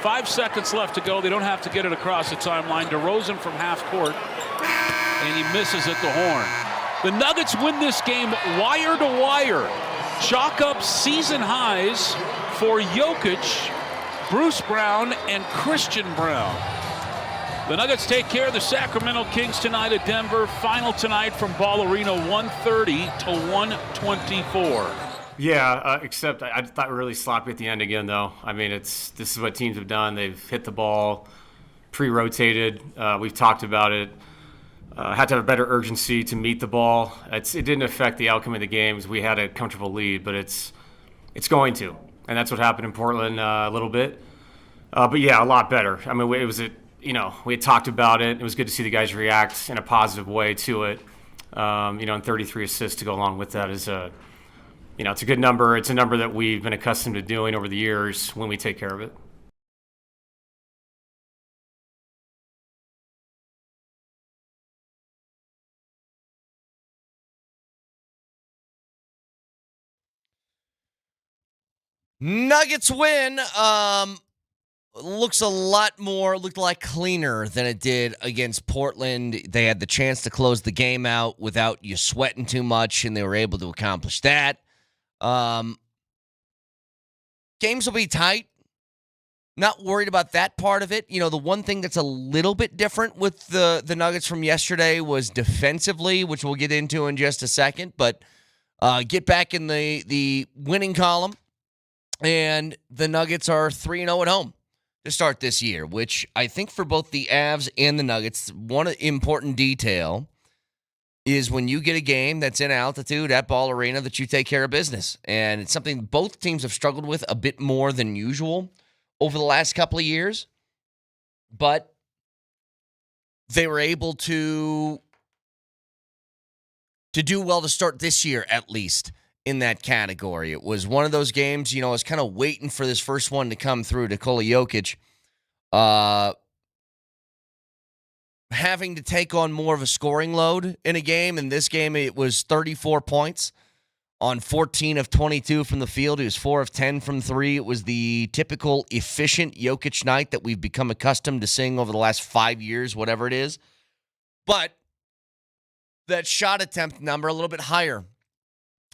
5 seconds left to go. They don't have to get it across the timeline. DeRozan from half court, and he misses at the horn. The Nuggets win this game wire to wire. Chalk up season highs for Jokic, Bruce Brown, and Christian Brown. The Nuggets take care of the Sacramento Kings tonight at Denver. Final tonight from Ball Arena, 130 to 124. Yeah, except I thought we were really sloppy at the end again, though. I mean, this is what teams have done. They've hit the ball, pre-rotated. We've talked about it. Had to have a better urgency to meet the ball. It didn't affect the outcome of the games. We had a comfortable lead, but it's going to. And that's what happened in Portland a little bit. But, yeah, a lot better. I mean, we had talked about it. It was good to see the guys react in a positive way to it. And 33 assists to go along with that is it's a good number. It's a number that we've been accustomed to doing over the years when we take care of it. Nuggets win. Looked like cleaner than it did against Portland. They had the chance to close the game out without you sweating too much, and they were able to accomplish that. Games will be tight. Not worried about that part of it. The one thing that's a little bit different with the Nuggets from yesterday was defensively, which we'll get into in just a second, but get back in the winning column. And the Nuggets are 3-0 at home to start this year, which I think for both the Avs and the Nuggets, one important detail is when you get a game that's in altitude at Ball Arena that you take care of business. And it's something both teams have struggled with a bit more than usual over the last couple of years. But they were able to do well to start this year, at least, in that category. It was one of those games, I was kind of waiting for this first one to come through, Nikola Jokic, having to take on more of a scoring load in a game. In this game, it was 34 points on 14 of 22 from the field. He was 4 of 10 from 3. It was the typical efficient Jokic night that we've become accustomed to seeing over the last 5 years, whatever it is. But that shot attempt number a little bit higher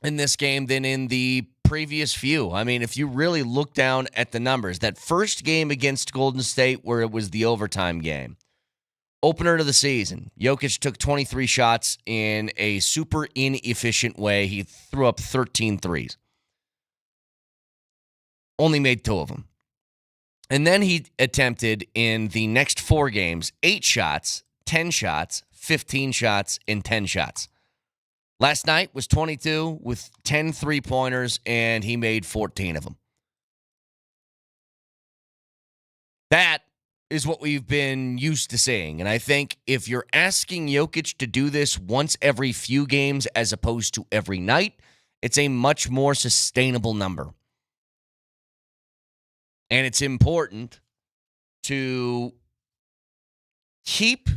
in this game than in the previous few. I mean, if you really look down at the numbers, that first game against Golden State where it was the overtime game, opener to the season, Jokic took 23 shots in a super inefficient way. He threw up 13 threes. Only made 2 of them. And then he attempted in the next 4 games, 8 shots, 10 shots, 15 shots, and 10 shots. Last night was 22 with 10 three-pointers, and he made 14 of them. That is what we've been used to seeing. And I think if you're asking Jokic to do this once every few games as opposed to every night, it's a much more sustainable number. And it's important to keep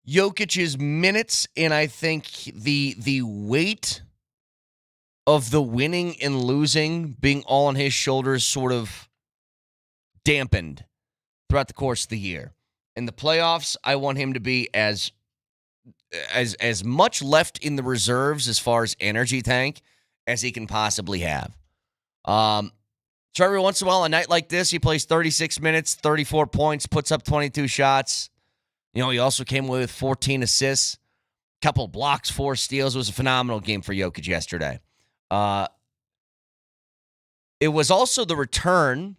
Jokic's minutes, and I think the weight of the winning and losing being all on his shoulders sort of dampened throughout the course of the year. In the playoffs, I want him to be as much left in the reserves as far as energy tank as he can possibly have. So every once in a while, a night like this, he plays 36 minutes, 34 points, puts up 22 shots. He also came away with 14 assists, a couple blocks, 4 steals. It was a phenomenal game for Jokic yesterday. It was also the return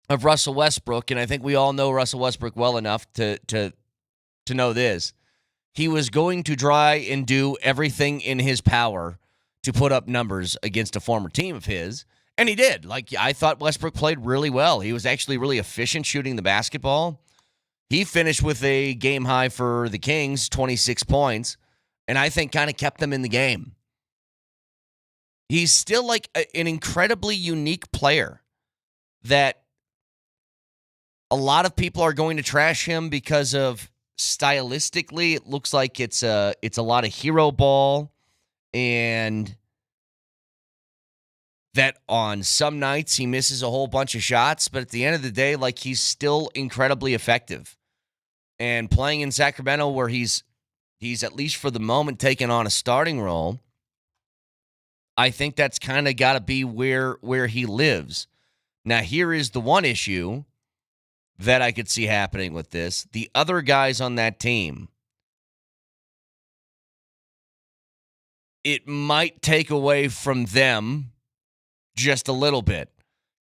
of Russell Westbrook, and I think we all know Russell Westbrook well enough to know this. He was going to try and do everything in his power to put up numbers against a former team of his, and he did. I thought Westbrook played really well. He was actually really efficient shooting the basketball. He finished with a game high for the Kings, 26 points, and I think kind of kept them in the game. He's still an incredibly unique player that a lot of people are going to trash him because of stylistically, it looks like it's a lot of hero ball, and that on some nights he misses a whole bunch of shots, but at the end of the day, like, he's still incredibly effective. And playing in Sacramento, where he's at least for the moment taking on a starting role, I think that's kind of got to be where he lives. Now, here is the one issue that I could see happening with this. The other guys on that team, it might take away from them just a little bit.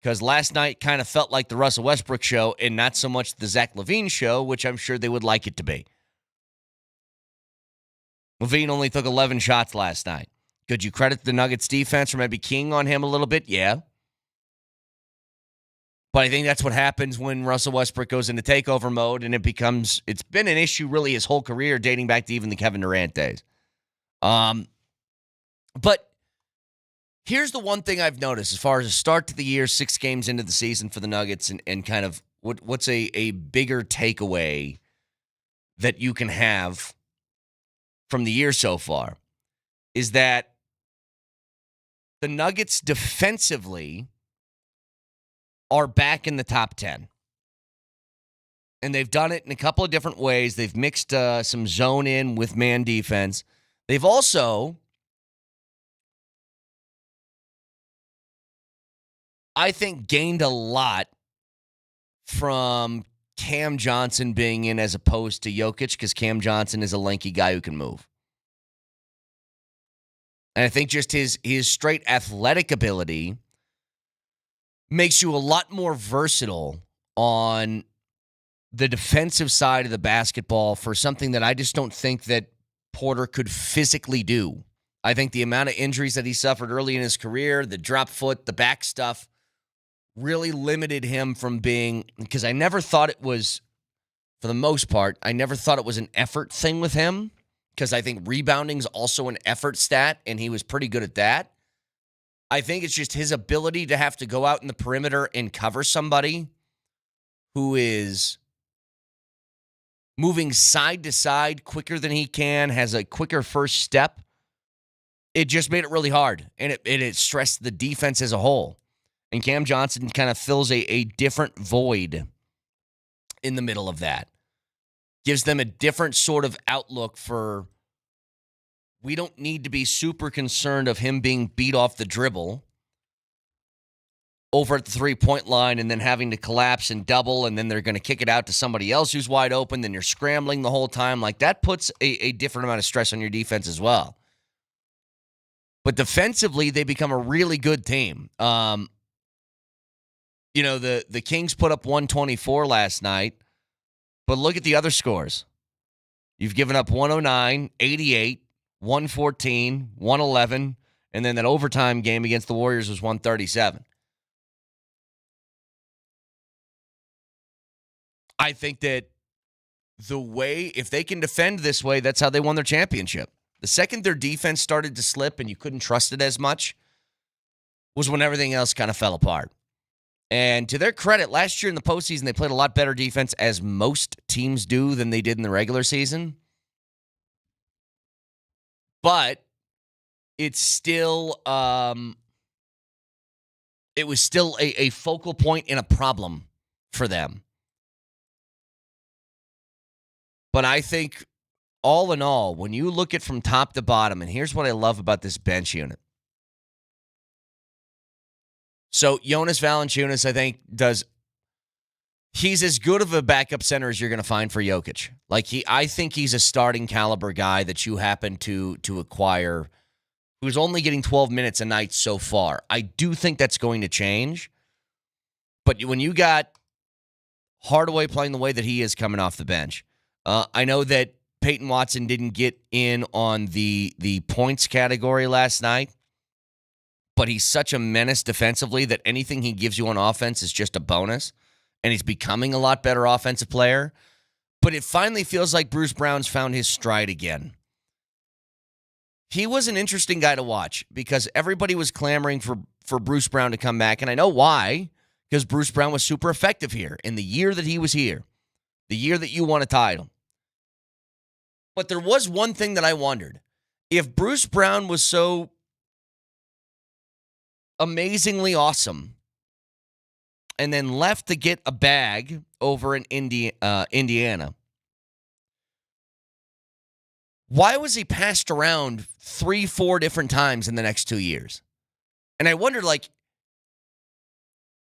Because last night kind of felt like the Russell Westbrook show and not so much the Zach LaVine show, which I'm sure they would like it to be. LaVine only took 11 shots last night. Could you credit the Nuggets defense for maybe keying on him a little bit? Yeah. But I think that's what happens when Russell Westbrook goes into takeover mode, and it's been an issue really his whole career, dating back to even the Kevin Durant days. But here's the one thing I've noticed as far as the start to the year, 6 games into the season for the Nuggets, and kind of what's a bigger takeaway that you can have from the year so far is that the Nuggets defensively are back in the top 10. And they've done it in a couple of different ways. They've mixed some zone in with man defense. They've also, I think, gained a lot from Cam Johnson being in as opposed to Jokic, because Cam Johnson is a lanky guy who can move. And I think just his straight athletic ability makes you a lot more versatile on the defensive side of the basketball for something that I just don't think that Porter could physically do. I think the amount of injuries that he suffered early in his career, the drop foot, the back stuff, really limited him from being, because I never thought it was, for the most part, I never thought it was an effort thing with him, because I think rebounding is also an effort stat, and he was pretty good at that. I think it's just his ability to have to go out in the perimeter and cover somebody who is moving side to side quicker than he can, has a quicker first step. It just made it really hard, and it stressed the defense as a whole. And Cam Johnson kind of fills a different void in the middle of that. Gives them a different sort of outlook for, we don't need to be super concerned of him being beat off the dribble over at the three-point line and then having to collapse and double, and then they're going to kick it out to somebody else who's wide open, then you're scrambling the whole time. Like, that puts a different amount of stress on your defense as well. But defensively, they become a really good team. The Kings put up 124 last night, but look at the other scores. You've given up 109, 88, 114, 111, and then that overtime game against the Warriors was 137. I think that the way, if they can defend this way, that's how they won their championship. The second their defense started to slip and you couldn't trust it as much was when everything else kind of fell apart. And to their credit, last year in the postseason, they played a lot better defense, as most teams do, than they did in the regular season. But it's still, it was still a focal point and a problem for them. But I think, all in all, when you look at from top to bottom, and here's what I love about this bench unit. So Jonas Valanciunas, I think, he's as good of a backup center as you're going to find for Jokic. I think he's a starting caliber guy that you happen to acquire, who's only getting 12 minutes a night so far. I do think that's going to change. But when you got Hardaway playing the way that he is coming off the bench, I know that Peyton Watson didn't get in on the points category last night, but he's such a menace defensively that anything he gives you on offense is just a bonus, and he's becoming a lot better offensive player. But it finally feels like Bruce Brown's found his stride again. He was an interesting guy to watch because everybody was clamoring for Bruce Brown to come back, and I know why, because Bruce Brown was super effective here in the year that he was here, the year that you won a title. But there was one thing that I wondered. If Bruce Brown was so amazingly awesome and then left to get a bag over in Indiana, why was he passed around 3-4 different times in the next 2 years? And I wondered, like,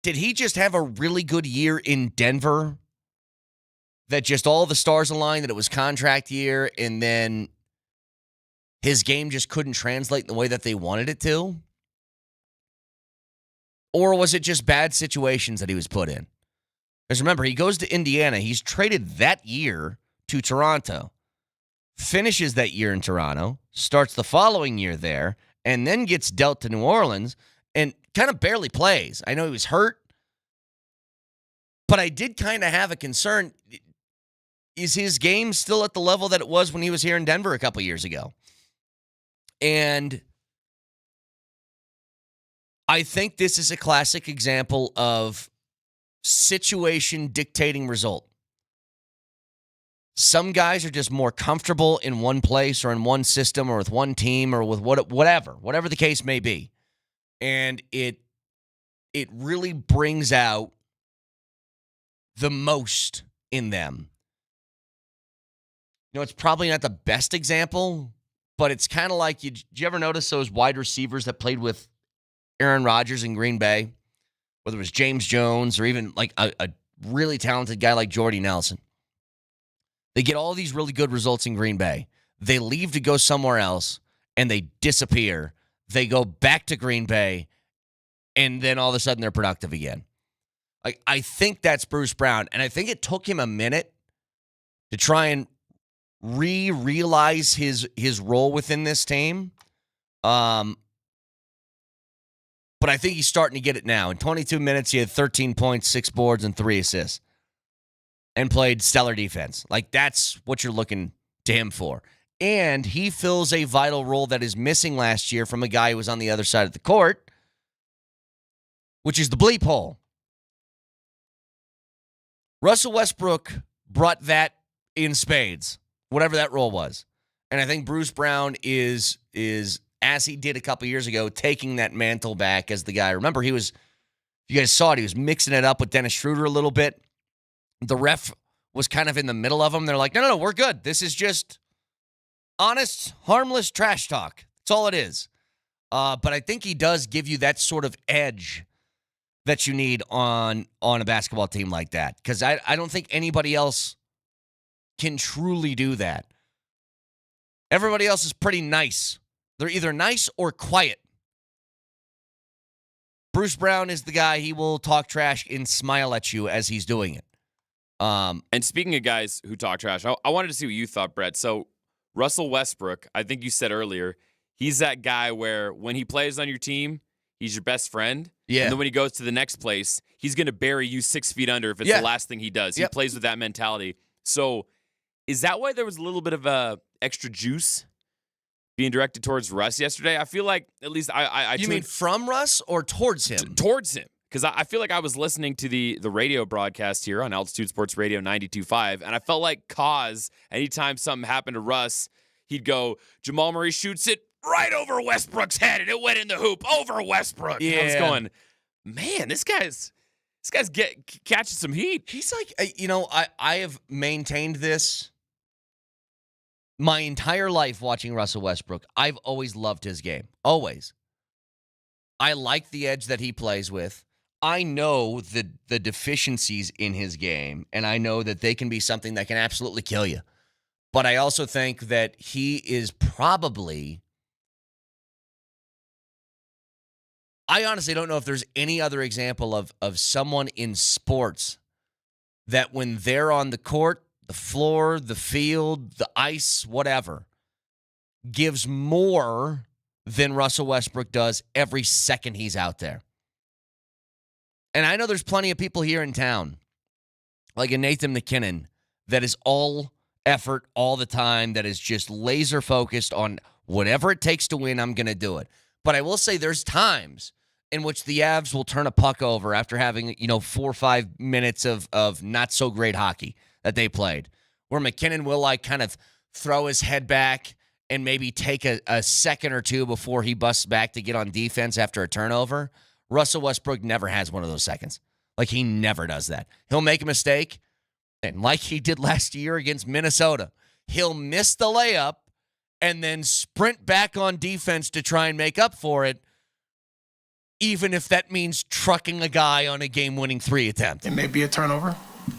did he just have a really good year in Denver that just all the stars aligned, that it was contract year, and then his game just couldn't translate in the way that they wanted it to? Or was it just bad situations that he was put in? Because remember, he goes to Indiana. He's traded that year to Toronto, finishes that year in Toronto, starts the following year there, and then gets dealt to New Orleans and kind of barely plays. I know he was hurt, but I did kind of have a concern. Is his game still at the level that it was when he was here in Denver a couple years ago? And I think this is a classic example of situation dictating result. Some guys are just more comfortable in one place or in one system or with one team or with whatever the case may be. And it really brings out the most in them. You know, it's probably not the best example, but it's kind of like, did you ever notice those wide receivers that played with Aaron Rodgers in Green Bay? Whether it was James Jones or even like a really talented guy like Jordy Nelson. They get all these really good results in Green Bay. They leave to go somewhere else, and they disappear. They go back to Green Bay, and then all of a sudden they're productive again. Like, I think that's Bruce Brown, and I think it took him a minute to try and realize his role within this team. But I think he's starting to get it now. In 22 minutes, he had 13 points, 6 boards, and 3 assists. And played stellar defense. Like, that's what you're looking to him for. And he fills a vital role that is missing last year from a guy who was on the other side of the court, which is the bleep hole. Russell Westbrook brought that in spades, whatever that role was. And I think Bruce Brown is as he did a couple years ago, taking that mantle back as the guy. Remember, you guys saw it, he was mixing it up with Dennis Schroeder a little bit. The ref was kind of in the middle of them. They're like, no, we're good. This is just honest, harmless trash talk. That's all it is. But I think he does give you that sort of edge that you need on a basketball team like that. Because I don't think anybody else can truly do that. Everybody else is pretty nice. They're either nice or quiet. Bruce Brown is the guy, he will talk trash and smile at you as he's doing it. And speaking of guys who talk trash, I wanted to see what you thought, Brett. So Russell Westbrook, I think you said earlier, he's that guy where when he plays on your team, he's your best friend. Yeah. And then when he goes to the next place, he's going to bury you 6 feet under if it's the last thing he does. He plays with that mentality. So is that why there was a little bit of extra juice being directed towards Russ yesterday? I feel like, at least I You mean from Russ or towards him? Towards him. Because I feel like I was listening to the radio broadcast here on Altitude Sports Radio 92.5, and I felt like Kaz, anytime something happened to Russ, he'd go, Jamal Murray shoots it right over Westbrook's head, and it went in the hoop over Westbrook. Yeah. And I was going, man, this guy's catching some heat. He's like, I have maintained this my entire life watching Russell Westbrook. I've always loved his game. Always. I like the edge that he plays with. I know the deficiencies in his game, and I know that they can be something that can absolutely kill you. But I also think that he is probably, I honestly don't know if there's any other example of someone in sports that when they're on the court, the floor, the field, the ice, whatever, gives more than Russell Westbrook does every second he's out there. And I know there's plenty of people here in town, like a Nathan McKinnon, that is all effort all the time, that is just laser focused on whatever it takes to win, I'm going to do it. But I will say there's times in which the Avs will turn a puck over after having, 4 or 5 minutes of not so great hockey that they played, where McKinnon will kind of throw his head back and maybe take a second or two before he busts back to get on defense after a turnover. Russell Westbrook never has one of those seconds. Like, he never does that. He'll make a mistake, and like he did last year against Minnesota, he'll miss the layup and then sprint back on defense to try and make up for it, even if that means trucking a guy on a game-winning 3 attempt. It may be a turnover,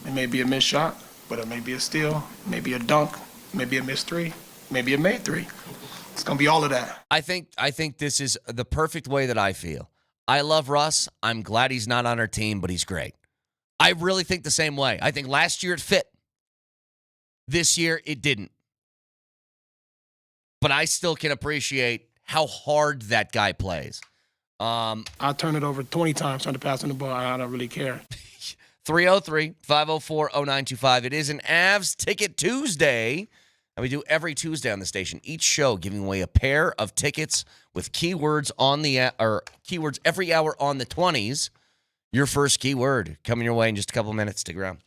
it may be a missed shot, but it may be a steal, maybe a dunk, maybe a missed 3, maybe a made 3. It's going to be all of that. I think this is the perfect way that I feel. I love Russ. I'm glad he's not on our team, but he's great. I really think the same way. I think last year it fit. This year it didn't. But I still can appreciate how hard that guy plays. I'll turn it over 20 times trying to pass on the ball. I don't really care. 303-504-0925. It is an Avs Ticket Tuesday. And we do every Tuesday on the station. Each show giving away a pair of tickets with keywords on the keywords every hour on the 20s. Your first keyword coming your way in just a couple minutes. Stick around.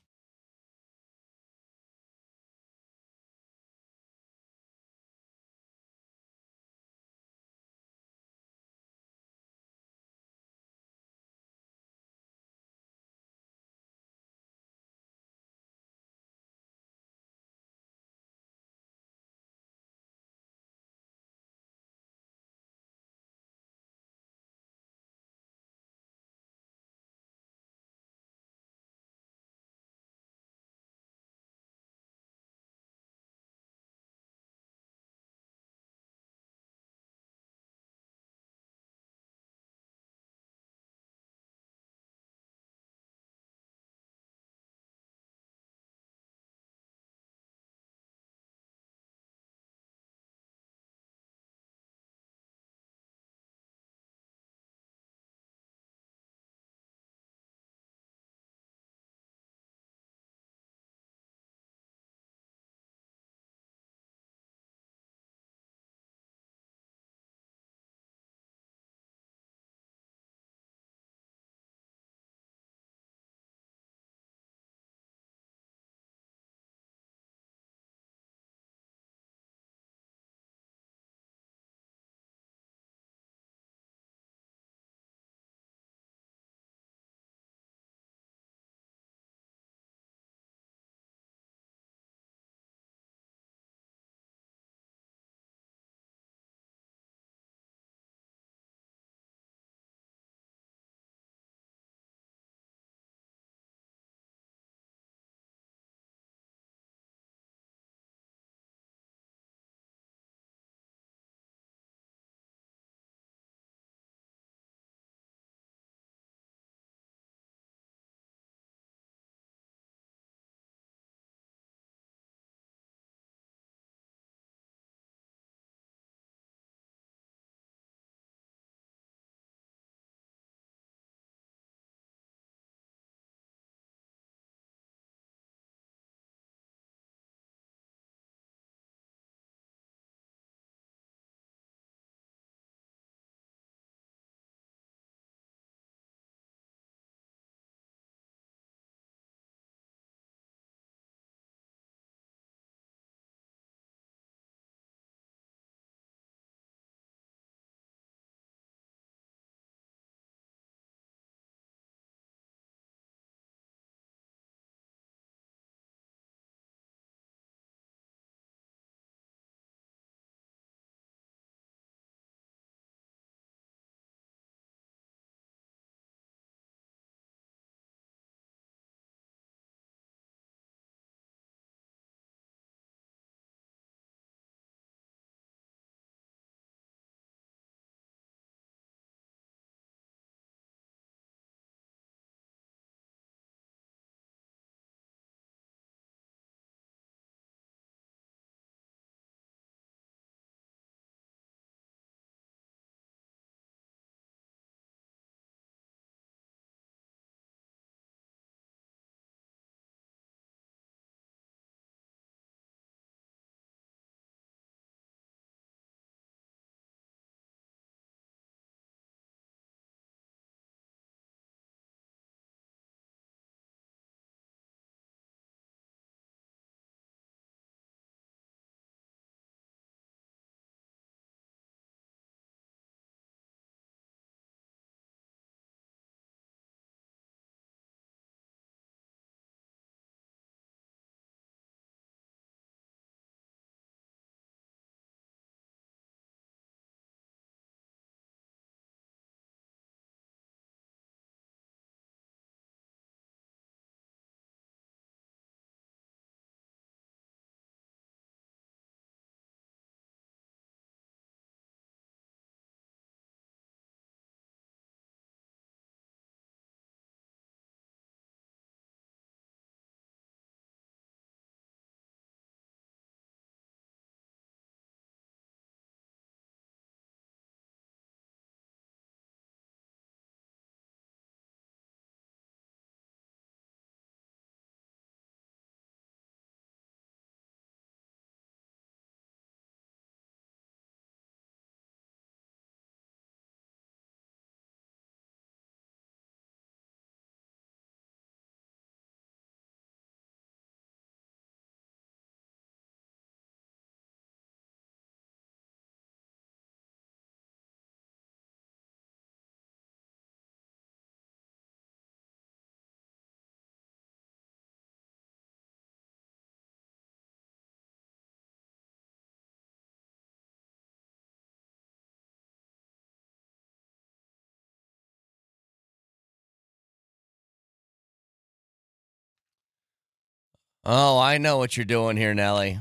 Oh, I know what you're doing here, Nelly.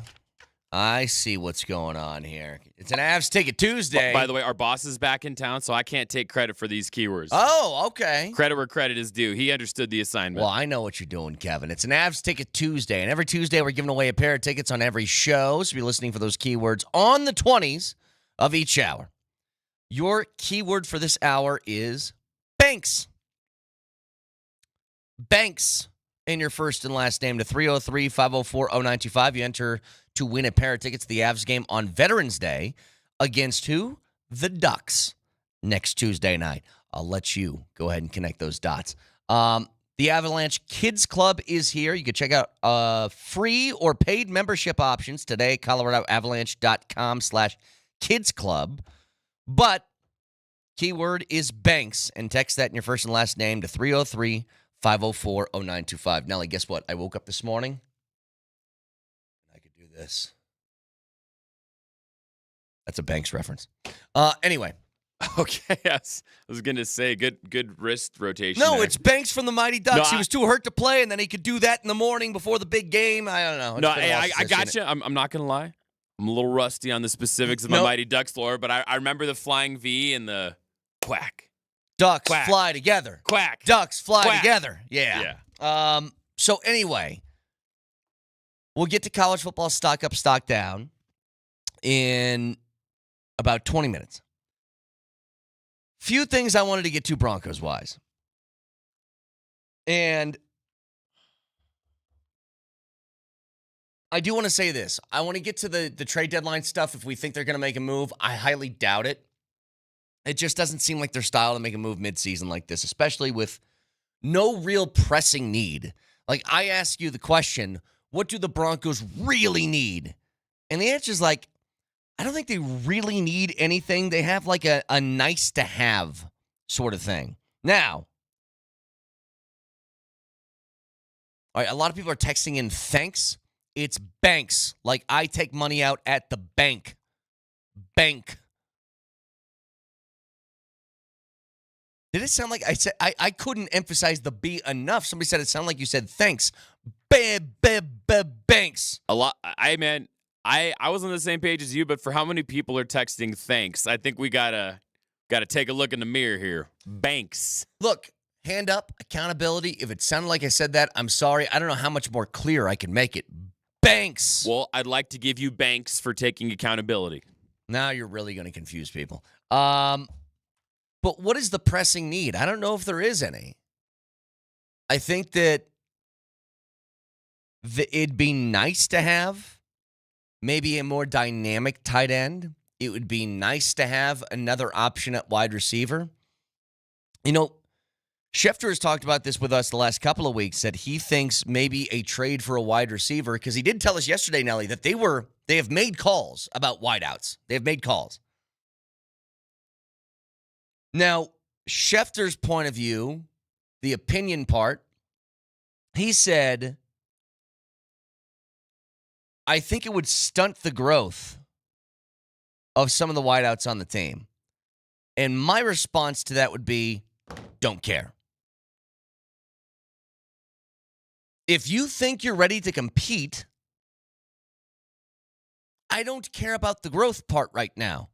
I see what's going on here. It's an Avs Ticket Tuesday. By the way, our boss is back in town, so I can't take credit for these keywords. Oh, okay. Credit where credit is due. He understood the assignment. Well, I know what you're doing, Kevin. It's an Avs Ticket Tuesday, and every Tuesday we're giving away a pair of tickets on every show, so be listening for those keywords on the 20s of each hour. Your keyword for this hour is Banks. Banks in your first and last name to 303-504-0925. You enter to win a pair of tickets to the Avs game on Veterans Day against who? The Ducks next Tuesday night. I'll let you go ahead and connect those dots. The Avalanche Kids Club is here. You can check out free or paid membership options today, coloradoavalanche.com/kids club. But keyword is Banks, and text that in your first and last name to 303-504-0925. Nelly, guess what? I woke up this morning. I could do this. That's a Banks reference. Anyway. Okay, yes. I was going to say, good wrist rotation. No, there. it's Banks from the Mighty Ducks. No, he was too hurt to play, and then he could do that in the morning before the big game. I don't know. No, hey, I got you. I'm not going to lie. I'm a little rusty on the specifics of my Mighty Ducks lore, but I remember the flying V and the quack. Ducks Quack. fly together. Quack. Ducks fly Quack. together. Yeah. So anyway, we'll get to college football stock up, stock down in about 20 minutes. Few things I wanted to get to Broncos-wise. And I do want to say this. I want to get to the trade deadline stuff if we think they're going to make a move. I highly doubt it. It just doesn't seem like their style to make a move midseason like this, especially with no real pressing need. Like, I ask you the question, what do the Broncos really need? And the answer is like, I don't think they really need anything. They have like a nice to have sort of thing. Now, all right, a lot of people are texting in thanks. It's Banks. Like I take money out at the bank. Bank. Did it sound like I said I couldn't emphasize the B enough? Somebody said it sounded like you said thanks. Banks. A lot. I was on the same page as you, but for how many people are texting thanks, I think we gotta take a look in the mirror here. Banks. Look, hand up, accountability. If it sounded like I said that, I'm sorry. I don't know how much more clear I can make it. Banks. Well, I'd like to give you Banks for taking accountability. Now you're really going to confuse people. But what is the pressing need? I don't know if there is any. I think that it'd be nice to have maybe a more dynamic tight end. It would be nice to have another option at wide receiver. You know, Schefter has talked about this with us the last couple of weeks, that he thinks maybe a trade for a wide receiver, because he did tell us yesterday, Nelly, that they have made calls about wideouts. They have made calls. Now, Schefter's point of view, the opinion part, he said, I think it would stunt the growth of some of the wideouts on the team. And my response to that would be, don't care. If you think you're ready to compete, I don't care about the growth part right now.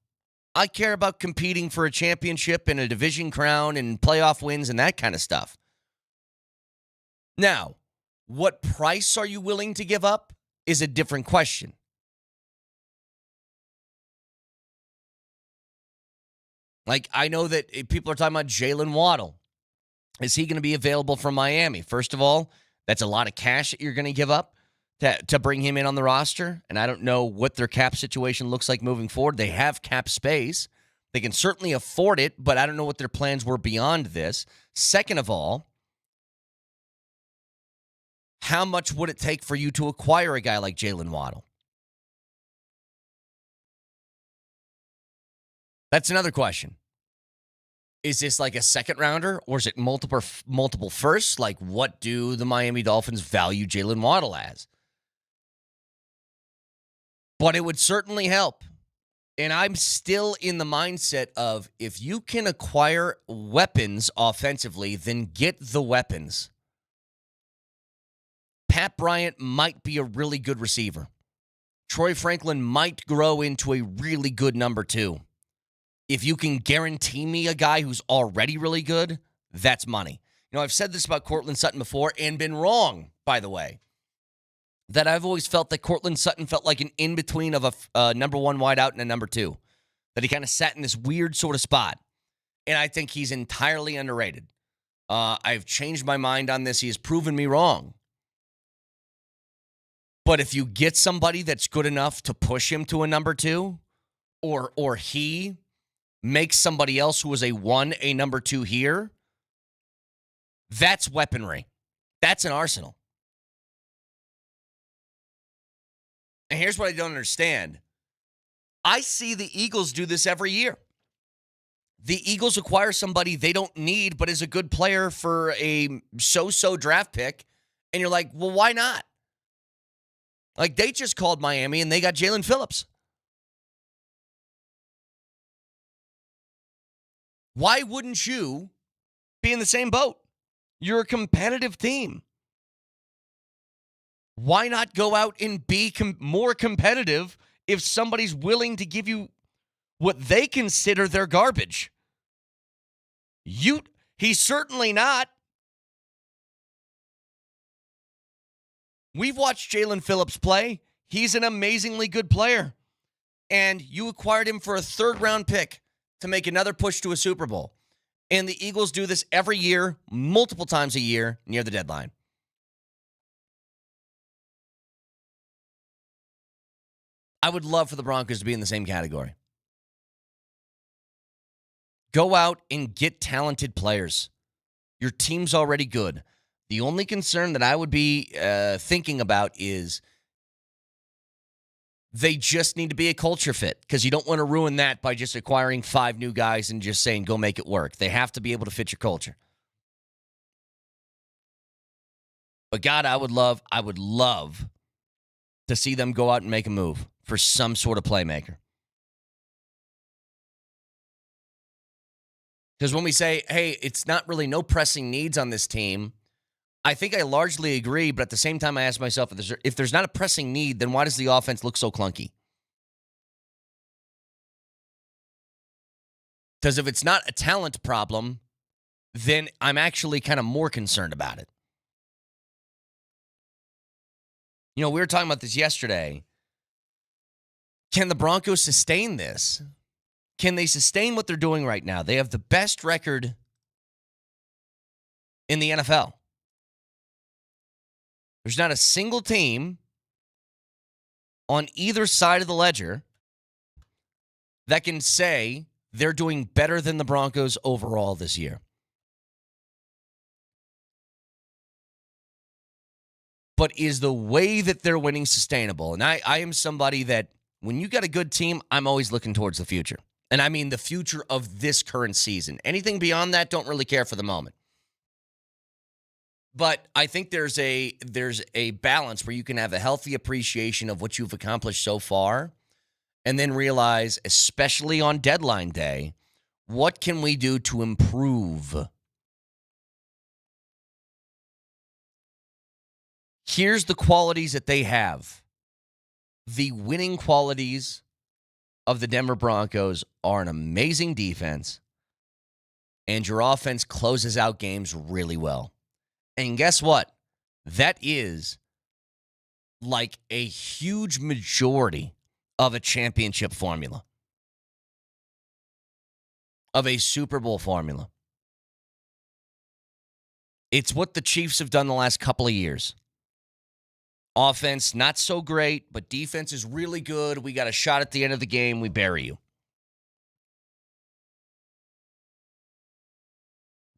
I care about competing for a championship and a division crown and playoff wins and that kind of stuff. Now, what price are you willing to give up is a different question. Like, I know that people are talking about Jalen Waddle. Is he going to be available from Miami? First of all, that's a lot of cash that you're going to give up to bring him in on the roster. And I don't know what their cap situation looks like moving forward. They have cap space. They can certainly afford it, but I don't know what their plans were beyond this. Second of all, how much would it take for you to acquire a guy like Jalen Waddle? That's another question. Is this like a second rounder, or is it multiple firsts? Like, what do the Miami Dolphins value Jalen Waddle as? But it would certainly help. And I'm still in the mindset of, if you can acquire weapons offensively, then get the weapons. Pat Bryant might be a really good receiver. Troy Franklin might grow into a really good number 2. If you can guarantee me a guy who's already really good, that's money. You know, I've said this about Courtland Sutton before and been wrong, by the way, that I've always felt that Courtland Sutton felt like an in-between of a number 1 wideout and a number 2, that he kind of sat in this weird sort of spot. And I think he's entirely underrated. I've changed my mind on this. He has proven me wrong. But if you get somebody that's good enough to push him to a number 2, or he makes somebody else who was a 1 a number 2 here, that's weaponry. That's an arsenal. And here's what I don't understand. I see the Eagles do this every year. The Eagles acquire somebody they don't need, but is a good player for a so-so draft pick. And you're like, well, why not? Like, they just called Miami and they got Jalen Phillips. Why wouldn't you be in the same boat? You're a competitive team. Why not go out and be more competitive if somebody's willing to give you what they consider their garbage? He's certainly not. We've watched Jalen Phillips play. He's an amazingly good player. And you acquired him for a 3rd-round pick to make another push to a Super Bowl. And the Eagles do this every year, multiple times a year, near the deadline. I would love for the Broncos to be in the same category. Go out and get talented players. Your team's already good. The only concern that I would be thinking about is they just need to be a culture fit, because you don't want to ruin that by just acquiring 5 new guys and just saying, go make it work. They have to be able to fit your culture. But God, I would love to see them go out and make a move for some sort of playmaker. Because when we say, hey, it's not really no pressing needs on this team, I think I largely agree, but at the same time, I ask myself, if there's not a pressing need, then why does the offense look so clunky? Because if it's not a talent problem, then I'm actually kind of more concerned about it. You know, we were talking about this yesterday. Can the Broncos sustain this? Can they sustain what they're doing right now? They have the best record in the NFL. There's not a single team on either side of the ledger that can say they're doing better than the Broncos overall this year. But is the way that they're winning sustainable? And I am somebody that, when you got a good team, I'm always looking towards the future. And I mean the future of this current season. Anything beyond that, don't really care for the moment. But I think there's a balance where you can have a healthy appreciation of what you've accomplished so far, and then realize, especially on deadline day, what can we do to improve? Here's the qualities that they have. The winning qualities of the Denver Broncos are an amazing defense, and your offense closes out games really well. And guess what? That is like a huge majority of a championship formula, of a Super Bowl formula. It's what the Chiefs have done the last couple of years. Offense, not so great, but defense is really good. We got a shot at the end of the game. We bury you.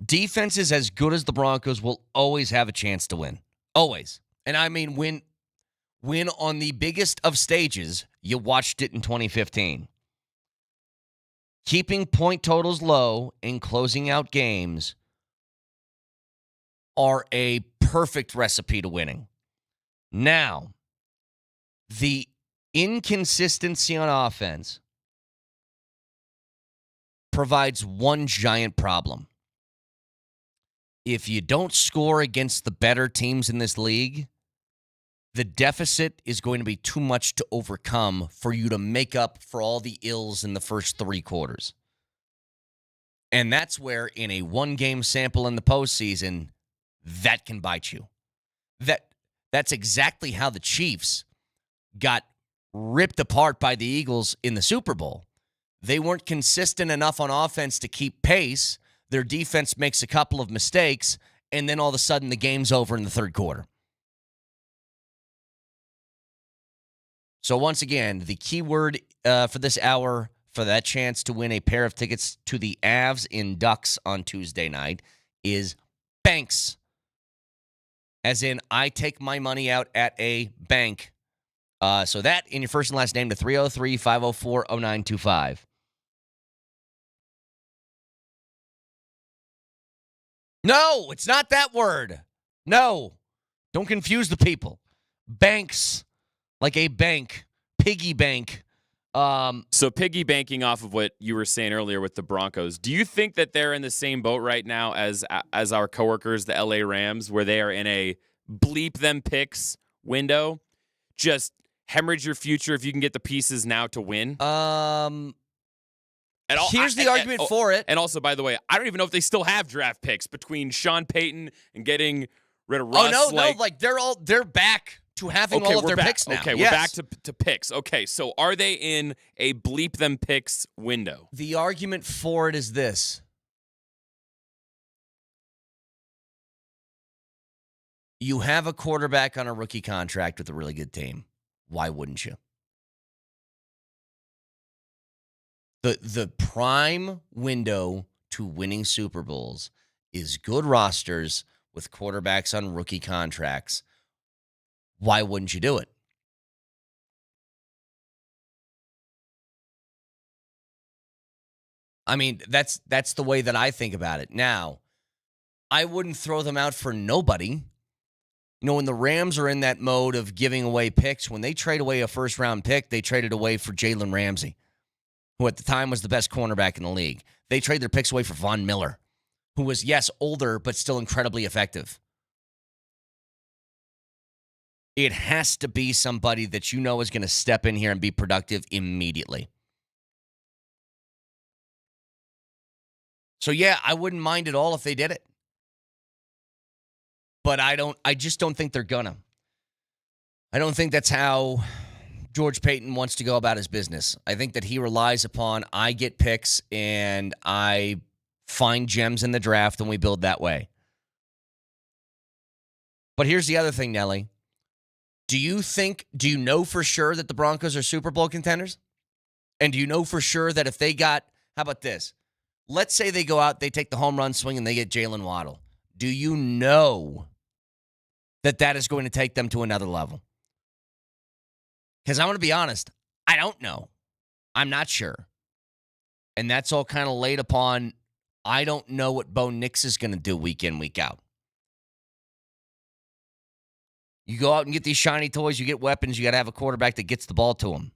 Defenses as good as the Broncos will always have a chance to win. Always. And I mean, win on the biggest of stages. You watched it in 2015. Keeping point totals low and closing out games are a perfect recipe to winning. Now, the inconsistency on offense provides one giant problem. If you don't score against the better teams in this league, the deficit is going to be too much to overcome for you to make up for all the ills in the first 3 quarters. And that's where, in a 1-game sample in the postseason, that can bite you. That's exactly how the Chiefs got ripped apart by the Eagles in the Super Bowl. They weren't consistent enough on offense to keep pace. Their defense makes a couple of mistakes, and then all of a sudden the game's over in the third quarter. So once again, the key word for this hour, for that chance to win a pair of tickets to the Avs in Ducks on Tuesday night, is banks. As in, I take my money out at a bank. So that in your first and last name to 303-504-0925. No, it's not that word. No. Don't confuse the people. Banks, like a bank, piggy bank. So piggy banking off of what you were saying earlier with the Broncos, do you think that they're in the same boat right now as our coworkers, the LA Rams, where they are in a bleep them picks window? Just hemorrhage your future if you can get the pieces now to win? Here's the argument for it. And also, by the way, I don't even know if they still have draft picks between Sean Payton and getting rid of Russ. Oh, no, they're back to having all of their picks now. Okay, yes. We're back to picks. Okay, so are they in a bleep them picks window? The argument for it is this. You have a quarterback on a rookie contract with a really good team. Why wouldn't you? The prime window to winning Super Bowls is good rosters with quarterbacks on rookie contracts. Why wouldn't you do it? I mean, that's the way that I think about it. Now, I wouldn't throw them out for nobody. You know, when the Rams are in that mode of giving away picks, when they trade away a first-round pick, they traded away for Jalen Ramsey, who at the time was the best cornerback in the league. They trade their picks away for Von Miller, who was, yes, older, but still incredibly effective. It has to be somebody that you know is going to step in here and be productive immediately. So, yeah, I wouldn't mind at all if they did it. But I just don't think they're gonna. I don't think that's how George Payton wants to go about his business. I think that he relies upon, I get picks and I find gems in the draft and we build that way. But here's the other thing, Nelly. Do you know for sure that the Broncos are Super Bowl contenders? And do you know for sure that if they got, how about this? Let's say they go out, they take the home run swing and they get Jalen Waddle. Do you know that is going to take them to another level? Because I want to be honest, I don't know. I'm not sure. And that's all kind of laid upon, I don't know what Bo Nix is going to do week in, week out. You go out and get these shiny toys, you get weapons, you got to have a quarterback that gets the ball to them.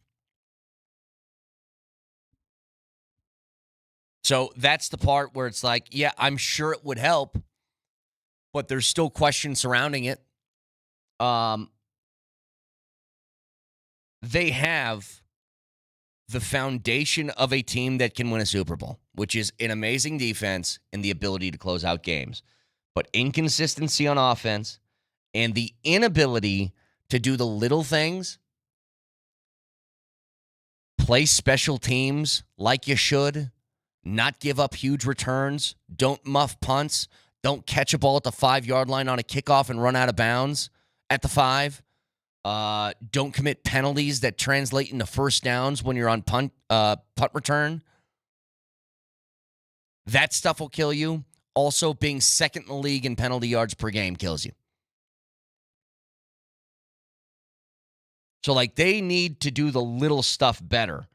So that's the part where it's like, yeah, I'm sure it would help, but there's still questions surrounding it. They have the foundation of a team that can win a Super Bowl, which is an amazing defense and the ability to close out games. But inconsistency on offense and the inability to do the little things, play special teams like you should, not give up huge returns, don't muff punts, don't catch a ball at the 5-yard line on a kickoff and run out of bounds at the 5. Don't commit penalties that translate into first downs when you're on punt return. That stuff will kill you. Also, being second in the league in penalty yards per game kills you. So, they need to do the little stuff better.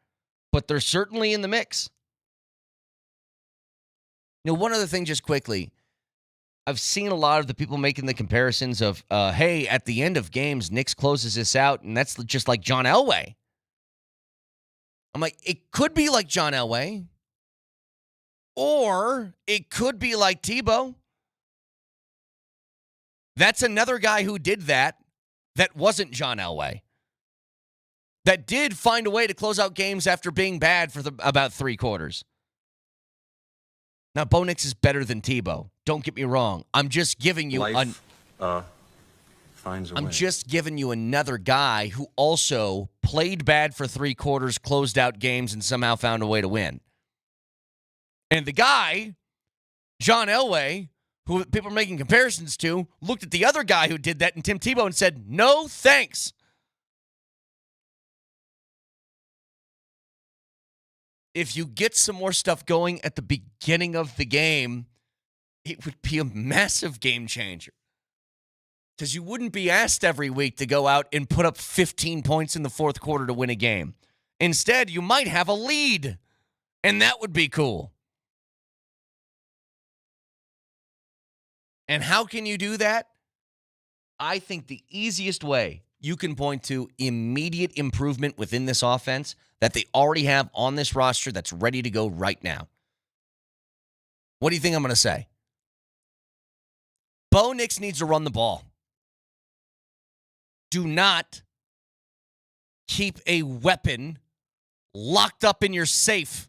But they're certainly in the mix. One other thing just quickly. I've seen a lot of the people making the comparisons of, hey, at the end of games, Nix closes this out, and that's just like John Elway. I'm like, it could be like John Elway, or it could be like Tebow. That's another guy who did that that wasn't John Elway, that did find a way to close out games after being bad for about 3 quarters. Now, Bo Nix is better than Tebow. Don't get me wrong. I'm just giving you finds a way. I'm just giving you another guy who also played bad for 3 quarters, closed out games, and somehow found a way to win. And the guy, John Elway, who people are making comparisons to, looked at the other guy who did that, and Tim Tebow, and said, no thanks. If you get some more stuff going at the beginning of the game, it would be a massive game changer. Because you wouldn't be asked every week to go out and put up 15 points in the fourth quarter to win a game. Instead, you might have a lead, and that would be cool. And how can you do that? I think the easiest way you can point to immediate improvement within this offense that they already have on this roster that's ready to go right now. What do you think I'm going to say? Bo Nix needs to run the ball. Do not keep a weapon locked up in your safe.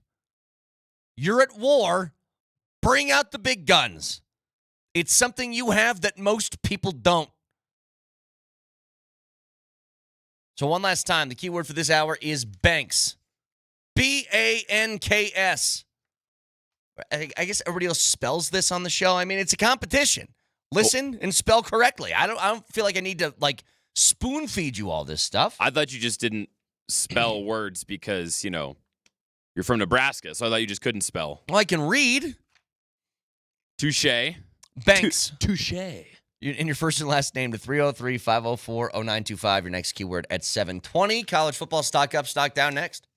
You're at war. Bring out the big guns. It's something you have that most people don't. So one last time, the keyword for this hour is Banks. B-A-N-K-S. I guess everybody else spells this on the show. I mean, it's a competition. Listen and spell correctly. I don't feel like I need to, spoon feed you all this stuff. I thought you just didn't spell words because, you're from Nebraska, so I thought you just couldn't spell. Well, I can read. Touche. Banks. Touche. In your first and last name to 303-504-0925. Your next keyword at 7:20. College football stock up, stock down next.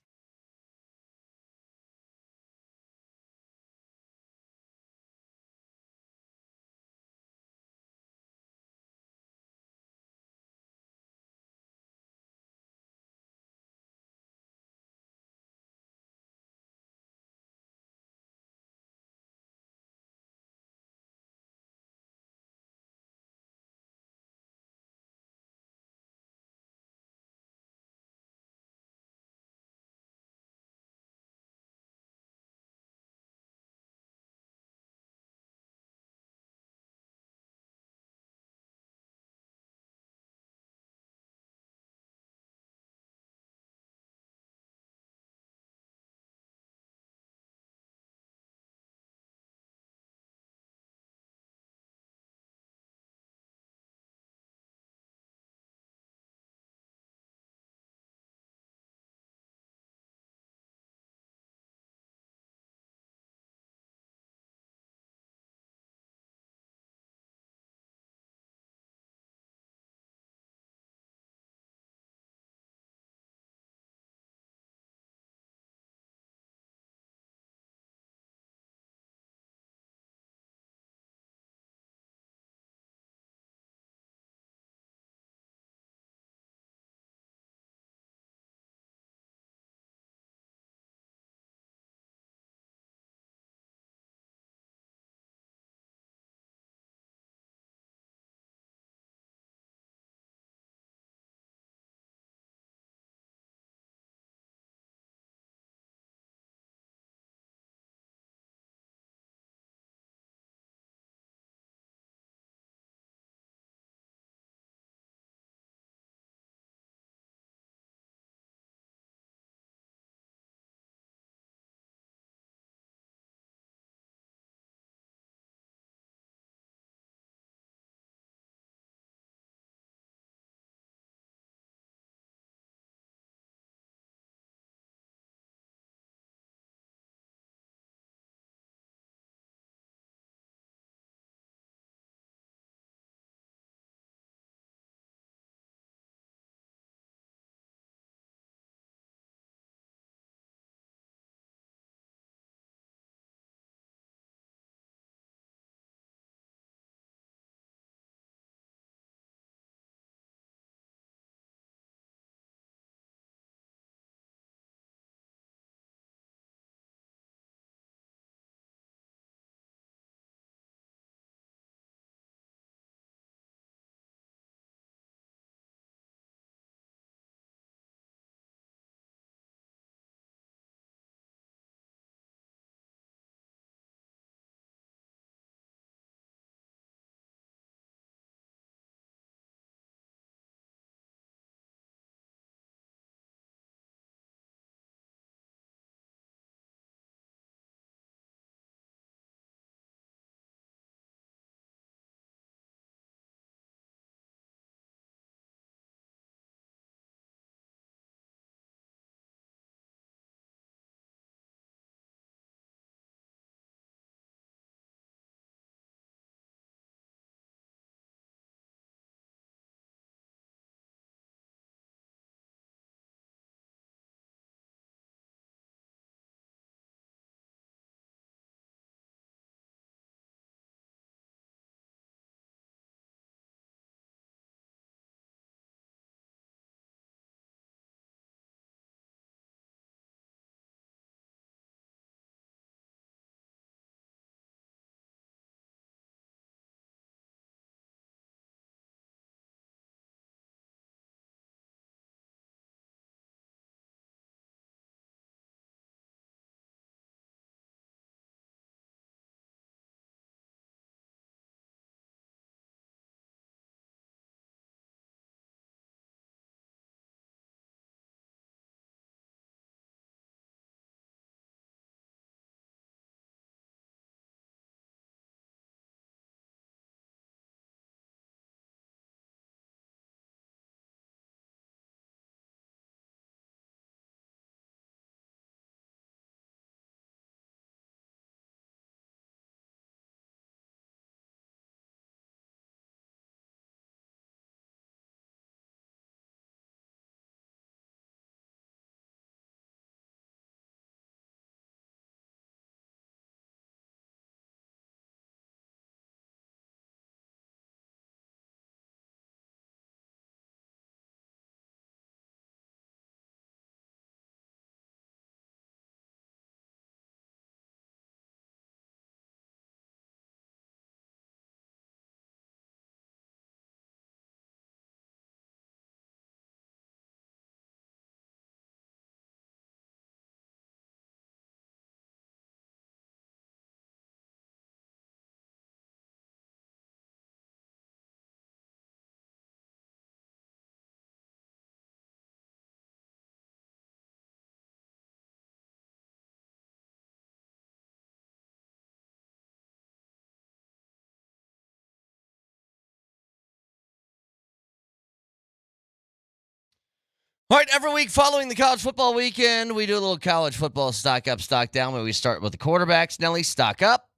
All right, every week following the college football weekend, we do a little college football stock up, stock down, where we start with the quarterbacks. Nelly, stock up.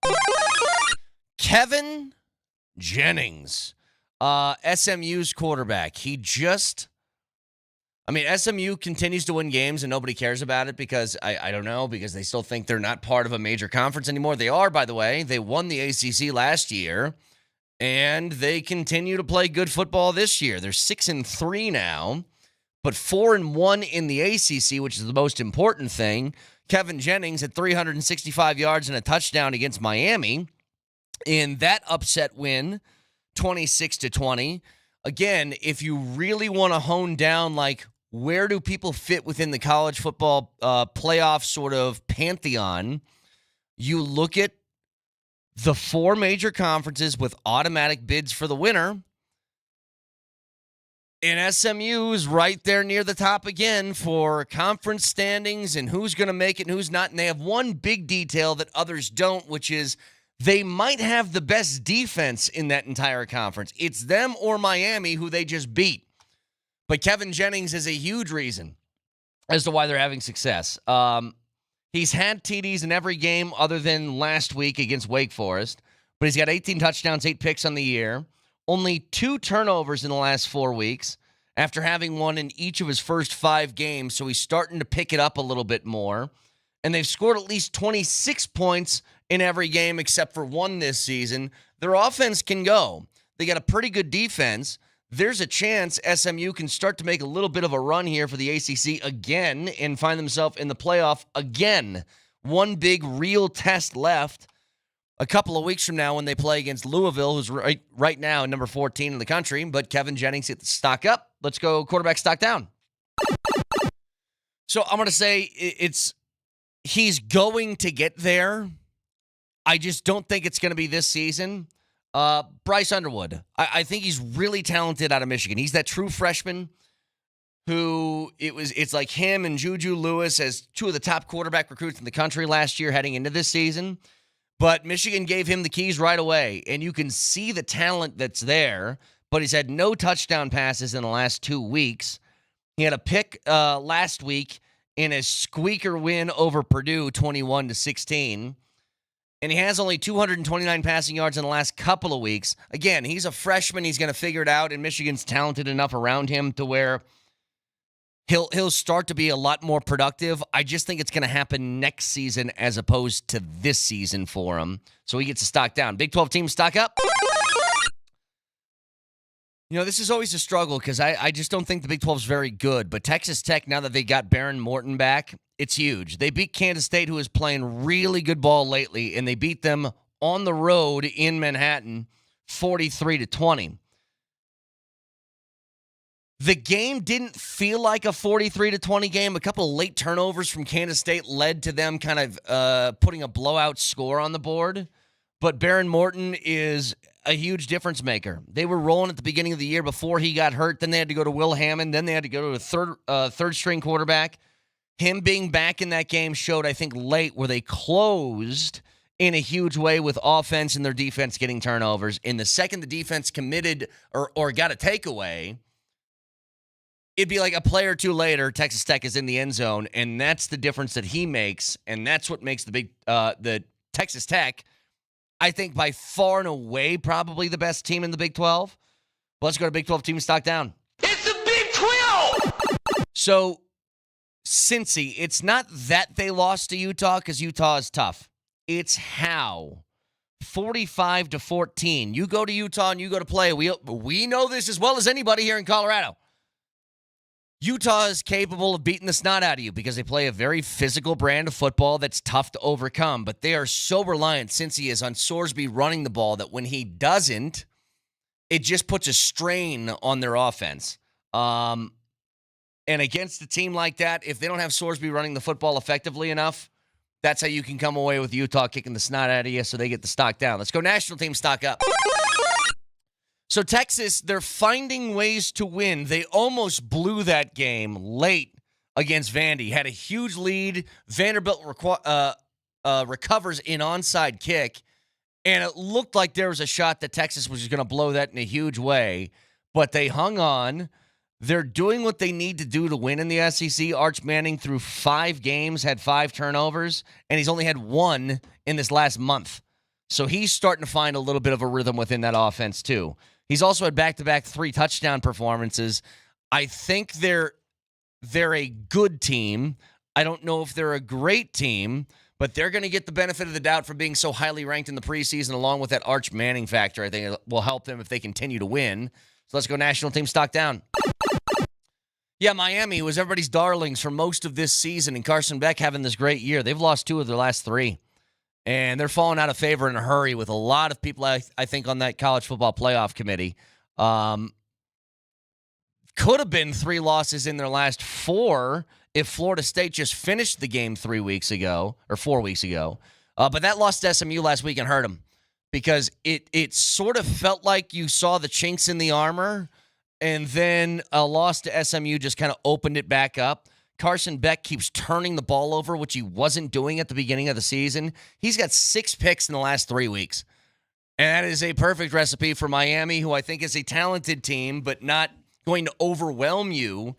Kevin Jennings, SMU's quarterback. SMU continues to win games and nobody cares about it because, I don't know, because they still think they're not part of a major conference anymore. They are, by the way. They won the ACC last year, and they continue to play good football this year. They're 6-3 now. But 4-1 in the ACC, which is the most important thing. Kevin Jennings had 365 yards and a touchdown against Miami in that upset win, 26-20. Again, if you really want to hone down, like, where do people fit within the college football playoff sort of pantheon, you look at the 4 major conferences with automatic bids for the winner. And SMU is right there near the top again for conference standings and who's going to make it and who's not. And they have one big detail that others don't, which is they might have the best defense in that entire conference. It's them or Miami who they just beat. But Kevin Jennings is a huge reason as to why they're having success. He's had TDs in every game other than last week against Wake Forest. But he's got 18 touchdowns, 8 picks on the year. Only 2 turnovers in the last 4 weeks after having one in each of his first 5 games, so he's starting to pick it up a little bit more. And they've scored at least 26 points in every game except for one this season. Their offense can go. They got a pretty good defense. There's a chance SMU can start to make a little bit of a run here for the ACC again and find themselves in the playoff again. One big real test left a couple of weeks from now when they play against Louisville, who's right now number 14 in the country. But Kevin Jennings hit the stock up. Let's go quarterback stock down. So I'm going to say he's going to get there. I just don't think it's going to be this season. Bryce Underwood. I think he's really talented out of Michigan. He's that true freshman who it's like him and Juju Lewis as 2 of the top quarterback recruits in the country last year heading into this season. But Michigan gave him the keys right away, and you can see the talent that's there, but he's had no touchdown passes in the last 2 weeks. He had a pick last week in a squeaker win over Purdue, 21-16. And he has only 229 passing yards in the last couple of weeks. Again, he's a freshman. He's going to figure it out, and Michigan's talented enough around him to where he'll start to be a lot more productive. I just think it's going to happen next season as opposed to this season for him. So he gets a stock down. Big 12 team stock up. You know, this is always a struggle because I just don't think the Big 12 is very good. But Texas Tech, now that they got Baron Morton back, it's huge. They beat Kansas State, who is playing really good ball lately, and they beat them on the road in Manhattan, 43-20. The game didn't feel like a 43-20 game. A couple of late turnovers from Kansas State led to them kind of putting a blowout score on the board. But Baron Morton is a huge difference maker. They were rolling at the beginning of the year before he got hurt. Then they had to go to Will Hammond. Then they had to go to a third-string quarterback. Him being back in that game showed, I think, late where they closed in a huge way with offense and their defense getting turnovers. In the second the defense committed or got a takeaway, it'd be like a play or two later, Texas Tech is in the end zone, and that's the difference that he makes, and that's what makes the Texas Tech, I think, by far and away probably the best team in the Big 12. Let's go to Big 12 team stock down. It's the Big 12! So, Cincy, it's not that they lost to Utah because Utah is tough. It's how. 45-14. You go to Utah and you go to play. We know this as well as anybody here in Colorado. Utah is capable of beating the snot out of you because they play a very physical brand of football that's tough to overcome. But they are so reliant, since he is, on Sorsby running the ball that when he doesn't, it just puts a strain on their offense. And against a team like that, if they don't have Sorsby running the football effectively enough, that's how you can come away with Utah kicking the snot out of you so they get the stock down. Let's go national team stock up. So Texas, they're finding ways to win. They almost blew that game late against Vandy. Had a huge lead. Vanderbilt recovers an onside kick, and it looked like there was a shot that Texas was just going to blow that in a huge way. But they hung on. They're doing what they need to do to win in the SEC. Arch Manning, through 5 games, had 5 turnovers, and he's only had 1 in this last month. So he's starting to find a little bit of a rhythm within that offense, too. He's also had back-to-back 3 touchdown performances. I think they're a good team. I don't know if they're a great team, but they're going to get the benefit of the doubt for being so highly ranked in the preseason, along with that Arch Manning factor. I think it will help them if they continue to win. So let's go national team stock down. Yeah, Miami was everybody's darlings for most of this season, and Carson Beck having this great year. They've lost 2 of their last 3, and they're falling out of favor in a hurry with a lot of people, I think, on that college football playoff committee. Could have been 3 losses in their last 4 if Florida State just finished the game 3 weeks ago, or 4 weeks ago. But that loss to SMU last week and hurt them, because it sort of felt like you saw the chinks in the armor, and then a loss to SMU just kind of opened it back up. Carson Beck keeps turning the ball over, which he wasn't doing at the beginning of the season. He's got 6 picks in the last 3 weeks. And that is a perfect recipe for Miami, who I think is a talented team, but not going to overwhelm you.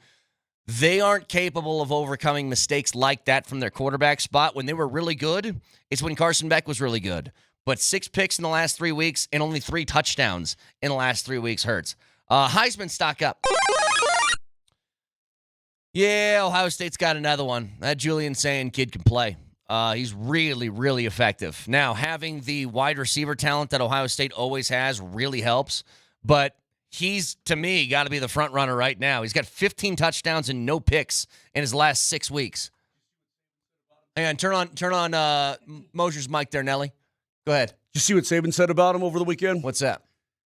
They aren't capable of overcoming mistakes like that from their quarterback spot. When they were really good, it's when Carson Beck was really good. But 6 picks in the last 3 weeks and only 3 touchdowns in the last 3 weeks hurts. Heisman stock up. Yeah, Ohio State's got another one. That Julian Sayin kid can play. He's really, really effective. Now, having the wide receiver talent that Ohio State always has really helps. But he's, to me, got to be the front runner right now. He's got 15 touchdowns and no picks in his last 6 weeks. Hang on, turn on Moser's mic there, Nelly. Go ahead. Did you see what Saban said about him over the weekend? What's that?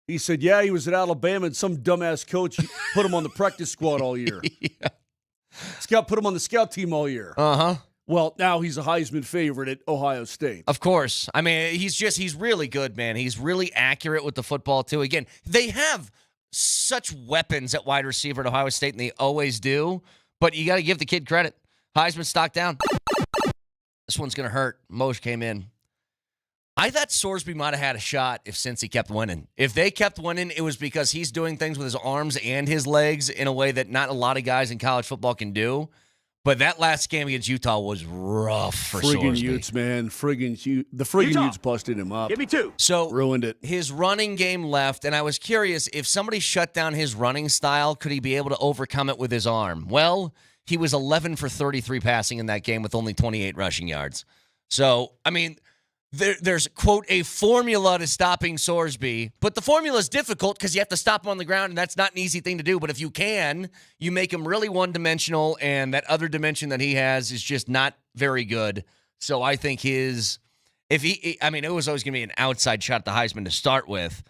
He said, yeah, he was at Alabama, and some dumbass coach put him on the practice squad all year. Yeah. Scout put him on the scout team all year. Uh-huh. Well, now he's a Heisman favorite at Ohio State. Of course. I mean, he's really good, man. He's really accurate with the football, too. Again, they have such weapons at wide receiver at Ohio State, and they always do. But you got to give the kid credit. Heisman stock down. This one's going to hurt. Moj came in. I thought Sorsby might have had a shot if Cincy kept winning. If they kept winning, it was because he's doing things with his arms and his legs in a way that not a lot of guys in college football can do. But that last game against Utah was rough for Friggin' Sorsby. Utes, man. The friggin' Utes busted him up. Give me 2. So ruined it. His running game left, and I was curious, if somebody shut down his running style, could he be able to overcome it with his arm? Well, he was 11 for 33 passing in that game with only 28 rushing yards. So, I mean, there's, quote, a formula to stopping Sorsby, but the formula is difficult because you have to stop him on the ground, and that's not an easy thing to do. But if you can, you make him really one-dimensional, and that other dimension that he has is just not very good. So I think it was always going to be an outside shot at the Heisman to start with.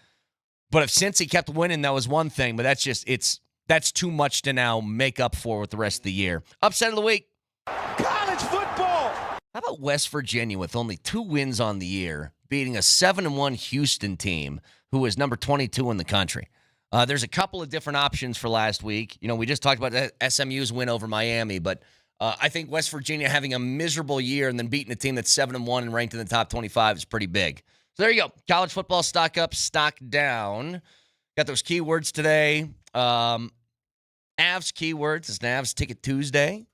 But since he kept winning, that was one thing. But that's too much to now make up for with the rest of the year. Upset of the week. College football. How about West Virginia with only 2 wins on the year, beating a 7-1 Houston team who is number 22 in the country? There's a couple of different options for last week. You know, we just talked about SMU's win over Miami, but I think West Virginia having a miserable year and then beating a team that's 7-1 and ranked in the top 25 is pretty big. So there you go. College football stock up, stock down. Got those keywords today. Avs keywords. It's Avs Ticket Tuesday.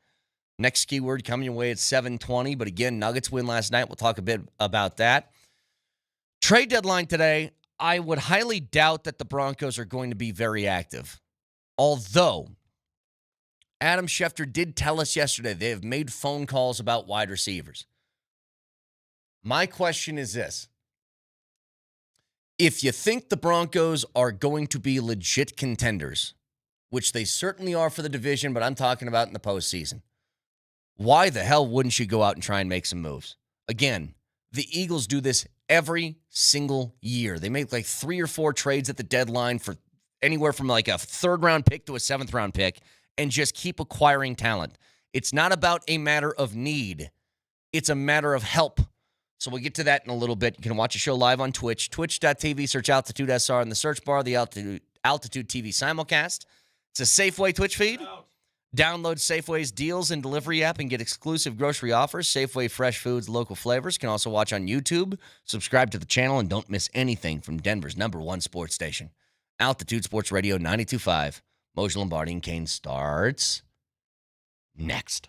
Next keyword coming your way at 7:20. But again, Nuggets win last night. We'll talk a bit about that. Trade deadline today. I would highly doubt that the Broncos are going to be very active. Although, Adam Schefter did tell us yesterday they have made phone calls about wide receivers. My question is this. If you think the Broncos are going to be legit contenders, which they certainly are for the division, but I'm talking about in the postseason, why the hell wouldn't you go out and try and make some moves? Again, the Eagles do this every single year. They make like 3 or 4 trades at the deadline for anywhere from like a 3rd-round pick to a 7th-round pick and just keep acquiring talent. It's not about a matter of need. It's a matter of help. So we'll get to that in a little bit. You can watch the show live on Twitch, twitch.tv, search Altitude SR in the search bar, the Altitude TV simulcast. It's a Safeway Twitch feed. Download Safeway's deals and delivery app and get exclusive grocery offers. Safeway fresh foods, local flavors. You can also watch on YouTube. Subscribe to the channel and don't miss anything from Denver's #1 sports station. Altitude Sports Radio 92.5. Moser, Lombardi, and Kane starts next.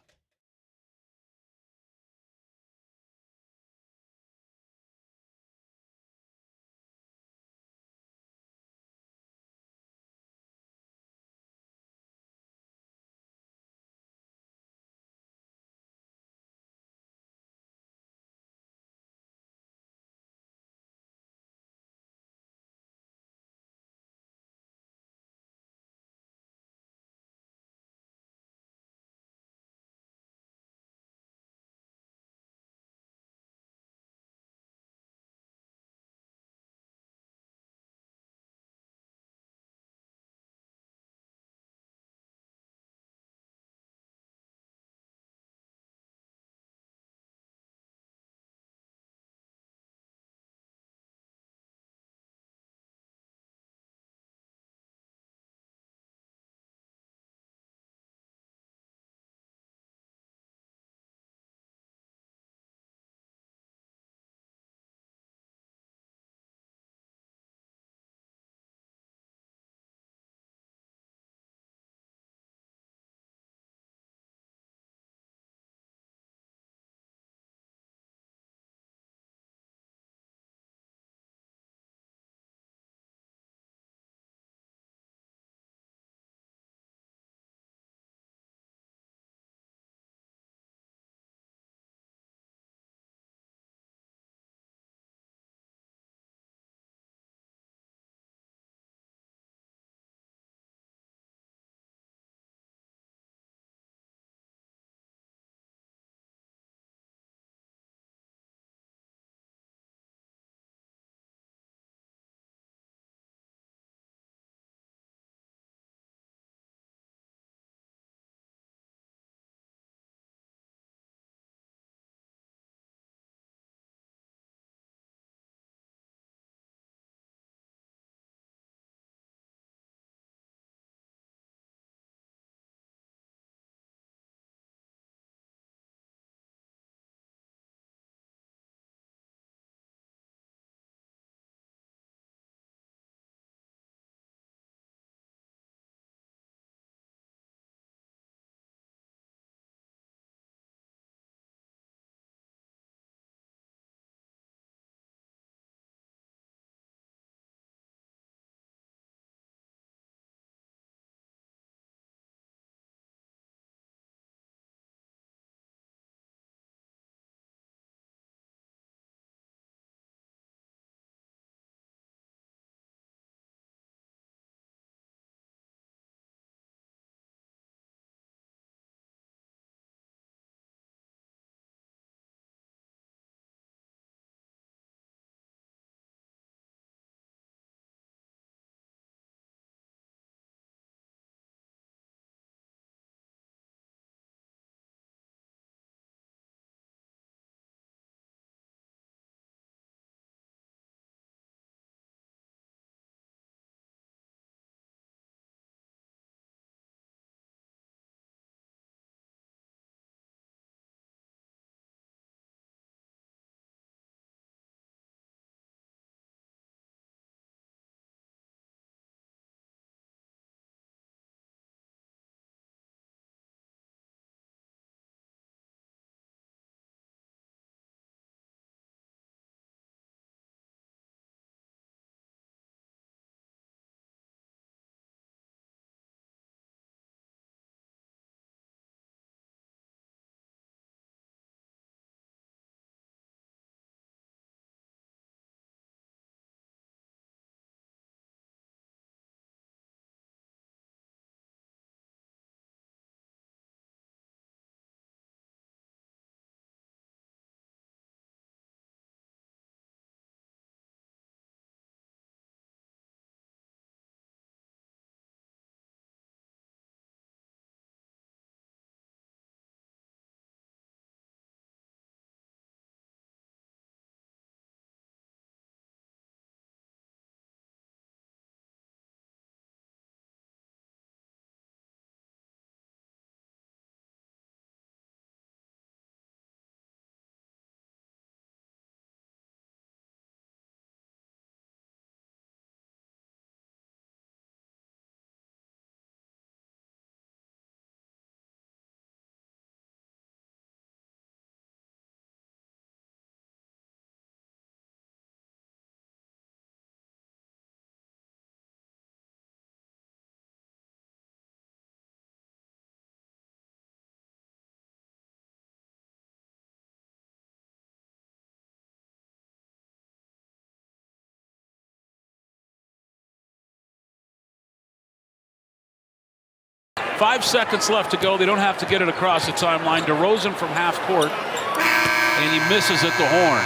5 seconds left to go. They don't have to get it across the timeline. DeRozan from half court, and he misses at the horn.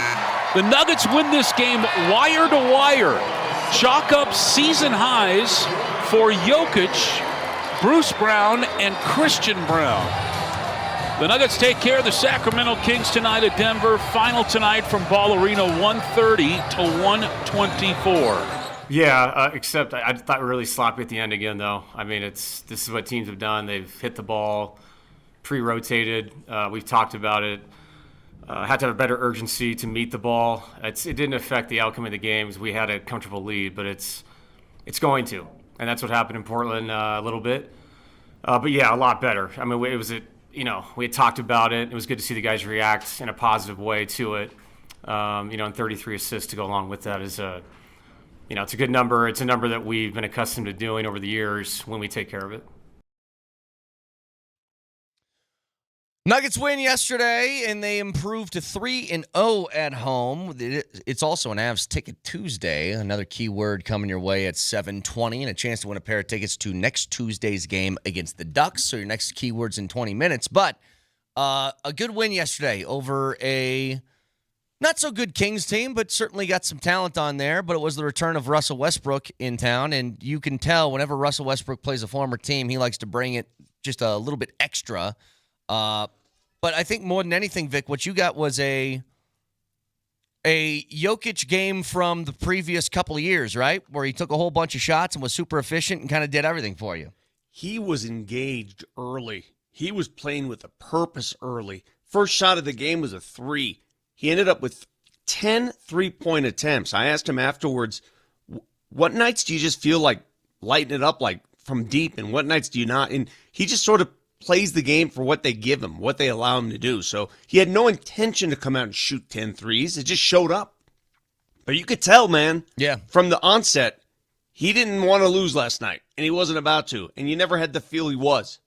The Nuggets win this game wire to wire. Chalk up season highs for Jokic, Bruce Brown, and Christian Brown. The Nuggets take care of the Sacramento Kings tonight at Denver. Final tonight from Ball Arena, 130 to 124. Yeah, except I thought we were really sloppy at the end again, though. I mean, this is what teams have done. They've hit the ball, pre-rotated. We've talked about it. Had to have a better urgency to meet the ball. It didn't affect the outcome of the games. We had a comfortable lead, but it's going to, and that's what happened in Portland a little bit. But yeah, a lot better. I mean, we had talked about it. It was good to see the guys react in a positive way to it. And 33 assists to go along with that is it's a good number. It's a number that we've been accustomed to doing over the years when we take care of it. Nuggets win yesterday, and they improved to 3-0 at home. It's also an Avs Ticket Tuesday, another key word coming your way at 7:20, and a chance to win a pair of tickets to next Tuesday's game against the Ducks. So your next keywords in 20 minutes. But a good win yesterday over a not-so-good Kings team, but certainly got some talent on there. But it was the return of Russell Westbrook in town, and you can tell whenever Russell Westbrook plays a former team, he likes to bring it just a little bit extra. But I think more than anything, Vic, what you got was a Jokic game from the previous couple of years, right? Where he took a whole bunch of shots and was super efficient and kind of did everything for you. He was engaged early. He was playing with a purpose early. First shot of the game was a 3. He ended up with 10 3-point attempts. I asked him afterwards, what nights do you just feel like lighting it up like from deep, and what nights do you not? And he just sort of plays the game for what they give him, what they allow him to do. So he had no intention to come out and shoot 10 threes. It just showed up. But you could tell, man, from the onset, he didn't want to lose last night, and he wasn't about to. And you never had the feel he was.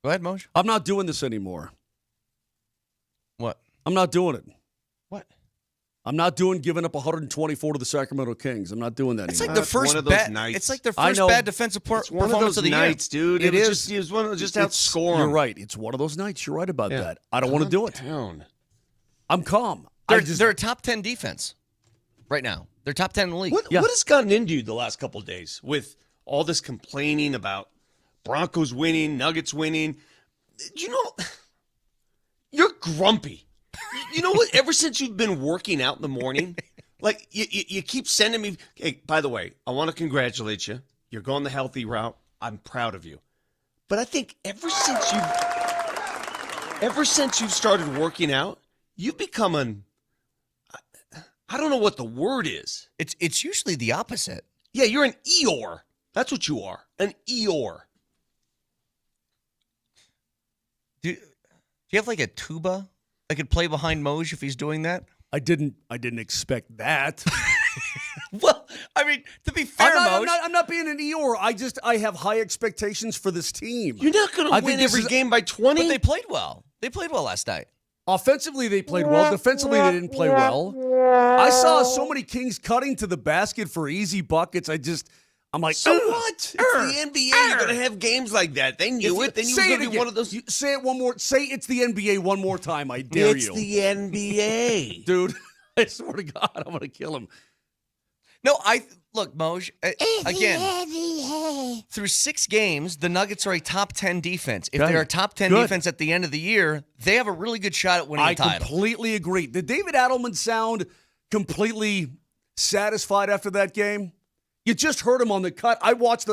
Go ahead, Moj. I'm not doing this anymore. What? I'm not doing it. What? I'm not doing giving up 124 to the Sacramento Kings. I'm not doing that It's anymore. like the first bad. It's like their first bad defensive performance of the nights, year. dude. It was one of those just outscore. You're right. It's one of those nights. You're right about that. I don't want to do it. I'm calm. They're a top 10 defense right now. They're top 10 in the league. What has gotten into you the last couple of days with all this complaining about Broncos winning, Nuggets winning? You're grumpy. You know what? Ever since you've been working out in the morning, like you keep sending me. Hey, by the way, I want to congratulate you. You're going the healthy route. I'm proud of you. But I think ever since you've started working out, you've become I don't know what the word is. It's usually the opposite. Yeah, you're an Eeyore. That's what you are. An Eeyore. Do you have like a tuba I could play behind Moj if he's doing that? I didn't expect that. Well, I mean, to be fair, Moj, I'm not being an Eeyore. I have high expectations for this team. You're not going to win every game by 20. But they played well. They played well last night. Offensively, they played well. Defensively, they didn't play well. I saw so many Kings cutting to the basket for easy buckets. I'm like, so what? It's the NBA. You're going to have games like that. They knew it. They knew it was going to be one of those. Say it one more. Say it's the NBA one more time. I dare you. It's the NBA. Dude, I swear to God, I'm going to kill him. No, look, Moj, again, through 6 games, the Nuggets are a top 10 defense. If they're a top 10 defense at the end of the year, they have a really good shot at winning the title. I completely agree. Did David Adelman sound completely satisfied after that game? You just heard him on the cut. I watched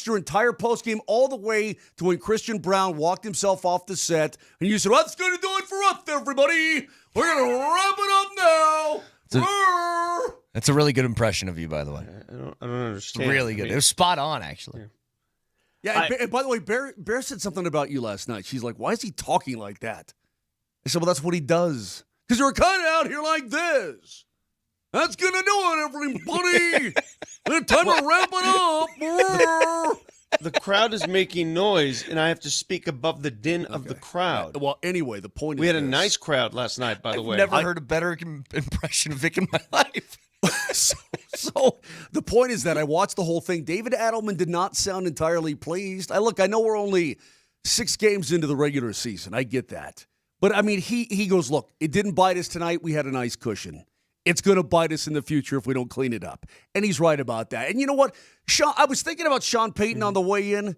your entire postgame all the way to when Christian Brown walked himself off the set, and you said, "That's going to do it for us, everybody. We're going to wrap it up now." That's a really good impression of you, by the way. I don't understand. Really good. It was spot on, actually. Yeah. And by the way, Bear said something about you last night. She's like, "Why is he talking like that?" I said, "Well, that's what he does. Because you're kind of out here like this. That's going to do it, everybody. It's time to wrap it up." The crowd is making noise, and I have to speak above the din of the crowd. Well, anyway, the point is we had a nice crowd last night, by the way. I've never heard a better impression of Vic in my life. So the point is that I watched the whole thing. David Adelman did not sound entirely pleased. I know we're only 6 games into the regular season. I get that. But, I mean, he goes, look, it didn't bite us tonight. We had a nice cushion. It's going to bite us in the future if we don't clean it up. And he's right about that. And you know what? I was thinking about Sean Payton on the way in.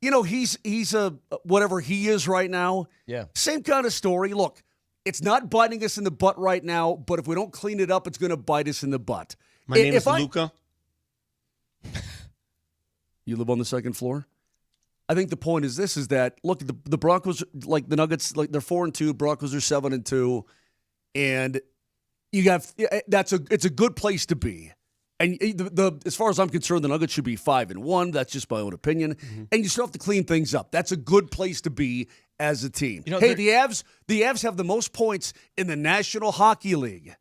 You know, he's a whatever he is right now. Yeah. Same kind of story. Look, it's not biting us in the butt right now, but if we don't clean it up, it's going to bite us in the butt. My name is Luca. You live on the second floor? I think the point is this, is that, look, the Broncos, like the Nuggets, like they're 4-2, Broncos are 7-2, and it's a good place to be. And as far as I'm concerned, the Nuggets should be 5-1. That's just my own opinion. Mm-hmm. And you still have to clean things up. That's a good place to be as a team. You know, hey, the Avs have the most points in the National Hockey League.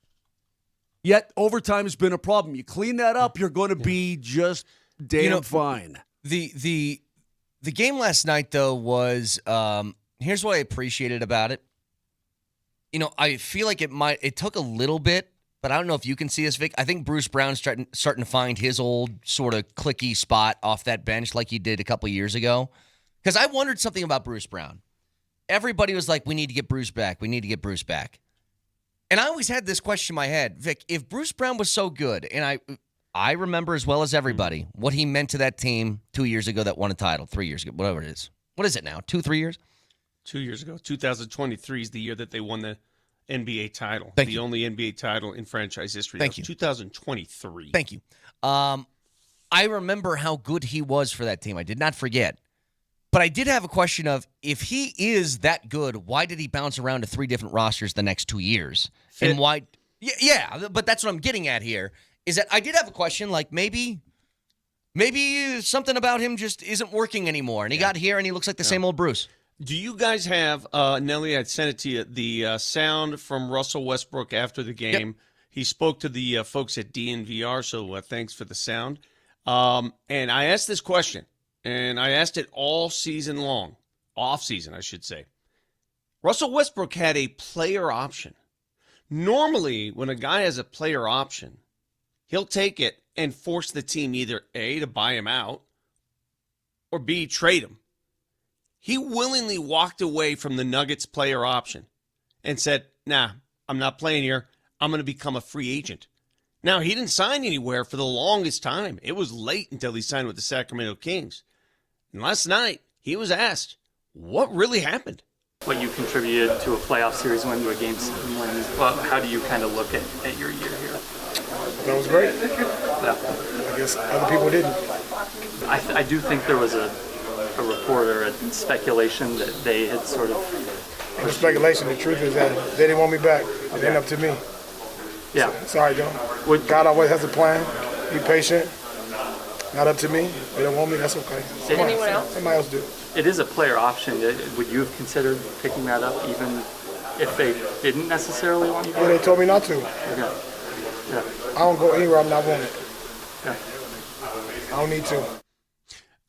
Yet overtime has been a problem. You clean that up, you're going to be just damn fine. The game last night, though, was here's what I appreciated about it. You know, I feel like it took a little bit, but I don't know if you can see this, Vic. I think Bruce Brown's starting to find his old sort of clicky spot off that bench like he did a couple years ago. Because I wondered something about Bruce Brown. Everybody was like, we need to get Bruce back. We need to get Bruce back. And I always had this question in my head, Vic, if Bruce Brown was so good, and I remember as well as everybody what he meant to that team 2 years ago that won a title, 3 years ago, whatever it is. What is it now, 3 years? 2 years ago. 2023 is the year that they won the NBA title. Thank you. Only NBA title in franchise history. Thank you. 2023. Thank you. I remember how good he was for that team. I did not forget. But I did have a question of, if he is that good, why did he bounce around to 3 different rosters the next 2 years? Fit. And why? Yeah, but that's what I'm getting at here, is that I did have a question, like maybe something about him just isn't working anymore, and he got here and he looks like the same old Bruce. Do you guys have, Nelly, I sent it to you, the sound from Russell Westbrook after the game? Yep. He spoke to the folks at DNVR, so thanks for the sound. And I asked this question, and I asked it all season long, off season, I should say. Russell Westbrook had a player option. Normally, when a guy has a player option, he'll take it and force the team either A, to buy him out, or B, trade him. He willingly walked away from the Nuggets player option and said, nah, I'm not playing here. I'm going to become a free agent. Now, he didn't sign anywhere for the longest time. It was late until he signed with the Sacramento Kings. And last night, he was asked, what really happened? What you contributed to a playoff series win, to a game 7 win. Well, how do you kind of look at your year here? That was great. Yeah. I guess other people didn't. I do think there was a report or a speculation that they had sort of... The speculation, the truth is that they didn't want me back. It ended up to me. Yeah. Sorry, John. God always has a plan. Be patient. Not up to me. They don't want me. That's okay. Anyone else? Somebody else do. It is a player option. Would you have considered picking that up even if they didn't necessarily want you back? Well, they told me not to. Okay. Yeah. I don't go anywhere I'm not wanted. Yeah. I don't need to.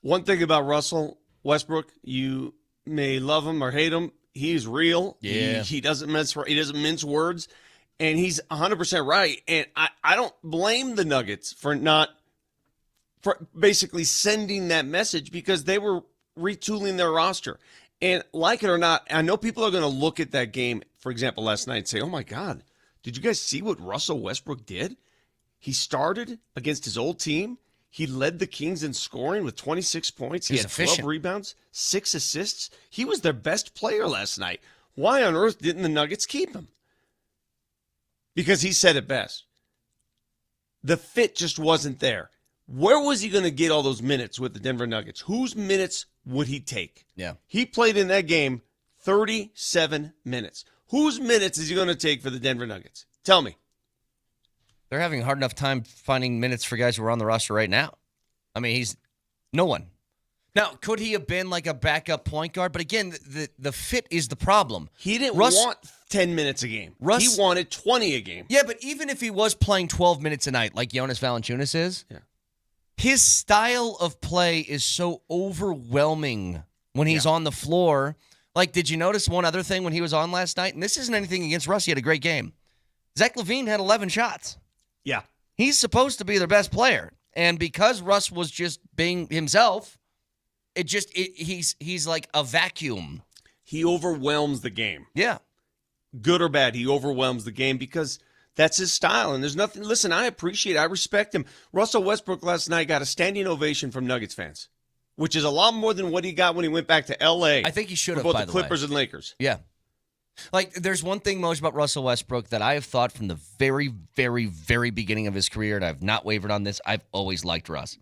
One thing about Russell Westbrook, you may love him or hate him. He's real. Yeah. He doesn't mince words, and he's 100% right. And I don't blame the Nuggets for basically sending that message, because they were retooling their roster. And like it or not, I know people are going to look at that game, for example, last night and say, oh my God, did you guys see what Russell Westbrook did? He started against his old team. He led the Kings in scoring with 26 points. He had 12 rebounds, 6 assists. He was their best player last night. Why on earth didn't the Nuggets keep him? Because he said it best. The fit just wasn't there. Where was he going to get all those minutes with the Denver Nuggets? Whose minutes would he take? Yeah. He played in that game 37 minutes. Whose minutes is he going to take for the Denver Nuggets? Tell me. They're having a hard enough time finding minutes for guys who are on the roster right now. I mean, he's no one. Now, could he have been like a backup point guard? But again, the fit is the problem. He didn't want 10 minutes a game. He wanted 20 a game. Yeah, but even if he was playing 12 minutes a night, like Jonas Valanciunas is, his style of play is so overwhelming when he's on the floor. Like, did you notice one other thing when he was on last night? And this isn't anything against Russ. He had a great game. Zach LaVine had 11 shots. Yeah. He's supposed to be their best player. And because Russ was just being himself, he's like a vacuum. He overwhelms the game. Yeah. Good or bad, he overwhelms the game because that's his style. And there's nothing. Listen, I respect him. Russell Westbrook last night got a standing ovation from Nuggets fans, which is a lot more than what he got when he went back to L.A. I think he should have, both by the the way. Clippers and Lakers. Yeah. Like, there's one thing, Moj, about Russell Westbrook that I have thought from the very, very, very beginning of his career, and I've not wavered on this. I've always liked Russ.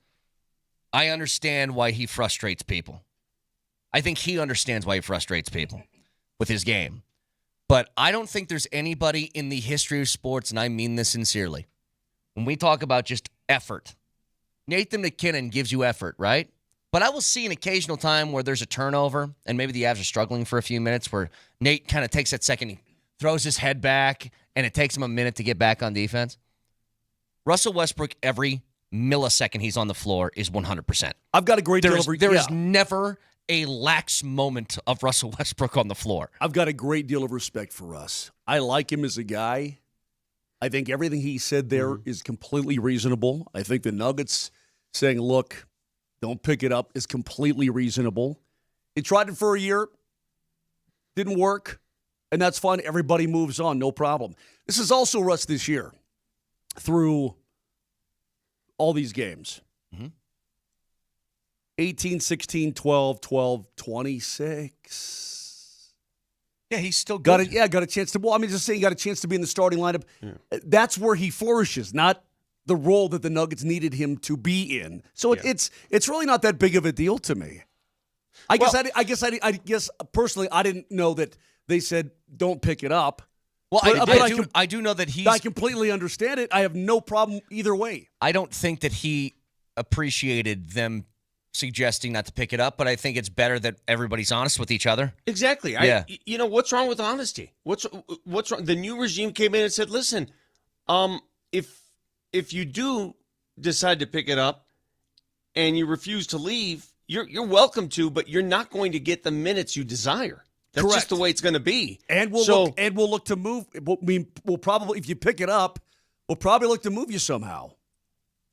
I understand why he frustrates people. I think he understands why he frustrates people with his game. But I don't think there's anybody in the history of sports, and I mean this sincerely, when we talk about just effort. Nathan McKinnon gives you effort, right? But I will see an occasional time where there's a turnover, and maybe the Avs are struggling for a few minutes, where Nate kind of takes that second, he throws his head back, and it takes him a minute to get back on defense. Russell Westbrook, every millisecond he's on the floor is 100%. I've got a great deal of There is never a lax moment of Russell Westbrook on the floor. I've got a great deal of respect for Russ. I like him as a guy. I think everything he said there is completely reasonable. I think the Nuggets saying, look, don't pick it up is completely reasonable. He tried it for a year. Didn't work. And that's fine. Everybody moves on. No problem. This is also Russ this year through all these games. 18, 16, 12, 12, 26. Yeah, he's still good. good. Got a chance to. Well, I mean, just saying, got a chance to be in the starting lineup. Yeah. That's where he flourishes, not the role that the Nuggets needed him to be in. So it's really not that big of a deal to me. I guess personally, I didn't know that they said don't pick it up. Well, I do know that I completely understand it. I have no problem either way. I don't think that he appreciated them suggesting not to pick it up, but I think it's better that everybody's honest with each other. Exactly. You know, what's wrong with honesty? What's wrong? The new regime came in and said, listen, if you do decide to pick it up and you refuse to leave, you're welcome to, but you're not going to get the minutes you desire. That's Correct. just the way it's going to be. And we'll look to move. We'll probably, if you pick it up, we'll probably look to move you somehow.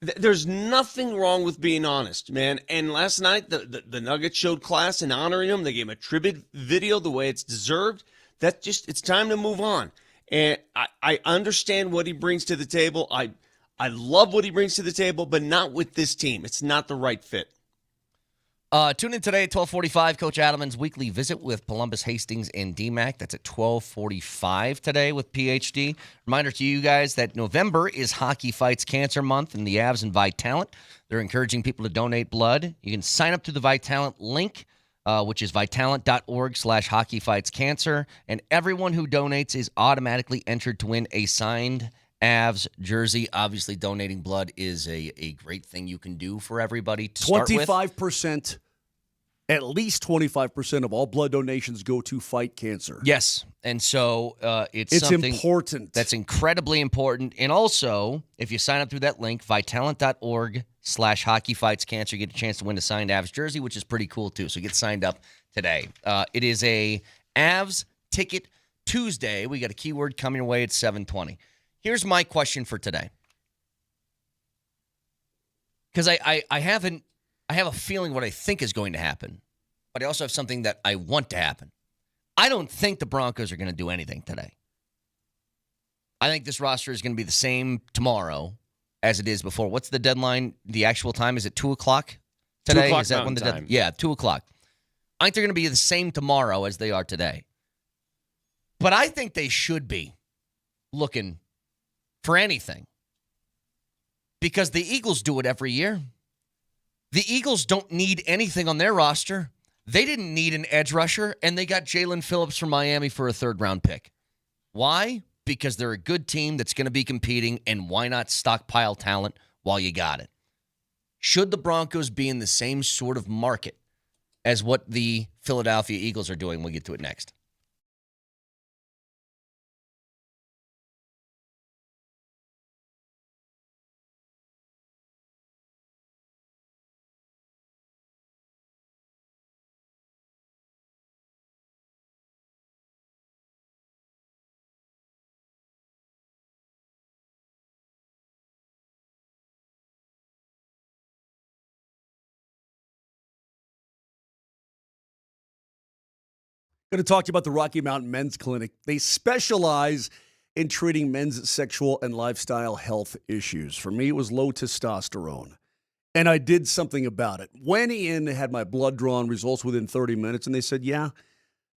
There's nothing wrong with being honest, man. And last night, the Nuggets showed class in honoring him. They gave him a tribute video the way it's deserved. It's time to move on. And I understand what he brings to the table. I love what he brings to the table, but not with this team. It's not the right fit. Tune in today at 12:45, Coach Adelman's weekly visit with Polumbus, Hastings, and DMac. That's at 12:45 today with PhD. Reminder to you guys that November is Hockey Fights Cancer Month, and the Avs invite talent. They're encouraging people to donate blood. You can sign up to the Vitalent link, which is vitalent.org/hockeyfightscancer, and everyone who donates is automatically entered to win a signed Avs jersey. Obviously, donating blood is a great thing you can do for everybody to start with. 25%. At least 25% of all blood donations go to fight cancer. Yes, and so it's something important. That's incredibly important. And also, if you sign up through that link, vitalent.org/hockeyfightscancer, you get a chance to win a signed Avs jersey, which is pretty cool too. So get signed up today. It is a Avs Ticket Tuesday. We got a keyword coming away at 7:20. Here's my question for today, because I have a feeling what I think is going to happen, but I also have something that I want to happen. I don't think the Broncos are going to do anything today. I think this roster is going to be the same tomorrow as it is before. What's the deadline? The actual time, is it 2 o'clock today? 2 o'clock is that when the Mountain time. Yeah, 2 o'clock. I think they're going to be the same tomorrow as they are today. But I think they should be looking for anything, because the Eagles do it every year. The Eagles don't need anything on their roster. They didn't need an edge rusher, and they got Jalen Phillips from Miami for a third-round pick. Why? Because they're a good team that's going to be competing, and why not stockpile talent while you got it? Should the Broncos be in the same sort of market as what the Philadelphia Eagles are doing? We'll get to it next. Going to talk to you about the Rocky Mountain Men's Clinic. They specialize in treating men's sexual and lifestyle health issues. For me, it was low testosterone. And I did something about it. Went in, had my blood drawn, results within 30 minutes, and they said, yeah,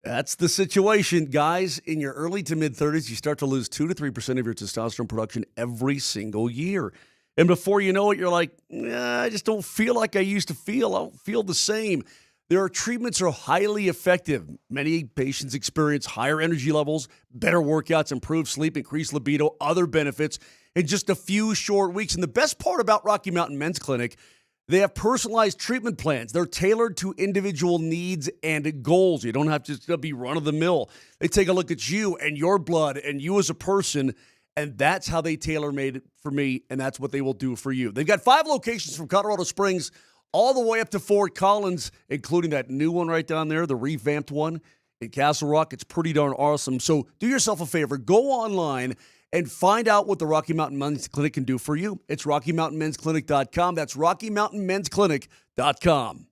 that's the situation. Guys, in your early to mid-30s, you start to lose 2 to 3% of your testosterone production every single year. And before you know it, you're like, I just don't feel like I used to feel. I don't feel the same. Their treatments are highly effective. Many patients experience higher energy levels, better workouts, improved sleep, increased libido, other benefits in just a few short weeks. And the best part about Rocky Mountain Men's Clinic, they have personalized treatment plans. They're tailored to individual needs and goals. You don't have to be run-of-the-mill. They take a look at you and your blood and you as a person, and that's how they tailor-made it for me, and that's what they will do for you. They've got 5 locations from Colorado Springs all the way up to Fort Collins, including that new one right down there, the revamped one in Castle Rock. It's pretty darn awesome. So do yourself a favor. Go online and find out what the Rocky Mountain Men's Clinic can do for you. It's RockyMountainMen'sClinic.com. That's RockyMountainMen'sClinic.com.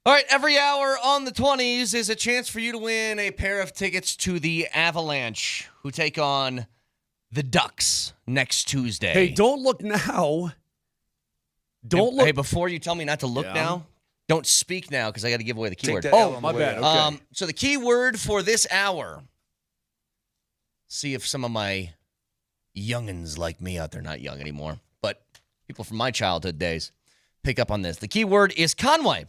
All right, every hour on the 20s is a chance for you to win a pair of tickets to the Avalanche, who take on the Ducks next Tuesday. Hey, don't look now. Don't look. Hey, before you tell me not to look now, don't speak now because I got to give away the keyword. Oh, my bad. Okay. So the keyword for this hour, see if some of my youngins like me out there, not young anymore, but people from my childhood days, pick up on this. The keyword is Conway.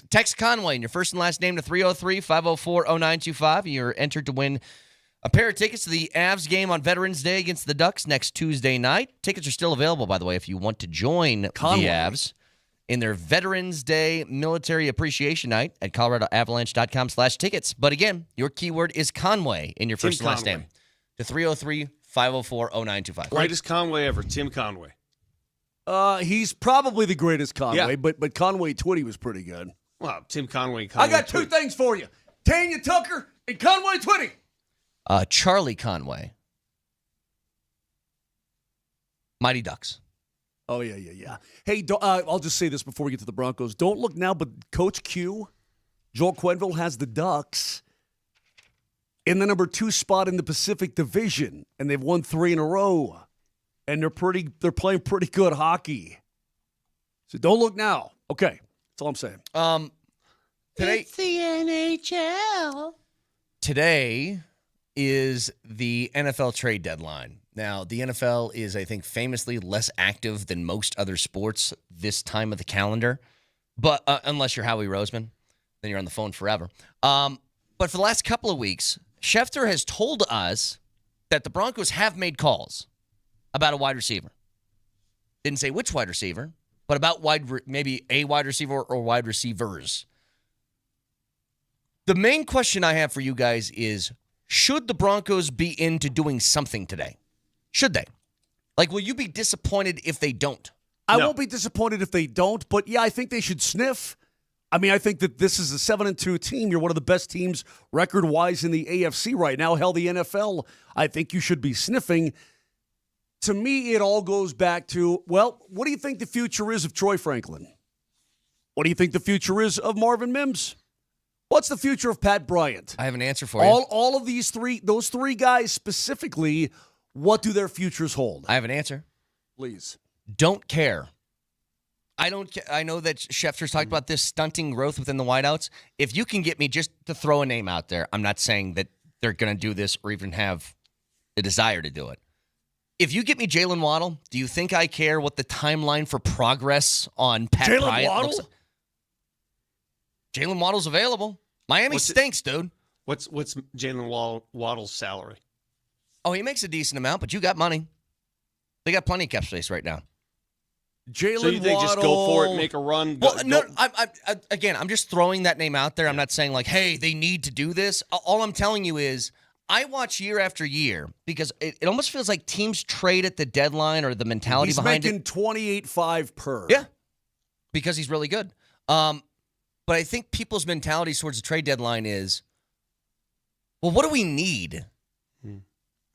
Text Conway and your first and last name to 303-504-0925. You're entered to win a pair of tickets to the Avs game on Veterans Day against the Ducks next Tuesday night. Tickets are still available, by the way, if you want to join the Avs in their Veterans Day Military Appreciation Night at coloradoavalanche.com/tickets. But again, your keyword is Conway in your first and last name to 303-504-0925. Greatest Conway ever, Tim Conway. He's probably the greatest Conway, but Conway Twitty was pretty good. Well, Tim Conway. I got two things for you: Tanya Tucker and Conway Twitty. Charlie Conway, Mighty Ducks. Oh yeah. Hey, I'll just say this before we get to the Broncos: don't look now, but Coach Q, Joel Quenneville, has the Ducks in the number 2 spot in the Pacific Division, and they've won 3 in a row. And they're playing pretty good hockey. So don't look now. Okay. That's all I'm saying. Today, It's the NHL. Today is the NFL trade deadline. Now, the NFL is, I think, famously less active than most other sports this time of the calendar. But unless you're Howie Roseman, then you're on the phone forever. But for the last couple of weeks, Schefter has told us that the Broncos have made calls about a wide receiver. Didn't say which wide receiver, but about maybe a wide receiver or wide receivers. The main question I have for you guys is, should the Broncos be into doing something today? Should they? Like, will you be disappointed if they don't? I won't be disappointed if they don't, but yeah, I think they should sniff. I mean, I think that this is a 7-2 team. You're one of the best teams record-wise in the AFC right now. Hell, the NFL, I think you should be sniffing. To me, it all goes back to, well, what do you think the future is of Troy Franklin? What do you think the future is of Marvin Mims? What's the future of Pat Bryant? I have an answer for you. All of those three guys specifically, what do their futures hold? I have an answer. Please. Don't care. I know that Schefter's talked about this stunting growth within the wideouts. If you can get me just to throw a name out there, I'm not saying that they're going to do this or even have the desire to do it. If you get me Jalen Waddle, do you think I care what the timeline for progress on Pat Bryant looks like? Jalen Waddle's available. Miami stinks, dude. What's Jalen Waddle's salary? Oh, he makes a decent amount, but you got money. They got plenty of cap space right now. Jalen So you think just go for it, make a run? Well, no, I'm just throwing that name out there. I'm not saying like, hey, they need to do this. All I'm telling you is I watch year after year because it almost feels like teams trade at the deadline or the mentality behind it. He's making $28.5 per. Yeah, because he's really good. But I think people's mentality towards the trade deadline is, well, what do we need?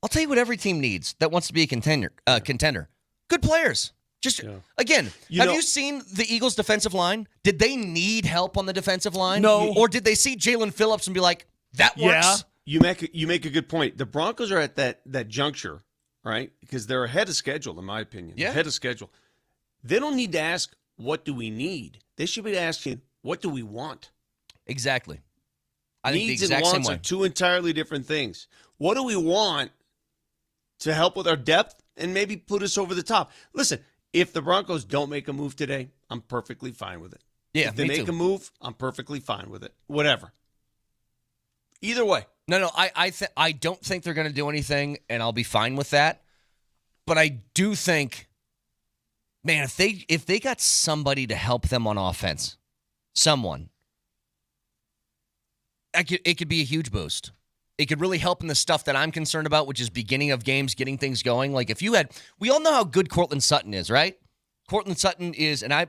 I'll tell you what every team needs that wants to be a contender. Good players. Again, have you seen the Eagles' defensive line? Did they need help on the defensive line? No. Or did they see Jalen Phillips and be like, that works? Yeah. You make a good point. The Broncos are at that juncture, right? Because they're ahead of schedule, in my opinion. Yeah. Ahead of schedule. They don't need to ask, what do we need? They should be asking, what do we want? Exactly. I think Needs the exact and same wants way. are two entirely different things. What do we want to help with our depth and maybe put us over the top? Listen, if the Broncos don't make a move today, I'm perfectly fine with it. Yeah, if they make a move, I'm perfectly fine with it. Whatever. Either way. No, I don't think they're going to do anything, and I'll be fine with that. But I do think, man, if they got somebody to help them on offense, someone, it could be a huge boost. It could really help in the stuff that I'm concerned about, which is beginning of games, getting things going. Like if you had, we all know how good Cortland Sutton is, right? Cortland Sutton is, and I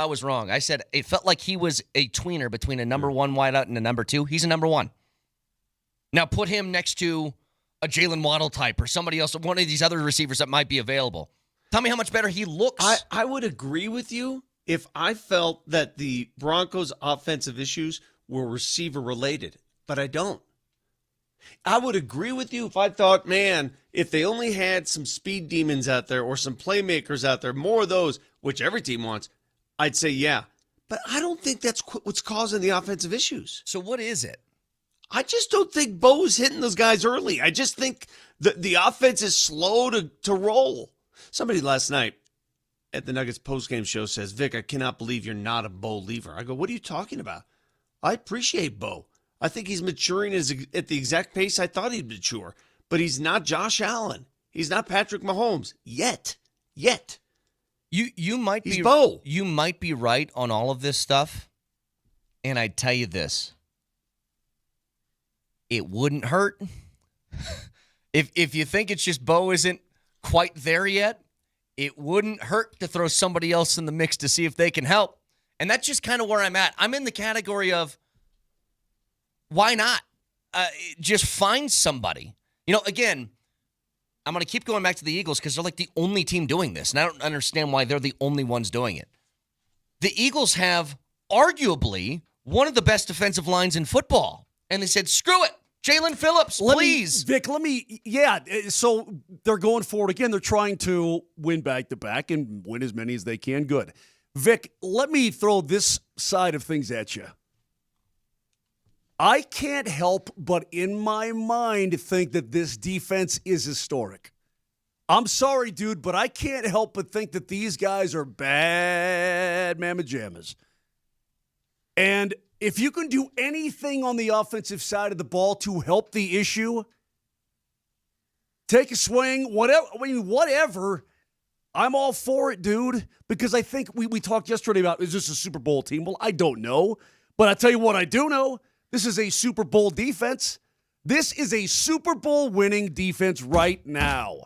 was wrong. I said it felt like he was a tweener between a number one wideout and a number two. He's a number one. Now put him next to a Jalen Waddle type or somebody else, one of these other receivers that might be available. Tell me how much better he looks. I would agree with you, if I felt that the Broncos' offensive issues were receiver related, but I don't. I would agree with you if I thought, man, if they only had some speed demons out there or some playmakers out there, more of those, which every team wants, I'd say yeah. But I don't think that's what's causing the offensive issues. So what is it? I just don't think Bo's hitting those guys early. I just think the offense is slow to roll. Somebody last night at the Nuggets postgame show says, Vic, I cannot believe you're not a Bo lever. I go, what are you talking about? I appreciate Bo. I think he's maturing at the exact pace I thought he'd mature. But he's not Josh Allen. He's not Patrick Mahomes. Yet. You might He's be Bo. You might be right on all of this stuff. And I tell you this. It wouldn't hurt. If you think it's just Bo isn't quite there yet, it wouldn't hurt to throw somebody else in the mix to see if they can help. And that's just kind of where I'm at. I'm in the category of, why not? Just find somebody. Again, I'm going to keep going back to the Eagles because they're like the only team doing this. And I don't understand why they're the only ones doing it. The Eagles have arguably one of the best defensive lines in football. And they said, screw it. Jalen Phillips, please. Vic, so they're going forward again. They're trying to win back-to-back and win as many as they can. Good. Vic, let me throw this side of things at you. I can't help but in my mind think that this defense is historic. I'm sorry, dude, but I can't help but think that these guys are bad mamma jammas. And if you can do anything on the offensive side of the ball to help the issue, take a swing, whatever. I'm all for it, dude, because I think we talked yesterday about, is this a Super Bowl team? Well, I don't know, but I tell you what I do know. This is a Super Bowl defense. This is a Super Bowl winning defense right now.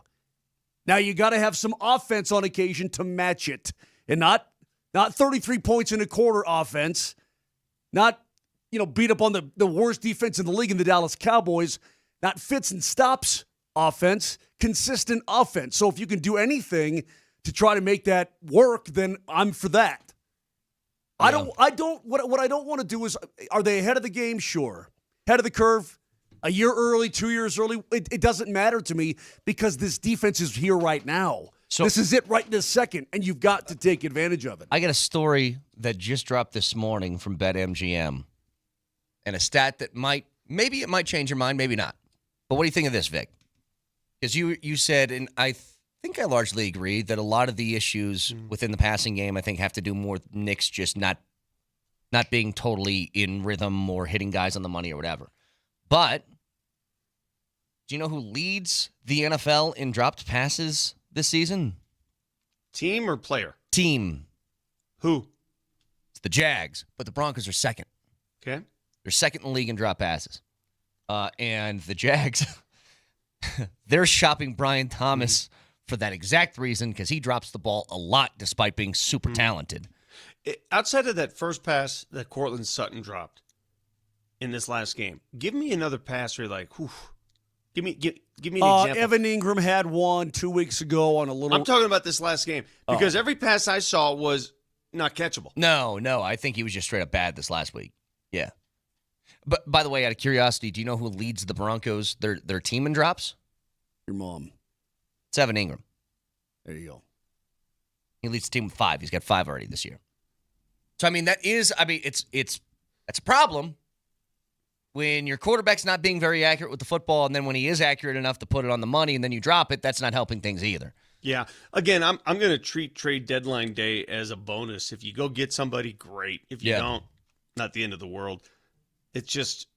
Now you got to have some offense on occasion to match it, and not 33 points in a quarter offense. Not, beat up on the worst defense in the league in the Dallas Cowboys. Not fits and stops offense, consistent offense. So if you can do anything to try to make that work, then I'm for that. Yeah. What I don't want to do is, are they ahead of the game? Sure. Ahead of the curve, a year early, 2 years early. It doesn't matter to me because this defense is here right now. So this is it right this second, and you've got to take advantage of it. I got a story that just dropped this morning from BetMGM, and a stat that might change your mind, maybe not. But what do you think of this, Vic? Because you said, and I think I largely agree, that a lot of the issues within the passing game, I think, have to do more with Nick's just not being totally in rhythm or hitting guys on the money or whatever. But do you know who leads the NFL in dropped passes this season? Team or player? Team. Who? It's the Jags, but the Broncos are second. Okay. They're second in the league in drop passes. And the Jags, they're shopping Brian Thomas for that exact reason, because he drops the ball a lot despite being super talented. Outside of that first pass that Cortland Sutton dropped in this last game, give me another pass where you're like, whew. Give me an example. Evan Ingram had one 2 weeks ago on a little. I'm talking about this last game because every pass I saw was not catchable. No, I think he was just straight up bad this last week. Yeah. But by the way, out of curiosity, do you know who leads the Broncos, their team in drops? Your mom. It's Evan Ingram. There you go. He leads the team with 5. He's got 5 already this year. So it's a problem when your quarterback's not being very accurate with the football, and then when he is accurate enough to put it on the money and then you drop it, that's not helping things either. Yeah. Again, I'm going to treat trade deadline day as a bonus. If you go get somebody, great. If you don't, not the end of the world. It's just,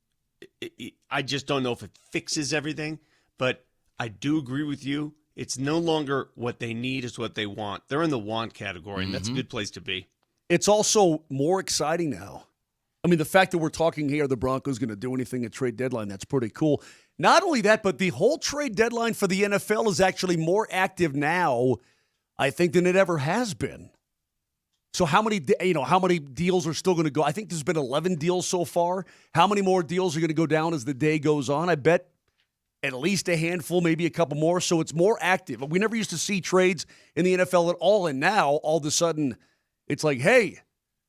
I just don't know if it fixes everything, but I do agree with you. It's no longer what they need, it's what they want. They're in the want category, and that's a good place to be. It's also more exciting now. I mean, the fact that we're talking here, the Broncos going to do anything at trade deadline, that's pretty cool. Not only that, but the whole trade deadline for the NFL is actually more active now, I think, than it ever has been. So how many deals are still going to go? I think there's been 11 deals so far. How many more deals are going to go down as the day goes on? I bet at least a handful, maybe a couple more. So it's more active. We never used to see trades in the NFL at all, and now all of a sudden It's like, hey,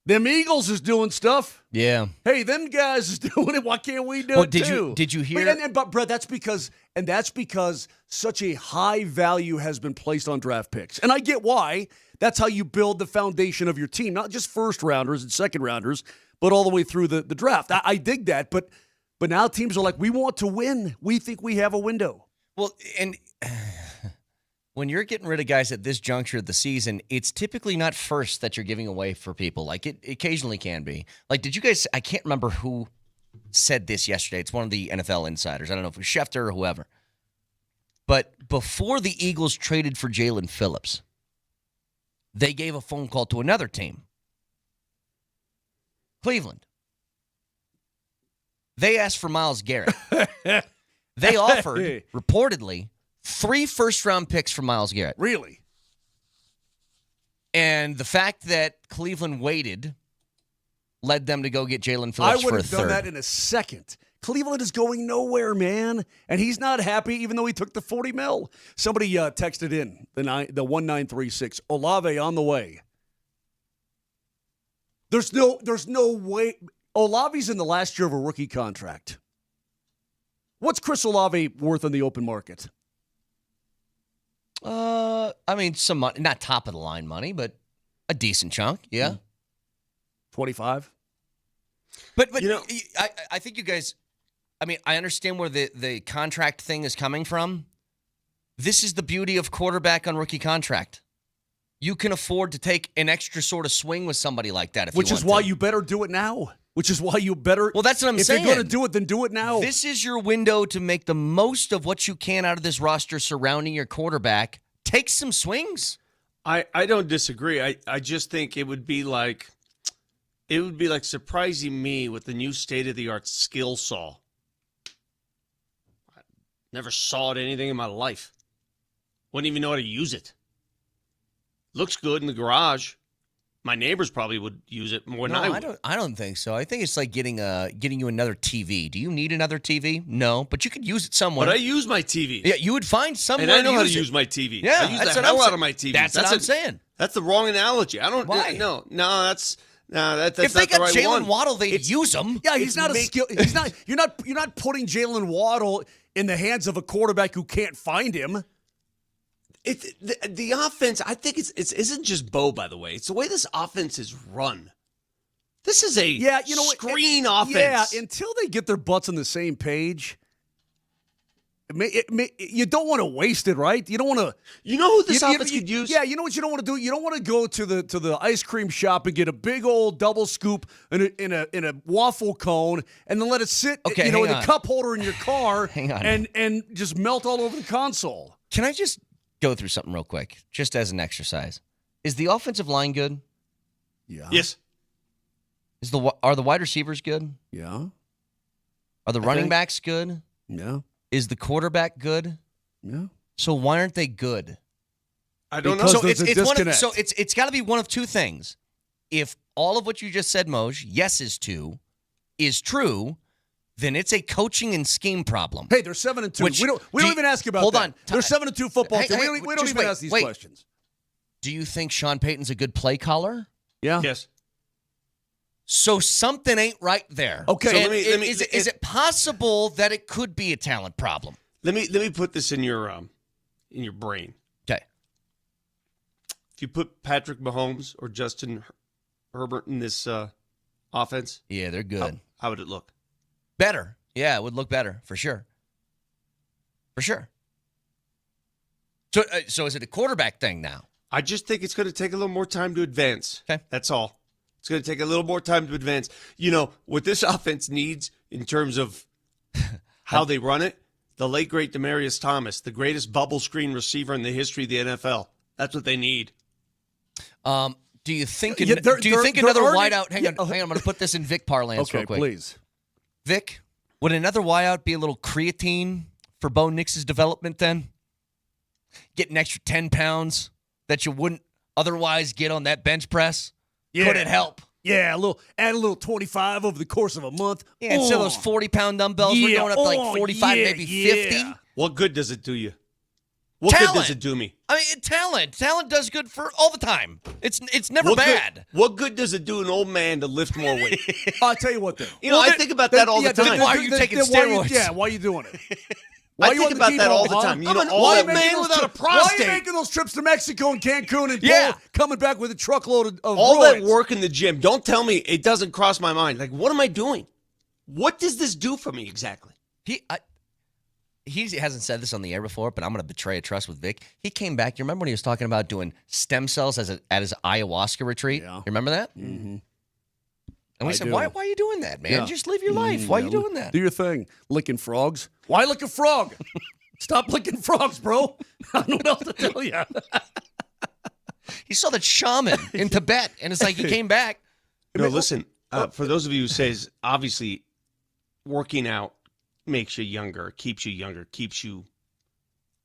them Eagles is doing stuff. Yeah. Hey, them guys is doing it. Why can't we do Well, it did too? you hear? But Brett, that's because such a high value has been placed on draft picks, and I get why. That's how you build the foundation of your team, not just first rounders and second rounders, but all the way through the draft. I dig that, but now teams are like, we want to win. We think we have a window. Well, and when you're getting rid of guys at this juncture of the season, it's typically not first that you're giving away for people. Like, it occasionally can be. Like, did you guys, I can't remember who said this yesterday. It's one of the NFL insiders. I don't know if it was Schefter or whoever. But before the Eagles traded for Jalen Phillips, they gave a phone call to another team, Cleveland. They asked for Myles Garrett. They offered, reportedly, 3 first-round picks for Myles Garrett. Really? And the fact that Cleveland waited led them to go get Jalen Phillips for a third. I would have done that in a second. Cleveland is going nowhere, man. And he's not happy, even though he took the $40 million. Somebody texted in, the 1936, Olave on the way. There's no way. Olave's in the last year of a rookie contract. What's Chris Olave worth on the open market? I mean, some money, not top of the line money, but a decent chunk, yeah. 25. But I think you guys, I mean, I understand where the contract thing is coming from. This is the beauty of quarterback on rookie contract. You can afford to take an extra sort of swing with somebody like that if you want to. Which is why you better do it now. Which is why you better. Well, that's what I'm saying. If you're going to do it, then do it now. This is your window to make the most of what you can out of this roster surrounding your quarterback. Take some swings. I don't disagree. I just think it would be like surprising me with the new state-of-the-art skill saw. I never sawed anything in my life. Wouldn't even know how to use it. Looks good in the garage. My neighbors probably would use it more than I would. I don't think so. I think it's like getting you another TV. Do you need another TV? No, but you could use it somewhere. But I use my TV. Yeah, you would find somewhere. And I know how to use my TV. Yeah, I use the hell out of my TV. That's what I'm saying. That's the wrong analogy. I don't. Why? No, that's not if they the got right Jalen one. Waddle, they'd use him. Yeah, he's not a skill. He's not. You're not putting Jalen Waddle in the hands of a quarterback who can't find him. The offense, I think it isn't just Bo, by the way. It's the way this offense is run. This is a screen offense. Yeah, until they get their butts on the same page, you don't want to waste it, right? You don't want to. You know who this offense could use? Yeah, you know what you don't want to do? You don't want to go to the ice cream shop and get a big old double scoop in a waffle cone and then let it sit in the cup holder in your car and just melt all over the console. Can I just go through something real quick, just as an exercise? Is the offensive line good? Yeah. Yes. Are the wide receivers good? Yeah. Are the running backs good? Yeah. Is the quarterback good? Yeah. So why aren't they good? I don't know. Because So there's a disconnect. it's got to be one of two things. If all of what you just said, Moj, yeses to, is true, then it's a coaching and scheme problem. Hey, they're 7-2. We don't even ask about hold that. On. They're 7-2 football team. We don't even ask these questions. Do you think Sean Payton's a good play caller? Yeah. Yes. So something ain't right there. Okay. So is it possible that it could be a talent problem? Let me put this in your brain. Okay. If you put Patrick Mahomes or Justin Herbert in this offense, Yeah, they're good. how would it look? Better. Yeah, it would look better, for sure. For sure. So is it a quarterback thing now? I just think it's going to take a little more time to advance. Okay. That's all. It's going to take a little more time to advance. You know, what this offense needs in terms of how they run it, the late, great Demaryius Thomas, the greatest bubble screen receiver in the history of the NFL. That's what they need. Do you think Yeah, another already- wideout? Hang on. I'm going to put this in Vic parlance real quick. Please. Vic, would another wideout be a little creatine for Bo Nix's development then? Get an extra 10 pounds that you wouldn't otherwise get on that bench press? Yeah. Could it help? Yeah, add a little 25 over the course of a month. Yeah, instead of those 40-pound dumbbells, we're going up to like 45, maybe 50. Yeah. What good does it do you? What talent. good does it do me? I mean, talent does good for all the time. It's never What bad. What good does it do an old man to lift more weight? I'll tell you what, then. I think about that all the time. Why are you taking steroids? Why are you doing it? I think about that all the time. I'm an old man without a prostate. Why are you making those trips to Mexico and Cancun and coming back with a truckload of all roids? that work in the gym? Don't tell me it doesn't cross my mind. Like, what am I doing? What does this do for me exactly? He hasn't said this on the air before, but I'm going to betray a trust with Vic. He came back. You remember when he was talking about doing stem cells at his ayahuasca retreat? Yeah. You remember that? Mm-hmm. And we said, why are you doing that, man? Yeah. Just live your life. Why are you doing that? Do your thing. Licking frogs. Why lick a frog? Stop licking frogs, bro. I don't know what else to tell you. He saw that shaman in Tibet, and it's like he came back. No, listen, for those of you who says, obviously, working out makes you younger, keeps you,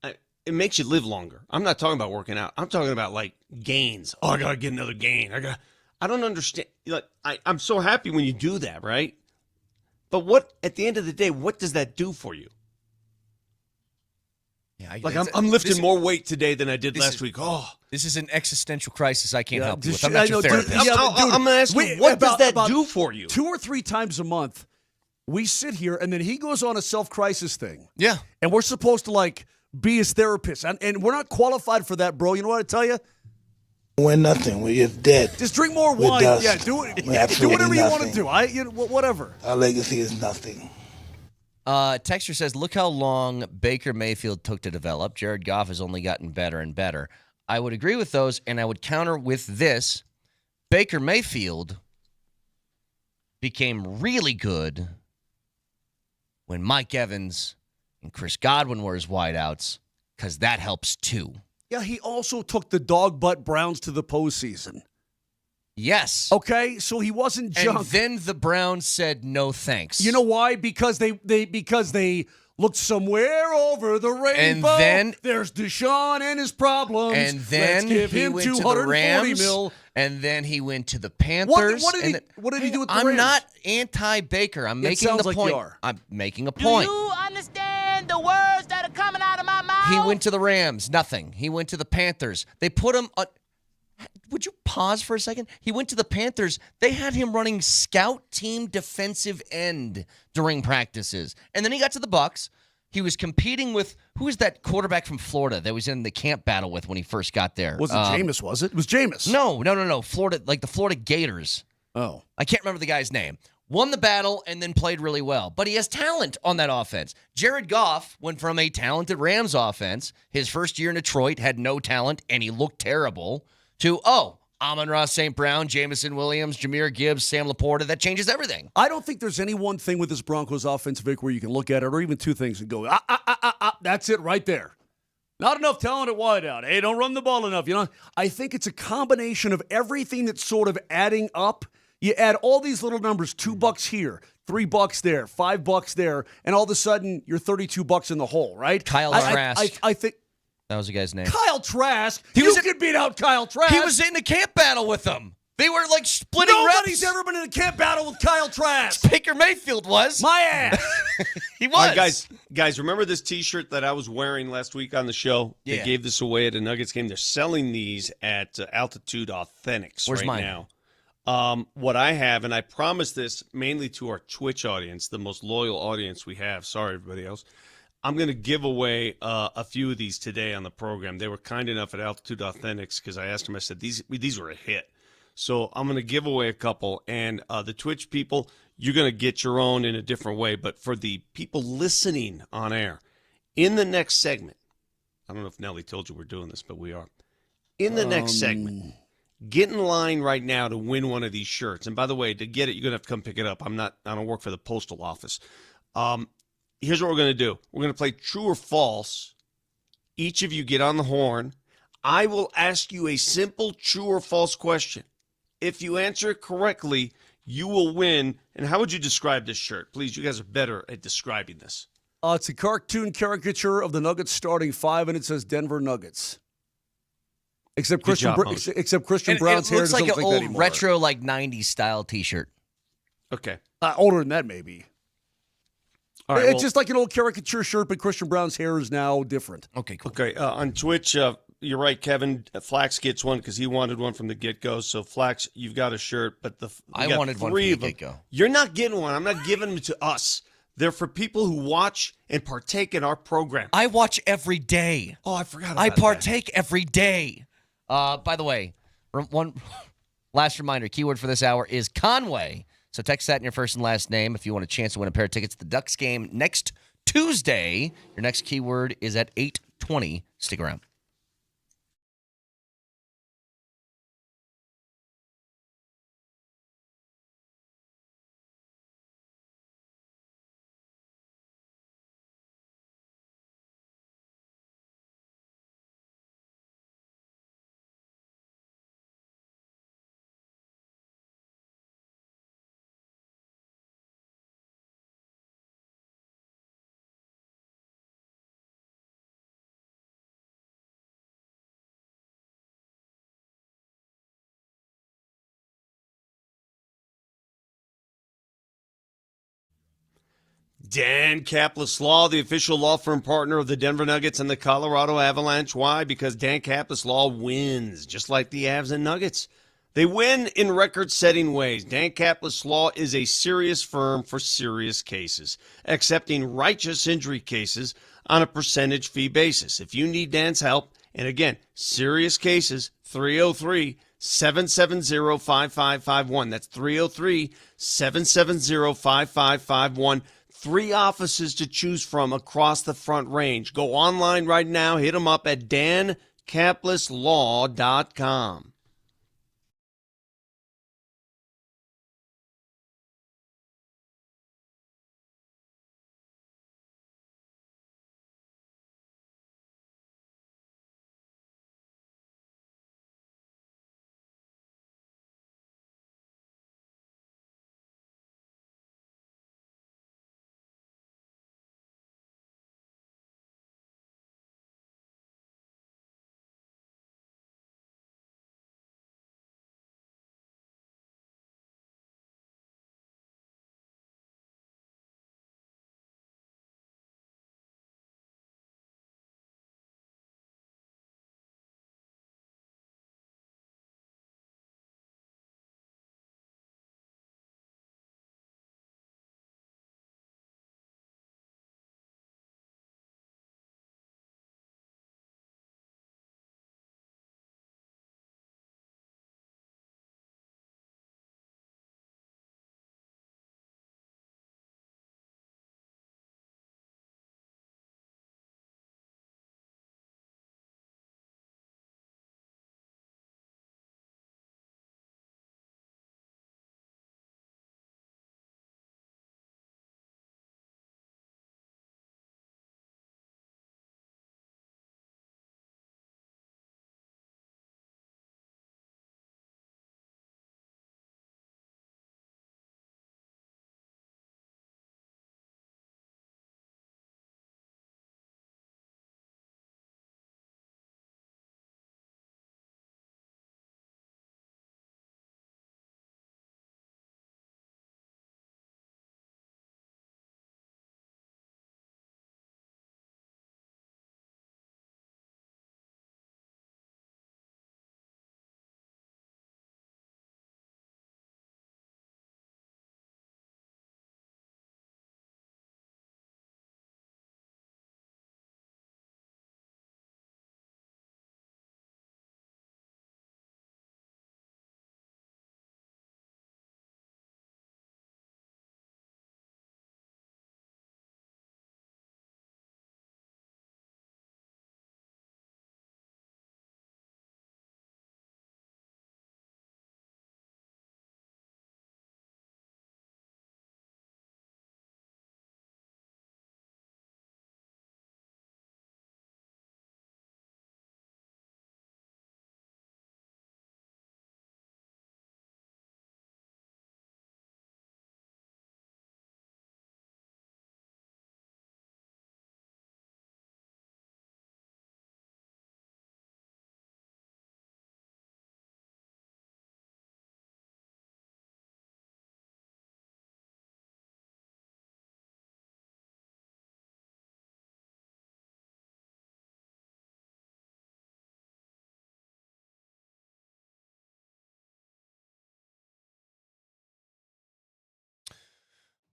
it makes you live longer. I'm not talking about working out. I'm talking about, like, gains. Oh, I got to get another gain. I don't understand. Like, I'm so happy when you do that, right? But what, at the end of the day, what does that do for you? Yeah, like I'm lifting more weight today than I did last week. Oh, this is an existential crisis I can't help you with. I'm not your therapist. I'm going to ask you, what does that do for you? 2 or 3 times a month, we sit here, and then he goes on a self-crisis thing. Yeah. And we're supposed to, like, be his therapist. And we're not qualified for that, bro. You know what I tell you? We're nothing. We're just dead. Just drink more wine. Dust. Yeah, do it. We're Do whatever you want to nothing. do. Whatever. Our legacy is nothing. Texter says, look how long Baker Mayfield took to develop. Jared Goff has only gotten better and better. I would agree with those, and I would counter with this. Baker Mayfield became really good when Mike Evans and Chris Godwin were his wideouts, because that helps too. Yeah, he also took the dog butt Browns to the postseason. Yes. Okay, so he wasn't junk. And then the Browns said no thanks. You know why? Because they looked somewhere over the rainbow. And then there's Deshaun and his problems. And then Let's give he him went to the 240 Rams. mil. And then he went to the Panthers. What did he do with the I'm Rams? not anti-Baker. I'm making sounds the like point. you are. I'm making a point. Do you understand the words that are coming out of my mouth? He went to the Rams. Nothing. He went to the Panthers. They put him on. Would you pause for a second? He went to the Panthers. They had him running scout team defensive end during practices. And then he got to the Bucs. He was competing with, who was that quarterback from Florida that was in the camp battle with when he first got there? Was it Jameis, was it? It was Jameis. No. Florida, like the Florida Gators. Oh. I can't remember the guy's name. Won the battle and then played really well. But he has talent on that offense. Jared Goff went from a talented Rams offense. His first year in Detroit had no talent and he looked terrible to, Amon-Ra St. Brown, Jamison Williams, Jahmyr Gibbs, Sam Laporta. That changes everything. I don't think there's any one thing with this Broncos offense, Vic, where you can look at it, or even 2 things and go, that's it right there. Not enough talent at wideout. Hey, don't run the ball enough. You know, I think it's a combination of everything that's sort of adding up. You add all these little numbers, $2 here, $3 there, $5 there, and all of a sudden you're $32 in the hole, right? Kyle Trask. I think that was the guy's name. Kyle Trask. You could beat out Kyle Trask. He was in the camp battle with them. They were like splitting Nobody's reps. ever been in a camp battle with Kyle Trask. Baker Mayfield was. My ass. He was. Guys, remember this T-shirt that I was wearing last week on the show? Yeah. They gave this away at a Nuggets game. They're selling these at Altitude Authentics Where's mine? now. What I have, and I promise this mainly to our Twitch audience, the most loyal audience we have. Sorry, everybody else. I'm going to give away a few of these today on the program. They were kind enough at Altitude Authentics because I asked them, I said, these were a hit. So I'm going to give away a couple. And the Twitch people, you're going to get your own in a different way. But for the people listening on air, in the next segment, I don't know if Nelly told you we're doing this, but we are. In the next segment, get in line right now to win one of these shirts. And by the way, to get it, you're going to have to come pick it up. I don't work for the postal office. Here's what we're going to do. We're going to play true or false. Each of you get on the horn. I will ask you a simple true or false question. If you answer it correctly, you will win. And how would you describe this shirt? Please, you guys are better at describing this. It's a cartoon caricature of the Nuggets starting 5, and it says Denver Nuggets. Except Christian Brown's hair doesn't looks like an old anymore. retro, like 90s style T-shirt. Okay. Older than that, maybe. It's just like an old caricature shirt, but Christian Brown's hair is now different. Okay, cool. Okay, on Twitch, you're right, Kevin. Flax gets one because he wanted one from the get-go. So, Flax, you've got a shirt, but I wanted one from the get-go. You're not getting one. I'm not giving them to us. They're for people who watch and partake in our program. I watch every day. Oh, I forgot about I partake every day. By the way, one last reminder, keyword for this hour is Conway. So text that in your first and last name if you want a chance to win a pair of tickets to the Ducks game next Tuesday. Your next keyword is at 8:20. Stick around. Dan Kaplis Law, the official law firm partner of the Denver Nuggets and the Colorado Avalanche. Why? Because Dan Kaplis Law wins, just like the Avs and Nuggets. They win in record-setting ways. Dan Kaplis Law is a serious firm for serious cases, accepting righteous injury cases on a percentage fee basis. If you need Dan's help, and again, serious cases, 303-770-5551. That's 303-770-5551. 3 offices to choose from across the Front Range. Go online right now. Hit them up at dankapleslaw.com.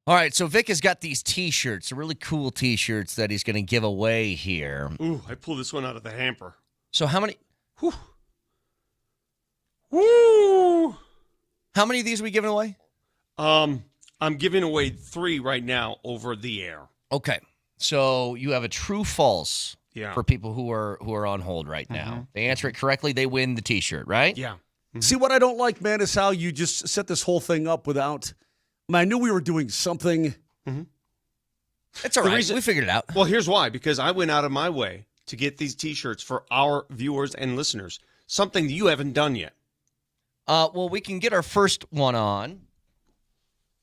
All right, so Vic has got these T-shirts, really cool T-shirts that he's going to give away here. Ooh, I pulled this one out of the hamper. So how many? Woo! How many of these are we giving away? I'm giving away 3 right now over the air. Okay, so you have a true/false for people who are on hold right now. They answer it correctly, they win the T-shirt, right? Yeah. See, what I don't like, man, is how you just set this whole thing up without. I knew we were doing something. It's all right. We figured it out. Well, here's why. Because I went out of my way to get these T-shirts for our viewers and listeners. Something that you haven't done yet. Well, we can get our first one on.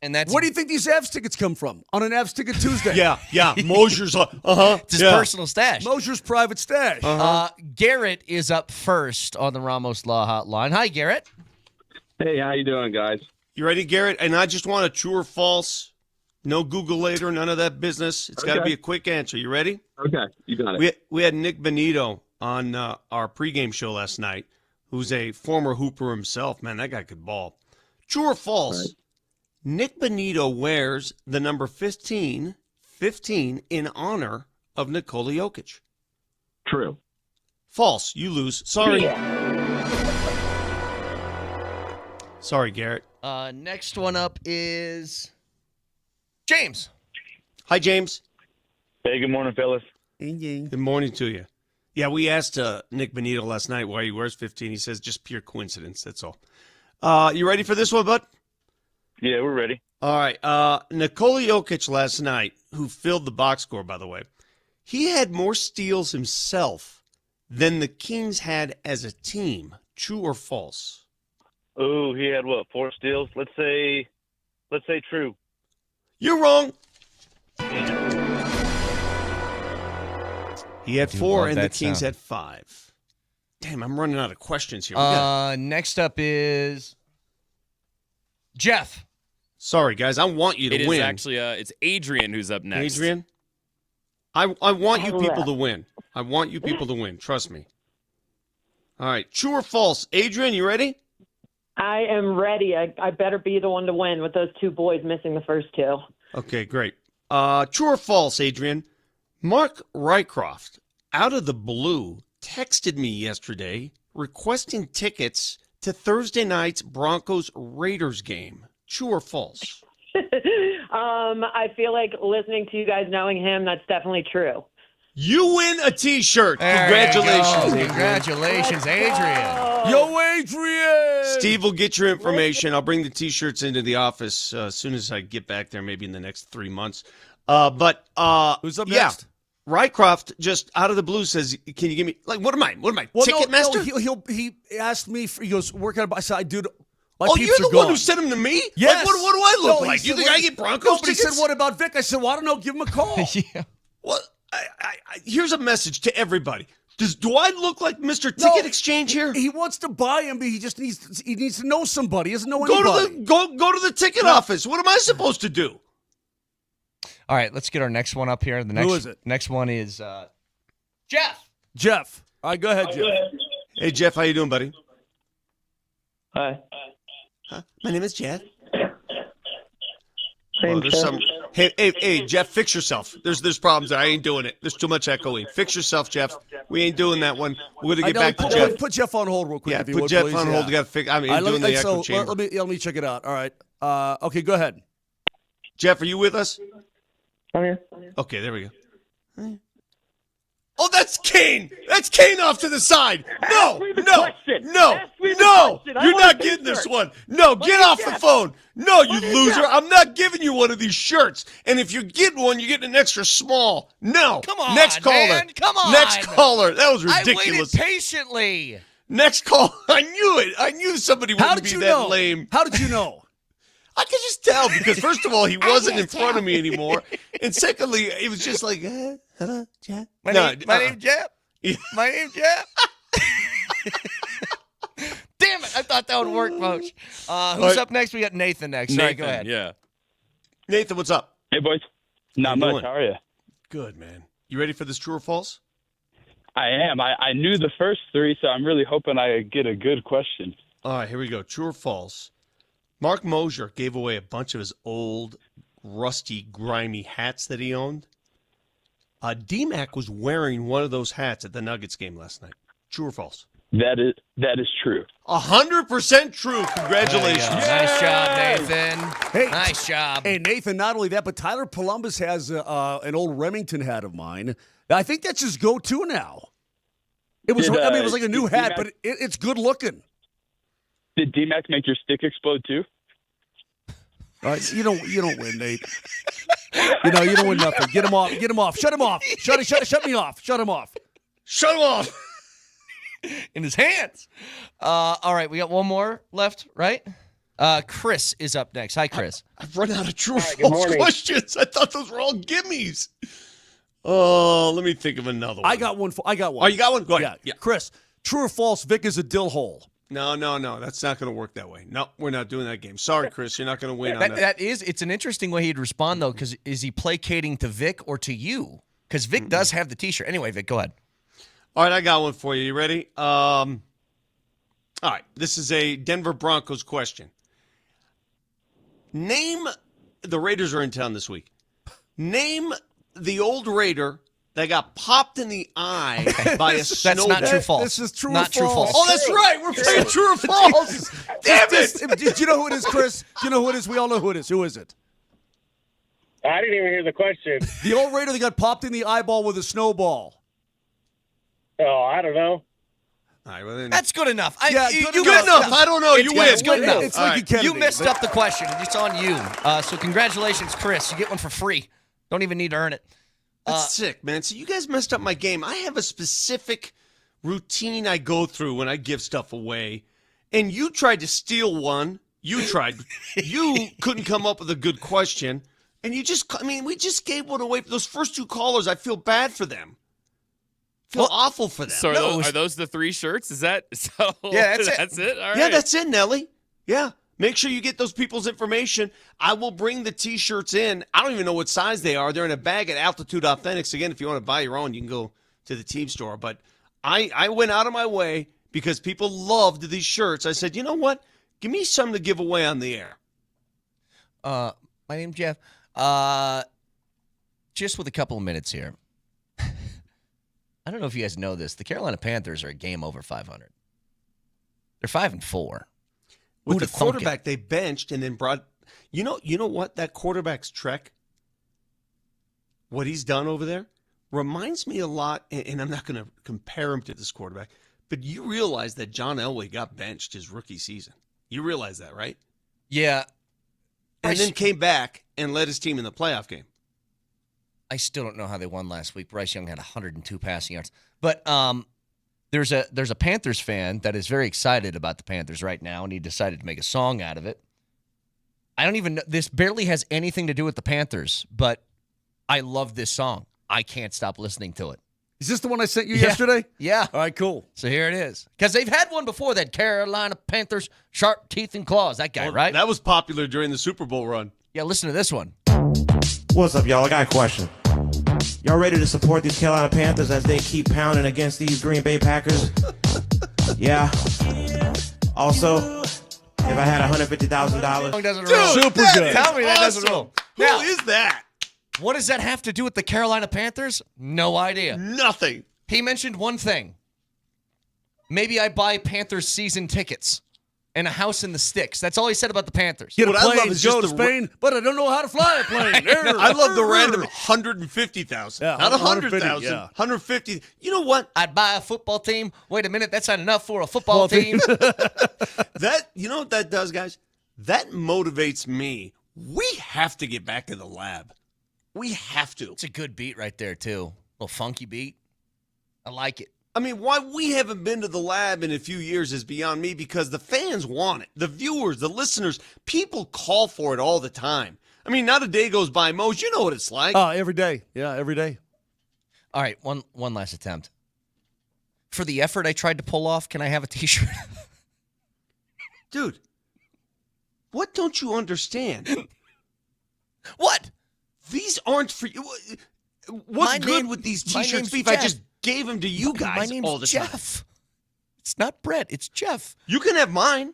And that's where do you think these Avs tickets come from? On an Avs Ticket Tuesday. Yeah. Moser's, It's his personal stash. Moser's private stash. Garrett is up first on the Ramos Law Hotline. Hi, Garrett. Hey, how you doing, guys? You ready, Garrett? And I just want a true or false. No Google later, none of that business. It's got to be a quick answer. You ready? Okay, you got it. We had Nick Benito on our pregame show last night, who's a former Hooper himself. Man, that guy could ball. True or false? Right. Nick Benito wears the number 15 in honor of Nikola Jokic. True. False. You lose. Sorry. Sorry, Garrett. Next one up is James. Hi, James. Hey, good morning, fellas. Good morning to you. Yeah, we asked Nick Benito last night why he wears 15. He says just pure coincidence. That's all. You ready for this one, bud? Yeah, we're ready. All right. Nikola Jokic last night, who filled the box score, by the way, he had more steals himself than the Kings had as a team. True or false? Oh, he had 4 steals? Let's say true. You're wrong. He had 4 and the Kings had 5. Damn, I'm running out of questions here. Next up is Jeff. Sorry, guys. I want you to win. It is actually it's Adrian who's up next. Adrian? I want you people to win. I want you people to win. Trust me. All right. True or false? Adrian, you ready? I am ready. I better be the one to win with those 2 boys missing the first 2. Okay, great. True or false, Adrian? Mark Rycroft, out of the blue, texted me yesterday requesting tickets to Thursday night's Broncos-Raiders game. True or false? I feel like listening to you guys knowing him, that's definitely true. You win a T-shirt. Congratulations. Congratulations, Adrian. Yo, Adrian. Steve will get your information. I'll bring the T-shirts into the office as soon as I get back there, maybe in the next 3 months. But who's up next? Rycroft just out of the blue says, "Can you give me what am I? Well, Ticketmaster?" No, he asked me. He goes, "Work out." I said, "Dude." You're the one who sent him to me? Yes. What do I look like? You think I get Broncos tickets? He said, "What about Vic?" I said, "Well, I don't know. Give him a call." Yeah. Well, here's a message to everybody. Do I look like Mr. Ticket Exchange here? He wants to buy him, but he needs to know somebody. He doesn't know anybody. Go to the ticket office. What am I supposed to do? All right, let's get our next one up here. Who is it? Next one is Jeff. Jeff. All right, go ahead, Jeff. Hey, Jeff, how you doing, buddy? Hi. My name is Jeff. Jeff. Hey, Jeff, fix yourself. There's problems there. I ain't doing it. There's too much echoing. Fix yourself, Jeff. We ain't doing that one. We're gonna get back to Jeff. Put Jeff on hold real quick. Yeah, if you put would, Jeff please. on hold. You got to fix. I'm doing the echo chamber. Let me check it out. All right. Okay, go ahead. Jeff, are you with us? I'm here. Okay, there we go. Oh, that's Kane. That's Kane off to the side. No. You're not getting this one. No, get off the phone. No, you loser. I'm not giving you one of these shirts. And if you're getting one, you're getting an extra small. No. Come on, Next caller. man. Come on. Next caller. That was ridiculous. I waited patiently. Next call. I knew it. I knew somebody wouldn't be that lame. How did you know? I could just tell because, first of all, he wasn't in front of me anymore. And secondly, it was just like, hello, Jeff. My name's Jeff. Yeah. My name's Jeff. Damn it. I thought that would work, Moach. Who's up next? We got Nathan next. Sorry, go ahead. Yeah. Nathan, what's up? Hey, boys. Not much. How are you? Good, man. You ready for this true or false? I am. I knew the first 3, so I'm really hoping I get a good question. All right, here we go. True or false? Mark Moser gave away a bunch of his old rusty, grimy hats that he owned. DMac was wearing one of those hats at the Nuggets game last night. True or false? That is true. 100% true. Congratulations. Nice job, Nathan. Hey, nice job. Hey, Nathan, not only that, but Tyler Polumbus has an old Remington hat of mine. I think that's his go-to now. It was it was like a new hat, but it's good looking. Did DMac make your stick explode too? You don't win, Nate. You don't win nothing. Get him off. Shut him off. Shut me off. Shut him off. Shut him off. In his hands. All right, we got one more left, right? Chris is up next. Hi, Chris. I've run out of true or false questions. I thought those were all gimmies. Oh, let me think of another one. I got one. Oh, you got one? Go ahead. Yeah. Chris, true or false, Vic is a dill hole? No. That's not going to work that way. No, we're not doing that game. Sorry, Chris. You're not going to win on that. It's an interesting way he'd respond, though, because is he placating to Vic or to you? Because Vic does have the T-shirt. Anyway, Vic, go ahead. All right, I got one for you. You ready? All right, this is a Denver Broncos question. Name, the Raiders are in town this week. Name the old Raider that got popped in the eye by a snowball. That's not true false. This is true not or true false. false. Oh, that's right. We're playing true or false. Damn it. Do you know who it is, Chris? Do you know who it is? We all know who it is. Who is it? I didn't even hear the question. The old Raider that got popped in the eyeball with a snowball. Oh, I don't know. All right, well then. That's good enough. Good enough. I don't know. You win. It's good enough. It's like You messed up the question. It's on you. So congratulations, Chris. You get one for free. Don't even need to earn it. That's sick, man. So you guys messed up my game. I have a specific routine I go through when I give stuff away. And you tried to steal one. You tried. You couldn't come up with a good question. And we just gave one away. Those first two callers, I feel bad for them. Feel awful for them. So are those the 3 shirts? Is that so? Yeah, that's it. All right. Yeah, that's it, Nelly. Yeah. Make sure you get those people's information. I will bring the T-shirts in. I don't even know what size they are. They're in a bag at Altitude Authentics. Again, if you want to buy your own, you can go to the team store. But I went out of my way because people loved these shirts. I said, you know what? Give me some to give away on the air. My name's Jeff. Just with a couple of minutes here. I don't know if you guys know this. The Carolina Panthers are a game over 500. They're 5-4. With the quarterback they benched and then brought, you know what? That quarterback's trek, what he's done over there, reminds me a lot, and I'm not going to compare him to this quarterback, but you realize that John Elway got benched his rookie season. You realize that, right? Yeah. And then came back and led his team in the playoff game. I still don't know how they won last week. Bryce Young had 102 passing yards. But there's a Panthers fan that is very excited about the Panthers right now, and he decided to make a song out of it. I don't even know. This barely has anything to do with the Panthers, but I love this song. I can't stop listening to it. Is this the one I sent you yesterday? Yeah. All right, cool. So here it is. Because they've had one before, that Carolina Panthers, sharp teeth and claws. That guy, right? That was popular during the Super Bowl run. Yeah, listen to this one. What's up, y'all? I got a question. Y'all ready to support these Carolina Panthers as they keep pounding against these Green Bay Packers? Yeah. Also, if I had $150,000. Super good. Tell me that doesn't roll. Who is that? What does that have to do with the Carolina Panthers? No idea. Nothing. He mentioned one thing. Maybe I buy Panthers season tickets and a house in the sticks. That's all he said about the Panthers. Get a plane, go to Spain, but I don't know how to fly a plane. I love the random 150,000. Yeah, not 100,000. yeah. 150. You know what? I'd buy a football team. Wait a minute, that's not enough for a football team. You know what that does, guys? That motivates me. We have to get back to the lab. We have to. It's a good beat right there, too. A little funky beat. I like it. I mean, why we haven't been to the lab in a few years is beyond me, because the fans want it. The viewers, the listeners, people call for it all the time. I mean, not a day goes by, Mose. You know what it's like. Every day. Yeah, every day. All right, one last attempt. For the effort I tried to pull off, can I have a T-shirt? Dude, what don't you understand? What? These aren't for you. What good would these T-shirts be if I just gave them to you guys my name's all the Jeff. time? It's not Brett. It's Jeff. You can have mine.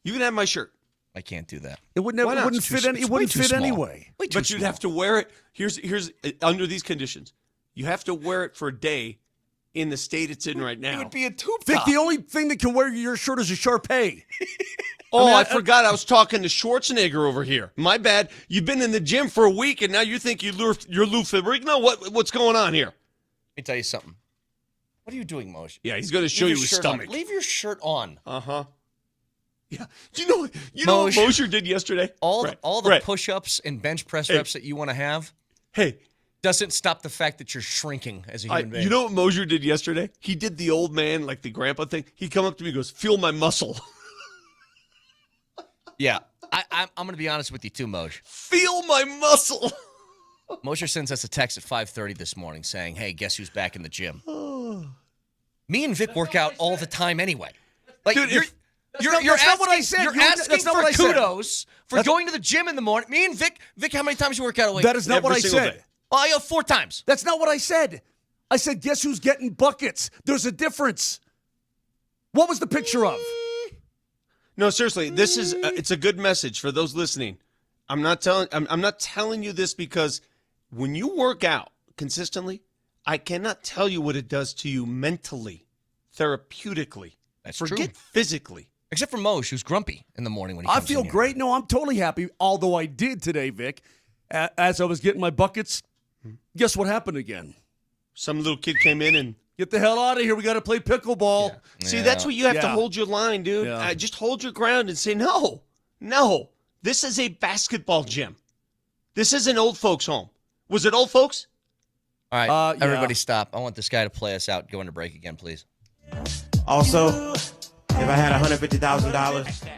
You can have my shirt. I can't do that. It would never. Why It not? wouldn't It's fit. too- Any, it's it way wouldn't too fit small. anyway. But you'd have to wear it. Here's under these conditions. You have to wear it for a day in the state it's in right now. It would be a tube Vic, top. the only thing that can wear your shirt is a Sharpay. I forgot I was talking to Schwarzenegger over here. My bad. You've been in the gym for a week, and now you think you're Lou Ferrigno? What's going on here? Let me tell you something. What are you doing, Moser? Yeah, he's going to show you his stomach. Leave your shirt on. Uh-huh. Yeah. Do you know what Moser did yesterday? All the push-ups and bench press reps that you want to have. Hey. Doesn't stop the fact that you're shrinking as a human being. You know what Moser did yesterday? He did the old man, like the grandpa thing. He come up to me and goes, feel my muscle. Yeah. I'm going to be honest with you too, Moj. Feel my muscle. Moser sends us a text at 5:30 this morning saying, hey, guess who's back in the gym? Me and Vic work out all the time anyway. Like, Dude, you're that's not what I said. You're You- asking that's not for what I said. kudos for going to the gym in the morning. Me and Vic, how many times you work out a week? That is not what I said. I go 4 times. That's not what I said. I said, guess who's getting buckets? There's a difference. What was the picture of? No, seriously, this is it's a good message for those listening. I'm not telling you this because when you work out consistently, I cannot tell you what it does to you mentally, therapeutically. That's Forget true. physically. Except for Moj, who's grumpy in the morning when he I comes feel in here. great. No, I'm totally happy. Although I did today, Vic, as I was getting my buckets, guess what happened again? Some little kid came in and get the hell out of here. We got to play pickleball. Yeah. See, that's what you have to hold your line, dude. Yeah. Just hold your ground and say, no. This is a basketball gym. This is an old folks' home. Was it old folks? All right, everybody stop. I want this guy to play us out. Go into break again, please. Also, if I had $150,000.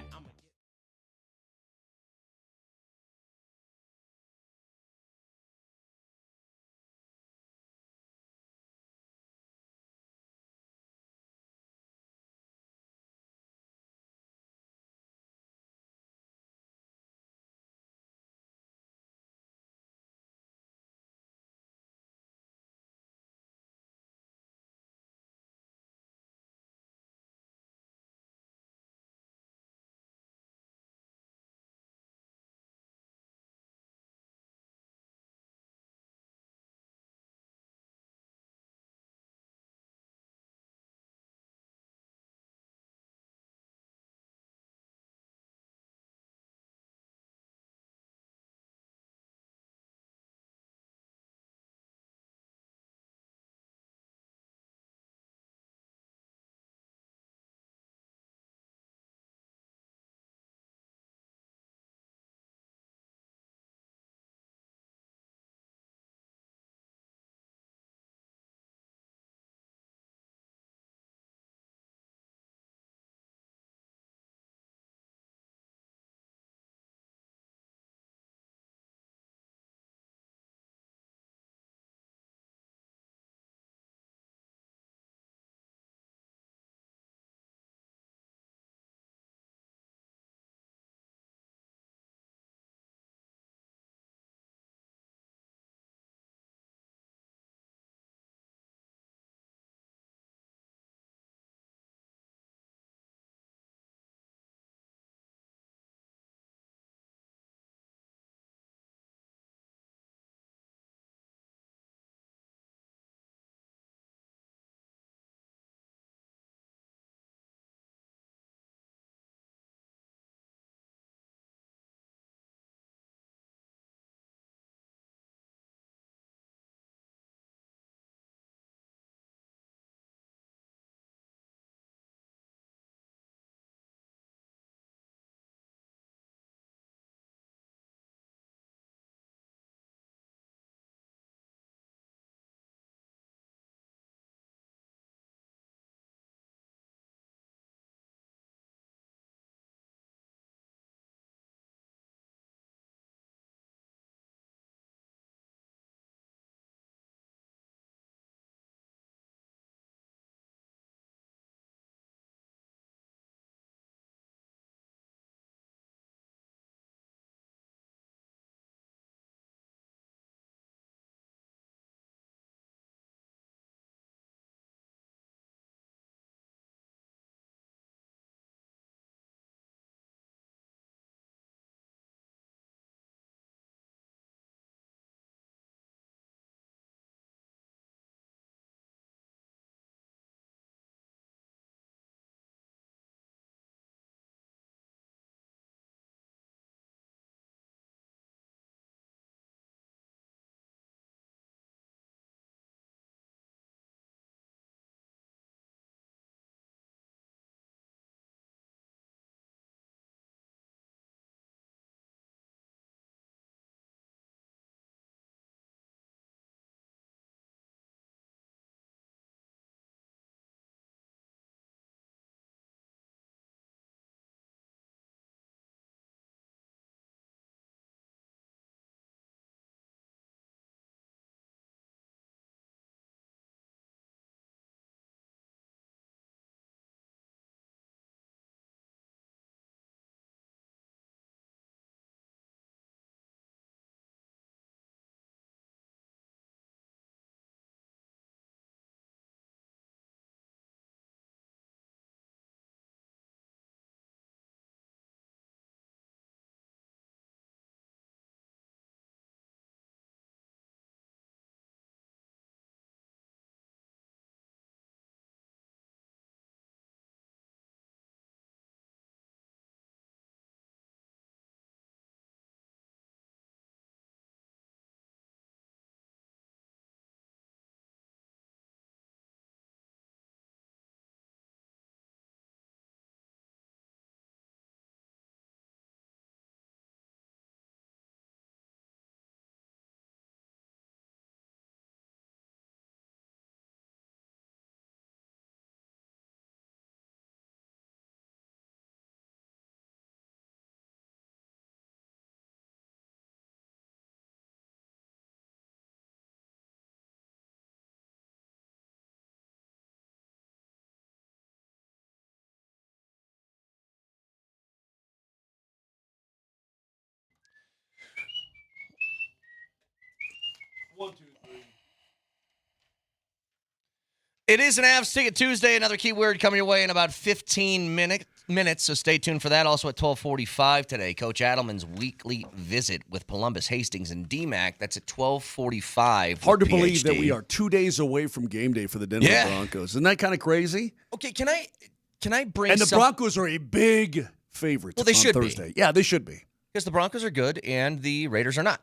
It is an Avs Ticket Tuesday. Another keyword coming your way in about 15 minutes, so stay tuned for that. Also at 12:45 today, Coach Adelman's weekly visit with Polumbus, Hastings, and DMac. That's at 12:45. Hard to believe that we are 2 days away from game day for the Denver Broncos. Isn't that kind of crazy? Okay, can I bring And the Broncos are a big favorite well, they on should Thursday. Be. Yeah, they should be. Because the Broncos are good and the Raiders are not.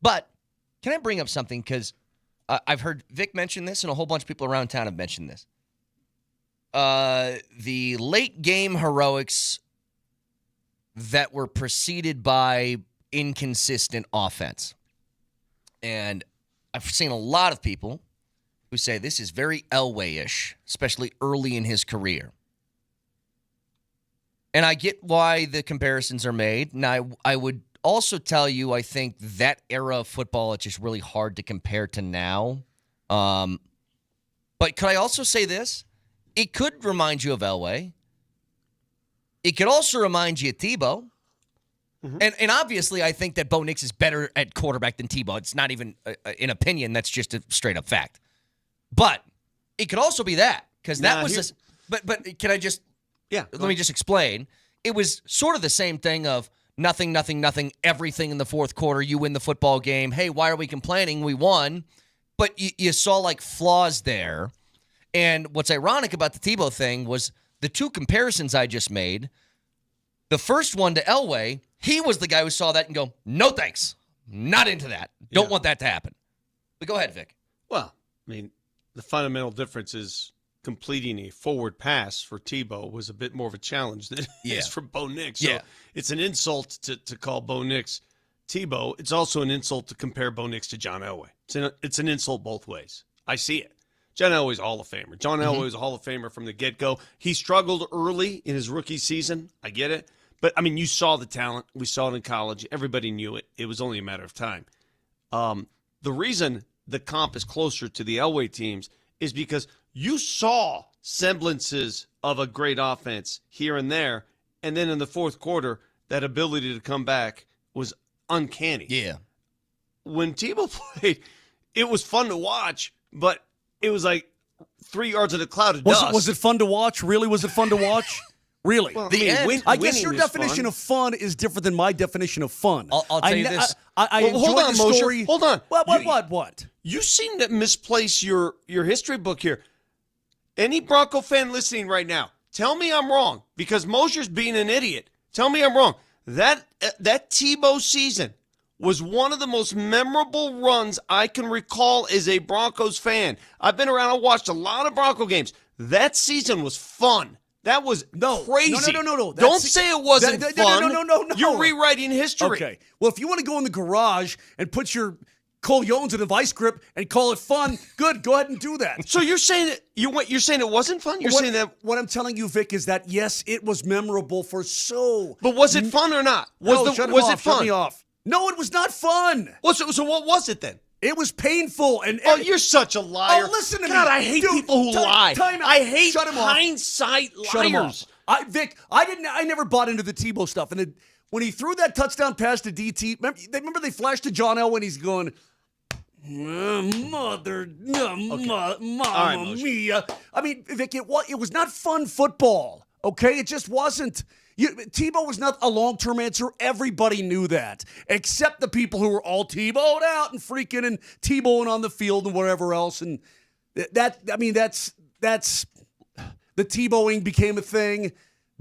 But can I bring up something? Because I've heard Vic mention this, and a whole bunch of people around town have mentioned this. The late game heroics that were preceded by inconsistent offense. And I've seen a lot of people who say this is very Elway-ish, especially early in his career. And I get why the comparisons are made. Now, I would also tell you, I think that era of football, it's just really hard to compare to now. But could I also say this? It could remind you of Elway. It could also remind you of Tebow. Mm-hmm. And obviously, I think that Bo Nix is better at quarterback than Tebow. It's not even an opinion. That's just a straight-up fact. But it could also be that, because that was But can I just... Yeah. Let me just explain. It was sort of the same thing of nothing, everything in the fourth quarter. You win the football game. Hey, why are we complaining? We won. But you saw, like, flaws there. And what's ironic about the Tebow thing was the two comparisons I just made. The first one to Elway, he was the guy who saw that and go, no thanks. Not into that. Don't want that to happen. But go ahead, Vic. Well, I mean, the fundamental difference is completing a forward pass for Tebow was a bit more of a challenge than it is for Bo Nix. So it's an insult to call Bo Nix Tebow. It's also an insult to compare Bo Nix to John Elway. It's an insult both ways. I see it. John Elway's a Hall of Famer. John Elway was a Hall of Famer from the get-go. He struggled early in his rookie season. I get it. But, I mean, you saw the talent. We saw it in college. Everybody knew it. It was only a matter of time. The reason the comp is closer to the Elway teams is because you saw semblances of a great offense here and there, and then in the fourth quarter, that ability to come back was uncanny. Yeah. When Tebow played, it was fun to watch, but it was like 3 yards in a cloud of dust. Was it fun to watch? Really? Was it fun to watch? Really? Well, I guess your definition of fun is different than my definition of fun. I'll tell you this. I enjoyed the story. Hold on. What? You seem to misplace your history book here. Any Bronco fan listening right now, tell me I'm wrong, because Moser's being an idiot. Tell me I'm wrong. That Tebow season was one of the most memorable runs I can recall as a Broncos fan. I've been around and watched a lot of Bronco games. That season was fun. That was crazy. No. Don't say it wasn't fun. No. You're rewriting history. Okay. Well, if you want to go in the garage and put your Cole Jones in a vice grip and call it fun, good. Go ahead and do that. So you're saying you're saying it wasn't fun? You're saying that what I'm telling you, Vic, is that yes, it was memorable for so. But was it fun or not? Was it fun? Shut me off. No, it was not fun. Well, so what was it then? It was painful. And you're such a liar. Oh, listen to me. God, I hate people who lie. I hate hindsight liars. Shut him off. Vic, I never bought into the Tebow stuff. And when he threw that touchdown pass to DT, remember they flashed to John Elway and he's going, Mamma mia. I mean, Vic, it was not fun football, okay? It just wasn't. Tebow was not a long-term answer. Everybody knew that, except the people who were all Tebowed out and freaking and Tebowing on the field and wherever else. And that's the Tebowing became a thing.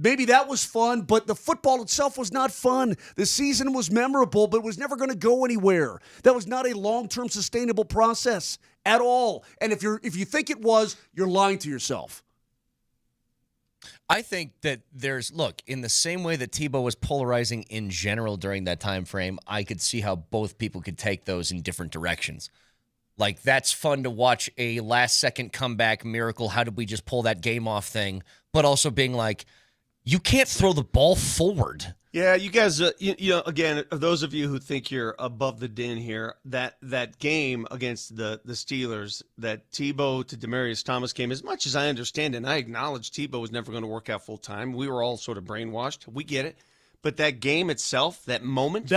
Maybe that was fun, but the football itself was not fun. The season was memorable, but it was never going to go anywhere. That was not a long-term sustainable process at all. And if you think it was, you're lying to yourself. I think that in the same way that Tebow was polarizing in general during that time frame, I could see how both people could take those in different directions. Like, that's fun to watch a last-second comeback miracle, how did we just pull that game off thing, but also being like, you can't throw the ball forward. Yeah, you guys, again, those of you who think you're above the din here, that game against the Steelers, that Tebow to Demaryius Thomas game, as much as I understand it, and I acknowledge Tebow was never going to work out full time. We were all sort of brainwashed. We get it. But that game itself, that moment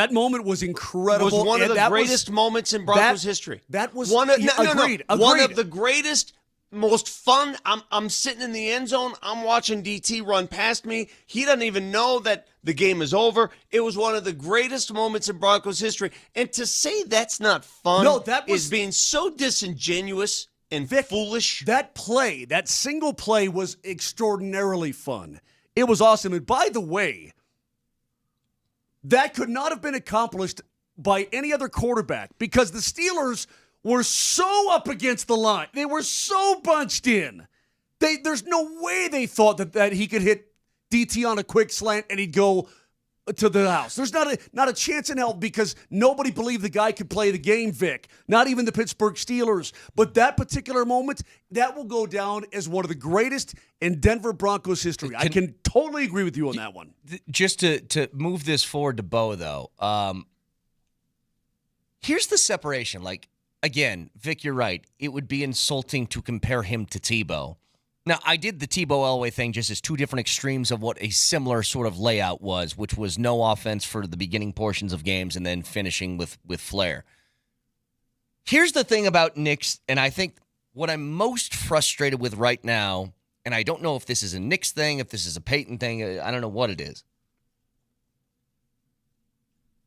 was incredible. Was one of the greatest moments in Broncos history. That was one of agreed. One of the greatest most fun. I'm sitting in the end zone. I'm watching DT run past me. He doesn't even know that the game is over. It was one of the greatest moments in Broncos history. And to say that's not fun is being so disingenuous and foolish. That play, that single play was extraordinarily fun. It was awesome. And by the way, that could not have been accomplished by any other quarterback because the Steelers were so up against the line. They were so bunched in. There's no way they thought that he could hit DT on a quick slant and he'd go to the house. There's not a chance in hell because nobody believed the guy could play the game, Vic. Not even the Pittsburgh Steelers. But that particular moment, that will go down as one of the greatest in Denver Broncos history. I can totally agree with you on that one. Just to move this forward to Bo, though, here's the separation. Like, again, Vic, you're right. It would be insulting to compare him to Tebow. Now, I did the Tebow Elway thing just as two different extremes of what a similar sort of layout was, which was no offense for the beginning portions of games and then finishing with flair. Here's the thing about Knicks, and I think what I'm most frustrated with right now, and I don't know if this is a Knicks thing, if this is a Peyton thing, I don't know what it is.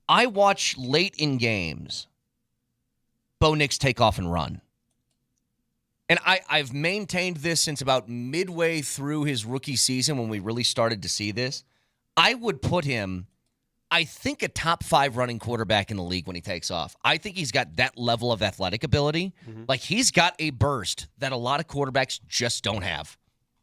I watch late in games Bo Nix take off and run. And I've maintained this since about midway through his rookie season when we really started to see this. I would put him, I think, a top 5 running quarterback in the league when he takes off. I think he's got that level of athletic ability. Mm-hmm. Like, he's got a burst that a lot of quarterbacks just don't have.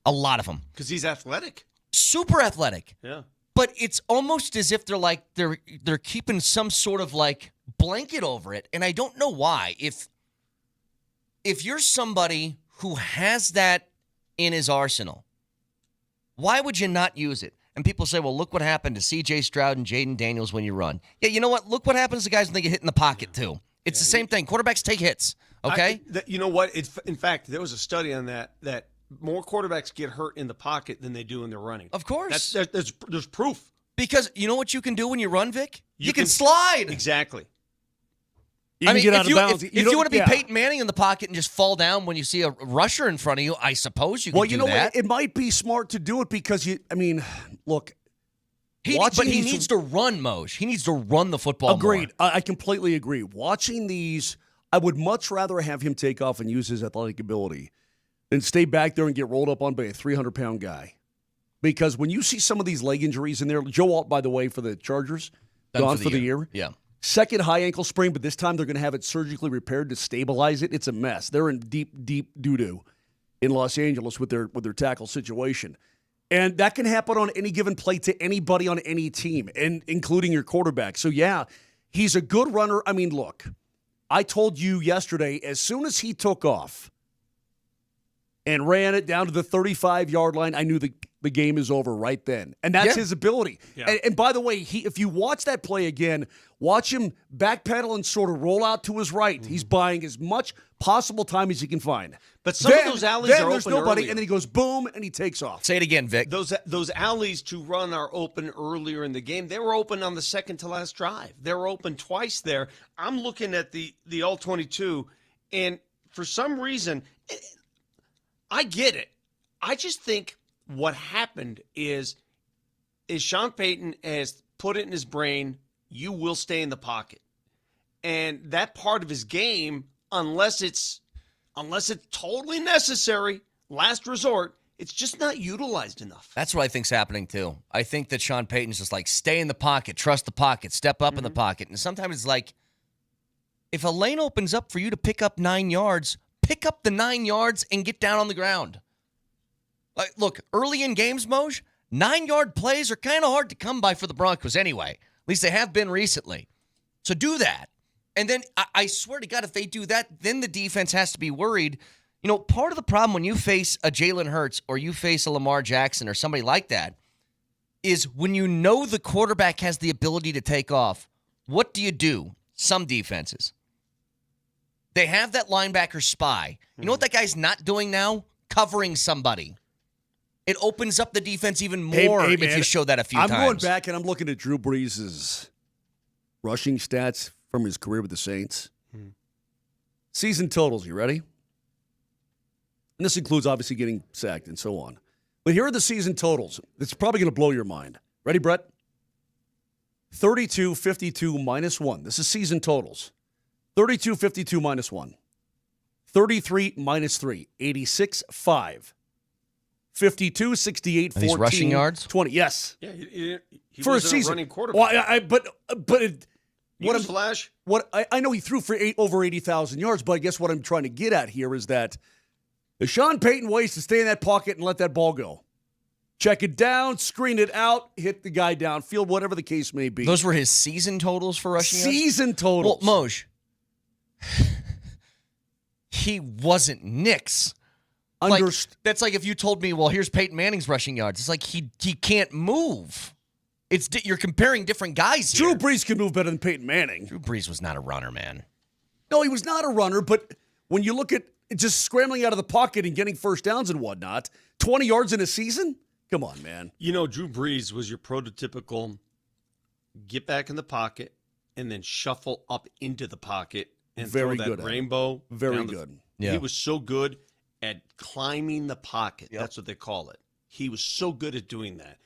A lot of them. Because he's athletic. Super athletic. Yeah. But it's almost as if they're keeping some sort of like blanket over it, and I don't know why. If you're somebody who has that in his arsenal, why would you not use it? And people say, well, look what happened to C.J. Stroud and Jaden Daniels when you run. Yeah, you know what? Look what happens to guys when they get hit in the pocket, too. It's the same thing. Quarterbacks take hits, okay? You know what? In fact, there was a study on that more quarterbacks get hurt in the pocket than they do in their running. Of course. There's proof. Because you know what you can do when you run, Vic? You can slide. Exactly. You can get out of bounds. If you want to be Peyton Manning in the pocket and just fall down when you see a rusher in front of you, I suppose you can do that. Well, you know what? It might be smart to do it because look. He needs to run, Moj. He needs to run the football Agreed. more. I completely agree. Watching these, I would much rather have him take off and use his athletic ability than stay back there and get rolled up on by a 300-pound guy. Because when you see some of these leg injuries in there, Joe Alt, by the way, for the Chargers, gone for the year. Yeah. Second high ankle sprain, but this time they're going to have it surgically repaired to stabilize it. It's a mess. They're in deep doo-doo in Los Angeles with their tackle situation. And that can happen on any given play to anybody on any team, and including your quarterback. So, yeah, he's a good runner. I mean, look, I told you yesterday, as soon as he took off and ran it down to the 35-yard line, I knew the game is over right then. And that's his ability. Yeah. And by the way, if you watch that play again, watch him backpedal and sort of roll out to his right. Mm-hmm. He's buying as much possible time as he can find. But some of those alleys are there's open nobody, earlier. And then he goes boom, and he takes off. Say it again, Vic. Those alleys to run are open earlier in the game. They were open on the second to last drive. They were open twice there. I'm looking at the all-22, and for some reason, I get it. I just think what happened is Sean Payton has put it in his brain, you will stay in the pocket. And that part of his game, unless it's totally necessary, last resort, it's just not utilized enough. That's what I think's happening, too. I think that Sean Payton's just like, stay in the pocket, trust the pocket, step up in the pocket. And sometimes it's like, if a lane opens up for you to pick up 9 yards, pick up the 9 yards and get down on the ground. Like, look, early in games, Moj, 9-yard plays are kind of hard to come by for the Broncos anyway. At least they have been recently. So do that. And then I swear to God, if they do that, then the defense has to be worried. You know, part of the problem when you face a Jalen Hurts or you face a Lamar Jackson or somebody like that is when you know the quarterback has the ability to take off, what do? Some defenses. They have that linebacker spy. You know what that guy's not doing now? Covering somebody. It opens up the defense even more if you show that a few times. I'm going back and I'm looking at Drew Brees' rushing stats from his career with the Saints. Season totals, you ready? And this includes obviously getting sacked and so on. But here are the season totals. It's probably going to blow your mind. Ready, Brett? 32, 52, minus 1. This is season totals. 32, 52, minus 1. 33, minus 3. 86, 5. 52, 68, 14. These rushing yards? 20, yes. Yeah, he For a wasn't season. running quarterback. Well, but it, Newsflash. I know he threw for over 80,000 yards, but I guess what I'm trying to get at here is that the Sean Payton ways to stay in that pocket and let that ball go. Check it down, screen it out, hit the guy downfield, whatever the case may be. Those were his season totals for rushing yards? Season totals. Well, Moj, he wasn't Knicks. That's like if you told me, well, here's Peyton Manning's rushing yards. It's like he can't move. You're comparing different guys here. Drew Brees could move better than Peyton Manning. Drew Brees was not a runner, man. No, he was not a runner, but when you look at just scrambling out of the pocket and getting first downs and whatnot, 20 yards in a season? Come on, man. You know, Drew Brees was your prototypical get back in the pocket and then shuffle up into the pocket and Very throw good that at it. rainbow. Very good. Yeah. He was so good at climbing the pocket. Yep. That's what they call it. He was so good at doing that.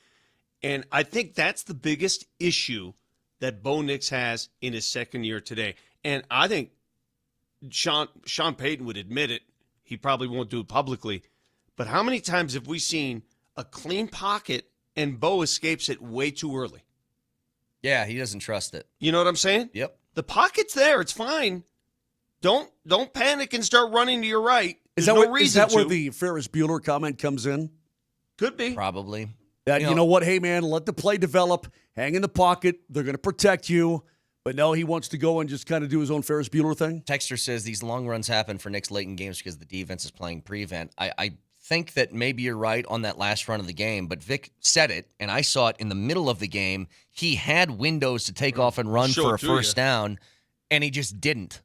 And I think that's the biggest issue that Bo Nix has in his second year today. And I think Sean Payton would admit it. He probably won't do it publicly. But how many times have we seen a clean pocket and Bo escapes it way too early? Yeah, he doesn't trust it. You know what I'm saying? Yep. The pocket's there. It's fine. Don't panic and start running to your right. Is There's that, no reason is that to. where the Ferris Bueller comment comes in? Could be. Probably. That, you know what, hey, man, let the play develop. Hang in the pocket. They're going to protect you. But no, he wants to go and just kind of do his own Ferris Bueller thing. Texter says these long runs happen for Knicks late in games because the defense is playing prevent. I think that maybe you're right on that last run of the game, but Vic said it, and I saw it in the middle of the game. He had windows to take off and run for a first down, and he just didn't.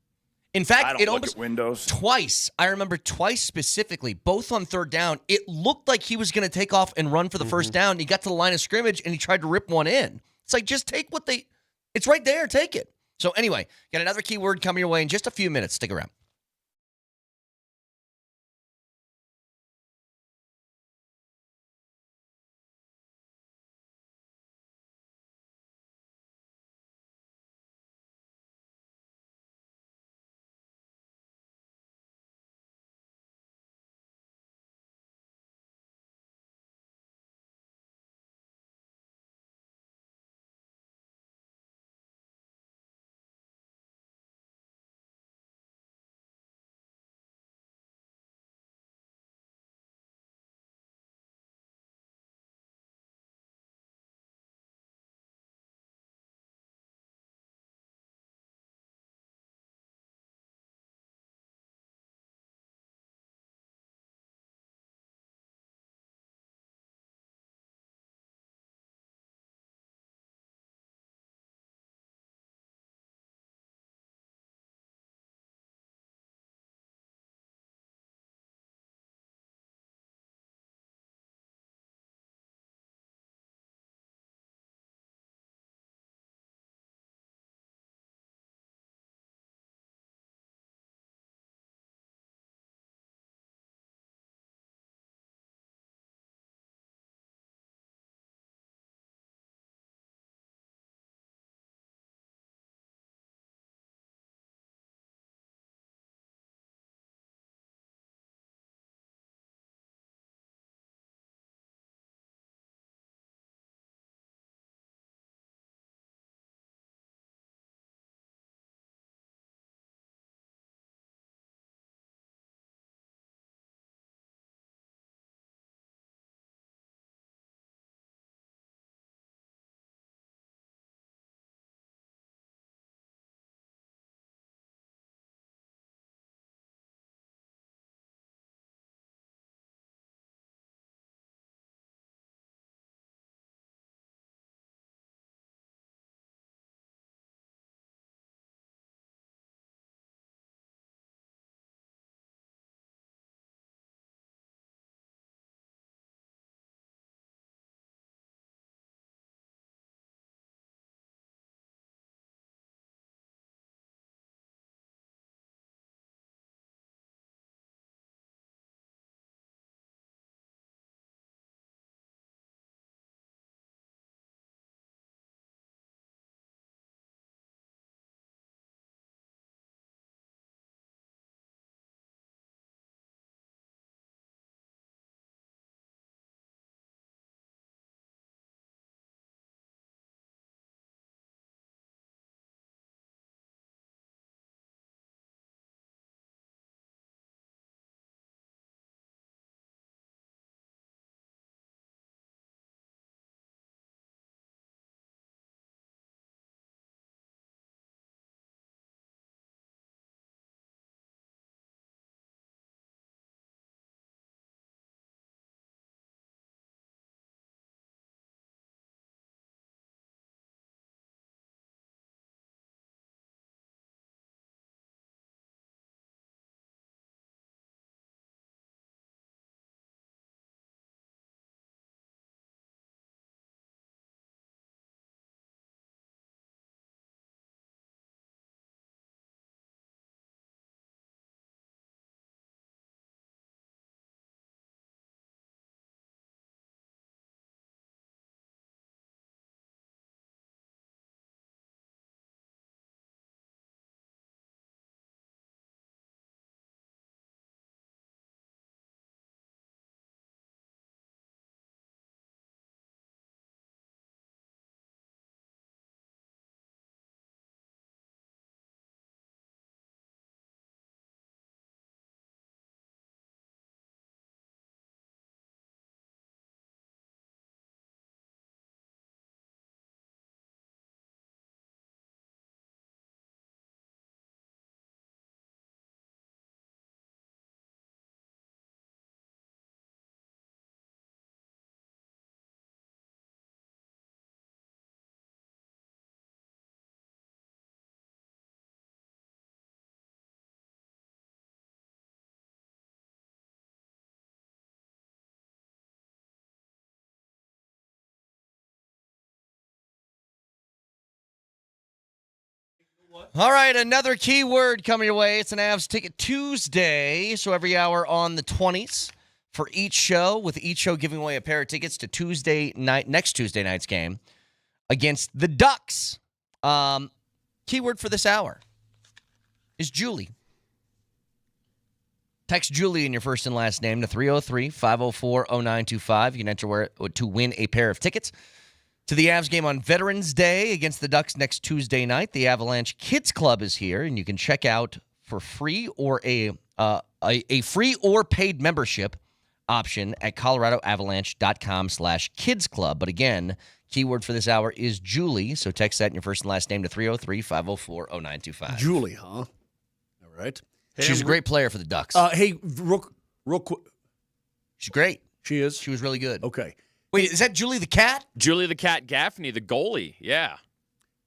In fact, it almost twice. I remember twice specifically, both on third down. It looked like he was going to take off and run for the first down. He got to the line of scrimmage and he tried to rip one in. It's like, just take it's right there. Take it. So anyway, got another keyword coming your way in just a few minutes. Stick around. All right, another keyword coming your way. It's an Avs Ticket Tuesday. So every hour on the 20s for each show, with each show giving away a pair of tickets to next Tuesday night's game against the Ducks. Keyword for this hour is Julie. Text Julie in your first and last name to 303-504-0925. You can enter to win a pair of tickets to the Avs game on Veterans Day against the Ducks next Tuesday night. The Avalanche Kids Club is here, and you can check out for free or a free or paid membership option at coloradoavalanche.com/kids club. But again, keyword for this hour is Julie, so text that in your first and last name to 303-504-0925. Julie, huh? All right. Hey, she's a great player for the Ducks. Hey, real quick. She's great. She is? She was really good. Okay. Wait, is that Julie the Cat? Julie the Cat Gaffney, the goalie. Yeah.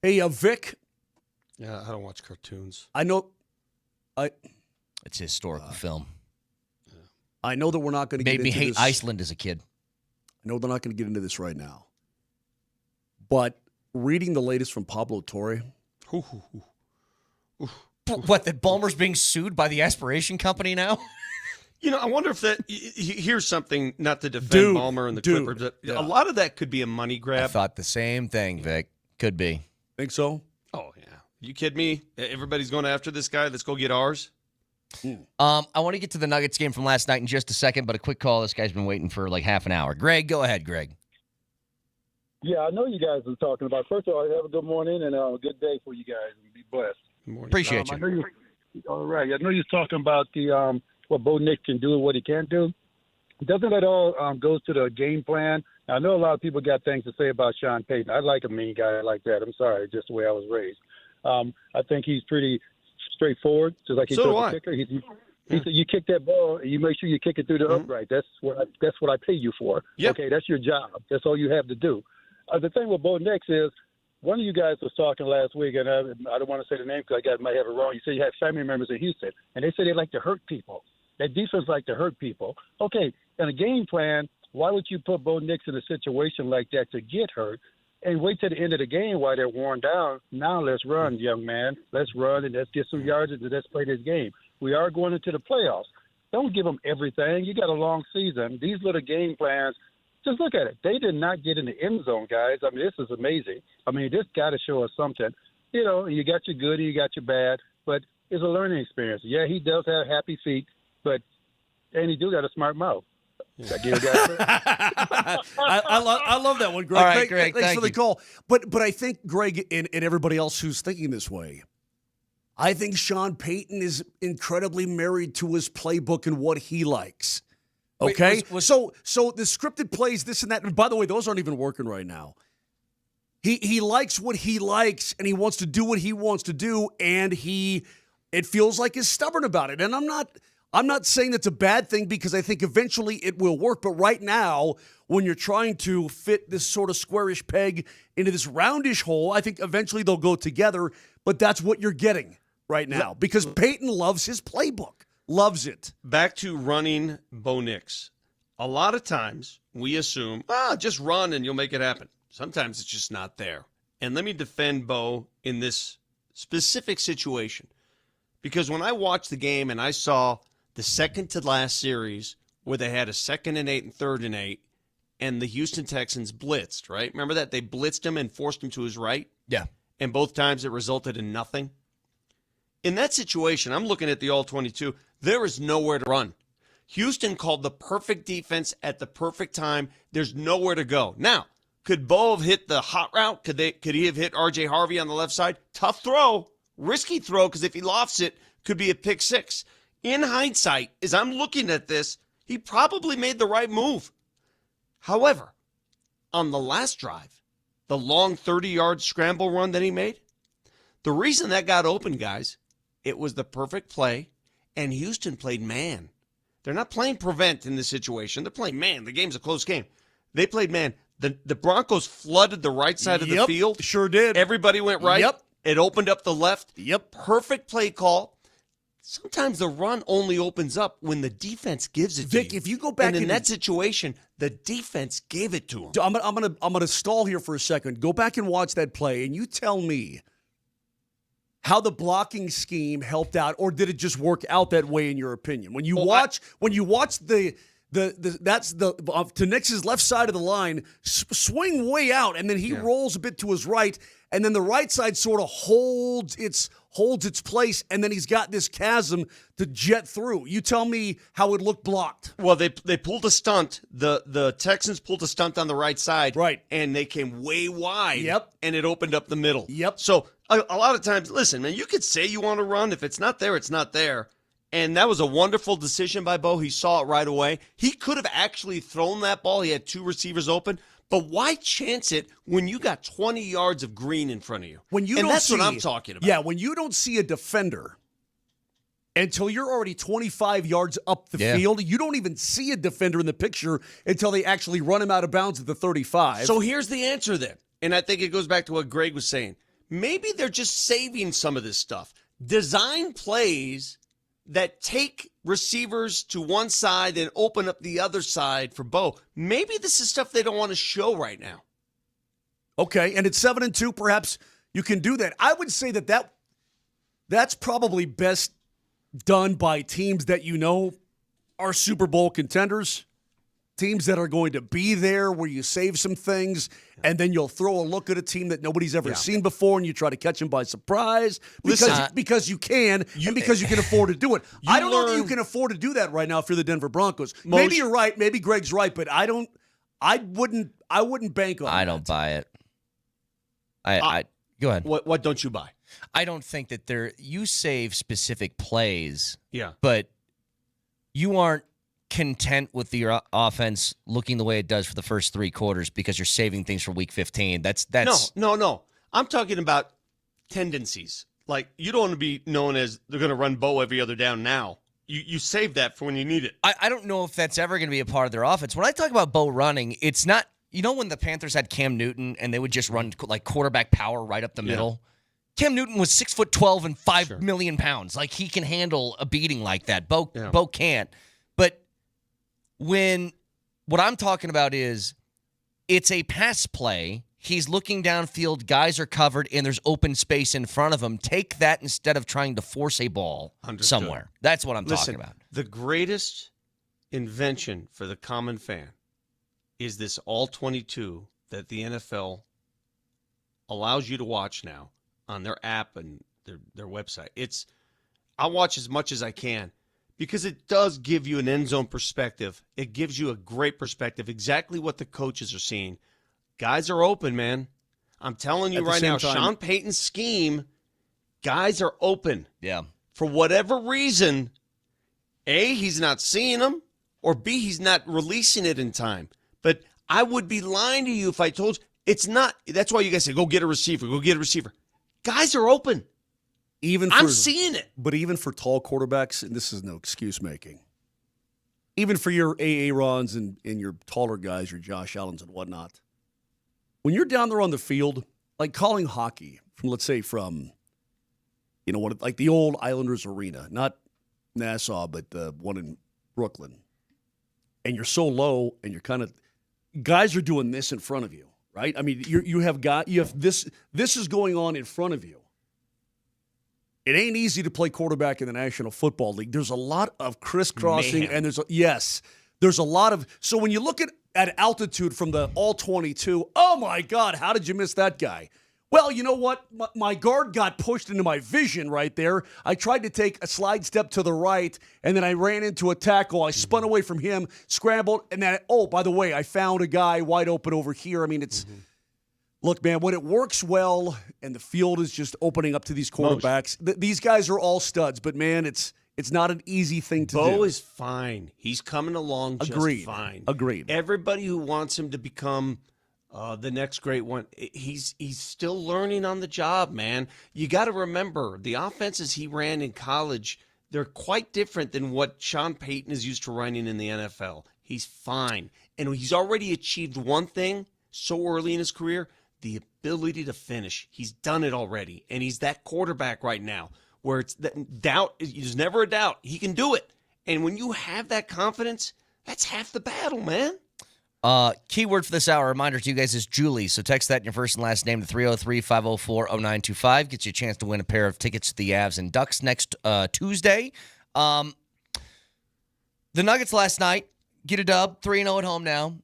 Hey, Vic. Yeah, I don't watch cartoons. I know. It's a historical film. I know that we're not going to get into this. Made me hate this. Iceland as a kid. I know they're not going to get into this right now. But reading the latest from Pablo Torre. What, that Ballmer's being sued by the Aspiration Company now? You know, I wonder if that. Here's something, not to defend Ballmer and the Clippers. But a lot of that could be a money grab. I thought the same thing, Vic. Could be. Think so? Oh, yeah. You kidding me? Everybody's going after this guy. Let's go get ours. I want to get to the Nuggets game from last night in just a second, but a quick call. This guy's been waiting for like half an hour. Greg, go ahead, Greg. Yeah, I know you guys are talking about. First of all, have a good morning and a good day for you guys, and be blessed. Appreciate you. I know you. All right. I know you're talking about the what Bo Nick can do and what he can't do. Doesn't that all goes to the game plan? I know a lot of people got things to say about Sean Payton. I like a mean guy like that. I'm sorry, just the way I was raised. I think he's pretty straightforward, just like he told the kicker. He said, "You kick that ball, and you make sure you kick it through the upright. That's what I pay you for. Yep. Okay, that's your job. That's all you have to do." The thing with Bo Nix is, one of you guys was talking last week, and I don't want to say the name because I might have it wrong. You said you have family members in Houston, and they say they like to hurt people. That defense like to hurt people. Okay, in a game plan, why would you put Bo Nix in a situation like that to get hurt and wait till the end of the game while they're worn down? Now let's run, young man. Let's run and let's get some yardage and let's play this game. We are going into the playoffs. Don't give them everything. You got a long season. These little game plans, just look at it. They did not get in the end zone, guys. I mean, this is amazing. I mean, this got to show us something. You know, you got your good and you got your bad, but it's a learning experience. Yeah, he does have happy feet, and he do got a smart mouth. I love that one, Greg. All right, Greg, thanks thank for the you. call. But I think, Greg, and everybody else who's thinking this way, I think Sean Payton is incredibly married to his playbook and what he likes. Okay? Wait, so the scripted plays, this and that, and by the way, those aren't even working right now. He likes what he likes, and he wants to do what he wants to do, and it feels like he's stubborn about it. And I'm not saying that's a bad thing because I think eventually it will work. But right now, when you're trying to fit this sort of squarish peg into this roundish hole, I think eventually they'll go together. But that's what you're getting right now because Peyton loves his playbook, loves it. Back to running Bo Nix. A lot of times we assume, just run and you'll make it happen. Sometimes it's just not there. And let me defend Bo in this specific situation. Because when I watched the game and I saw the second to last series where they had a 2nd and 8 and 3rd and 8, and the Houston Texans blitzed, right? Remember that? They blitzed him and forced him to his right? Yeah. And both times it resulted in nothing. In that situation, I'm looking at the All-22. There is nowhere to run. Houston called the perfect defense at the perfect time. There's nowhere to go. Now, could Bo have hit the hot route? Could he have hit R.J. Harvey on the left side? Tough throw. Risky throw, because if he lofts it, could be a pick six. In hindsight, as I'm looking at this, he probably made the right move. However, on the last drive, the long 30-yard scramble run that he made, the reason that got open, guys, it was the perfect play, and Houston played man. They're not playing prevent in this situation. They're playing man. The game's a close game. They played man. The Broncos flooded the right side of the field. Sure did. Everybody went right. Yep. It opened up the left. Yep. Perfect play call. Sometimes the run only opens up when the defense gives it Vic, to you. if you go back and in that situation, the defense gave it to him. I'm gonna stall here for a second. Go back and watch that play, and you tell me how the blocking scheme helped out, or did it just work out that way in your opinion? When you watch to Knicks's left side of the line swing way out, and then he rolls a bit to his right, and then the right side sort of holds its place, and then he's got this chasm to jet through. You tell me how it looked blocked. Well, they pulled a stunt. The Texans pulled a stunt on the right side. Right. And they came way wide. Yep. And it opened up the middle. Yep. So a lot of times, listen, man, you could say you want to run. If it's not there, it's not there. And that was a wonderful decision by Bo. He saw it right away. He could have actually thrown that ball. He had 2 receivers open. But why chance it when you got 20 yards of green in front of you? That's what I'm talking about. Yeah, when you don't see a defender until you're already 25 yards up the field, you don't even see a defender in the picture until they actually run him out of bounds at the 35. So here's the answer then. And I think it goes back to what Greg was saying. Maybe they're just saving some of this stuff. Design plays that take receivers to one side and open up the other side for Bo. Maybe this is stuff they don't want to show right now. Okay, and at 7-2, perhaps you can do that. I would say that's probably best done by teams that you know are Super Bowl contenders, teams that are going to be there where you save some things, and then you'll throw a look at a team that nobody's ever seen before, and you try to catch them by surprise because you can, and because you can afford to do it. I don't know that you can afford to do that right now if you're the Denver Broncos. Maybe you're right. Maybe Greg's right, but I wouldn't bank on that. I don't buy it. I go ahead. What don't you buy? I don't think that you save specific plays. Yeah. But you aren't content with your offense looking the way it does for the first 3 quarters because you're saving things for week 15. That's No. I'm talking about tendencies. Like, you don't want to be known as they're going to run Bo every other down now. You save that for when you need it. I don't know if that's ever going to be a part of their offense. When I talk about Bo running, it's not, when the Panthers had Cam Newton and they would just run like quarterback power right up the middle. Cam Newton was 6'12" and 5 million pounds. Like, he can handle a beating like that. Bo can't. But what I'm talking about is it's a pass play. He's looking downfield. Guys are covered, and there's open space in front of him. Take that instead of trying to force a ball somewhere. That's what I'm talking about. The greatest invention for the common fan is this all-22 that the NFL allows you to watch now on their app and their website. I watch as much as I can because it does give you an end zone perspective. It gives you a great perspective, exactly what the coaches are seeing. Guys are open, man. I'm telling you right now, Sean Payton's scheme, guys are open. Yeah. For whatever reason, A, he's not seeing them, or B, he's not releasing it in time. But I would be lying to you if I told you it's not. That's why you guys say, go get a receiver, go get a receiver. Guys are open. I'm seeing it. But even for tall quarterbacks, and this is no excuse making, even for your Aarons and your taller guys, your Josh Allens and whatnot, when you're down there on the field, like calling hockey from, let's say, from, like the old Islanders Arena, not Nassau, but the one in Brooklyn, and you're so low, and you're kind of, guys are doing this in front of you, right? I mean, you have this is going on in front of you. It ain't easy to play quarterback in the National Football League. There's a lot of crisscrossing, and there's a lot of, so when you look at altitude from the all-22, oh my God, how did you miss that guy? Well, you know what? My guard got pushed into my vision right there. I tried to take a slide step to the right, and then I ran into a tackle. I spun away from him, scrambled, and then, by the way, I found a guy wide open over here. I mean, it's, look, man, when it works well and the field is just opening up to these quarterbacks, these guys are all studs, but man, it's not an easy thing to do. Bo is fine. He's coming along just fine. Agreed. Everybody who wants him to become the next great one, he's still learning on the job, man. You got to remember, the offenses he ran in college, they're quite different than what Sean Payton is used to running in the NFL. He's fine. And he's already achieved one thing so early in his career, the ability to finish. He's done it already. And he's that quarterback right now where it's that doubt, there's never a doubt. He can do it. And when you have that confidence, that's half the battle, man. Keyword for this hour, reminder to you guys, is Julie. So text that in your first and last name to 303-504-0925. Gets you a chance to win a pair of tickets to the Avs and Ducks next Tuesday. The Nuggets last night get a dub, 3-0 at home now.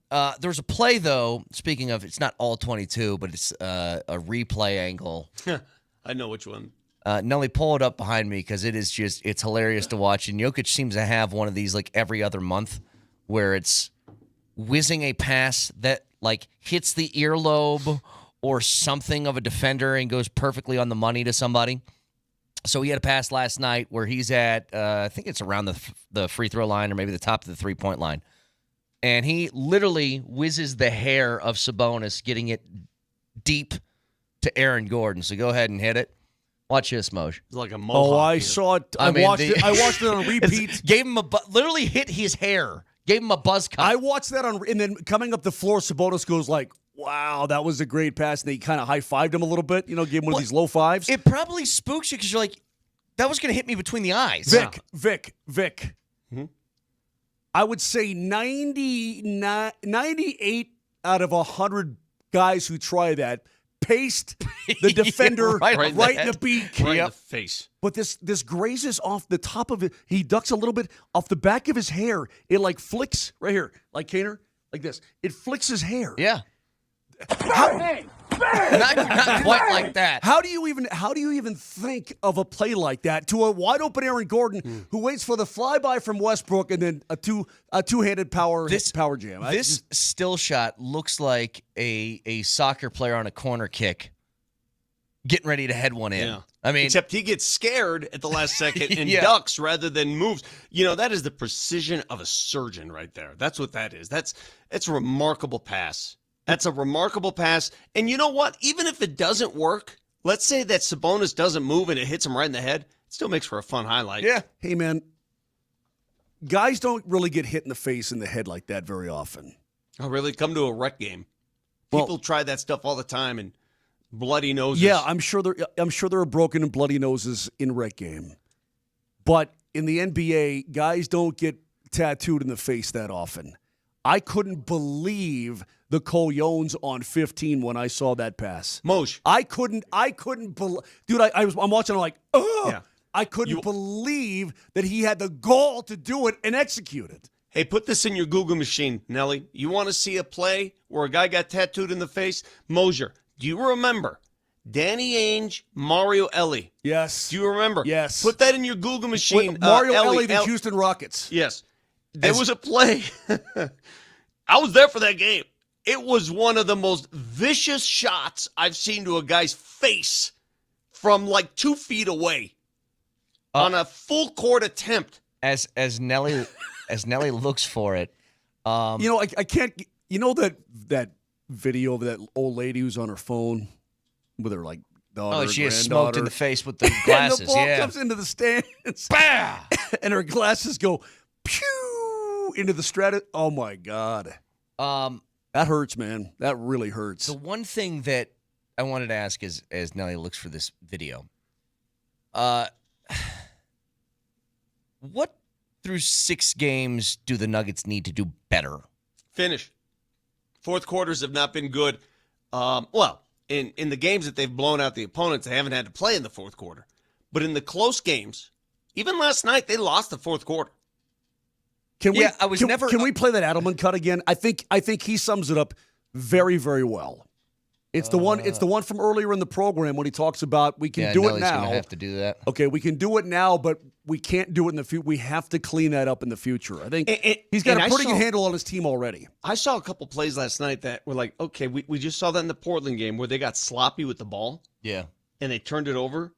There was a play, though, speaking of, it's not all 22, but it's a replay angle. I know which one. Nelly, pull it up behind me because it's hilarious to watch. And Jokic seems to have one of these like every other month where it's whizzing a pass that like hits the earlobe or something of a defender and goes perfectly on the money to somebody. So he had a pass last night where he's at, I think it's around the free throw line or maybe the top of the three-point line. And he literally whizzes the hair of Sabonis, getting it deep to Aaron Gordon. So go ahead and hit it. Watch this, Moj. It's like a mohawk. Oh, I saw it. I watched it on repeat. Gave him literally hit his hair. Gave him a buzz cut. I watched that and then coming up the floor, Sabonis goes like, wow, that was a great pass. And they kind of high-fived him a little bit, gave him one of these low fives. It probably spooks you because you're like, that was going to hit me between the eyes. Vic. Mm-hmm. I would say 98 out of 100 guys who try that paced the defender right in the beak. Right in the face. But this grazes off the top of it. He ducks a little bit off the back of his hair. It like flicks right here, like Kaner, like this. It flicks his hair. Yeah. Not quite like that. How do you even think of a play like that to a wide open Aaron Gordon who waits for the flyby from Westbrook and then a two-handed power jam? This still shot looks like a soccer player on a corner kick getting ready to head one in. Yeah. I mean, except he gets scared at the last second and yeah. ducks rather than moves. That is the precision of a surgeon right there. That's what that is. That's a remarkable pass. That's a remarkable pass. And you know what? Even if it doesn't work, let's say that Sabonis doesn't move and it hits him right in the head, it still makes for a fun highlight. Yeah. Hey, man, guys don't really get hit in the face and the head like that very often. Oh, really? Come to a rec game. People try that stuff all the time and bloody noses. Yeah, I'm sure there are broken and bloody noses in rec game. But in the NBA, guys don't get tattooed in the face that often. I couldn't believe the Colognes on 15 when I saw that pass. Moj. I couldn't believe. Dude, I'm watching. I'm like, oh, yeah. I couldn't believe that he had the gall to do it and execute it. Hey, put this in your Google machine, Nelly. You want to see a play where a guy got tattooed in the face? Moser. Do you remember Danny Ainge, Mario Elie? Yes. Do you remember? Yes. Put that in your Google machine. Mario Elie, the Houston Rockets. Yes. There was a play. I was there for that game. It was one of the most vicious shots I've seen to a guy's face from like 2 feet away on a full court attempt. As Nelly looks for it, I can't. That video of that old lady who's on her phone with her like daughter. Oh, she is granddaughter. smoked in the face with the glasses. And the ball yeah, comes into the stands. Bah! And her glasses go pew into the strata. Oh my God. That hurts, man. That really hurts. The one thing that I wanted to ask is, as Nelly looks for this video, what through 6 games do the Nuggets need to do better? Finish. Fourth quarters have not been good. In the games that they've blown out the opponents, they haven't had to play in the fourth quarter. But in the close games, even last night, they lost the fourth quarter. Can we play that Adelman cut again? I think he sums it up very, very well. It's the one. It's the one from earlier in the program when he talks about we can do it now. Gonna have to do that. Okay, we can do it now, but we can't do it in the future. We have to clean that up in the future. I think he's got a pretty good handle on his team already. I saw a couple plays last night that were like, okay, we just saw that in the Portland game where they got sloppy with the ball. Yeah, and they turned it over,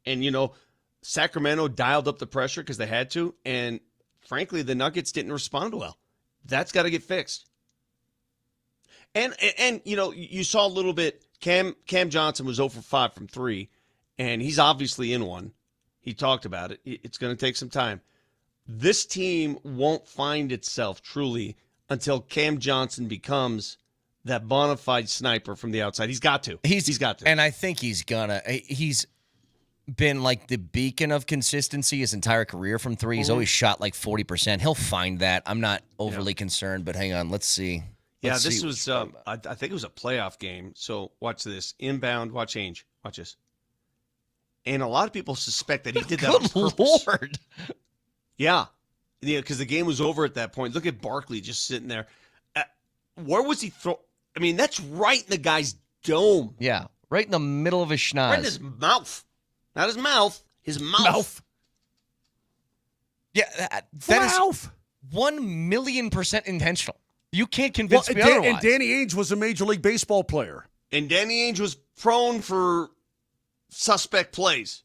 and Sacramento dialed up the pressure because they had to, and frankly, the Nuggets didn't respond well. That's got to get fixed. And you saw a little bit. Cam Johnson was 0 for 5 from 3, and he's obviously in one. He talked about it. It's going to take some time. This team won't find itself truly until Cam Johnson becomes that bona fide sniper from the outside. He's got to. He's got to. And I think he's gonna. He's been like the beacon of consistency his entire career from 3. He's always shot like 40%. He'll find that. I'm not overly concerned, but hang on. Let's see. Yeah, Let's this see was, I think it was a playoff game. So watch this. Inbound, watch change. Watch this. And a lot of people suspect that he did that on purpose. Lord. Yeah. Yeah, because the game was over at that point. Look at Barkley just sitting there. Where was he throw? I mean, that's right in the guy's dome. Yeah, right in the middle of his schnoz. Right in his mouth. Not his mouth. His mouth. Yeah, that is 1,000,000% intentional. You can't convince me otherwise. And Danny Ainge was a Major League Baseball player. And Danny Ainge was prone for suspect plays.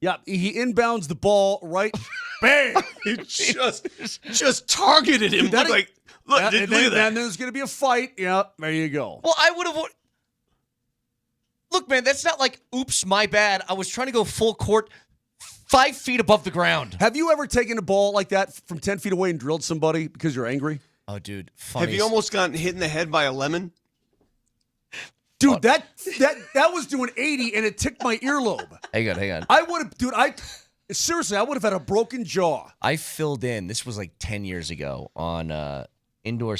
Yeah, he inbounds the ball right. Bang! He just targeted him. Look at that. And there's going to be a fight. Yeah, there you go. Well, I would have. Look, man, that's not like, oops, my bad. I was trying to go full court 5 feet above the ground. Have you ever taken a ball like that from 10 feet away and drilled somebody because you're angry? Oh, dude, funny. Have you almost gotten hit in the head by a lemon? Dude, that was doing 80 and it ticked my earlobe. Hang on. I would have, dude, seriously, I would have had a broken jaw. I filled in, this was like 10 years ago, on indoor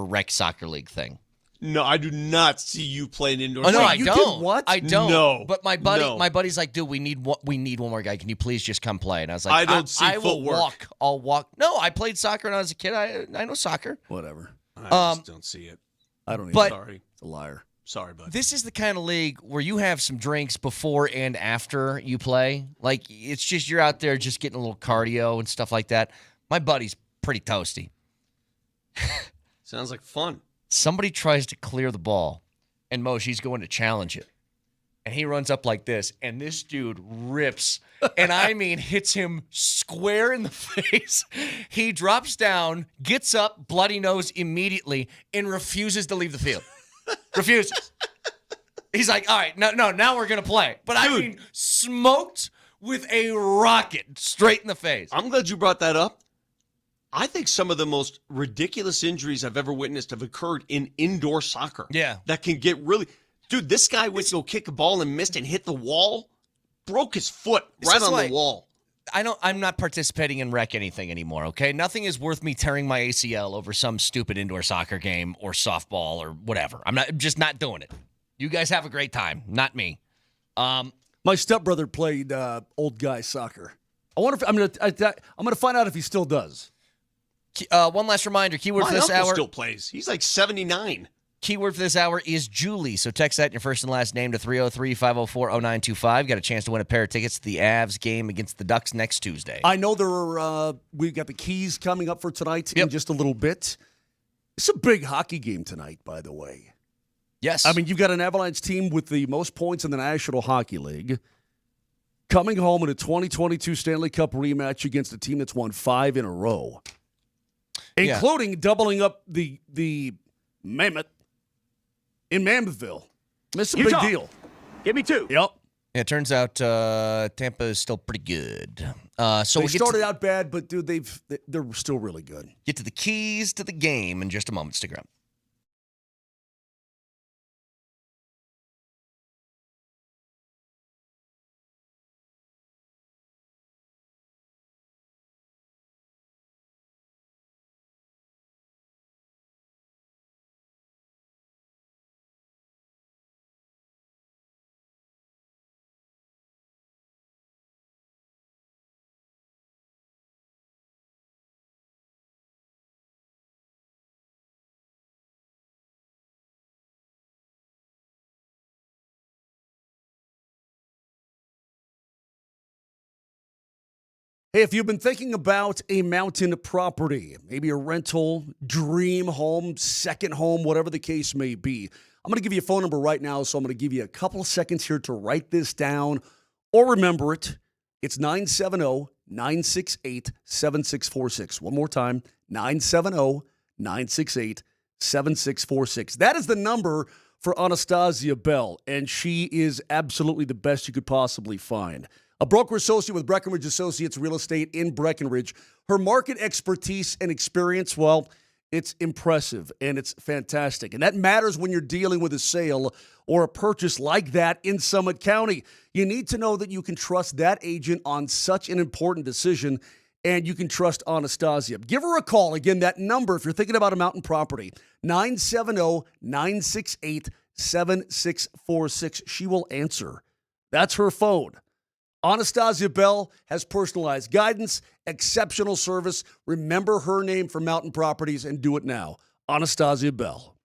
rec soccer league thing. No, I do not see you playing indoor soccer. No, I don't. Did what? I don't. No. But my buddy's like, dude, we need one more guy. Can you please just come play? And I was like, I don't see I will footwork. walk. I'll walk. No, I played soccer when I was a kid. I know soccer. Whatever. I just don't see it. I don't even. But Sorry. It's a liar. Sorry, bud. This is the kind of league where you have some drinks before and after you play. Like, it's just you're out there just getting a little cardio and stuff like that. My buddy's pretty toasty. Sounds like fun. Somebody tries to clear the ball, and Moshe's going to challenge it. And he runs up like this, and this dude rips, and I mean hits him square in the face. He drops down, gets up, bloody nose immediately, and refuses to leave the field. Refuses. He's like, all right, now we're going to play. But dude, I mean, smoked with a rocket straight in the face. I'm glad you brought that up. I think some of the most ridiculous injuries I've ever witnessed have occurred in indoor soccer. Yeah. That can get really... Dude, this guy went to go kick a ball and missed and hit the wall, broke his foot right on the wall. I'm not participating in rec anything anymore, okay? Nothing is worth me tearing my ACL over some stupid indoor soccer game or softball or whatever. I'm just not doing it. You guys have a great time, not me. My stepbrother played old guy soccer. I wonder if I'm gonna find out if he still does. One last reminder, keyword for this My uncle hour. still plays. He's like 79. Keyword for this hour is Julie. So text that in your first and last name to 303-504-0925. Got a chance to win a pair of tickets to the Avs game against the Ducks next Tuesday. I know we've got the keys coming up for tonight in just a little bit. It's a big hockey game tonight, by the way. Yes. I mean, you've got an Avalanche team with the most points in the National Hockey League coming home in a 2022 Stanley Cup rematch against a team that's won 5 in a row, including doubling up the Mammoth in Mammothville. It's a big deal. Give me 2. Yep. Yeah, it turns out Tampa is still pretty good. So they started out bad, but dude, they're still really good. Get to the keys to the game in just a moment. Stick around. Hey, if you've been thinking about a mountain property, maybe a rental, dream home, second home, whatever the case may be, I'm going to give you a phone number right now, so I'm going to give you a couple of seconds here to write this down or remember it. It's 970-968-7646. One more time, 970-968-7646. That is the number for Anastasia Bell, and she is absolutely the best you could possibly find. A broker associate with Breckenridge Associates Real Estate in Breckenridge. Her market expertise and experience, well, it's impressive and it's fantastic. And that matters when you're dealing with a sale or a purchase like that in Summit County. You need to know that you can trust that agent on such an important decision, and you can trust Anastasia. Give her a call. Again, that number, if you're thinking about a mountain property, 970-968-7646. She will answer. That's her phone. Anastasia Bell has personalized guidance, exceptional service. Remember her name for mountain properties and do it now. Anastasia Bell.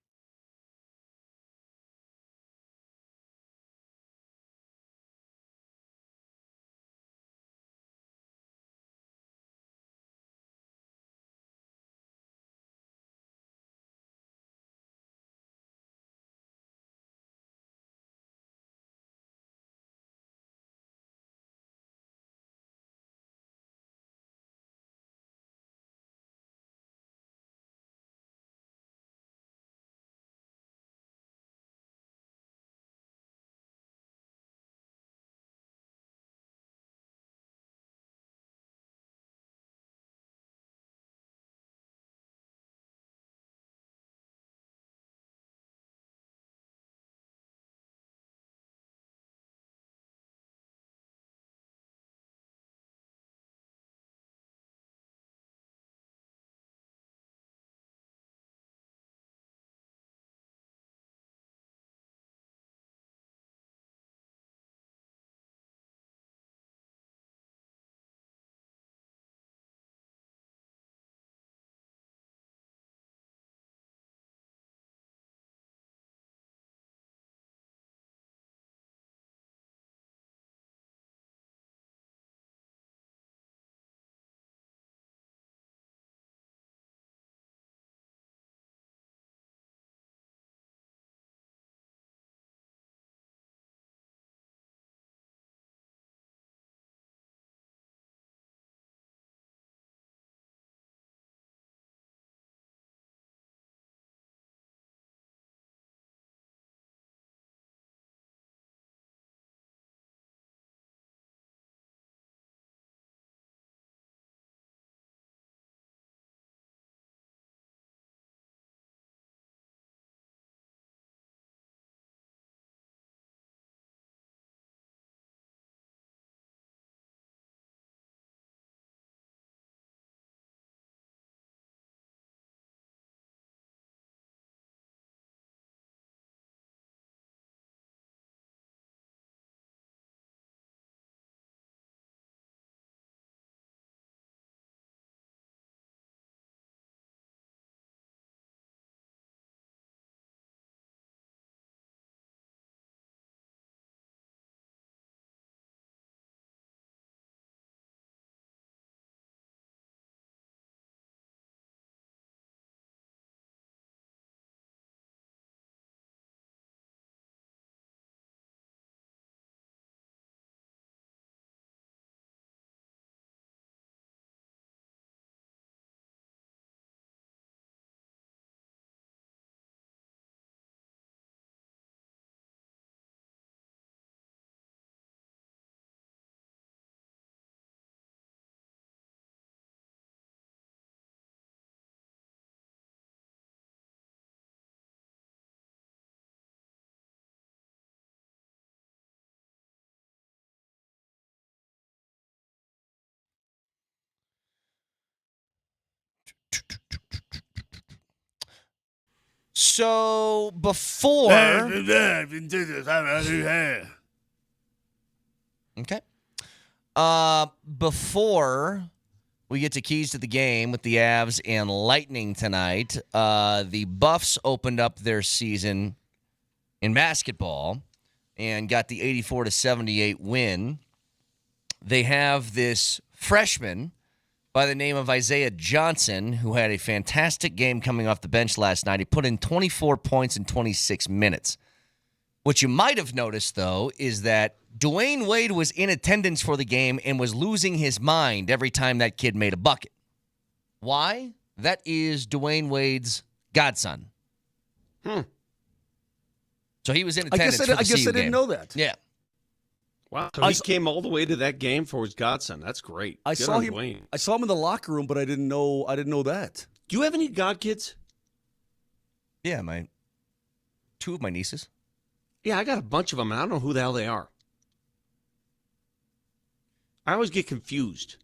So before okay. Before we get to keys to the game with the Avs and Lightning tonight, the Buffs opened up their season in basketball and got the 84-78 win. They have this freshman by the name of Isaiah Johnson, who had a fantastic game coming off the bench last night. He put in 24 points in 26 minutes. What you might have noticed, though, is that Dwayne Wade was in attendance for the game and was losing his mind every time that kid made a bucket. Why? That is Dwayne Wade's godson. So he was in attendance for the I guess CU I didn't game. know that. Yeah. Wow. So he came all the way to that game for his godson. That's great. I Good saw on him. Dwayne. I saw him in the locker room, but I didn't know that. Do you have any godkids? Yeah, two of my nieces. Yeah, I got a bunch of them, and I don't know who the hell they are. I always get confused.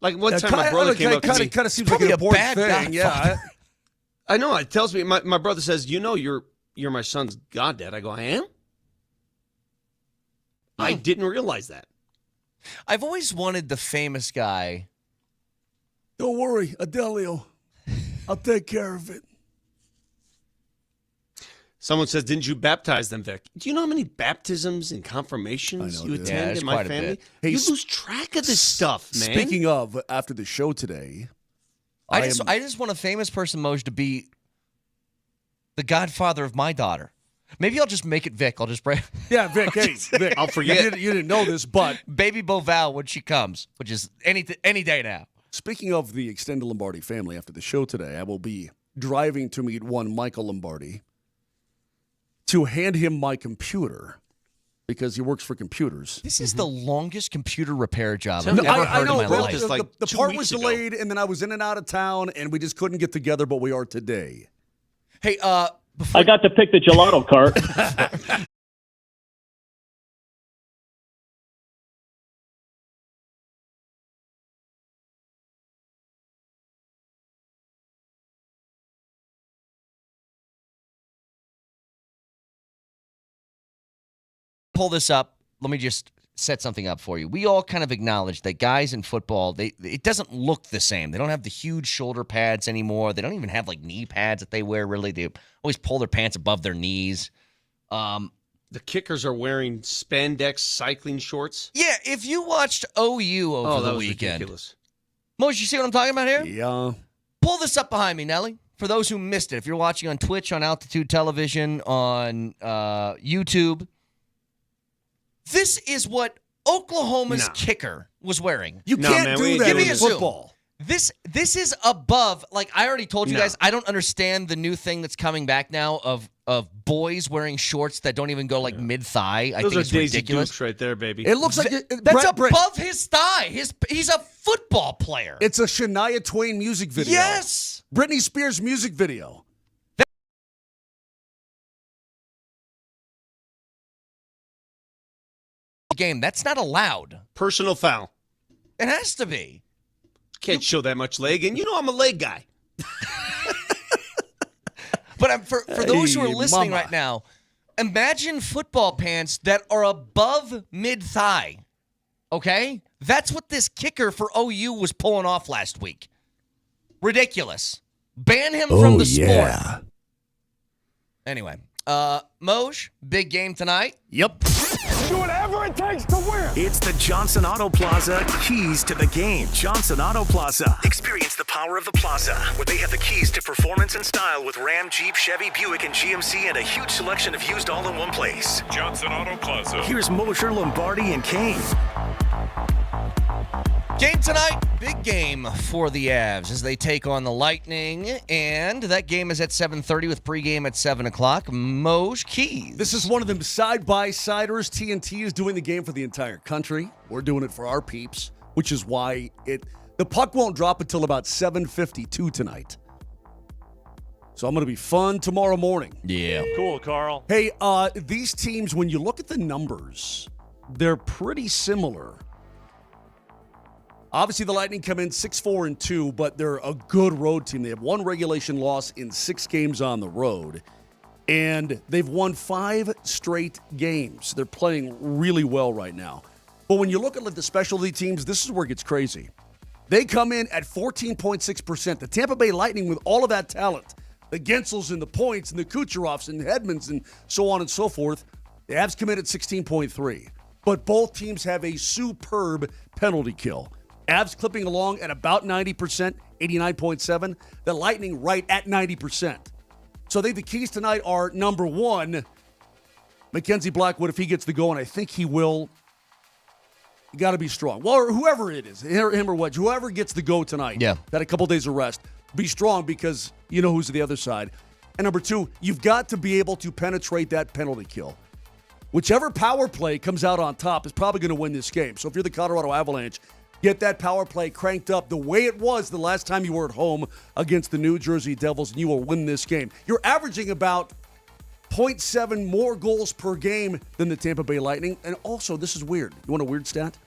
Like one time my brother came up to me. Kind of seems like an important thing. Godfather. Yeah. I know. It tells me, my brother says, you're my son's goddad. I go, I am? I didn't realize that. I've always wanted the famous guy. Don't worry, Adelio. I'll take care of it. Someone says, didn't you baptize them, Vic? Do you know how many baptisms and confirmations you attend in my family? Hey, you lose track of this stuff, man. Speaking of, after the show today, I just want a famous person, Moj, to be the godfather of my daughter. Maybe I'll just make it Vic. I'll just bring. Yeah, Vic. Hey, Vic. I'll forget. You didn't know this, but baby Boval when she comes, which is any day now. Speaking of the extended Lombardi family, after the show today, I will be driving to meet one Michael Lombardi to hand him my computer because he works for computers. This is the longest computer repair job No, I've ever heard I know, in my life. The part was delayed, and then I was in and out of town, and we just couldn't get together, but we are today. Hey, I got to pick the gelato cart. Pull this up. Let me just set something up for you. We all kind of acknowledge that guys in football, it doesn't look the same. They don't have the huge shoulder pads anymore. They don't even have like knee pads that they wear. Really, they always pull their pants above their knees. The kickers are wearing spandex cycling shorts. Yeah, if you watched OU over the weekend, ridiculous. Moj, you see what I'm talking about here? Yeah. Pull this up behind me, Nelly. For those who missed it, if you're watching on Twitch, on Altitude Television, on YouTube. This is what Oklahoma's kicker was wearing. You can't do that in football. This is above, like I already told you guys, I don't understand the new thing that's coming back now of boys wearing shorts that don't even go like mid-thigh. I think it's Daisy ridiculous. Dukes right there, baby. It looks like that's above his thigh. He's a football player. It's a Shania Twain music video. Yes. Britney Spears music video. Game. That's not allowed. Personal foul. It has to be. Can't show that much leg, and you know I'm a leg guy. But for those who are listening right now, imagine football pants that are above mid-thigh. Okay? That's what this kicker for OU was pulling off last week. Ridiculous. Ban him from the sport. Anyway, Moj, big game tonight. Yep. Do whatever it takes to win. It's the Johnson Auto Plaza keys to the game. Johnson Auto Plaza. Experience the power of the plaza, where they have the keys to performance and style with Ram, Jeep, Chevy, Buick, and GMC, and a huge selection of used all in one place. Johnson Auto Plaza. Here's Moser, Lombardi, and Kane. Game tonight, big game for the Avs as they take on the Lightning, and that game is at 7:30 with pregame at 7 o'clock. Moj, keys. This is one of them side-by-siders. TNT is doing the game for the entire country. We're doing it for our peeps, which is why the puck won't drop until about 7:52 tonight. So I'm going to be fun tomorrow morning. Yeah. Cool, Carl. Hey, these teams, when you look at the numbers, they're pretty similar. Obviously, the Lightning come in 6-4-2, but they're a good road team. They have one regulation loss in 6 games on the road, and they've won 5 straight games. They're playing really well right now. But when you look at the specialty teams, this is where it gets crazy. They come in at 14.6%. The Tampa Bay Lightning, with all of that talent, the Gensels and the Points and the Kucherovs and Hedmans and so on and so forth, the Avs come in at 16.3. But both teams have a superb penalty kill. Avs clipping along at about 90%, 89.7. The Lightning right at 90%. So I think the keys tonight are, number one, Mackenzie Blackwood, if he gets the go, and I think he will, you got to be strong. Well, or whoever it is, him or Wedge, whoever gets the go tonight, had a couple days of rest, be strong because you know who's to the other side. And number two, you've got to be able to penetrate that penalty kill. Whichever power play comes out on top is probably going to win this game. So if you're the Colorado Avalanche, get that power play cranked up the way it was the last time you were at home against the New Jersey Devils, and you will win this game. You're averaging about 0.7 more goals per game than the Tampa Bay Lightning. And also, this is weird. You want a weird stat?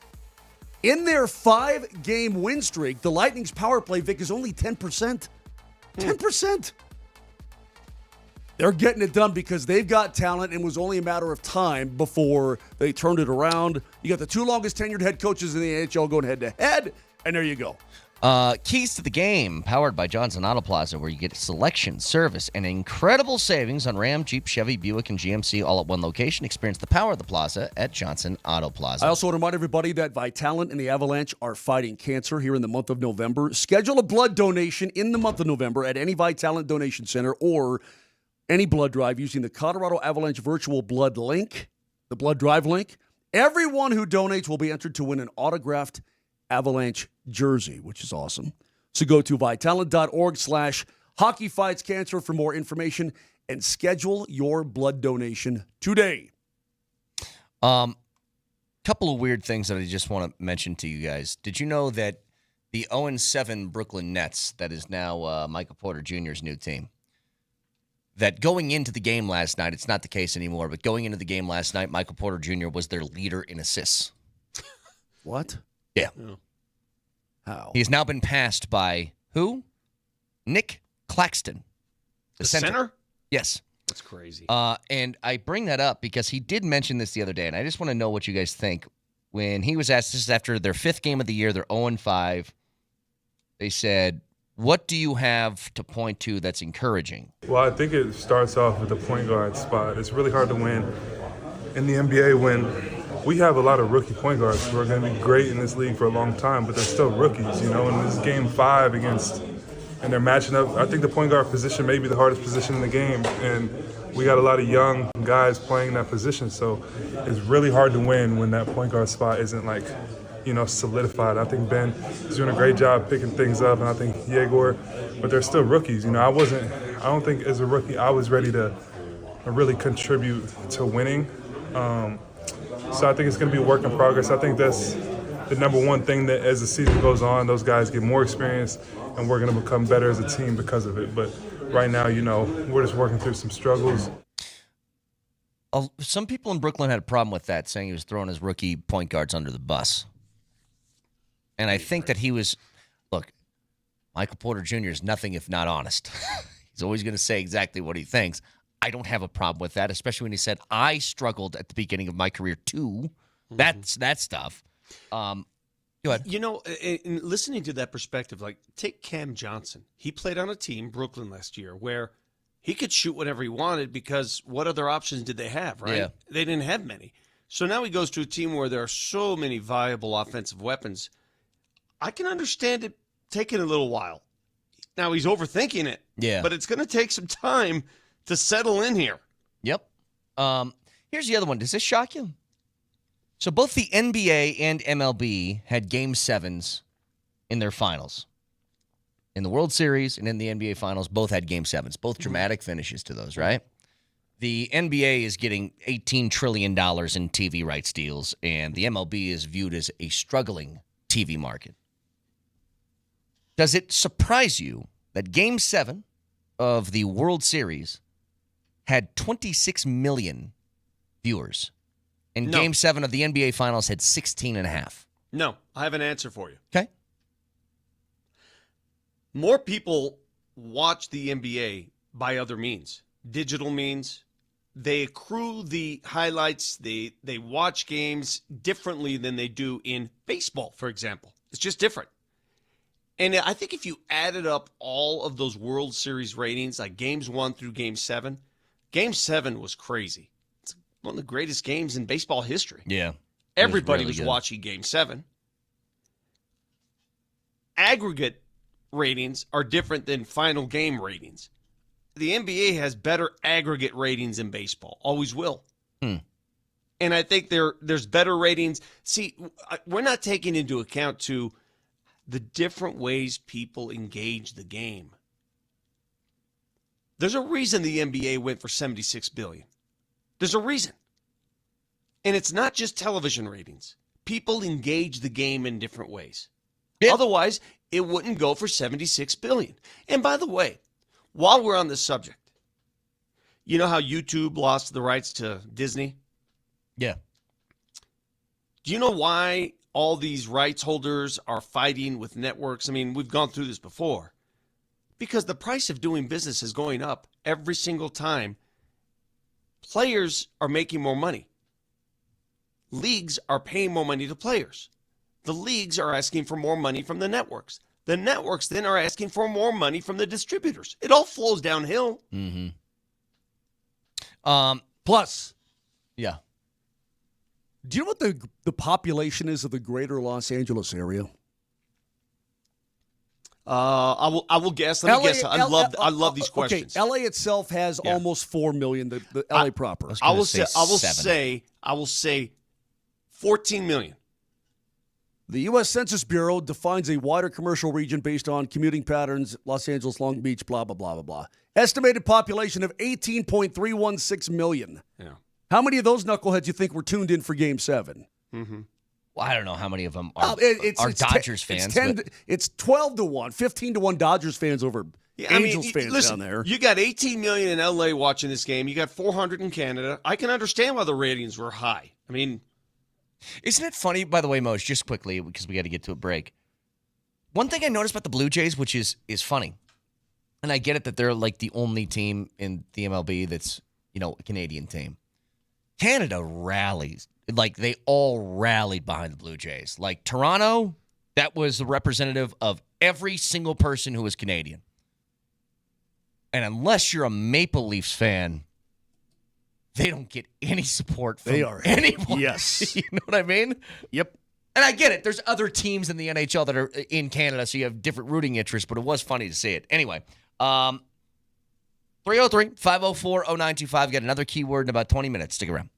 In their 5-game win streak, the Lightning's power play, Vic, is only 10%. 10%. They're getting it done because they've got talent, and it was only a matter of time before they turned it around. You got the 2 longest tenured head coaches in the NHL going head-to-head, and there you go. Keys to the game, powered by Johnson Auto Plaza, where you get selection, service, and incredible savings on Ram, Jeep, Chevy, Buick, and GMC all at one location. Experience the power of the plaza at Johnson Auto Plaza. I also want to remind everybody that Vitalant and the Avalanche are fighting cancer here in the month of November. Schedule a blood donation in the month of November at any Vitalant donation center or any blood drive using the Colorado Avalanche virtual blood link, the blood drive link. Everyone who donates will be entered to win an autographed Avalanche jersey, which is awesome. So go to vitalant.org/hockeyfightscancer for more information and schedule your blood donation today. Couple of weird things that I just want to mention to you guys. Did you know that the 0-7 Brooklyn Nets, that is now Michael Porter Jr.'s new team, that going into the game last night, it's not the case anymore, but going into the game last night, Michael Porter Jr. was their leader in assists. What? Yeah. How? He has now been passed by who? Nick Claxton. The center? Yes. That's crazy. And I bring that up because he did mention this the other day, and I just want to know what you guys think. When he was asked, this is after their 5th game of the year, they're 0-5. They said, what do you have to point to that's encouraging? Well, I think it starts off with the point guard spot. It's really hard to win in the NBA when we have a lot of rookie point guards who are going to be great in this league for a long time, but they're still rookies, you know, and this is game 5 and they're matching up. I think the point guard position may be the hardest position in the game, and we got a lot of young guys playing that position, so it's really hard to win when that point guard spot isn't, like, you know, solidified. I think Ben is doing a great job picking things up, and I think Yegor, but they're still rookies. You know, I don't think as a rookie I was ready to really contribute to winning. So I think it's going to be a work in progress. I think that's the number one thing, that as the season goes on, those guys get more experience, and we're going to become better as a team because of it. But right now, you know, we're just working through some struggles. Some people in Brooklyn had a problem with that, saying he was throwing his rookie point guards under the bus. And I think that he was, look, Michael Porter Jr. is nothing if not honest. He's always going to say exactly what he thinks. I don't have a problem with that, especially when he said, I struggled at the beginning of my career too. That's that stuff. Go ahead. You know, in listening to that perspective, like, take Cam Johnson. He played on a team, Brooklyn, last year, where he could shoot whatever he wanted because what other options did they have, right? Yeah. They didn't have many. So now he goes to a team where there are so many viable offensive weapons. I can understand it taking a little while. Now, he's overthinking it. Yeah. But it's going to take some time to settle in here. Yep. Here's the other one. Does this shock you? So both the NBA and MLB had Game 7s in their finals. In the World Series and in the NBA Finals, both had Game 7s. Both dramatic finishes to those, right? The NBA is getting $18 trillion in TV rights deals, and the MLB is viewed as a struggling TV market. Does it surprise you that Game 7 of the World Series had 26 million viewers, and Game 7 of the NBA Finals had 16.5? No, I have an answer for you. Okay. More people watch the NBA by other means, digital means. They accrue the highlights. They watch games differently than they do in baseball, for example. It's just different. And I think if you added up all of those World Series ratings, like Games 1 through Game 7, Game 7 was crazy. It's one of the greatest games in baseball history. Yeah. Everybody really was good. watching Game 7. Aggregate ratings are different than final game ratings. The NBA has better aggregate ratings than baseball. Always will. And I think there's better ratings. See, we're not taking into account to the different ways people engage the game. There's a reason the NBA went for $76 billion. There's a reason. And it's not just television ratings. People engage the game in different ways. Yeah. Otherwise, it wouldn't go for $76 billion. And by the way, while we're on this subject, you know how YouTube lost the rights to Disney? Yeah. Do you know why all these rights holders are fighting with networks. I mean, we've gone through this before. Because the price of doing business is going up every single time. Players are making more money. Leagues are paying more money to players. The leagues are asking for more money from the networks. The networks then are asking for more money from the distributors. It all flows downhill. Mm-hmm. Plus, yeah. Do you know what the population is of the greater Los Angeles area? I will guess. Let me guess. I love these questions. Okay, LA itself has almost 4 million. The LA proper. I will say 14 million. The U.S. Census Bureau defines a wider commercial region based on commuting patterns, Los Angeles, Long Beach, blah, blah, blah, blah, blah. Estimated population of 18.316 million. Yeah. How many of those knuckleheads you think were tuned in for Game 7? Mm-hmm. Well, I don't know how many of them are Dodgers fans. It's 12 to 1, 15 to 1 Dodgers fans over Angels fans listen, down there. You got 18 million in L.A. watching this game. You got 400 in Canada. I can understand why the ratings were high. I mean, isn't it funny, by the way, Mose, just quickly, because we got to get to a break. One thing I noticed about the Blue Jays, which is funny, and I get it that they're like the only team in the MLB that's, a Canadian team. Canada rallies. Like, they all rallied behind the Blue Jays. Like, Toronto, that was the representative of every single person who was Canadian. And unless you're a Maple Leafs fan, they don't get any support from anyone. Yes. You know what I mean? Yep. And I get it. There's other teams in the NHL that are in Canada, so you have different rooting interests, but it was funny to see it. Anyway, 303-504-0925. Got another keyword in about 20 minutes. Stick around.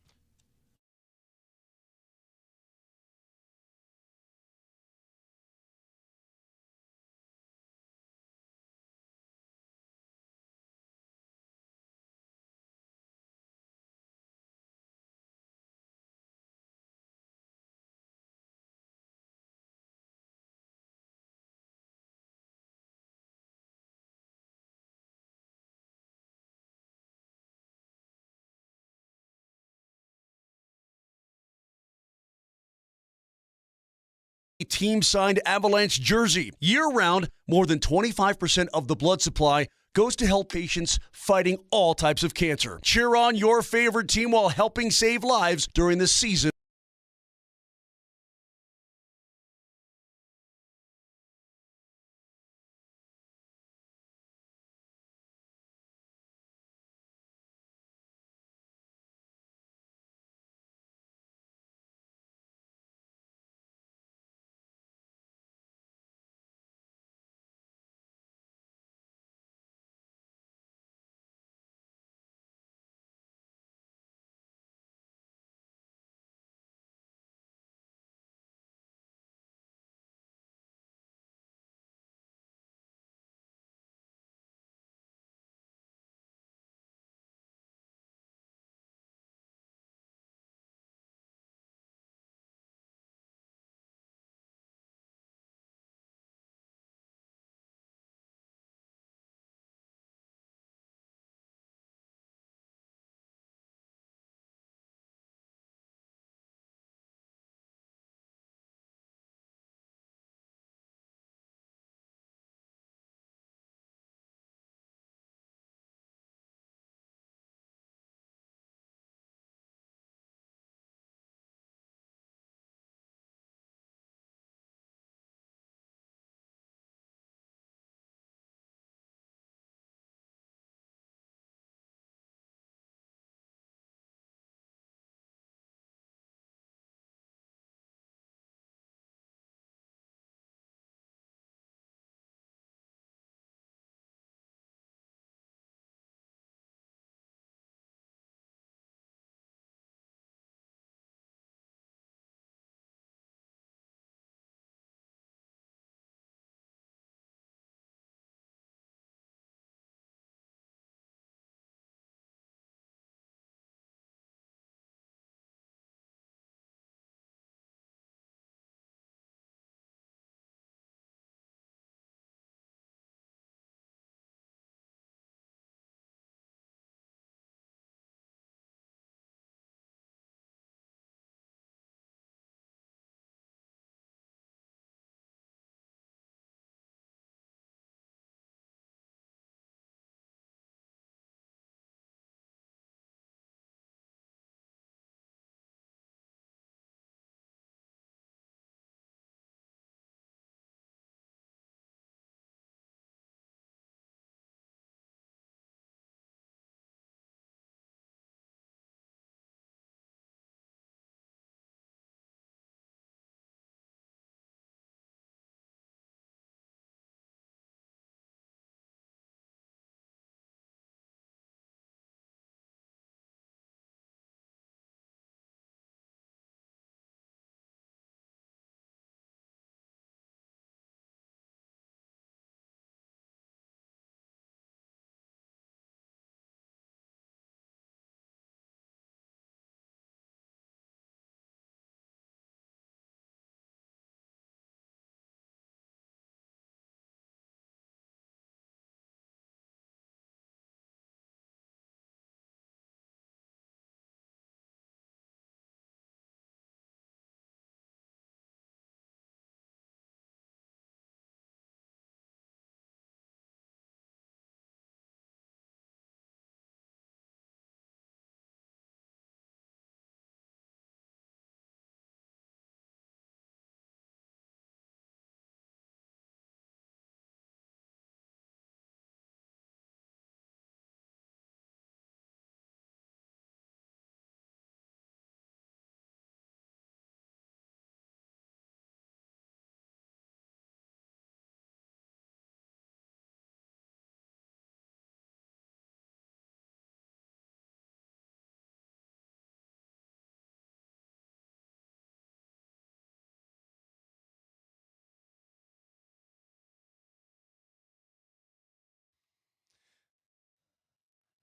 Team signed Avalanche jersey. Year-round, more than 25% of the blood supply goes to help patients fighting all types of cancer. Cheer on your favorite team while helping save lives during this season.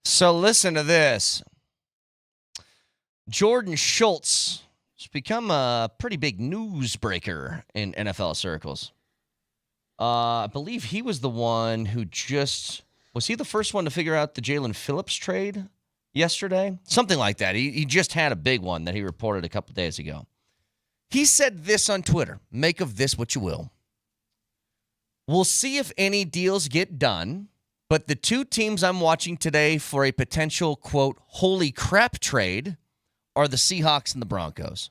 So listen to this. Jordan Schultz has become a pretty big newsbreaker in NFL circles. I believe he was the one who was he the first one to figure out the Jalen Phillips trade yesterday? Something like that. He just had a big one that he reported a couple days ago. He said this on Twitter. Make of this what you will. We'll see if any deals get done, but the two teams I'm watching today for a potential, quote, holy crap trade are the Seahawks and the Broncos.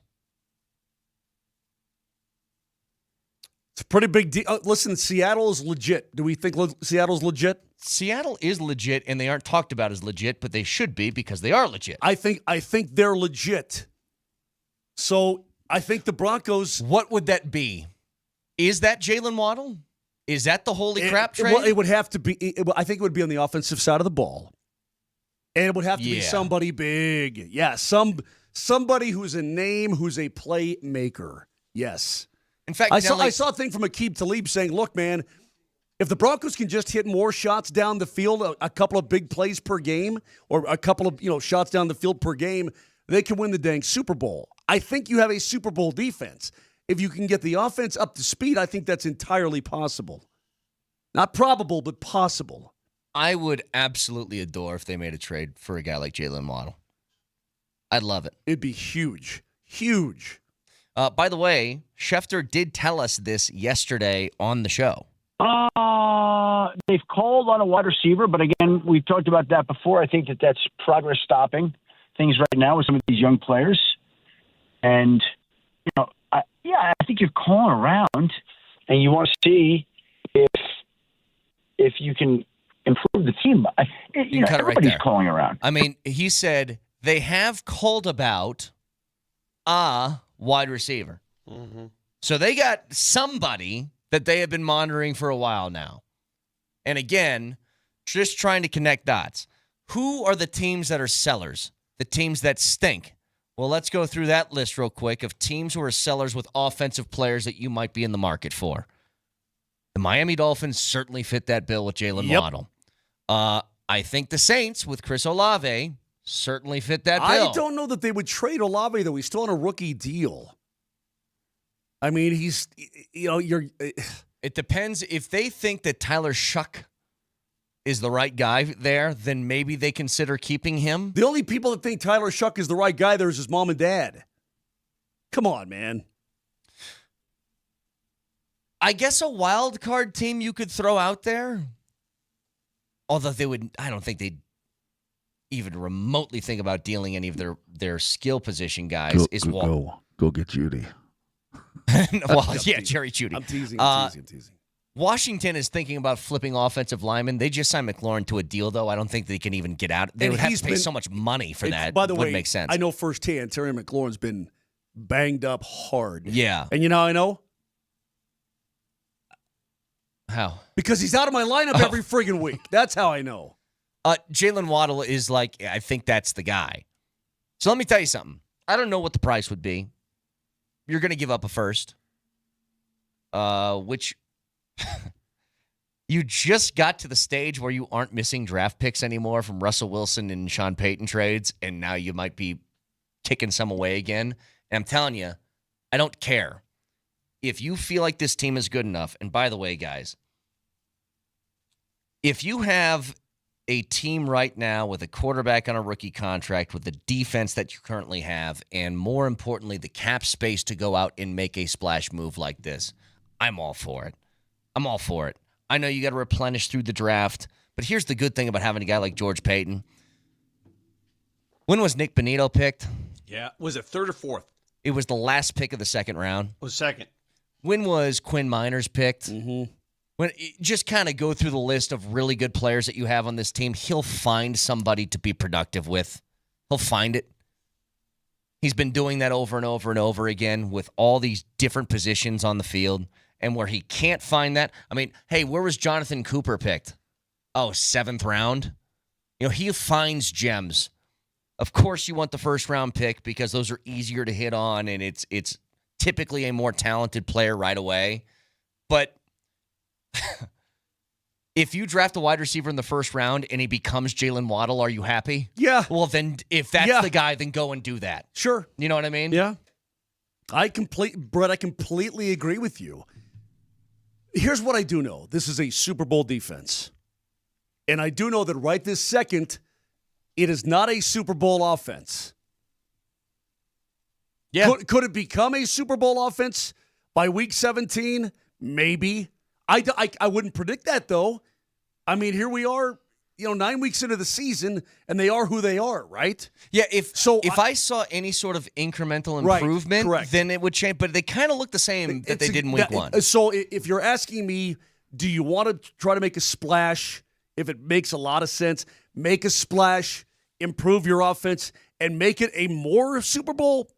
It's a pretty big deal. Listen, Seattle is legit. Do we think Seattle's legit? Seattle is legit, and they aren't talked about as legit, but they should be because they are legit. I think they're legit. So I think the Broncos. What would that be? Is that Jalen Waddle? Is that the holy crap trade? Well, it would have to be. I think it would be on the offensive side of the ball, and it would have to be somebody big. Yeah, somebody who's a name, who's a playmaker. Yes. In fact, I saw a thing from Aqib Talib saying, "Look, man, if the Broncos can just hit more shots down the field, a couple of big plays per game, or a couple of shots down the field per game, they can win the dang Super Bowl." I think you have a Super Bowl defense. If you can get the offense up to speed, I think that's entirely possible. Not probable, but possible. I would absolutely adore if they made a trade for a guy like Jalen Waddle. I'd love it. It'd be huge. Huge. By the way, Schefter did tell us this yesterday on the show. They've called on a wide receiver, but again, we've talked about that before. I think that's progress stopping things right now with some of these young players. And, I think you're calling around and you want to see if you can improve the team. Everybody's calling around. I mean, he said they have called about a wide receiver. Mm-hmm. So they got somebody that they have been monitoring for a while now. And again, just trying to connect dots. Who are the teams that are sellers? The teams that stink? Well, let's go through that list real quick of teams who are sellers with offensive players that you might be in the market for. The Miami Dolphins certainly fit that bill with Jalen Waddle. I think the Saints with Chris Olave certainly fit that bill. I don't know that they would trade Olave, though. He's still on a rookie deal. I mean, It depends. If they think that Tyler Shuck is the right guy there, then maybe they consider keeping him. The only people that think Tyler Shuck is the right guy there is his mom and dad. Come on, man. I guess a wild card team you could throw out there. Although I don't think they'd even remotely think about dealing any of their skill position guys. Go get Judy. Well, yeah, Jerry Jeudy. I'm teasing. Washington is thinking about flipping offensive linemen. They just signed McLaurin to a deal, though. I don't think they can even get out. They would have to pay so much money for that. By the way, make sense. I know firsthand Terry McLaurin's been banged up hard. Yeah. And you know how I know? How? Because he's out of my lineup every friggin' week. That's how I know. Jalen Waddle is I think that's the guy. So let me tell you something. I don't know what the price would be. You're going to give up a first, which you just got to the stage where you aren't missing draft picks anymore from Russell Wilson and Sean Payton trades, and now you might be kicking some away again. And I'm telling you, I don't care. If you feel like this team is good enough, and by the way, guys, if you have a team right now with a quarterback on a rookie contract, with the defense that you currently have, and more importantly, the cap space to go out and make a splash move like this, I'm all for it. I'm all for it. I know you got to replenish through the draft, but here's the good thing about having a guy like George Payton. When was Nick Bonito picked? Yeah, was it third or fourth? It was the last pick of the second round. It was second. When was Quinn Miners picked? Mm-hmm. When just kind of go through the list of really good players that you have on this team, he'll find somebody to be productive with. He'll find it. He's been doing that over and over and over again with all these different positions on the field. And where he can't find that, I mean, hey, where was Jonathan Cooper picked? Oh, 7th round? He finds gems. Of course you want the first-round pick because those are easier to hit on, and it's typically a more talented player right away. But If you draft a wide receiver in the first round and he becomes Jalen Waddle, are you happy? Yeah. Well, then if that's the guy, then go and do that. Sure. You know what I mean? Yeah. Brett, I completely agree with you. Here's what I do know. This is a Super Bowl defense. And I do know that right this second, it is not a Super Bowl offense. Yeah. Could it become a Super Bowl offense by week 17? Maybe. I wouldn't predict that, though. I mean, here we are, 9 weeks into the season, and they are who they are, right? Yeah, if I saw any sort of incremental improvement, then it would change. But they kind of look the same that they did in week 1. So if you're asking me, do you want to try to make a splash? If it makes a lot of sense, make a splash, improve your offense, and make it a more Super Bowl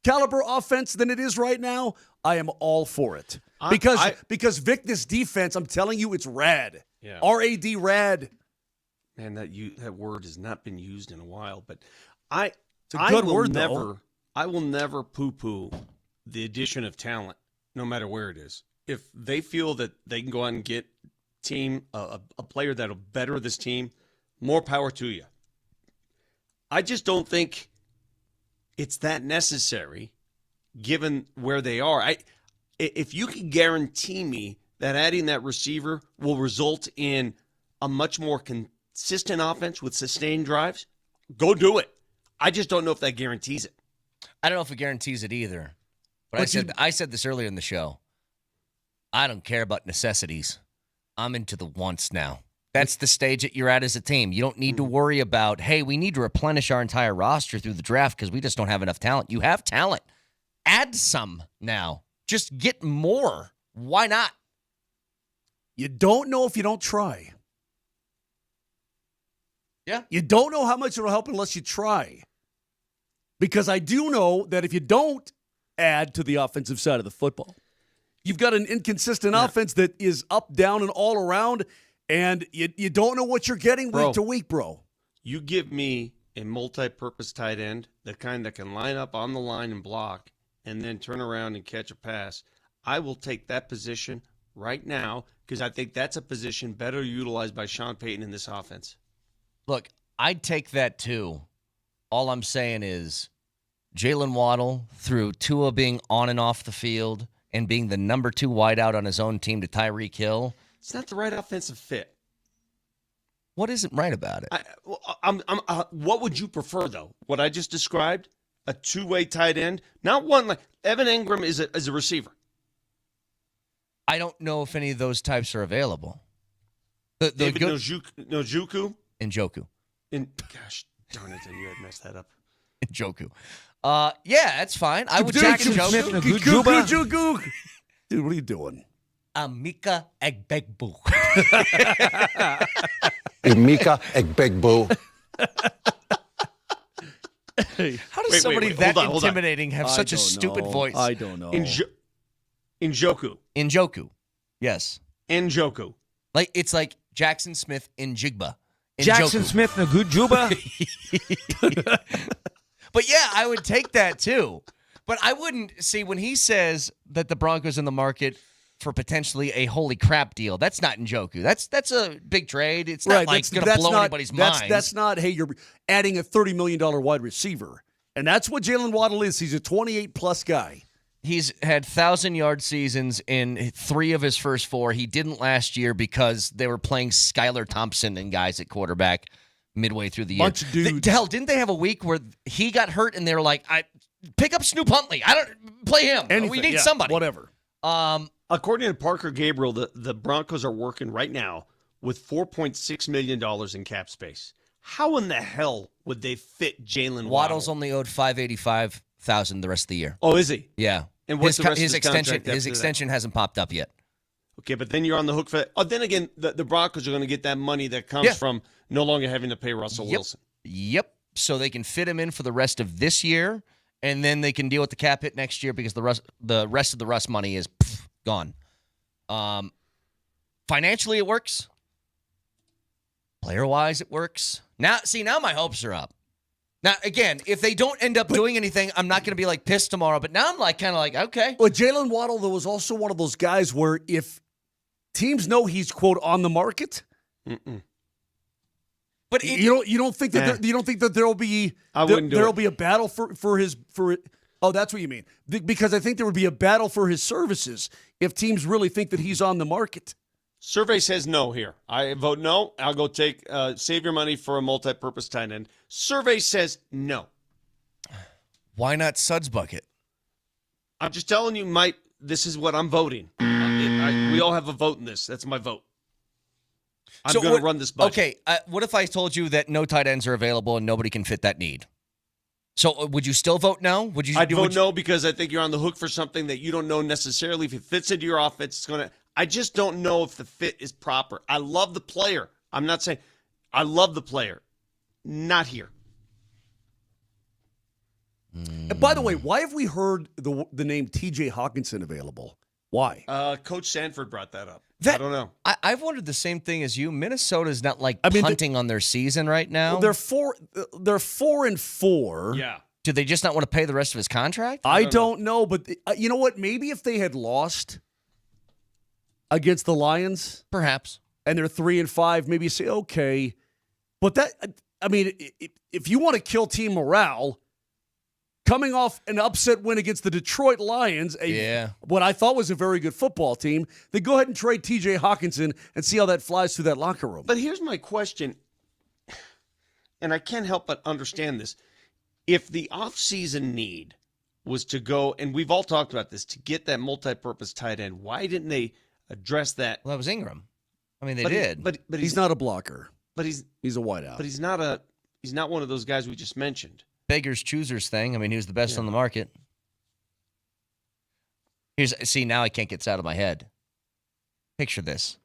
caliber offense than it is right now, I am all for it. Because Vic, this defense, I'm telling you, it's rad. Yeah. R-A-D, rad. Man, that word has not been used in a while, but it's a good word, though. I will never poo-poo the addition of talent, no matter where it is. If they feel that they can go out and get a player that'll better this team, more power to you. I just don't think it's that necessary, given where they are. If you can guarantee me that adding that receiver will result in a much more consistent offense with sustained drives, go do it. I just don't know if that guarantees it. I don't know if it guarantees it either. But I said this earlier in the show. I don't care about necessities. I'm into the wants now. That's the stage that you're at as a team. You don't need to worry about, hey, we need to replenish our entire roster through the draft because we just don't have enough talent. You have talent. Add some now. Just get more. Why not? You don't know if you don't try. Yeah. You don't know how much it'll help unless you try. Because I do know that if you don't add to the offensive side of the football, you've got an inconsistent offense that is up, down, and all around, and you don't know what you're getting week to week, bro. You give me a multi-purpose tight end, the kind that can line up on the line and block, and then turn around and catch a pass. I will take that position right now because I think that's a position better utilized by Sean Payton in this offense. Look, I'd take that too. All I'm saying is Jalen Waddle, through Tua being on and off the field and being the number 2 wideout on his own team to Tyreek Hill. It's not the right offensive fit. What isn't right about it? What would you prefer, though? What I just described? A two-way tight end? Not one like Evan Ingram is a receiver. I don't know if any of those types are available. David Njoku? Njoku. Gosh darn it, you had messed that up. Njoku. Yeah, that's fine. I would take Njoku. Dude, what are you doing? Emeka Egbegbue. Emeka Egbegbue. How does somebody that intimidating have such a stupid voice? I don't know. Njoku. Yes. Njoku. It's like Jackson Smith Njigba. Jackson Smith Njokuba. But yeah, I would take that too. But I wouldn't see when he says that the Broncos in the market for potentially a holy crap deal. That's not Njoku. That's a big trade. It's not going to blow anybody's mind. That's not, hey, you're adding a $30 million wide receiver. And that's what Jalen Waddle is. He's a 28-plus guy. He's had 1,000-yard seasons in 3 of his first 4. He didn't last year because they were playing Skylar Thompson and guys at quarterback midway through the year. Bunch of dudes. Hell, didn't they have a week where he got hurt and they were like, pick up Snoop Huntley. I don't play him. Anything, we need somebody. Whatever. According to Parker Gabriel, the Broncos are working right now with $4.6 million in cap space. How in the hell would they fit Jalen Waddle? Waddle's only owed $585,000 the rest of the year. Oh, is he? Yeah. And what's the rest of his extension? contract His extension hasn't popped up yet. Okay, but then you're on the hook for that. Oh, then again, the Broncos are going to get that money that comes from no longer having to pay Russell Wilson. Yep. So they can fit him in for the rest of this year, and then they can deal with the cap hit next year because the rest of the Russ money is gone. Financially, it works. Player-wise, it works. Now my hopes are up. Now, again, if they don't end up doing anything, I'm not going to be pissed tomorrow. But now I'm kind of okay. But Jalen Waddle, though, was also one of those guys where if teams know he's, quote, on the market. Mm-mm. But you don't think that you don't think that there'll be there'll be a battle for his. Oh, that's what you mean. Because I think there would be a battle for his services if teams really think that he's on the market. Survey says no here. I vote no. I'll go take save your money for a multi-purpose tight end. Survey says no. Why not Suds bucket? I'm just telling you, this is what I'm voting. We all have a vote in this. That's my vote. I'm going to run this budget. Okay, what if I told you that no tight ends are available and nobody can fit that need? So would you still vote no? I'd vote no because I think you're on the hook for something that you don't know necessarily if it fits into your offense. It's going to. I just don't know if the fit is proper. I love the player. I'm not saying I love the player. Not here. And by the way, why have we heard the name T.J. Hawkinson available? Why? Coach Sanford brought that up. I don't know. I've wondered the same thing as you. Minnesota's not punting on their season right now. Well, they're 4-4. Yeah. Do they just not want to pay the rest of his contract? I don't know, but you know what? Maybe if they had lost against the Lions, perhaps, and they're 3-5, maybe you say okay. But if you want to kill team morale, coming off an upset win against the Detroit Lions, what I thought was a very good football team, then go ahead and trade T.J. Hawkinson and see how that flies through that locker room. But here's my question, and I can't help but understand this. If the offseason need was to go, and we've all talked about this, to get that multi-purpose tight end, why didn't they address that? Well, that was Ingram. I mean, they did. But he's not a blocker. But he's a wideout. But he's not one of those guys we just mentioned. Beggars choosers thing. I mean, he was the best on the market. Now I can't get this out of my head. Picture this.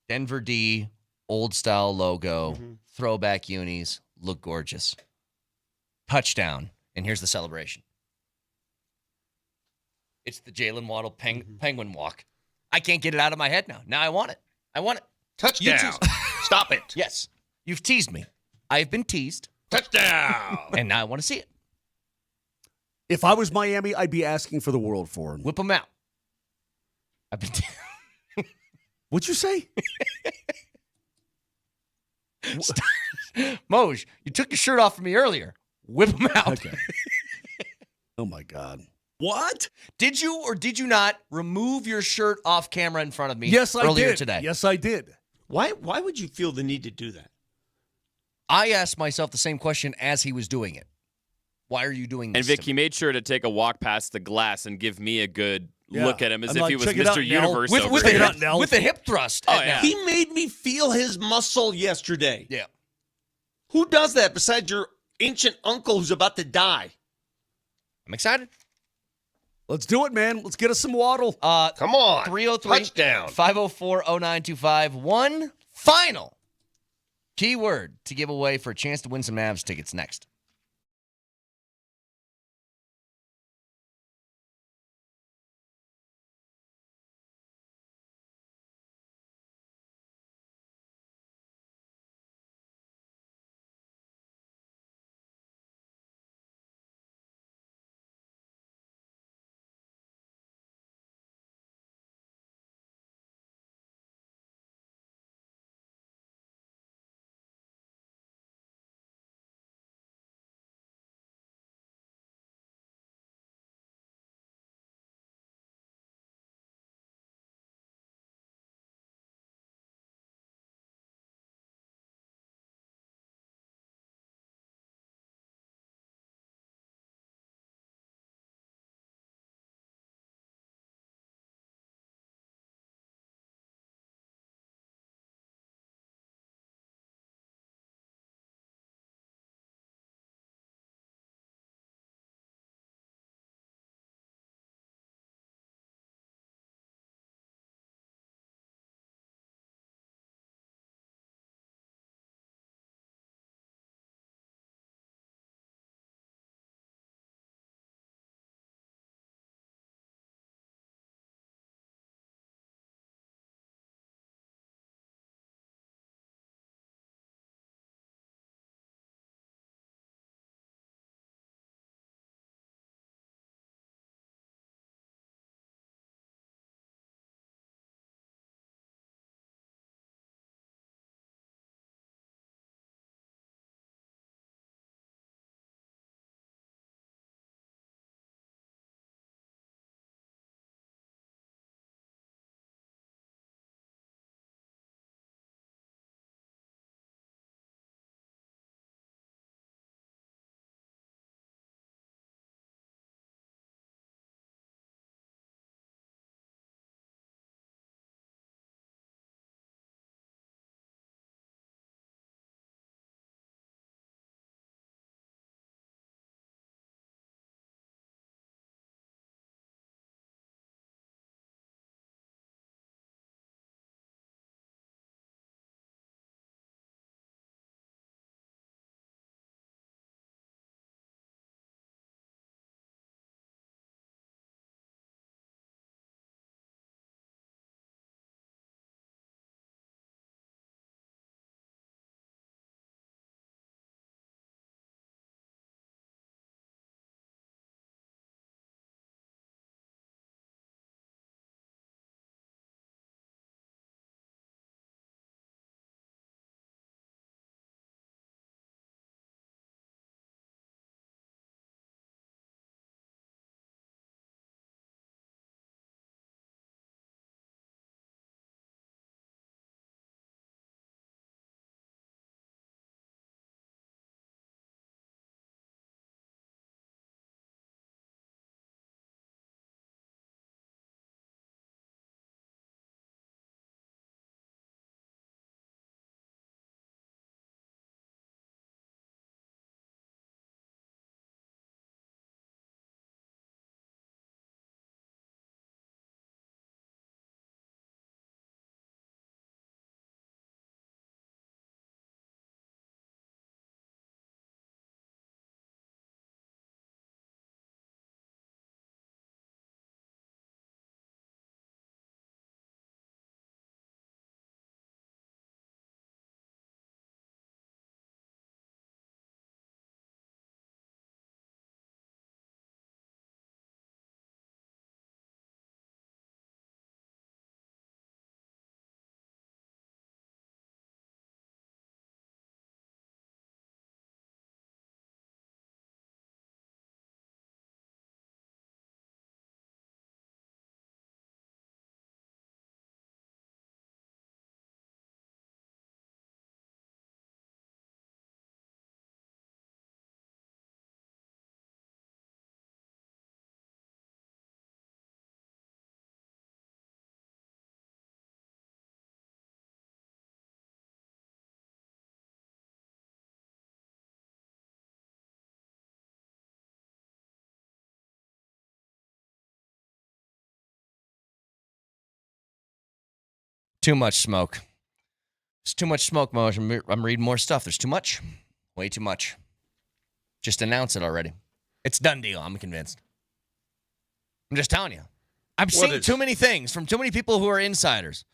Denver D, old style logo, throwback unis, look gorgeous. Touchdown, and here's the celebration. It's the Jalen Waddle penguin walk. I can't get it out of my head now. Now I want it. Touchdown. Stop it. Yes. You've teased me. I've been teased. Touchdown. And now I want to see it. If I was Miami, I'd be asking for the world for him. Whip him out. I've been. What'd you say? Moj, you took your shirt off from me earlier. Whip him out. Okay. Oh my God. What? Did you or did you not remove your shirt off camera in front of me? Yes, I earlier did. Today? Yes, I did. Why would you feel the need to do that? I asked myself the same question as he was doing it. Why are you doing this? And Vic, he made sure to take a walk past the glass and give me a good look at him as I'm if like, he was check it Mr. out, Universe Nell. over With here. With a hip thrust. Oh, yeah. He made me feel his muscle yesterday. Yeah. Who does that besides your ancient uncle who's about to die? I'm excited. Let's do it, man. Let's get us some Waddle. Come on. 303 Touchdown. 504-0925. One final keyword to give away for a chance to win some Mavs tickets next. too much smoke. It's too much smoke, Moser. I'm reading more stuff. There's too much. Way too much. Just announce it already. It's done deal. I'm convinced. I'm just telling you. I've seen too many things from too many people who are insiders.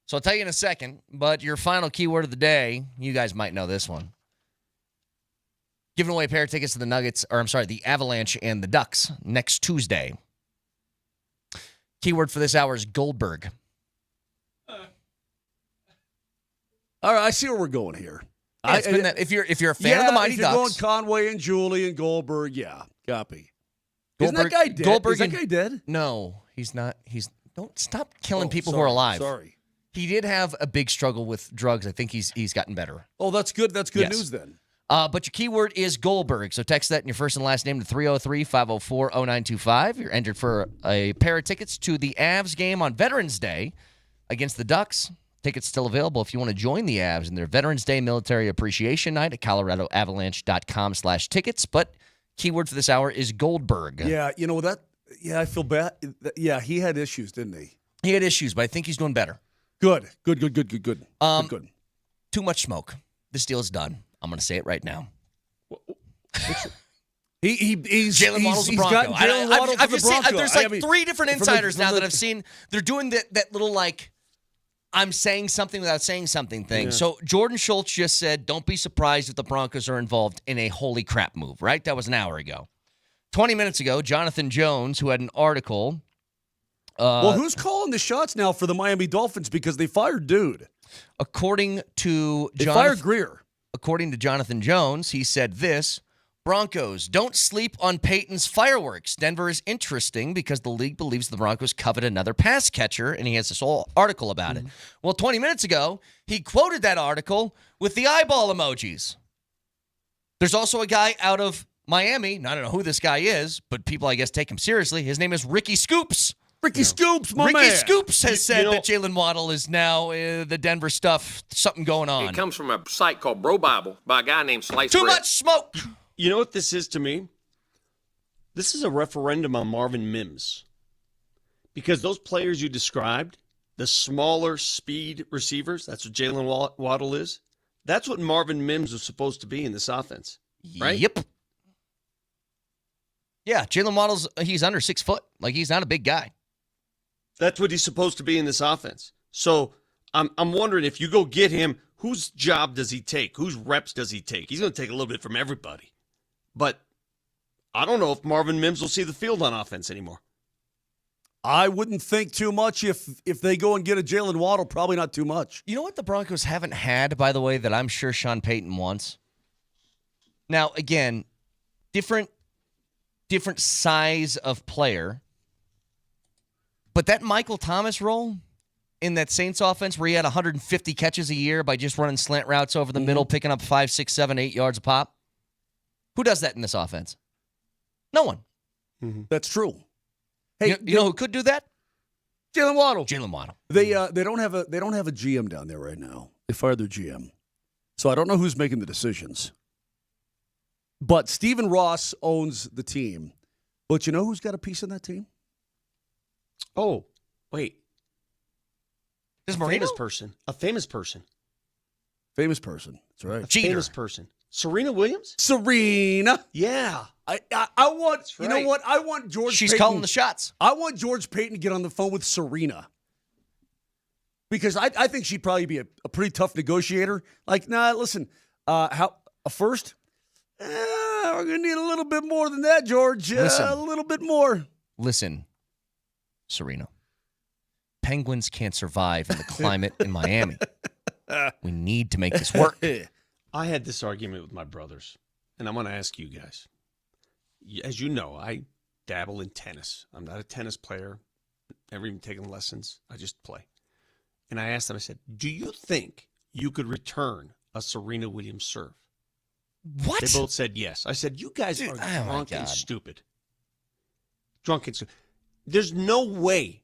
So I'll tell you in a second, but your final keyword of the day, you guys might know this one. Giving away a pair of tickets to the Avalanche and the Ducks next Tuesday. Keyword for this hour is Goldberg. All right, I see where we're going here. Yeah, if you're a fan of the Mighty if you're Ducks. going Conway and Julie and Goldberg, yeah, copy. Goldberg, Isn't that guy dead? Goldberg Is that guy dead? No, he's not. Don't stop killing people who are alive. Sorry. He did have a big struggle with drugs. I think he's gotten better. Oh, that's good. That's good Yes. news then. But your keyword is Goldberg. So text that in your first and last name to 303-504-0925. You're entered for a pair of tickets to the Avs game on Veterans Day against the Ducks. Tickets still available if you want to join the Avs in their Veterans Day Military Appreciation Night at coloradoavalanche.com/tickets. But keyword for this hour is Goldberg. Yeah, you know that. Yeah, I feel bad. Yeah, he had issues, didn't he? He had issues, but I think he's doing better. Good. Good. Too much smoke. This deal is done. I'm going to say it right now. He's Jalen Waddle's the Bronco. I've just seen, there's like three different insiders now that I've seen. They're doing that little like, I'm saying something without saying something thing. Yeah. So Jordan Schultz just said, don't be surprised if the Broncos are involved in a holy crap move, right? That was an hour ago. 20 minutes ago, Jonathan Jones, who had an article. Well, who's calling the shots now for the Miami Dolphins because they fired Dude? According to fired Greer. According to Jonathan Jones, he said this: Broncos, don't sleep on Peyton's fireworks. Denver is interesting because the league believes the Broncos covet another pass catcher, and he has this whole article about it. Well, 20 minutes ago, he quoted that article with the eyeball emojis. There's also a guy out of Miami. I don't know who this guy is, but people, I guess, take him seriously. His name is Ricky Scoops. Ricky Scoops, my man. Ricky Scoops has said that Jalen Waddle is now the Denver stuff, something going on. It comes from a site called Bro Bible by a guy named Slice Too Bread. much smoke. You know what this is to me? This is a referendum on Marvin Mims. Because those players you described, the smaller speed receivers, that's what Jalen Waddle is. That's what Marvin Mims was supposed to be in this offense, right? Yep. Yeah, Jalen Waddle's, he's under 6 foot. Like, he's not a big guy. That's what he's supposed to be in this offense. So I'm wondering, if you go get him, whose job does he take? Whose reps does he take? He's going to take a little bit from everybody. But I don't know if Marvin Mims will see the field on offense anymore. I wouldn't think too much if they go and get a Jalen Waddle. Probably not too much. You know what the Broncos haven't had, by the way, that I'm sure Sean Payton wants? Now, again, different size of player. But that Michael Thomas role in that Saints offense where he had 150 catches a year by just running slant routes over the middle, picking up 5, 6, 7, 8 yards a pop. Who does that in this offense? No one. That's true. Hey, you know who could do that? Jalen Waddle. They don't have a GM down there right now. They fired their GM, so I don't know who's making the decisions. But Stephen Ross owns the team. But you know who's got a piece in that team? Oh, wait. Is A Marino? famous person. A famous person. Famous person. That's right. A famous person. Serena Williams? Serena. Yeah. I want, That's you know right. what? I want George She's Payton. calling the shots. I want George Payton to get on the phone with Serena. Because I think she'd probably be a pretty tough negotiator. Like, nah, listen, a first? We're going to need a little bit more than that, George. A little bit more. Listen, Serena. Penguins can't survive in the climate in Miami. We need to make this work. I had this argument with my brothers, and I'm going to ask you guys. As you know, I dabble in tennis. I'm not a tennis player, never even taken lessons. I just play. And I asked them, I said, do you think you could return a Serena Williams serve? What? They both said yes. I said, you guys are drunk and stupid. Drunk and stupid. There's no way,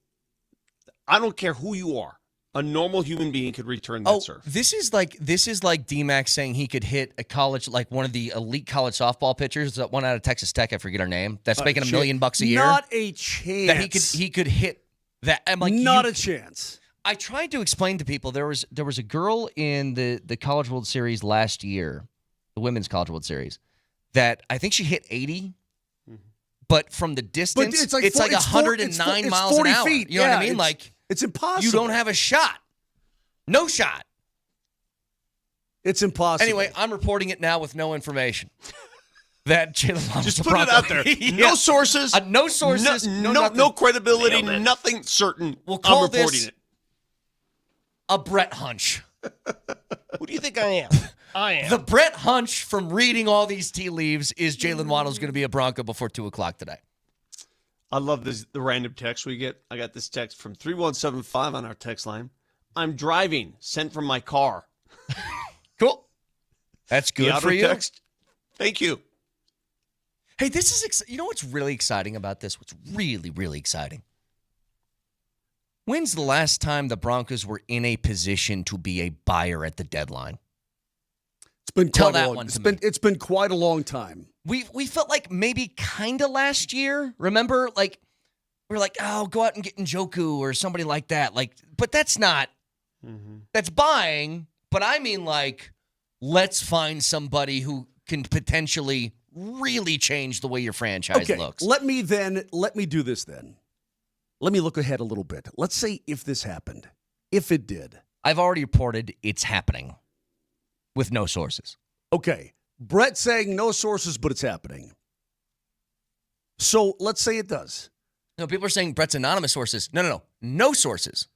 I don't care who you are, a normal human being could return that serve. This is like DMac saying he could hit a college, like one of the elite college softball pitchers, that one out of Texas Tech, I forget her name, that's making $1 million a year. Not a chance. That he could hit that. I'm like, not a chance. I tried to explain to people there was a girl in the College World Series last year, the Women's College World Series, that I think she hit 80. But from the distance, it's like 109 miles an hour. Feet. You know what I mean? Like it's impossible. You don't have a shot. No shot. It's impossible. Anyway, I'm reporting it now with no information. That Jalen Waddle's just a put Bronco. it out there. Yeah. No sources. No sources. No credibility. Nothing certain. We'll call I'm reporting this it. A Brett hunch. Who do you think I am? I am. The Brett hunch from reading all these tea leaves is Jalen Waddle's going to be a Bronco before 2 o'clock today. I love this. The random text we get. I got this text from 3175 on our text line. I'm driving. Sent from my car. Cool. That's good the for you. Text. Thank you. Hey, this is you know what's really exciting about this? What's really, really exciting? When's the last time the Broncos were in a position to be a buyer at the deadline? It's been Tell quite that a long, one to it's me. been it's been quite a long time. We felt like maybe kind of last year. Remember, like we were like, oh, go out and get Njoku or somebody like that. Like, but that's not. That's buying. But I mean, like, let's find somebody who can potentially really change the way your franchise looks. Let me do this then. Let me look ahead a little bit. Let's say if this happened. If it did. I've already reported it's happening with no sources. Okay. Brett saying no sources, but it's happening. So let's say it does. No, people are saying Brett's anonymous sources. No. No sources.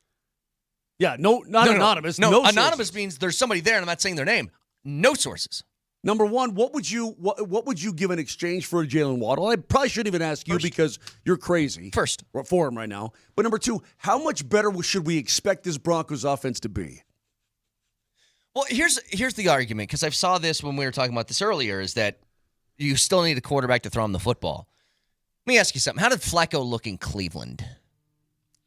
Yeah, not anonymous. No, No anonymous sources. means there's somebody there and I'm not saying their name. No sources. Number one, what would you give in exchange for Jalen Waddle? I probably shouldn't even ask you because you're crazy. First. For him right now. But number two, how much better should we expect this Broncos offense to be? Well, here's the argument, because I saw this when we were talking about this earlier, is that you still need a quarterback to throw him the football. Let me ask you something. How did Flacco look in Cleveland?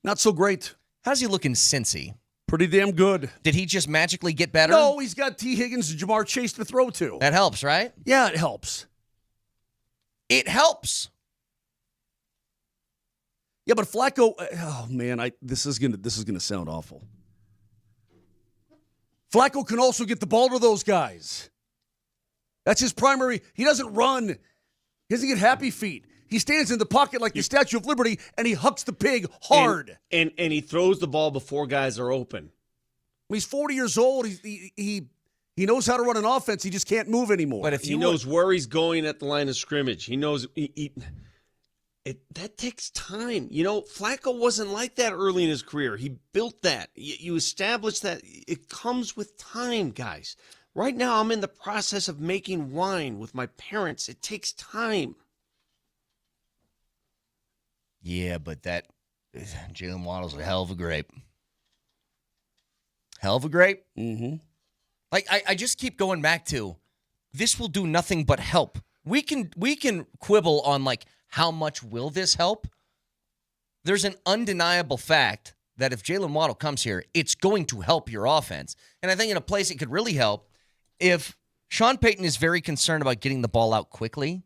Not so great. How does he look in Cincy? Pretty damn good. Did he just magically get better? No, he's got T. Higgins and Jamar Chase to throw to. That helps, right? Yeah, it helps. It helps. Yeah, but Flacco, oh man, this is gonna sound awful. Flacco can also get the ball to those guys. That's his primary. He doesn't run. He doesn't get happy feet. He stands in the pocket like the Statue of Liberty, and he hucks the pig hard. And he throws the ball before guys are open. He's 40 years old. He knows how to run an offense. He just can't move anymore. But if he knows where he's going at the line of scrimmage, he knows that takes time. You know, Flacco wasn't like that early in his career. He built that. You establish that. It comes with time, guys. Right now, I'm in the process of making wine with my parents. It takes time. Yeah, but that Jalen Waddle's a hell of a grape. Hell of a grape. Mm-hmm. Like I just keep going back to this will do nothing but help. We can quibble on like how much will this help. There's an undeniable fact that if Jalen Waddle comes here, it's going to help your offense. And I think in a place it could really help if Sean Payton is very concerned about getting the ball out quickly.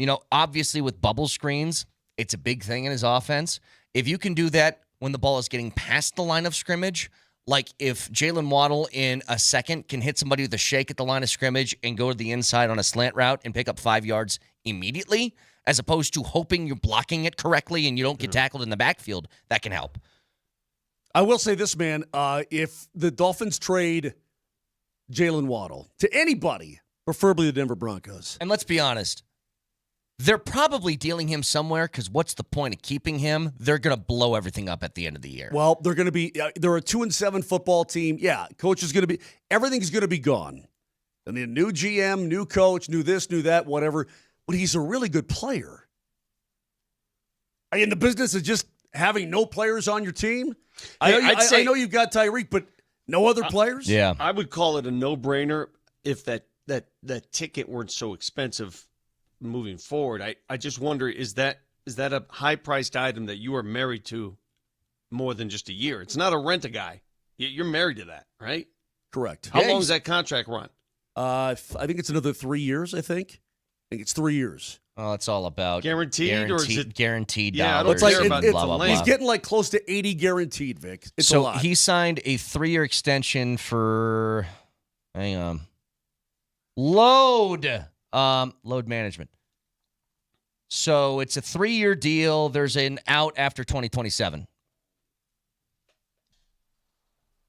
You know, obviously with bubble screens, it's a big thing in his offense. If you can do that when the ball is getting past the line of scrimmage, like if Jalen Waddle in a second can hit somebody with a shake at the line of scrimmage and go to the inside on a slant route and pick up 5 yards immediately, as opposed to hoping you're blocking it correctly and you don't get tackled in the backfield, that can help. I will say this, man. If the Dolphins trade Jalen Waddle to anybody, preferably the Denver Broncos. And let's be honest, they're probably dealing him somewhere because what's the point of keeping him? They're going to blow everything up at the end of the year. Well, they're going to be, they're a 2-7 football team. Yeah, coach is going to be, everything's going to be gone. And the new GM, new coach, new this, new that, whatever. But he's a really good player. Are you in the business of just having no players on your team? I know you've got Tyreek, but no other players? Yeah. I would call it a no-brainer if that ticket weren't so expensive moving forward. I just wonder, is that a high-priced item that you are married to more than just a year? It's not a rent-a-guy. You're married to that, right? Correct. How long does that contract run? I think it's another 3 years, I think. think it's 3 years. Oh, it's all about guaranteed or is it guaranteed Yeah, I dollars. don't care about blah, blah, blah. He's getting like close to 80 guaranteed, Vic. It's a So lot. he signed a 3-year extension for, hang on, load management. So it's a 3-year deal. There's an out after 2027.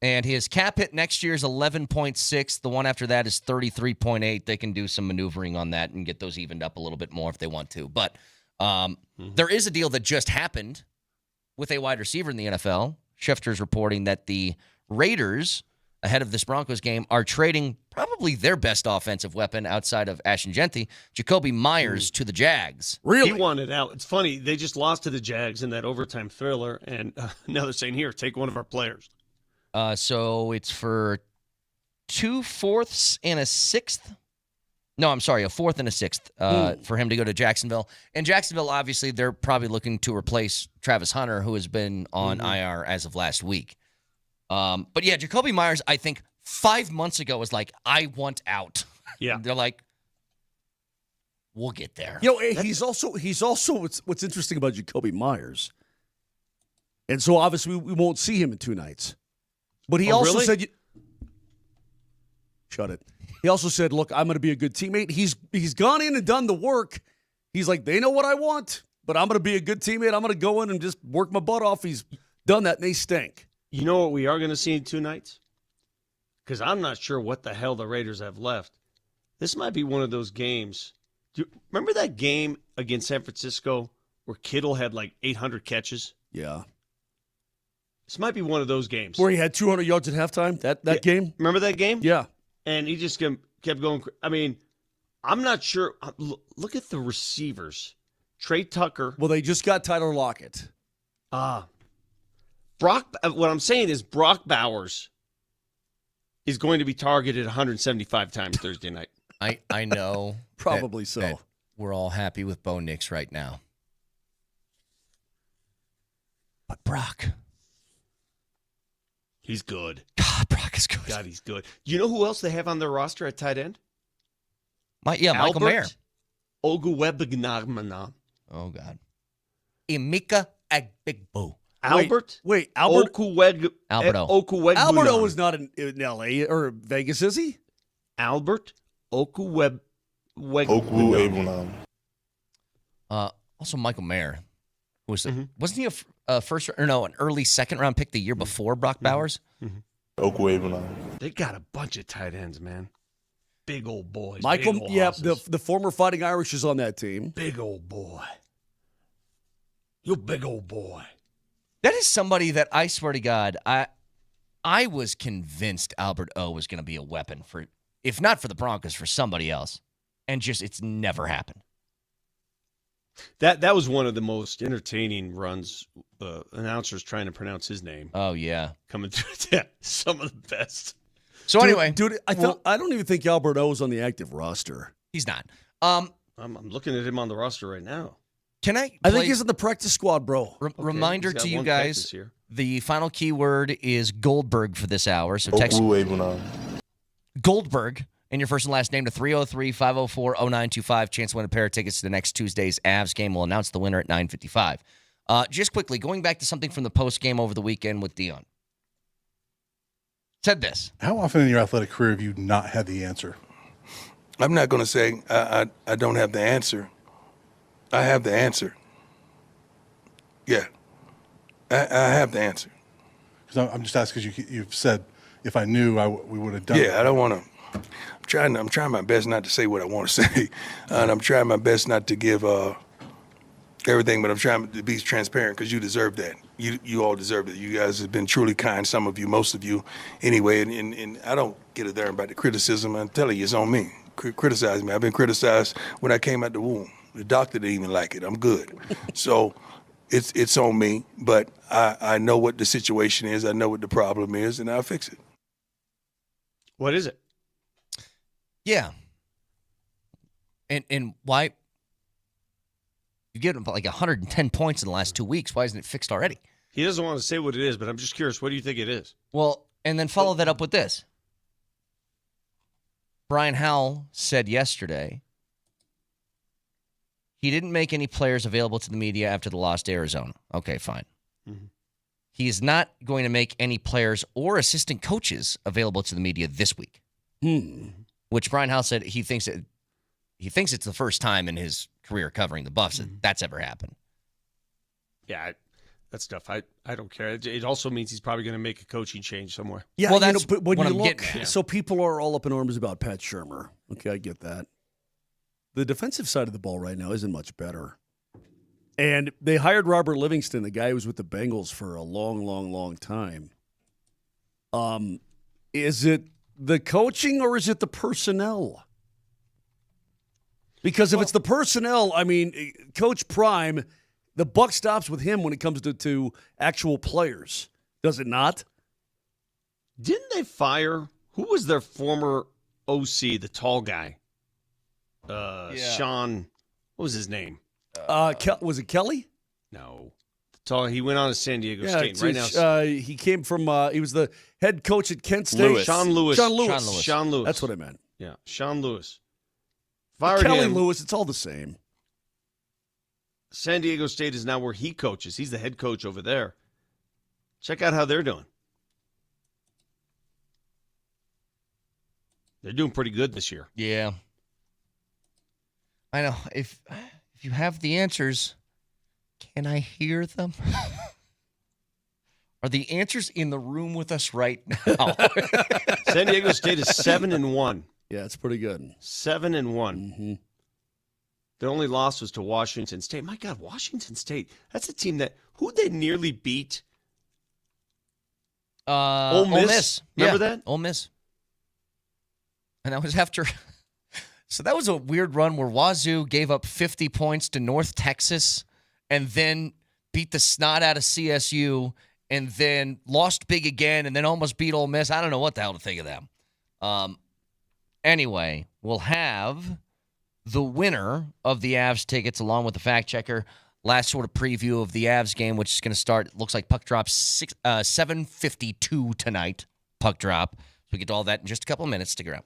And his cap hit next year is 11.6. The one after that is 33.8. They can do some maneuvering on that and get those evened up a little bit more if they want to. But there is a deal that just happened with a wide receiver in the NFL. Schefter's reporting that the Raiders, ahead of this Broncos game, are trading probably their best offensive weapon outside of Ashton Genty, Jacoby Myers, to the Jags. He wanted out. It's funny. They just lost to the Jags in that overtime thriller, and now they're saying, here, take one of our players. So it's for 2 fourths and a sixth. No, I'm sorry, a fourth and a sixth for him to go to Jacksonville. And Jacksonville, obviously, they're probably looking to replace Travis Hunter, who has been on IR as of last week. But yeah, Jacoby Myers, I think 5 months ago was like, I want out. Yeah. They're like, we'll get there. He's also what's interesting about Jacoby Myers. And so obviously we won't see him in 2 nights. But he also said, shut it. He also said, look, I'm going to be a good teammate. He's gone in and done the work. He's like, they know what I want, but I'm going to be a good teammate. I'm going to go in and just work my butt off. He's done that, and they stink. You know what we are going to see in 2 nights? Because I'm not sure what the hell the Raiders have left. This might be one of those games. Do you remember that game against San Francisco where Kittle had like 800 catches? Yeah. This might be one of those games. Where he had 200 yards at halftime, that game? Remember that game? Yeah. And he just kept going. I mean, I'm not sure. Look at the receivers. Trey Tucker. Well, they just got Tyler Lockett. Brock. What I'm saying is Brock Bowers is going to be targeted 175 times Thursday night. I know. Probably so. that we're all happy with Bo Nix right now. But Brock. He's good. God, Brock is good. God, he's good. You know who else they have on their roster at tight end? Michael Mayer. Oguwebunamana. Oh, God. Emeka Agbigbo. Albert? Wait, Albert? Alberto. Alberto is not in L.A. or Vegas, is he? Albert Okwuegbunam. Also, Michael Mayer. Wasn't he an early second-round pick the year before Brock Bowers? They got a bunch of tight ends, man. Big old boys. Michael, big old yeah, houses. the former Fighting Irish is on that team. Big old boy. You big old boy. That is somebody that I swear to God, I was convinced Albert O was going to be a weapon for, if not for the Broncos, for somebody else. And just, it's never happened. That was one of the most entertaining runs. Announcers trying to pronounce his name. Oh, yeah. Coming through. Yeah, some of the best. So anyway. Dude, I don't even think Albert O is on the active roster. He's not. I'm looking at him on the roster right now. Can I think he's in the practice squad, bro. Reminder to you guys, the final keyword is Goldberg for this hour. So text Goldberg and your first and last name to 303-504-0925. Chance to win a pair of tickets to the next Tuesday's Avs game. We'll announce the winner at 9:55. Just quickly, going back to something from the post game over the weekend with Dion. Said this. How often in your athletic career have you not had the answer? I'm not going to say I don't have the answer. I have the answer. Yeah. I have the answer. Because I'm just asking because you've said if I knew, we would have done it. Yeah, I don't want to. I'm trying my best not to say what I want to say. And I'm trying my best not to give everything, but I'm trying to be transparent because you deserve that. You all deserve it. You guys have been truly kind, some of you, most of you, anyway. And I don't get it there about the criticism. I'm telling you, it's on me. Criticize me. I've been criticized when I came out the womb. The doctor didn't even like it. I'm good. So it's on me, but I know what the situation is. I know what the problem is, and I'll fix it. What is it? Yeah. And why? You get him like 110 points in the last 2 weeks. Why isn't it fixed already? He doesn't want to say what it is, but I'm just curious. What do you think it is? Well, and then follow that up with this. Brian Howell said yesterday He didn't make any players available to the media after the loss to Arizona. Okay, fine. Mm-hmm. He is not going to make any players or assistant coaches available to the media this week. Which Brian House said he thinks it's the first time in his career covering the Buffs that that's ever happened. Yeah, that's tough. I don't care. It also means he's probably going to make a coaching change somewhere. Yeah, well, that's but when what you I'm look, getting at. so people are all up in arms about Pat Shurmur. Okay, I get that. The defensive side of the ball right now isn't much better. And they hired Robert Livingston, the guy who was with the Bengals for a long, long, long time. Is it the coaching or is it the personnel? Because if it's the personnel, I mean, Coach Prime, the buck stops with him when it comes to actual players. Does it not? Didn't they fire, who was their former OC, the tall guy? Sean, what was his name? Was it Kelly? No. Tall. He went on to San Diego State. Right now, he came from, he was the head coach at Kent State. Sean Lewis. Sean Lewis. That's what I meant. Yeah, Sean Lewis. Kelly Lewis, it's all the same. San Diego State is now where he coaches. He's the head coach over there. Check out how they're doing. They're doing pretty good this year. Yeah. I know. If you have the answers, can I hear them? Are the answers in the room with us right now? San Diego State is 7-1. Yeah, it's pretty good. 7-1. Mm-hmm. Their only loss was to Washington State. My God, Washington State. That's a team that, who they nearly beat? Ole Miss. Remember that? Ole Miss. And that was after. So that was a weird run where Wazoo gave up 50 points to North Texas and then beat the snot out of CSU and then lost big again and then almost beat Ole Miss. I don't know what the hell to think of them. Anyway, we'll have the winner of the Avs tickets along with the fact checker. Last sort of preview of the Avs game, which is going to start, looks like puck drop 7:52 tonight. Puck drop. So we get to all that in just a couple of minutes. Stick around.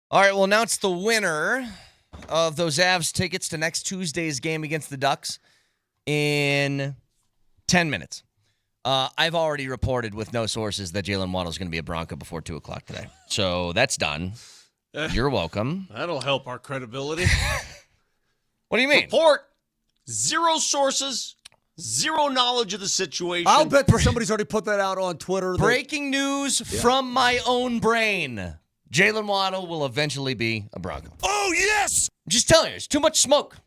All right, we'll announce the winner of those Avs tickets to next Tuesday's game against the Ducks in 10 minutes. I've already reported with no sources that Jalen Waddle is going to be a Bronco before 2 o'clock today. So that's done. You're welcome. That'll help our credibility. What do you mean? Report. 0 sources. 0 knowledge of the situation. I'll bet that somebody's already put that out on Twitter. Breaking news from my own brain. Jalen Waddle will eventually be a Bronco. Oh, yes! I'm just telling you, there's too much smoke.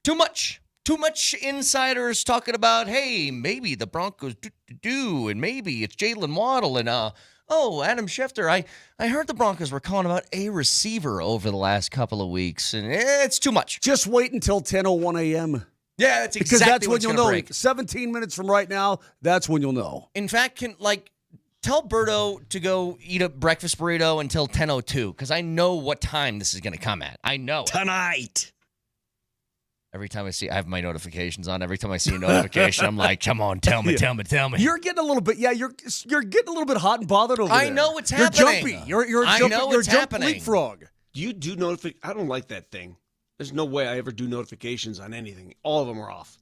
Too much. Too much insiders talking about, hey, maybe the Broncos do, and maybe it's Jalen Waddle, and Adam Schefter. I heard the Broncos were calling about a receiver over the last couple of weeks, and it's too much. Just wait until 10:01 a.m. Yeah, that's exactly because that's when what's you'll gonna know. break. 17 minutes from right now, that's when you'll know. In fact, tell Berto to go eat a breakfast burrito until 10:02, because I know what time this is going to come at. I know it. Tonight. Every time I have my notifications on. Every time I see a notification, I'm like, come on, tell me. You're getting a little bit, you're getting a little bit hot and bothered over there. I know what's You're happening. jumpy. You're I jumping, know you're what's jumping happening. leapfrog. Do you do notifications? I don't like that thing. There's no way I ever do notifications on anything. All of them are off.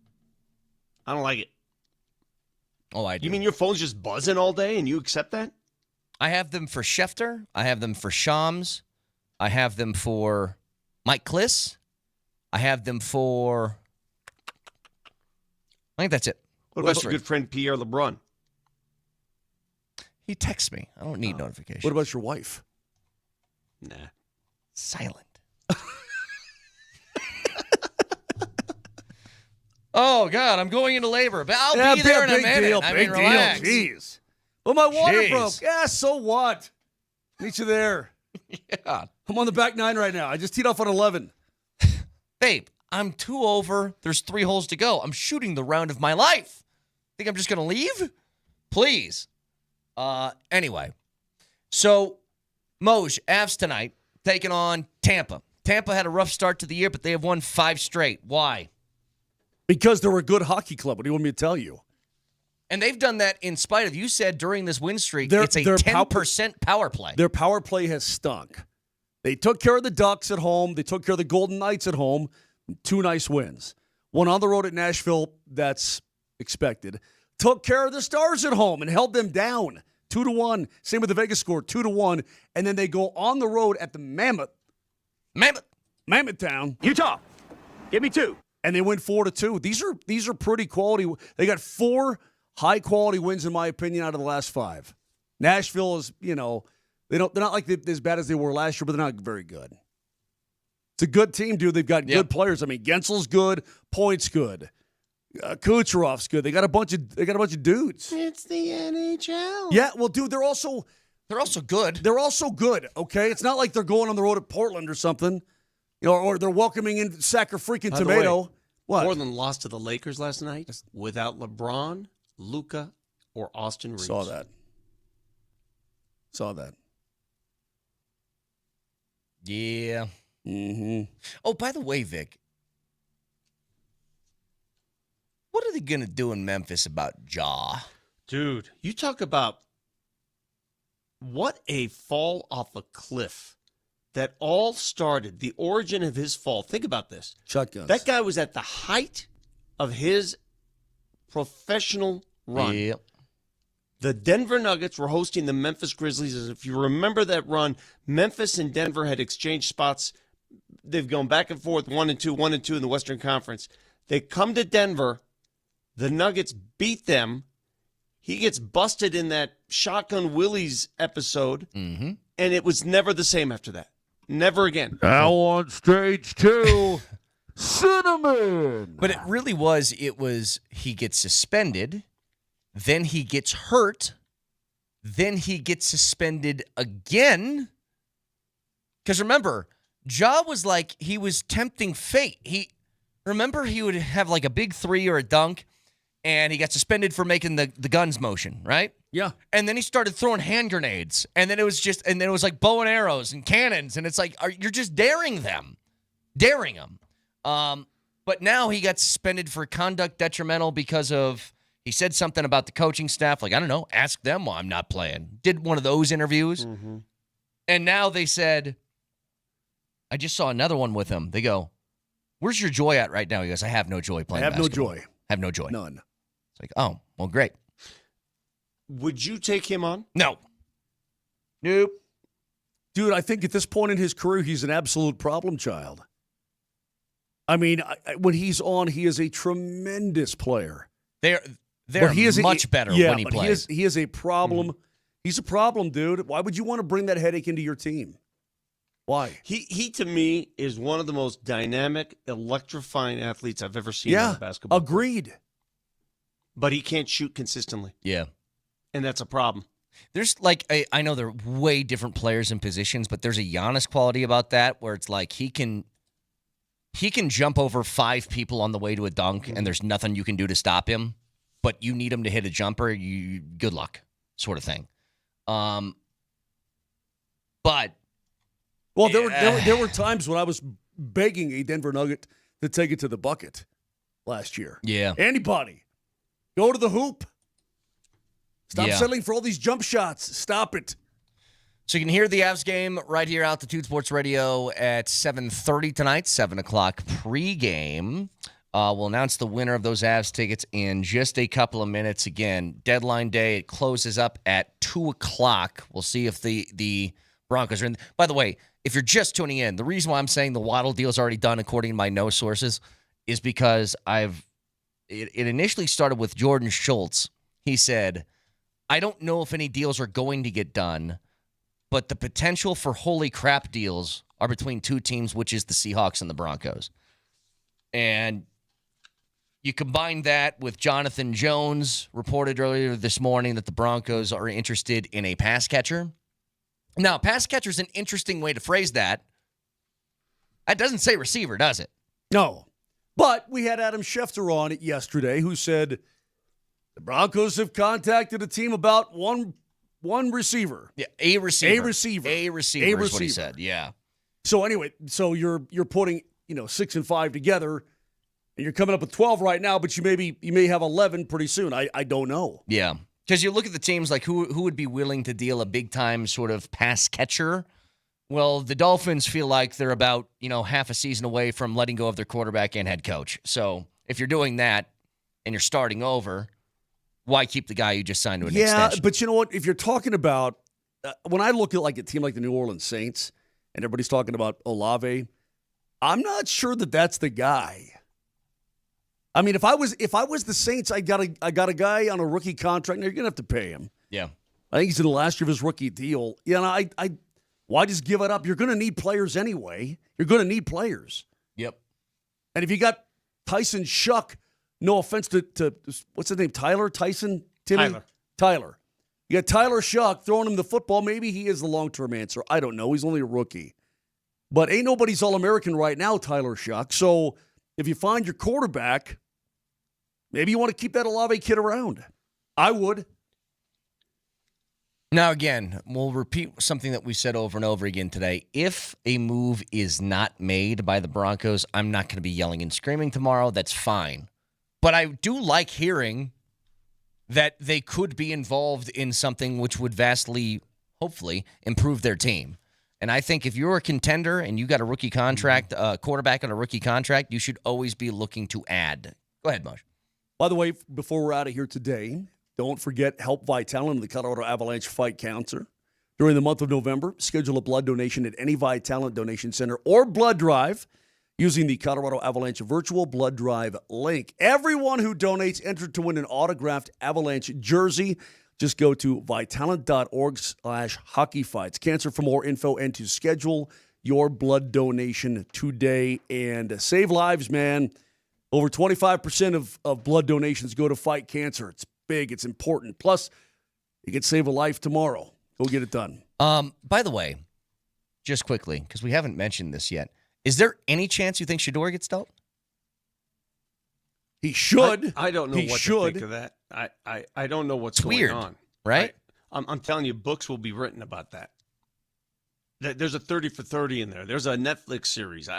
I don't like it. Oh, I do. You mean your phone's just buzzing all day and you accept that? I have them for Schefter. I have them for Shams. I have them for Mike Kliss. I have them for... I think that's it. What about your good friend Pierre LeBrun? He texts me. I don't need notifications. What about your wife? Nah. Silent. Oh, God, I'm going into labor. But I'll be there in a minute. Deal, I big mean, deal. relax. Jeez. Well, my water Jeez. broke. Yeah, so what? Meet you there. Yeah. I'm on the back 9 right now. I just teed off on 11. Babe, I'm 2 over. There's 3 holes to go. I'm shooting the round of my life. Think I'm just going to leave? Please. Anyway. So, Moj, Avs tonight, taking on Tampa. Tampa had a rough start to the year, but they have won 5 straight. Why? Because they're a good hockey club. What do you want me to tell you? And they've done that in spite of, you said during this win streak, Their- it's a their 10% power play. Their power play has stunk. They took care of the Ducks at home. They took care of the Golden Knights at home. 2 nice wins. One on the road at Nashville, that's expected. Took care of the Stars at home and held them down 2-1. Same with the Vegas score, 2-1. And then they go on the road at the Mammoth Town, Utah. Give me 2. and they win 4-2. These are pretty quality. They got 4 high quality wins in my opinion out of the last 5. Nashville is, they're not like as bad as they were last year, but they're not very good. It's a good team, dude. They've got good players. I mean, Gensel's good, Point's good, Kucherov's good. They got a bunch of dudes. It's the NHL. Yeah, well, dude, they're also good. They're also good. Okay, it's not like they're going on the road at Portland or something, or they're welcoming in Sacker freaking By the Tomato. way, What? Portland lost to the Lakers last night without LeBron, Luka, or Austin Reeves. Saw that. Yeah. Mm-hmm. Oh, by the way, Vic, what are they going to do in Memphis about Ja? Dude, you talk about what a fall off a cliff that all started, the origin of his fall. Think about this. Shotguns. That guy was at the height of his professional run. Yep. The Denver Nuggets were hosting the Memphis Grizzlies. As if you remember that run, Memphis and Denver had exchanged spots. They've gone back and forth, 1-2 in the Western Conference. They come to Denver. The Nuggets beat them. He gets busted in that Shotgun Willie's episode, and it was never the same after that. Never again. Now on stage 2, Cinnamon. But it was he gets suspended, then he gets hurt, then he gets suspended again. Because remember, Ja was like, he was tempting fate. He would have like a big 3 or a dunk, and he got suspended for making the guns motion, right? Yeah. And then he started throwing hand grenades, and then it was like bow and arrows and cannons, and it's like, you're just daring them. But now he got suspended for conduct detrimental because of, he said something about the coaching staff, like, I don't know, ask them why I'm not playing. Did one of those interviews. And now they said, I just saw another one with him. They go, "Where's your joy at right now?" He goes, "I have no joy playing basketball. no joy. Have no joy. None. It's like, oh, well, great. Would you take him on? No. Nope. Dude, I think at this point in his career, he's an absolute problem child. I mean, when he's on, he is a tremendous player. They're much better when he plays. He is a problem. Mm-hmm. He's a problem, dude. Why would you want to bring that headache into your team? Why? He to me is one of the most dynamic, electrifying athletes I've ever seen in basketball. Agreed. But he can't shoot consistently. Yeah. And that's a problem. There's I know they're way different players and positions, but there's a Giannis quality about that where it's like he can jump over 5 people on the way to a dunk, and there's nothing you can do to stop him. But you need him to hit a jumper, good luck, sort of thing. But there were times when I was begging a Denver Nugget to take it to the bucket last year. Yeah, anybody, go to the hoop. Stop settling for all these jump shots. Stop it. So you can hear the Avs game right here out Altitude Sports Radio at 7:30 tonight, 7 o'clock pregame. We'll announce the winner of those Avs tickets in just a couple of minutes. Again, deadline day, it closes up at 2 o'clock. We'll see if the Broncos are in. By the way, if you're just tuning in, the reason why I'm saying the Waddle deal is already done according to my no sources is because it initially started with Jordan Schultz. He said, I don't know if any deals are going to get done, but the potential for holy crap deals are between two teams, which is the Seahawks and the Broncos. And you combine that with Jonathan Jones reported earlier this morning that the Broncos are interested in a pass catcher. Now, pass catcher is an interesting way to phrase that. That doesn't say receiver, does it? No. But we had Adam Schefter on it yesterday who said the Broncos have contacted a team about one receiver. Yeah, a receiver. A receiver. A receiver is what he said, yeah. So anyway, you're putting, 6 and 5 together, and you're coming up with 12 right now, but you may have 11 pretty soon. I don't know. Yeah. Because you look at the teams like who would be willing to deal a big-time sort of pass catcher. Well, the Dolphins feel like they're about, half a season away from letting go of their quarterback and head coach. So if you're doing that and you're starting over, why keep the guy you just signed to an extension? Yeah, but you know what? If you're talking about when I look at like a team like the New Orleans Saints and everybody's talking about Olave, I'm not sure that that's the guy. I mean, if I was the Saints, I got a guy on a rookie contract. Now you're gonna have to pay him. Yeah, I think he's in the last year of his rookie deal. Why just give it up? You're gonna need players anyway. You're gonna need players. Yep. And if you got Tyson Shuck, no offense to what's his name, Tyler Tyson, Timmy Tyler. You got Tyler Shuck throwing him the football. Maybe he is the long-term answer. I don't know. He's only a rookie, but ain't nobody's All-American right now, Tyler Shuck. So if you find your quarterback, maybe you want to keep that Olave kid around. I would. Now, again, we'll repeat something that we said over and over again today. If a move is not made by the Broncos, I'm not going to be yelling and screaming tomorrow. That's fine. But I do like hearing that they could be involved in something which would vastly, hopefully, improve their team. And I think if you're a contender and you got a rookie contract, quarterback on a rookie contract, you should always be looking to add. Go ahead, Moser. By the way, before we're out of here today, don't forget Help Vitalant and the Colorado Avalanche Fight Cancer. During the month of November, schedule a blood donation at any Vitalant donation center or blood drive using the Colorado Avalanche virtual blood drive link. Everyone who donates entered to win an autographed Avalanche jersey. Just go to vitalant.org/hockeyfights. Cancer for more info and to schedule your blood donation today. And save lives, man. Over 25% of blood donations go to fight cancer. It's big. It's important. Plus, you can save a life tomorrow. Go get it done. By the way, just quickly, because we haven't mentioned this yet, is there any chance you think Shedeur gets dealt? He should. I don't know to think of that. I don't know what's going weird, on. Right? I'm telling you, books will be written about that. There's a 30 for 30 in there. There's a Netflix series.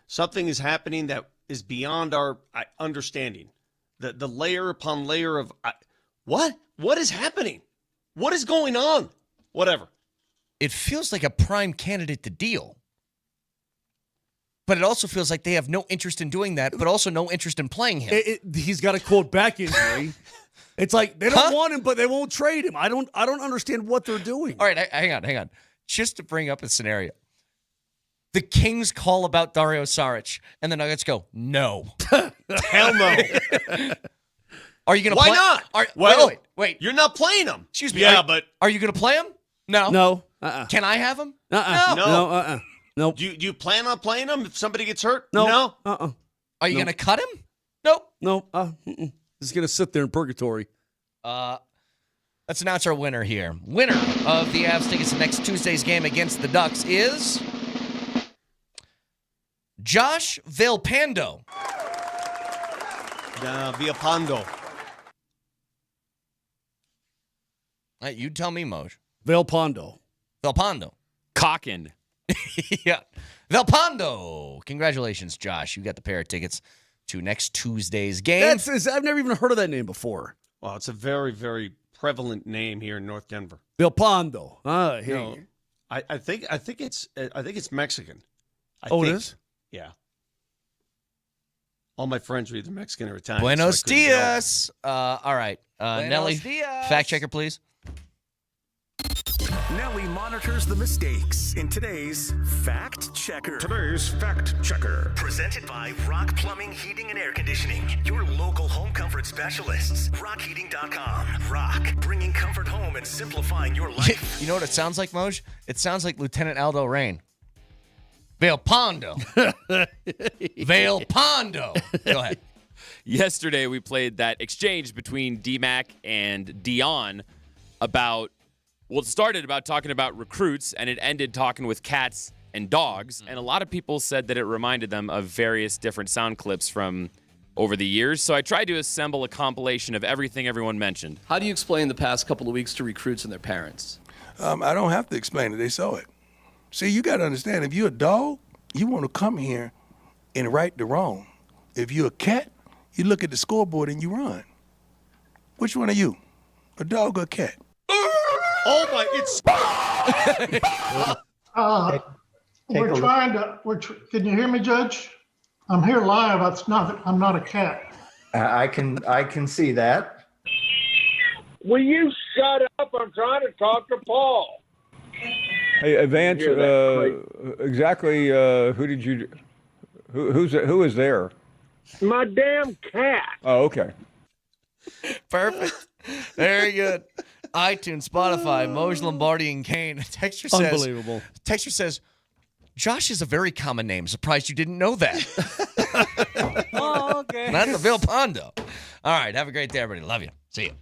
Something is happening that is beyond our understanding. The layer upon layer of what is happening? What is going on? Whatever. It feels like a prime candidate to deal. But it also feels like they have no interest in doing that, but also no interest in playing him. He's got a quote back injury. It's like they don't want him, but they won't trade him. I don't understand what they're doing. All right, hang on. Just to bring up a scenario. The Kings call about Dario Saric, and the Nuggets go, no. Hell no. Are you going to Why play? not? Wait. You're not playing him. Excuse me. Yeah, but are you going to play him? No. No. Can I have him? no. Nope. Do you plan on playing him if somebody gets hurt? No. Are you going to cut him? Nope. No. He's going to sit there in purgatory. Let's announce our winner here. Winner of the Avs tickets to next Tuesday's game against the Ducks is Josh Vilpando. Vilpando. You tell me, Moj. Vilpando. Cockin. Yeah. Vilpando. Congratulations, Josh. You got the pair of tickets to next Tuesday's game. I've never even heard of that name before. Well, it's a very, very prevalent name here in North Denver. Vilpando. I think it's Mexican. It is? Yeah. All my friends are either Mexican or Italian. Buenos so I couldn't get dias. All right. Nelly, fact checker, please. Nelly monitors the mistakes in today's Fact Checker. Presented by Rock Plumbing, Heating, and Air Conditioning. Your local home comfort specialists. RockHeating.com. Rock, bringing comfort home and simplifying your life. You know what it sounds like, Moj? It sounds like Lieutenant Aldo Rain. Vilpando. Vilpando. Go ahead. Yesterday, we played that exchange between DMac and Dion about, well, it started about talking about recruits, and it ended talking with cats and dogs. And a lot of people said that it reminded them of various different sound clips from over the years. So I tried to assemble a compilation of everything everyone mentioned. How do you explain the past couple of weeks to recruits and their parents? I don't have to explain it. They saw it. See, you got to understand, if you're a dog, you want to come here and right the wrong. If you're a cat, you look at the scoreboard and you run. Which one are you, a dog or a cat? Oh, my, it's... Can you hear me, Judge? I'm here live. I'm not a cat. I can see that. Will you shut up? I'm trying to talk to Paul. Hey, Avance, exactly who is there? My damn cat. Oh, okay. Perfect. Very good. iTunes, Spotify, Moser, Lombardi, and Kane. Texture says, unbelievable. Texture says, Josh is a very common name. Surprised you didn't know that. Oh, okay. Not the Vilpando. All right. Have a great day, everybody. Love you. See you.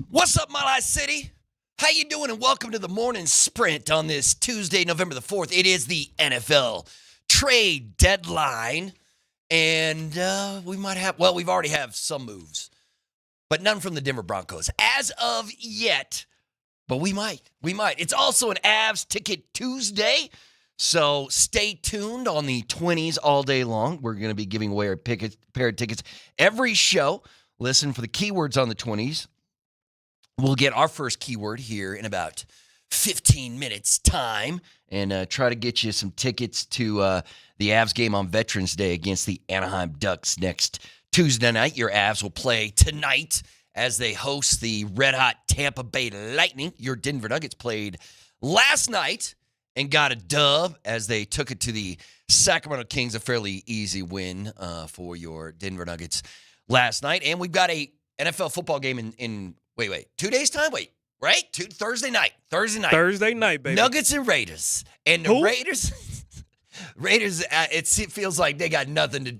What's up, Mile High City? How you doing? And welcome to the morning sprint on this Tuesday, November the 4th. It is the NFL trade deadline, and we've already have some moves, but none from the Denver Broncos as of yet. But we might. It's also an Avs Ticket Tuesday, so stay tuned on the 20s all day long. We're going to be giving away a pair of tickets every show. Listen for the keywords on the 20s. We'll get our first keyword here in about 15 minutes' time and try to get you some tickets to the Avs game on Veterans Day against the Anaheim Ducks next Tuesday night. Your Avs will play tonight as they host the red-hot Tampa Bay Lightning. Your Denver Nuggets played last night and got a dub as they took it to the Sacramento Kings, a fairly easy win for your Denver Nuggets last night. And we've got a NFL football game in 2 days' time? Right? Thursday night, baby. Nuggets and Raiders. And the Raiders, it feels like they got nothing,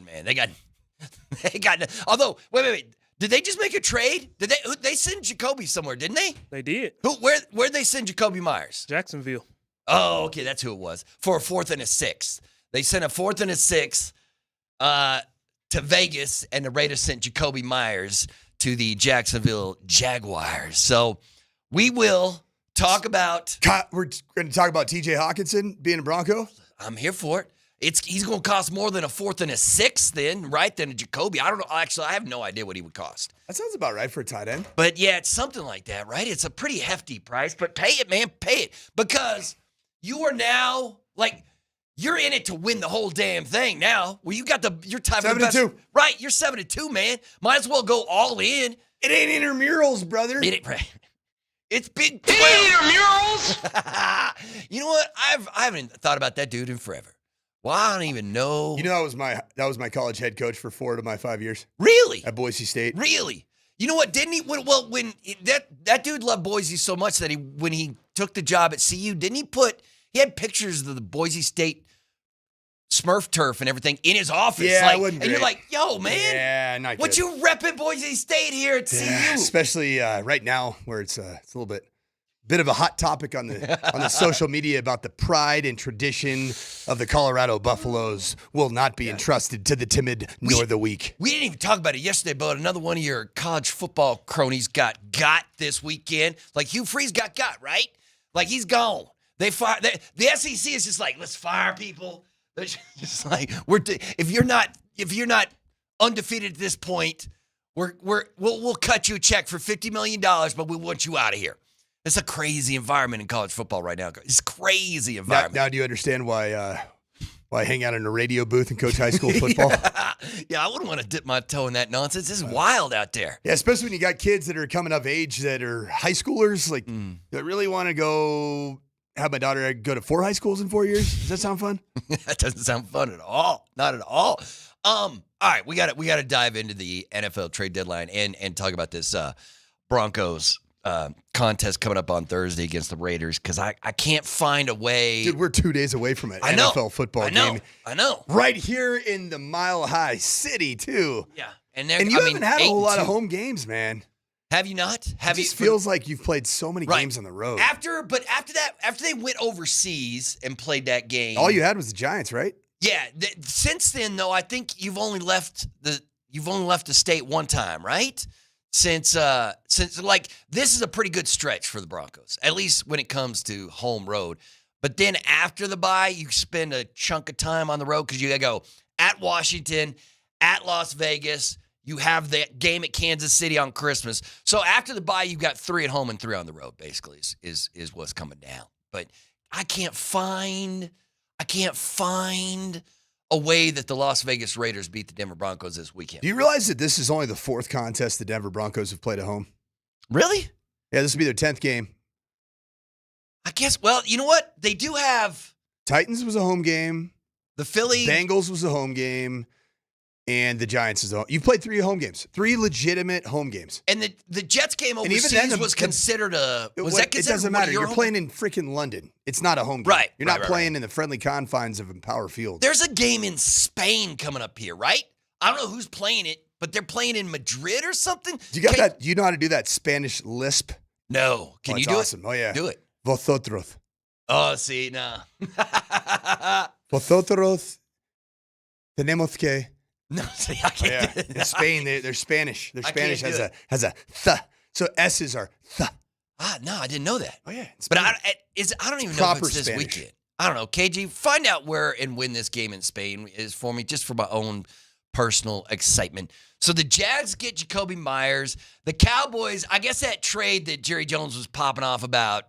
man. They got, although, wait. Did they just make a trade? They send Jacoby somewhere, didn't they? They did. Where'd they send Jacoby Myers? Jacksonville. Oh, okay, that's who it was. For a 4th and a 6th. They sent a 4th and a 6th to Vegas, and the Raiders sent Jacoby Myers to the Jacksonville Jaguars. So we will talk about... We're going to talk about TJ Hawkinson being a Bronco? I'm here for it. He's going to cost more than a 4th and a 6th then, right, than a Jacoby. I don't know. Actually, I have no idea what he would cost. That sounds about right for a tight end. But, yeah, it's something like that, right? It's a pretty hefty price, but pay it, man. Pay it. Because you are now, you're in it to win the whole damn thing now. Well, you got your type of 7-2. Right, you're 7-2, man. Might as well go all in. It ain't intramurals, brother. It's Big 12. Intramurals? You know what? I haven't thought about that dude in forever. Well, I don't even know. You know, that was my college head coach for 4 of my 5 years. Really? At Boise State. Really? You know what? Didn't he? When that dude loved Boise so much that when he took the job at CU, didn't he he had pictures of the Boise State Smurf turf and everything in his office. Yeah, it wasn't great. You're like, yo, man. Yeah, not what good. you repping Boise State here at CU? Especially right now where it's a little bit of a hot topic on the social media about the pride and tradition of the Colorado Buffaloes will not be entrusted to the timid nor the weak. We didn't even talk about it yesterday, but another one of your college football cronies got this weekend. Like Hugh Freeze got, right? Like he's gone. They fire the SEC is just like, let's fire people. It's just like if you're not undefeated at this point, we'll cut you a check for $50 million, but we want you out of here. It's a crazy environment in college football right now. It's a crazy environment. Now do you understand why I hang out in a radio booth and coach high school football? Yeah, I wouldn't want to dip my toe in that nonsense. This is wild out there. Yeah, especially when you got kids that are coming of age that are high schoolers, that really want to go have my daughter go to 4 high schools in 4 years. Does that sound fun? That doesn't sound fun at all. Not at all. All right, we got to dive into the NFL trade deadline and talk about this Broncos contest coming up on Thursday against the Raiders because I can't find a way. Dude, we're 2 days away from an NFL football game. I know. Right here in the Mile High City, too. Yeah. And you haven't had a whole lot of home games, man. Have you not? It just feels like you've played so many games on the road. After they went overseas and played that game. All you had was the Giants, right? Yeah. Since then, though, I think you've only left the state one time, right? Since this is a pretty good stretch for the Broncos, at least when it comes to home road. But then after the bye, you spend a chunk of time on the road because you got to go at Washington, at Las Vegas. You have that game at Kansas City on Christmas. So after the bye, you've got 3 at home and 3 on the road, basically, is what's coming down. But I can't find a way that the Las Vegas Raiders beat the Denver Broncos this weekend. Do you realize that this is only the 4th contest the Denver Broncos have played at home? Really? Yeah, this will be their 10th game. I guess, well, you know what? They do have... Titans was a home game. The Philly... Bengals was a home game. And the Giants is a home. You've played 3 home games. 3 legitimate home games. And the Jets game overseas was considered a... It doesn't matter. You're playing in freaking London. It's not a home game. Right. You're not playing in the friendly confines of Empower Field. There's a game in Spain coming up here, right? I don't know who's playing it, but they're playing in Madrid or something. Do you got that? Do you know how to do that Spanish lisp? No. Can you do awesome. it? Oh, yeah. Do it. Vosotros. Oh, see, nah. Vosotros tenemos que. No, see, I can't. In Spain, they're Spanish. Their I Spanish can't has a th. So S's are th. No, I didn't know that. Oh yeah, but I don't even know proper if it's this Spanish. weekend. I don't know. KG, find out where and when this game in Spain is for me, just for my own personal excitement. So the Jags get Jacoby Myers. The Cowboys, I guess that trade that Jerry Jones was popping off about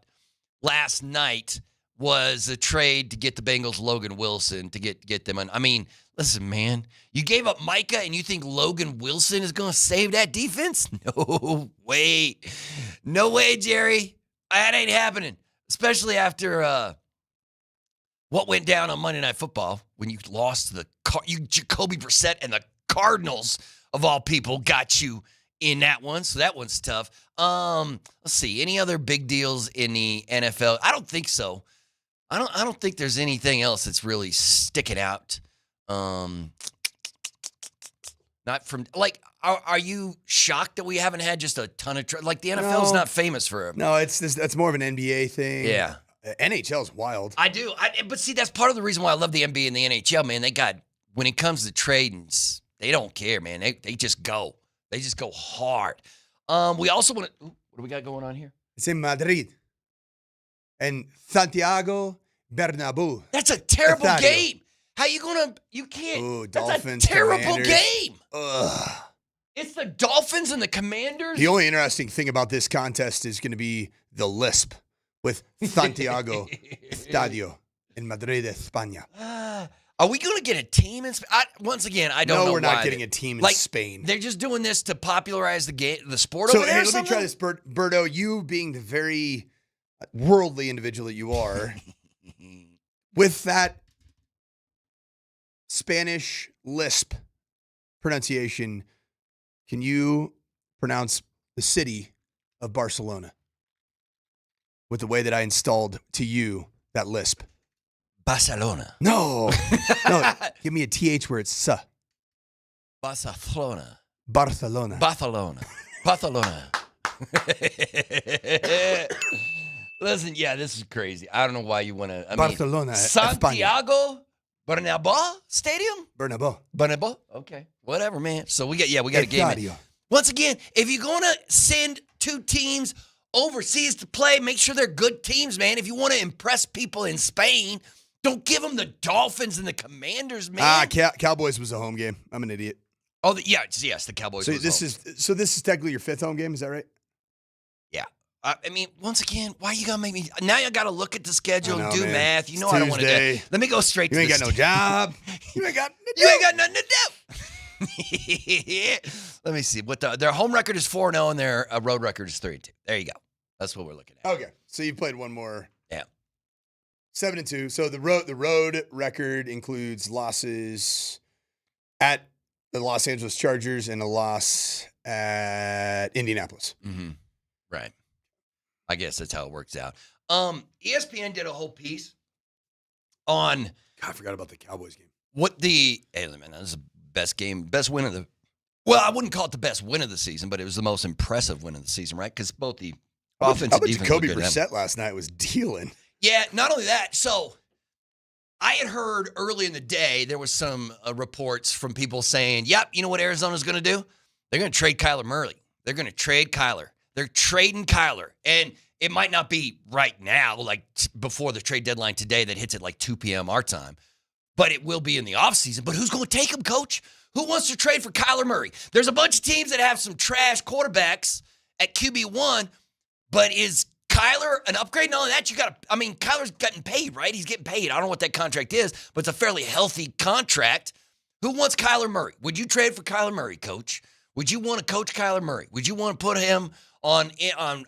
last night was a trade to get the Bengals Logan Wilson to get them. I mean, listen, man, you gave up Micah and you think Logan Wilson is going to save that defense? No way. No way, Jerry. That ain't happening, especially after what went down on Monday Night Football when you lost to Jacoby Brissett and the Cardinals, of all people, got you in that one. So that one's tough. Let's see. Any other big deals in the NFL? I don't think so. I don't think there's anything else that's really sticking out. Not from like. Are you shocked that we haven't had just a ton of like the NFL is not famous for it? No, that's more of an NBA thing. Yeah. NHL's wild. I do. But see, that's part of the reason why I love the NBA and the NHL, man. They got, when it comes to tradings, they don't care, man. They just go. They just go hard. We also want to, what do we got going on here? It's in Madrid. And Santiago Bernabeu. That's a terrible game. How you going to, you can't. Ooh, that's Dolphins, a terrible Commanders. game. Ugh. It's the Dolphins and the Commanders. The only interesting thing about this contest is going to be the lisp with Santiago Estadio in Madrid, España. Are we going to get a team in Spain? Once again, I don't know. No, we're not why. getting a team in Spain. They're just doing this to popularize the sport So over there. hey, or let something? me try this, Berto. You being the very worldly individual that you are, with that Spanish lisp pronunciation, can you pronounce the city of Barcelona with the way that I installed to you that lisp? Barcelona. No. Give me a TH where it's sa. Barcelona. Barcelona. Barcelona. Barcelona. Listen, yeah, this is crazy. I don't know why you want to. Barcelona. Santiago Bernabeu Stadium? Bernabeu. Okay. Whatever, man. So we got a game. In. Once again, if you're going to send two teams overseas to play, make sure they're good teams, man. If you want to impress people in Spain, don't give them the Dolphins and the Commanders, man. Cowboys was a home game. I'm an idiot. Oh, yes, the Cowboys. So was this home. is technically your fifth home game. Is that right? Yeah. I mean, once again, why you gotta make me? Now you gotta look at the schedule and do man. math. You know It's I don't want to do. Tuesday. Let me go straight. You to ain't the got no job. You ain't got nothing to do. Let me see what their home record is 4-0 and their road record is 3-2. There you go. That's what we're looking at. Okay, so you played one more. Yeah. 7-2. So the road record includes losses at the Los Angeles Chargers and a loss at Indianapolis. Mm-hmm. Right. I guess that's how it works out. ESPN did a whole piece on. God, I forgot about the Cowboys game. Hey, man, that was the best win of the. Well, I wouldn't call it the best win of the season, but it was the most impressive win of the season, right? Because both the offense and defense. Jacoby Brissett last night was dealing. Yeah, not only that. So I had heard early in the day there was some reports from people saying, "Yep, you know what Arizona's going to do? They're going to trade Kyler Murray. They're going to trade Kyler. They're trading Kyler." And it might not be right now, like before the trade deadline today that hits at like 2 p.m. our time, but it will be in the offseason. But who's going to take him, Coach? Who wants to trade for Kyler Murray? There's a bunch of teams that have some trash quarterbacks at QB1, but is Kyler an upgrade? And all of that, Kyler's getting paid, right? He's getting paid. I don't know what that contract is, but it's a fairly healthy contract. Who wants Kyler Murray? Would you trade for Kyler Murray, Coach? Would you want to coach Kyler Murray? Would you want to put him on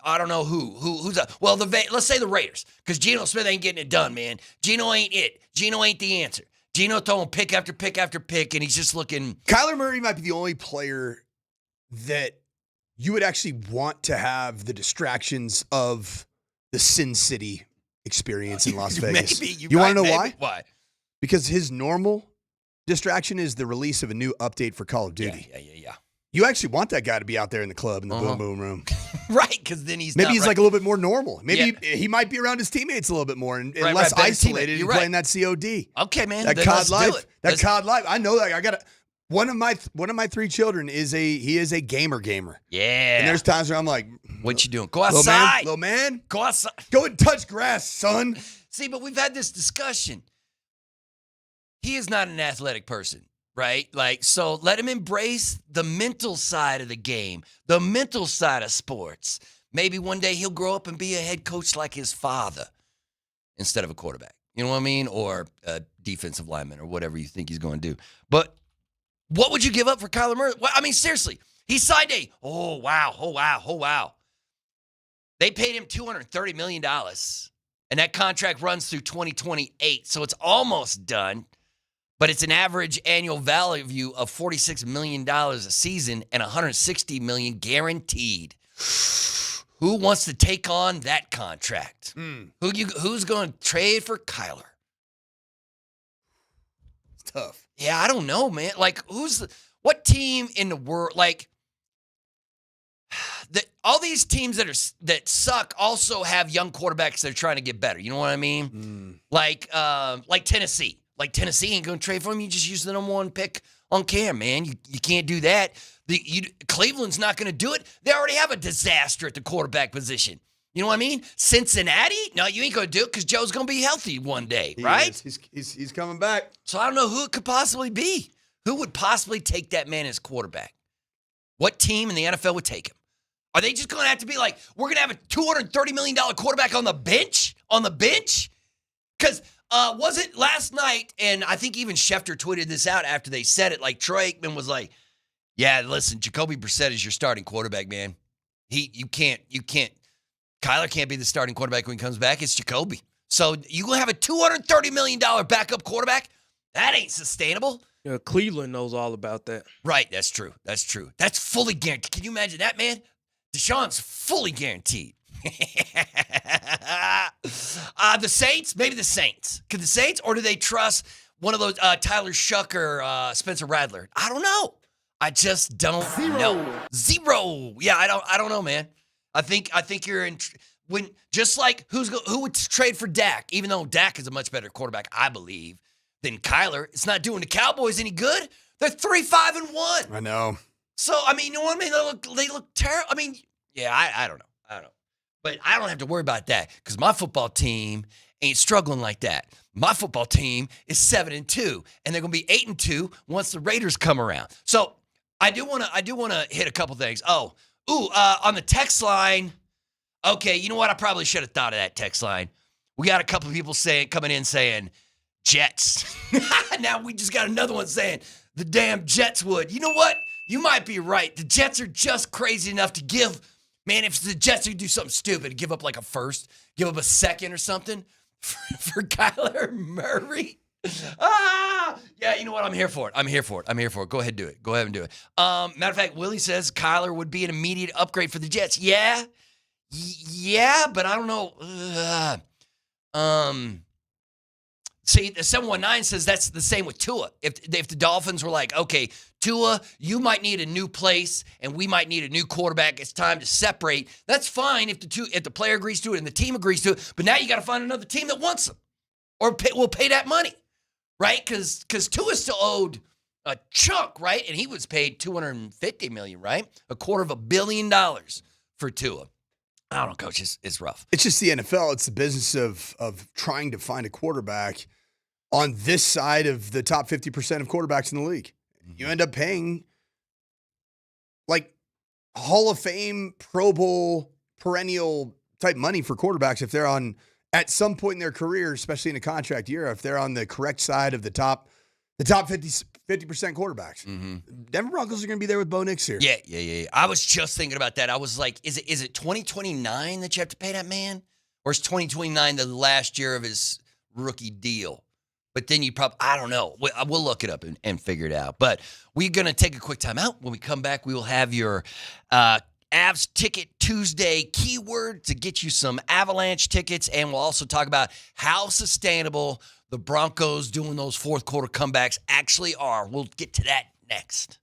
I don't know who's let's say the Raiders, because Geno Smith ain't getting it done, man. Geno ain't it. Geno ain't the answer. Geno throwing pick after pick after pick, and he's just looking. Kyler Murray might be the only player that you would actually want to have the distractions of the Sin City experience in Las Vegas. Maybe. You want to know maybe. why? Why? Because his normal distraction is the release of a new update for Call of Duty. Yeah. You actually want that guy to be out there in the club in the boom boom room. Right, because then he's maybe not he's right. like a little bit more normal. Maybe he might be around his teammates a little bit more and Right, less better isolated teammate. and playing that COD. Okay, man. That then COD let's life. do it. That COD life. I know that. I got one of my 3 children is a gamer. Yeah. And there's times where I'm like, what you doing? Go outside. Little man. Go outside. Go and touch grass, son. See, but we've had this discussion. He is not an athletic person, right? Like, so let him embrace the mental side of the game, the mental side of sports. Maybe one day he'll grow up and be a head coach like his father instead of a quarterback. You know what I mean? Or a defensive lineman or whatever you think he's going to do. But what would you give up for Kyler Murray? Well, I mean, seriously, he signed oh, wow. They paid him $230 million, and that contract runs through 2028, so it's almost done, but it's an average annual value of $46 million a season and $160 million guaranteed. Who wants to take on that contract? Who's going to trade for Kyler? It's tough. Yeah, I don't know, man. Like, what team in the world, like, all these teams that suck also have young quarterbacks that are trying to get better. You know what I mean? Like Tennessee. Like, Tennessee ain't going to trade for him. You just use the number 1 pick on Cam, man. You can't do that. Cleveland's not going to do it. They already have a disaster at the quarterback position. You know what I mean? Cincinnati? No, you ain't going to do it because Joe's going to be healthy one day, right? He's coming back. So I don't know who it could possibly be. Who would possibly take that man as quarterback? What team in the NFL would take him? Are they just going to have to be like, we're going to have a $230 million quarterback on the bench? On the bench? Because was it last night, and I think even Schefter tweeted this out after they said it, like Troy Aikman was like, yeah, listen, Jacoby Brissett is your starting quarterback, man. You can't. Kyler can't be the starting quarterback when he comes back. It's Jacoby. So you going to have a $230 million backup quarterback? That ain't sustainable. Yeah, Cleveland knows all about that. Right, that's true. That's fully guaranteed. Can you imagine that, man? Deshaun's fully guaranteed. The Saints? Maybe the Saints. Could the Saints, or do they trust one of those Tyler Shuck or Spencer Rattler? I don't know. I just don't know. Zero. Yeah, I don't know, man. I think you're in when just like who would trade for Dak, even though Dak is a much better quarterback, I believe, than Kyler. It's not doing the Cowboys any good. They're 3-5-1. I know. So I mean, you know what I mean? They look terrible. I mean, yeah, I don't know. But I don't have to worry about that because my football team ain't struggling like that. My football team is 7-2, and they're gonna be 8-2 once the Raiders come around. So I do wanna hit a couple things. On the text line. Okay, you know what? I probably should have thought of that text line. We got a couple of people coming in saying Jets. Now we just got another one saying the damn Jets would. You know what? You might be right. The Jets are just crazy enough to give. Man, if the Jets would do something stupid, give up like a first, give up a second or something for Kyler Murray. Yeah, you know what? I'm here for it. Go ahead and do it. Matter of fact, Willie says Kyler would be an immediate upgrade for the Jets. Yeah, but I don't know. See, the 719 says that's the same with Tua. If the Dolphins were like, okay, Tua, you might need a new place, and we might need a new quarterback. It's time to separate. That's fine if the player agrees to it and the team agrees to it. But now you got to find another team that wants them, or will pay that money, right? Because Tua still owed a chunk, right? And he was paid $250 million, right? $250 million for Tua. I don't know, Coach. It's rough. It's just the NFL. It's the business of trying to find a quarterback on this side of the top 50% of quarterbacks in the league. You end up paying like Hall of Fame, Pro Bowl, perennial type money for quarterbacks if they're on at some point in their career, especially in a contract year, if they're on the correct side of the top 50% quarterbacks. Mm-hmm. Denver Broncos are going to be there with Bo Nix here. Yeah. I was just thinking about that. I was like, is it 2029 that you have to pay that man? Or is 2029 the last year of his rookie deal? But then you probably, I don't know. We'll look it up and figure it out. But we're going to take a quick time out. When we come back, we will have your Avs Ticket Tuesday keyword to get you some Avalanche tickets. And we'll also talk about how sustainable the Broncos doing those fourth quarter comebacks actually are. We'll get to that next.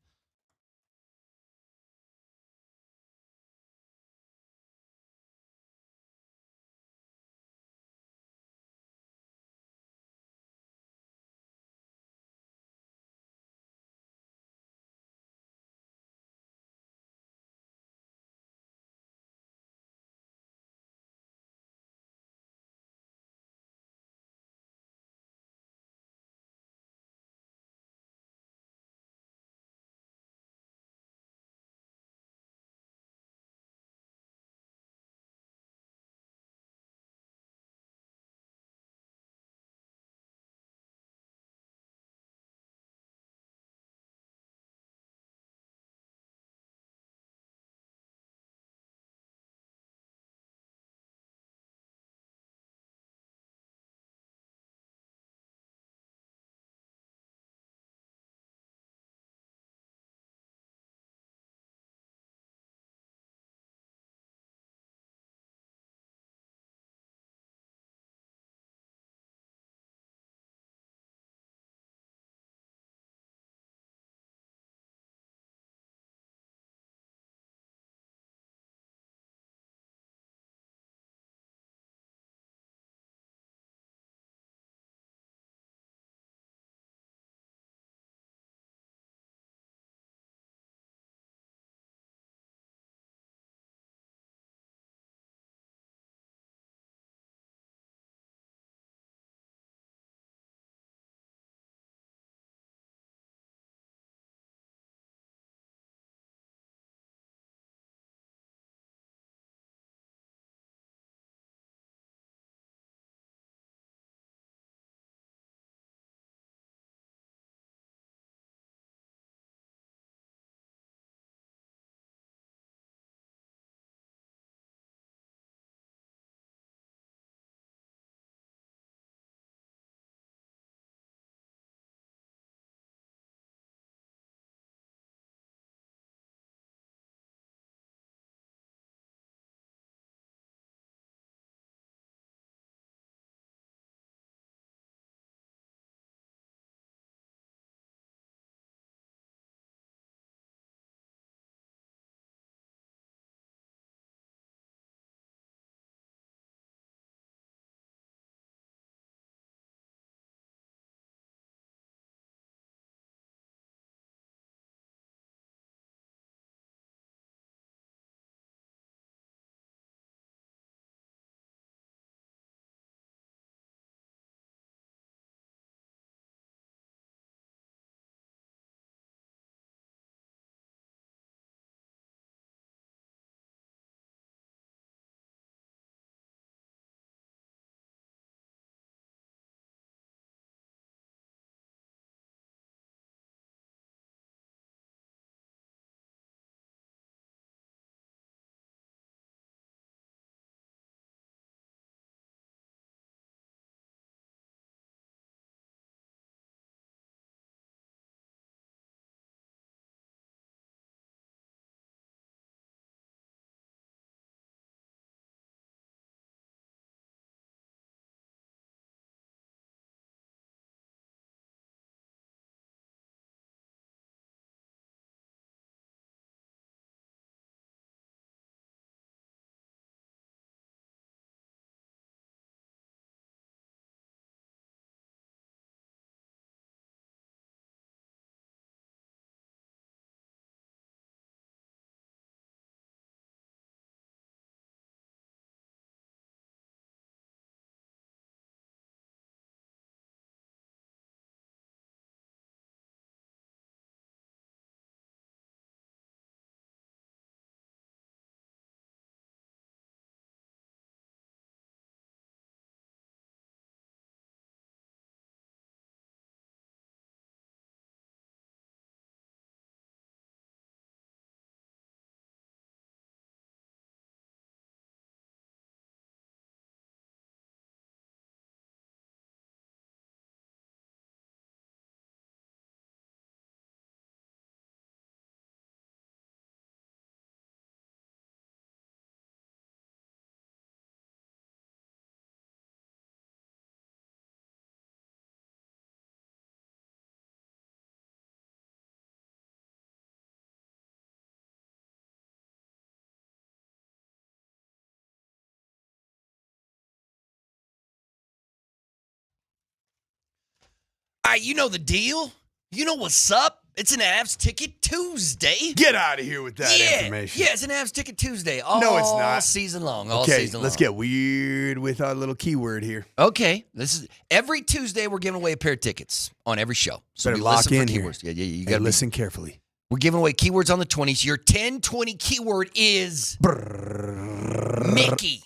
right, you know the deal. You know what's up. It's an Avs Ticket Tuesday. Get out of here with that information. Yeah, it's an Avs Ticket Tuesday. No, it's not. All season long. All Okay, season long. let's get weird with our little keyword here. Okay, this is every Tuesday we're giving away a pair of tickets on every show. So Better we lock listen in for here. keywords. Yeah, you Hey, got to listen carefully. We're giving away keywords on the 20s. Your 1020 keyword is Mickey.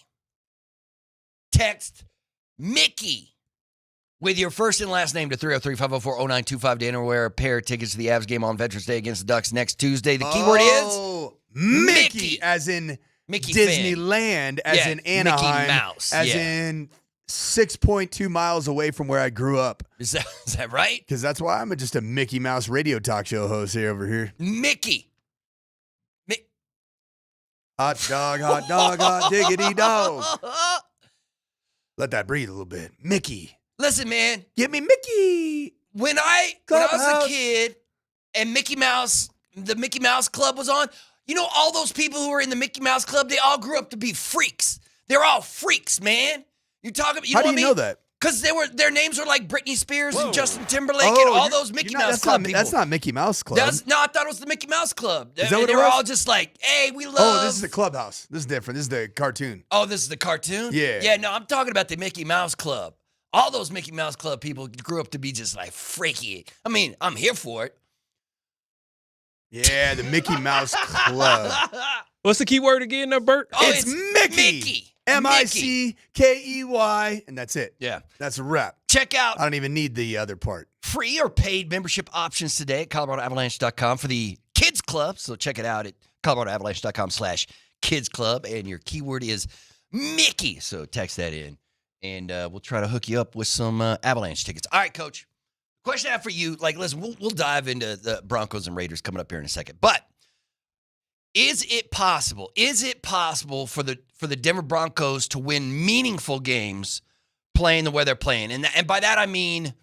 Text Mickey with your first and last name to 303-504-0925 to enter wear a pair of tickets to the Avs game on Veterans Day against the Ducks next Tuesday. The keyword is Mickey, as in Mickey Disneyland, as in Anaheim, Mickey Mouse. as in 6.2 miles away from where I grew up. Is that right? Because that's why I'm just a Mickey Mouse radio talk show host here over here. Mickey. Hot dog, diggity dog. Let that breathe a little bit. Mickey. Listen, man. Give me Mickey. When I was a kid and the Mickey Mouse Club was on, you know, all those people who were in the Mickey Mouse Club, they all grew up to be freaks. They're all freaks, man. You talk about, How do you know that? Because their names were like Britney Spears and Justin Timberlake and all those Mickey Mouse Club people. That's not Mickey Mouse Club. No, I thought it was the Mickey Mouse Club. Is that what they it were was? all just like, hey, we love. Oh, this is the clubhouse. This is different. This is the cartoon. Oh, this is the cartoon? Yeah. Yeah, no, I'm talking about the Mickey Mouse Club. All those Mickey Mouse Club people grew up to be just like freaky. I mean, I'm here for it. Yeah, the Mickey Mouse Club. What's the keyword again, Bert? Oh, it's Mickey. Mickey, and that's it. Yeah. That's a wrap. Check out I don't even need the other part. free or paid membership options today at ColoradoAvalanche.com for the Kids Club. So check it out at ColoradoAvalanche.com/Kids Club. And your keyword is Mickey. So text that in, and we'll try to hook you up with some Avalanche tickets. All right, Coach. Question I have for you. Like, listen, we'll dive into the Broncos and Raiders coming up here in a second. But is it possible for the Denver Broncos to win meaningful games playing the way they're playing? And by that I mean,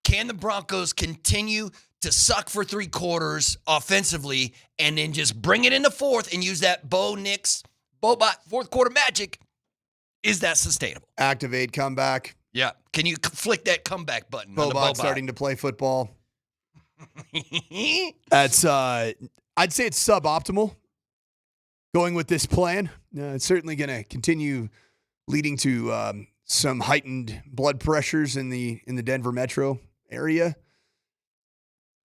can the Broncos continue to suck for 3 quarters offensively and then just bring it in the fourth and use that Bo-Bot fourth quarter magic? Is that sustainable? Activate, comeback. Yeah. Can you flick that comeback button? Bo-Bot starting to play football. That's I'd say it's suboptimal going with this plan. It's certainly going to continue leading to some heightened blood pressures in the Denver metro area.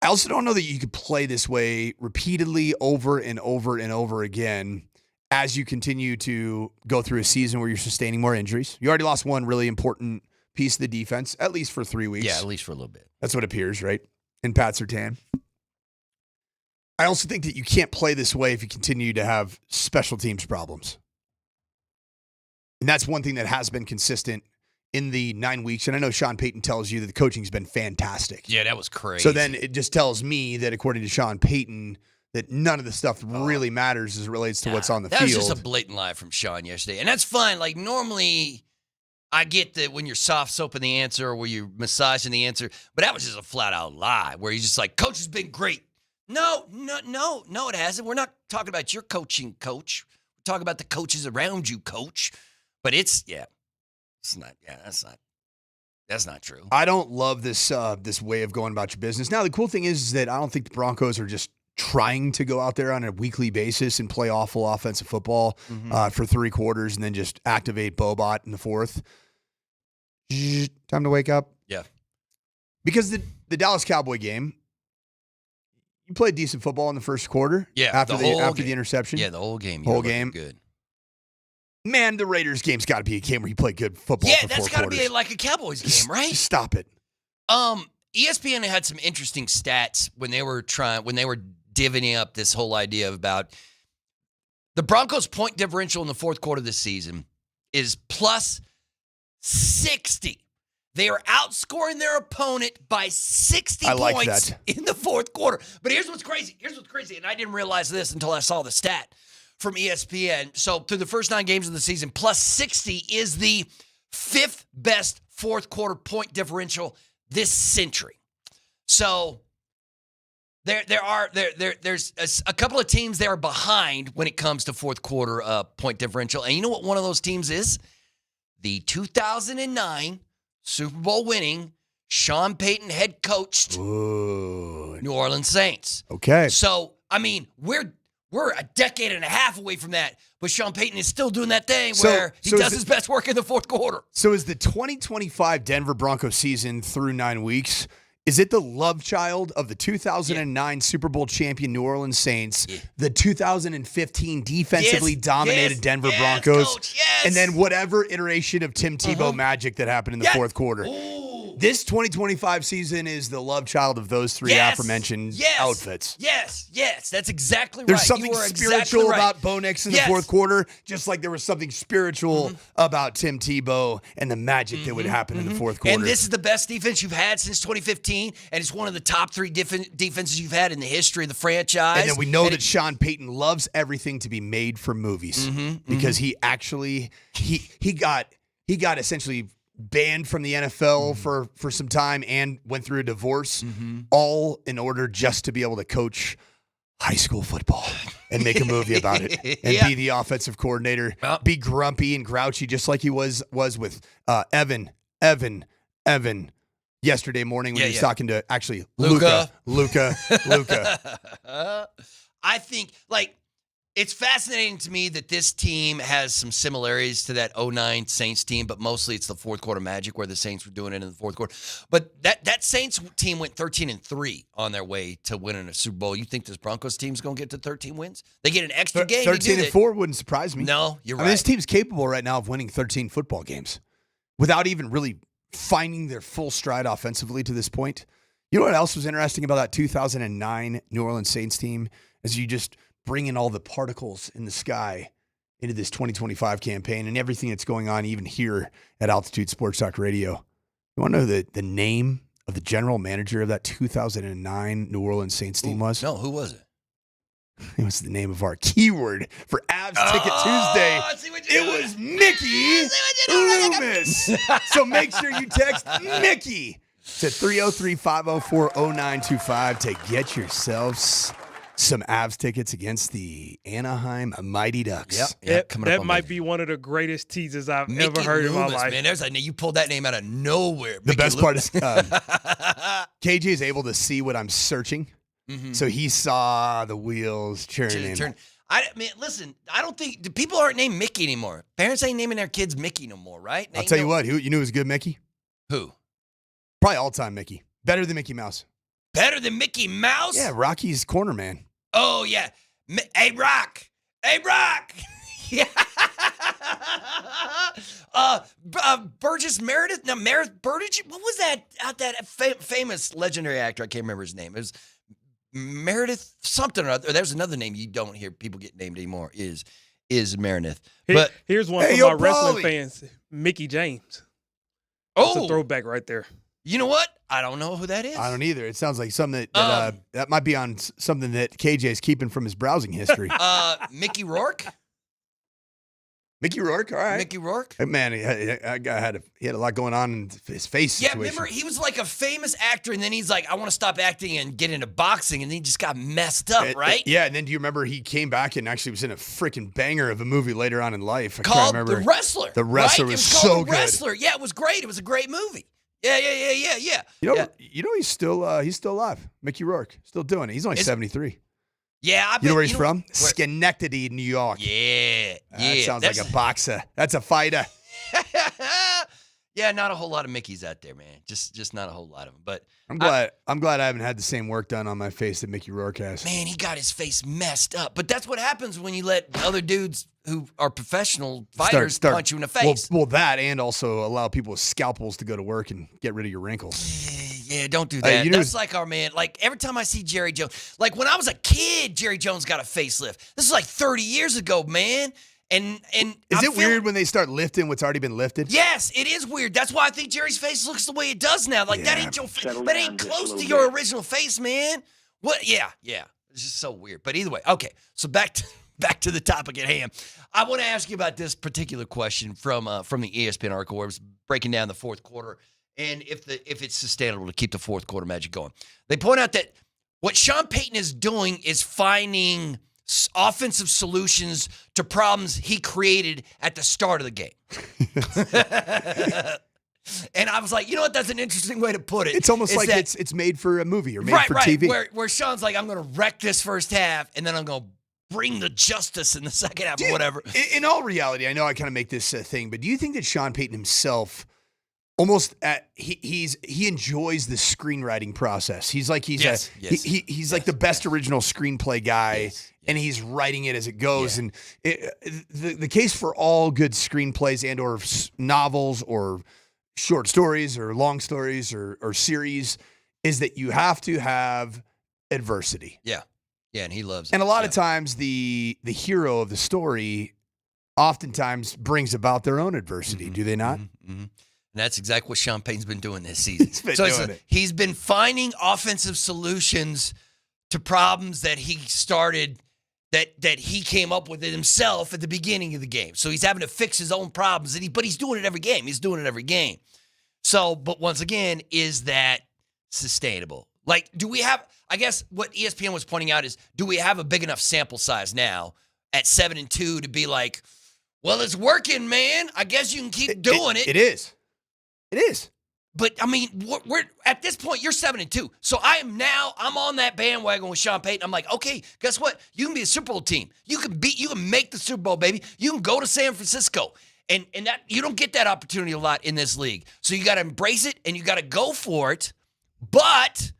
I also don't know that you could play this way repeatedly over and over and over again as you continue to go through a season where you're sustaining more injuries. You already lost one really important piece of the defense, at least for 3 weeks. Yeah, at least for a little bit. That's what appears, right? In Pat Surtain. I also think that you can't play this way if you continue to have special teams problems. And that's one thing that has been consistent in the 9 weeks. And I know Sean Payton tells you that the coaching's been fantastic. Yeah, that was crazy. So then it just tells me that according to Sean Payton, that none of the stuff really matters as it relates to what's on the that field. That was just a blatant lie from Sean yesterday. And that's fine. Like, normally I get that when you're soft soaping the answer or where you're massaging the answer, but that was just a flat out lie where he's just like, Coach has been great. No, it hasn't. We're not talking about your coaching, Coach. We're talking about the coaches around you, Coach. But that's not true. I don't love this this way of going about your business. Now, the cool thing is that I don't think the Broncos are just trying to go out there on a weekly basis and play awful offensive football for 3 quarters and then just activate Bo-Bot in the fourth. Time to wake up. Yeah. Because the Dallas Cowboy game, you played decent football in the first quarter. Yeah. After the interception. Yeah, the whole game. Whole game. Good. Man, the Raiders game's got to be a game where you play good football for 4 quarters. Yeah, that's got to be like a Cowboys game, right? Just stop it. ESPN had some interesting stats when they were divvying up this whole idea about the Broncos' point differential in the fourth quarter of this season is plus 60. They are outscoring their opponent by 60 points in the fourth quarter. But here's what's crazy. And I didn't realize this until I saw the stat from ESPN. So through the first 9 games of the season, plus 60 is the 5th best fourth quarter point differential this century. So there's a couple of teams that are behind when it comes to fourth quarter point differential. And you know what one of those teams is? The 2009 Super Bowl winning Sean Payton head coached New Orleans Saints. Okay. So, I mean, we're a decade and a half away from that, but Sean Payton is still doing that thing where he does his best work in the fourth quarter. So is the 2025 Denver Broncos season through 9 weeks, is it the love child of the 2009 Super Bowl champion New Orleans Saints, the 2015 defensively dominated Denver Broncos, Coach, yes. and then whatever iteration of Tim Tebow magic that happened in the fourth quarter? This 2025 season is the love child of those three aforementioned outfits. Yes, that's exactly right. There's something You are spiritual exactly right. about Bo Nix in the fourth quarter, just like there was something spiritual about Tim Tebow and the magic that would happen in the fourth quarter. And this is the best defense you've had since 2015, and it's one of the top 3 defenses you've had in the history of the franchise. And then we know that Sean Payton loves everything to be made for movies because he actually he got essentially banned from the NFL for some time and went through a divorce, all in order just to be able to coach high school football and make a movie about it and be the offensive coordinator, be grumpy and grouchy just like he was with Evan yesterday morning when he was talking to actually Luca. I think, it's fascinating to me that this team has some similarities to that 2009 Saints team, but mostly it's the fourth quarter magic where the Saints were doing it in the fourth quarter. But that Saints team went 13-3 on their way to winning a Super Bowl. You think this Broncos team's going to get to 13 wins? They get an extra game. 13-4 wouldn't surprise me. No, you're right. I mean, this team's capable right now of winning 13 football games without even really finding their full stride offensively to this point. You know what else was interesting about that 2009 New Orleans Saints team? Is you just bringing all the particles in the sky into this 2025 campaign and everything that's going on even here at Altitude Sports Talk Radio. You want to know the name of the general manager of that 2009 New Orleans Saints team was? No, who was it? It was the name of our keyword for Avs Ticket Tuesday. It was Mickey Loomis. So make sure you text Mickey to 303-504-0925 to get yourselves some Avs tickets against the Anaheim Mighty Ducks. That might be one of the greatest teasers I've ever heard in my life. Man, you pulled that name out of nowhere. The best part is KJ is able to see what I'm searching. So he saw the wheels churning. I mean, listen, I don't think people aren't named Mickey anymore. Parents ain't naming their kids Mickey no more, right? I'll tell you what, you knew was a good Mickey? Who? Probably all-time Mickey. Better than Mickey Mouse. Better than Mickey Mouse? Yeah, Rocky's corner man. Oh, yeah. Hey, Rock. Yeah. Burgess Meredith? No, Meredith Burgess? What was that famous legendary actor? I can't remember his name. It was Meredith something or other. There's another name you don't hear people get named anymore is Meredith. But here's one for my wrestling fans. Mickey James. That's a throwback right there. You know what? I don't know who that is. I don't either. It sounds like something that might be on something that KJ is keeping from his browsing history. Mickey Rourke? Mickey Rourke, all right. Mickey Rourke? Hey, man, that guy had a lot going on in his face situation. Yeah, remember, he was like a famous actor, and then he's like, I want to stop acting and get into boxing, and then he just got messed up, right? Yeah, and then do you remember he came back and actually was in a freaking banger of a movie later on in life? Called The Wrestler. The Wrestler was so good. The Wrestler. Yeah, it was great. It was a great movie. Yeah. You know he's still alive. Mickey Rourke, still doing it. He's only 73. Yeah, you know where he's from? Schenectady, New York. Yeah. That sounds like a boxer. That's a fighter. Yeah, not a whole lot of Mickeys out there, man. Just not a whole lot of them. But I'm glad I haven't had the same work done on my face that Mickey Rourke has. Man, he got his face messed up. But that's what happens when you let other dudes who are professional fighters punch you in the face. Well, that and also allow people with scalpels to go to work and get rid of your wrinkles. Yeah, don't do that. That's like our man. Like every time I see Jerry Jones, like when I was a kid, Jerry Jones got a facelift. This is like 30 years ago, man. And is it weird when they start lifting what's already been lifted? Yes, it is weird. That's why I think Jerry's face looks the way it does now. Like that ain't close to your original face, man. What? Yeah. It's just so weird. But either way, okay. So back to the topic at hand. I want to ask you about this particular question from the ESPN article where it was breaking down the fourth quarter and if it's sustainable to keep the fourth quarter magic going. They point out that what Sean Payton is doing is finding offensive solutions to problems he created at the start of the game. And I was like, you know what? That's an interesting way to put it. It's almost like that, it's made for a movie or made for TV. Where Sean's like, I'm going to wreck this first half, and then I'm going to bring the justice in the second half or whatever. In all reality, I know I kind of make this a thing, but do you think that Sean Payton himself almost he enjoys the screenwriting process? He's like he's like the best original screenplay guy, and he's writing it as it goes. And the case for all good screenplays and or novels or short stories or long stories or series is that you have to have adversity. Yeah. Yeah, and he loves it. And a lot of times the hero of the story oftentimes brings about their own adversity. Do they not? And that's exactly what Sean Payton's been doing this season. He's been finding offensive solutions to problems that he started, that he came up with it himself at the beginning of the game. So he's having to fix his own problems, but he's doing it every game. So, but once again, is that sustainable? Like, do we have, I guess what ESPN was pointing out is, do we have a big enough sample size now at 7-2 to be like, well, it's working, man. I guess you can keep doing it. It is. But I mean, we're at this point, you're 7-2. So I'm on that bandwagon with Sean Payton. I'm like, okay, guess what? You can be a Super Bowl team. You can make the Super Bowl, baby. You can go to San Francisco. And that you don't get that opportunity a lot in this league. So you got to embrace it and you got to go for it. But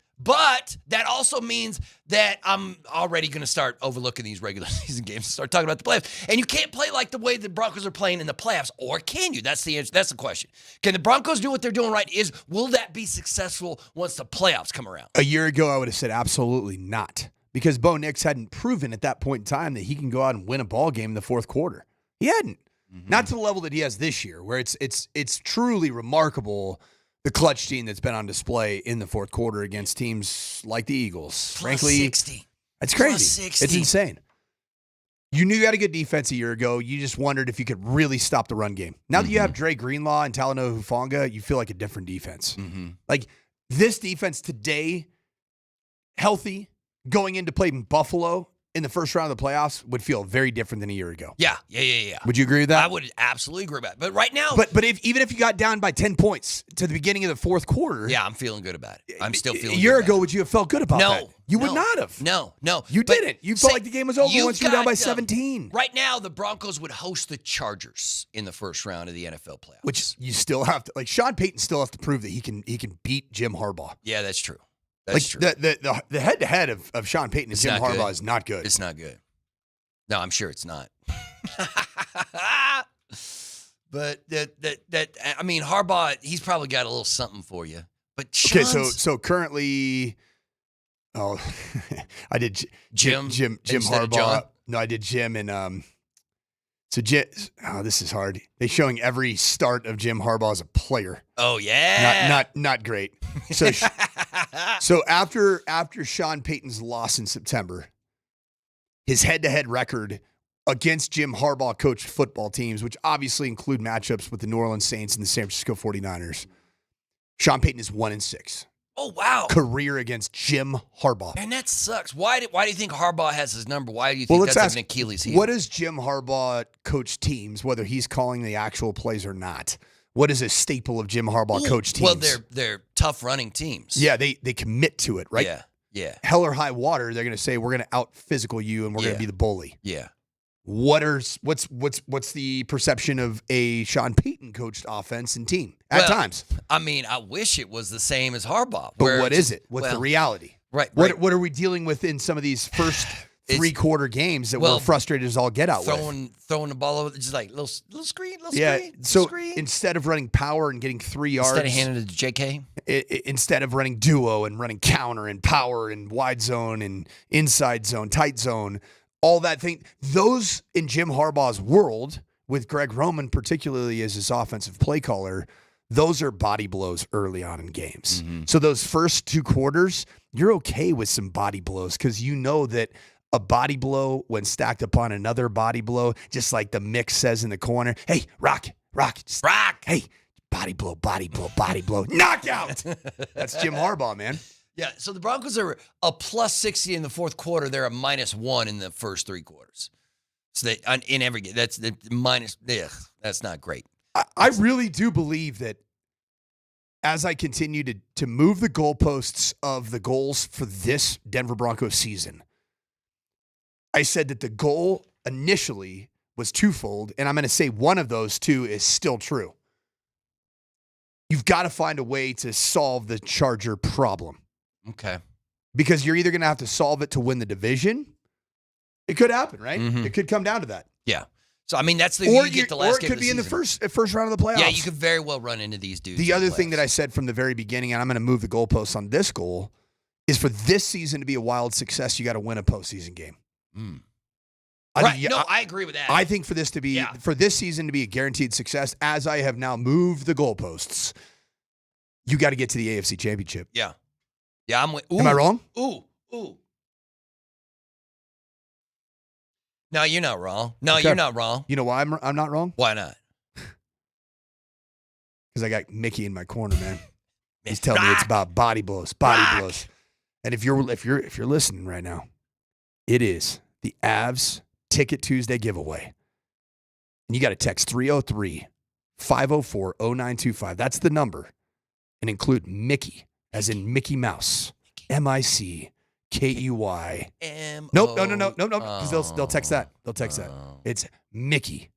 that also means that I'm already going to start overlooking these regular season games and start talking about the playoffs. And you can't play like the way the Broncos are playing in the playoffs, or can you? That's the answer. That's the question. Can the Broncos do what they're doing right? Will that be successful once the playoffs come around? A year ago, I would have said absolutely not, because Bo Nix hadn't proven at that point in time that he can go out and win a ball game in the fourth quarter. He hadn't. Not to the level that he has this year, where it's truly remarkable. The clutch team that's been on display in the fourth quarter against teams like the Eagles. Frankly, 60. That's crazy. Plus 60. It's insane. You knew you had a good defense a year ago. You just wondered if you could really stop the run game. Now that you have Dre Greenlaw and Talanoa Hufanga, you feel like a different defense. Like this defense today, healthy, going into play in Buffalo in the first round of the playoffs would feel very different than a year ago. Yeah. Would you agree with that? I would absolutely agree with that. But right now, but even if you got down by 10 points to the beginning of the fourth quarter, yeah, I'm feeling good about it. I'm still feeling. A year ago, would you have felt good about that? You would No. not have. No. You didn't. You felt like the game was over once you were down by 17. Right now, the Broncos would host the Chargers in the first round of the NFL playoffs. Which you still have to, like, Sean Payton still has to prove that he can beat Jim Harbaugh. Yeah, that's true. The head-to-head of Sean Payton and Jim Harbaugh is not good. It's not good. No, I'm sure it's not. But I mean, Harbaugh, he's probably got a little something for you. But okay, so currently, I did Jim Harbaugh. No, I did Jim and so Jim. Oh, this is hard. They're showing every start of Jim Harbaugh as a player. Oh yeah, not great. So after Sean Payton's loss in September, his head-to-head record against Jim Harbaugh coached football teams, which obviously include matchups with the New Orleans Saints and the San Francisco 49ers, Sean Payton is 1-6. Oh, wow. Career against Jim Harbaugh. And that sucks. Why do you think Harbaugh has his number? Why do you think that's an Achilles heel? What does Jim Harbaugh coach teams, whether he's calling the actual plays or not? What is a staple of Jim Harbaugh coach teams? Well, they're tough running teams. Yeah, they commit to it, right? Yeah. Hell or high water, they're going to say we're going to out physical you and we're going to be the bully. Yeah. What's the perception of a Sean Payton coached offense and team at times? I mean, I wish it was the same as Harbaugh. But what is it? What's the reality? Right. What are we dealing with in some of these first three-quarter games that we're frustrated as all get out with? Throwing the ball over, just like little screen. So instead of running power and getting 3 yards. Instead of handing it to JK? Instead of running duo and running counter and power and wide zone and inside zone, tight zone, all that thing. Those in Jim Harbaugh's world, with Greg Roman particularly as his offensive play caller, those are body blows early on in games. So those first 2 quarters, you're okay with some body blows because you know that a body blow when stacked upon another body blow, just like the mix says in the corner, hey, rock, just rock. Hey, body blow, knockout. That's Jim Harbaugh, man. Yeah, so the Broncos are a plus 60 in the fourth quarter. They're a minus 1 in the first 3 quarters. So they in every game, that's the minus. That's not great. I really do believe that as I continue to move the goalposts of the goals for this Denver Broncos season, I said that the goal initially was twofold, and I'm going to say one of those two is still true. You've got to find a way to solve the Charger problem. Okay. Because you're either going to have to solve it to win the division. It could happen, right? Mm-hmm. It could come down to that. Yeah. So, I mean, that's the Or you get the last or it game could of the be in the season. first round of the playoffs. Yeah, you could very well run into these dudes. The other thing that I said from the very beginning, and I'm going to move the goalposts on this goal, is for this season to be a wild success, you got to win a postseason game. I agree with that. I think for this season to be a guaranteed success, as I have now moved the goalposts, you got to get to the AFC Championship. Yeah. Yeah, I'm with. Am I wrong? Ooh. No, you're not wrong. No, Okay. you're not wrong. You know why I'm not wrong? Why not? Because I got Mickey in my corner, man. He's telling me it's about body blows, blows. And if you're listening right now, it is the Avs Ticket Tuesday giveaway. And you got to text 303-504-0925. That's the number. And include Mickey, as in Mickey Mouse. MICKEY. Nope, no, because they'll text that. They'll text that. It's Mickey,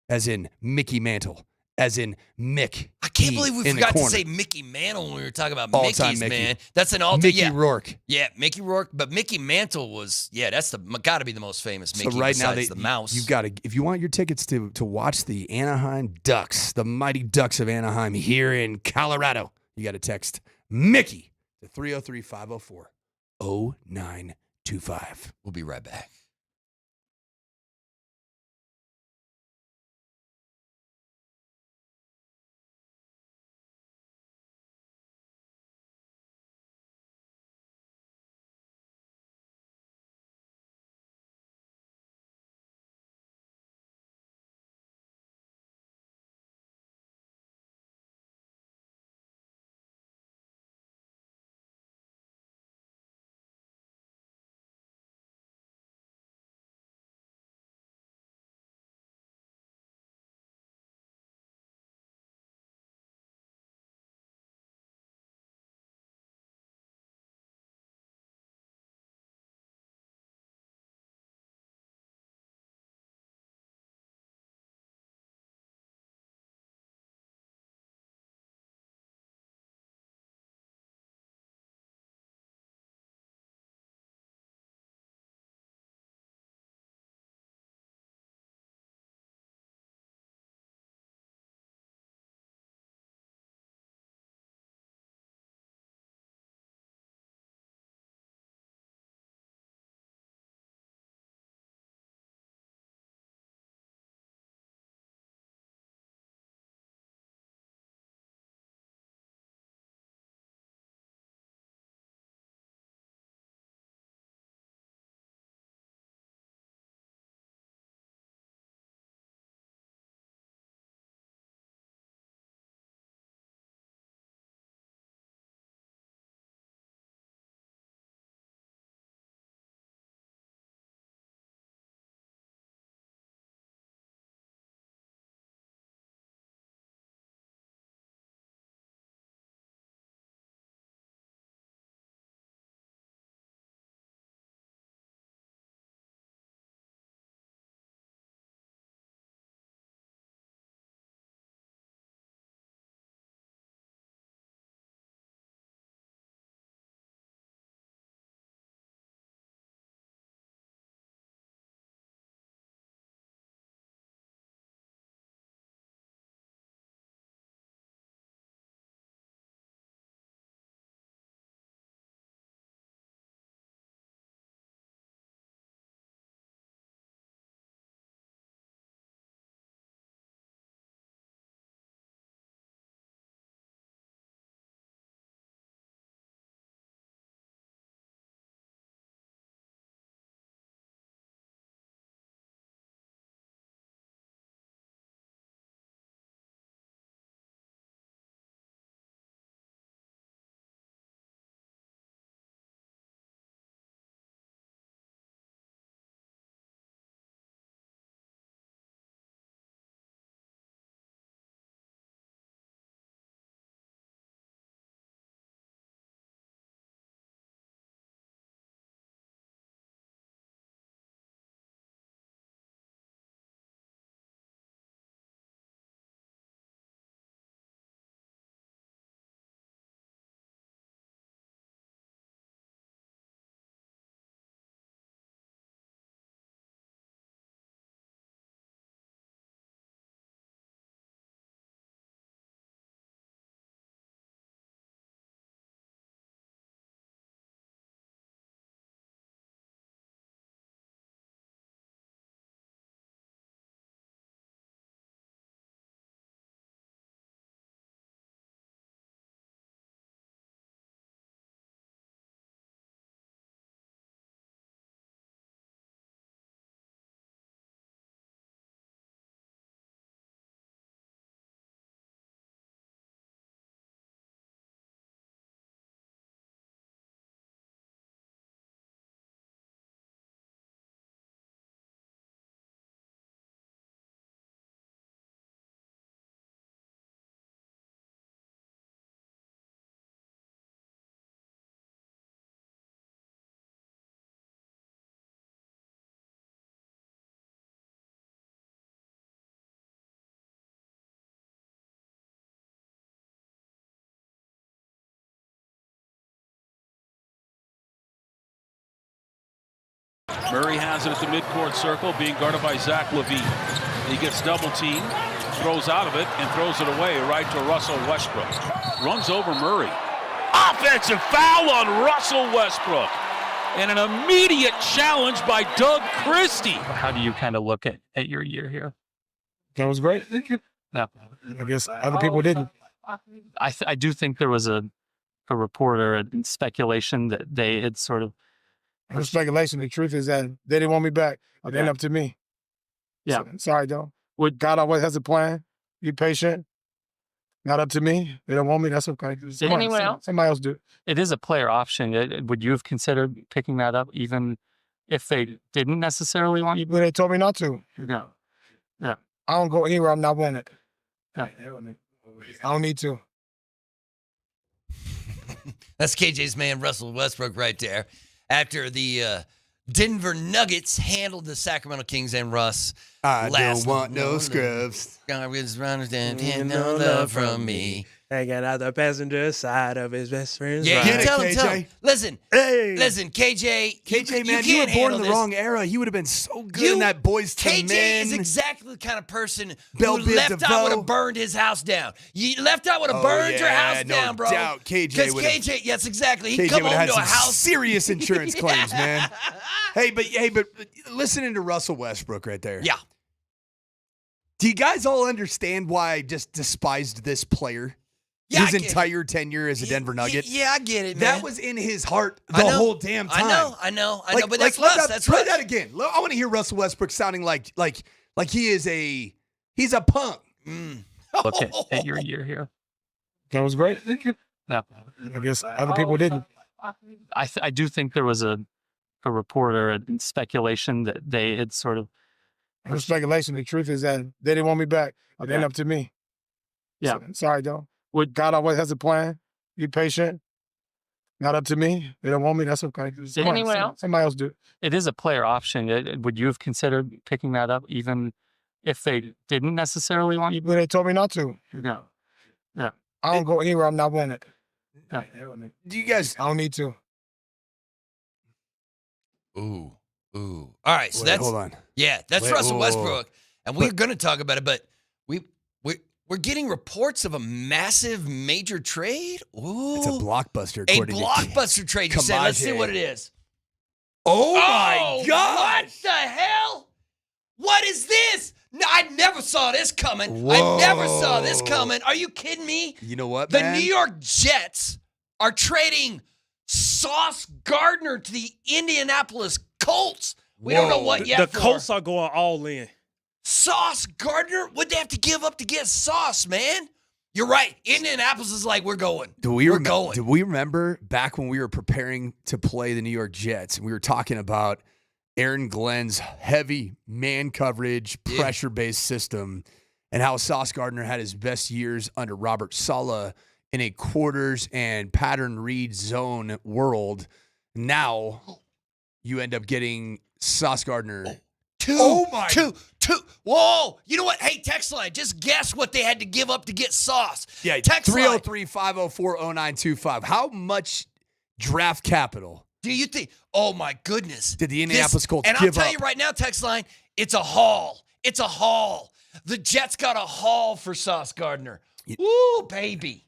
as in Mickey Mantle, as in Mick. I can't believe we forgot to say Mickey Mantle when we were talking about All-time Mickey's, Mickey. man. That's an all-time. Mickey yeah. Rourke. Yeah, Mickey Rourke. But Mickey Mantle was, that's got to be the most famous Mickey So right now, besides the mouse. you've got to, if you want your tickets to watch the Anaheim Ducks, the mighty Ducks of Anaheim here in Colorado, you got to text Mickey to 303-504-0925. We'll be right back. Murray has it at the midcourt circle, being guarded by Zach LaVine. He gets double teamed, throws out of it, and throws it away right to Russell Westbrook. Runs over Murray. Offensive foul on Russell Westbrook. And an immediate challenge by Doug Christie. How do you kind of look at your year here? That was great. No. I guess other people didn't. I do think there was a reporter and speculation that they had sort of. No speculation. The truth is that they didn't want me back. It ended up to me. Yeah. So, sorry, though. God always has a plan. Be patient. Not up to me. They don't want me. That's okay. Anyone else? Somebody else do it. It is a player option. Would you have considered picking that up even if they didn't necessarily want you? But they told me not to. No. Yeah. I don't go anywhere I'm not wanted. Yeah. I don't need to. That's KJ's man, Russell Westbrook, right there. After the Denver Nuggets handled the Sacramento Kings and Russ. I don't want no scrubs. Garbage runners and no love from me. Hanging out the passenger side of his best friend's Yeah, ride. tell him. Listen, listen, KJ. KJ, man, you were born in the wrong era. He would have been so good in that Boys to Men. KJ is exactly the kind of person Belle who Biv left out DeVoe. would have burned his house down. You left out would have burned your house no down, bro. doubt. KJ Because would've- KJ, yes, exactly. He'd KJ come would home have to had a some house. serious insurance claims, man. Hey, but listening to Russell Westbrook right there. Yeah. Do you guys all understand why I just despised this player? Yeah, his I get entire tenure as a Denver Nugget. Yeah, I get it, man. That was in his heart I the know. whole damn time. I know. But that's let Russ. that- That's play Russ. that again. I want to hear Russell Westbrook sounding like he's a punk. Look at your year here. That was great. No. I guess other people didn't. I do think there was a reporter and speculation that they had sort of. No speculation. The truth is that they didn't want me back. It ended up to me. Yeah. Sorry, though. God always has a plan. Be patient. Not up to me. They don't want me. That's okay. Anyone else? Somebody else do it. It is a player option. Would you have considered picking that up even if they didn't necessarily want you? But they told me not to. No. Yeah. I don't go anywhere I'm not wanted. Yeah. Do you guys? I don't need to. Ooh. All right, so that's hold on. Yeah, that's Wait, Russell whoa. Westbrook, and we're going to talk about it. But we're getting reports of a massive major trade. Ooh, It's a blockbuster. a according to blockbuster trade. You said. Let's see Kamaje. what it is. Oh my God! What the hell? What is this? No, I never saw this coming. Whoa. I never saw this coming. Are you kidding me? You know what, The man? New York Jets are trading Sauce Gardner to the Indianapolis Colts. We don't know what yet. The Colts are going all in. Sauce Gardner? What'd they have to give up to get Sauce, man? You're right. Indianapolis is like, we're going. Do we going. remember back when we were preparing to play the New York Jets and we were talking about Aaron Glenn's heavy man coverage, pressure-based system and how Sauce Gardner had his best years under Robert Saleh in a quarters and pattern read zone world. Now you end up getting Sauce Gardner. Two. Whoa. You know what? Hey, text line, just guess what they had to give up to get Sauce. Yeah, text line. 303-504-0925. How much draft capital Do you think? Oh, my goodness. did the Indianapolis Colts and give I'll up? tell you right now, text line, it's a haul. It's a haul. The Jets got a haul for Sauce Gardner. Ooh, baby.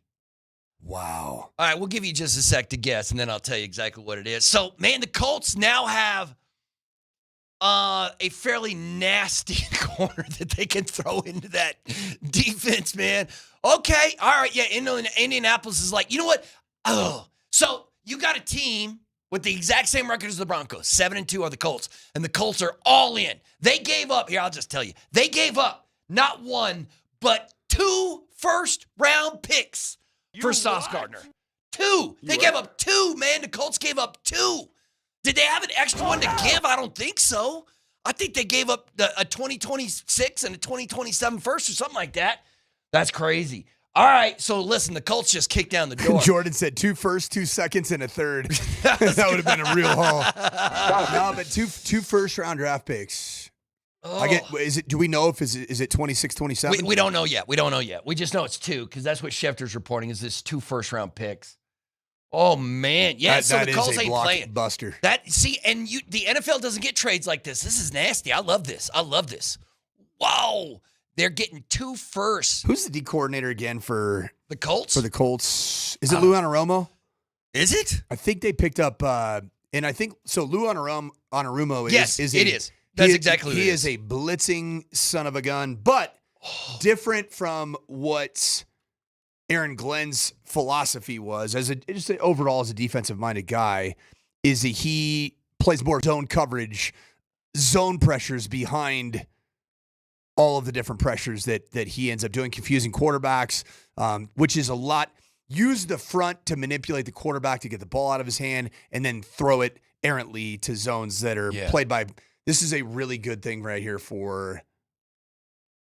Wow. All right, we'll give you just a sec to guess, and then I'll tell you exactly what it is. So, man, the Colts now have a fairly nasty corner that they can throw into that defense, man. Okay, all right, yeah, Indianapolis is like, you know what? Oh, so you got a team with the exact same record as the Broncos. 7-2 are the Colts, and the Colts are all in. They gave up, here, I'll just tell you. They gave up not one, but 2 first-round picks for Sauce Gardner. 2. They gave up 2, man. The Colts gave up 2. Did they have an extra one to give? I don't think so. I think they gave up a 2026 and a 2027 first or something like that. That's crazy. All right, so listen, the Colts just kicked down the door. Jordan said 2 firsts, 2 seconds, and a third. That would have been a real haul. No, but two first-round draft picks. Oh. Do we know if is it 26, 27? We don't know yet. We don't know yet. We just know it's 2 because that's what Schefter's reporting is this 2 first-round picks. Oh man, yeah. So the Colts ain't playing. Buster. The NFL doesn't get trades like this. This is nasty. I love this. Wow, they're getting 2 firsts. Who's the D coordinator again for the Colts? For the Colts, is it Lou Anarumo? Is it? I think they picked up, and I think so. Lou Anarumo is. It is. That's exactly what it is. He is a blitzing son of a gun, but different from what Aaron Glenn's philosophy was overall as a defensive-minded guy, is that he plays more zone coverage, zone pressures behind all of the different pressures that he ends up doing, confusing quarterbacks, which is a lot. Use the front to manipulate the quarterback to get the ball out of his hand and then throw it errantly to zones that are played by. This is a really good thing right here for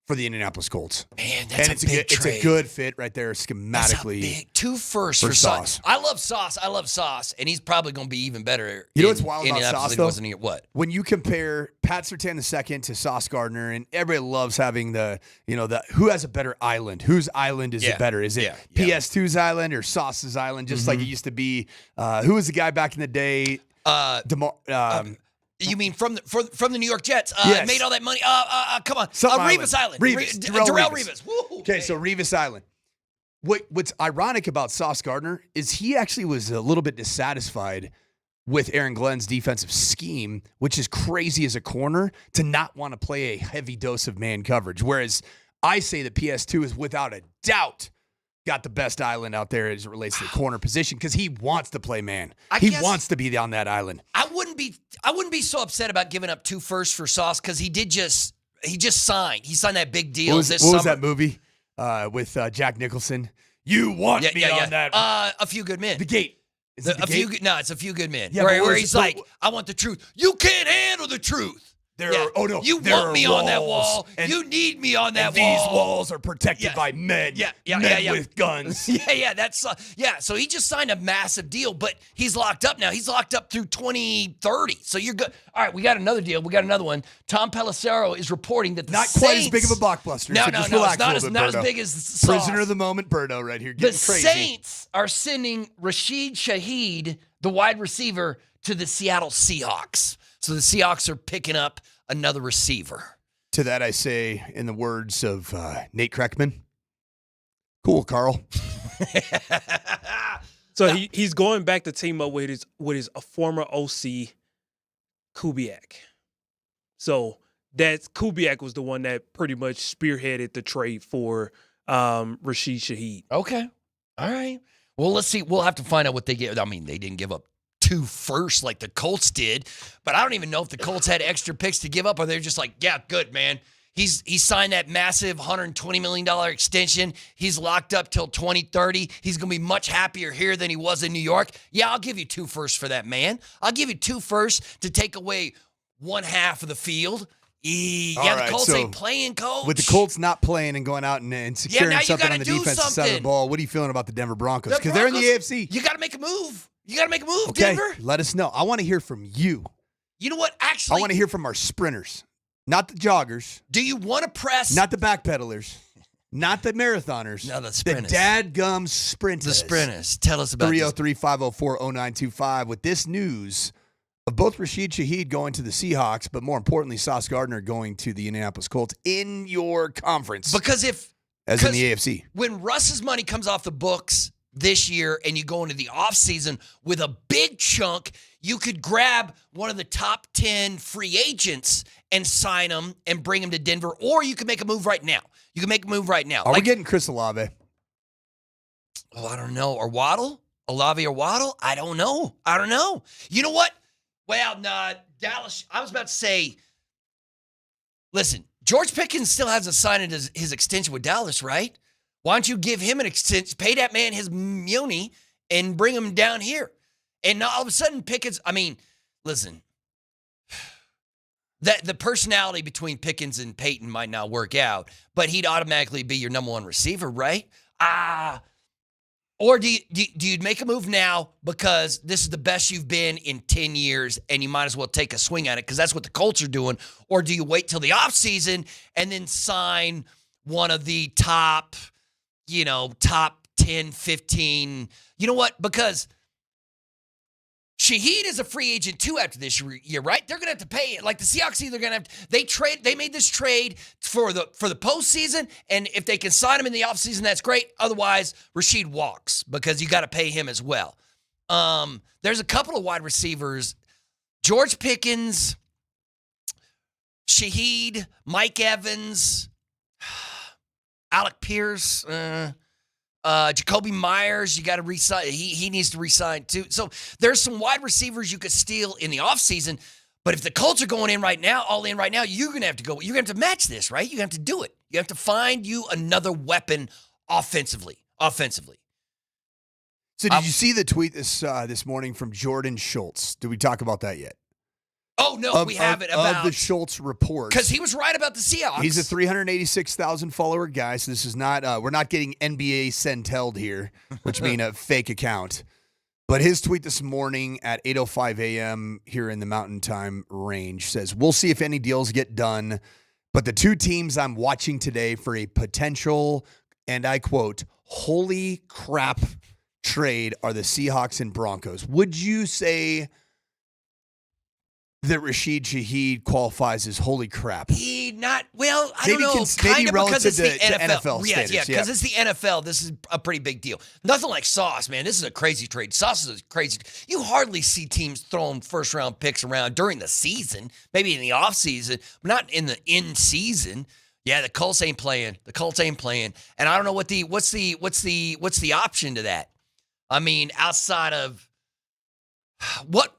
the Indianapolis Colts. Man, that's and a big trade. It's a good fit right there schematically. That's a big 2 firsts for Sauce. I love Sauce, and he's probably going to be even better. You know what's wild about Sauce, though? What? When you compare Pat Surtain II to Sauce Gardner, and everybody loves having the who has a better island? Whose island is it better? Is it PS2's island or Sauce's island? Just like it used to be. Who was the guy back in the day? You mean from the New York Jets? Yes. Made all that money. Come on, Revis Island. Darrell Revis. Woo. Okay, so Revis Island. What's ironic about Sauce Gardner is he actually was a little bit dissatisfied with Aaron Glenn's defensive scheme, which is crazy as a corner to not want to play a heavy dose of man coverage. Whereas I say that PS2 is without a doubt got the best island out there as it relates to the corner position because he wants to play man. He wants to be on that island. I wouldn't be so upset about giving up 2 firsts for Sauce because he just signed. He signed that big deal this summer. What was that movie with Jack Nicholson? You want me on that? A Few Good Men. The Gate. Is it the Gate? It's A Few Good Men. Yeah, where he's like, I want the truth. You can't handle the truth. You want me on that wall. You need me on that wall. These walls are protected by men. Men with guns. So he just signed a massive deal, but he's locked up now. He's locked up through 2030. So you're good. All right, we got another deal. We got another one. Tom Pelissero is reporting that the not Saints, quite as big of a blockbuster. No, so no, just no. relax It's not as big as Sauce. Prisoner of the moment, Birdo, right here. The Saints are sending Rashid Shaheed, the wide receiver, to the Seattle Seahawks. So the Seahawks are picking up another receiver. To that I say, in the words of Nate Kreckman, cool, Carl. So he's going back to team up with his former OC, Kubiak. So that's Kubiak was the one that pretty much spearheaded the trade for Rashid Shaheed. Okay. All right. Well, let's see. We'll have to find out what they get. I mean, they didn't give up 2 firsts like the Colts did, but I don't even know if the Colts had extra picks to give up, or they're just like, yeah, good, man. He signed that massive $120 million extension. He's locked up till 2030. He's going to be much happier here than he was in New York. Yeah, I'll give you 2 firsts for that, man. I'll give you 2 firsts to take away 1/2 of the field. The Colts ain't playing, coach. With the Colts not playing and going out and securing something on the defensive side of the ball, what are you feeling about the Denver Broncos? Because they're in the AFC. You got to make a move. Okay, Denver. Let us know. I want to hear from you. You know what? Actually, I want to hear from our sprinters, not the joggers. Do you want to press? Not the backpedalers, not the marathoners. No, the sprinters. The dadgum sprinters. The sprinters. Tell us about 303-504-0925 with this news of both Rashid Shaheed going to the Seahawks, but more importantly, Sauce Gardner going to the Indianapolis Colts in your conference. Because in the AFC. When Russ's money comes off the books this year and you go into the offseason with a big chunk, you could grab one of the top 10 free agents and sign them and bring them to Denver, or you can make a move right now. Are we getting Chris Olave? Oh, I don't know. Or Waddle? Olave or Waddle? I don't know. You know what? Well, Dallas, I was about to say, listen, George Pickens still hasn't signed his extension with Dallas, right? Why don't you give him an extension, pay that man his money, and bring him down here? And now all of a sudden, Pickens, I mean, listen, the personality between Pickens and Peyton might not work out, but he'd automatically be your number 1 receiver, right? Or do you make a move now because this is the best you've been in 10 years and you might as well take a swing at it because that's what the Colts are doing? Or do you wait till the offseason and then sign one of the top 10, 15? You know what? Because Shaheed is a free agent too after this year, right? They're gonna have to pay it. Like the Seahawks either gonna have they made this trade for the postseason, and if they can sign him in the offseason, that's great. Otherwise, Rashid walks because you got to pay him as well. There's a couple of wide receivers, George Pickens, Shaheed, Mike Evans, Alec Pierce, Jacoby Myers, you got to resign. He needs to resign too. So there's some wide receivers you could steal in the offseason. But if the Colts are going in right now, all in right now, you're going to have to go. You're going to have to match this, right? You have to do it. You have to find you another weapon offensively. So did you see the tweet this morning from Jordan Schultz? Did we talk about that yet? Oh, no, we haven't. About the Schultz report. Because he was right about the Seahawks. He's a 386,000 follower guy, so this is not, we're not getting NBA centelled here, which means a fake account. But his tweet this morning at 8:05 a.m. here in the Mountain Time range says, "We'll see if any deals get done, but the two teams I'm watching today for a potential, and I quote, holy crap trade are the Seahawks and Broncos." Would you say that Rashid Shaheed qualifies as holy crap? I don't know. Maybe Because relative it's the to NFL. standards. Yeah, because it's the NFL. This is a pretty big deal. Nothing like Sauce, man. This is a crazy trade. Sauce is a crazy. You hardly see teams throwing first-round picks around during the season, maybe in the offseason, but not in the in-season. Yeah, the Colts ain't playing. And I don't know what's the option to that. I mean, outside of what?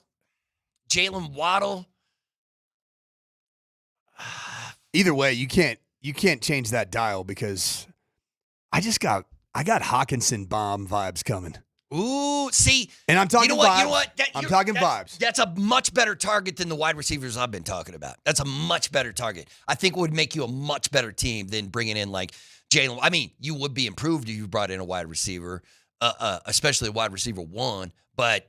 Jalen Waddle. Either way, you can't change that dial because I got Hawkinson bomb vibes coming. Ooh, see, and I'm talking vibes. You know what? I'm talking vibes. That's a much better target than the wide receivers I've been talking about. That's a much better target. I think it would make you a much better team than bringing in like Jalen. I mean, you would be improved if you brought in a wide receiver, especially a wide receiver one, but.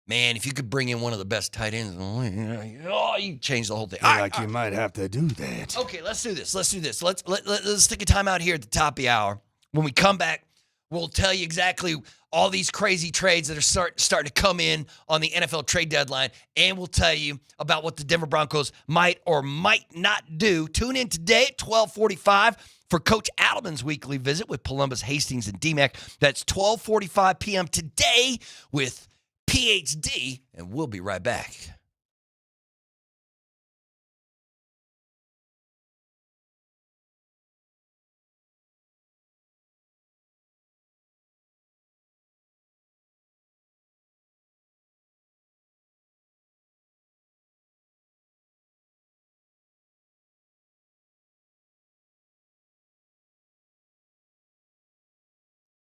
Man, if you could bring in one of the best tight ends, you change the whole thing. You might have to do that. Okay, let's do this. Let's take a timeout here at the top of the hour. When we come back, we'll tell you exactly all these crazy trades that are starting to come in on the NFL trade deadline, and we'll tell you about what the Denver Broncos might or might not do. Tune in today at 12:45 for Coach Adelman's weekly visit with Polumbus, Hastings, and DMac. That's 12:45 p.m. today with PhD, and we'll be right back.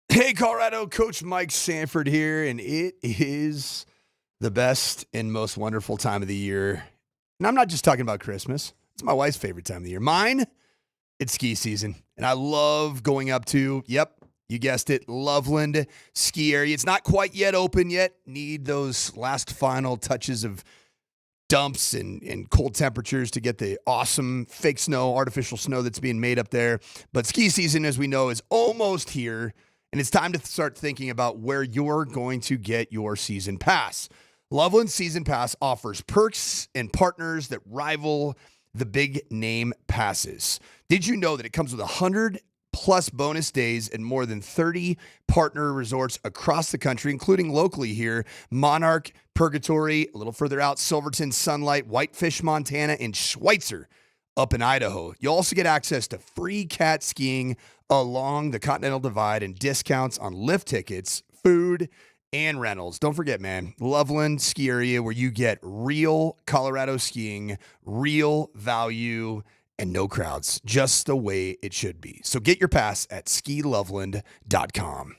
Hey, Colorado, Coach Mike Sanford here, and it is the best and most wonderful time of the year. And I'm not just talking about Christmas. It's my wife's favorite time of the year. Mine, it's ski season. And I love going up to, yep, you guessed it, Loveland ski area. It's not quite yet open yet. Need those last final touches of dumps and cold temperatures to get the awesome fake snow, artificial snow that's being made up there. But ski season, as we know, is almost here. And it's time to start thinking about where you're going to get your season pass. Loveland Season Pass offers perks and partners that rival the big name passes. Did you know that it comes with 100 plus bonus days and more than 30 partner resorts across the country, including locally here, Monarch, Purgatory, a little further out, Silverton, Sunlight, Whitefish, Montana, and Schweitzer up in Idaho. You'll also get access to free cat skiing along the Continental Divide and discounts on lift tickets, food, and rentals. Don't forget, man, Loveland ski area where you get real Colorado skiing, real value, and no crowds, just the way it should be. So get your pass at skiloveland.com.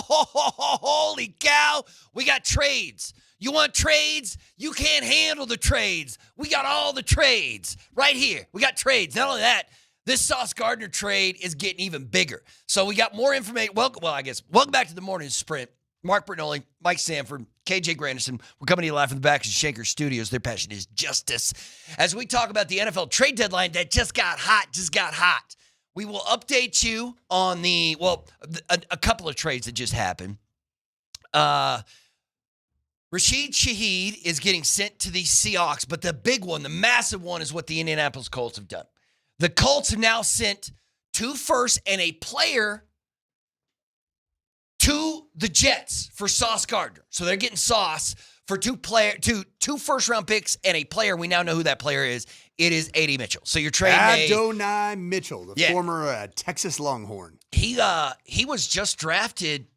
Holy cow. We got trades. You want trades? You can't handle the trades. We got all the trades right here. We got trades. Not only that, this Sauce Gardner trade is getting even bigger. So we got more information. Welcome back to the Morning Sprint. Mark Bernoulli, Mike Sanford, KJ Granderson. We're coming to you live from the back of Shaker Studios. Their passion is justice. As we talk about the NFL trade deadline that just got hot. We will update you on a couple of trades that just happened. Rashid Shaheed is getting sent to the Seahawks, but the big one, the massive one, is what the Indianapolis Colts have done. The Colts have now sent 2 firsts and a player to the Jets for Sauce Gardner. So they're getting Sauce for 2 first-round picks and a player. We now know who that player is. It is A.D. Mitchell. So you're trading Adonai Mitchell, the former Texas Longhorn. He was just drafted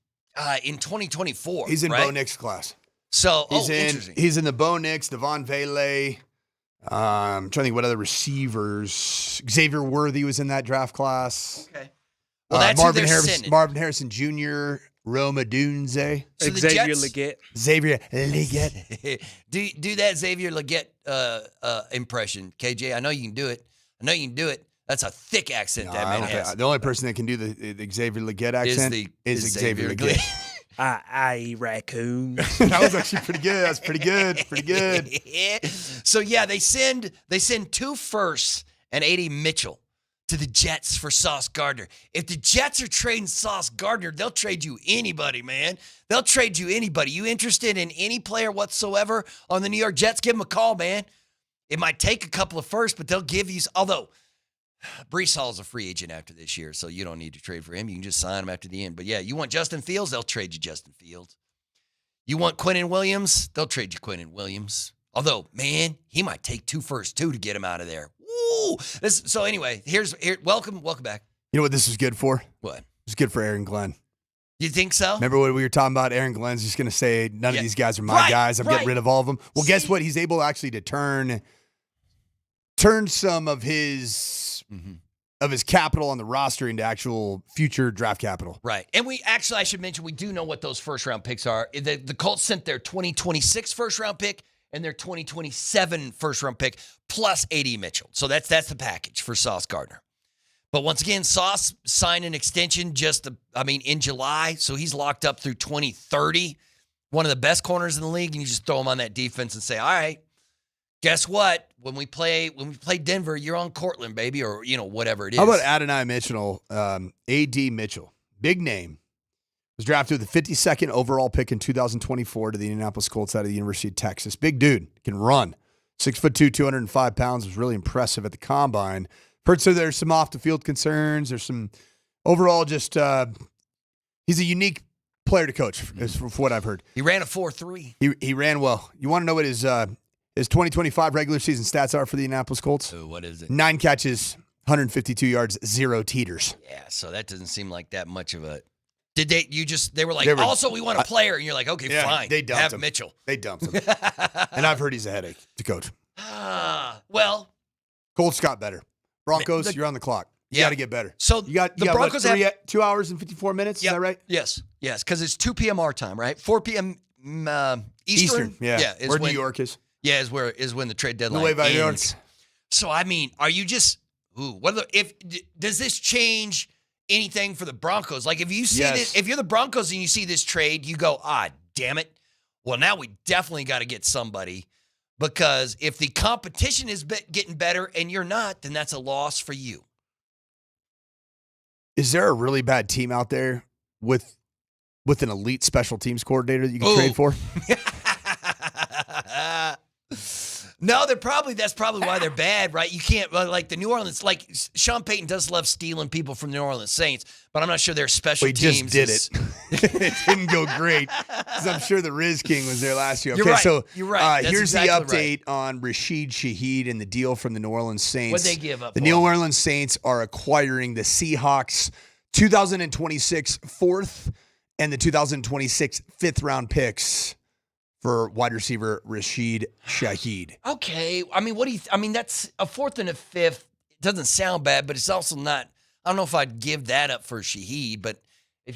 in 2024. He's in right? Bo Nix class. So interesting. He's in the Bo Nix, Devon Vele. I'm trying to think what other receivers. Xavier Worthy was in that draft class. Okay. Well, that's Marvin Harrison Jr., Roma Dunze. So Xavier Legette. Xavier Legette. do that Xavier Legette impression, KJ. I know you can do it. That's a thick accent that man has. The only person that can do the Xavier Legette accent is Xavier Legette. I eat raccoons. That was actually pretty good. That's pretty good. So yeah, they send 2 firsts and A.D. Mitchell to the Jets for Sauce Gardner. If the Jets are trading Sauce Gardner, they'll trade you anybody, man. They'll trade you anybody. You interested in any player whatsoever on the New York Jets? Give them a call, man. It might take a couple of firsts, but they'll give you. Although Breece Hall's a free agent after this year, so you don't need to trade for him. You can just sign him after the end. But yeah, you want Justin Fields? They'll trade you Justin Fields. You want Quinnen Williams? They'll trade you Quinnen Williams. Although, man, he might take 2 firsts too to get him out of there. Woo! So anyway, welcome back. You know what this is good for? What? It's good for Aaron Glenn. You think so? Remember what we were talking about? Aaron Glenn's just going to say, none of these guys are my guys. I'm getting rid of all of them. Well, guess what? He's able actually to turn some of his capital on the roster into actual future draft capital. Right. And I should mention, we do know what those first-round picks are. The Colts sent their 2026 first-round pick and their 2027 first-round pick plus A.D. Mitchell. So that's the package for Sauce Gardner. But once again, Sauce signed an extension in July, so he's locked up through 2030. One of the best corners in the league, and you just throw him on that defense and say, all right, guess what? When we play Denver, you're on Cortland, baby, or whatever it is. How about Adonai Mitchell, A.D. Mitchell, big name, was drafted with the 52nd overall pick in 2024 to the Indianapolis Colts out of the University of Texas. Big dude, can run. 6'2", 205 pounds, was really impressive at the combine. Heard so there's some off the field concerns. There's some overall just he's a unique player to coach, for what I've heard. He ran a 4.3. He ran well. You want to know what his 2025 regular season stats are for the Indianapolis Colts? Ooh, what is it? 9 catches, 152 yards, 0 teeters. Yeah, so that doesn't seem like that much of a. They were like, also we want a player, and you're like, okay, fine. They dumped have him. Mitchell. They dumped him. And I've heard he's a headache to coach. Well, Colts got better. Broncos, you're on the clock. You got to get better. So you got Broncos have 2 hours and 54 minutes. Is that right? Yes, because it's 2 p.m. our time, right? 4 p.m. Eastern. Yeah. Where New York is. Yeah, is when the trade deadline Nueva York. ends. So I mean, are you just does this change anything for the Broncos? Like if you see this, if you're the Broncos and you see this trade, you go, damn it. Well, now we definitely got to get somebody, because if the competition is getting better and you're not, then that's a loss for you. Is there a really bad team out there with an elite special teams coordinator that you can trade for? No, that's probably why they're bad, right? You can't, like the New Orleans, like Sean Payton does love stealing people from the New Orleans Saints, but I'm not sure their special teams. He just did it. It didn't go great, because I'm sure the Riz King was there last year. Okay, You're right. So You're right. Here's exactly the update on Rashid Shaheed and the deal from the New Orleans Saints. What'd they give up The for New him? Orleans Saints are acquiring the Seahawks 2026 fourth and the 2026 fifth round picks for wide receiver Rashid Shaheed. Okay. I mean, that's a 4th and a 5th. It doesn't sound bad, but it's also not. I don't know if I'd give that up for Shaheed, but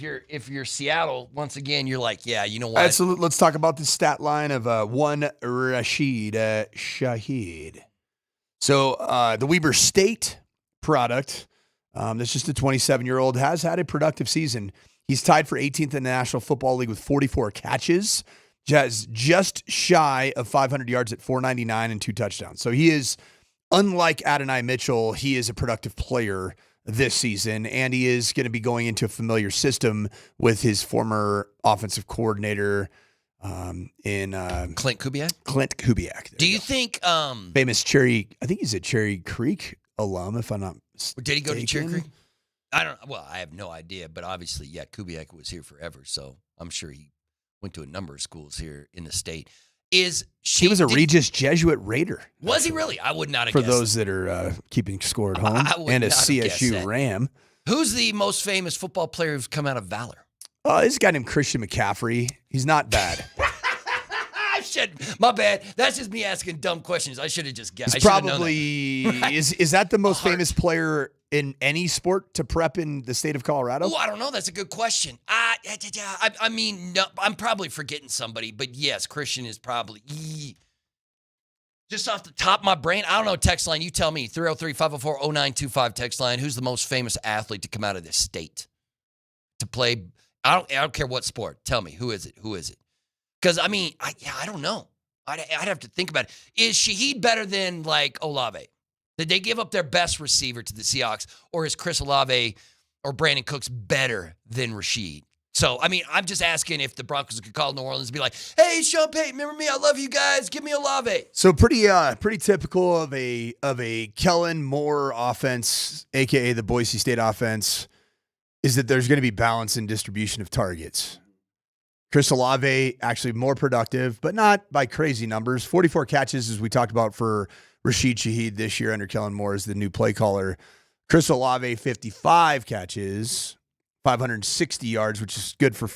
if you're Seattle, once again, you're like, yeah, you know what? Absolutely. Let's talk about the stat line of one Rashid Shaheed. So the Weber State product, that's just a 27-year-old, has had a productive season. He's tied for 18th in the National Football League with 44 catches, just shy of 500 yards at 499 and 2 touchdowns. So he is, unlike Adonai Mitchell, he is a productive player this season, and he is going to be going into a familiar system with his former offensive coordinator in Clint Kubiak. Clint Kubiak. Do you think Famous Cherry, I think he's a Cherry Creek alum, if I'm not mistaken. Did he go to Cherry Creek? I don't. Well, I have no idea, but obviously, yeah, Kubiak was here forever, so I'm sure he went to a number of schools here in the state. He was a Regis Jesuit Raider. Was he really? I would not have For guessed those that are keeping score at home, I would and a not have guessed CSU that. Ram. Who's the most famous football player who's come out of Valor? This guy named Christian McCaffrey. He's not bad. My bad. That's just me asking dumb questions. I should have just guessed. He's probably is that the most famous player in any sport to prep in the state of Colorado? Oh, I don't know. That's a good question. I mean, no, I'm probably forgetting somebody, but yes, Christian is probably just off the top of my brain. I don't know. Text line, you tell me. 303-504-0925 text line. Who's the most famous athlete to come out of this state to play? I don't care what sport. Tell me, who is it? Who is it? Because, I mean, I don't know. I'd have to think about it. Is Shaheed better than, like, Olave? Did they give up their best receiver to the Seahawks? Or is Chris Olave or Brandon Cooks better than Rashid? So, I mean, I'm just asking if the Broncos could call New Orleans and be like, hey, Sean Payton, remember me? I love you guys. Give me Olave. So pretty typical of a Kellen Moore offense, a.k.a. the Boise State offense, is that there's going to be balance in distribution of targets. Chris Olave, actually more productive, but not by crazy numbers. 44 catches, as we talked about, for Rashid Shaheed this year under Kellen Moore as the new play caller. Chris Olave, 55 catches, 560 yards, which is good for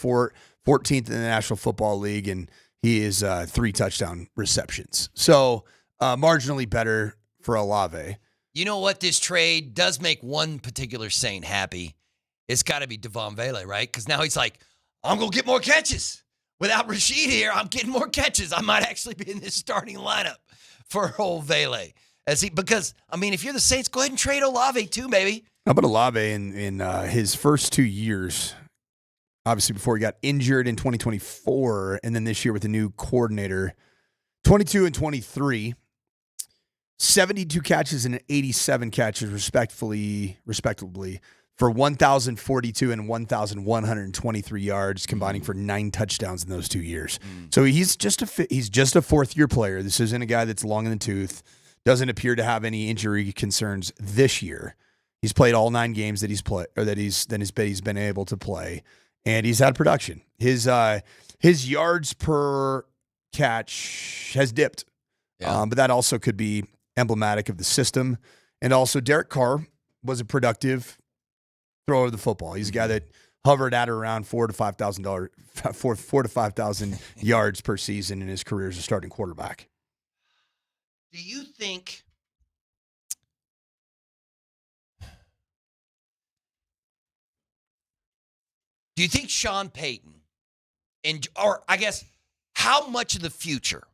14th in the National Football League, and he is 3 touchdown receptions. So marginally better for Olave. You know what? This trade does make one particular Saint happy. It's got to be Devon Vele, right? Because now he's like, I'm going to get more catches. Without Rashid here, I'm getting more catches. I might actually be in this starting lineup for old Vele. Because, I mean, if you're the Saints, go ahead and trade Olave too, baby. How about Olave in his first 2 years, obviously before he got injured in 2024, and then this year with the new coordinator, 22 and 23, 72 catches and 87 catches respectively, for 1,042 and 1,123 yards, combining for 9 touchdowns in those 2 years. So he's just a fourth-year player. This isn't a guy that's long in the tooth. Doesn't appear to have any injury concerns this year. He's played all 9 games that he's been able to play, and he's had production. His yards per catch has dipped, but that also could be emblematic of the system. And also, Derek Carr was a productive thrower of the football. He's a guy that hovered at around 4,000 to 5,000 yards per season in his career as a starting quarterback. Do you think Sean Payton or I guess how much of the future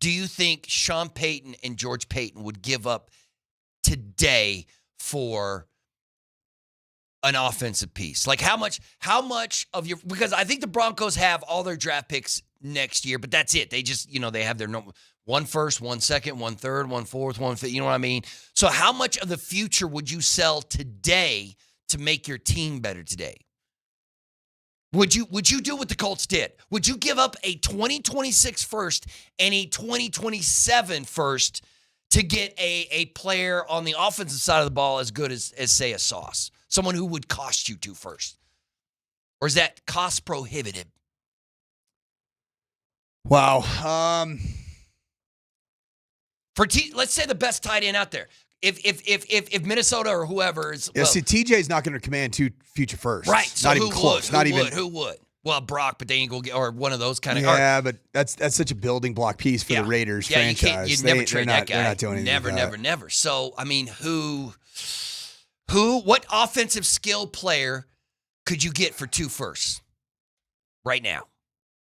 do you think Sean Payton and George Payton would give up today for an offensive piece? Like how much of your, because I think the Broncos have all their draft picks next year, but that's it. They just, they have their one first, one second, one third, one fourth, one fifth, you know what I mean? So how much of the future would you sell today to make your team better today? Would you do what the Colts did? Would you give up a 2026 first and a 2027 first to get a player on the offensive side of the ball as good as say, a Sauce? Someone who would cost you 2 first? Or is that cost prohibitive? Wow. Let's say the best tight end out there. If Minnesota or whoever is, see, TJ's not going to command 2 future firsts, right? So not even close. Who would? Well, Brock, but they ain't gonna get, or one of those kind of. Yeah, but that's such a building block piece for the Raiders franchise. You'd never trade that guy. They're not doing anything. Never. So I mean, what offensive skill player could you get for 2 firsts right now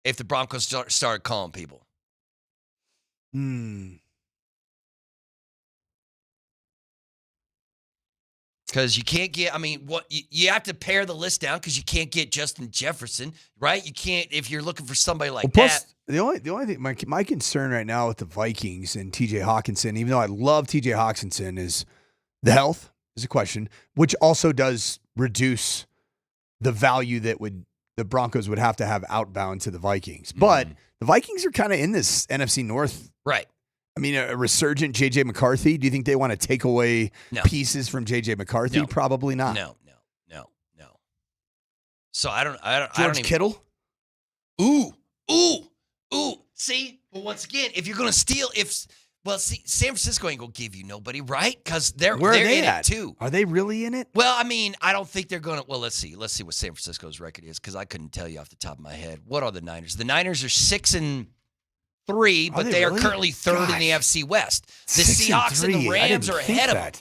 if the Broncos started calling people? Because you can't get, you have to pare the list down because you can't get Justin Jefferson, right? You can't, if you're looking for somebody like that. The only thing, my concern right now with the Vikings and TJ Hawkinson, even though I love TJ Hawkinson, is the health is a question, which also does reduce the value that the Broncos would have to have outbound to the Vikings. But the Vikings are kind of in this NFC North. Right. I mean, a resurgent J.J. McCarthy. Do you think they want to take away pieces from J.J. McCarthy? No. Probably not. No. So I don't George Kittle? Ooh. See, but once again, if you're going to steal, San Francisco ain't going to give you nobody, right? Because they're in it too. Are they really in it? Well, I don't think they're going to. Well, let's see what San Francisco's record is because I couldn't tell you off the top of my head. What are the Niners? The Niners are 6-3, but they are currently third in the FC West. The Seahawks and the Rams are ahead of them.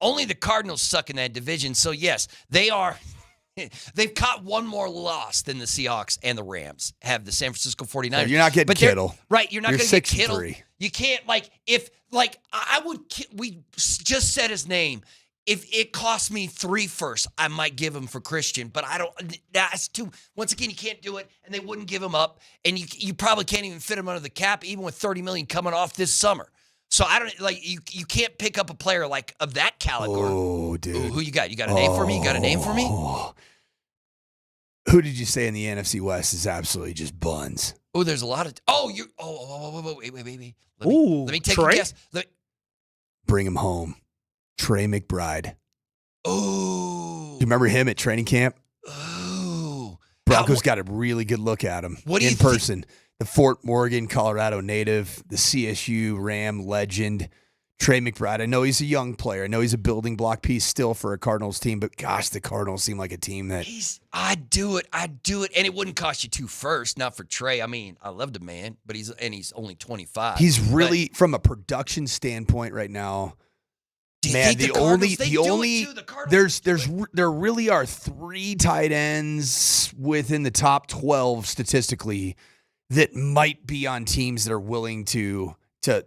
Only the Cardinals suck in that division. So, yes, they are. They've caught one more loss than the Seahawks and the Rams have the San Francisco 49ers. No, you're not getting Kittle. Right, you're not going to get Kittle. 6-3. You can't, we just said his name. If it cost me 3 firsts, I might give him for Christian, but I don't. That's too. Once again, you can't do it, and they wouldn't give him up, and you probably can't even fit him under the cap, even with $30 million coming off this summer. So I don't you can't pick up a player of that caliber. Oh, dude, who you got? You got a name for me? You got a name for me? Who did you say in the NFC West is absolutely just buns? Oh, there's a lot of. Wait. Let me take a guess. Bring him home. Trey McBride. Oh. Do you remember him at training camp? Oh. Broncos got a really good look at him in person. The Fort Morgan, Colorado native, the CSU Ram legend, Trey McBride. I know he's a young player. I know he's a building block piece still for a Cardinals team, but gosh, the Cardinals seem like a team that... I'd do it. And it wouldn't cost you 2 firsts, not for Trey. I mean, I love the man, but he's only 25. He's really, from a production standpoint right now... Man, there really are 3 tight ends within the top 12 statistically that might be on teams that are willing to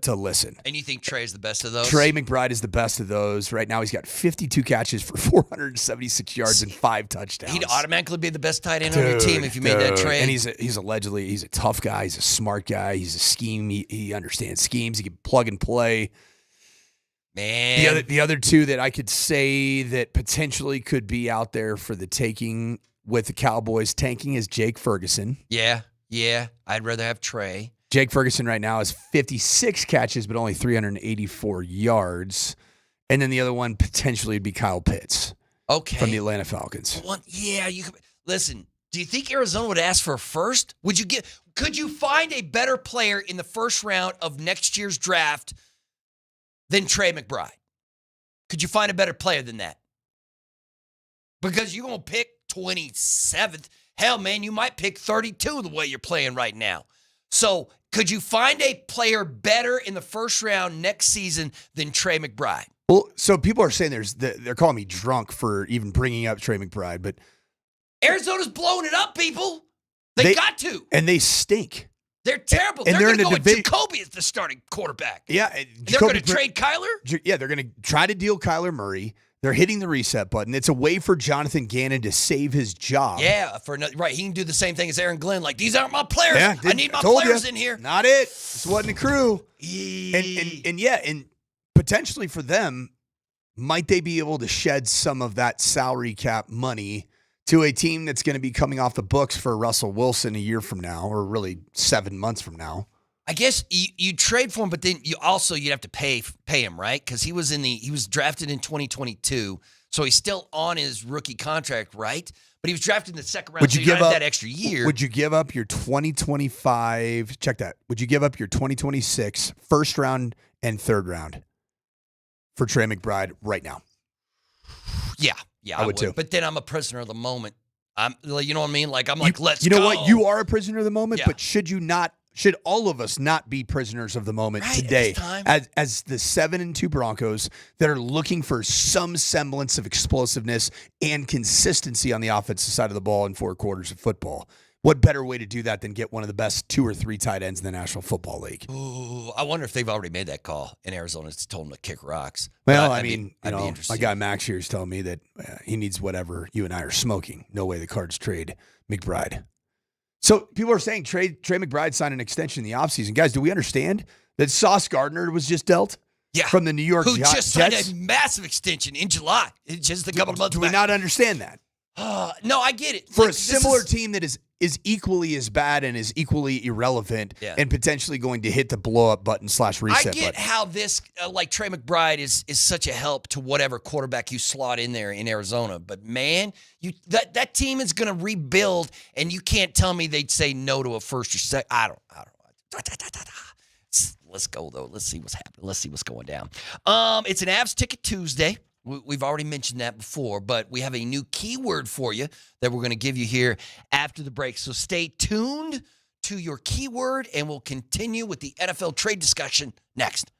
listen. And you think Trey is the best of those? Trey McBride is the best of those. Right now he's got 52 catches for 476 yards and 5 touchdowns. He'd automatically be the best tight end on your team if you made that trade. And he's a tough guy. He's a smart guy. He's a scheme. He understands schemes. He can plug and play. Man. The other 2 that I could say that potentially could be out there for the taking with the Cowboys tanking is Jake Ferguson. Yeah. I'd rather have Trey. Jake Ferguson right now has 56 catches, but only 384 yards. And then the other one potentially would be Kyle Pitts. Okay. From the Atlanta Falcons. Listen, do you think Arizona would ask for a first? Could you find a better player in the first round of next year's draft than Trey McBride? Could you find a better player than that? Because you're going to pick 27th. Hell, man, you might pick 32 the way you're playing right now. So could you find a player better in the first round next season than Trey McBride? Well, so people are saying they're calling me drunk for even bringing up Trey McBride, but Arizona's blowing it up, people. They got to. And they stink. They're terrible. And they're going to go with division. Jacoby as the starting quarterback. Yeah. They're going to trade Kyler? Yeah, they're going to try to deal Kyler Murray. They're hitting the reset button. It's a way for Jonathan Gannon to save his job. Yeah, right. He can do the same thing as Aaron Glenn. Like, these aren't my players. Yeah, I need my players in here. Not it. This wasn't a crew. And potentially for them, might they be able to shed some of that salary cap money to a team that's going to be coming off the books for Russell Wilson a year from now, or really 7 months from now? I guess you trade for him, but then you'd have to pay him, right? Because he was drafted in 2022, so he's still on his rookie contract, right? But he was drafted in the second round, so you don't have that extra year. Would you give up your 2025? Check that. Would you give up your 2026 first round and third round for Trey McBride right now? Yeah, I would too. But then I'm a prisoner of the moment. You know what I mean? Like, I'm let's go. You know what? You are a prisoner of the moment, but should you not should all of us not be prisoners of the moment today as the 7-2 Broncos that are looking for some semblance of explosiveness and consistency on the offensive side of the ball in 4 quarters of football? What better way to do that than get one of the best 2 or 3 tight ends in the National Football League? Ooh, I wonder if they've already made that call in Arizona. It's told them to kick rocks. Well, I'd I be mean, my guy Max here is telling me that he needs whatever you and I are smoking. No way the Cards trade McBride. So people are saying Trey McBride signed an extension in the offseason. Guys, do we understand that Sauce Gardner was just dealt? Yeah. From the New York Who Jets? just signed a massive extension in July. It's just a couple of months Do back. we not understand that? No, I get it. For Look, a similar team that is equally as bad and is equally irrelevant and potentially going to hit the blow-up button / reset I get button. how this, like Trey McBride, is such a help to whatever quarterback you slot in there in Arizona. But man, that team is going to rebuild, and you can't tell me they'd say no to a first or second. I don't. Let's go though. Let's see what's happening. Let's see what's going down. It's an Avs Ticket Tuesday. We've already mentioned that before, but we have a new keyword for you that we're going to give you here after the break. So stay tuned to your keyword, and we'll continue with the NFL trade discussion next.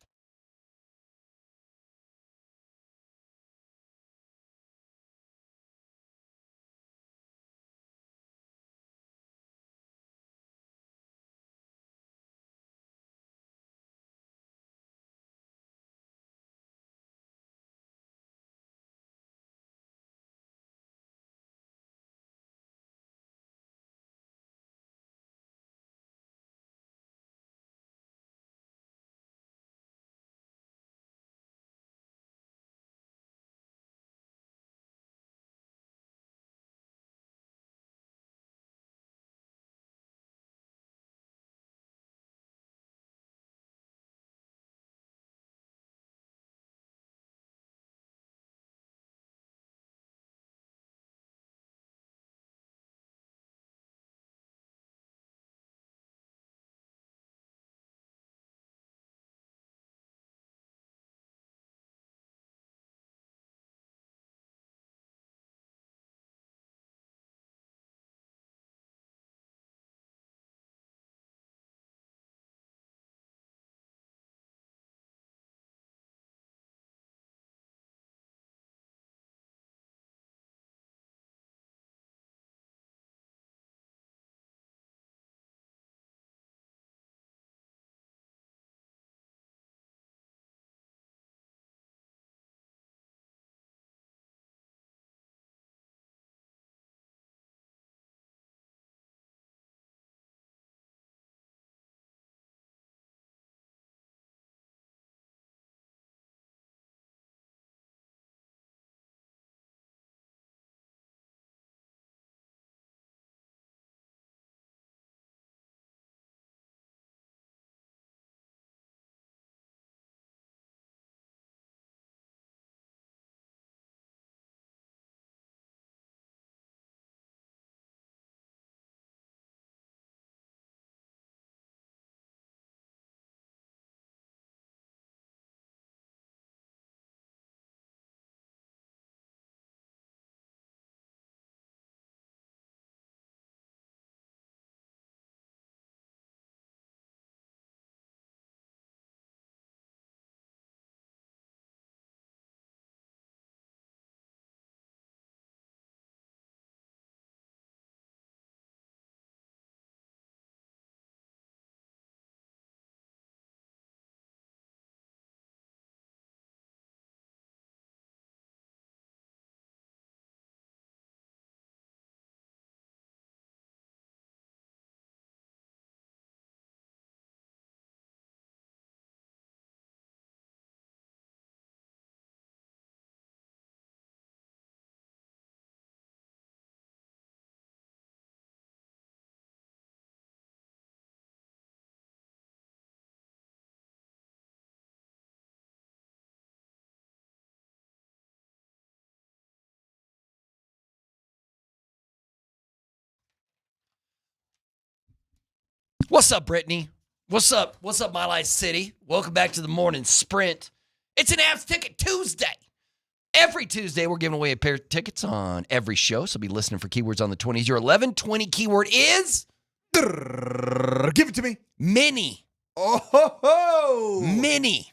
What's up, Brittany? What's up? What's up, Mile High City? Welcome back to the morning sprint. It's an Avs Ticket Tuesday. Every Tuesday, we're giving away a pair of tickets on every show, so be listening for keywords on the 20s. Your 1120 keyword is Give it to me. Minnie. Oh, Minnie.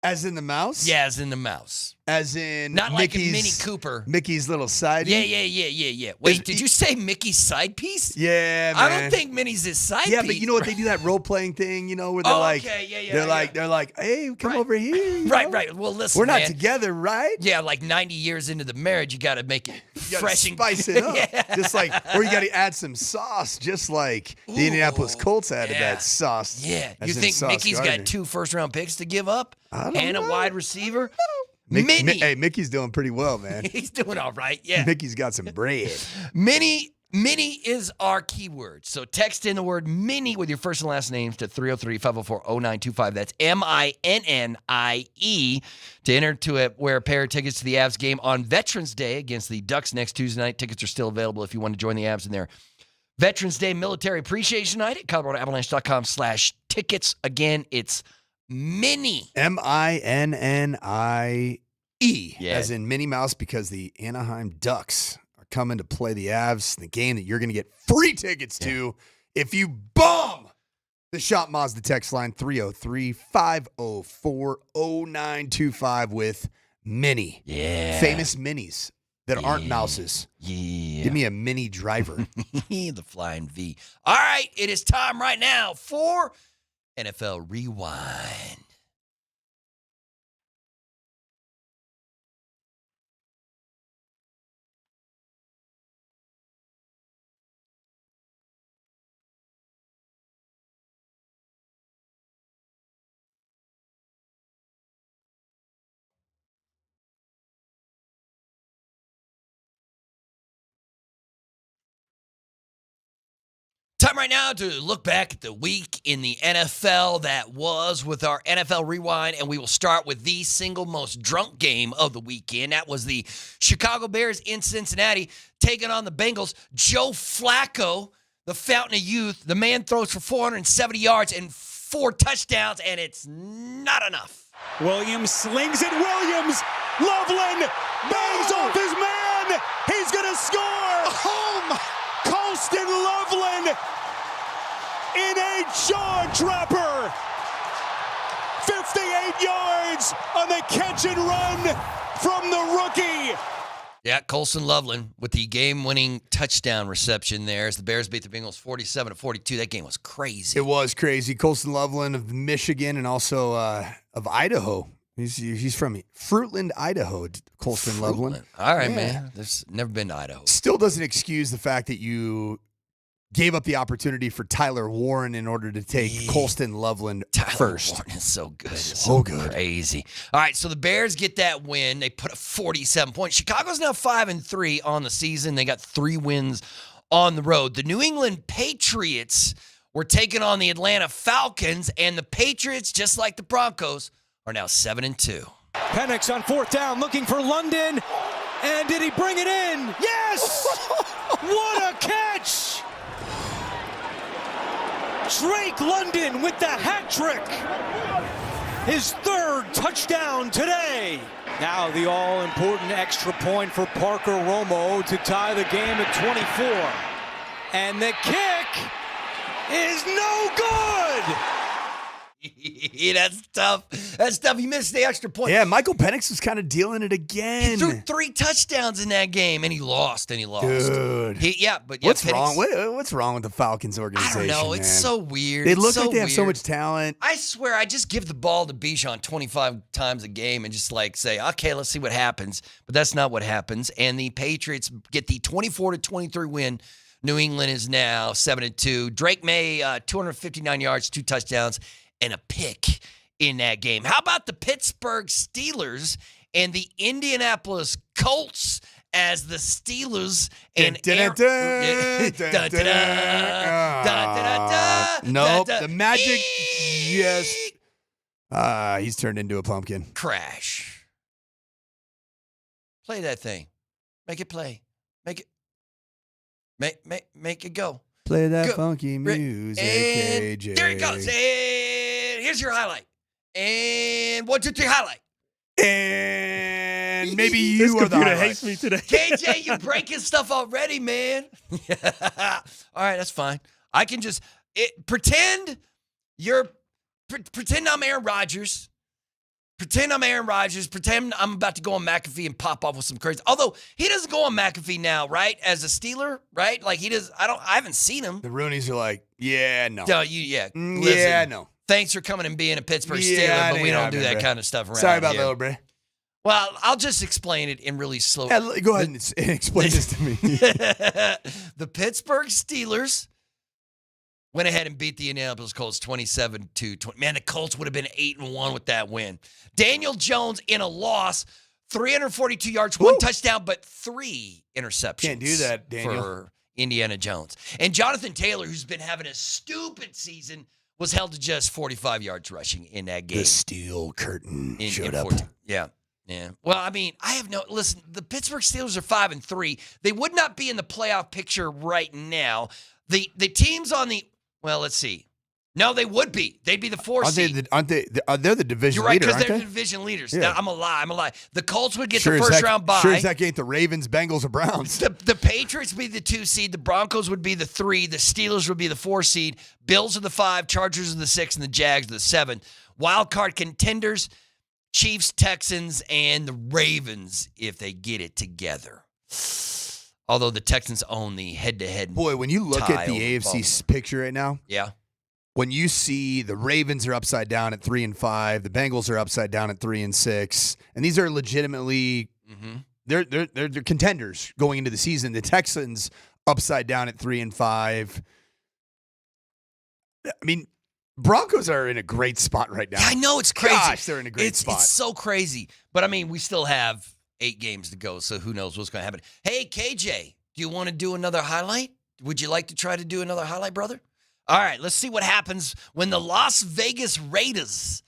As in the mouse? Yeah, as in the mouse. As in Not like a Mickey's, Minnie Cooper. Mickey's little side. Yeah. Wait, did you say Mickey's side piece? Yeah, man. I don't think Minnie's his side piece. Yeah, but you know what? They do that role playing thing, where they're they're like, hey, come over here. Right. Well, listen, we're not man. together, right? Yeah, like 90 years into the marriage, you got to make it fresh and spice it up. Just like, or you got to add some sauce, just like the Indianapolis Colts added that sauce. Yeah. As You in think Sauce Mickey's Gardner. got 2 first-round picks to give up? I don't And a know. wide receiver? Minnie. Hey, Mickey's doing pretty well, man. He's doing all right, yeah. Mickey's got some bread. Minnie is our keyword. So text in the word Minnie with your first and last names to 303-504-0925. That's MINNIE to enter to wear a pair of tickets to the Avs game on Veterans Day against the Ducks next Tuesday night. Tickets are still available if you want to join the Avs in their Veterans Day Military Appreciation Night at ColoradoAvalanche.com/tickets. Again, it's Minnie. MINNIE. Yeah. As in Minnie Mouse, because the Anaheim Ducks are coming to play the Avs, the game that you're going to get free tickets to if you bomb the Shop Mazda text line 303-504-0925 with Minnie. Yeah. Famous minis that aren't mouses. Yeah. Give me a mini driver. The Flying V. All right, it is time right now for NFL Rewind. Time right now to look back at the week in the NFL that was with our NFL Rewind, and we will start with the single most drunk game of the weekend. That was the Chicago Bears in Cincinnati taking on the Bengals. Joe Flacco, the fountain of youth, the man throws for 470 yards and 4 touchdowns, and it's not enough. Williams slings it. Williams, Loveland bangs off his man. He's going to score. Home. Colston Loveland in a jaw-dropper. 58 yards on the catch and run from the rookie. Yeah, Colston Loveland with the game-winning touchdown reception there as the Bears beat the Bengals 47-42. That game was crazy. It was crazy. Colston Loveland of Michigan and also of Idaho. He's from Fruitland, Idaho, Colston Loveland. All right, man. There's never been to Idaho. Still doesn't excuse the fact that you gave up the opportunity for Tyler Warren in order to take Colston Loveland first. Warren is so good. It's So good. Crazy. All right, so the Bears get that win. They put up 47 points. Chicago's now 5-3 on the season. They got 3 wins on the road. The New England Patriots were taking on the Atlanta Falcons, and the Patriots, just like the Broncos, are now 7-2. Penix on 4th down, looking for London. And did he bring it in? Yes! What a catch! Drake London with the hat trick. His 3rd touchdown today. Now the all-important extra point for Parker Romo to tie the game at 24. And the kick is no good! That's tough. That's tough. He missed the extra point. Yeah, Michael Penix was kind of dealing it again. He threw 3 touchdowns in that game, and he lost. Dude. What's wrong? What's wrong with the Falcons organization? I don't know. Man? It's so weird. They It's look so like they have so weird. much talent. I swear, I just give the ball to Bijan 25 times a game and just say, okay, let's see what happens. But that's not what happens. And the Patriots get the 24-23 win. New England is now 7-2. Drake May, 259 yards, 2 touchdowns, and a pick in that game. How about the Pittsburgh Steelers and the Indianapolis Colts as the Steelers and Nope, the Magic just he's turned into a pumpkin. Crash. Play that thing. Make it play. Make it go. Play that Go. funky music, And KJ. there it goes. And here's your highlight. And 1, 2, 3, highlight. And maybe you This are the computer highlight. hates me today. KJ, you're breaking stuff already, man. All right, that's fine. I can just pretend I'm Aaron Rodgers. Pretend I'm Aaron Rodgers. Pretend I'm about to go on McAfee and pop off with some crazy. Although he doesn't go on McAfee now, right? As a Steeler, right? Like he does. I haven't seen him. The Roonies are like, yeah, no. Listen, yeah, no. Thanks for coming and being a Pittsburgh Yeah, Steeler, but we don't do that bro. kind of stuff around Sorry about here. that, bro. Well, I'll just explain it in really slow. Yeah, go ahead and explain this to me. The Pittsburgh Steelers went ahead and beat the Indianapolis Colts 27-20. Man, the Colts would have been 8-1 with that win. Daniel Jones in a loss, 342 yards, one touchdown, but 3 interceptions. Can't do that, Daniel. For Indiana Jones. And Jonathan Taylor, who's been having a stupid season, was held to just 45 yards rushing in that game. The steel curtain showed up. 14. Yeah. Yeah. Well, I mean, listen, the Pittsburgh Steelers are 5-3. They would not be in the playoff picture right now. The teams on the, well, let's see. No, they would be. They'd be the 4 seed. They're the division You're right, leader, because aren't they're they? the division leaders. Yeah. Now, I'm a lie. The Colts would get Sure the as first heck- round bye. Sure as heck ain't the Ravens, Bengals, or Browns. The Patriots would be the 2 seed. The Broncos would be the 3. The Steelers would be the 4 seed. Bills are the 5. Chargers are the 6. And the Jags are the 7. Wild card contenders, Chiefs, Texans, and the Ravens if they get it together. Although the Texans own the head-to-head. Boy, when you look at the AFC picture right now, yeah. When you see the Ravens are upside down at 3-5, the Bengals are upside down at 3-6, and these are legitimately they're contenders going into the season. The Texans upside down at 3-5. I mean, Broncos are in a great spot right now. I know, it's crazy. Gosh, they're in a great spot. It's so crazy. But, I mean, we still have 8 games to go, so who knows what's going to happen. Hey, KJ, do you want to do another highlight? Would you like to try to do another highlight, brother? All right, let's see what happens when the Las Vegas Raiders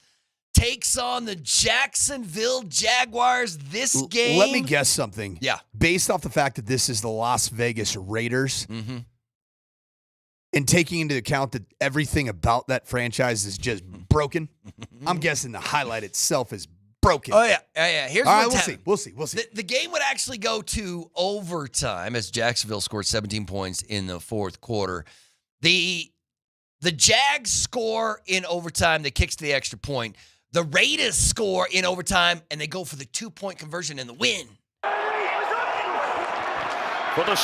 takes on the Jacksonville Jaguars this game. Let me guess something. Yeah. Based off the fact that this is the Las Vegas Raiders, and taking into account that everything about that franchise is just broken, I'm guessing the highlight itself is broken. Oh, yeah. Here's all right, what's we'll happening. see. We'll see. The game would actually go to overtime as Jacksonville scored 17 points in the fourth quarter. The Jags score in overtime. They kicks to the extra point. The Raiders score in overtime, and they go for the 2-point conversion and the win. For the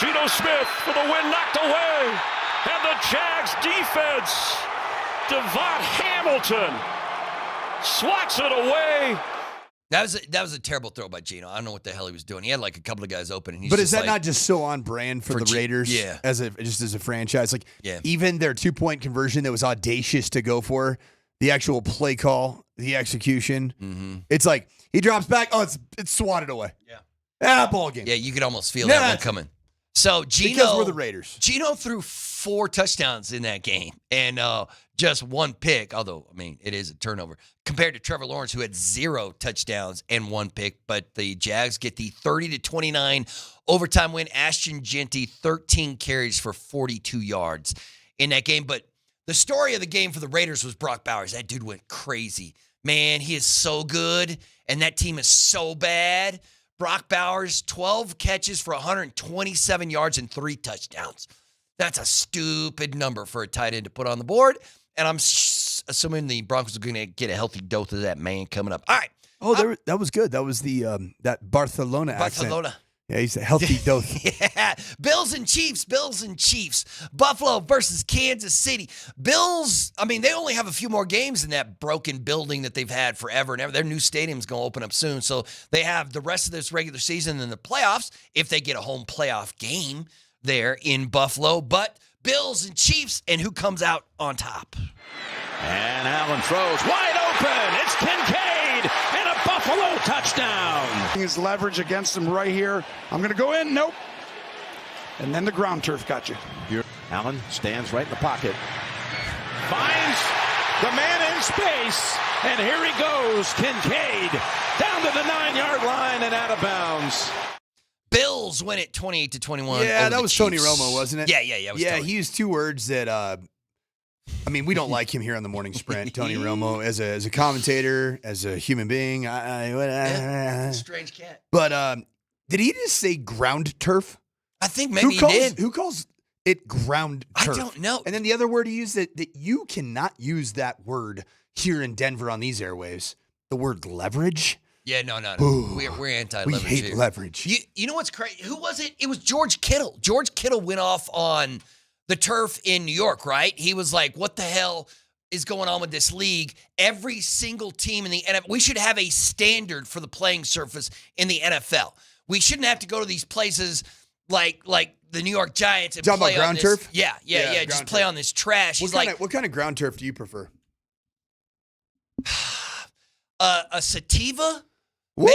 Geno Smith for the win, knocked away. And the Jags defense, Devon Hamilton, swats it away. That was a terrible throw by Geno. I don't know what the hell he was doing. He had like a couple of guys open. And he's But just is that like, not just so on brand for the Raiders? Yeah. As a franchise, like Yeah. even their 2-point conversion that was audacious to go for, the actual play call, the execution. It's like he drops back. Oh, it's swatted away. Yeah. Ball game. Yeah, you could almost feel that one coming. So Geno, Because we're the Raiders. Geno threw 4 touchdowns in that game and just 1 pick, although, I mean, it is a turnover, compared to Trevor Lawrence, who had 0 touchdowns and 1 pick. But the Jags get the 30-29 overtime win. Ashton Jeanty, 13 carries for 42 yards in that game. But the story of the game for the Raiders was Brock Bowers. That dude went crazy. Man, he is so good, and that team is so bad. Brock Bowers, 12 catches for 127 yards and 3 touchdowns. That's a stupid number for a tight end to put on the board. And I'm assuming the Broncos are going to get a healthy dose of that man coming up. All right. Oh, that was good. That was the that Barcelona accent. Yeah, he's a healthy dose. Yeah. Bills and Chiefs. Buffalo versus Kansas City. Bills, I mean, they only have a few more games in that broken building that they've had forever and ever. Their new stadium's going to open up soon. So they have the rest of this regular season and the playoffs if they get a home playoff game there in Buffalo. But Bills and Chiefs, and who comes out on top? And Allen throws wide open. It's Kincaid and a Buffalo touchdown. His leverage against him right here. I'm going to go in. Nope. And then the ground turf got you. Allen stands right in the pocket. Finds the man in space. And here he goes. Kincaid down to the 9-yard line and out of bounds. Bills win it 28-21. Yeah, that over was the Tony Chiefs. Romo, wasn't it? Yeah. It was Tony. He used 2 words that. I mean, we don't like him here on the Morning Sprint. Tony Romo, as a commentator, as a human being, Strange cat. But did he just say ground turf? I think maybe he did. Who calls ground turf. I don't know. And then the other word he used that you cannot use that word here in Denver on these airwaves. The word leverage. Yeah, no. Ooh, We're anti-leverage. We hate here. leverage. You know what's crazy? Who was it? It was George Kittle. George Kittle went off on the turf in New York, right? He was like, what the hell is going on with this league? Every single team in the NFL, we should have a standard for the playing surface in the NFL. We shouldn't have to go to these places like the New York Giants and talking play about ground on this, turf? Yeah. Just play on this trash. What kind of ground turf do you prefer? A sativa? Woo!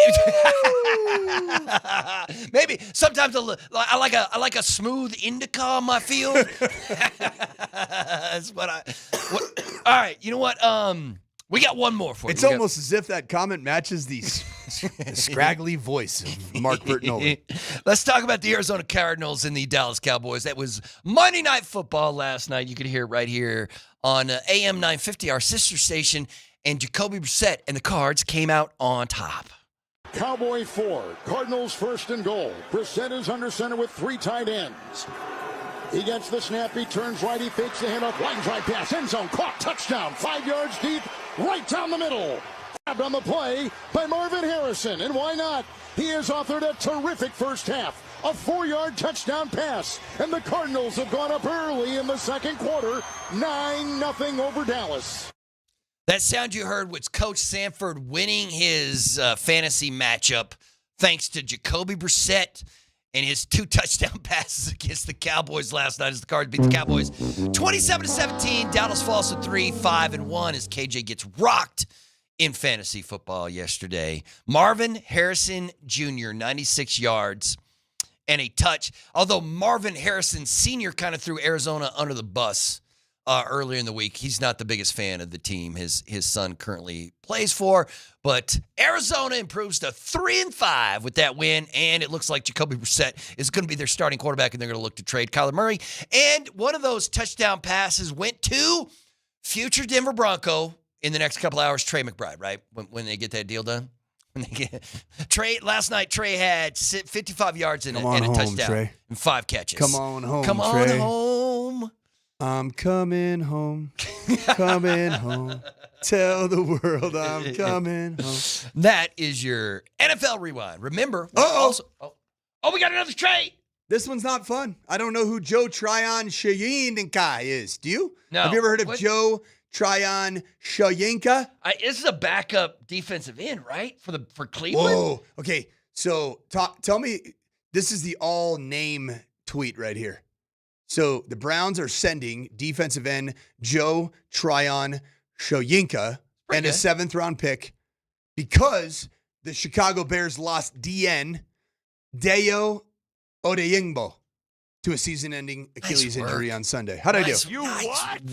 Maybe sometimes I like a smooth indica on my field. That's what all right, you know what? We got one more for you. It's almost as if that comment matches the scraggly voice of Mark Bertinola. Let's talk about the Arizona Cardinals and the Dallas Cowboys. That was Monday Night Football last night. You could hear it right here on AM 950, our sister station. And Jacoby Brissett and the Cards came out on top. Cowboy 4, Cardinals first and goal. Brissett is under center with 3 tight ends. He gets the snap, he turns right, he fakes the handoff, line drive pass, end zone, caught, touchdown, 5 yards deep, right down the middle. Grabbed on the play by Marvin Harrison, and why not? He has authored a terrific first half, a 4-yard touchdown pass, and the Cardinals have gone up early in the second quarter, 9-0 over Dallas. That sound you heard was Coach Sanford winning his fantasy matchup thanks to Jacoby Brissett and his 2 touchdown passes against the Cowboys last night as the Cards beat the Cowboys 27-17. Dallas falls to 3-5-1 as KJ gets rocked in fantasy football yesterday. Marvin Harrison Jr., 96 yards and a touch. Although Marvin Harrison Sr. kind of threw Arizona under the bus earlier in the week. He's not the biggest fan of the team his son currently plays for, but Arizona improves to 3-5 with that win, and it looks like Jacoby Brissett is going to be their starting quarterback, and they're going to look to trade Kyler Murray. And one of those touchdown passes went to future Denver Bronco in the next couple hours, Trey McBride, right? When they get that deal done. Trey last night, Trey had 55 yards and a touchdown Trey. and 5 catches. Come on home, Come on Trey. home. I'm coming home, coming home. Tell the world I'm coming home. That is your NFL Rewind. Remember, we got another trade. This one's not fun. I don't know who Joe Tryon Shoyinka is. Do you? No. Have you ever heard of Joe Tryon Shoyinka? This is a backup defensive end, right? For Cleveland? Whoa. Okay, so tell me, this is the all-name tweet right here. So the Browns are sending defensive end Joe Tryon Shoyinka and a 7th-round pick because the Chicago Bears lost DN Dayo Odeyingbo to a season-ending Achilles injury on Sunday. How'd I do? Nice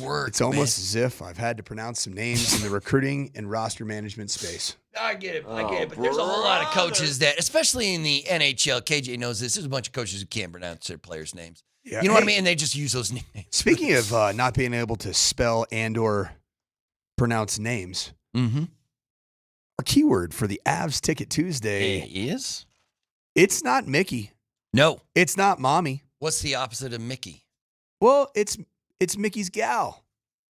work, It's almost as if I've had to pronounce some names in the recruiting and roster management space. I get it. But there's a whole lot of coaches that, especially in the NHL, KJ knows this, there's a bunch of coaches who can't pronounce their players' names. Yeah. You know what I mean? And they just use those nicknames. Speaking of not being able to spell and or pronounce names, our keyword for the Avs Ticket Tuesday is? It's not Mickey. No. It's not Mommy. What's the opposite of Mickey? Well, it's Mickey's gal.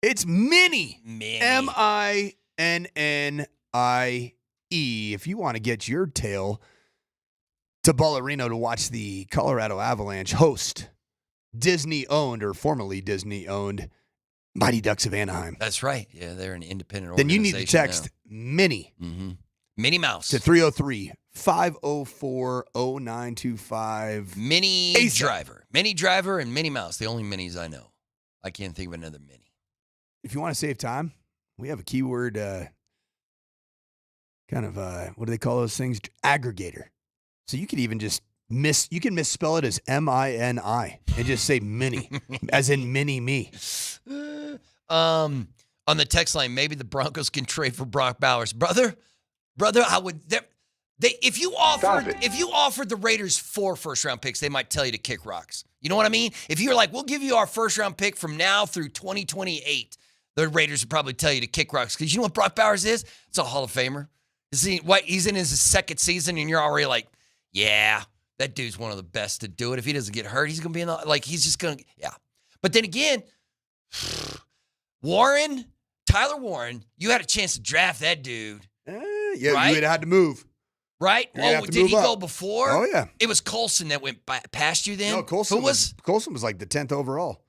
It's Minnie. Minnie. Minnnie. If you want to get your tail to Ballerino to watch the Colorado Avalanche host Disney-owned or formerly Disney-owned Mighty Ducks of Anaheim. That's right. Yeah, they're an independent Then organization. you need to text Minnie Minnie Mouse to 303-504-0925. Minnie ASAP. Driver. Minnie Driver and Minnie Mouse, the only Minnies I know. I can't think of another Minnie. If you want to save time, we have a keyword what do they call those things? Aggregator. So you could even just misspell it as M-I-N-I and just say Minnie, as in mini me. On the text line, maybe the Broncos can trade for Brock Bowers. Brother, I would. If you offered the Raiders 4 first-round picks, they might tell you to kick rocks. You know what I mean? If you're like, we'll give you our first-round pick from now through 2028, the Raiders would probably tell you to kick rocks. Because you know what Brock Bowers is? It's a Hall of Famer. He's in his second season, and you're already like, yeah, That dude's one of the best to do it. If he doesn't get hurt, he's going to be in the, like, he's just going to, yeah. But then again, Tyler Warren, you had a chance to draft that dude. Yeah, right? you would have had to move. Right? Oh, did he go before? Oh, yeah. It was Colson that went past you then? No, Colson was like the 10th overall.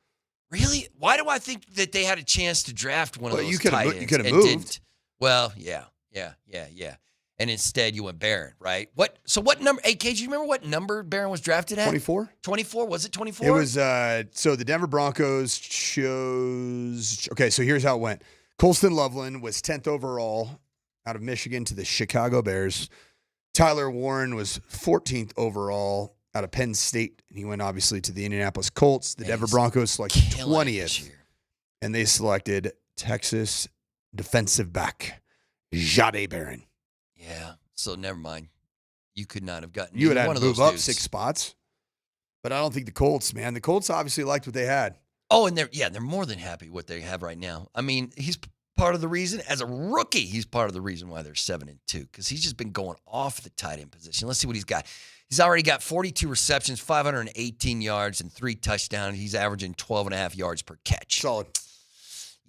Really? Why do I think that they had a chance to draft one of those tight ends? You could have moved. Well, yeah. And instead you went Barron, right? What number? Hey, KJ, you remember what number Barron was drafted at? 24. 24? Was it 24? It was, so the Denver Broncos chose, okay, so here's how it went. Colston Loveland was 10th overall out of Michigan to the Chicago Bears. Tyler Warren was 14th overall out of Penn State, and he went obviously to the Indianapolis Colts. The Denver Broncos selected 20th, and they selected Texas defensive back Jahdae Barron. Yeah, so never mind. You could not have gotten You would have one to of those move up dudes. 6 spots, but I don't think the Colts, man. The Colts obviously liked what they had. Oh, and they're more than happy what they have right now. I mean, he's part of the reason, as a rookie, he's part of the reason why they're 7-2, because he's just been going off the tight end position. Let's see what he's got. He's already got 42 receptions, 518 yards, and 3 touchdowns. He's averaging 12.5 yards per catch. Solid.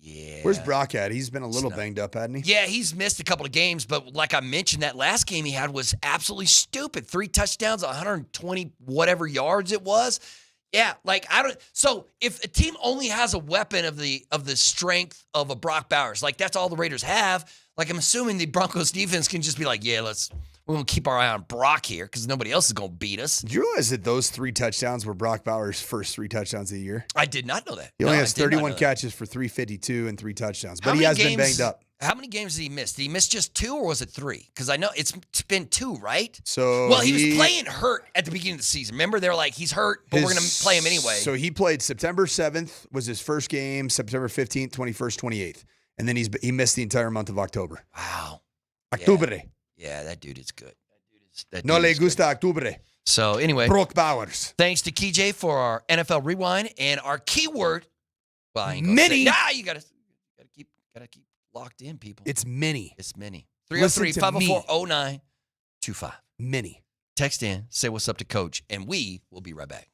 Yeah. Where's Brock at? He's been a little banged up, hasn't he? Yeah, he's missed a couple of games, but like I mentioned, that last game he had was absolutely stupid. 3 touchdowns, 120 whatever yards it was. Yeah, like so if a team only has a weapon of the strength of a Brock Bowers, like that's all the Raiders have, like I'm assuming the Broncos defense can just be like, yeah, we're going to keep our eye on Brock here because nobody else is going to beat us. Did you realize that those 3 touchdowns were Brock Bowers' first 3 touchdowns of the year? I did not know that. He only has 31 catches for 352 and 3 touchdowns, but he has been banged up. How many games did he miss? Did he miss just 2 or was it 3? Because I know it's been 2, right? So well, he was playing hurt at the beginning of the season. Remember, they're like, he's hurt, but we're going to play him anyway. So he played September 7th was his first game, September 15th, 21st, 28th. And then he missed the entire month of October. Wow. Octubre. Yeah, that dude is good. No le gusta octubre. So anyway. Brock Bowers. Thanks to KJ for our NFL Rewind and our keyword. Well, I ain't gonna Mini. say. Nah, you gotta keep locked in, people. It's mini. It's mini. Listen to 303-504-0925. Mini. Text in, say what's up to Coach, and we will be right back.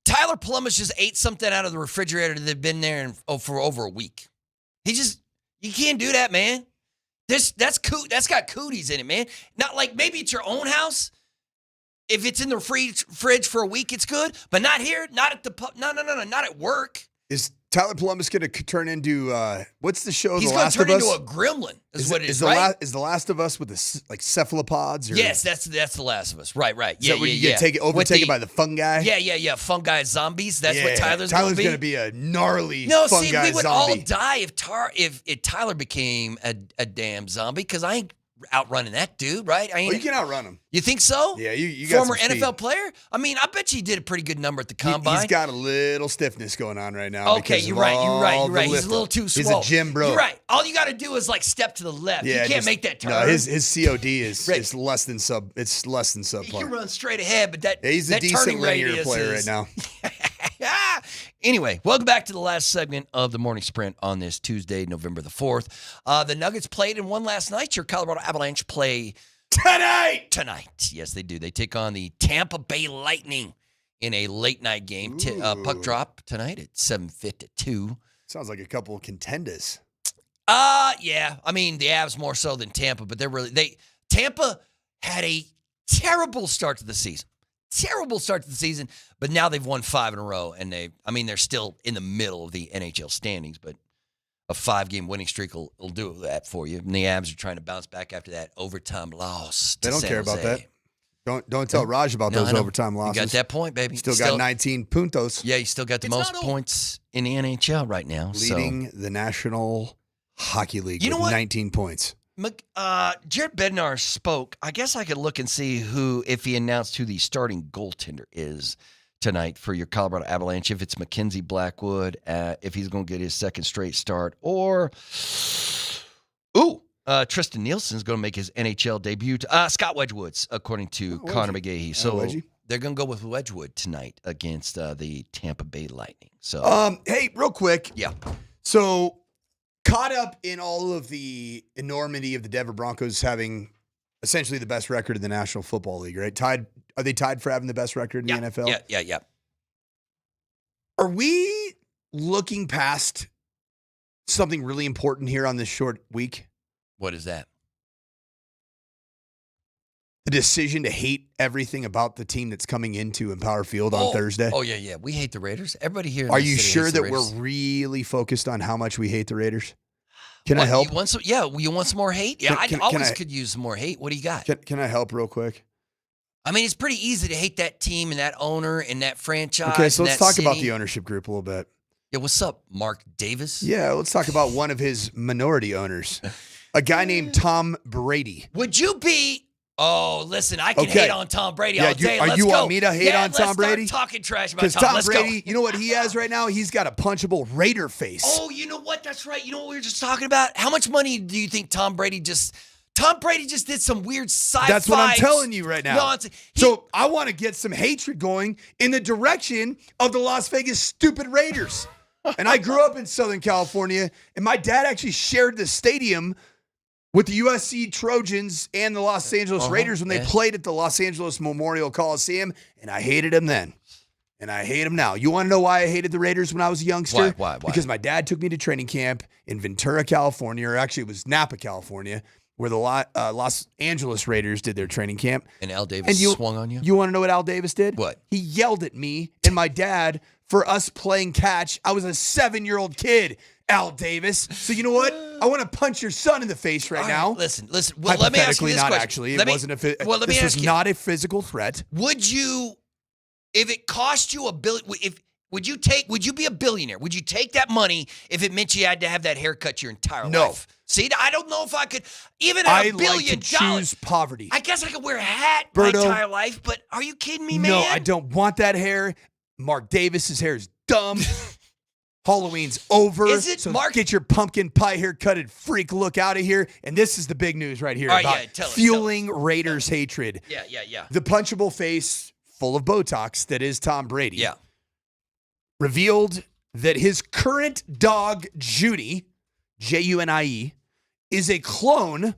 Tyler Polumbus just ate something out of the refrigerator that had been there for over a week. You can't do that, man. That's got cooties in it, man. Not like maybe it's your own house. If it's in the fridge for a week, it's good. But not here, not at the pub. No, not at work. Is Tyler Polumbus going to turn into, what's the show, He's The Last of Us? He's going to turn into a gremlin, is what it is, right? Is The Last of Us with the cephalopods? Or? Yes, that's The Last of Us. Right. Is that where you get overtaken by the fungi? Yeah. Fungi zombies. That's what Tyler's going to be a gnarly fungi zombie. No, see, we would all die if Tyler became a damn zombie, because I ain't outrunning that dude, right? You can outrun him. You think so? Yeah, you got Former some speed. NFL player? I mean, I bet you did a pretty good number at the combine. He's got a little stiffness going on right now. Okay, you're right. He's a little too swole. He's a gym bro. You're right. All you got to do is step to the left. Yeah, you can't make that turn. No, his COD is less than sub. It's less than subpar. He can run straight ahead, but he's a decent linear player right now. Anyway, welcome back to the last segment of the morning sprint on this Tuesday, November the 4th. The Nuggets played and won last night. Your Colorado Avalanche play tonight. Yes, they do. They take on the Tampa Bay Lightning in a late night game. Puck drop tonight at 7:52. Sounds like a couple of contenders. Yeah. I mean, the Avs more so than Tampa, but Tampa had a terrible start to the season. But now they've won 5 in a row, and they're still in the middle of the NHL standings, but a 5-game winning streak will do that for you. And the Avs are trying to bounce back after that overtime loss. They don't care about that. Don't tell Raj about those overtime losses. You got that point, baby. Still got 19 puntos. Yeah, you still got the most points in the NHL right now. Leading the National Hockey League with 19 points. Jared Bednar spoke. I guess I could look and see if he announced who the starting goaltender is tonight for your Colorado Avalanche, if it's Mackenzie Blackwood, if he's going to get his second straight start, or Tristan Nielsen's going to make his NHL debut. Scott Wedgwood's, according to Connor McGahey. So they're going to go with Wedgwood tonight against the Tampa Bay Lightning. So, hey, real quick. Yeah. So, caught up in all of the enormity of the Denver Broncos having essentially the best record in the National Football League, right? Are they tied for having the best record in the NFL? Yeah. Are we looking past something really important here on this short week? What is that? The decision to hate everything about the team that's coming into Empower Field on Thursday. Oh, yeah. We hate the Raiders. Everybody here in Are this you city sure hates the that Raiders. we're really focused on how much we hate the Raiders? Can I help? You want some more hate? Yeah, I could use some more hate. What do you got? Can I help real quick? I mean, it's pretty easy to hate that team and that owner and that franchise. Okay, so let's talk about city. the ownership group a little bit. Yeah, what's up, Mark Davis? Yeah, let's talk about one of his minority owners, a guy named Tom Brady. Would you be... Oh, listen, I can hate on Tom Brady all day. Let's go. Want me to hate on Tom Brady? Let's start talking trash about Tom. Because Tom Brady, you know what he has right now? He's got a punchable Raider face. Oh, you know what? That's right. You know what we were just talking about? How much money do you think Tom Brady just did some weird sci-fi. That's what I'm telling you right now. So I want to get some hatred going in the direction of the Las Vegas stupid Raiders. And I grew up in Southern California, and my dad actually shared the stadium with the USC Trojans and the Los Angeles Raiders when they played at the Los Angeles Memorial Coliseum, and I hated them then. And I hate them now. You want to know why I hated the Raiders when I was a youngster? Why? Because my dad took me to training camp in Ventura, California, or actually it was Napa, California, where the Los Angeles Raiders did their training camp. And Al Davis swung on you? You want to know what Al Davis did? What? He yelled at me and my dad for us playing catch. I was a 7-year-old kid, Al Davis. So you know what? I want to punch your son in the face right now. Listen. Well, let me ask you this not question. Actually. It wasn't this was not a physical threat. Would you, if it cost you $1 billion, would you be a billionaire? Would you take that money if it meant you had to have that haircut your entire life? See, I don't know if I could even have $1 billion. I like to choose poverty. I guess I could wear a hat my entire life, but are you kidding me, man? No, I don't want that hair. Mark Davis's hair is dumb. Halloween's over. Is it, so Mark? Get your pumpkin pie haircutted freak look out of here. And this is the big news right here about fueling Raiders hatred. Yeah. The punchable face full of Botox that is Tom Brady. Yeah. Revealed that his current dog, Junie, Junie, is a clone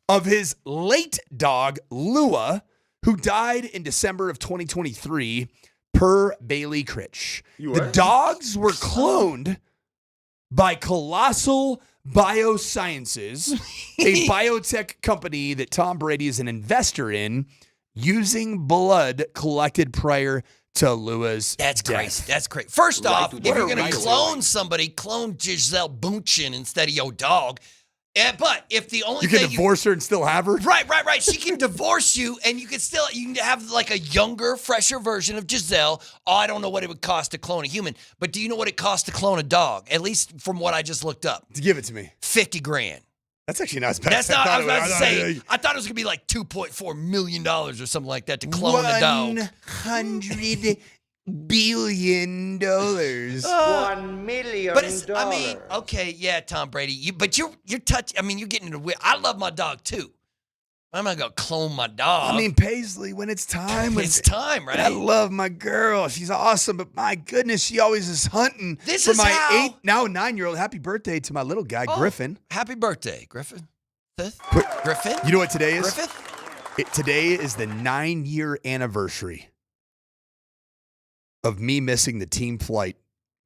of his late dog, Lua, who died in December of 2023. per Bailey Critch. The dogs were cloned by Colossal Biosciences, a biotech company that Tom Brady is an investor in, using blood collected prior to Lua's That's death. crazy. That's great. First off, if you're going to clone somebody, clone Giselle Bundchen instead of your dog. But if the only You can thing divorce her and still have her? Right. She can divorce you, and you can have like a younger, fresher version of Giselle. Oh, I don't know what it would cost to clone a human, but do you know what it costs to clone a dog? At least from what I just looked up. Give it to me. $50,000. That's actually not as bad. That's not. I was about to say. I thought it was gonna be like $2.4 million or something like that to clone a dog. $100 billion. $1 million. But it's, I mean, okay, yeah, Tom Brady. You're touch. I mean, you're getting into. I love my dog too. I'm not gonna clone my dog. I mean, Paisley, when it's time. It's time, right? I love my girl. She's awesome, but my goodness, she always is hunting for my 9-year-old. Happy birthday to my little guy, Griffin. Happy birthday, Griffin. Griffin? You know what today is? Griffith? Today is the 9-year anniversary of me missing the team flight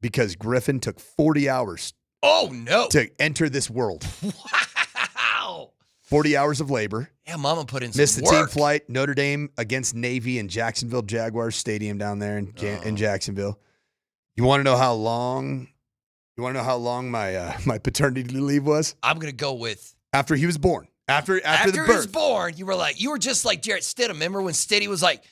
because Griffin took 40 hours. Oh, no. To enter this world. Wow. 40 hours of labor. Yeah, Mama put in some Missed the work. team flight. Notre Dame against Navy in Jacksonville Jaguars Stadium down there in Jacksonville. You want to know how long? You want to know how long my paternity leave was? I'm gonna go with after he was born. After the birth. he was born, you were just like Jarrett Stidham. Remember when Stiddy was like,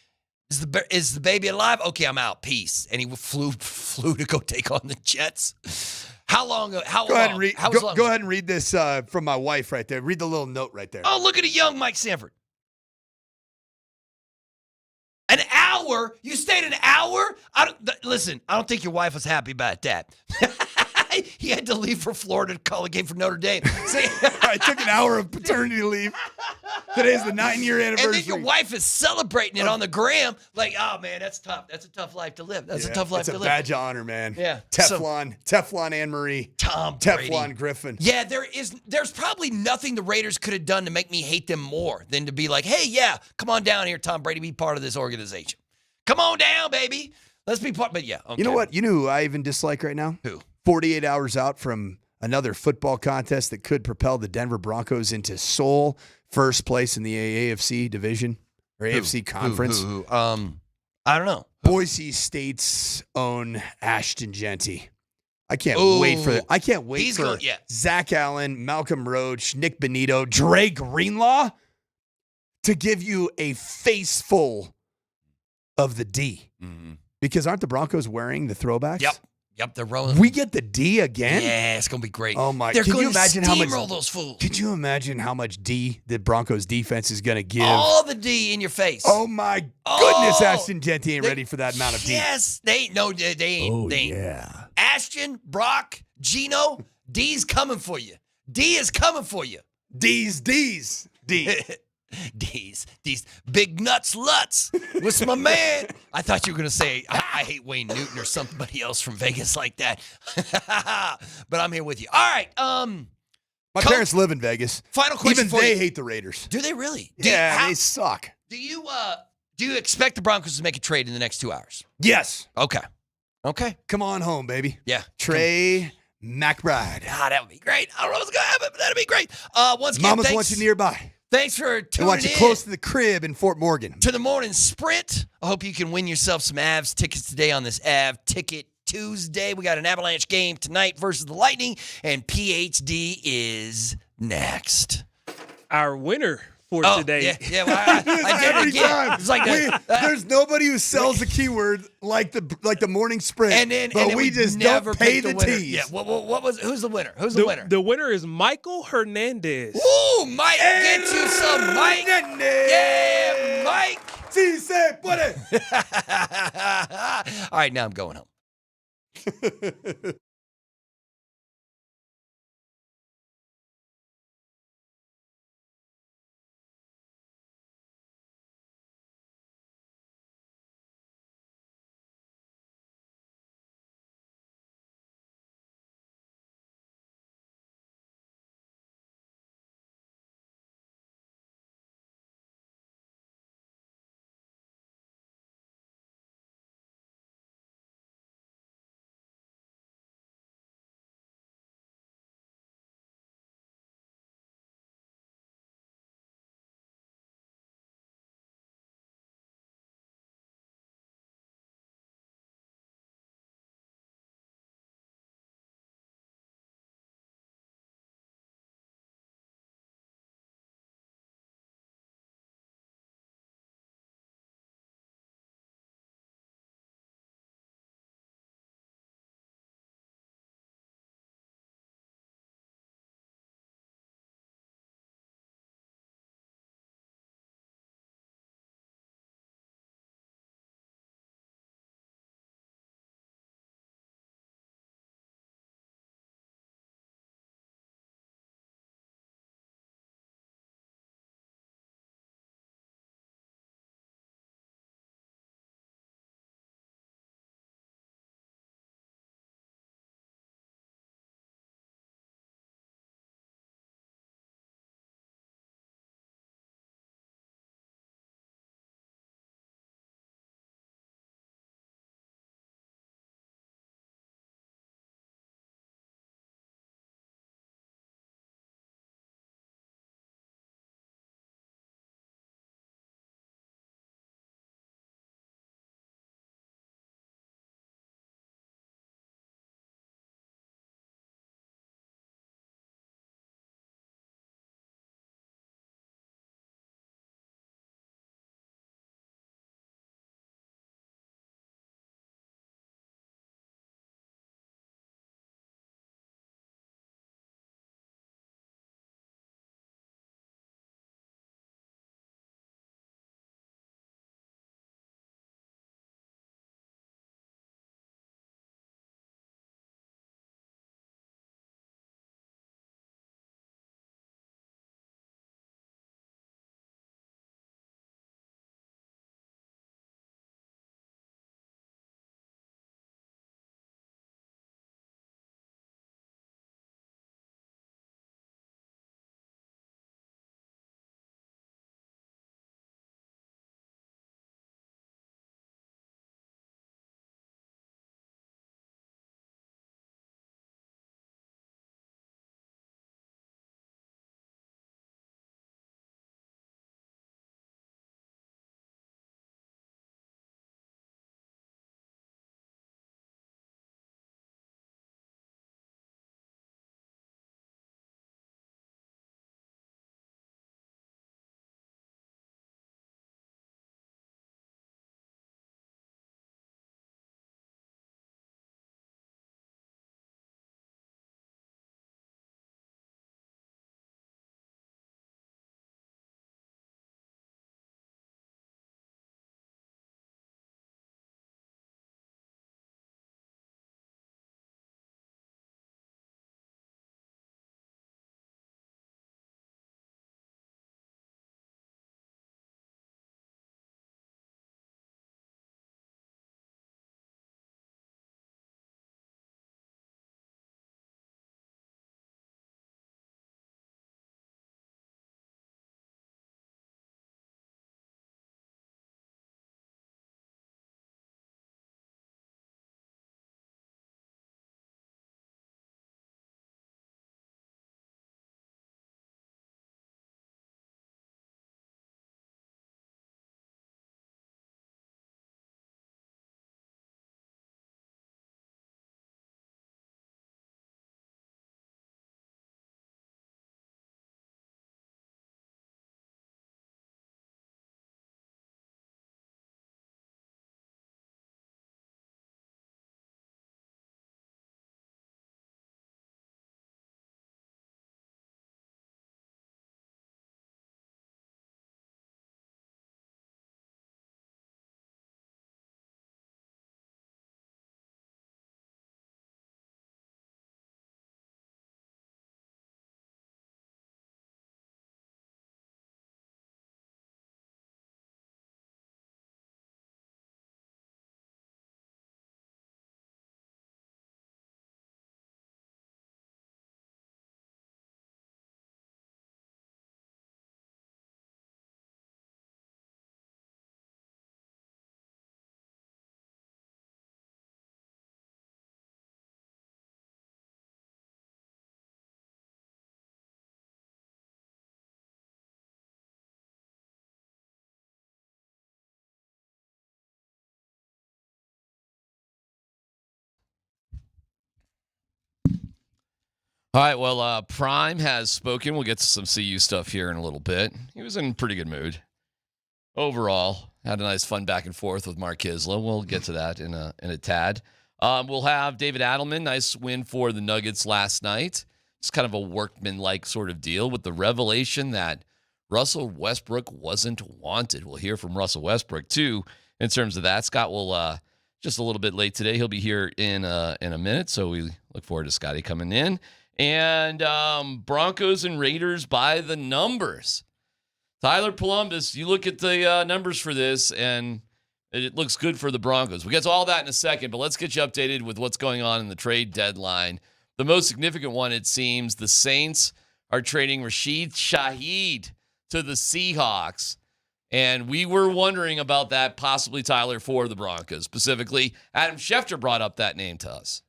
"Is the baby alive? Okay, I'm out. Peace." And he flew to go take on the Jets. How long? Go ahead and read this from my wife right there. Read the little note right there. Oh, look at a young Mike Sanford. An hour? You stayed an hour? Listen, I don't think your wife was happy about that. He had to leave for Florida to call a game for Notre Dame. I took an hour of paternity leave. Today's the 9-year anniversary. And then your wife is celebrating it on the gram. Like, oh, man, that's tough. That's a tough life to live. That's a tough life to live. It's a badge of honor, man. Yeah. Teflon Anne-Marie. Tom Teflon Brady. Griffin. Yeah, there's probably nothing the Raiders could have done to make me hate them more than to be like, hey, yeah, come on down here, Tom Brady, be part of this organization. Come on down, baby. Let's be part. But yeah, okay. You know what? You know who I even dislike right now? Who? 48 hours out from another football contest that could propel the Denver Broncos into sole first place in the AFC division or AFC conference. Who? I don't know. Boise State's own Ashton Genty. I can't wait for Zach Allen, Malcolm Roach, Nick Benito, Dre Greenlaw to give you a face full of the D. Mm-hmm. Because aren't the Broncos wearing the throwbacks? Yep, they're rolling. We get the D again? Yeah, it's going to be great. Oh, my. They're Can going you imagine how much steamroll those fools. Could you imagine how much D the Broncos defense is going to give? All the D in your face. Oh, my goodness. Ashton Genty ain't ready for that amount of D. Yes, they ain't. Oh, they ain't. yeah. Ashton, Brock, Gino, D's coming for you. D is coming for you. D's. D. D's big nuts Lutz. What's my man? I thought you were gonna say I hate Wayne Newton or somebody else from Vegas like that. But I'm here with you. All right. My parents live in Vegas. Final question. Even they hate the Raiders. Do they really? They suck. Do you expect the Broncos to make a trade in the next 2 hours? Yes. Okay. Come on home, baby. Yeah. Trey McBride. That would be great. I don't know what's gonna happen, but that'd be great. Once again, Mamas want you nearby. Thanks for tuning in. They want you close to the crib in Fort Morgan. To the morning sprint. I hope you can win yourself some Avs tickets today on this Av Ticket Tuesday. We got an Avalanche game tonight versus the Lightning, and PhD is next. Our winner for today. Yeah. Well, I did it again. Time. It's like there's nobody who sells the keyword like the morning sprint. And then we just never don't pay the the winner. tease. Yeah. Who's the winner? Who's the winner? The winner is Michael Hernandez. Ooh, Mike, get you some Mike. Yeah, Mike. Sí, se puede. All right, now I'm going home. All right, well, Prime has spoken. We'll get to some CU stuff here in a little bit. He was in pretty good mood. Overall, had a nice fun back and forth with Mark Kisla. We'll get to that in a tad. We'll have David Adelman. Nice win for the Nuggets last night. It's kind of a workman-like sort of deal with the revelation that Russell Westbrook wasn't wanted. We'll hear from Russell Westbrook, too, in terms of that. Scott will, just a little bit late today. He'll be here in a minute, so we look forward to Scotty coming in. And Broncos and Raiders by the numbers. Tyler Polumbus, you look at the numbers for this, and it looks good for the Broncos. We'll get to all that in a second, but let's get you updated with what's going on in the trade deadline. The most significant one, it seems, the Saints are trading Rashid Shaheed to the Seahawks. And we were wondering about that, possibly, Tyler, for the Broncos. Specifically, Adam Schefter brought up that name to us.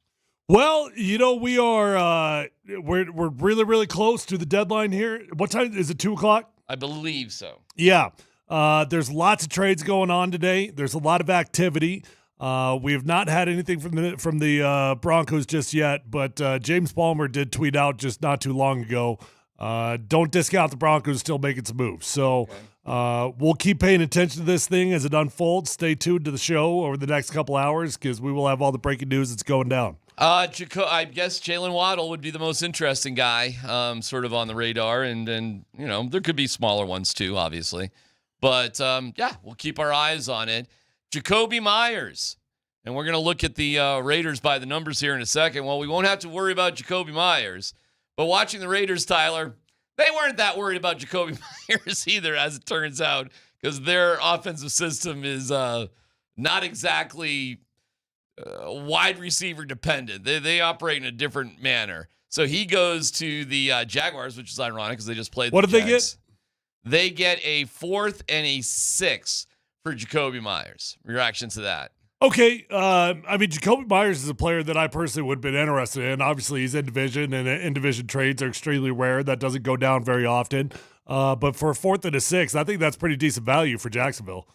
Well, we are we're really, really close to the deadline here. What time is it? 2:00? I believe so. Yeah. There's lots of trades going on today. There's a lot of activity. We have not had anything from the Broncos just yet, but James Palmer did tweet out just not too long ago. Don't discount the Broncos still making some moves. So we'll keep paying attention to this thing as it unfolds. Stay tuned to the show over the next couple hours because we will have all the breaking news that's going down. I guess Jalen Waddle would be the most interesting guy, sort of on the radar, and there could be smaller ones too, obviously, but we'll keep our eyes on it. Jacoby Myers, and we're gonna look at the Raiders by the numbers here in a second. Well, we won't have to worry about Jacoby Myers, but watching the Raiders, Tyler, they weren't that worried about Jacoby Myers either, as it turns out, because their offensive system is not exactly wide receiver dependent. They operate in a different manner. So he goes to the Jaguars, which is ironic because they just played. What did they get? They get a 4th and a 6th for Jacoby Myers. Reaction to that? Okay, Jacoby Myers is a player that I personally would have been interested in. Obviously, he's in division, and in-division trades are extremely rare. That doesn't go down very often. But for a 4th and a 6th, I think that's pretty decent value for Jacksonville.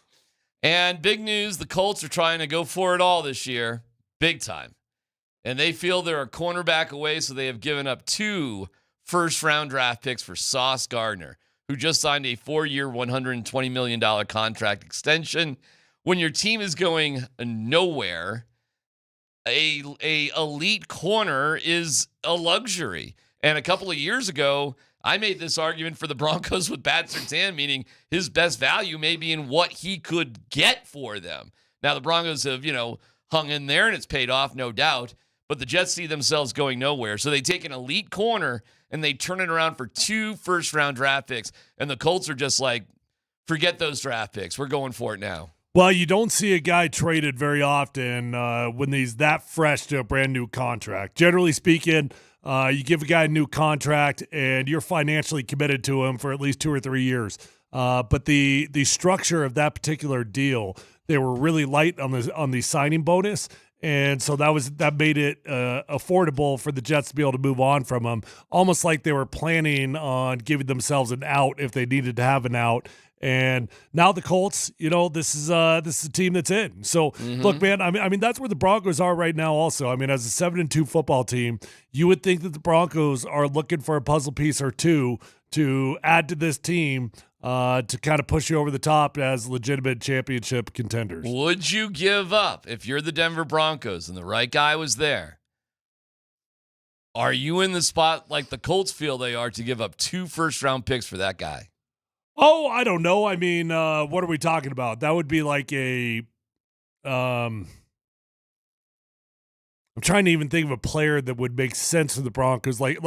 And big news, the Colts are trying to go for it all this year, big time. And they feel they're a cornerback away, so they have given up 2 first-round draft picks for Sauce Gardner, who just signed a 4-year, $120 million contract extension. When your team is going nowhere, a elite corner is a luxury. And a couple of years ago, I made this argument for the Broncos with Bad Surtain, meaning his best value may be in what he could get for them. Now, the Broncos have, hung in there, and it's paid off, no doubt. But the Jets see themselves going nowhere. So they take an elite corner, and they turn it around for 2 first-round draft picks. And the Colts are just like, forget those draft picks. We're going for it now. Well, you don't see a guy traded very often when he's that fresh to a brand-new contract. Generally speaking, you give a guy a new contract, and you're financially committed to him for at least 2 or 3 years. But the structure of that particular deal, they were really light on the signing bonus, and so that made it affordable for the Jets to be able to move on from him, almost like they were planning on giving themselves an out if they needed to have an out. And now the Colts, this is a team that's in. So look, man, I mean that's where the Broncos are right now. Also, as a 7-2 football team, you would think that the Broncos are looking for a puzzle piece or two to add to this team to kind of push you over the top as legitimate championship contenders. Would you give up if you're the Denver Broncos and the right guy was there? Are you in the spot like the Colts feel they are to give up 2 first-round picks for that guy? Oh, I don't know. What are we talking about? That would be like I'm trying to even think of a player that would make sense for the Broncos. Like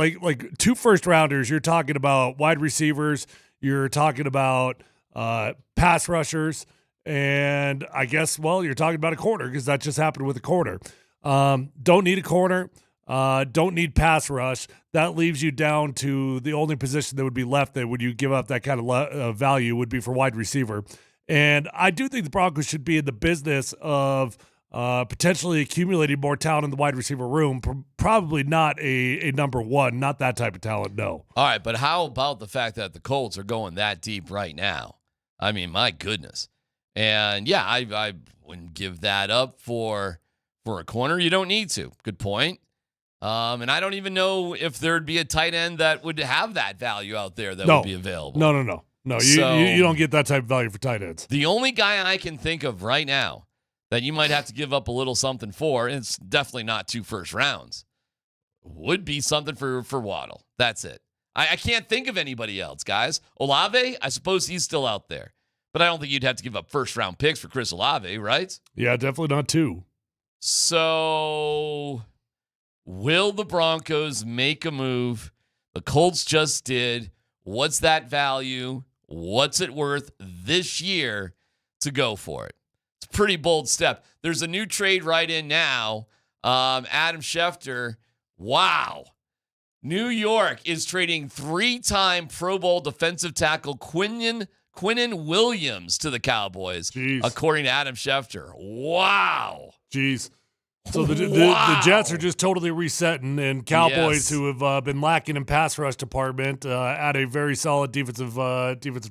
2 first-rounders, you're talking about wide receivers, you're talking about pass rushers, and I guess, you're talking about a corner because that just happened with a corner. Don't need a corner. Don't need pass rush. That leaves you down to the only position that would be left that would you give up that kind of value would be for wide receiver. And I do think the Broncos should be in the business of potentially accumulating more talent in the wide receiver room. Probably not a number 1, not that type of talent, no. All right, but how about the fact that the Colts are going that deep right now? My goodness. And yeah, I wouldn't give that up for a corner. You don't need to. Good point. And I don't even know if there'd be a tight end that would have that value out there that No. would be available. No. You don't get that type of value for tight ends. The only guy I can think of right now that you might have to give up a little something for, and it's definitely not 2 first rounds, would be something for Waddle. That's it. I can't think of anybody else, guys. Olave, I suppose he's still out there. But I don't think you'd have to give up first-round picks for Chris Olave, right? Yeah, definitely not 2. So, will the Broncos make a move? The Colts just did. What's that value? What's it worth this year to go for it? It's a pretty bold step. There's a new trade right in now. Adam Schefter, wow. New York is trading 3-time Pro Bowl defensive tackle Quinnen Williams to the Cowboys, according to Adam Schefter. Wow. Jeez. So the Jets are just totally resetting, and Cowboys, who have been lacking in pass rush department, add a very solid defensive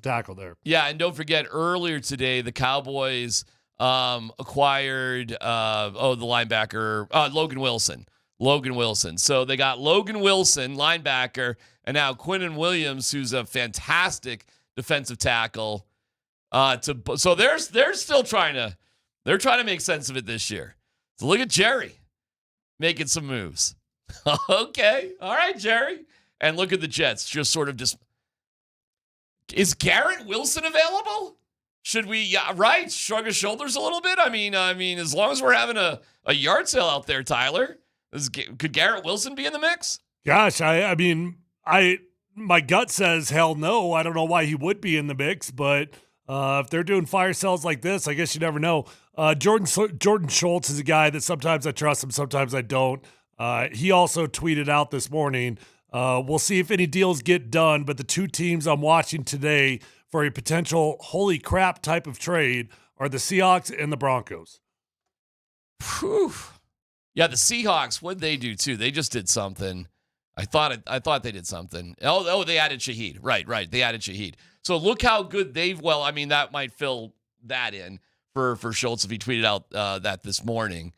tackle there. Yeah, and don't forget, earlier today, the Cowboys acquired the linebacker, Logan Wilson. So they got Logan Wilson, linebacker, and now Quinnen Williams, who's a fantastic defensive tackle. So they're still trying to make sense of it this year. So look at Jerry making some moves. Okay, all right, Jerry, and look at the Jets just sort of is Garrett Wilson available? Should we shrug his shoulders a little bit? I mean, as long as we're having a yard sale out there, Tyler. Could Garrett Wilson be in the mix? Gosh, my gut says hell no. I don't know why he would be in the mix, but if they're doing fire sales like this, I guess you never know. Jordan Schultz is a guy that sometimes I trust him, sometimes I don't. He also tweeted out this morning, we'll see if any deals get done, but the 2 teams I'm watching today for a potential holy crap type of trade are the Seahawks and the Broncos. Whew. Yeah, the Seahawks, what'd they do too? They just did something. I thought they did something. Oh, they added Shaheed. Right. They added Shaheed. So look how good that might fill that in for Schultz if he tweeted out that this morning.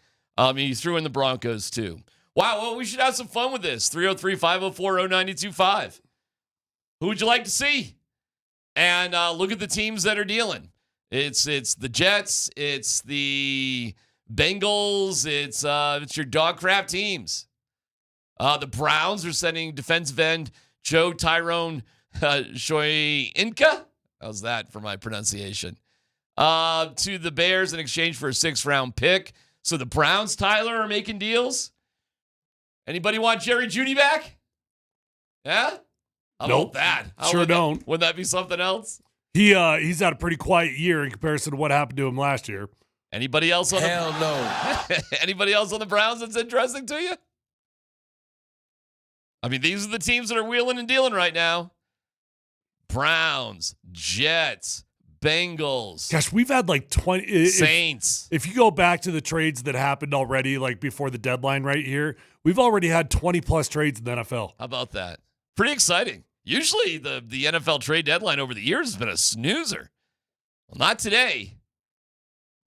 He threw in the Broncos too. Wow, well, we should have some fun with this. 303-504-0925. Who would you like to see? And look at the teams that are dealing. It's the Jets. It's the Bengals. It's your dog crap teams. The Browns are sending defensive end Joe Tyrone Shoyinka. How's that for my pronunciation? To the Bears in exchange for a 6th-round pick. So the Browns, Tyler, are making deals. Anybody want Jerry Jeudy back? Yeah? How about that? Sure don't. Wouldn't that be something else? He's had a pretty quiet year in comparison to what happened to him last year. Anybody else on Hell no. Anybody else on the Browns that's interesting to you? I mean, these are the teams that are wheeling and dealing right now. Browns, Jets, Bengals. Gosh, we've had like 20 Saints. If you go back to the trades that happened already, like before the deadline right here, we've already had 20 plus trades in the NFL. How about that? Pretty exciting. Usually the NFL trade deadline over the years has been a snoozer. Well, not today.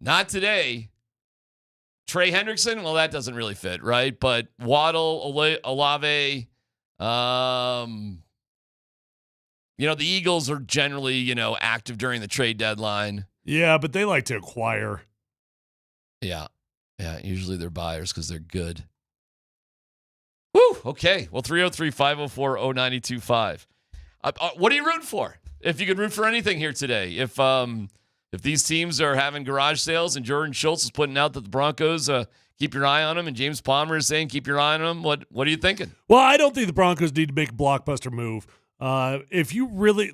Not today. Trey Hendrickson, well, that doesn't really fit, right? But Waddle, Olave, the Eagles are generally, active during the trade deadline. Yeah, but they like to acquire. Yeah. Yeah, usually they're buyers because they're good. Woo, okay. Well, 303-504-0925. What are you rooting for? If you could root for anything here today. If these teams are having garage sales and Jordan Schultz is putting out that the Broncos keep your eye on them and James Palmer is saying keep your eye on them, what are you thinking? Well, I don't think the Broncos need to make a blockbuster move. If you really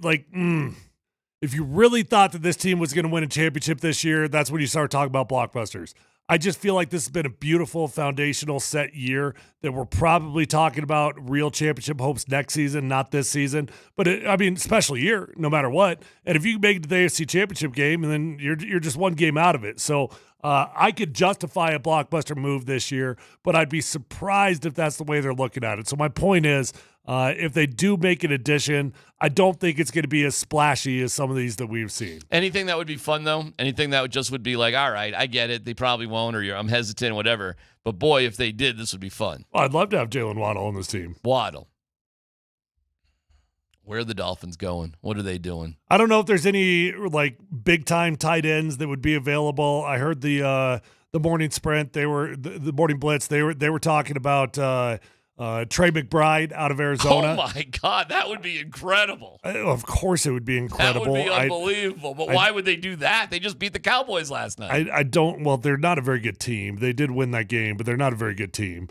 thought that this team was going to win a championship this year, that's when you start talking about blockbusters. I just feel like this has been a beautiful foundational set year that we're probably talking about real championship hopes next season, not this season. But special year, no matter what. And if you make it to the AFC Championship game, and then you're just one game out of it. So I could justify a blockbuster move this year, but I'd be surprised if that's the way they're looking at it. So my point is, If they do make an addition, I don't think it's going to be as splashy as some of these that we've seen. Anything that would be fun, though? Anything that would be like, all right, I get it. They probably won't, or I'm hesitant, whatever. But, boy, if they did, this would be fun. Well, I'd love to have Jalen Waddle on this team. Waddle. Where are the Dolphins going? What are they doing? I don't know if there's any like big time tight ends that would be available. I heard the morning sprint. They were the morning blitz. They were talking about Trey McBride out of Arizona. Oh my God, that would be incredible. Of course, it would be incredible. That would be unbelievable. But why would they do that? They just beat the Cowboys last night. I don't. Well, they're not a very good team. They did win that game, but they're not a very good team.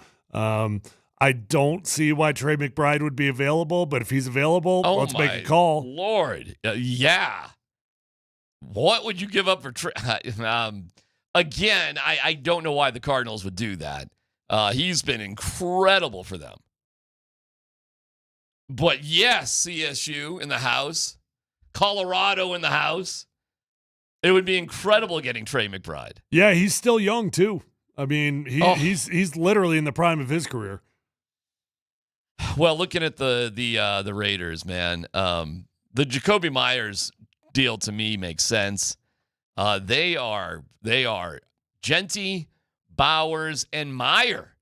I don't see why Trey McBride would be available, but if he's available, let's make a call. Lord, yeah. What would you give up for Trey? Again, I don't know why the Cardinals would do that. He's been incredible for them. But yes, CSU in the house, Colorado in the house. It would be incredible getting Trey McBride. Yeah, he's still young too. I mean, he's literally in the prime of his career. Well, looking at the Raiders, man, the Jacoby Myers deal to me makes sense. They are Genty, Bowers, and Meyer.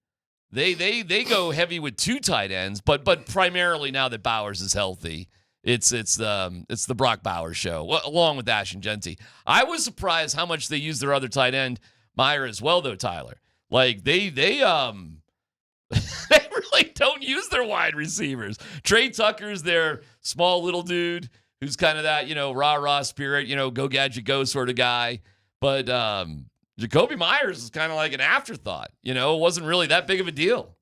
They go heavy with two tight ends, but primarily now that Bowers is healthy, it's the Brock Bowers show, along with Ash and Genty. I was surprised how much they used their other tight end, Meyer, as well, though, Tyler. Like they they really don't use their wide receivers. Trey Tucker's their small little dude who's kind of that, rah-rah spirit, go gadget go sort of guy. But Jacoby Myers is kind of like an afterthought. It wasn't really that big of a deal.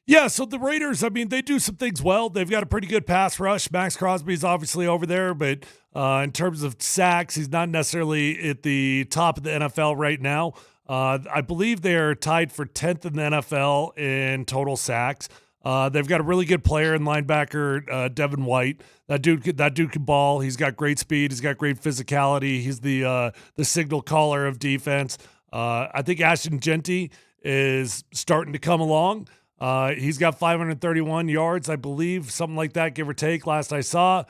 Yeah, so the Raiders, I mean, they do some things well. They've got a pretty good pass rush. Max Crosby's obviously over there, but in terms of sacks, he's not necessarily at the top of the NFL right now. I believe they're tied for 10th in the NFL in total sacks. They've got a really good player in linebacker, Devin White. That dude can ball. He's got great speed. He's got great physicality. He's the signal caller of defense. I think Ashton Genty is starting to come along. He's got 531 yards, I believe, something like that, give or take, last I saw.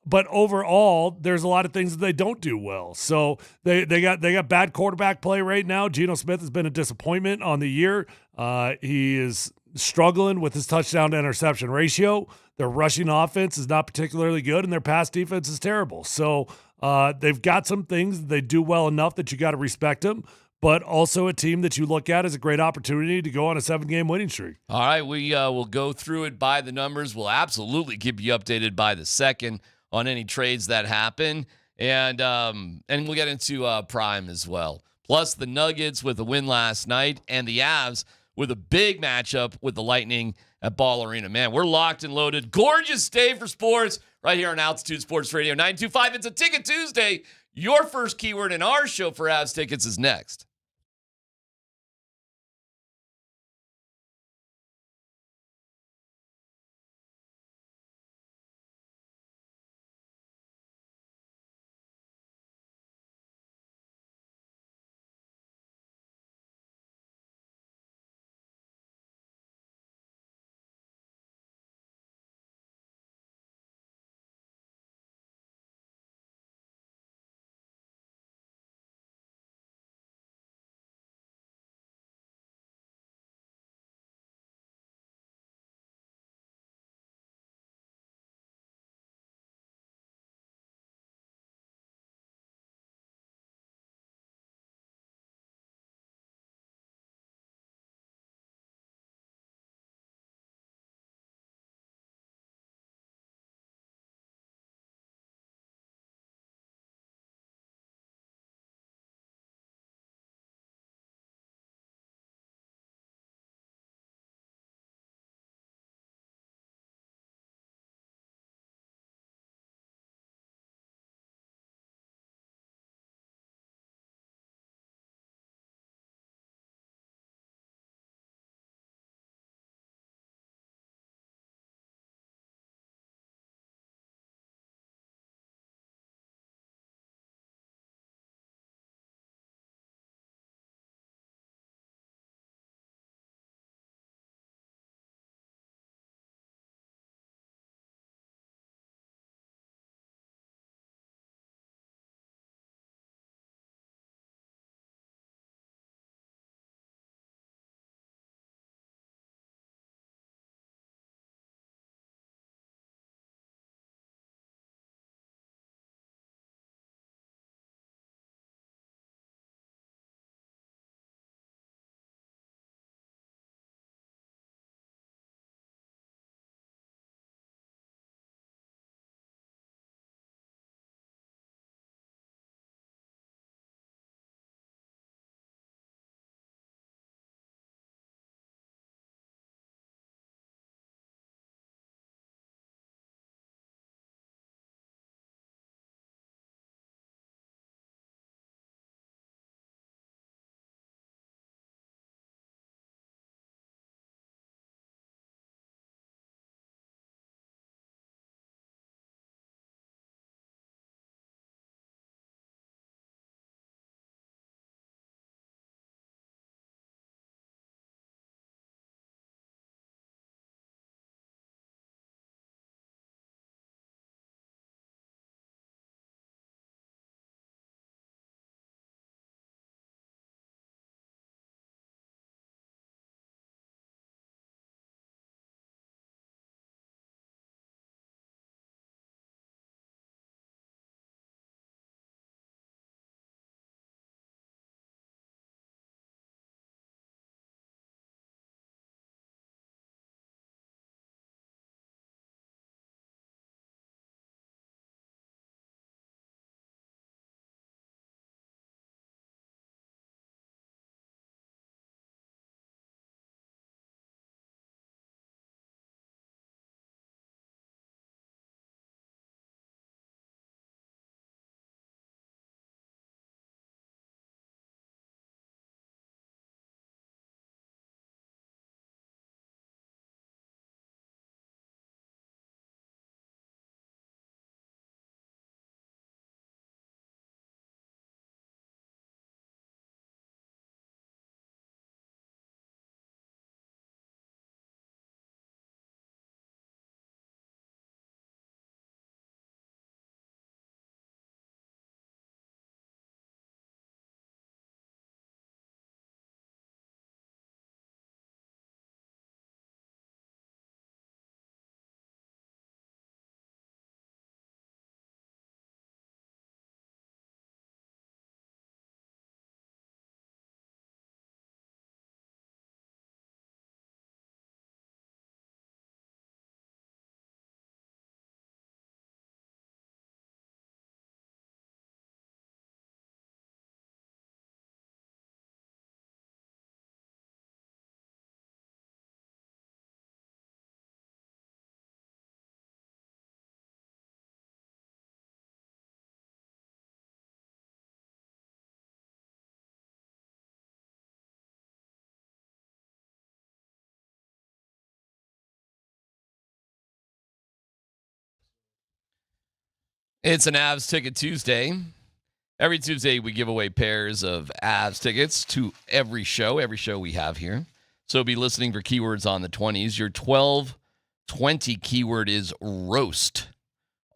But overall, there's a lot of things that they don't do well. So they got bad quarterback play right now. Geno Smith has been a disappointment on the year. He is struggling with his touchdown to interception ratio. Their rushing offense is not particularly good, and their pass defense is terrible. So they've got some things that they do well enough that you got to respect them, but also a team that you look at as a great opportunity to go on a 7-game winning streak. All right, we will go through it by the numbers. We'll absolutely keep you updated by the second on any trades that happen, and we'll get into Prime as well. Plus the Nuggets with a win last night, and the Avs with a big matchup with the Lightning at Ball Arena. Man, we're locked and loaded. Gorgeous day for sports right here on Altitude Sports Radio 925. It's a Ticket Tuesday. Your first keyword in our show for Avs tickets is next. It's an Avs Ticket Tuesday. Every Tuesday, we give away pairs of Avs tickets to every show we have here. So be listening for keywords on the 20s. Your 1220 keyword is roast,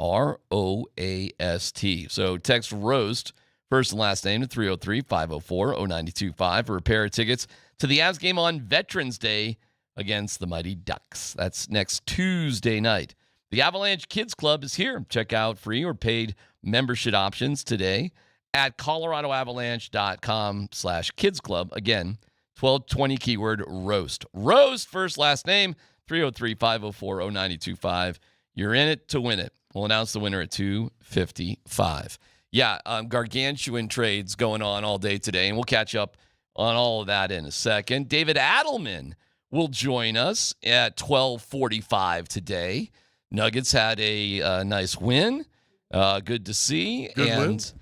R-O-A-S-T. So text roast, first and last name, to 303-504-0925 for a pair of tickets to the Avs game on Veterans Day against the Mighty Ducks. That's next Tuesday night. The Avalanche Kids Club is here. Check out free or paid membership options today at coloradoavalanche.com/kids club. Again, 1220 keyword roast. Roast, first, last name, 303-504-0925. You're in it to win it. We'll announce the winner at 2:55. Yeah, gargantuan trades going on all day today, and we'll catch up on all of that in a second. David Adelman will join us at 12:45 today. Nuggets had a nice win. Good to see. Good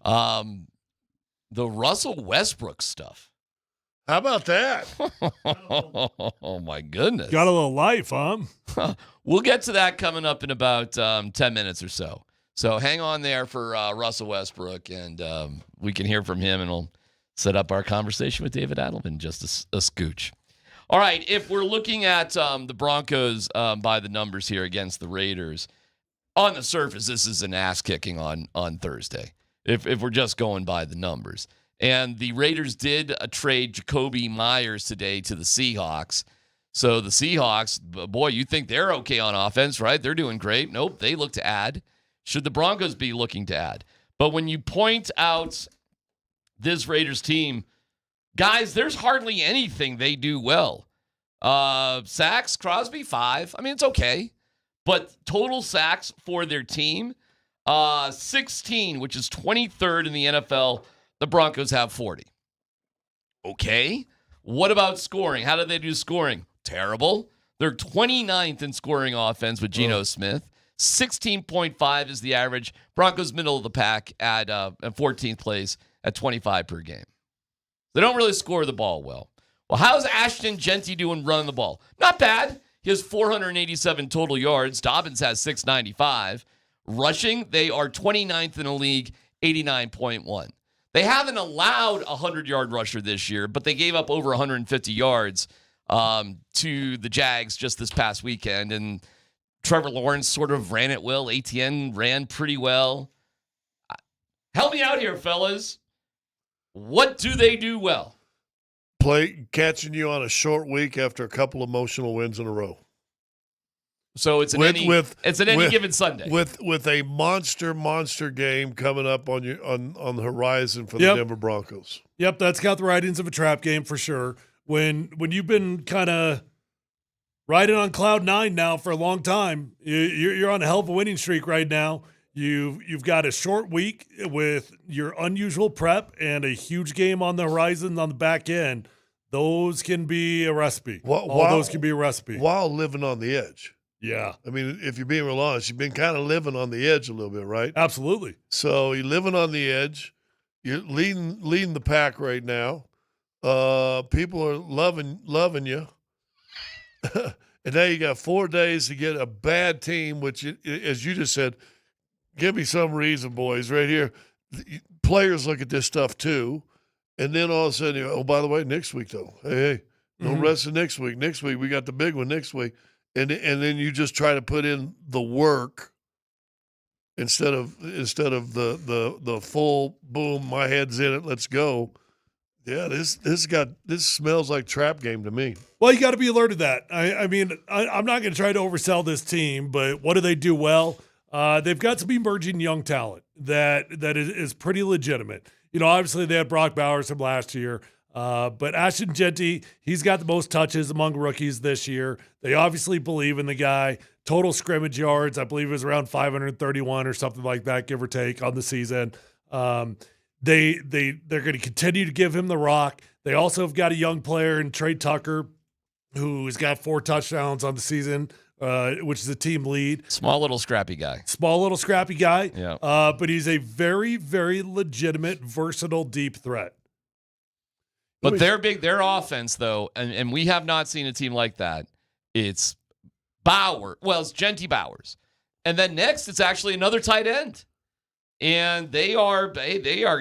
win. The Russell Westbrook stuff. How about that? Oh, my goodness. Got a little life, huh? We'll get to that coming up in about 10 minutes or so. So hang on there for Russell Westbrook, and we can hear from him, and we'll set up our conversation with David Adelman just a scooch. All right, if we're looking at the Broncos by the numbers here against the Raiders, on the surface, this is an ass-kicking on Thursday, if we're just going by the numbers. And the Raiders did trade Jacoby Myers today to the Seahawks. So the Seahawks, boy, you think they're okay on offense, right? They're doing great. Nope, they look to add. Should the Broncos be looking to add? But when you point out this Raiders team, guys, there's hardly anything they do well. Sacks, Crosby, 5. I mean, it's okay. But total sacks for their team, 16, which is 23rd in the NFL. The Broncos have 40. Okay. What about scoring? How do they do scoring? Terrible. They're 29th in scoring offense with Geno Smith. 16.5 is the average. Broncos middle of the pack at 14th place at 25 per game. They don't really score the ball well. Well, how's Ashton Genty doing running the ball? Not bad. He has 487 total yards. Dobbins has 695. Rushing, they are 29th in the league, 89.1. They haven't allowed a 100-yard rusher this year, but they gave up over 150 yards to the Jags just this past weekend. And Trevor Lawrence sort of ran it well. ATN ran pretty well. Help me out here, fellas. What do they do well? Catching you on a short week after a couple emotional wins in a row. So it's any given Sunday with a monster game coming up on the horizon for the Denver Broncos. Yep, that's got the writings of a trap game for sure. When you've been kind of riding on cloud 9 now for a long time, you're on a hell of a winning streak right now. You've got a short week with your unusual prep and a huge game on the horizon on the back end. Those can be a recipe. Those can be a recipe. While living on the edge. Yeah. I mean, if you're being real honest, you've been kind of living on the edge a little bit, right? Absolutely. So you're living on the edge. You're leading the pack right now. People are loving you. And now you got 4 days to get a bad team, which, as you just said, give me some reason, boys, right here. Players look at this stuff too. And then all of a sudden, oh, by the way, next week, though. Hey, no rest of next week. Next week, we got the big one next week. And then you just try to put in the work instead of the full boom, my head's in it, let's go. Yeah, this smells like trap game to me. Well, you got to be alert to that. I mean, I'm not going to try to oversell this team, but what do they do well? They've got some emerging young talent that is pretty legitimate. You know, obviously they had Brock Bowers from last year, but Ashton Genty, he's got the most touches among rookies this year. They obviously believe in the guy. Total scrimmage yards, I believe, is around 531 or something like that, give or take, on the season. They're going to continue to give him the rock. They also have got a young player in Trey Tucker who's got 4 touchdowns on the season, which is a team lead. Small little scrappy guy. Yeah. But he's a very, very legitimate, versatile, deep threat. But their offense, though, and we have not seen a team like that. It's Bauer. Well, it's Genty Bowers. And then next, it's actually another tight end. And they are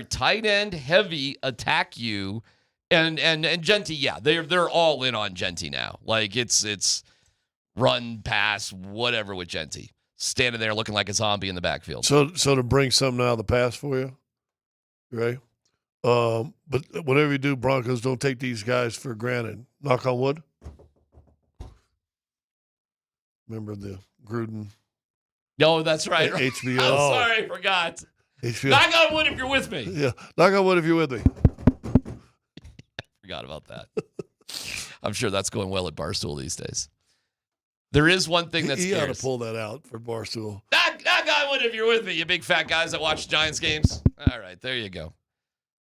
tight end heavy, attack you. And Genty, yeah, they're all in on Genty now. Like it's run, pass, whatever with Genty. Standing there looking like a zombie in the backfield. So to bring something out of the past for you, right? But whatever you do, Broncos, don't take these guys for granted. Knock on wood. Remember the Gruden? No, that's right. HBO. I'm sorry, I forgot. HBO. Knock on wood if you're with me. Yeah, knock on wood if you're with me. Forgot about that. I'm sure that's going well at Barstool these days. There is one thing that's he ought to pull that out for Barstool. Knock on wood if you're with me, you big fat guys that watch Giants games. All right, there you go.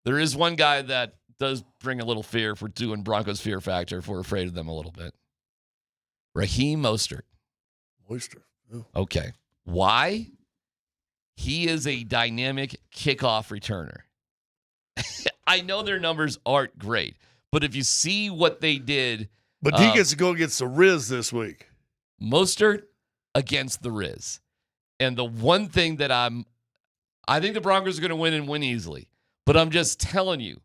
There is one guy that does bring a little fear if we're doing Broncos fear factor, if we're afraid of them a little bit. Raheem Mostert. Yeah. Okay. Why? He is a dynamic kickoff returner. I know their numbers aren't great, but if you see what they did. But he gets to go against the Riz this week. Mostert against the Riz. And the one thing that I think the Broncos are going to win and win easily. But I'm just telling you,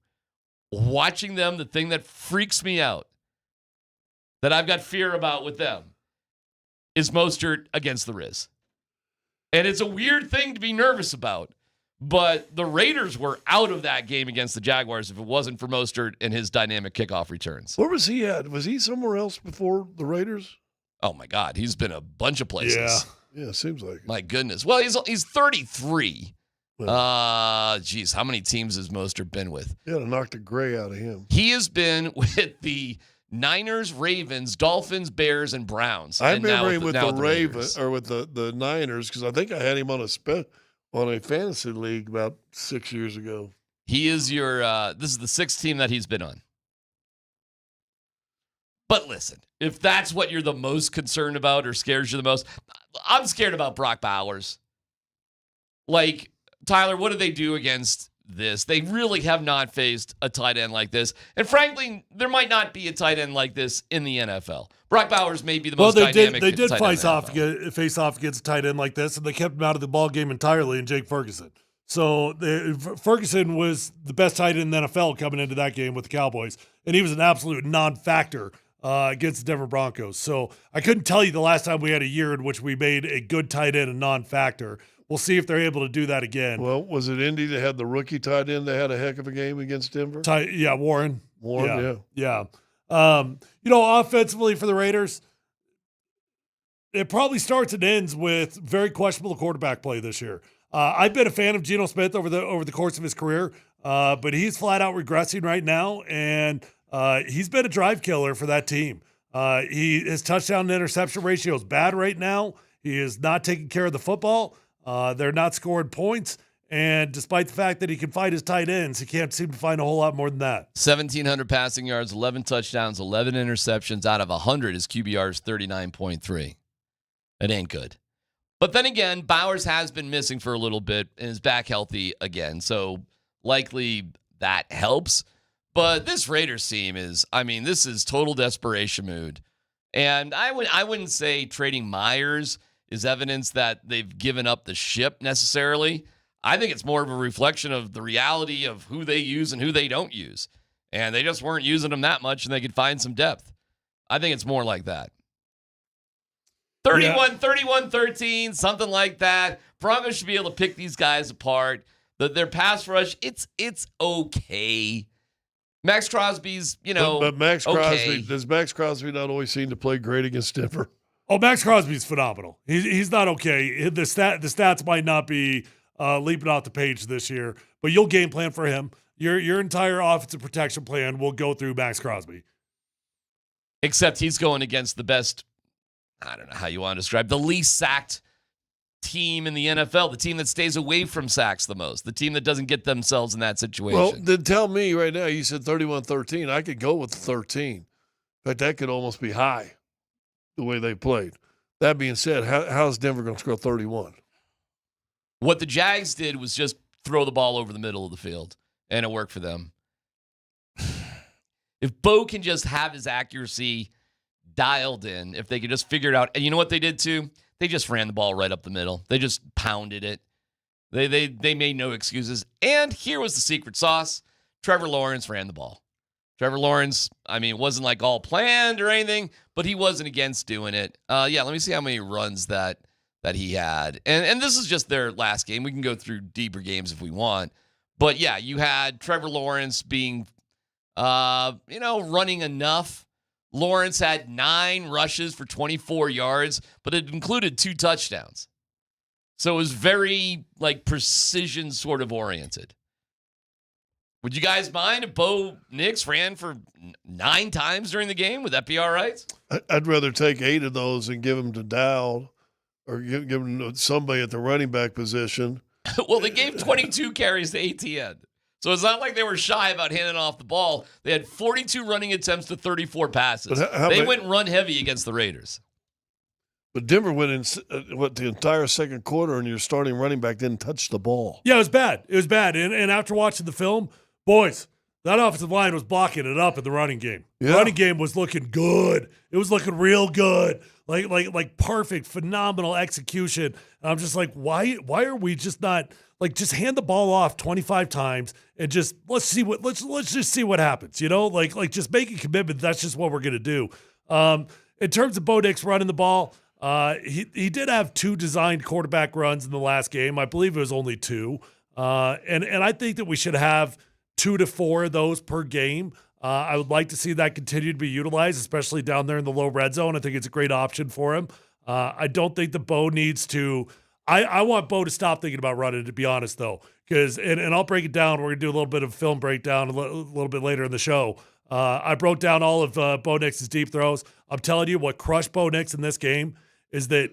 watching them, the thing that freaks me out, that I've got fear about with them, is Mostert against the Riz. And it's a weird thing to be nervous about. But the Raiders were out of that game against the Jaguars if it wasn't for Mostert and his dynamic kickoff returns. Where was he at? Was he somewhere else before the Raiders? Oh, my God. He's been a bunch of places. Yeah, it seems like it. My goodness. Well, he's 33. Geez, how many teams has Mostert been with? Yeah, to knock the gray out of him. He has been with the Niners, Ravens, Dolphins, Bears, and Browns. I remember him with the Ravens or with the Niners because I think I had him on a fantasy league about 6 years ago. He is this is the sixth team that he's been on. But listen, if that's what you're the most concerned about or scares you the most, I'm scared about Brock Bowers. Like, Tyler, what do they do against this? They really have not faced a tight end like this. And frankly, there might not be a tight end like this in the NFL. Brock Bowers may be the most dynamic. They did tight face end off against a tight end like this, and they kept him out of the ball game entirely in Jake Ferguson. So Ferguson was the best tight end in the NFL coming into that game with the Cowboys, and he was an absolute non-factor against the Denver Broncos. So I couldn't tell you the last time we had a year in which we made a good tight end a non-factor. We'll see if they're able to do that again. Well, was it Indy that had the rookie tight end that had a heck of a game against Denver? Warren. Yeah. Offensively for the Raiders, it probably starts and ends with very questionable quarterback play this year. I've been a fan of Geno Smith over the course of his career, but he's flat out regressing right now, and he's been a drive killer for that team. His touchdown to interception ratio is bad right now. He is not taking care of the football. They're not scoring points, and despite the fact that he can fight his tight ends, he can't seem to find a whole lot more than that. 1,700 passing yards, 11 touchdowns, 11 interceptions. Out of 100, his QBR is 39.3. It ain't good. But then again, Bowers has been missing for a little bit and is back healthy again, so likely that helps. But this Raiders team this is total desperation mood. And I wouldn't say trading Myers is evidence that they've given up the ship necessarily. I think it's more of a reflection of the reality of who they use and who they don't use. And they just weren't using them that much and they could find some depth. I think it's more like that. 31-13, something like that. Broncos should be able to pick these guys apart. Their pass rush, it's okay. Max Crosby's, But Max Crosby, okay. Does Max Crosby not always seem to play great against Denver? Oh, Max Crosby's phenomenal. He's not okay. The stats might not be leaping off the page this year, but you'll game plan for him. Your entire offensive protection plan will go through Max Crosby. Except he's going against the best, I don't know how you want to describe, the least sacked team in the NFL, the team that stays away from sacks the most, the team that doesn't get themselves in that situation. Well, then tell me right now, you said 31-13. I could go with 13. In fact, that could almost be high, the way they played. That being said, how's Denver going to score 31? What the Jags did was just throw the ball over the middle of the field, and it worked for them. If Bo can just have his accuracy dialed in, if they could just figure it out. And you know what they did too? They just ran the ball right up the middle. They just pounded it. They made no excuses. And here was the secret sauce. Trevor Lawrence ran the ball. Trevor Lawrence, I mean, it wasn't like all planned or anything, but he wasn't against doing it. Yeah, let me see how many runs that he had. And this is just their last game. We can go through deeper games if we want. But yeah, you had Trevor Lawrence being, running enough. Lawrence had 9 rushes for 24 yards, but it included 2 touchdowns. So it was very, precision sort of oriented. Would you guys mind if Bo Nix ran for 9 times during the game? Would that be all right? I'd rather take 8 of those and give them to Dowd or give them to somebody at the running back position. Well, they gave 22 carries to ATN. So it's not like they were shy about handing off the ball. They had 42 running attempts to 34 passes. They went run heavy against the Raiders. But Denver went in the entire second quarter, and your starting running back didn't touch the ball. Yeah, it was bad. It was bad. And after watching the film, boys, that offensive line was blocking it up in the running game. Yeah. The running game was looking good. It was looking real good. Like perfect, phenomenal execution. And I'm just like, why are we just not just hand the ball off 25 times and just let's just see what happens, just make a commitment. That's just what we're gonna do. In terms of Bo Nix running the ball, he did have 2 designed quarterback runs in the last game. I believe it was only 2. And I think that we should have 2 to 4 of those per game. I would like to see that continue to be utilized, especially down there in the low red zone. I think it's a great option for him. I don't think that Bo needs to. I want Bo to stop thinking about running, to be honest, though, because and I'll break it down. We're gonna do a little bit of film breakdown a little bit later in the show. I broke down all of Bo Nix's deep throws. I'm telling you, what crushed Bo Nix in this game is that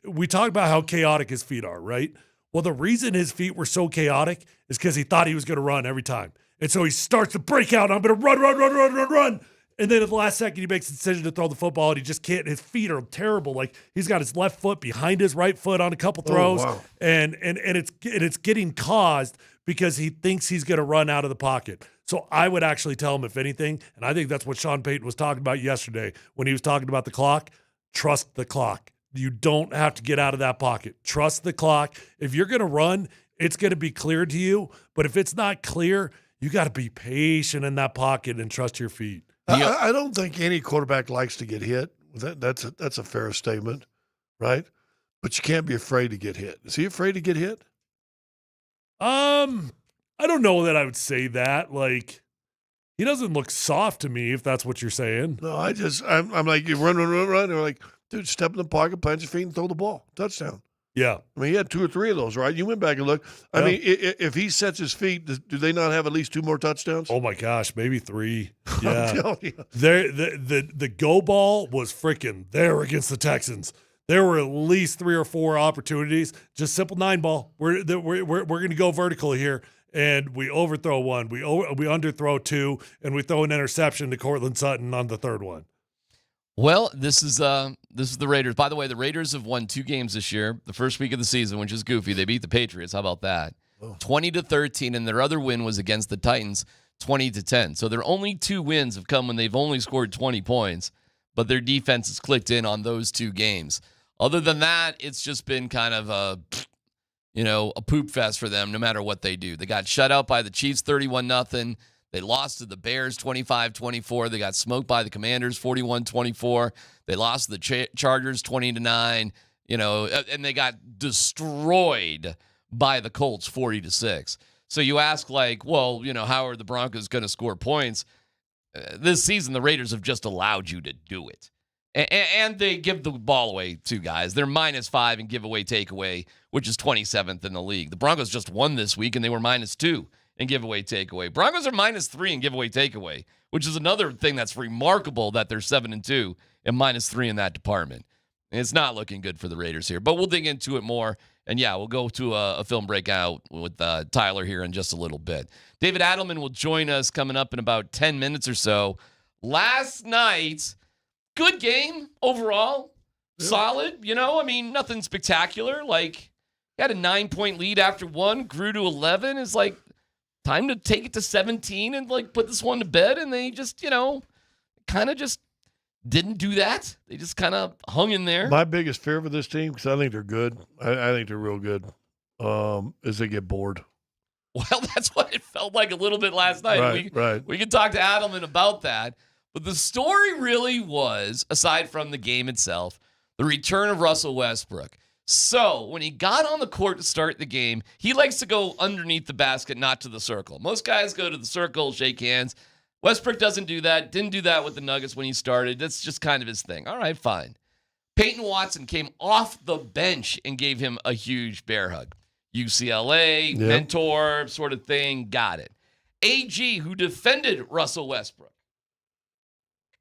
we talked about how chaotic his feet are, right? Well, the reason his feet were so chaotic is because he thought he was going to run every time. And so he starts to break out, and I'm going to run. And then at the last second, he makes the decision to throw the football, and he just can't. His feet are terrible. He's got his left foot behind his right foot on a couple throws. Oh, wow. And it's getting caused because he thinks he's going to run out of the pocket. So I would actually tell him, if anything, and I think that's what Sean Payton was talking about yesterday when he was talking about the clock, trust the clock. You don't have to get out of that pocket. Trust the clock. If you're going to run, it's going to be clear to you. But if it's not clear, you got to be patient in that pocket and trust your feet. I don't think any quarterback likes to get hit. That's a fair statement, right? But you can't be afraid to get hit. Is he afraid to get hit? I don't know that I would say that. He doesn't look soft to me, if that's what you're saying. No, I'm like, you run. And we're like, dude, step in the pocket, plant your feet, and throw the ball. Touchdown. Yeah. I mean, he had 2 or 3 of those, right? You went back and looked. I mean, if he sets his feet, do they not have at least 2 more touchdowns? Oh, my gosh, maybe 3. Yeah. I'm telling you. The go ball was freaking there against the Texans. There were at least 3 or 4 opportunities. Just simple 9 ball. We're going to go vertical here. And we overthrow 1, we underthrow 2, and we throw an interception to Cortland Sutton on the 3rd one. Well, this is the Raiders. By the way, the Raiders have won 2 games this year. The first week of the season, which is goofy. They beat the Patriots. How about that? 20-13, and their other win was against the Titans, 20-10. So their only 2 wins have come when they've only scored 20 points, but their defense has clicked in on those 2 games. Other than that, it's just been kind of a poop fest for them no matter what they do. They got shut out by the Chiefs 31-0. They lost to the Bears 25-24. They got smoked by the Commanders 41-24. They lost to the Chargers 20-9, and they got destroyed by the Colts 40-6. So you ask how are the Broncos going to score points? This season, the Raiders have just allowed you to do it. And they give the ball away too, guys. They're -5 in giveaway takeaway, which is 27th in the league. The Broncos just won this week, and they were -2 in giveaway takeaway. Broncos are -3 in giveaway takeaway, which is another thing that's remarkable that they're 7-2 and -3 in that department. And it's not looking good for the Raiders here, but we'll dig into it more. And yeah, we'll go to a film breakout with Tyler here in just a little bit. David Adelman will join us coming up in about 10 minutes or so. Last night, good game overall. Yeah. Solid, nothing spectacular. Had a 9-point lead after 1, grew to 11. It's time to take it to 17 and put this one to bed. And they just, kind of just didn't do that. They just kind of hung in there. My biggest fear for this team, because I think they're good. I think they're real good. as they get bored. Well, that's what it felt like a little bit last night. Right. We could talk to Adelman about that. But the story really was, aside from the game itself, the return of Russell Westbrook. So when he got on the court to start the game, he likes to go underneath the basket, not to the circle. Most guys go to the circle, shake hands. Westbrook doesn't do that. Didn't do that with the Nuggets when he started. That's just kind of his thing. All right, fine. Peyton Watson came off the bench and gave him a huge bear hug. UCLA, mentor sort of thing, got it. AG, who defended Russell Westbrook,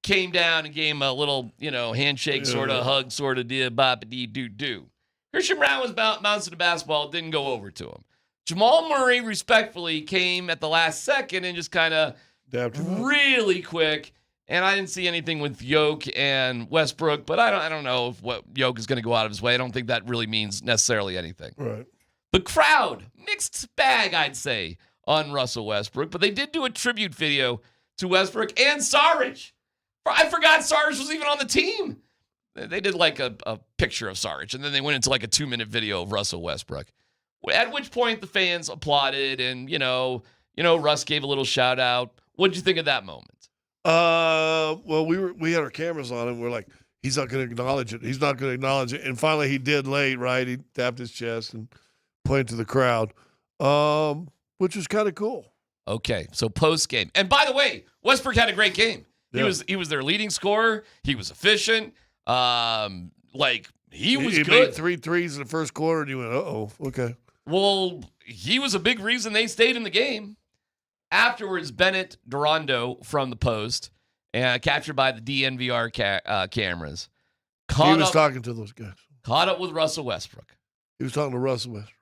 came down and gave him a little, handshake sort of hug sort of deal, bop-a-dee-doo-doo. Christian Brown was bouncing the basketball, didn't go over to him. Jamal Murray respectfully came at the last second and just kind of really quick. And I didn't see anything with Jokic and Westbrook, but I don't know if what Jokic is going to go out of his way. I don't think that really means necessarily anything. Right. The crowd, mixed bag, I'd say, on Russell Westbrook. But they did do a tribute video to Westbrook and Saric. I forgot Saric was even on the team. They did like a picture of Saric, and then they went into like a 2-minute video of Russell Westbrook. At which point the fans applauded, and Russ gave a little shout out. What did you think of that moment? Well, we had our cameras on him. We're like, he's not going to acknowledge it. He's not going to acknowledge it. And finally, he did late, right? He tapped his chest and pointed to the crowd, which was kind of cool. Okay, so post game, and by the way, Westbrook had a great game. He was their leading scorer. He was efficient. He was He good. made 3 threes in the first quarter, and you went, uh-oh, okay. Well, he was a big reason they stayed in the game. Afterwards, Bennett Durando from the post, captured by the DNVR cameras. He was talking to those guys. Caught up with Russell Westbrook. He was talking to Russell Westbrook.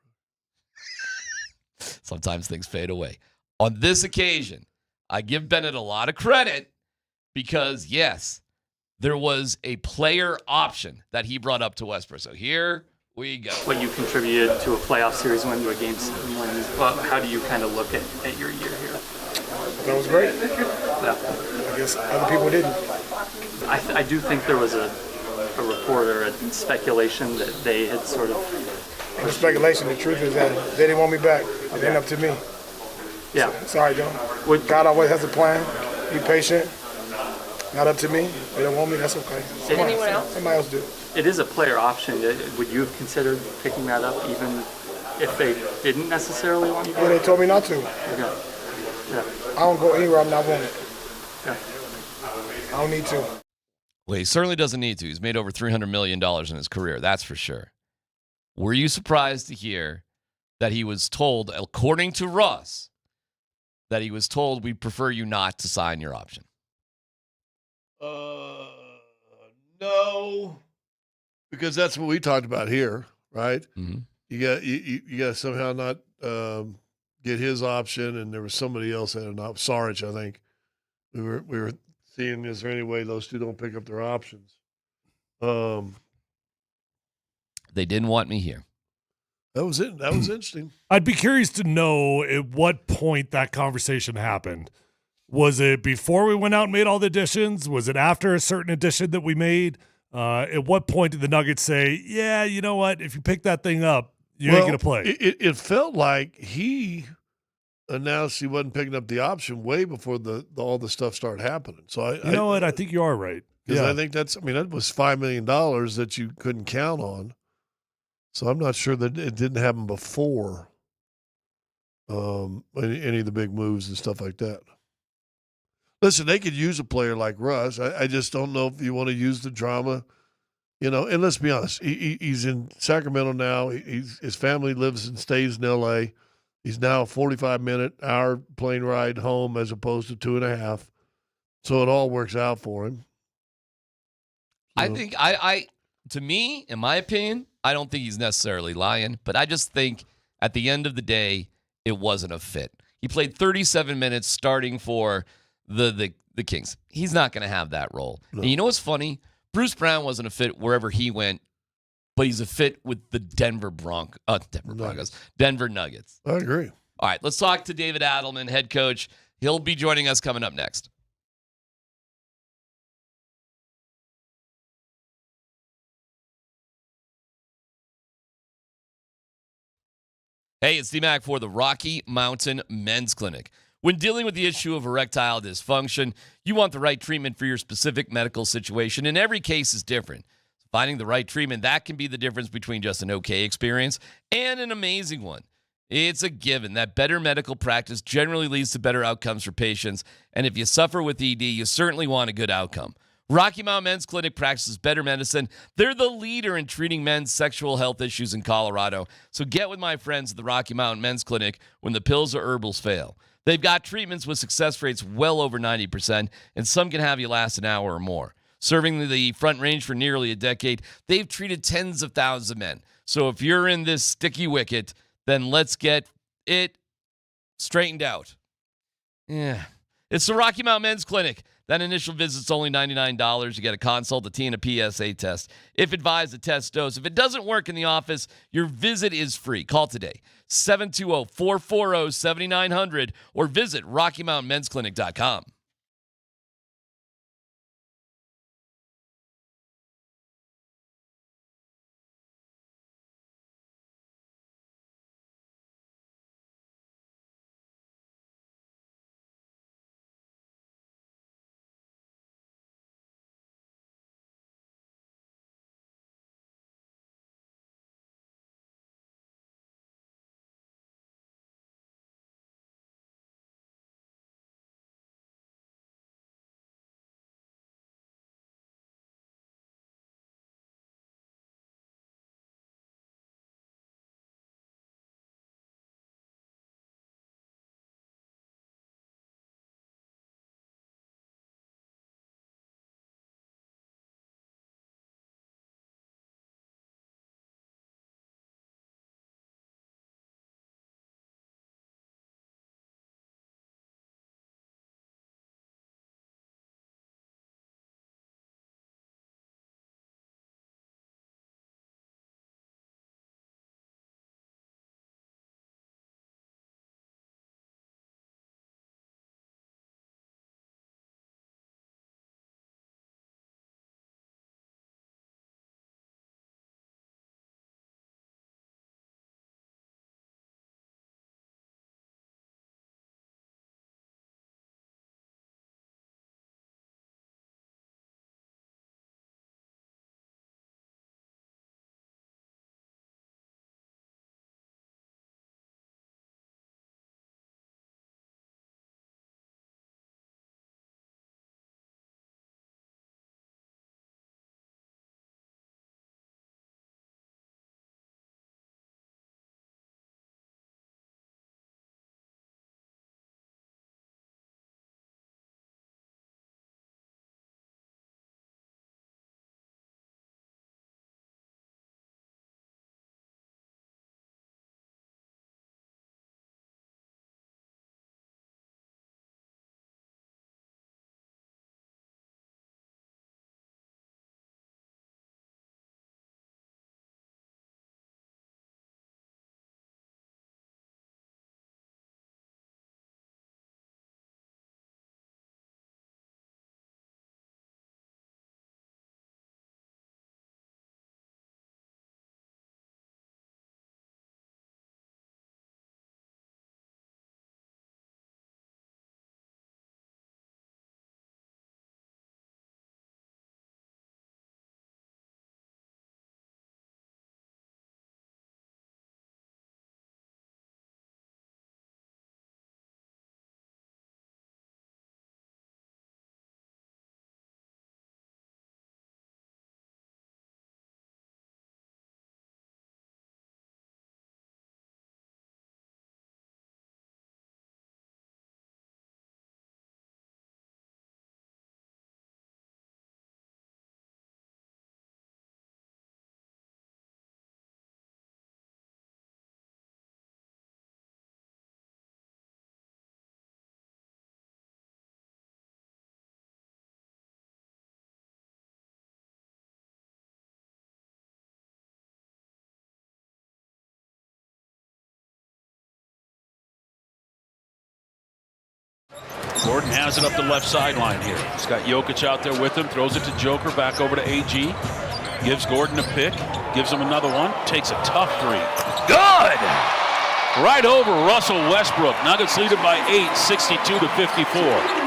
Sometimes things fade away. On this occasion, I give Bennett a lot of credit because, yes, there was a player option that he brought up to Westbrook. So here we go. What you contributed to a playoff series win, to a game 7 win. Well, how do you kind of look at your year here? That was great. Yeah. I guess other people didn't. I do think there was a report or a speculation that they had sort of... The speculation, the truth is that they didn't want me back. It ain't up to me. Yeah. It's all right, though. God always has a plan. Be patient. Not up to me. They don't want me. That's okay. Anyone else? Somebody else do. It is a player option. Would you have considered picking that up even if they didn't necessarily want you back? Yeah, they told me not to. Okay. Yeah. I don't go anywhere I'm not wanted. Yeah. I don't need to. Well, he certainly doesn't need to. He's made over $300 million in his career. That's for sure. Were you surprised to hear that he was told, according to Russ, that he was told we'd prefer you not to sign your option? No, because that's what we talked about here, right? Mm-hmm. You got to somehow not get his option, and there was somebody else that had an option. Saric, I think. We were seeing, is there any way those two don't pick up their options? They didn't want me here. That was it. That was interesting. I'd be curious to know at what point that conversation happened. Was it before we went out and made all the additions? Was it after a certain addition that we made? At what point did the Nuggets say, yeah, you know what? If you pick that thing up, you ain't going to play? It felt like he announced he wasn't picking up the option way before all the stuff started happening. So you know what? I think you are right. Because I think that was $5 million that you couldn't count on. So I'm not sure that it didn't happen before any of the big moves and stuff like that. Listen, they could use a player like Russ. I just don't know if you want to use the drama, And let's be honest, he's in Sacramento now. His family lives and stays in L.A. He's now a 45-hour plane ride home as opposed to 2.5. So it all works out for him. I think to me, in my opinion, I don't think he's necessarily lying, but I just think at the end of the day, it wasn't a fit. He played 37 minutes starting for the Kings. He's not going to have that role. No. And you know what's funny? Bruce Brown wasn't a fit wherever he went, but he's a fit with the Denver Nuggets. I agree. All right, let's talk to David Adelman, head coach. He'll be joining us coming up next. Hey, it's DMac for the Rocky Mountain Men's Clinic. When dealing with the issue of erectile dysfunction, you want the right treatment for your specific medical situation, and every case is different. Finding the right treatment, that can be the difference between just an okay experience and an amazing one. It's a given that better medical practice generally leads to better outcomes for patients, and if you suffer with ED, you certainly want a good outcome. Rocky Mountain Men's Clinic practices better medicine. They're the leader in treating men's sexual health issues in Colorado. So get with my friends at the Rocky Mountain Men's Clinic when the pills or herbals fail. They've got treatments with success rates well over 90%, and some can have you last an hour or more. Serving the Front Range for nearly a decade, they've treated tens of thousands of men. So if you're in this sticky wicket, then let's get it straightened out. Yeah. It's the Rocky Mountain Men's Clinic. That initial visit's only $99. You get a consult, a T, and a PSA test. If advised, a test dose. If it doesn't work in the office, your visit is free. Call today, 720-440-7900, or visit RockyMountainMen'sClinic.com. Gordon has it up the left sideline here. He's got Jokic out there with him, throws it to Joker, back over to AG. Gives Gordon a pick, gives him another one, takes a tough three. Good! right over Russell Westbrook. Nuggets lead it by 8, 62-54.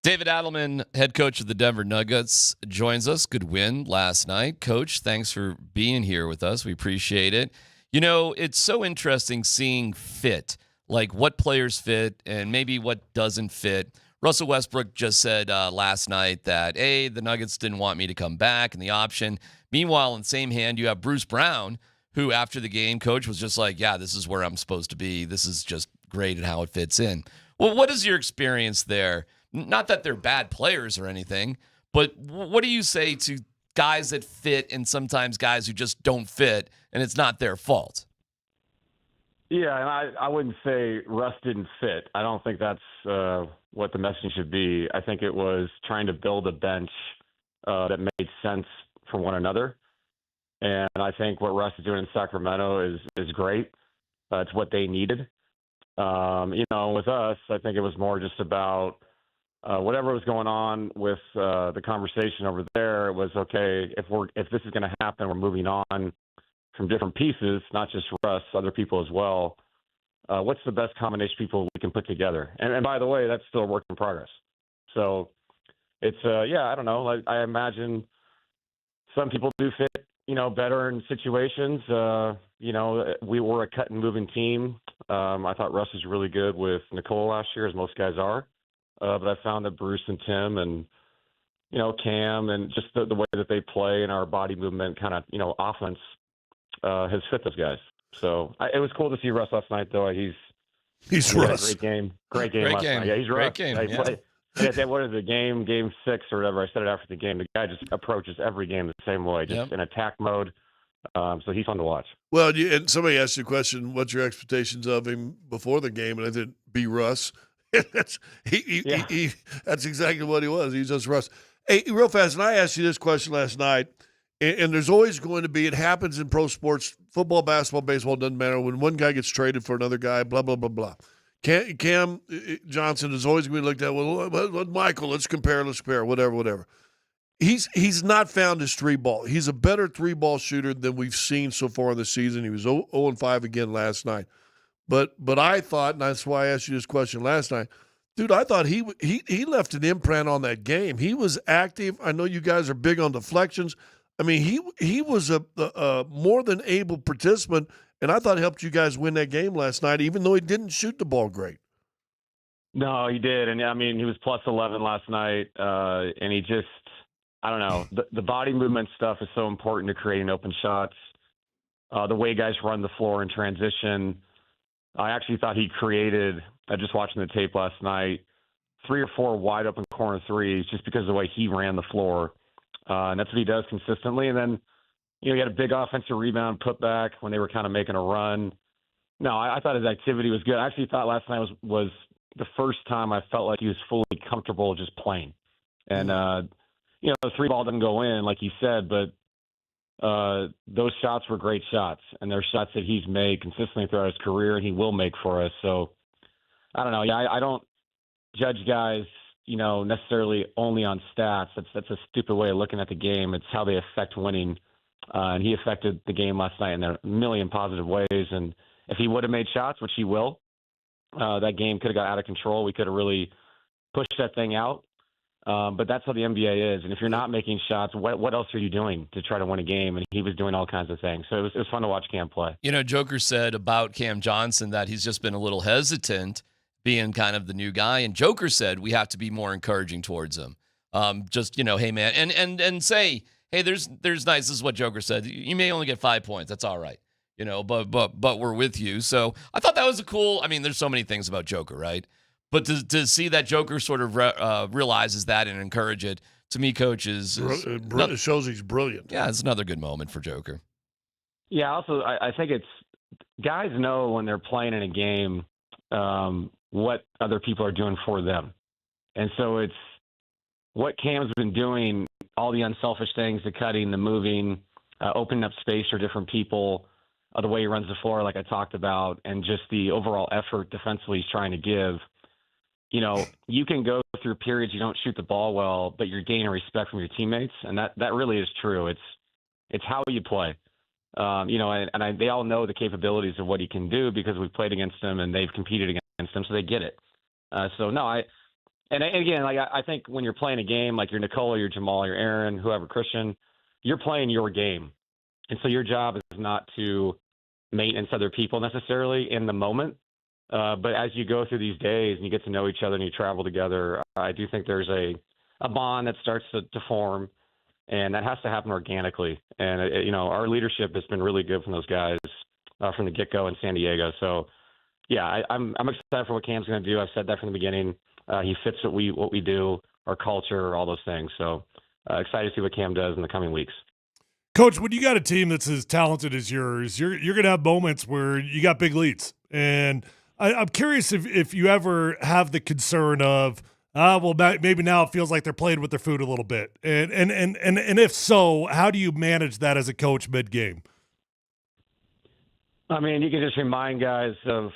David Adelman, head coach of the Denver Nuggets, joins us. Good win last night. Coach, thanks for being here with us. We appreciate it. You know, it's so interesting seeing fit, like what players fit and maybe what doesn't fit. Russell Westbrook just said last night that, hey, the Nuggets didn't want me to come back and the option. Meanwhile, in the same hand, you have Bruce Brown, who after the game, coach, was just like, yeah, this is where I'm supposed to be. This is just great and how it fits in. Well, what is your experience there? Not that they're bad players or anything, but what do you say to guys that fit and sometimes guys who just don't fit and it's not their fault? Yeah, and I wouldn't say Russ didn't fit. I don't think that's what the messaging should be. I think it was trying to build a bench that made sense for one another. And I think what Russ is doing in Sacramento is great. It's what they needed. With us, I think it was more just about whatever was going on with the conversation over there. It was okay if this is going to happen, we're moving on from different pieces, not just Russ, other people as well. What's the best combination of people we can put together? And by the way, that's still a work in progress. So it's I don't know. Like, I imagine some people do fit, better in situations. We were a cut and moving team. I thought Russ was really good with Nicole last year, as most guys are. But I found that Bruce and Tim and, Cam and just the way that they play and our body movement kind of, offense has fit those guys. So it was cool to see Russ last night, though. He's Russ. Great game last night. Yeah, he's great Russ. Game. Yeah, what is it, game 6 or whatever? I said it after the game. The guy just approaches every game the same way, just in attack mode. So he's fun to watch. Well, and somebody asked you a question, what's your expectations of him before the game? And I said, be Russ. That's exactly what he was. He's just Russ. Hey, real fast, and I asked you this question last night, and there's always going to be, it happens in pro sports, football, basketball, baseball, doesn't matter. When one guy gets traded for another guy, blah, blah, blah, blah. Cam Johnson is always going to be looked at, well, Michael, let's compare, whatever. He's not found his three ball. He's a better three ball shooter than we've seen so far in the season. He was 0-5 again last night. But I thought, and that's why I asked you this question last night, dude, I thought he left an imprint on that game. He was active. I know you guys are big on deflections. I mean, he was a more than able participant, and I thought helped you guys win that game last night, even though he didn't shoot the ball great. No, he did. And, I mean, he was plus 11 last night, and he just, I don't know, the body movement stuff is so important to creating open shots. The way guys run the floor in transition. I actually thought he created, just watching the tape last night, 3 or 4 wide open corner threes just because of the way he ran the floor. And that's what he does consistently. And then, he had a big offensive rebound putback when they were kind of making a run. No, I thought his activity was good. I actually thought last night was the first time I felt like he was fully comfortable just playing. And, the three ball didn't go in, like he said, but those shots were great shots, and they're shots that he's made consistently throughout his career, and he will make for us. So, I don't know. Yeah, I don't judge guys, necessarily only on stats. That's a stupid way of looking at the game. It's how they affect winning, and he affected the game last night in a million positive ways. And if he would have made shots, which he will, that game could have got out of control. We could have really pushed that thing out. But that's how the NBA is. And if you're not making shots, what else are you doing to try to win a game? And he was doing all kinds of things. So it was fun to watch Cam play. Joker said about Cam Johnson that he's just been a little hesitant being kind of the new guy. And Joker said we have to be more encouraging towards him. Hey, man, and say, hey, there's nice. This is what Joker said. You may only get 5 points. That's all right. But we're with you. So I thought that was a cool. I mean, there's so many things about Joker, right? But to see that Joker sort of realizes that and encourage it, to me, Coach, it shows he's brilliant. Yeah, it's another good moment for Joker. Yeah, also, I think it's guys know when they're playing in a game what other people are doing for them. And so it's what Cam's been doing, all the unselfish things, the cutting, the moving, opening up space for different people, the way he runs the floor like I talked about, and just the overall effort defensively he's trying to give. You can go through periods you don't shoot the ball well, but you're gaining respect from your teammates, and that really is true. It's how you play. They all know the capabilities of what he can do because we've played against him and they've competed against him, so they get it. I think when you're playing a game like you're Nikola, you're Jamal, you're Aaron, whoever, Christian, you're playing your game. And so your job is not to maintenance other people necessarily in the moment. But as you go through these days and you get to know each other and you travel together, I do think there's a bond that starts to form, and that has to happen organically. And, our leadership has been really good from those guys from the get-go in San Diego. So, yeah, I'm excited for what Cam's going to do. I've said that from the beginning. He fits what we do, our culture, all those things. So excited to see what Cam does in the coming weeks. Coach, when you got a team that's as talented as yours, you're going to have moments where you got big leads. And I'm curious if you ever have the concern of, maybe now it feels like they're playing with their food a little bit. And if so, how do you manage that as a coach mid-game? I mean, you can just remind guys of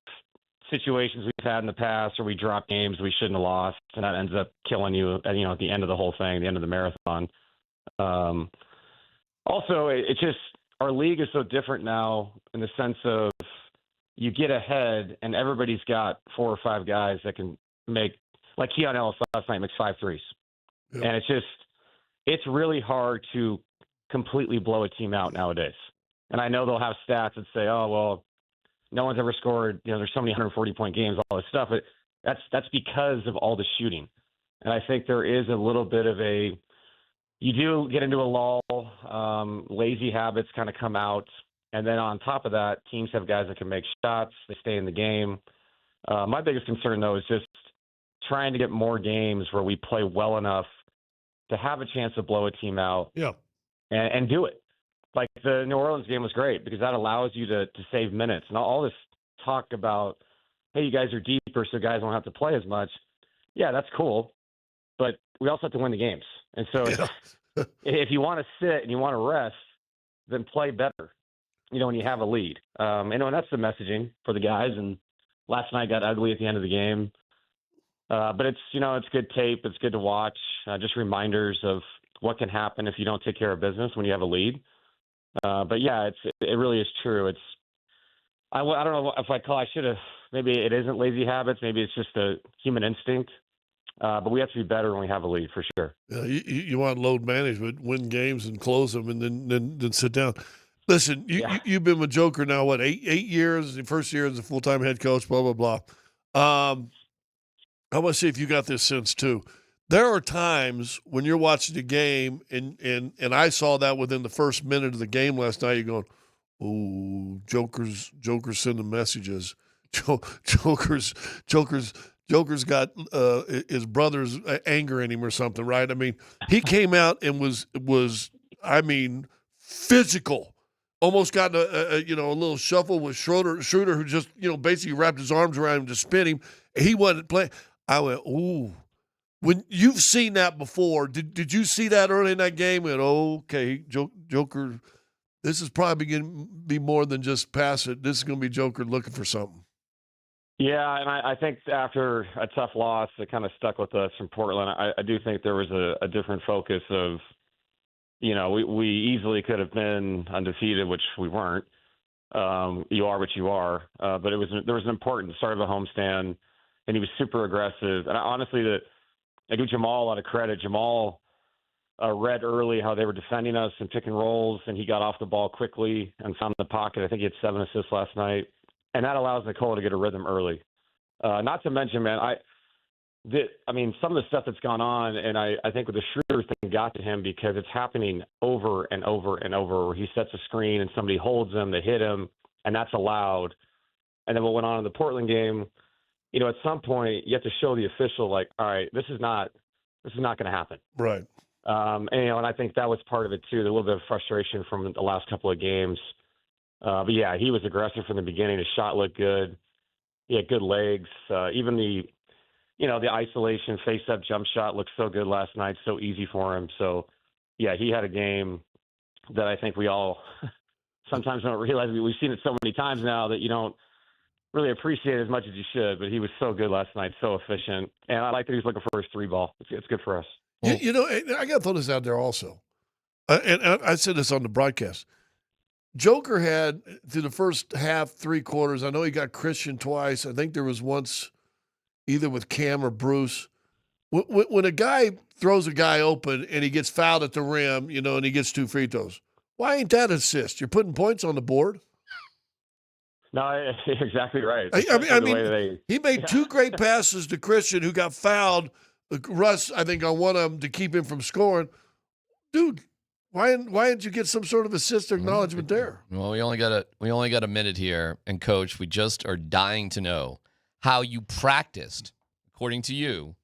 situations we've had in the past where we drop games we shouldn't have lost, and that ends up killing you, at the end of the whole thing, the end of the marathon. Also, it's just our league is so different now in the sense of you get ahead and everybody's got 4 or 5 guys that can make, like Keon Ellis last night makes 5 threes. Yep. And it's really hard to completely blow a team out nowadays. And I know they'll have stats that say, oh, well, no one's ever scored, there's so many 140-point games, all this stuff. But that's because of all the shooting. And I think there is a little bit of you do get into a lull, lazy habits kind of come out. And then on top of that, teams have guys that can make shots. They stay in the game. My biggest concern, though, is just trying to get more games where we play well enough to have a chance to blow a team out and do it. Like the New Orleans game was great because that allows you to save minutes. And all this talk about, hey, you guys are deeper so guys don't have to play as much. Yeah, that's cool. But we also have to win the games. And so if you want to sit and you want to rest, then play better, when you have a lead. And that's the messaging for the guys. And last night got ugly at the end of the game. But it's, it's good tape. It's good to watch. Just reminders of what can happen if you don't take care of business when you have a lead. But yeah, it really is true. I don't know if I should have, maybe it isn't lazy habits. Maybe it's just a human instinct. But we have to be better when we have a lead for sure. Yeah, you want load management, win games and close them, and then sit down. Listen, you've been with Joker now, what, 8 years? The first year as a full-time head coach, blah, blah, blah. I want to see if you got this sense too. There are times when you're watching the game, and I saw that within the first minute of the game last night, you're going, ooh, Joker's sending messages. Joker's got his brother's anger in him or something, right? I mean, he came out and was physical. Almost got a little shuffle with Schroeder, who just basically wrapped his arms around him to spin him. He wasn't playing. I went, ooh. When you've seen that before, did you see that early in that game? And okay, Joker, this is probably going to be more than just pass it. This is going to be Joker looking for something. Yeah, and I think after a tough loss that kind of stuck with us from Portland, I do think there was a different focus of, we easily could have been undefeated, which we weren't. You are what you are. But there was an important start of a homestand, and he was super aggressive. And honestly, I give Jamal a lot of credit. Jamal read early how they were defending us and pick and rolls, and he got off the ball quickly and found the pocket. I think he had 7 assists last night. And that allows Nikola to get a rhythm early. Not to mention, man, some of the stuff that's gone on, and I think with the Schroeder thing got to him because it's happening over and over and over where he sets a screen and somebody holds him, they hit him, and that's allowed. And then what went on in the Portland game, at some point you have to show the official, like, all right, this is not going to happen. Right. And I think that was part of it too, a little bit of frustration from the last couple of games. But yeah, he was aggressive from the beginning. His shot looked good. He had good legs. Even the isolation face-up jump shot looked so good last night, so easy for him. So, yeah, he had a game that I think we all sometimes don't realize. We've seen it so many times now that you don't really appreciate it as much as you should. But he was so good last night, so efficient. And I like that he's looking for his 3 ball. It's good for us. I got to throw this out there also. And I said this on the broadcast. Joker had through the first half, 3 quarters. I know he got Christian twice. I think there was once either with Cam or Bruce. When a guy throws a guy open and he gets fouled at the rim, and he gets 2 free throws, why ain't that assist? You're putting points on the board. No, you're exactly right. I mean, he made 2 great passes to Christian, who got fouled. Russ, I think, on one of them to keep him from scoring. Dude, why didn't you get some sort of assist or acknowledgement there? Well, we only got a minute here, and Coach, we just are dying to know how you practiced, according to you,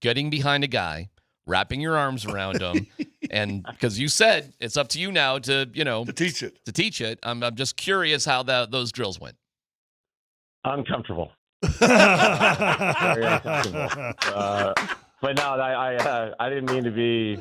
getting behind a guy, wrapping your arms around him, and because you said it's up to you now to teach it. To teach it, I'm just curious how those drills went. Uncomfortable. Very uncomfortable. But no, I didn't mean to be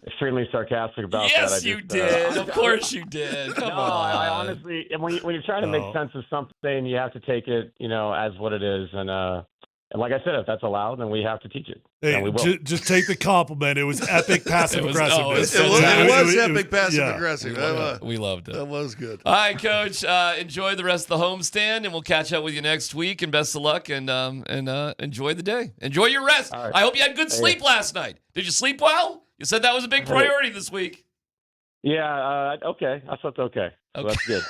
extremely sarcastic about that. Yes, you did. Of course you did. Come on. I honestly, when you're trying to make sense of something, you have to take it, as what it is. And like I said, if that's allowed, then we have to teach it. Hey, and we will. Just take the compliment. It was epic passive aggressiveness. It was epic passive aggressive. We loved it. That was good. All right, Coach. Enjoy the rest of the homestand, and we'll catch up with you next week. And best of luck, and enjoy the day. Enjoy your rest. Right. I hope you had good sleep last night. Did you sleep well? You said that was a big priority this week. Yeah. Okay. I slept okay. So that's good.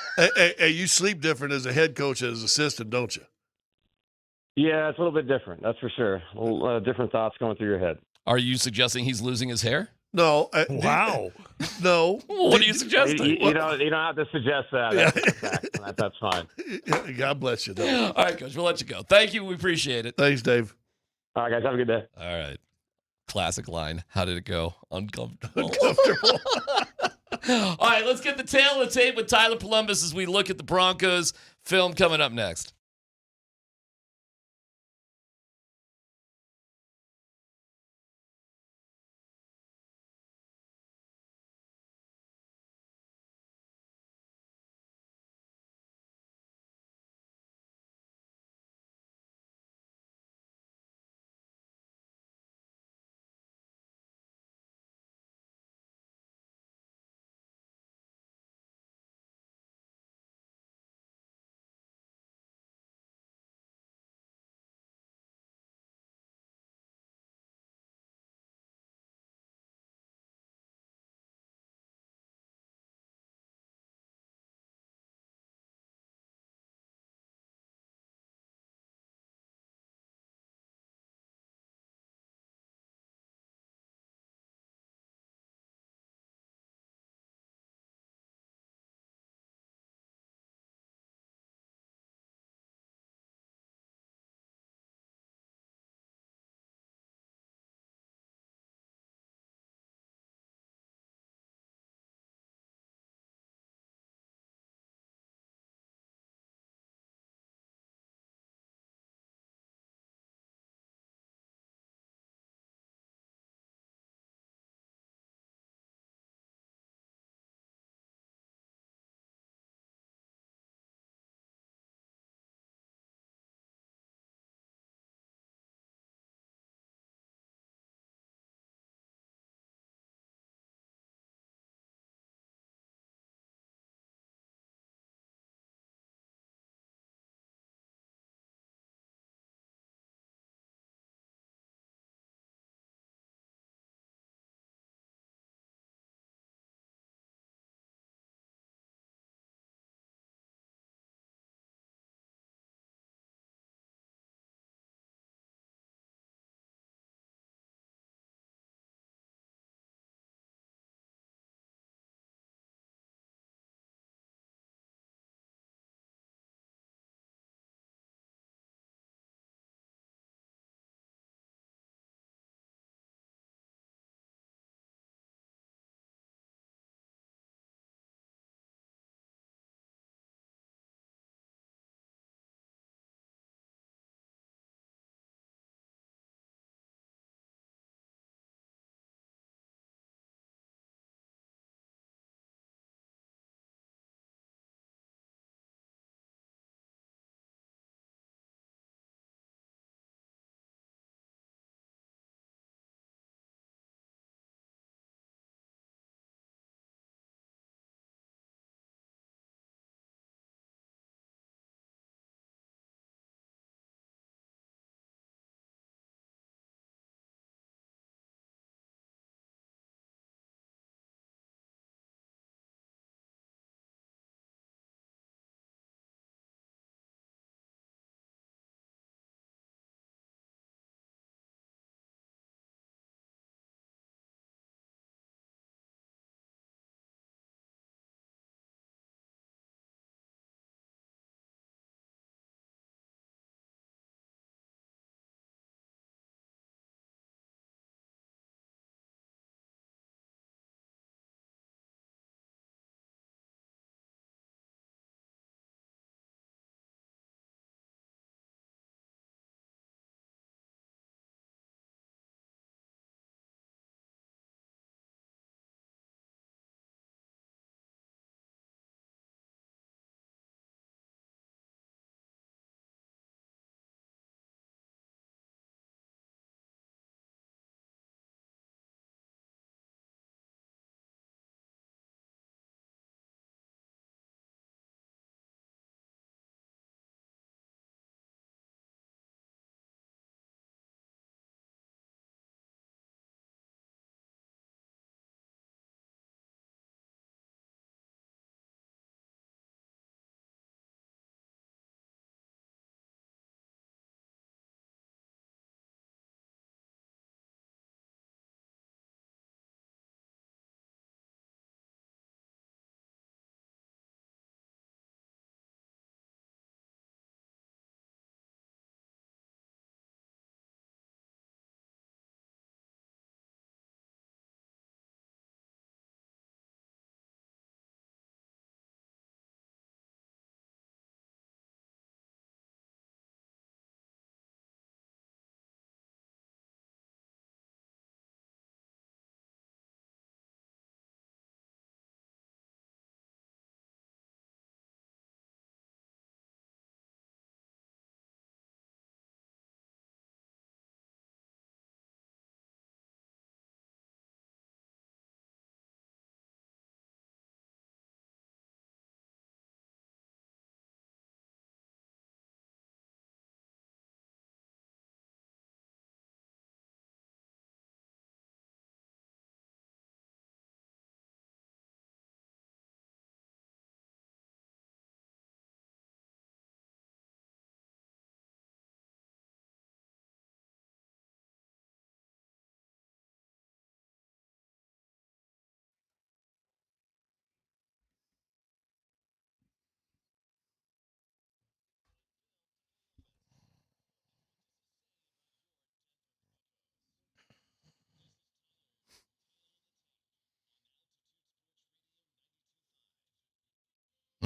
Hey, you sleep different as a head coach and as assistant, don't you? Yeah, it's a little bit different. That's for sure. A little different thoughts going through your head. Are you suggesting he's losing his hair? No. Wow. No. What are you suggesting? You don't have to suggest that. That's fine. God bless you, though. All right, Coach. We'll let you go. Thank you. We appreciate it. Thanks, Dave. All right, guys. Have a good day. All right. Classic line. How did it go? Uncomfortable. All right, let's get the tail of the tape with Tyler Polumbus as we look at the Broncos film coming up next.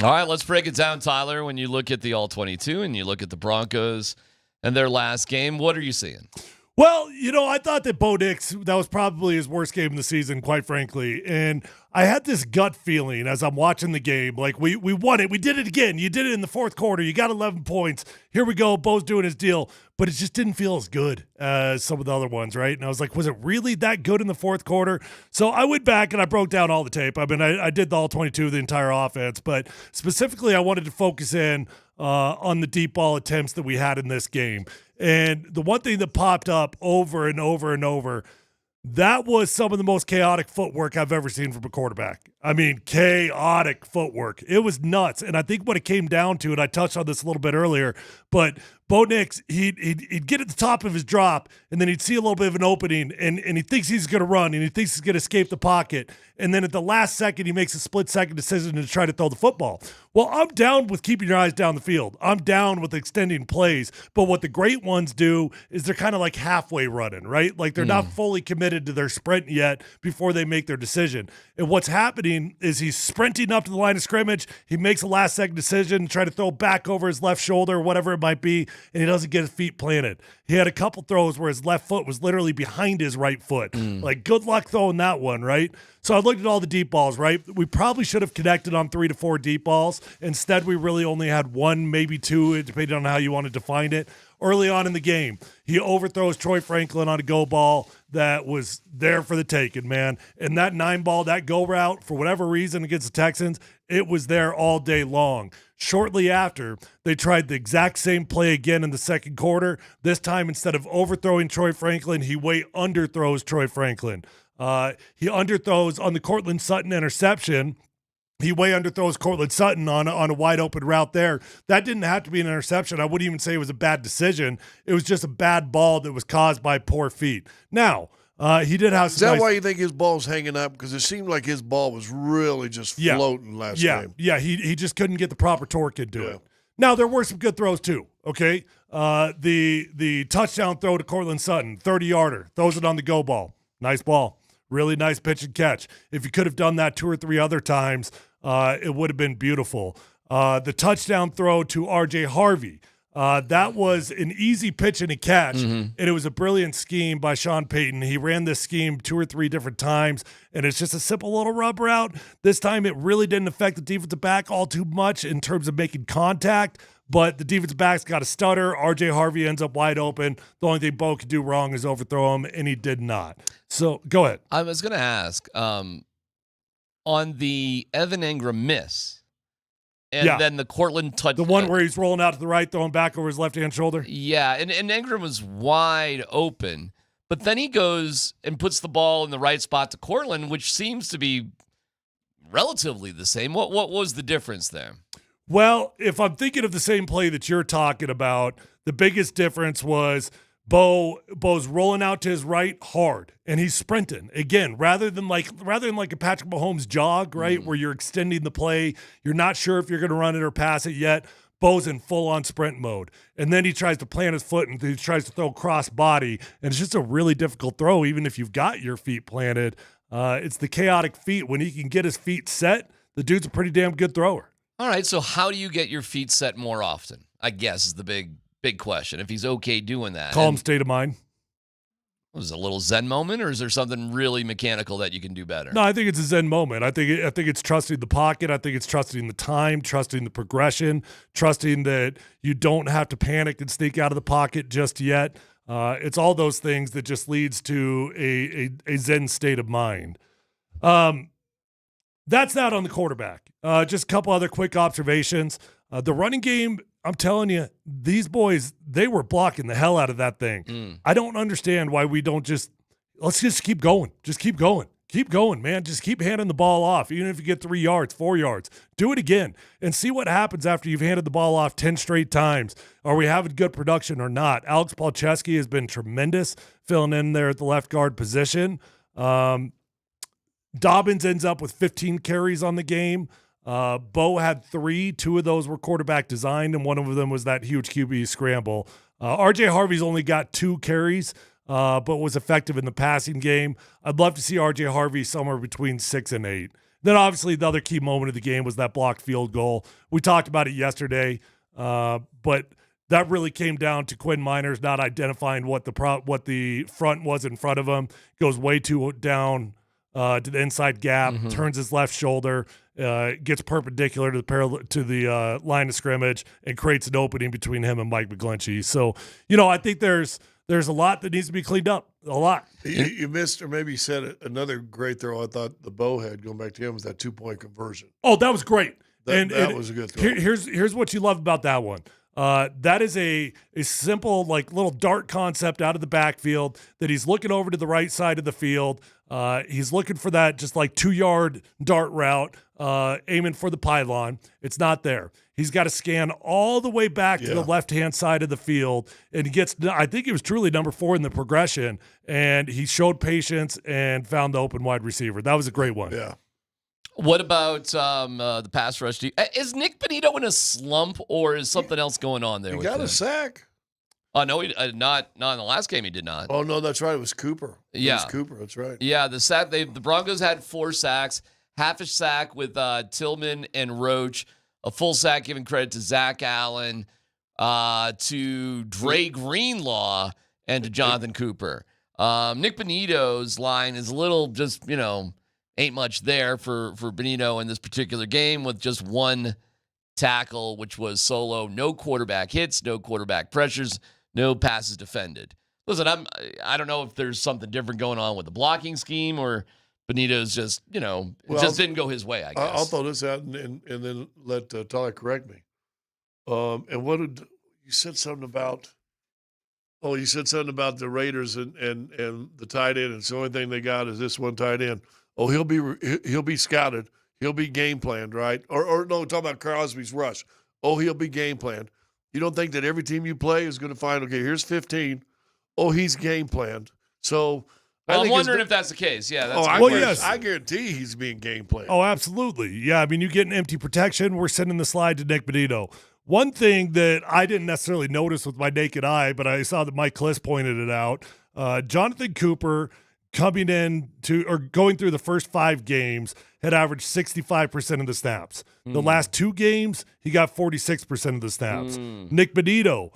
All right, let's break it down, Tyler. When you look at the All-22 and you look at the Broncos and their last game, what are you seeing? Well, I thought that Bo Nix, that was probably his worst game of the season, quite frankly. And I had this gut feeling as I'm watching the game, like we won it. We did it again. You did it in the fourth quarter. You got 11 points. Here we go. Bo's doing his deal. But it just didn't feel as good as some of the other ones, right? And I was like, was it really that good in the fourth quarter? So I went back and I broke down all the tape. I mean, I did the All-22, the entire offense. But specifically, I wanted to focus in on the deep ball attempts that we had in this game. And the one thing that popped up over and over and over, that was some of the most chaotic footwork I've ever seen from a quarterback. I mean, chaotic footwork. It was nuts. And I think what it came down to, and I touched on this a little bit earlier, but Bo Nix, he'd get at the top of his drop, and then he'd see a little bit of an opening, and he thinks he's going to run, and he thinks he's going to escape the pocket. And then at the last second, he makes a split-second decision to try to throw the football. Well, I'm down with keeping your eyes down the field. I'm down with extending plays. But what the great ones do is they're kind of like halfway running, right? Like they're not fully committed to their sprint yet before they make their decision. And what's happening is he's sprinting up to the line of scrimmage. He makes a last-second decision, try to throw back over his left shoulder or whatever it might be, and he doesn't get his feet planted. He had a couple throws where his left foot was literally behind his right foot. Like, good luck throwing that one, right? So I looked at all the deep balls, right? We probably should have connected on 3 to 4 deep balls. Instead, we really only had 1, maybe 2, depending on how you want to define it. Early on in the game, he overthrows Troy Franklin on a go ball that was there for the taking, man. And that 9-ball, that go route, for whatever reason against the Texans, it was there all day long. Shortly after, they tried the exact same play again in the second quarter. This time, instead of overthrowing Troy Franklin, he way underthrows Troy Franklin. He underthrows on the Cortland Sutton interception. He way underthrows Cortland Sutton on a wide open route there. That didn't have to be an interception. I wouldn't even say it was a bad decision. It was just a bad ball that was caused by poor feet. Now, he did have some Is that nice— why you think his ball's hanging up? Because it seemed like his ball was really just floating last game. Yeah, he just couldn't get the proper torque into it. Now, there were some good throws too, okay? The touchdown throw to Cortland Sutton, 30-yarder, throws it on the go ball. Nice ball. Really nice pitch and catch. If you could have done that 2 or 3 other times, it would have been beautiful. The touchdown throw to R.J. Harvey, that was an easy pitch and a catch, and it was a brilliant scheme by Sean Payton. He ran this scheme 2 or 3 different times, and it's just a simple little rub route. This time it really didn't affect the defensive back all too much in terms of making contact, but the defensive back's got a stutter. R.J. Harvey ends up wide open. The only thing Bo could do wrong is overthrow him, and he did not. So go ahead. I was going to ask, on the Evan Ingram miss, and then the Cortland touch. The one where he's rolling out to the right, throwing back over his left-hand shoulder? Yeah, and Ingram was wide open. But then he goes and puts the ball in the right spot to Cortland, which seems to be relatively the same. What was the difference there? Well, if I'm thinking of the same play that you're talking about, the biggest difference was Bo's rolling out to his right hard, and he's sprinting again rather than like a Patrick Mahomes jog, right, where you're extending the play. You're not sure if you're going to run it or pass it yet. Bo's in full-on sprint mode, and then he tries to plant his foot and he tries to throw cross body, and it's just a really difficult throw, even if you've got your feet planted. It's the chaotic feet. When he can get his feet set, the dude's a pretty damn good thrower. All right, so how do you get your feet set more often? I guess is the big question. If he's okay doing that. Calm state of mind. Was it a little Zen moment, or is there something really mechanical that you can do better? No, I think it's a Zen moment. I think it's trusting the pocket. I think it's trusting the time, trusting the progression, trusting that you don't have to panic and sneak out of the pocket just yet. It's all those things that just leads to a Zen state of mind. That's that on the quarterback. Just a couple other quick observations. The running game, I'm telling you, these boys, they were blocking the hell out of that thing. I don't understand why we don't let's just keep going. Just keep going. Keep going, man. Just keep handing the ball off. Even if you get 3 yards, 4 yards, do it again and see what happens after you've handed the ball off 10 straight times. Are we having good production or not? Alex Palczewski has been tremendous filling in there at the left guard position. Dobbins ends up with 15 carries on the game. Bo had 3. 2 of those were quarterback designed, and one of them was that huge QB scramble. R.J. Harvey's only got 2 carries, but was effective in the passing game. I'd love to see R.J. Harvey somewhere between 6 and 8. Then obviously the other key moment of the game was that blocked field goal. We talked about it yesterday, but that really came down to Quinn Miners not identifying what the front was in front of him. Goes way too down to the inside gap, turns his left shoulder, gets perpendicular to the line of scrimmage, and creates an opening between him and Mike McGlinchey. So, I think there's a lot that needs to be cleaned up. A lot. You missed, or maybe you said it, another great throw I thought the Bo had, going back to him, was that 2-point conversion. Oh, that was great. That was a good throw. Here's what you love about that one. That is a simple, like, little dart concept out of the backfield that he's looking over to the right side of the field. He's looking for that just like 2-yard dart route, aiming for the pylon. It's not there. He's got to scan all the way back to the left-hand side of the field, and he gets, I think he was truly number 4 in the progression, and he showed patience and found the open wide receiver. That was a great one. Yeah. What about the pass rush? Is Nick Benito in a slump, or is something else going on there? He with got him? a sack. Oh, no, not in the last game he did not. Oh, no, that's right. It was Cooper. It was Cooper, that's right. Yeah, the Broncos had 4 sacks, half a sack with Tillman and Roach, a full sack giving credit to Zach Allen, to Dre Greenlaw, and to Jonathan Cooper. Nick Benito's line is a little just, ain't much there for Benito in this particular game, with just 1 tackle, which was solo. No quarterback hits, no quarterback pressures, no passes defended. Listen, I don't know if there's something different going on with the blocking scheme, or Benito's just, just didn't go his way, I guess. I'll throw this out and then let Tyler correct me. And what did you said something about? Oh, you said something about the Raiders and the tight end, and the only thing they got is this one tight end. Oh, he'll be scouted. He'll be game planned, right? Or no, talking about Crosby's rush. Oh, he'll be game planned. You don't think that every team you play is going to find, okay, here's 15. Oh, he's game planned. So I'm wondering if that's the case. Yeah. That's yes. I guarantee he's being game planned. Oh, absolutely. Yeah, I mean, you get an empty protection. We're sending the slide to Nick Benito. One thing that I didn't necessarily notice with my naked eye, but I saw that Mike Kliss pointed it out, Jonathan Cooper coming in to, or going through the first 5 games, had averaged 65% of the snaps. The last 2 games, he got 46% of the snaps. Nick Benito,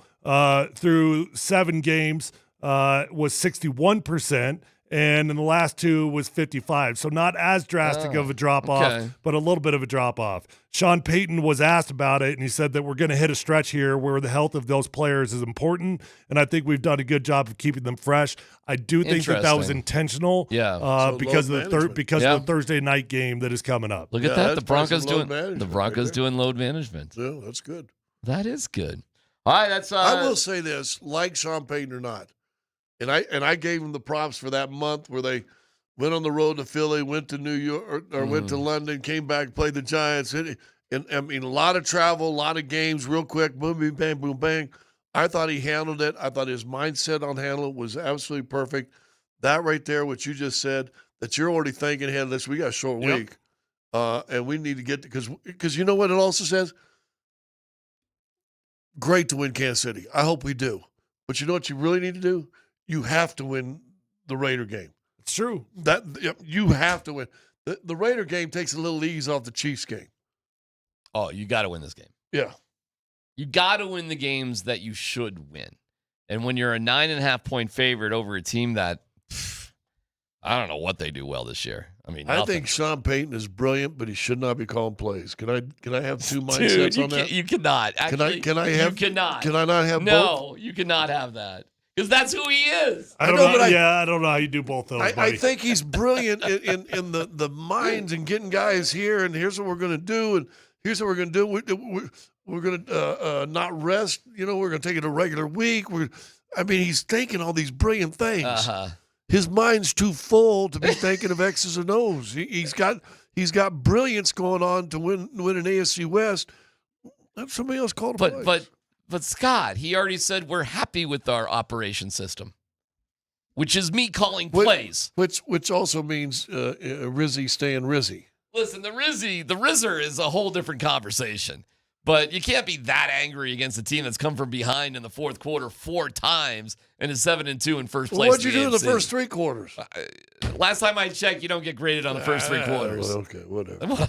through 7 games, was 61%. And in the last 2 was 55. So not as drastic of a drop-off, but a little bit of a drop-off. Sean Payton was asked about it, and he said that we're going to hit a stretch here where the health of those players is important, and I think we've done a good job of keeping them fresh. I do think that was intentional because of the Thursday night game that is coming up. Look at that. The Broncos doing load management. Yeah, that's good. That is good. All right, that's I will say this, like Sean Payton or not, and I gave him the props for that month where they went on the road to Philly, went to New York, or went to London, came back, played the Giants. And I mean, a lot of travel, a lot of games, real quick, boom, boom, bang, boom, bang. I thought he handled it. I thought his mindset on handling it was absolutely perfect. That right there, what you just said, that you're already thinking, hey, listen, we got a short week, and we need to get – because you know what it also says? Great to win Kansas City. I hope we do. But you know what you really need to do? You have to win the Raider game. It's true. You have to win. The Raider game takes a little ease off the Chiefs game. Oh, you got to win this game. Yeah. You got to win the games that you should win. And when you're a 9.5-point favorite over a team that, I don't know what they do well this year. I mean, I think Sean Payton is brilliant, but he should not be calling plays. Can I have 2 mindsets on that? You cannot. Actually, can I have? You cannot. Can I not have both? No, you cannot have that. Because that's who he is. I don't know how you do both those. I think he's brilliant in the minds and getting guys here, and here's what we're going to do, and here's what we're going to do. We're going to not rest. We're going to take it a regular week. He's thinking all these brilliant things. His mind's too full to be thinking of X's and O's. He's got brilliance going on to win an AFC West. Have somebody else call it. But Scott, he already said we're happy with our operation system, which is me calling plays. Which also means Rizzy staying Rizzy. Listen, the Rizzer is a whole different conversation. But you can't be that angry against a team that's come from behind in the fourth quarter 4 times and is 7-2 in first place. What'd you do in the first 3 quarters? Last time I checked, you don't get graded on the first 3 quarters. Well, okay, whatever.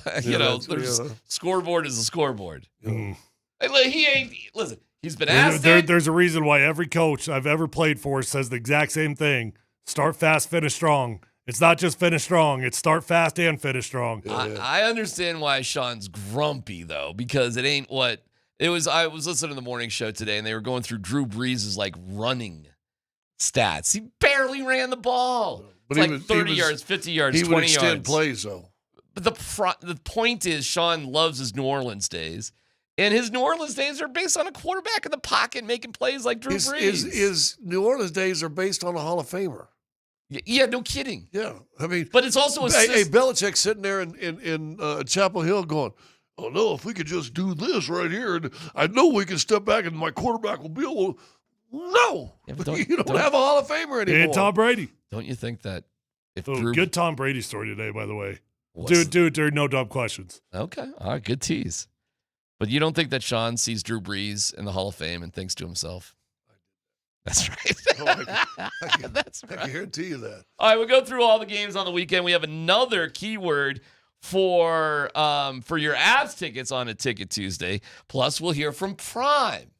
Scoreboard is a scoreboard. Mm. He ain't. Listen, he's been asked. There's a reason why every coach I've ever played for says the exact same thing: start fast, finish strong. It's not just finish strong; it's start fast and finish strong. I understand why Sean's grumpy though, because it ain't what it was. I was listening to the morning show today, and they were going through Drew Brees' running stats. He barely ran the ball. But it's 30 yards, 50 yards, 20 yards. He would extend yards. plays though. But the point is, Sean loves his New Orleans days. And his New Orleans days are based on a quarterback in the pocket making plays like Drew Brees. His New Orleans days are based on a Hall of Famer. Yeah, no kidding. Yeah, I mean, but it's also hey, Belichick sitting there in Chapel Hill going, "Oh no, if we could just do this right here, and I know we can step back, and my quarterback will be able to." No, you don't have a Hall of Famer anymore. And Tom Brady. Don't you think that if good Tom Brady story today, by the way. Dude, there are no dumb questions. Okay, all right, good tease. But you don't think that Sean sees Drew Brees in the Hall of Fame and thinks to himself, "That's right." That's right. I guarantee you that. All right, we'll go through all the games on the weekend. We have another keyword for your Avs tickets on a Ticket Tuesday. Plus, we'll hear from Prime.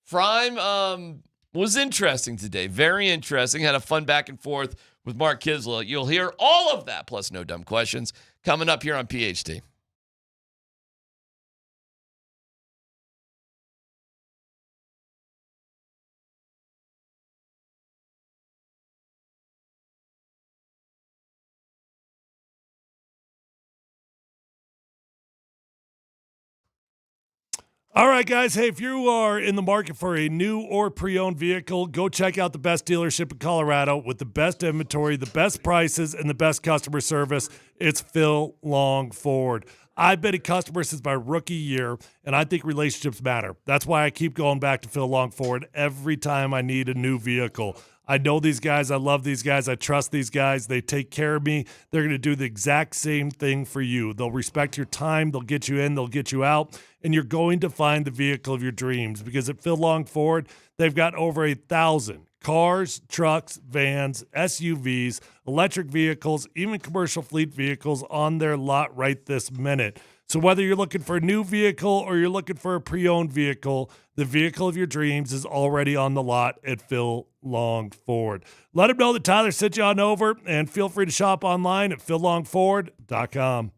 Prime was interesting today. Very interesting. Had a fun back and forth with Mark Kisla. You'll hear all of that, plus no dumb questions, coming up here on PhD. All right, guys. Hey, if you are in the market for a new or pre-owned vehicle, go check out the best dealership in Colorado with the best inventory, the best prices, and the best customer service. It's Phil Long Ford. I've been a customer since my rookie year, and I think relationships matter. That's why I keep going back to Phil Long Ford every time I need a new vehicle. I know these guys. I love these guys. I trust these guys. They take care of me. They're going to do the exact same thing for you. They'll respect your time. They'll get you in. They'll get you out. And you're going to find the vehicle of your dreams, because at Phil Long Ford, they've got over 1,000 cars, trucks, vans, SUVs, electric vehicles, even commercial fleet vehicles on their lot right this minute. So whether you're looking for a new vehicle or you're looking for a pre-owned vehicle, the vehicle of your dreams is already on the lot at Phil Long Ford. Let them know that Tyler sent you on over, and feel free to shop online at phillongford.com.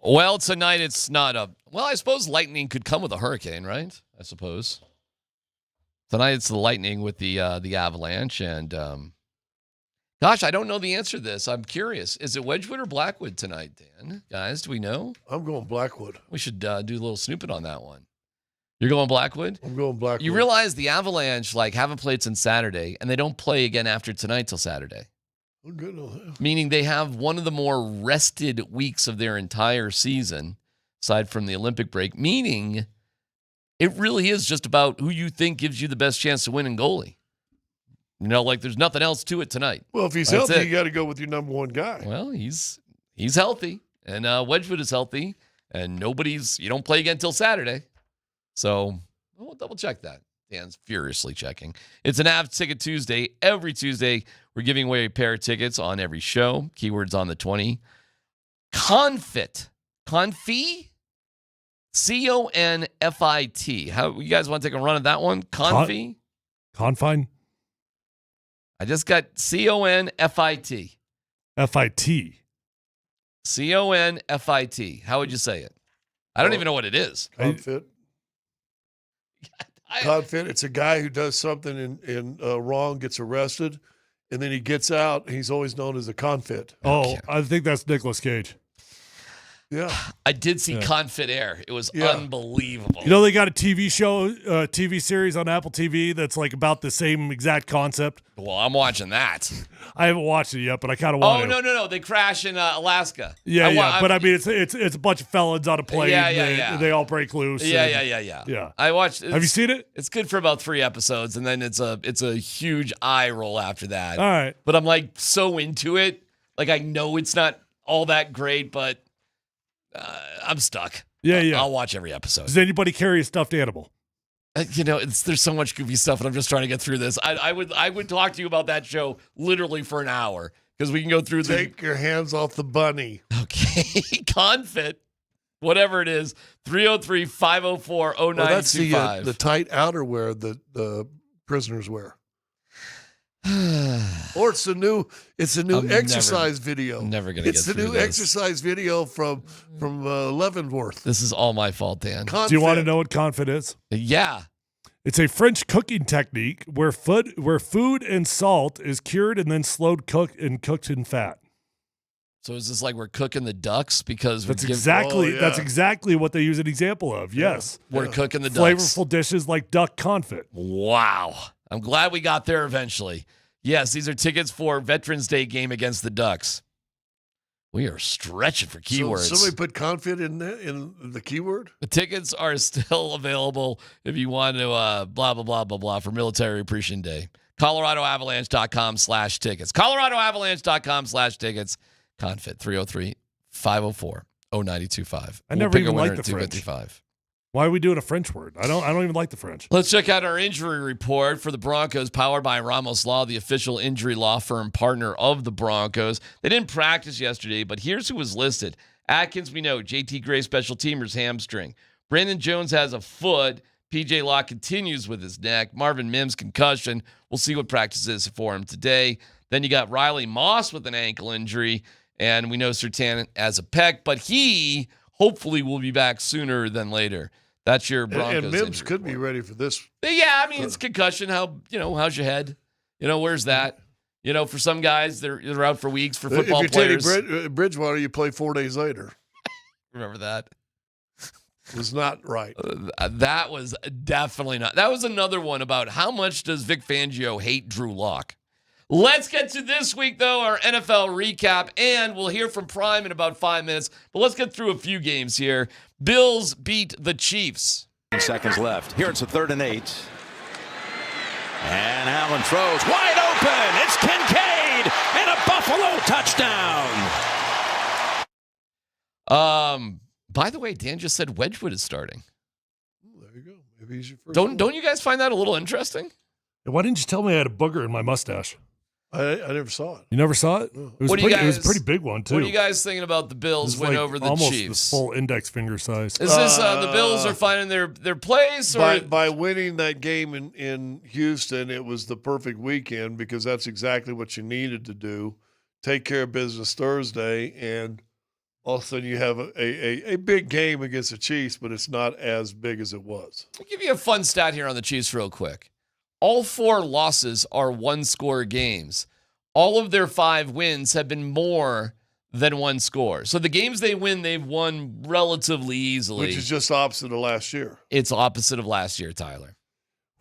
Well, tonight it's not a. Well, I suppose lightning could come with a hurricane, right? I suppose. Tonight it's the Lightning with the Avalanche, and gosh, I don't know the answer to this. I'm curious. Is it Wedgwood or Blackwood tonight, Dan? Guys, do we know? I'm going Blackwood. We should do a little snooping on that one. You're going Blackwood? I'm going Blackwood. You realize the Avalanche haven't played since Saturday, and they don't play again after tonight till Saturday. Oh, good. Meaning they have one of the more rested weeks of their entire season, aside from the Olympic break, meaning it really is just about who you think gives you the best chance to win in goalie. There's nothing else to it tonight. Well, if he's healthy, you got to go with your number one guy. Well, he's healthy, and Wedgwood is healthy, and you don't play again until Saturday. So we'll double check that. Dan's furiously checking. It's an Avs Ticket Tuesday. Every Tuesday, we're giving away a pair of tickets on every show. Keywords on the 20. Confit. Confit? C-O-N-F-I-T. How you guys want to take a run at that one? Confit? Confine? I just got C-O-N-F-I-T. F-I-T. C-O-N-F-I-T. How would you say it? I don't even know what it is. Confit. Confit. It's a guy who does something in wrong, gets arrested, and then he gets out. And he's always known as a confit. Oh, I think that's Nicolas Cage. Yeah. I did see Confit Air. It was unbelievable. They got a TV show, TV series on Apple TV that's about the same exact concept. Well, I'm watching that. I haven't watched it yet, but I kind of want to. Oh, no. They crash in Alaska. Yeah. But I mean, it's a bunch of felons on a plane. Yeah. They all break loose. Yeah. I watched. Have you seen it? It's good for about 3 episodes, and then it's a huge eye roll after that. All right. But I'm so into it. I know it's not all that great, but I'm stuck. Yeah. I'll watch every episode. Does anybody carry a stuffed animal? There's so much goofy stuff, and I'm just trying to get through this. I would talk to you about that show literally for an hour because we can go through. Take your hands off the bunny. Okay, Confit, whatever it is, 303-504-0925. That's the tight outerwear that the prisoners wear. Or it's a new exercise video. I'm never gonna It's get the through new this. exercise video from Leavenworth. This is all my fault, Dan. Do you want to know what confit is? Yeah. It's a French cooking technique where food and salt is cured and then slowed cooked in fat. So is this we're cooking the ducks because that's exactly what they use an example of. Yes. We're cooking the ducks. Flavorful dishes like duck confit. Wow. I'm glad we got there eventually. Yes, these are tickets for Veterans Day game against the Ducks. We are stretching for keywords. So somebody put confit in the keyword? The tickets are still available if you want to blah, blah, blah, blah, blah for Military Appreciation Day. ColoradoAvalanche.com/tickets. ColoradoAvalanche.com/tickets. Confit 303-504-0925. I never even liked the French. 255. Why are we doing a French word? I don't even like the French. Let's check out our injury report for the Broncos, powered by Ramos Law, the official injury law firm partner of the Broncos. They didn't practice yesterday, but here's who was listed. Atkins, we know. JT Gray, special teamers, hamstring. Brandon Jones has a foot. PJ Locke continues with his neck. Marvin Mims, concussion. We'll see what practice is for him today. Then you got Riley Moss with an ankle injury, and we know Surtain has a pec, but he hopefully will be back sooner than later. That's your Broncos. And Mims could be ready for this. Yeah, I mean, it's concussion. How's your head? Where's that? For some guys, they're out for weeks. For football players, Teddy Bridgewater, you play 4 days later. Remember that? Was not right. That was definitely not. That was another one about how much does Vic Fangio hate Drew Lock. Let's get to this week, though, our NFL recap, and we'll hear from Prime in about 5 minutes. But let's get through a few games here. Bills beat the Chiefs. 10 seconds left. Here it's a 3rd and 8. And Allen throws wide open. It's Kincaid and a Buffalo touchdown. By the way, Dan just said Wedgwood is starting. There you go. Maybe he's your first. Don't you guys find that a little interesting? Why didn't you tell me I had a booger in my mustache? I never saw it. You never saw it? No. It was a pretty big one, too. What are you guys thinking about the Bills win over the almost Chiefs? The full index finger size. Is this the Bills are finding their place? Or by winning that game in Houston, it was the perfect weekend because that's exactly what you needed to do. Take care of business Thursday, and all of a sudden you have a big game against the Chiefs, but it's not as big as it was. I'll give you a fun stat here on the Chiefs real quick. All 4 losses are one-score games. All of their 5 wins have been more than 1 score. So the games they win, they've won relatively easily. Which is just opposite of last year. It's opposite of last year, Tyler.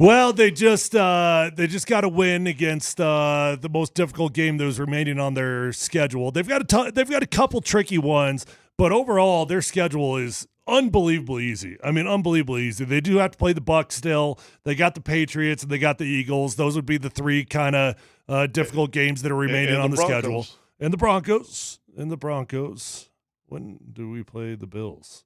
Well, they just got to win against the most difficult game that was remaining on their schedule. They've got a couple tricky ones, but overall their schedule is unbelievably easy. I mean, unbelievably easy. They do have to play the Bucs still. They got the Patriots and they got the Eagles. Those would be the 3 kind of difficult games that are remaining on the schedule. And the Broncos. When do we play the Bills?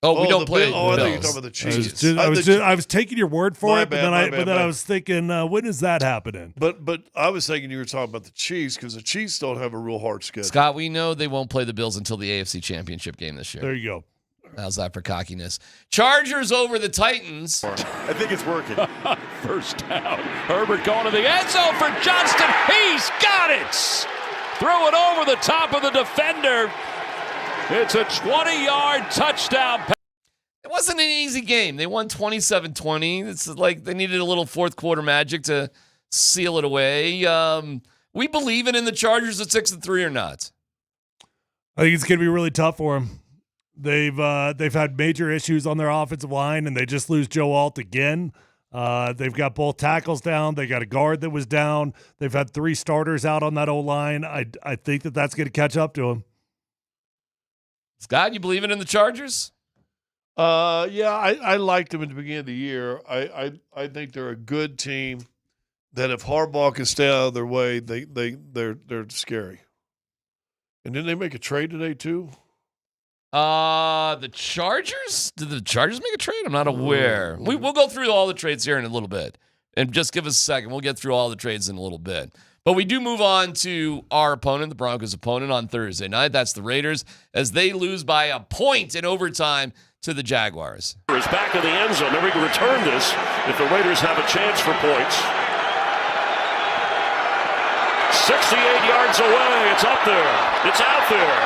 Oh, we don't play. I think you're talking about the Chiefs. I was taking your word for it, but then I was thinking, when is that happening? But I was thinking you were talking about the Chiefs because the Chiefs don't have a real hard schedule. Scott, we know they won't play the Bills until the AFC Championship game this year. There you go. How's that for cockiness? Chargers over the Titans. I think it's working. First down. Herbert going to the end zone for Johnston. He's got it. Threw it over the top of the defender. It's a 20-yard touchdown. It wasn't an easy game. They won 27-20. It's like they needed a little fourth quarter magic to seal it away. We believe in the Chargers at 6-3 or not? I think it's going to be really tough for them. They've had major issues on their offensive line, and they just lose Joe Alt again. They've got both tackles down. They got a guard that was down. They've had 3 starters out on that O-line. I think that's going to catch up to them. Scott, you believe in the Chargers? Yeah, I liked them at the beginning of the year. I think they're a good team that if Harbaugh can stay out of their way, they're scary. And didn't they make a trade today too? The Chargers? Did the Chargers make a trade? I'm not aware. We'll go through all the trades here in a little bit. And just give us a second. We'll get through all the trades in a little bit. But we do move on to our opponent, the Broncos' opponent, on Thursday night. That's the Raiders, as they lose by a point in overtime to the Jaguars. Is back in the end zone. Then we can return this if the Raiders have a chance for points. 68 yards away. It's up there. It's out there.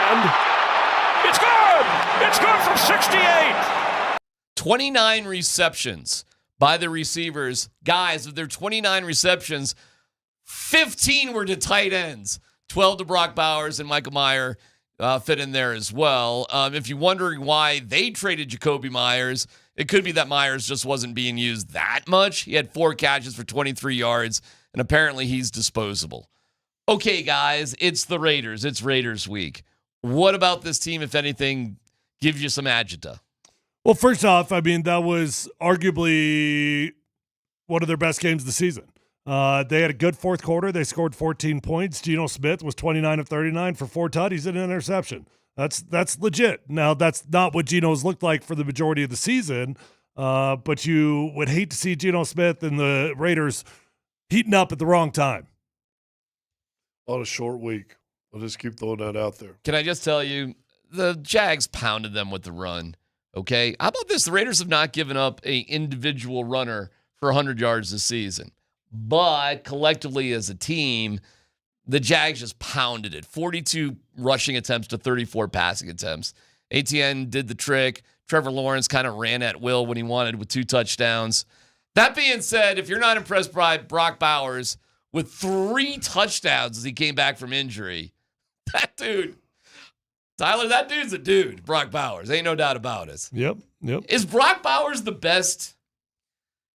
And it's good. It's good from 68. 29 receptions by the receivers. Guys, of their 29 receptions, 15 were to tight ends. 12 to Brock Bowers and Michael Mayer fit in there as well. If you're wondering why they traded Jacoby Myers, it could be that Myers just wasn't being used that much. He had 4 catches for 23 yards, and apparently he's disposable. Okay, guys, it's the Raiders. It's Raiders week. What about this team, if anything, gives you some agita? Well, first off, I mean, that was arguably one of their best games of the season. They had a good fourth quarter. They scored 14 points. Geno Smith was 29 of 39 for 4 tutties and an interception. That's legit. Now, that's not what Geno's looked like for the majority of the season, but you would hate to see Geno Smith and the Raiders heating up at the wrong time. On a short week. I'll just keep throwing that out there. Can I just tell you, the Jags pounded them with the run, okay? How about this? The Raiders have not given up an individual runner for 100 yards this season. But collectively as a team, the Jags just pounded it. 42 rushing attempts to 34 passing attempts. ATN did the trick. Trevor Lawrence kind of ran at will when he wanted with 2 touchdowns. That being said, if you're not impressed by Brock Bowers with 3 touchdowns as he came back from injury, that dude, Tyler, that dude's a dude, Brock Bowers. Ain't no doubt about it. Yep. Is Brock Bowers the best?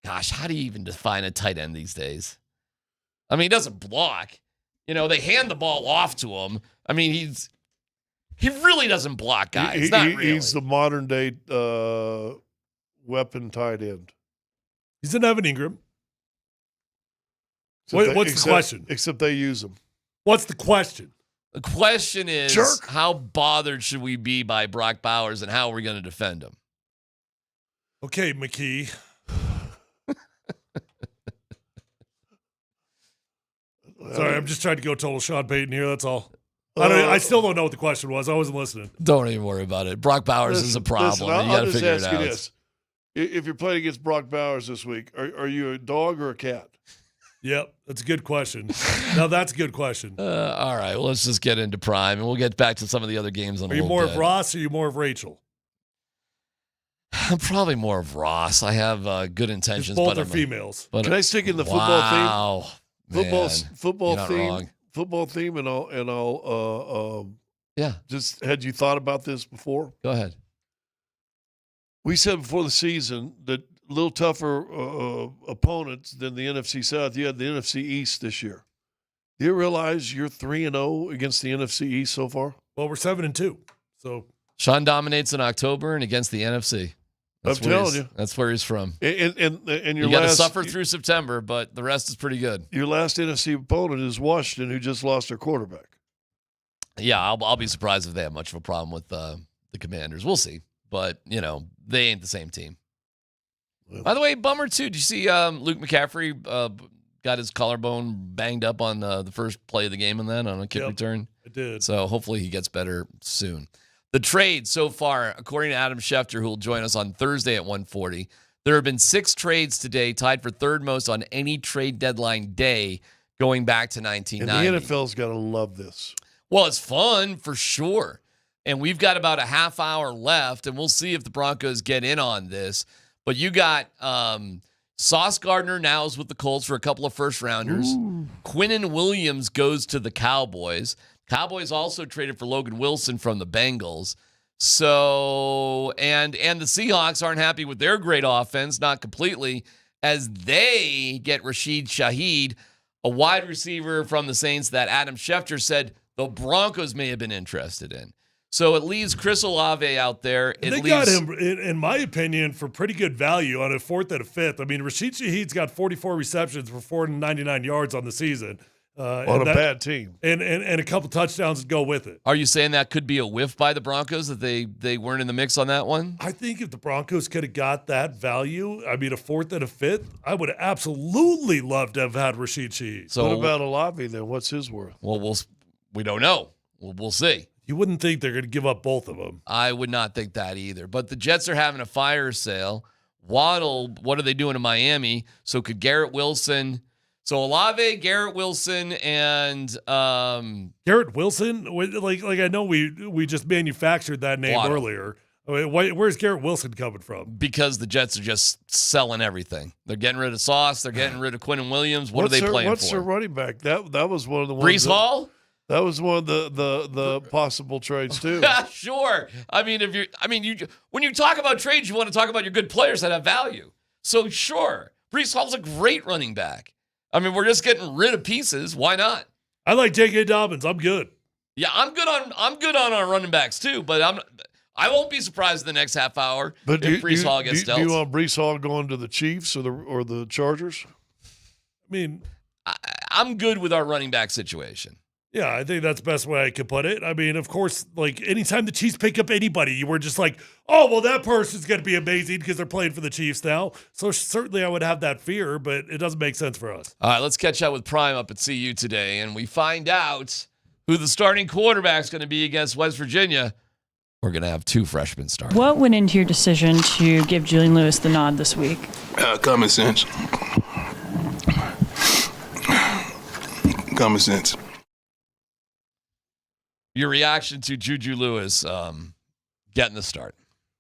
Gosh, how do you even define a tight end these days? I mean, he doesn't block. You know, they hand the ball off to him. I mean, he really doesn't block guys. He's the modern day weapon tight end. He's an Evan Ingram. What's the question? Except they use him. What's the question? The question is, Jerk. How bothered should we be by Brock Bowers and how are we going to defend him? Okay, McKee. Sorry, I'm just trying to go total Sean Payton here. That's all. I still don't know what the question was. I wasn't listening. Don't even worry about it. Brock Bowers is a problem. You got to figure it out. If you're playing against Brock Bowers this week, are you a dog or a cat? Yep, that's a good question. Now that's a good question. All right, well, let's just get into Prime, and we'll get back to some of the other games on a Are you little more bit. of Ross or are you more of Rachel? I'm probably more of Ross. I have good intentions. Both but are females. But Can I stick in the wow, football theme? man. Football You're not theme. wrong. Football theme, and I'll. Yeah. Just had you thought about this before? Go ahead. We said before the season that a little tougher opponents than the NFC South. You had the NFC East this year. Do you realize you're 3-0 against the NFC East so far? Well, we're 7-2. So Sean dominates in October and against the NFC. I'm telling you, that's where he's from. And you got to suffer through September, but the rest is pretty good. Your last NFC opponent is Washington, who just lost their quarterback. Yeah, I'll be surprised if they have much of a problem with the Commanders. We'll see, but they ain't the same team. By the way, bummer too. Did you see Luke McCaffrey got his collarbone banged up on the first play of the game on a kick return? I did. So hopefully he gets better soon. The trade so far, according to Adam Schefter, who will join us on Thursday at 1:40, there have been 6 trades today, tied for third most on any trade deadline day going back to 1990. And the NFL's got to love this. Well, it's fun for sure. And we've got about a half hour left, and we'll see if the Broncos get in on this. But you got Sauce Gardner now is with the Colts for a couple of first-rounders. Quinnen Williams goes to the Cowboys. Cowboys also traded for Logan Wilson from the Bengals. So, and the Seahawks aren't happy with their great offense, not completely, as they get Rashid Shaheed, a wide receiver from the Saints that Adam Schefter said the Broncos may have been interested in. So it leaves Chris Olave out there. They got him, in my opinion, for pretty good value on a 4th and a 5th. I mean, Rashid Shaheed's got 44 receptions for 499 yards on the season. On a bad team. And a couple touchdowns to go with it. Are you saying that could be a whiff by the Broncos, that they weren't in the mix on that one? I think if the Broncos could have got that value, I mean, a 4th and a 5th, I would have absolutely loved to have had Rashid Shaheed. So what about Olave then? What's his worth? Well, we don't know. We'll see. You wouldn't think they're going to give up both of them. I would not think that either. But the Jets are having a fire sale. Waddle, what are they doing in Miami? So could Garrett Wilson... So Olave, Garrett Wilson, and Garrett Wilson, like I know we just manufactured that name earlier. I mean, where's Garrett Wilson coming from? Because the Jets are just selling everything. They're getting rid of Sauce. They're getting rid of Quinnen Williams. What are they playing what's for? What's their running back? That was one of the ones. Breece Hall. That was one of the possible trades too. Sure. I mean, when you talk about trades, you want to talk about your good players that have value. So sure, Breece Hall's a great running back. I mean, we're just getting rid of pieces. Why not? I like J.K. Dobbins. I'm good. Yeah, I'm good on our running backs too. But I won't be surprised in the next half hour if Breece Hall gets dealt. Do you want Breece Hall going to the Chiefs or the Chargers? I mean, I'm good with our running back situation. Yeah, I think that's the best way I could put it. I mean, of course, like anytime the Chiefs pick up anybody, you were just like, oh, well, that person's going to be amazing because they're playing for the Chiefs now. So certainly I would have that fear, but it doesn't make sense for us. All right, let's catch up with Prime up at CU today, and we find out who the starting quarterback's going to be against West Virginia. We're going to have 2 freshmen starting. What went into your decision to give Julian Lewis the nod this week? Common sense. Common sense. Your reaction to Juju Lewis getting the start?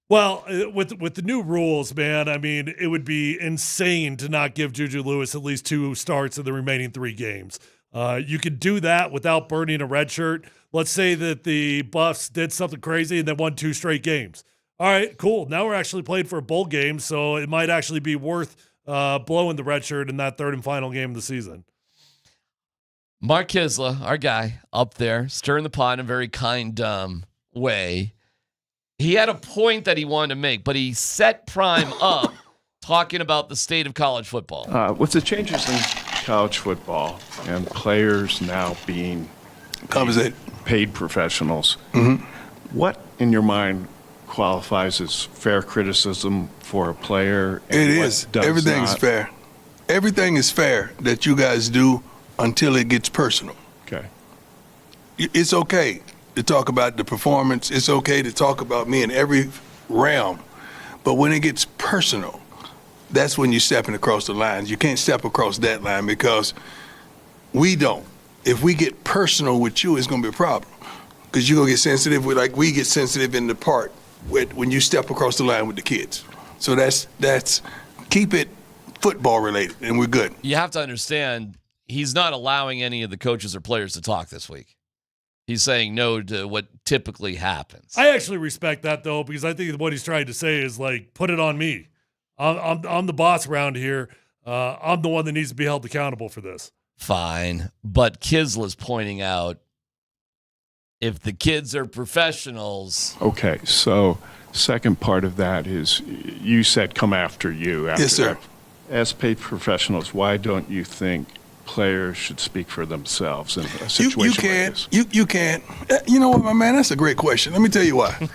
Well, with the new rules, man, I mean, it would be insane to not give Juju Lewis at least 2 starts in the remaining 3 games. You could do that without burning a red shirt. Let's say that the Buffs did something crazy and then won 2 straight games. All right, cool. Now we're actually playing for a bowl game, so it might actually be worth blowing the red shirt in that 3rd and final game of the season. Mark Kisla, our guy up there, stirring the pot in a very kind way. He had a point that he wanted to make, but he set Prime up talking about the state of college football. With the changes in college football and players now being paid professionals, what in your mind qualifies as fair criticism for a player? It is. Everything is fair. Everything is fair that you guys do until it gets personal. Okay. It's okay to talk about the performance. It's okay to talk about me in every realm. But when it gets personal, that's when you're stepping across the lines. You can't step across that line because we don't. If we get personal with you, it's going to be a problem because you're going to get sensitive. We get sensitive in the part when you step across the line with the kids. So that's keep it football related, and we're good. You have to understand, he's not allowing any of the coaches or players to talk this week. He's saying no to what typically happens. I actually respect that, though, because I think what he's trying to say is, like, put it on me. I'm the boss around here. I'm the one that needs to be held accountable for this. Fine. But Kisla's pointing out, if the kids are professionals. Okay, so second part of that is you said come after you. Yes, sir. As paid professionals, why don't you think players should speak for themselves in a situation like this? You can't. You know what, my man? That's a great question. Let me tell you why.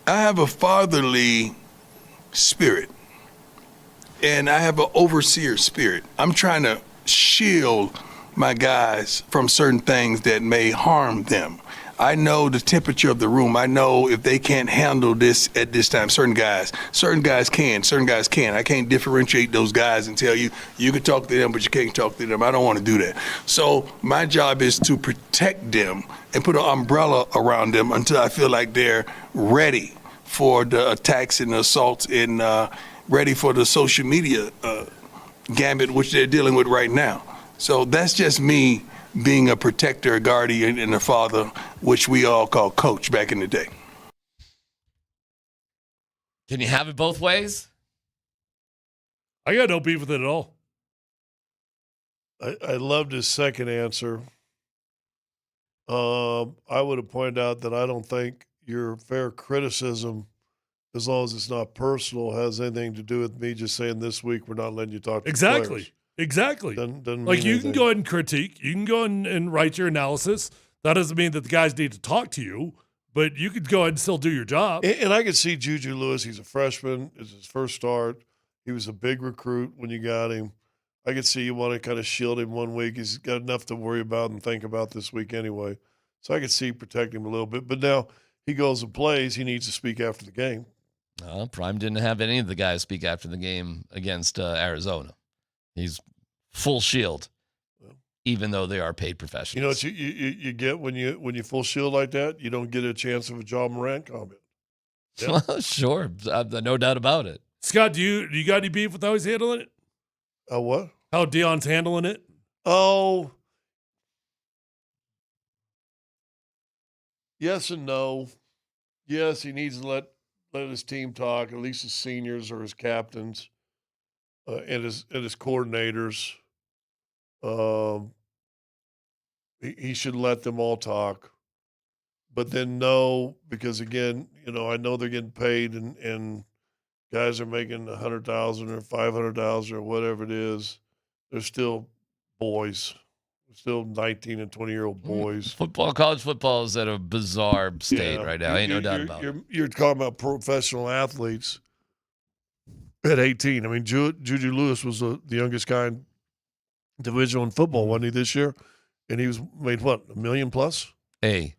I have a fatherly spirit, and I have an overseer spirit. I'm trying to shield my guys from certain things that may harm them. I know the temperature of the room. I know if they can't handle this at this time. Certain guys can, certain guys can't. I can't differentiate those guys and tell you can talk to them, but you can't talk to them. I don't want to do that. So my job is to protect them and put an umbrella around them until I feel like they're ready for the attacks and the assaults and ready for the social media gambit, which they're dealing with right now. So that's just me being a protector, a guardian, and a father, which we all call coach back in the day. Can you have it both ways? I got no beef with it at all. I loved his second answer. I would have pointed out that I don't think your fair criticism, as long as it's not personal, has anything to do with me just saying this week we're not letting you talk to Exactly. players. Exactly. Doesn't like, mean you anything. can go ahead and critique. You can go ahead and write your analysis. That doesn't mean that the guys need to talk to you, but you could go ahead and still do your job. And I could see Juju Lewis. He's a freshman. It's his first start. He was a big recruit when you got him. I could see you want to kind of shield him 1 week. He's got enough to worry about and think about this week anyway. So I could see protecting him a little bit. But now he goes and plays. He needs to speak after the game. Prime didn't have any of the guys speak after the game against Arizona. He's full shield, even though they are paid professionals. You know what you get when you full shield like that? You don't get a chance of a John Morant comment. Yeah. Well, sure, no doubt about it. Scott, do you got any beef with how he's handling it? What? How Deion's handling it? Oh, yes and no. Yes, he needs to let his team talk, at least his seniors or his captains, and his coordinators. He should let them all talk. But then no, because again, I know they're getting paid and guys are making $100,000 or $500,000 or whatever it is. They're still boys. They're still 19 and 20-year-old boys. College football is at a bizarre state right now. Ain't no doubt about it. You're talking about professional athletes at 18. I mean, Juju Lewis was the youngest guy in Division I football, wasn't he, this year? And he was made what, $1 million plus? Hey,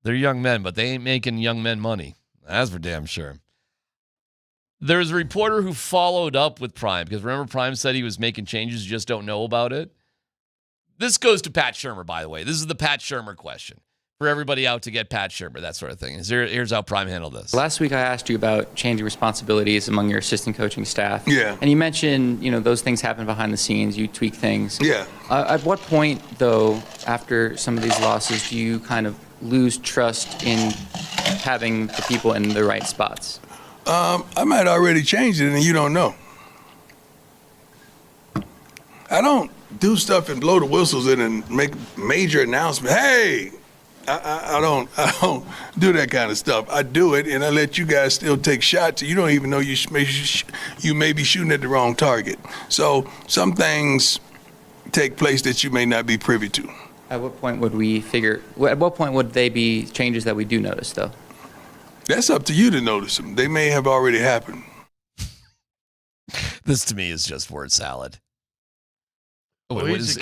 they're young men, but they ain't making young men money. That's for damn sure. There's a reporter who followed up with Prime, because remember Prime said he was making changes, you just don't know about it? This goes to Pat Shurmur, by the way. This is the Pat Shurmur question. For everybody out to get Pat Shurmur, that sort of thing. Here's how Prime handled this. Last week I asked you about changing responsibilities among your assistant coaching staff. Yeah. And you mentioned, those things happen behind the scenes. You tweak things. Yeah. At what point, though, after some of these losses, do you kind of lose trust in having the people in the right spots? I might already change it and you don't know. I don't do stuff and blow the whistles in and make major announcements. Hey, I don't do that kind of stuff. I do it and I let you guys still take shots. You don't even know you may be shooting at the wrong target. So some things take place that you may not be privy to. At what point would they be changes that we do notice, though? That's up to you to notice them. They may have already happened. This to me is just word salad. Well, he's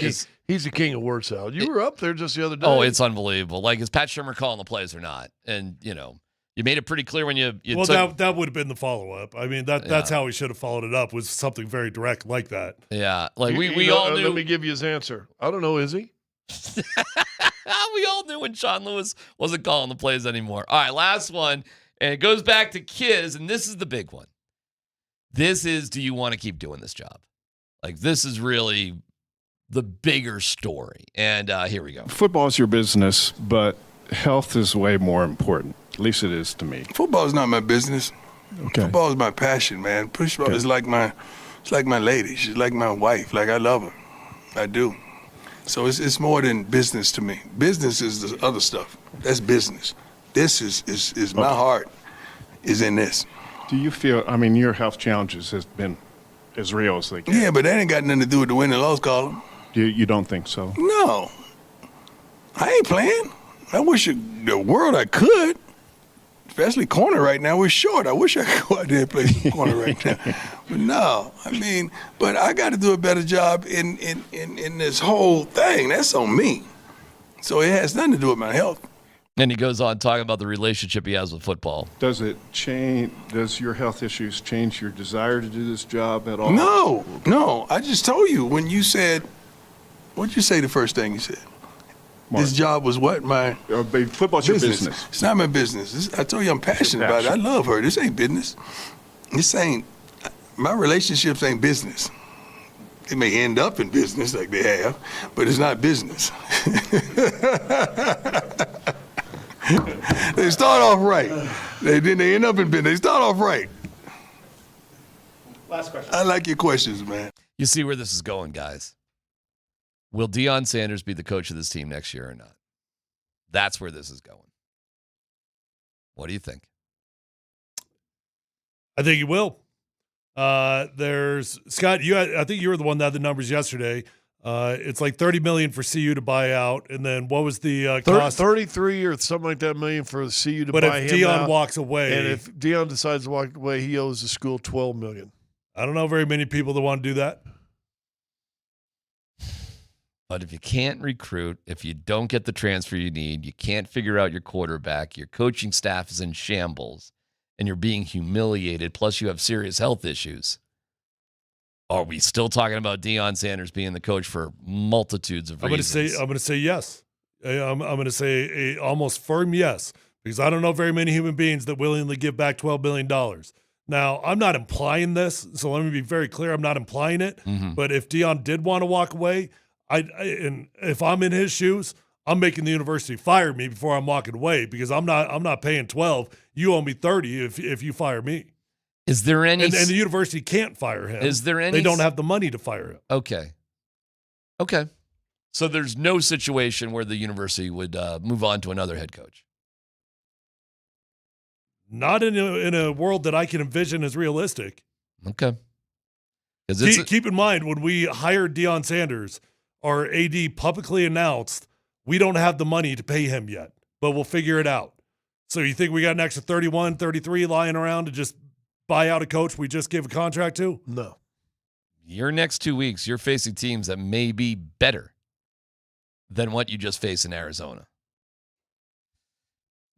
the king of word salad. You were up there just the other day. Oh, it's unbelievable. Like, is Pat Shurmur calling the plays or not? And, You made it pretty clear when you well, took, that would have been the follow-up. I mean, that's how he should have followed it up, was something very direct like that. Yeah, like we You know, all knew. Let me give you his answer. I don't know, is he? We all knew when Sean Lewis wasn't calling the plays anymore. All right, last one, and it goes back to Kiz, and this is the big one. This is, do you want to keep doing this job? Like, this is really the bigger story. And here we go. Football is your business, but health is way more important. At least it is to me. Football is not my business. Okay. Football is my passion, man. Football is like my lady. She's like my wife. Like, I love her. I do. So it's more than business to me. Business is the other stuff. That's business. This is my heart is in this. Do you feel, I mean, your health challenges has been as real as they get. Yeah, but that ain't got nothing to do with the win and loss column. You don't think so? No. I ain't playing. I wish the world I could. Especially corner right now. We're short. I wish I could go out there and play corner right now. But no, I mean, but I got to do a better job in this whole thing. That's on me. So it has nothing to do with my health. And he goes on talking about the relationship he has with football. Does it change? Does your health issues change your desire to do this job at all? No. I just told you when you said, what'd you say the first thing you said? Mark. This job was what? My football's your business. It's not my business. I told you I'm passionate about it. I love her. This ain't business. This ain't, my relationships ain't business. They may end up in business like they have, but it's not business. They start off right. Then they end up in business. They start off right. Last question. I like your questions, man. You see where this is going, guys. Will Deion Sanders be the coach of this team next year or not? That's where this is going. What do you think? I think he will. There's Scott. I think you were the one that had the numbers yesterday. It's like $30 million for CU to buy out, and then what was the cost? 33 or something like that million for CU to buy him out. But if Deion walks away, and if Deion decides to walk away, he owes the school $12 million. I don't know very many people that want to do that. But if you can't recruit, if you don't get the transfer you need, you can't figure out your quarterback, your coaching staff is in shambles, and you're being humiliated, plus you have serious health issues, are we still talking about Deion Sanders being the coach for multitudes of reasons? I'm going to say yes. I'm going to say a almost firm yes, because I don't know very many human beings that willingly give back $12 billion. Now, I'm not implying this, so let me be very clear. I'm not implying it. Mm-hmm. But if Deion did want to walk away, and if I'm in his shoes, I'm making the university fire me before I'm walking away, because I'm not paying 12. You owe me 30 if you fire me. Is there any? And the university can't fire him. Is there any? They don't have the money to fire him. Okay. So there's no situation where the university would move on to another head coach. Not in a world that I can envision as realistic. Okay. Keep in mind, when we hired Deion Sanders, our AD publicly announced we don't have the money to pay him yet, but we'll figure it out. So you think we got an extra 31, 33 lying around to just buy out a coach we just gave a contract to? No. Your next 2 weeks, you're facing teams that may be better than what you just faced in Arizona.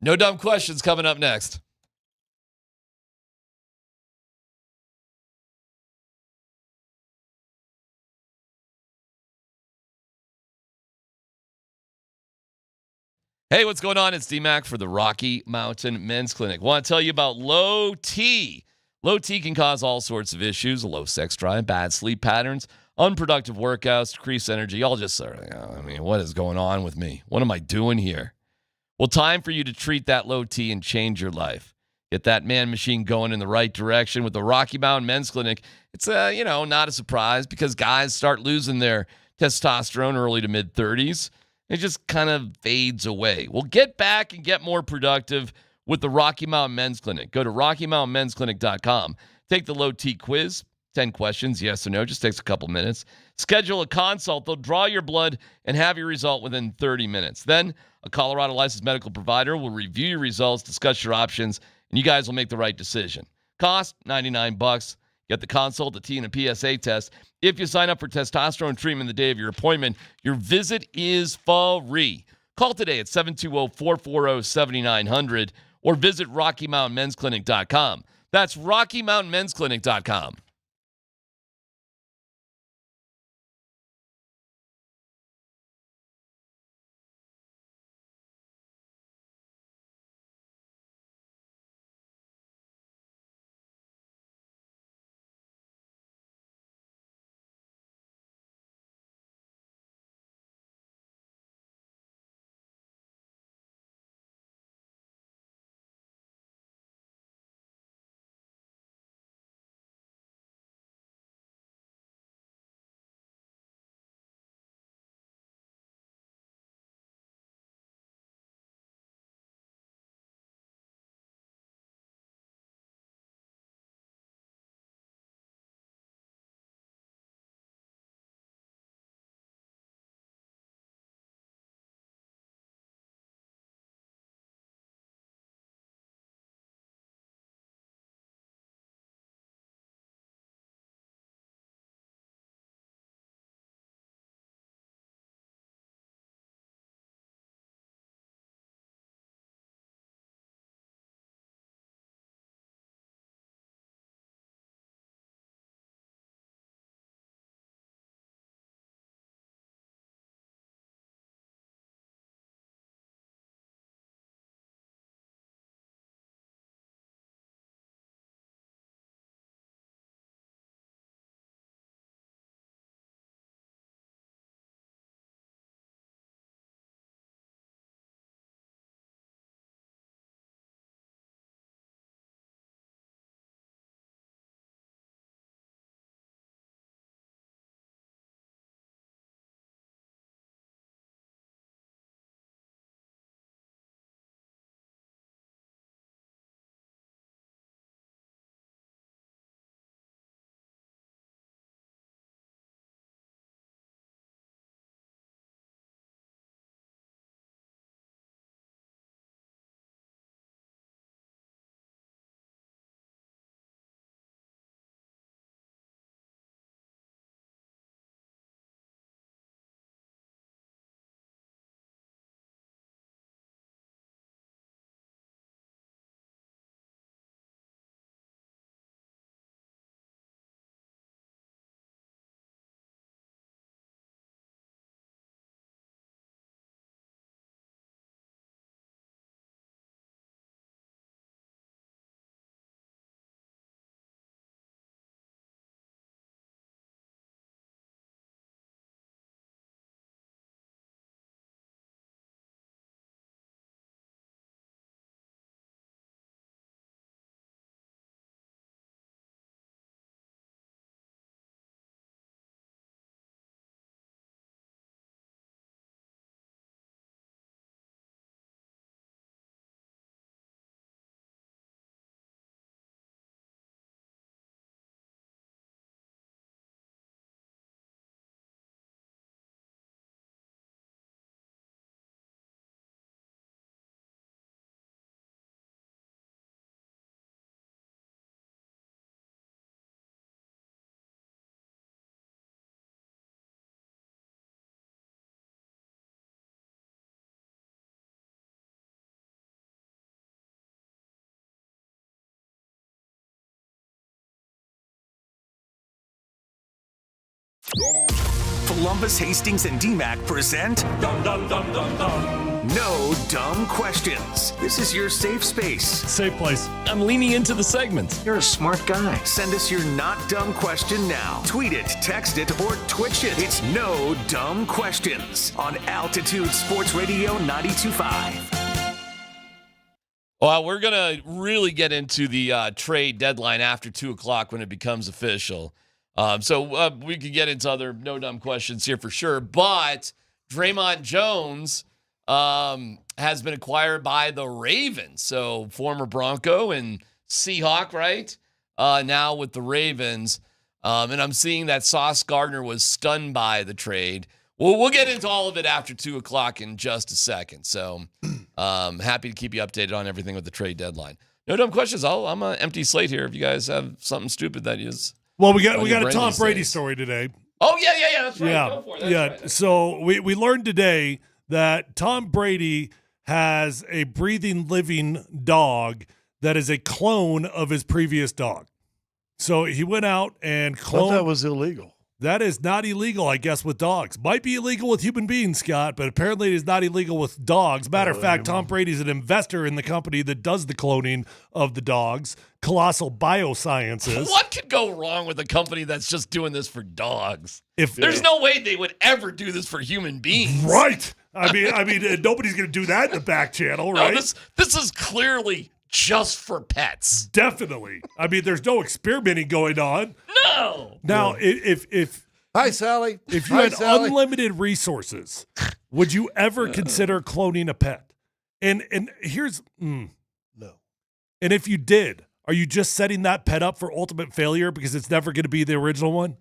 No dumb questions coming up next. Hey, what's going on? It's DMac for the Rocky Mountain Men's Clinic. Want to tell you about low T. Low T can cause all sorts of issues: low sex drive, bad sleep patterns, unproductive workouts, decreased energy. All just what is going on with me? What am I doing here? Well, time for you to treat that low T and change your life. Get that man machine going in the right direction with the Rocky Mountain Men's Clinic. It's not a surprise, because guys start losing their testosterone early to mid-30s. It just kind of fades away. Well, get back and get more productive with the Rocky Mountain Men's Clinic. Go to RockyMountainMen'sClinic.com. Take the low T quiz. 10 questions, yes or no. Just takes a couple minutes. Schedule a consult. They'll draw your blood and have your result within 30 minutes. Then a Colorado licensed medical provider will review your results, discuss your options, and you guys will make the right decision. Cost $99. Get the consult, a T, and a PSA test. If you sign up for testosterone treatment the day of your appointment, your visit is free. Call today at 720-440-7900 or visit RockyMountainMen'sClinic.com. That's RockyMountainMen'sClinic.com. Polumbus, Hastings, and DMac present No Dumb Questions. This is your safe space. Safe place. I'm leaning into the segment. You're a smart guy. Send us your not dumb question now. Tweet it, text it, or Twitch it. It's No Dumb Questions on Altitude Sports Radio 92.5. Well, we're going to really get into the trade deadline after 2 o'clock when it becomes official. So we can get into other no dumb questions here for sure. But Draymond Jones has been acquired by the Ravens. So former Bronco and Seahawk, right? Now with the Ravens. And I'm seeing that Sauce Gardner was stunned by the trade. Well, we'll get into all of it after 2 o'clock in just a second. So happy to keep you updated on everything with the trade deadline. No dumb questions. I'm an empty slate here. If you guys have something stupid that is. Well, we got a Tom Brady story today. Oh, yeah. That's right. Go for it. That's right. So we learned today that Tom Brady has a breathing, living dog that is a clone of his previous dog. So he went out and I thought cloned. that was illegal. That is not illegal, I guess, with dogs. Might be illegal with human beings, Scott, but apparently it is not illegal with dogs. Matter of fact, Tom Brady's an investor in the company that does the cloning of the dogs, Colossal Biosciences. What could go wrong with a company that's just doing this for dogs? If There's no way they would ever do this for human beings. Right. I mean, nobody's going to do that in the back channel, right? No, this is clearly just for pets. Definitely. I mean, there's no experimenting going on. No. Now, if Hi, Sally. If you had unlimited resources, would you ever consider cloning a pet? And here's no. And if you did, are you just setting that pet up for ultimate failure because it's never going to be the original one?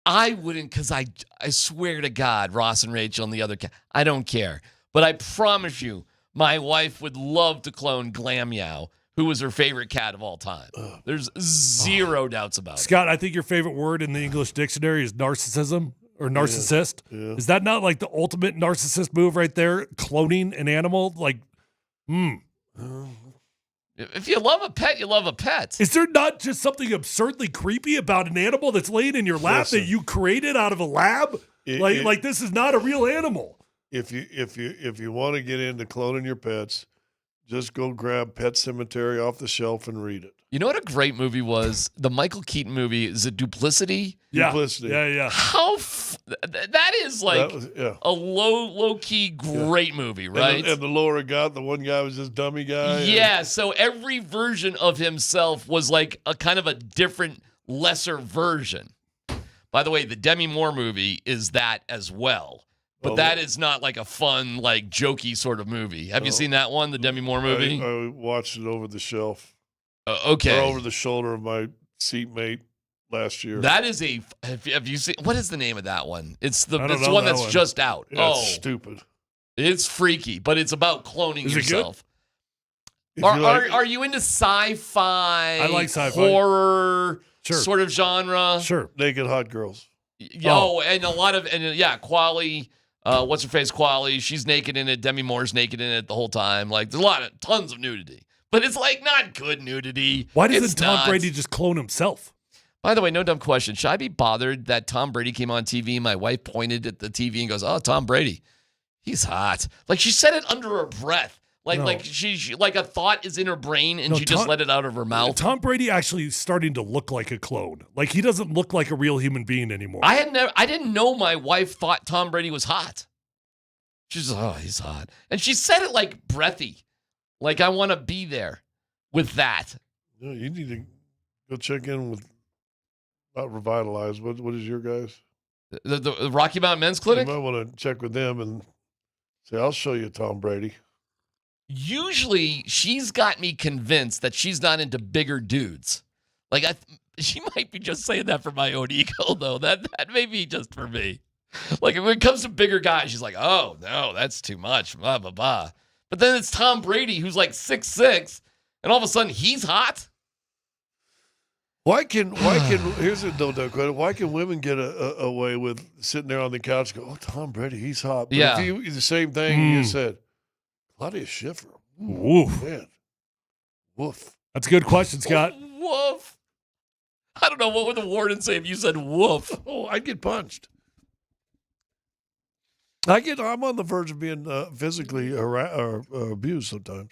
I wouldn't, because I swear to God, Ross and Rachel and the other cat, I don't care. But I promise you, my wife would love to clone Glam Meow, who was her favorite cat of all time. There's zero doubts about it. Scott, I think your favorite word in the English dictionary is narcissism or narcissist. Yeah. Is that not like the ultimate narcissist move right there? Cloning an animal? Like, If you love a pet, you love a pet. Is there not just something absurdly creepy about an animal that's laying in your lap that you created out of a lab? Like this is not a real animal. If you want to get into cloning your pets, just go grab Pet Cemetery off the shelf and read it. You know what a great movie was? The Michael Keaton movie. Is it Duplicity? Yeah. Duplicity. Yeah. How that is like a low key great movie, right? And the Laura got the one guy was just dummy guy. Yeah. So every version of himself was like a kind of a different, lesser version. By the way, the Demi Moore movie is that as well. But that is not like a fun, like jokey sort of movie. Have you seen that one, the Demi Moore movie? I watched it over the shelf. Okay. Or over the shoulder of my seatmate last year. That is a. Have you seen? What is the name of that one? It's the I don't know one that that's one. just out. Yeah, it's stupid. It's freaky, but it's about cloning Is it good? yourself. If you like- Are you into sci-fi? I like sci-fi. Horror Sure. sort of genre. Sure. Naked hot girls. And a lot of Quali. What's her face? Quali. She's naked in it. Demi Moore's naked in it the whole time. Like there's tons of nudity, but it's like not good nudity. Why doesn't It's Tom not. Brady just clone himself? By the way, no dumb question. Should I be bothered that Tom Brady came on TV? My wife pointed at the TV and goes, "Oh, Tom Brady, he's hot." Like she said it under her breath. Like she like a thought is in her brain and she just let it out of her mouth. Tom Brady actually starting to look like a clone. Like he doesn't look like a real human being anymore. I didn't know my wife thought Tom Brady was hot. She's like, "Oh, he's hot," and she said it like breathy, like I want to be there with that. No, you need to go check in with not Revitalize. What is your guys? The Rocky Mountain Men's Clinic. You might want to check with them and say, "I'll show you Tom Brady." Usually, she's got me convinced that she's not into bigger dudes. Like she might be just saying that for my own ego, though. That may be just for me. Like when it comes to bigger guys, she's like, "Oh no, that's too much." Blah blah blah. But then it's Tom Brady, who's like 6'6", and all of a sudden he's hot. Why can here's a no doubt question. Why can women get away with sitting there on the couch and go, "Oh, Tom Brady, he's hot." But Yeah. if you the same thing you said, Claudia Schiffer. Woof. Man. Woof. That's a good question, Scott. Woof. I don't know, what would the warden say if you said woof? Oh, I'd get punched. I'm on the verge of being physically abused sometimes.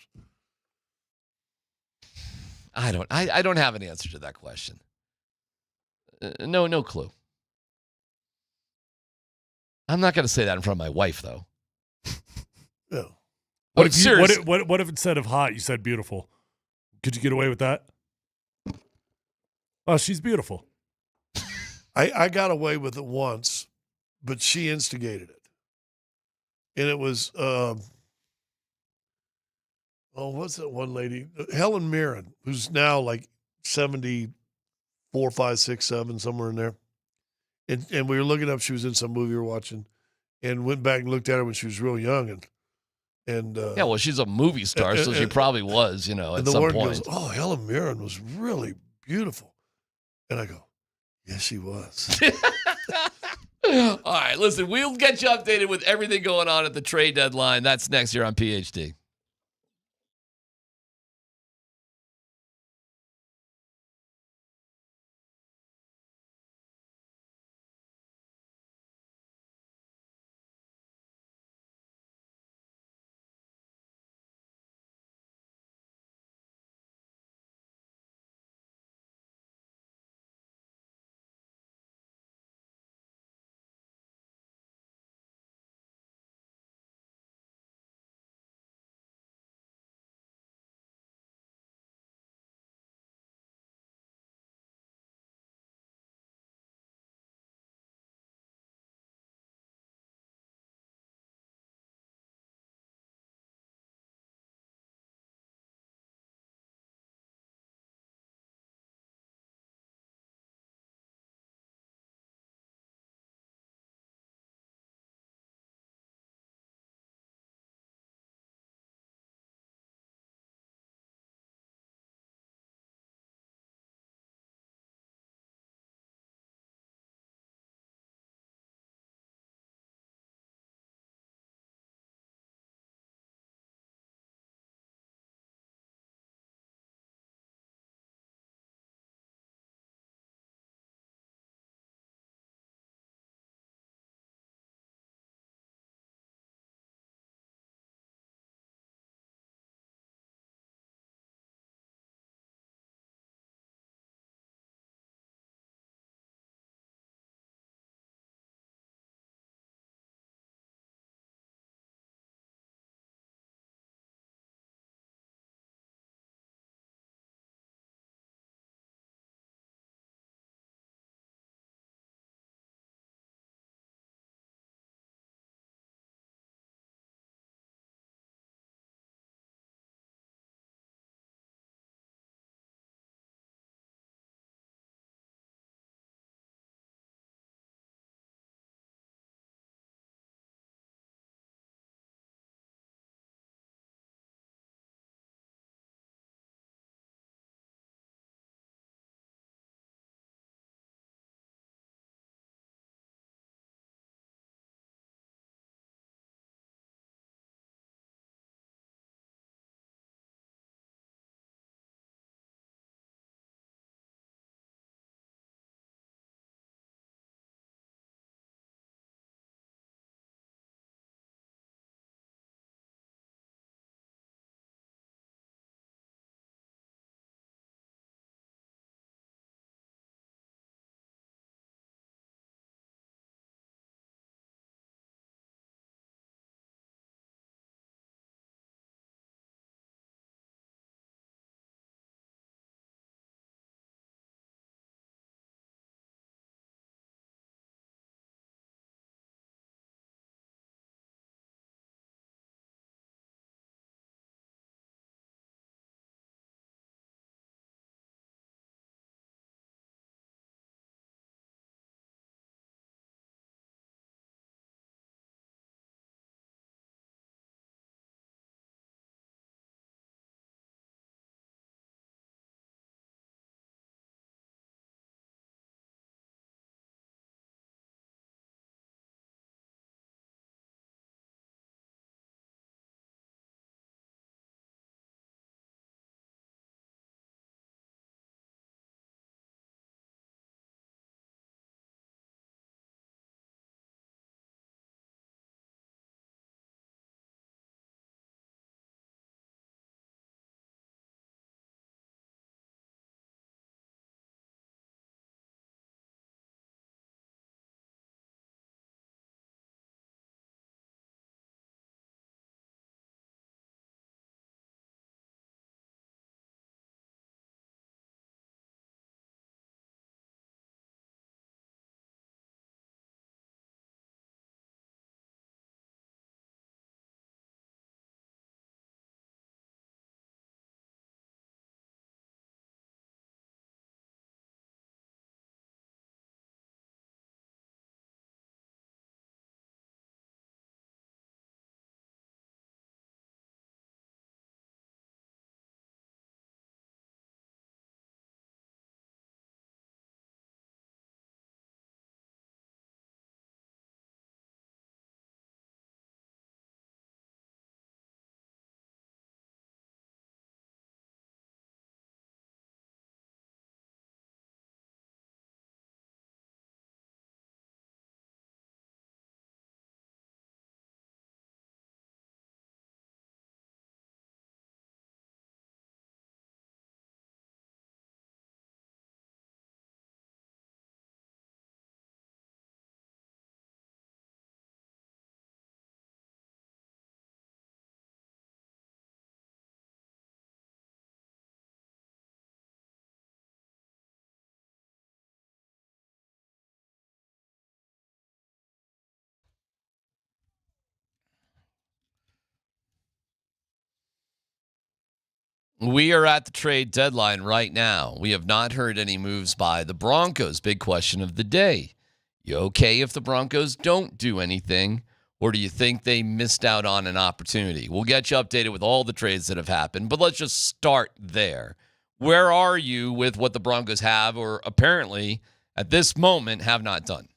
I don't have an answer to that question. No clue. I'm not going to say that in front of my wife, though. Yeah. What if instead of hot you said beautiful? Could you get away with that? Oh, she's beautiful. I got away with it once, but she instigated it. And it was, what's that one lady? Helen Mirren, who's now like 74, 5, 6, 7, somewhere in there. And we were looking up, she was in some movie we were watching, and went back and looked at her when she was real young. And yeah, well, she's a movie star, so she probably was, at and the some word point. goes, "Oh, Helen Mirren was really beautiful." And I go, "Yes, she was." All right, listen, we'll get you updated with everything going on at the trade deadline. That's next here on PhD. We are at the trade deadline right now. We have not heard any moves by the Broncos. Big question of the day. You okay if the Broncos don't do anything, or do you think they missed out on an opportunity? We'll get you updated with all the trades that have happened, but let's just start there. Where are you with what the Broncos have, or apparently at this moment have not done?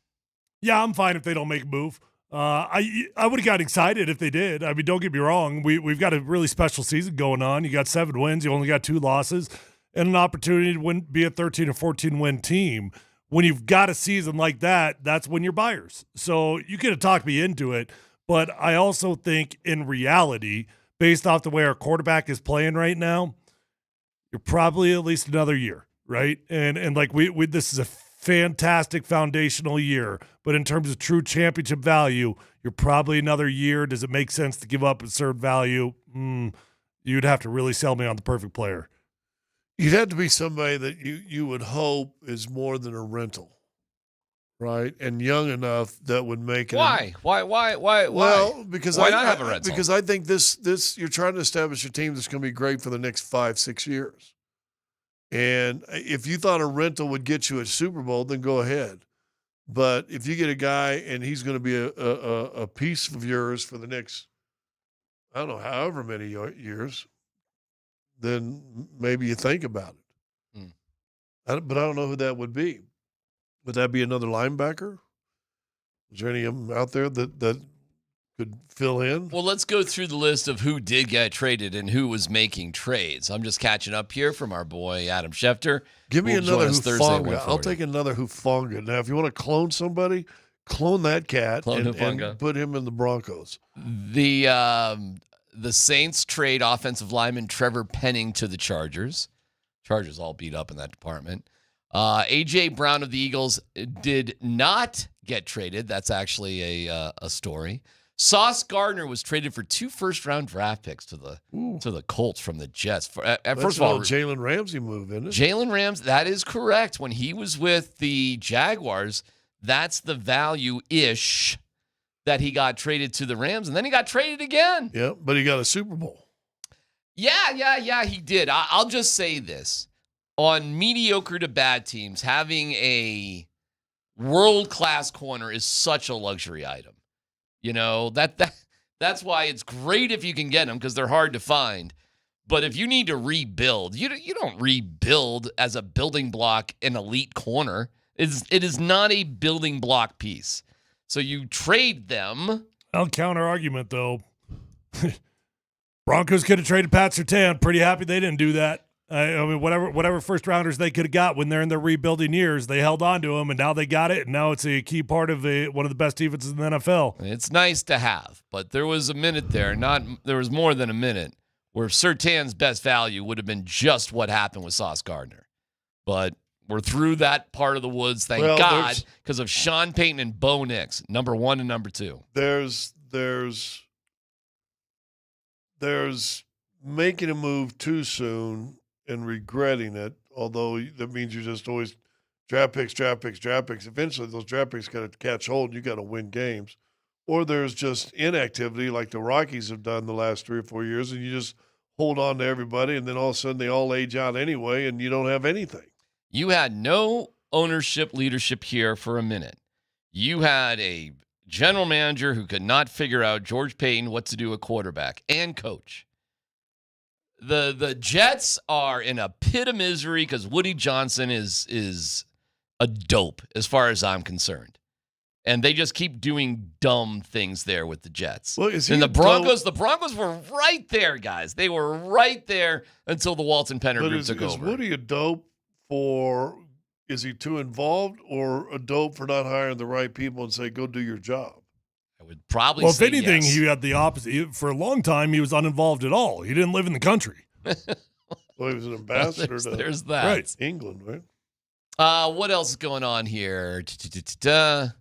Yeah, I'm fine if they don't make a move. I would have got excited if they did. I mean, don't get me wrong. We've got a really special season going on. You got 7 wins. You only got 2 losses and an opportunity to be a 13 or 14 win team. When you've got a season like that, that's when you're buyers. So you could have talked me into it. But I also think in reality, based off the way our quarterback is playing right now, you're probably at least another year, right? And like we this is a fantastic foundational year, but in terms of true championship value, you're probably another year. Does it make sense to give up absurd value? You'd have to really sell me on the perfect player. You'd have to be somebody that you would hope is more than a rental, right? And young enough that would make it. Why? Well, because why not have a rental? Because I think this you're trying to establish a team that's going to be great for the next 5-6 years. And if you thought a rental would get you a Super Bowl, then go ahead. But if you get a guy and he's going to be a piece of yours for the next, I don't know, however many years, then maybe you think about it. But I don't know who that would be. Would that be another linebacker? Is there any of them out there that could fill in? Well, let's go through the list of who did get traded and who was making trades. I'm just catching up here from our boy Adam Schefter. Give me another Hufanga. I'll take another Hufanga. Now, if you want to clone somebody, clone that cat and put him in the Broncos. The Saints trade offensive lineman Trevor Penning to the Chargers. Chargers all beat up in that department. A.J. Brown of the Eagles did not get traded. That's actually a story. Sauce Gardner was traded for 2 first-round draft picks to the Colts from the Jets. First of all, Jalen Ramsey move, isn't it? Jalen Ramsey, that is correct. When he was with the Jaguars, that's the value-ish that he got traded to the Rams, and then he got traded again. Yeah, but he got a Super Bowl. Yeah, he did. I'll just say this. On mediocre to bad teams, having a world-class corner is such a luxury item. You know, that's why it's great if you can get them because they're hard to find. But if you need to rebuild, you don't rebuild as a building block an elite corner. It is not a building block piece. So you trade them. I'll counter argument, though. Broncos could have traded Pat Surtain. Pretty happy they didn't do that. I mean, whatever first rounders they could have got when they're in their rebuilding years, they held on to them, and now they got it, and now it's a key part of one of the best defenses in the NFL. It's nice to have, but there was a minute there, there was more than a minute, where Surtain's best value would have been just what happened with Sauce Gardner. But we're through that part of the woods, thank God, because of Sean Payton and Bo Nix, number 1 and number 2. There's making a move too soon and regretting it, although that means you just always draft picks. Eventually, those draft picks got to catch hold. You got to win games. Or there's just inactivity like the Rockies have done the last 3 or 4 years, and you just hold on to everybody, and then all of a sudden they all age out anyway, and you don't have anything. You had no ownership leadership here for a minute. You had a general manager who could not figure out, George Payton, what to do at quarterback and coach. The Jets are in a pit of misery because Woody Johnson is a dope as far as I'm concerned. And they just keep doing dumb things there with the Jets. Well, and the Broncos were right there, guys. They were right there until the Walton Penner group took over. Is Woody a dope for, is he too involved, or a dope for not hiring the right people and say, go do your job? I would probably Well, if say anything, yes. he had the opposite. For a long time, he was uninvolved at all. He didn't live in the country. Well, he was an ambassador there's that. to England, right? What else is going on here? The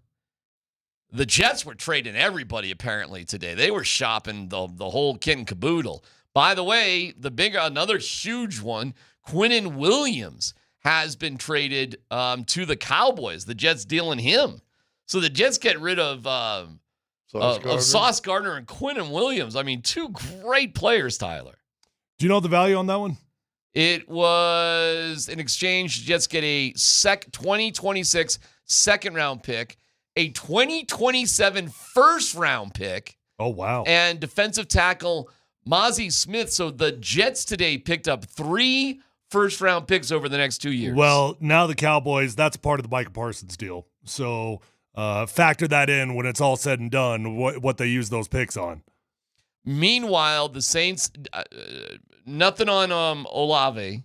Jets were trading everybody apparently today. They were shopping the whole kit and caboodle. By the way, another huge one, Quinnen Williams has been traded to the Cowboys. The Jets dealing him. So the Jets get rid of Sauce Gardner and Quinnen Williams. I mean, 2 great players, Tyler. Do you know the value on that one? It was in exchange. The Jets get a 2026 second-round pick, a 2027 first-round pick. Oh, wow. And defensive tackle Mozzie Smith. So the Jets today picked up 3 first-round picks over the next 2 years. Well, now the Cowboys, that's part of the Micah Parsons deal. So factor that in when it's all said and done, what they use those picks on. Meanwhile, the Saints, nothing on Olave.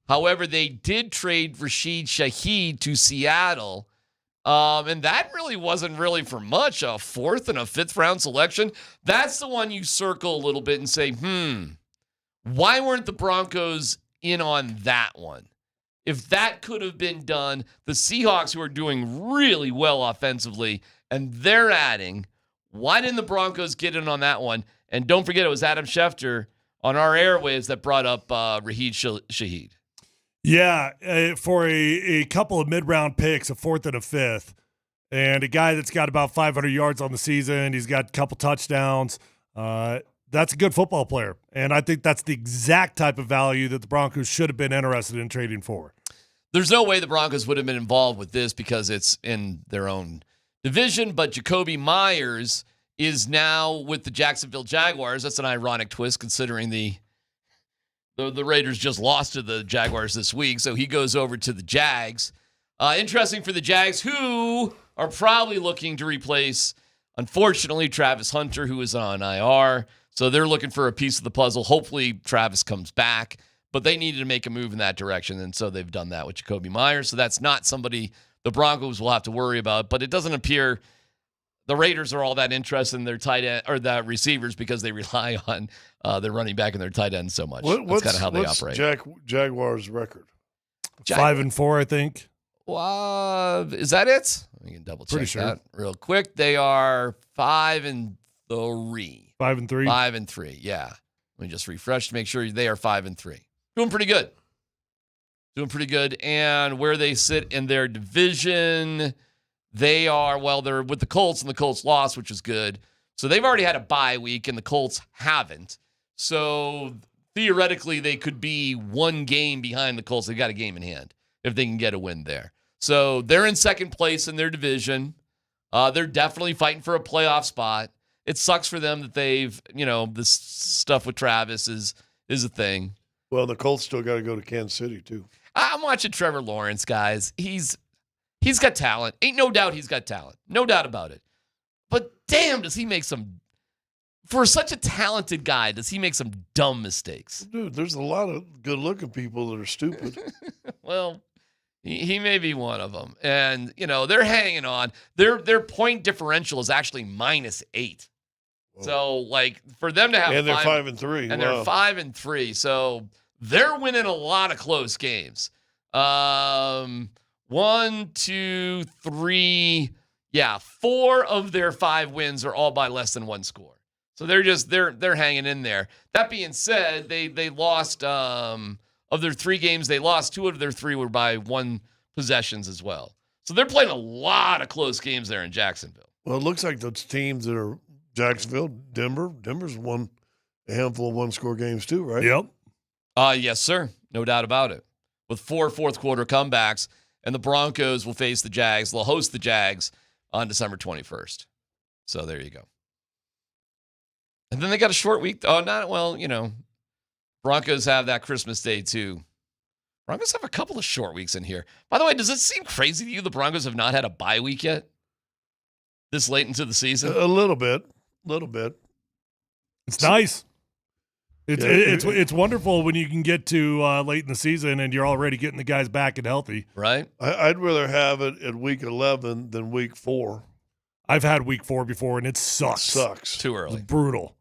However, they did trade Rashid Shaheed to Seattle. And that really wasn't really for much. A 4th and a 5th round selection. That's the one you circle a little bit and say, why weren't the Broncos in on that one? If that could have been done, the Seahawks, who are doing really well offensively, and they're adding, why didn't the Broncos get in on that one? And don't forget, it was Adam Schefter on our airwaves that brought up Rashid Shaheed. Yeah, for a couple of mid-round picks, a 4th and a 5th, and a guy that's got about 500 yards on the season, he's got a couple touchdowns. That's a good football player, and I think that's the exact type of value that the Broncos should have been interested in trading for. There's no way the Broncos would have been involved with this because it's in their own division, but Jacoby Myers is now with the Jacksonville Jaguars. That's an ironic twist considering the Raiders just lost to the Jaguars this week, so he goes over to the Jags. Interesting for the Jags, who are probably looking to replace, unfortunately, Travis Hunter, who is on IR. So they're looking for a piece of the puzzle. Hopefully Travis comes back, but they needed to make a move in that direction, and so they've done that with Jacoby Myers. So that's not somebody the Broncos will have to worry about, but it doesn't appear the Raiders are all that interested in their tight end or the receivers because they rely on their running back and their tight end so much. That's kind of how they operate. Jaguars' record? 5-4, I think. Is that it? We can double check Pretty sure. that real quick. They are 5-3. 5-3. 5-3. Yeah. Let me just refresh to make sure they are 5-3. Doing pretty good. And where they sit in their division, they are, they're with the Colts, and the Colts lost, which is good. So they've already had a bye week, and the Colts haven't. So theoretically, they could be 1 game behind the Colts. They've got a game in hand if they can get a win there. So they're in second place in their division. They're definitely fighting for a playoff spot. It sucks for them that they've, this stuff with Travis is a thing. Well, the Colts still got to go to Kansas City, too. I'm watching Trevor Lawrence, guys. He's got talent. Ain't no doubt he's got talent. No doubt about it. But damn, does he make some, for such a talented guy, does he make some dumb mistakes? Dude, there's a lot of good-looking people that are stupid. Well, he may be one of them. And, they're hanging on. Their point differential is actually -8. Whoa. So, for them to have and they're 5-3. And they're 5-3. So they're winning a lot of close games. 1, 2, 3. Yeah, 4 of their 5 wins are all by less than 1 score. So they're hanging in there. That being said, they lost of their 3 games, they lost 2 of their 3 were by 1 possessions as well. So they're playing a lot of close games there in Jacksonville. Well, it looks like those teams that are Jacksonville, Denver's won a handful of 1-score games too, right? Yep. Yes, sir. No doubt about it. With 4 fourth-quarter comebacks, and the Broncos will face the Jags. They'll host the Jags on December 21st. So there you go. And then they got a short week. Broncos have that Christmas Day too. Broncos have a couple of short weeks in here. By the way, does it seem crazy to you the Broncos have not had a bye week yet? This late into the season? A little bit. It's nice. It's wonderful when you can get to late in the season and you're already getting the guys back and healthy. Right. I'd rather have it at week 11 than week 4. I've had week 4 before, and it sucks. Too early. It's brutal.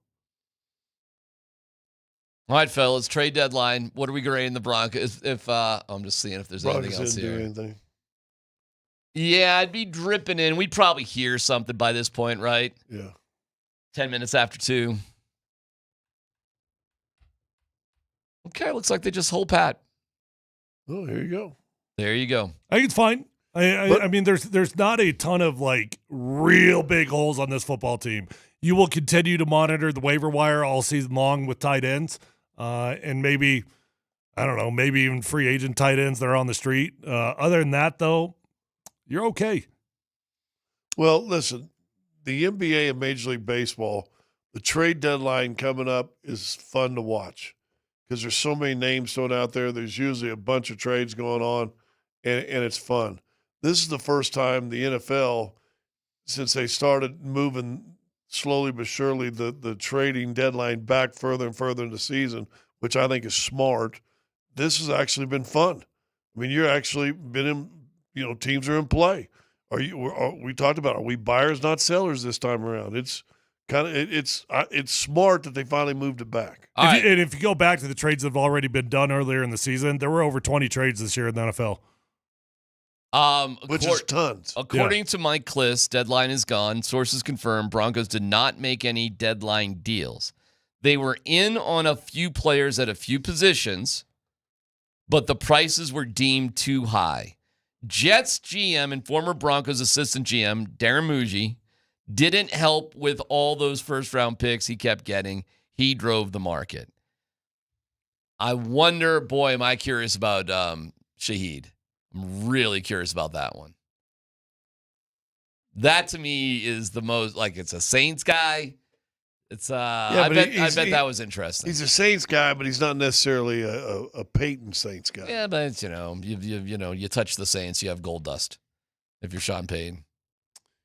All right, fellas, trade deadline. What are we grading the Broncos? I'm just seeing if there's anything else here. Anything. Yeah, I'd be dripping in. We'd probably hear something by this point, right? Yeah. 10 minutes after 2. Okay, looks like they just hold pat. Oh, here you go. There you go. I think it's fine. I mean, there's not a ton of real big holes on this football team. You will continue to monitor the waiver wire all season long with tight ends, and maybe I don't know, maybe even free agent tight ends that are on the street. Other than that, though, you're okay. Well, listen, the NBA and Major League Baseball, the trade deadline coming up is fun to watch because there's so many names thrown out there. There's usually a bunch of trades going on, and it's fun. This is the first time the NFL, since they started moving slowly but surely the trading deadline back further and further in the season, which I think is smart. This has actually been fun. I mean, you're actually been in, teams are in play. We talked about, are we buyers, not sellers this time around? It's kind of, it's smart that they finally moved it back. And if you go back to the trades that have already been done earlier in the season, there were over 20 trades this year in the NFL. Which is tons. According to Mike Kliss, deadline is gone. Sources confirm Broncos did not make any deadline deals. They were in on a few players at a few positions, but the prices were deemed too high. Jets GM and former Broncos assistant GM, Darren Muji, didn't help with all those first-round picks he kept getting. He drove the market. I wonder, boy, am I curious about Shaheed. I'm really curious about that one. That, to me, is the most, it's a Saints guy. It's I bet that was interesting. He's a Saints guy, but he's not necessarily a Peyton Saints guy. Yeah, but you touch the Saints, you have gold dust. If you're Sean Payton.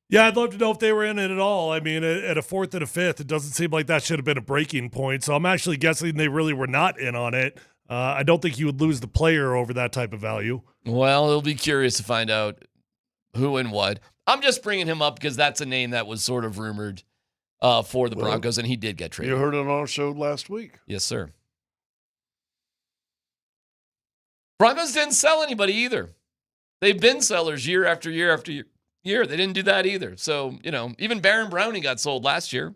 Yeah, I'd love to know if they were in it at all. I mean, at a fourth and a fifth, it doesn't seem like that should have been a breaking point. So I'm actually guessing they really were not in on it. I don't think you would lose the player over that type of value. Well, it'll be curious to find out who and what. I'm just bringing him up because that's a name that was sort of rumored for the Broncos, and he did get traded. You heard it on our show last week. Yes, sir. Broncos didn't sell anybody either. They've been sellers year after year after year. They didn't do that either. So, even Baron Browning got sold last year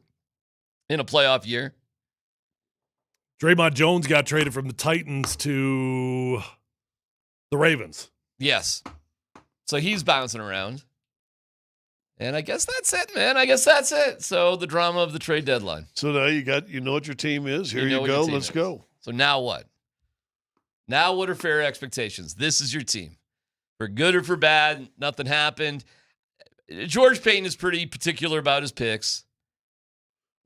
in a playoff year. Draymond Jones got traded from the Titans to the Ravens. Yes. So he's bouncing around. And I guess that's it, man. I guess that's it. So the drama of the trade deadline. So now you know what your team is. Here you go. Let's go. So now what? Now what are fair expectations? This is your team. For good or for bad, nothing happened. George Payton is pretty particular about his picks.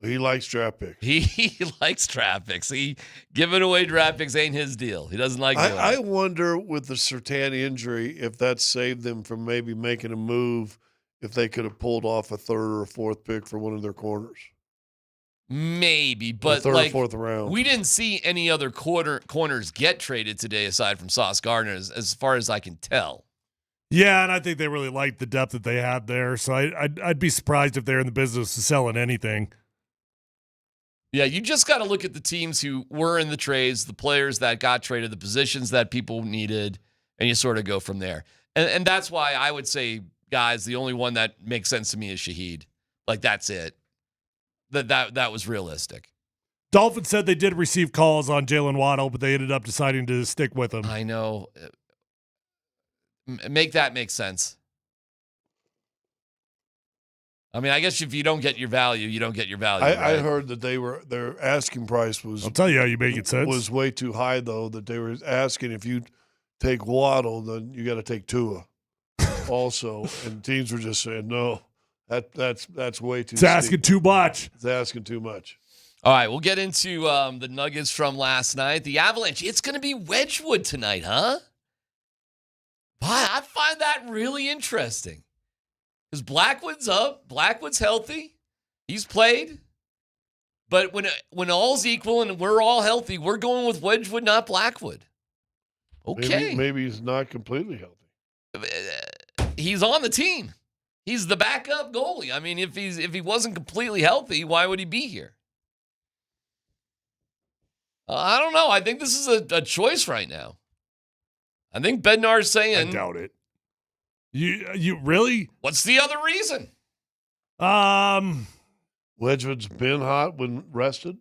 He likes draft picks. He likes draft picks. Giving away draft picks ain't his deal. He doesn't like doing it. I wonder with the Surtain injury if that saved them from maybe making a move if they could have pulled off a third or a fourth pick for one of their corners. Maybe, but third or fourth round. We didn't see any other corners get traded today aside from Sauce Gardner, as far as I can tell. Yeah, and I think they really liked the depth that they had there. So I'd be surprised if they're in the business of selling anything. Yeah, you just got to look at the teams who were in the trades, the players that got traded, the positions that people needed, and you sort of go from there. And that's why I would say, guys, the only one that makes sense to me is Shaheed. That's it. That was realistic. Dolphins said they did receive calls on Jalen Waddle, but they ended up deciding to stick with him. I know. Make that make sense. I mean, I guess if you don't get your value, you don't get your value. I heard that their asking price was. I'll tell you how you make it sense. Was way too high though. That they were asking if you take Waddle, then you got to take Tua, also. And teams were just saying no. That's way too. It's asking too much. It's asking too much. All right, we'll get into the Nuggets from last night. The Avalanche. It's going to be Wedgwood tonight, huh? Wow, I find that really interesting. Because Blackwood's up. Blackwood's healthy. He's played. But when all's equal and we're all healthy, we're going with Wedgwood, not Blackwood. Okay. Maybe he's not completely healthy. He's on the team. He's the backup goalie. I mean, if he wasn't completely healthy, why would he be here? I don't know. I think this is a choice right now. I think Bednar's saying. I doubt it. You really? What's the other reason? Wedgwood's been hot when rested.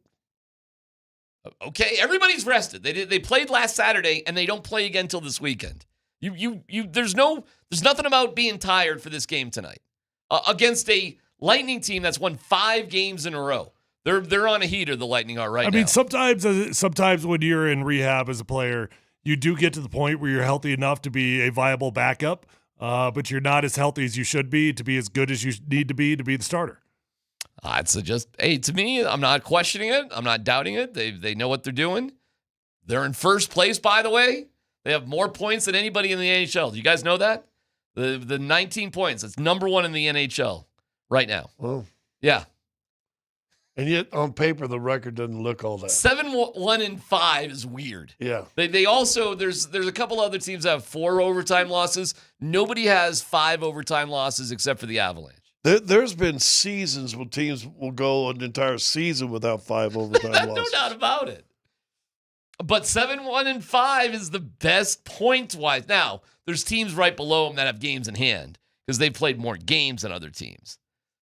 Okay, everybody's rested. They played last Saturday and they don't play again until this weekend. There's nothing about being tired for this game tonight against a Lightning team that's won 5 games in a row. They're on a heater, the Lightning are right now. I mean, sometimes when you're in rehab as a player, you do get to the point where you're healthy enough to be a viable backup, but you're not as healthy as you should be to be as good as you need to be the starter. I'd suggest, to me, I'm not questioning it. I'm not doubting it. They know what they're doing. They're in first place, by the way. They have more points than anybody in the NHL. Do you guys know that? The 19 points. It's number one in the NHL right now. Oh. Yeah. And yet, on paper, the record doesn't look all that. 7-1-5 is weird. Yeah. They also, there's a couple other teams that have 4 overtime losses. Nobody has 5 overtime losses except for the Avalanche. There's been seasons when teams will go an entire season without 5 overtime losses. No doubt about it. But 7-1-5 is the best points-wise. Now, there's teams right below them that have games in hand because they've played more games than other teams.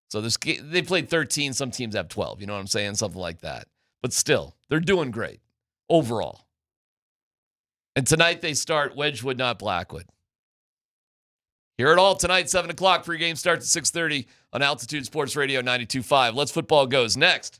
So they played 13. Some teams have 12. You know what I'm saying? Something like that. But still, they're doing great overall. And tonight they start Wedgwood, not Blackwood. Hear it all tonight, 7 o'clock. Pregame starts at 6:30 on Altitude Sports Radio 92.5. Let's Football Goes next.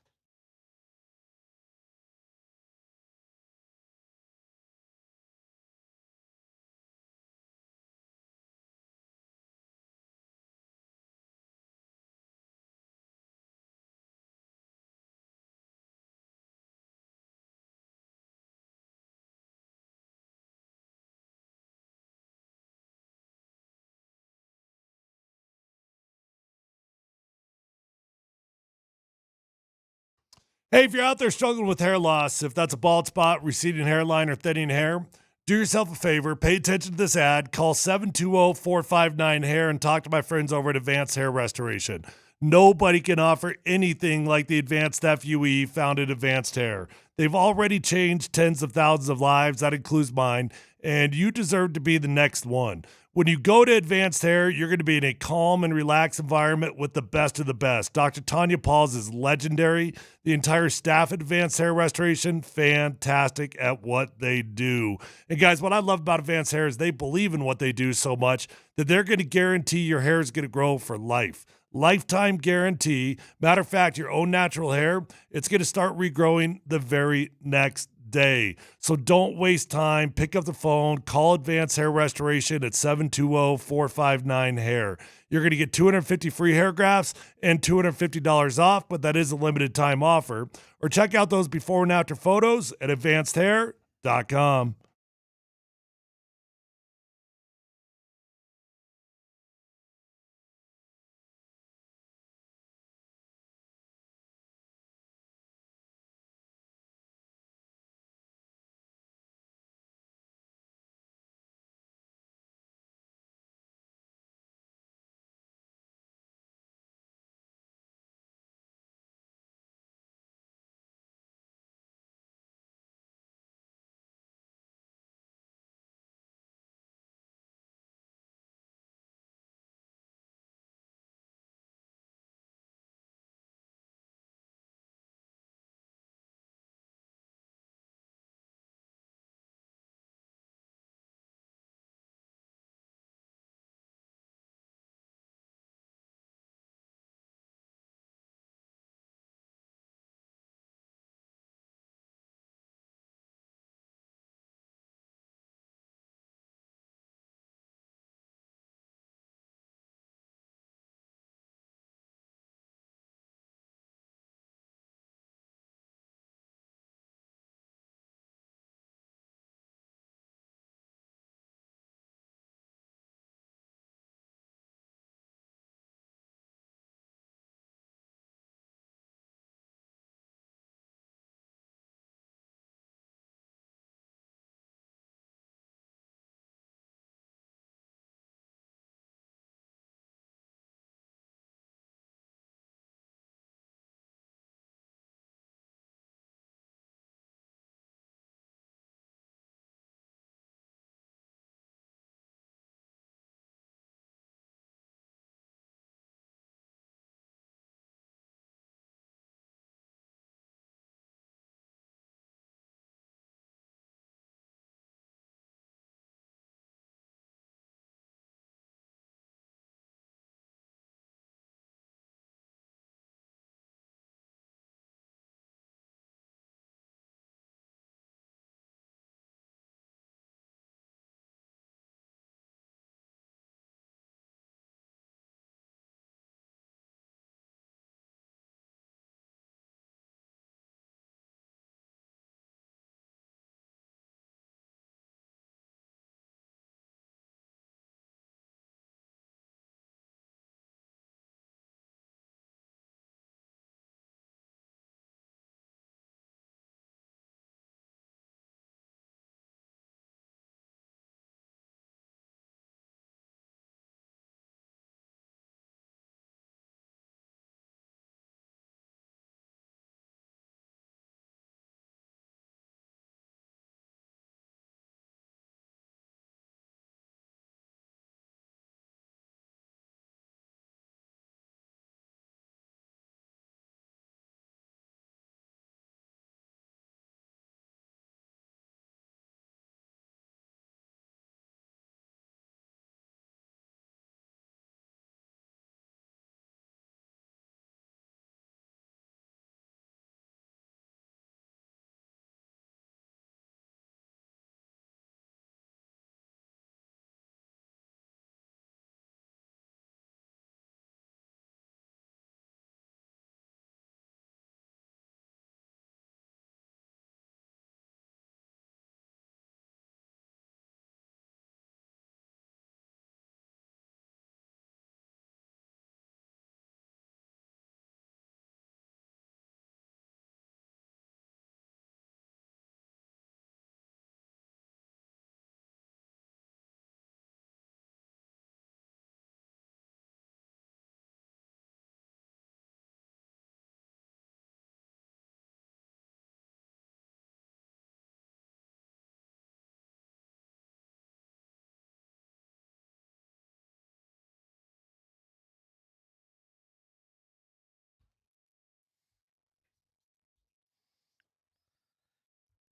Hey, if you're out there struggling with hair loss, if that's a bald spot, receding hairline, or thinning hair, do yourself a favor. Pay attention to this ad. Call 720-459-HAIR and talk to my friends over at Advanced Hair Restoration. Nobody can offer anything like the advanced FUE found at Advanced Hair. They've already changed tens of thousands of lives. That includes mine. And you deserve to be the next one. When you go to Advanced Hair, you're going to be in a calm and relaxed environment with the best of the best. Dr. Tanya Pauls is legendary. The entire staff at Advanced Hair Restoration, fantastic at what they do. And guys, what I love about Advanced Hair is they believe in what they do so much that they're going to guarantee your hair is going to grow for life. Lifetime guarantee. Matter of fact, your own natural hair, it's going to start regrowing the very next day. So don't waste time. Pick up the phone. Call Advanced Hair Restoration at 720-459-HAIR. You're going to get 250 free hair grafts and $250 off, but that is a limited time offer. Or check out those before and after photos at advancedhair.com.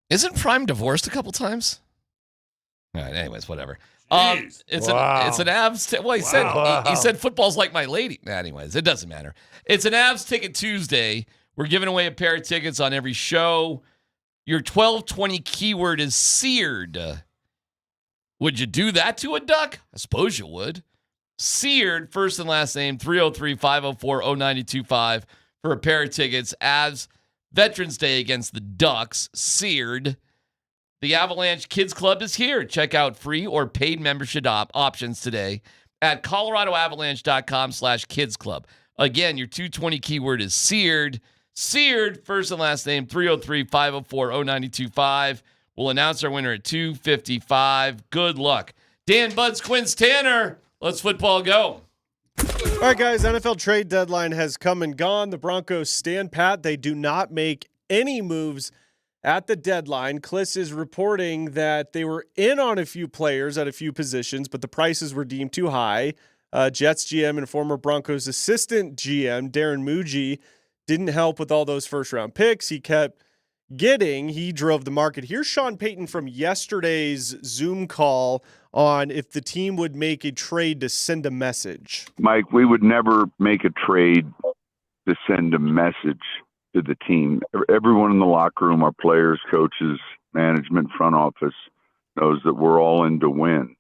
Isn't Prime divorced a couple times? All right, anyways, whatever. It's an Avs. Well, he said football's like my lady. Anyways, it doesn't matter. It's an Avs Ticket Tuesday. We're giving away a pair of tickets on every show. Your 1220 keyword is seared. Would you do that to a duck? I suppose you would. Seared, first and last name, 303-504-0925 for a pair of tickets. Avs Veterans Day against the Ducks. Seared. The Avalanche Kids Club is here. Check out free or paid membership options today at coloradoavalanche.com/kidsclub. Again, your 220 keyword is seared. Seared, first and last name, 303-504-0925. We'll announce our winner at 2:55. Good luck. Dan Buds, Quince Tanner. Let's football go. All right, guys, NFL trade deadline has come and gone. The Broncos stand pat. They do not make any moves at the deadline. Kliss is reporting that they were in on a few players at a few positions, but the prices were deemed too high. Jets GM and former Broncos assistant GM, Darren Muji, didn't help with all those first-round picks. He drove the market. Here's Sean Payton from yesterday's Zoom call on if the team would make a trade to send a message. Mike, we would never make a trade to send a message to the team. Everyone in the locker room, our players, coaches, management, front office, knows that we're all in to win.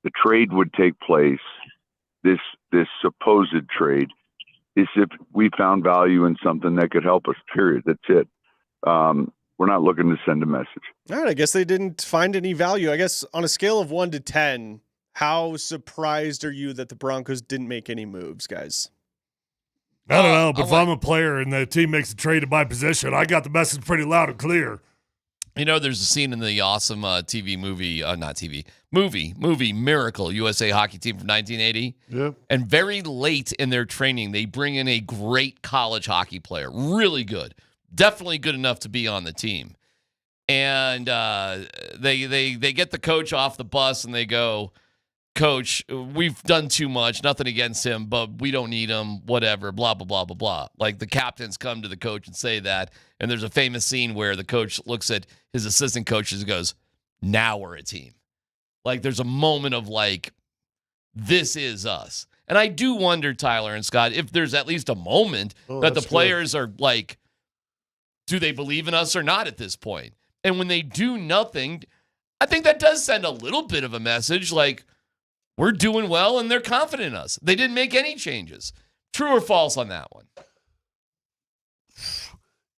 The trade would take place, this supposed trade, is if we found value in something that could help us, period. That's it. We're not looking to send a message. All right, I guess they didn't find any value. I guess on a scale of 1 to 10, how surprised are you that the Broncos didn't make any moves, guys? I don't know, but if I'm a player and the team makes a trade in my position, I got the message pretty loud and clear. You know, there's a scene in the awesome movie Miracle, USA hockey team from 1980. Yeah. And very late in their training, they bring in a great college hockey player, really good. Definitely good enough to be on the team. And they get the coach off the bus and they go, "Coach, we've done too much. Nothing against him, but we don't need him. Whatever, blah, blah, blah, blah, blah." Like the captains come to the coach and say that. And there's a famous scene where the coach looks at his assistant coaches and goes, "Now we're a team." Like there's a moment of like, this is us. And I do wonder, Tyler and Scott, if there's at least a moment that the players are like, do they believe in us or not at this point? And when they do nothing, I think that does send a little bit of a message like, we're doing well and they're confident in us. They didn't make any changes. True or false on that one?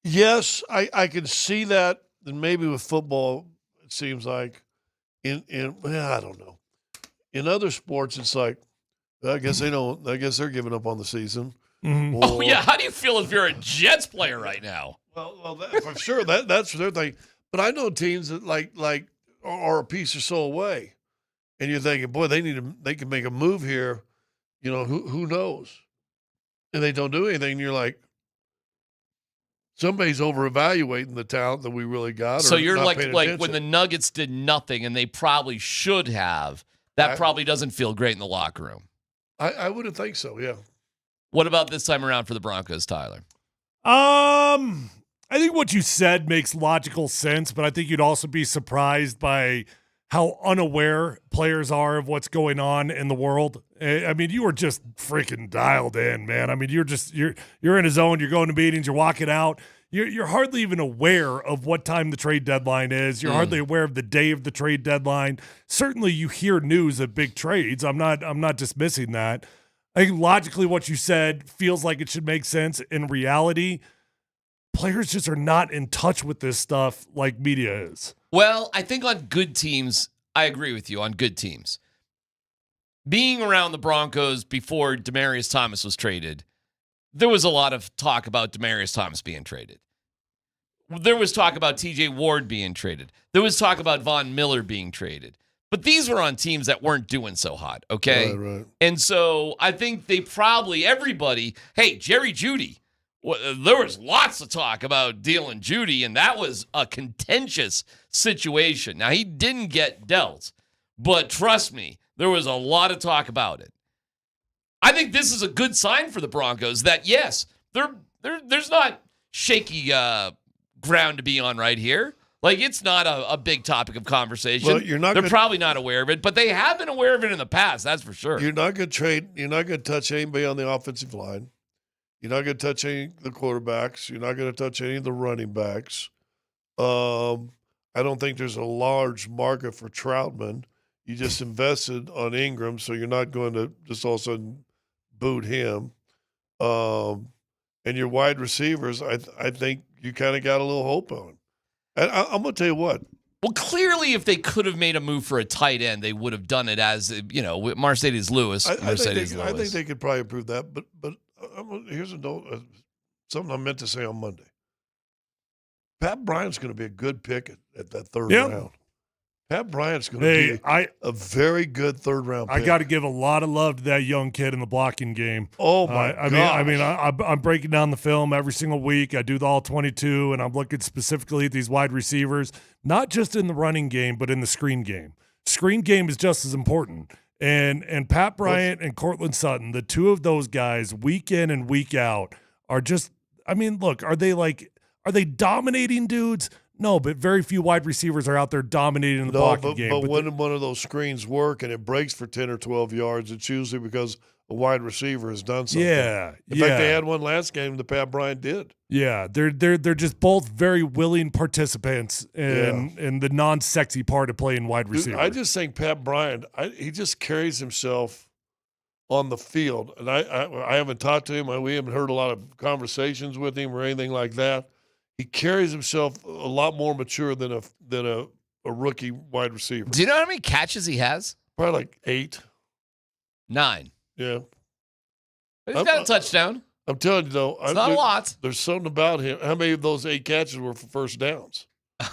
Yes, I can see that. And maybe with football, it seems like I don't know. In other sports, it's like, I guess they're giving up on the season. Mm-hmm. Oh yeah, how do you feel if you're a Jets player right now? Well, for sure that's their thing. But I know teams that like are a piece or so away, and you're thinking, boy, they can make a move here. You know, who knows? And they don't do anything. And you're like, somebody's over-evaluating the talent that we really got. So you're not like paying when attention. the Nuggets did nothing and they probably should have. That probably doesn't feel great in the locker room. I wouldn't think so. Yeah. What about this time around for the Broncos, Tyler? I think what you said makes logical sense, but I think you'd also be surprised by how unaware players are of what's going on in the world. I mean, you were just freaking dialed in, man. I mean, you're in a zone, you're going to meetings, you're walking out. You're hardly even aware of what time the trade deadline is. You're hardly aware of the day of the trade deadline. Certainly you hear news of big trades. I'm not dismissing that. I think logically what you said feels like it should make sense. In reality, players just are not in touch with this stuff like media is. Well, I think on good teams, I agree with you on good teams. Being around the Broncos before Demaryius Thomas was traded, there was a lot of talk about Demaryius Thomas being traded. There was talk about TJ Ward being traded. There was talk about Von Miller being traded. But these were on teams that weren't doing so hot, okay? Right. And so I think everybody, hey, Jerry Jeudy, there was lots of talk about dealing Jeudy, and that was a contentious situation. Now, he didn't get dealt, but trust me, there was a lot of talk about it. I think this is a good sign for the Broncos that, yes, there's not shaky ground to be on right here. Like, it's not a big topic of conversation. Well, They're probably not aware of it, but they have been aware of it in the past. That's for sure. You're not going to touch anybody on the offensive line. You're not going to touch any of the quarterbacks. You're not going to touch any of the running backs. I don't think there's a large market for Troutman. You just invested on Ingram, so you're not going to just all of a sudden boot him. And your wide receivers, I think you kind of got a little hope on them. And I'm going to tell you what. Well, clearly, if they could have made a move for a tight end, they would have done it as, with Mercedes Lewis. I think they could probably improve that. But here's something I meant to say on Monday. Pat Bryant's going to be a good pick at that third round. Pat Bryant's going to be a very good third-round pick. I got to give a lot of love to that young kid in the blocking game. Oh, my God. I'm breaking down the film every single week. I do the all-22, and I'm looking specifically at these wide receivers, not just in the running game, but in the screen game. Screen game is just as important. And Pat Bryant and Cortland Sutton, the two of those guys, week in and week out, are just – look, are they dominating dudes? No, but very few wide receivers are out there dominating the blocking game. But when one of those screens work and it breaks for 10 or 12 yards, it's usually because a wide receiver has done something. Yeah. In fact, they had one last game that Pat Bryant did. Yeah, they're just both very willing participants in the non-sexy part of playing wide receiver. I just think Pat Bryant, he just carries himself on the field. And I haven't talked to him. We haven't heard a lot of conversations with him or anything like that. He carries himself a lot more mature than a rookie wide receiver. Do you know how many catches he has? Probably like 8. 9. Yeah. But he's got a touchdown. I'm telling you, though. It's not a lot. There's something about him. How many of those 8 catches were for first downs?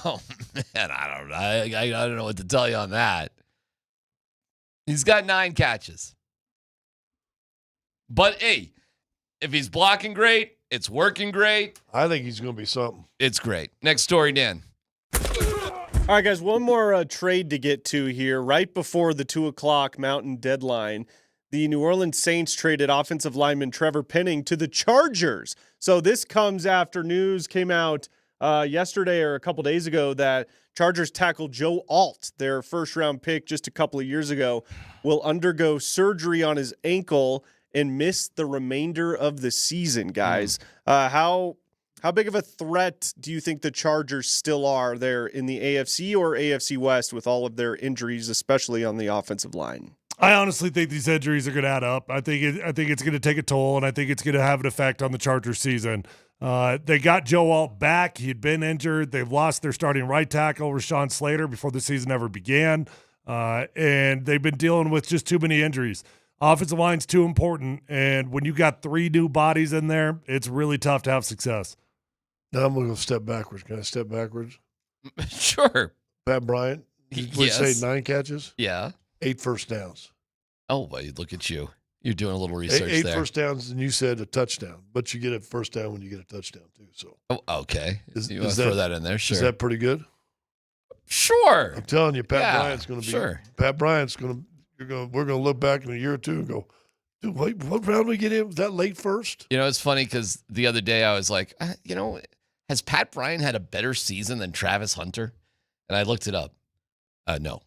Oh, man, I don't know what to tell you on that. He's got 9 catches. But, hey, if he's blocking great, it's working great. I think he's going to be something. It's great. Next story, Dan. All right, guys, one more trade to get to here. Right before the 2 o'clock Mountain deadline, the New Orleans Saints traded offensive lineman Trevor Penning to the Chargers. So this comes after news came out yesterday or a couple days ago that Chargers tackle Joe Alt, their first-round pick just a couple of years ago, will undergo surgery on his ankle and miss the remainder of the season, guys. How big of a threat do you think the Chargers still are there in the AFC or AFC West with all of their injuries, especially on the offensive line? I honestly think these injuries are going to add up. I think it's going to take a toll, and I think it's going to have an effect on the Chargers season. They got Joe Alt back. He had been injured. They've lost their starting right tackle, Rashawn Slater, before the season ever began, and they've been dealing with just too many injuries. Offensive line's too important, and when you got 3 new bodies in there, it's really tough to have success. Now I'm going to go step backwards. Can I step backwards? Sure. Pat Bryant, would say 9 catches? Yeah. 8 first downs. Oh, well, look at you. You're doing a little research 8 there. first downs, and you said a touchdown, but you get a first down when you get a touchdown too. So. Oh, okay. You want Is to throw that in there? Sure. Is that pretty good? Sure. I'm telling you, Pat Bryant's going to be. Sure. Pat Bryant's going to. We're going to look back in a year or two and go, dude, what round did we get in? Was that late first? It's funny because the other day I was like, has Pat Bryant had a better season than Travis Hunter? And I looked it up. No.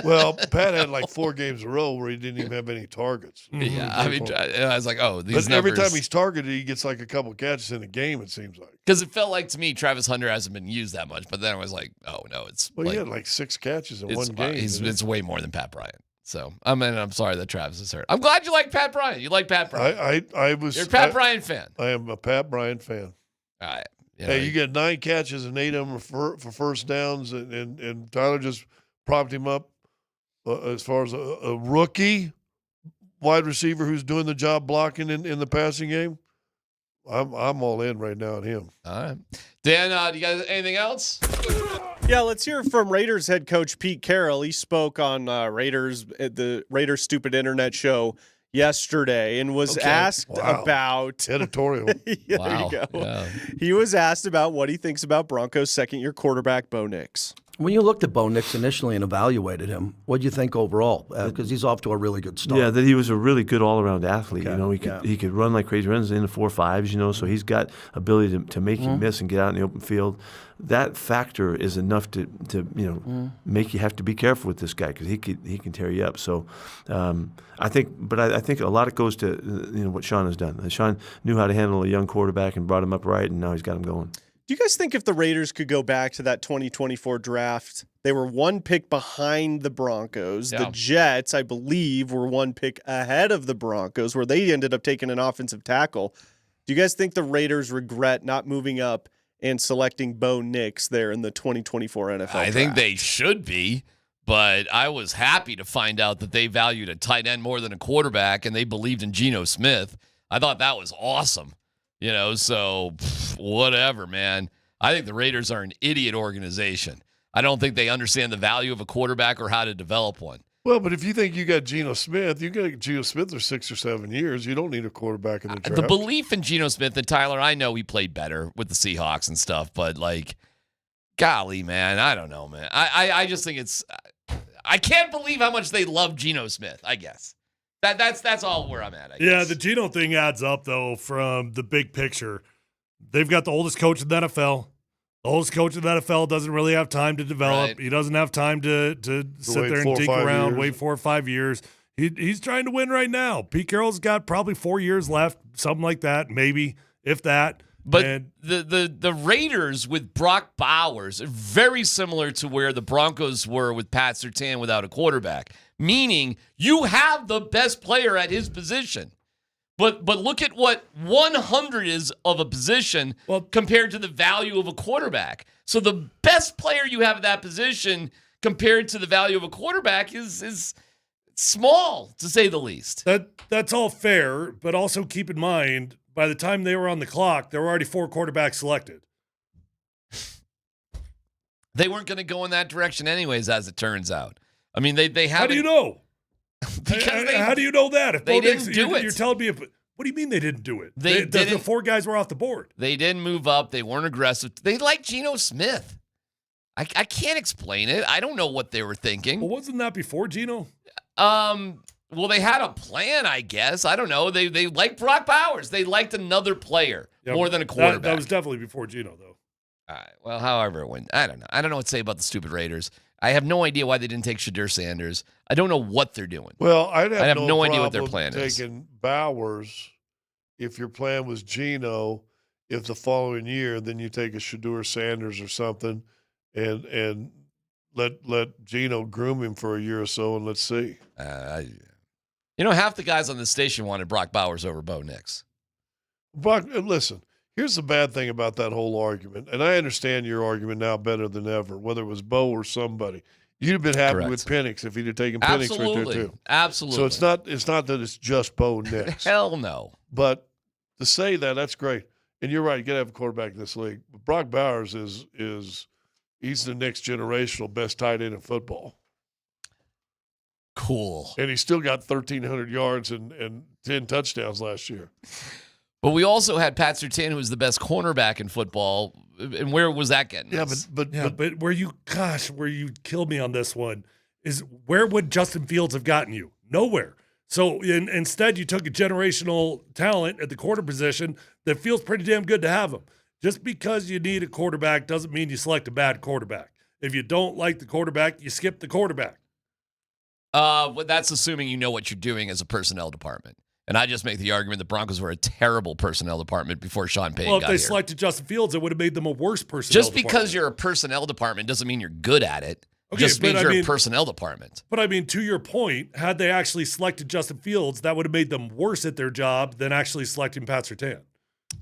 Well, Pat had like 4 games in a row where he didn't even have any targets. Yeah, I was like, oh, these But numbers. every time he's targeted, he gets like a couple catches in a game, it seems like. Because it felt like to me, Travis Hunter hasn't been used that much. But then I was like, oh, no, it's. Well, he had like 6 catches in one game. It's way more than Pat Bryant. So, I'm sorry that Travis is hurt. I'm glad you like Pat Bryant. You like Pat Bryant. You're a Pat Bryant fan. I am a Pat Bryant fan. All right. You get 9 catches and 8 of them for first downs, and Tyler just propped him up as far as a rookie wide receiver who's doing the job blocking in the passing game. I'm all in right now on him. All right. Dan, do you guys anything else? Yeah, let's hear from Raiders head coach Pete Carroll. He spoke on the Raiders Stupid Internet show yesterday and was asked about editorial. Yeah, there you go. Yeah. He was asked about what he thinks about Broncos second-year quarterback Bo Nix. When you looked at Bo Nix initially and evaluated him, what do you think overall? Because he's off to a really good start. Yeah, that he was a really good all-around athlete. Okay. He could run like crazy, runs in the 4.5s. So he's got ability to make you miss and get out in the open field. That factor is enough to make you have to be careful with this guy because he can tear you up. So I think a lot of it goes to what Sean has done. Sean knew how to handle a young quarterback and brought him up right, and now he's got him going. Do you guys think if the Raiders could go back to that 2024 draft, they were one pick behind the Broncos. Yeah. The Jets, I believe, were one pick ahead of the Broncos, where they ended up taking an offensive tackle. Do you guys think the Raiders regret not moving up and selecting Bo Nix there in the 2024 NFL draft? I think they should be, but I was happy to find out that they valued a tight end more than a quarterback, and they believed in Geno Smith. I thought that was awesome. So whatever, man. I think the Raiders are an idiot organization. I don't think they understand the value of a quarterback or how to develop one. Well, but if you think you got Geno Smith, you got Geno Smith for 6 or 7 years. You don't need a quarterback in the draft. The belief in Geno Smith and Tyler, I know he played better with the Seahawks and stuff, but golly, man, I don't know, man. I just think I can't believe how much they love Geno Smith, I guess. That's all where I'm at, I guess. Yeah, the Geno thing adds up, though, from the big picture. They've got the oldest coach in the NFL. The oldest coach in the NFL doesn't really have time to develop. Right. He doesn't have time to sit there and dig around, wait 4 or 5 years. He's trying to win right now. Pete Carroll's got probably 4 years left, something like that, maybe, if that. But the Raiders with Brock Bowers are very similar to where the Broncos were with Pat Surtain without a quarterback, meaning you have the best player at his position. But look at what 100 is of a position compared to the value of a quarterback. So the best player you have at that position compared to the value of a quarterback is small, to say the least. That's all fair, but also keep in mind, by the time they were on the clock, there were already 4 quarterbacks selected. They weren't going to go in that direction anyways, as it turns out. I mean, they haven't. How do you know? Because how do you know that? If they Bo Nix, didn't do it. You're telling me, what do you mean they didn't do it? The the 4 guys were off the board. They didn't move up. They weren't aggressive. They like Geno Smith. I can't explain it. I don't know what they were thinking. Well, wasn't that before Geno? Well, they had a plan, I guess. I don't know. They liked Brock Bowers. They liked another player more than a quarterback. That was definitely before Geno, though. All right. Well, however it went, I don't know. I don't know what to say about the stupid Raiders. I have no idea why they didn't take Shadur Sanders. I don't know what they're doing. Well, I'd have no idea what their plan is. Taking Bowers, if your plan was Geno, if the following year, then you take a Shadur Sanders or something, and let Geno groom him for a year or so, and let's see. Half the guys on the station wanted Brock Bowers over Bo Nix. Brock, listen. Here's the bad thing about that whole argument, and I understand your argument now better than ever, whether it was Bo or somebody. You'd have been happy Correct. with Penix if he'd have taken Penix right there, too. Absolutely. So it's not that it's just Bo Nix. Hell no. But to say that's great. And you're right, you got to have a quarterback in this league. But Brock Bowers he's the next generational best tight end in football. Cool. And he still got 1,300 yards and 10 touchdowns last year. But we also had Pat Surtain, who was the best cornerback in football. And where was that getting Yeah, us? but where you killed me on this one is where would Justin Fields have gotten you? Nowhere. So instead, you took a generational talent at the quarter position that feels pretty damn good to have him. Just because you need a quarterback doesn't mean you select a bad quarterback. If you don't like the quarterback, you skip the quarterback. Well, that's assuming you know what you're doing as a personnel department. And I just make the argument the Broncos were a terrible personnel department before Sean Payton Well, if got they here. selected Justin Fields, it would have made them a worse personnel Just because you're a personnel department doesn't mean you're good at it. Okay, Just means but you're a personnel department. But I mean, to your point, had they actually selected Justin Fields, that would have made them worse at their job than actually selecting Pat Surtain.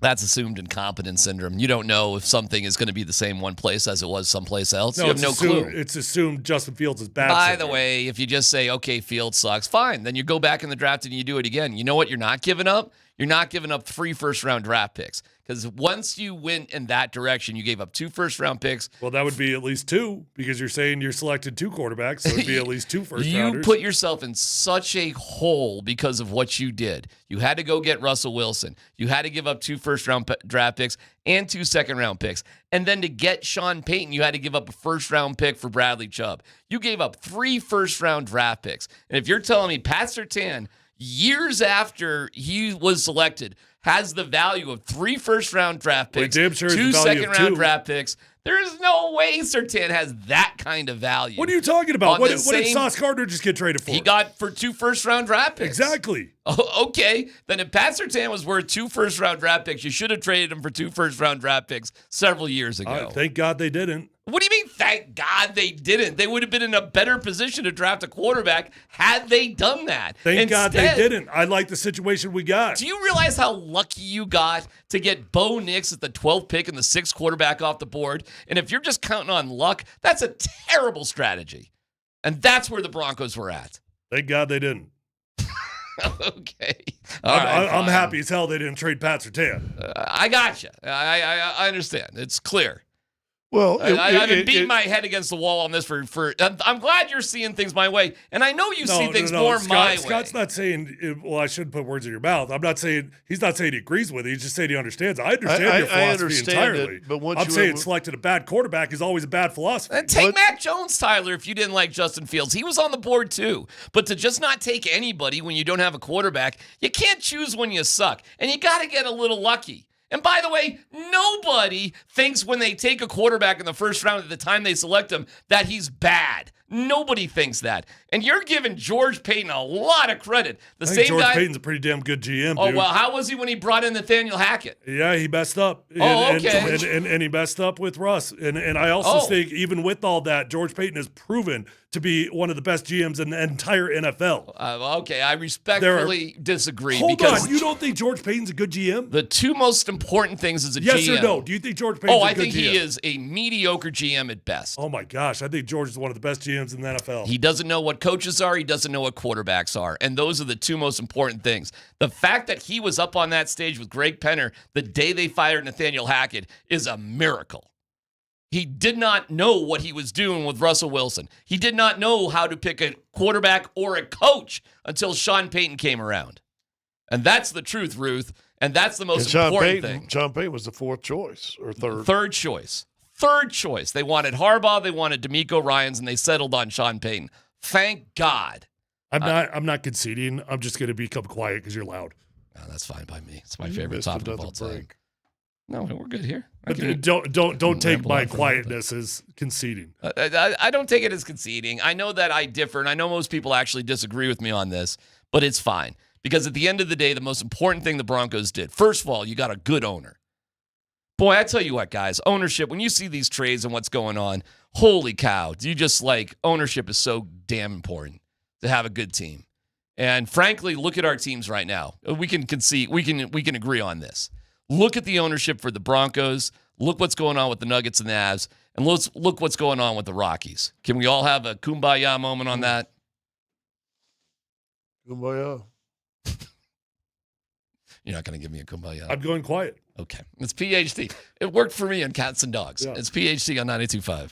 That's assumed incompetence syndrome. You don't know if something is going to be the same one place as it was someplace else. You have no clue. It's assumed Justin Fields is bad. By the way, if you just say, okay, Fields sucks, fine. Then you go back in the draft and you do it again. You know what you're not giving up? You're not giving up 3 first-round draft picks. Because once you went in that direction, you gave up 2 first-round picks. Well, that would be at least 2 because you're saying you're selected 2 quarterbacks, so it'd be at least 2 first-rounders. You put yourself in such a hole because of what you did. You had to go get Russell Wilson. You had to give up 2 first-round draft picks and 2 second-round picks. And then to get Sean Payton, you had to give up a first-round pick for Bradley Chubb. You gave up 3 first-round draft picks. And if you're telling me Pat Surtain, years after he was selected, has the value of 3 first-round draft picks, damn sure 2 second-round 2. draft picks, there's no way Surtain has that kind of value. What are you talking about? What did same- Sauce Gardner just get traded for? He got for 2 first-round draft picks. Exactly. Oh, okay. Then if Pat Surtain was worth 2 first-round draft picks, you should have traded him for 2 first-round draft picks several years ago. Thank God they didn't. What do you mean, thank God they didn't? They would have been in a better position to draft a quarterback had they done that. Thank God they didn't. I like the situation we got. Do you realize how lucky you got to get Bo Nix at the 12th pick and the 6th quarterback off the board? And if you're just counting on luck, that's a terrible strategy. And that's where the Broncos were at. Thank God they didn't. Okay. I'm happy as hell they didn't trade Pat Surtain. I got you. I understand. It's clear. Well, I've been beating my head against the wall on this for. I'm glad you're seeing things my way, and I know you see things more my way. Scott's not saying. Well, I shouldn't put words in your mouth. I'm not saying he's not saying he agrees with it. He's just saying he understands. I understand your philosophy entirely. But I'm saying selecting a bad quarterback is always a bad philosophy. And take Mac Jones, Tyler, if you didn't like Justin Fields. He was on the board too. But to just not take anybody when you don't have a quarterback, you can't choose when you suck, and you got to get a little lucky. And by the way, nobody thinks when they take a quarterback in the first round at the time they select him that he's bad. Nobody thinks that. And you're giving George Payton a lot of credit. I think George Payton's a pretty damn good GM, Oh, dude. well, how was he when he brought in Nathaniel Hackett? Yeah, he messed up. Okay. And he messed up with Russ. And I also think even with all that, George Payton has proven to be one of the best GMs in the entire NFL. Okay, I respectfully disagree. Hold because on, you don't think George Payton's a good GM? The 2 most important things as a GM. Yes or no? Do you think George Payton's a good GM? I think he is a mediocre GM at best. Oh my gosh, I think George is one of the best GMs in the NFL. He doesn't know what coaches are. He doesn't know what quarterbacks are. And those are the 2 most important things. The fact that he was up on that stage with Greg Penner the day they fired Nathaniel Hackett is a miracle. He did not know what he was doing with Russell Wilson. He did not know how to pick a quarterback or a coach until Sean Payton came around. And that's the truth, Ruth. And that's the most important thing. Sean Payton was the 4th choice or 3rd. 3rd choice. 3rd choice. They wanted Harbaugh, they wanted DeMeco Ryans, and they settled on Sean Payton. Thank God. I'm not conceding. I'm just going to become quiet because you're loud. Oh, that's fine by me. It's my favorite topic of all time. No, we're good here. Don't take my quietness as conceding. I don't take it as conceding. I know that I differ, and I know most people actually disagree with me on this, but it's fine. Because at the end of the day, the most important thing the Broncos did, first of all, you got a good owner. Boy, I tell you what, guys, ownership, when you see these trades and what's going on, holy cow, you just ownership is so damn important to have a good team. And frankly, look at our teams right now. We can concede, we can agree on this. Look at the ownership for the Broncos. Look what's going on with the Nuggets and the Avs. And look what's going on with the Rockies. Can we all have a kumbaya moment on that? Kumbaya. You're not going to give me a kumbaya. I'm going quiet. Okay. It's PhD. It worked for me in Cats and Dogs. Yeah. It's PhD on 92.5.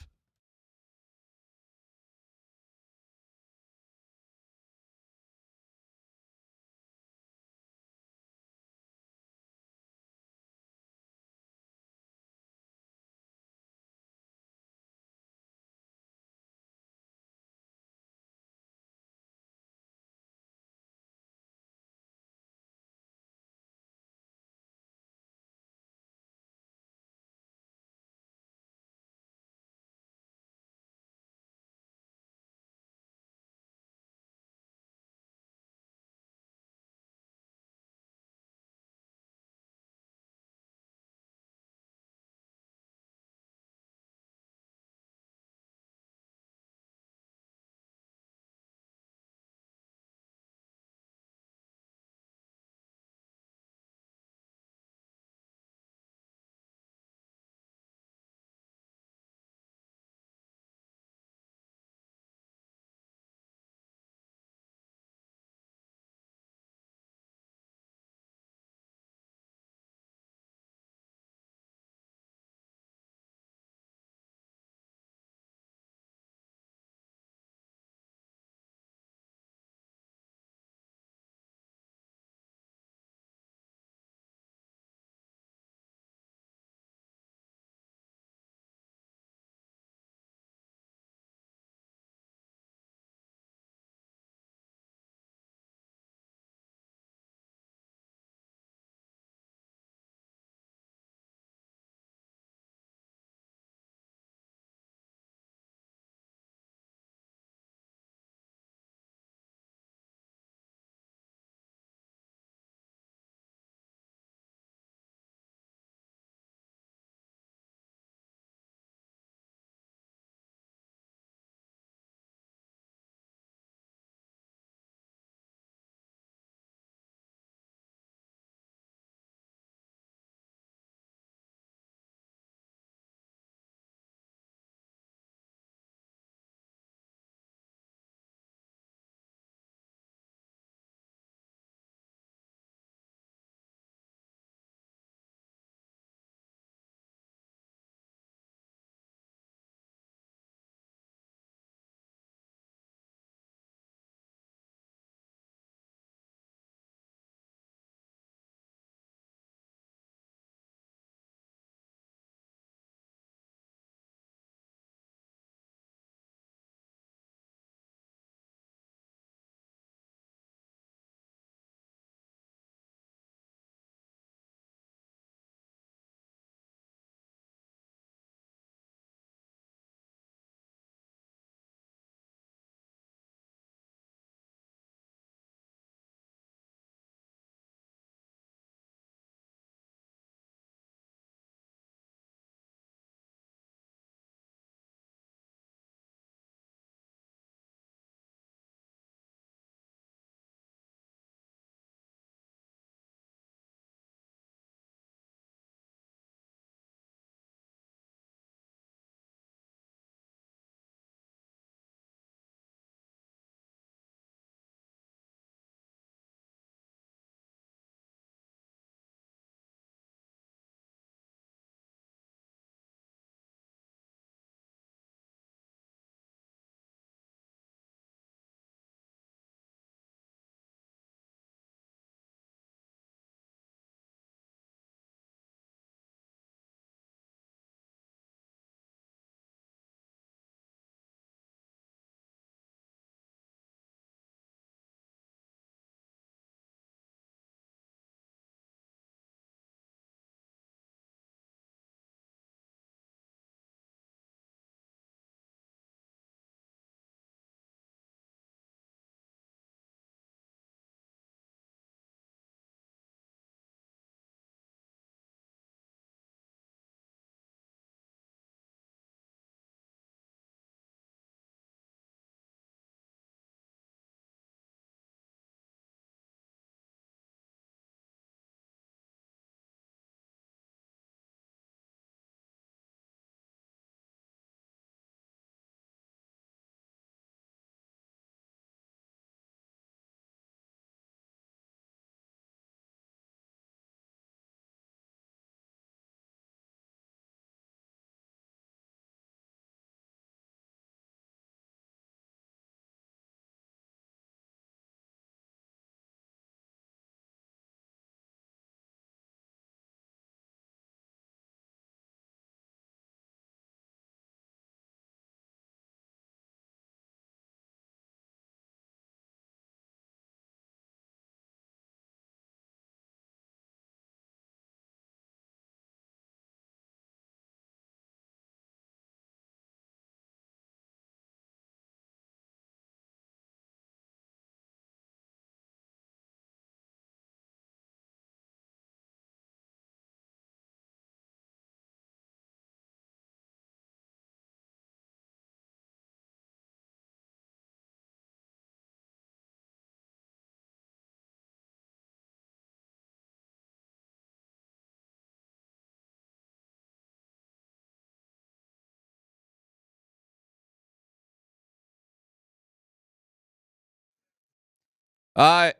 All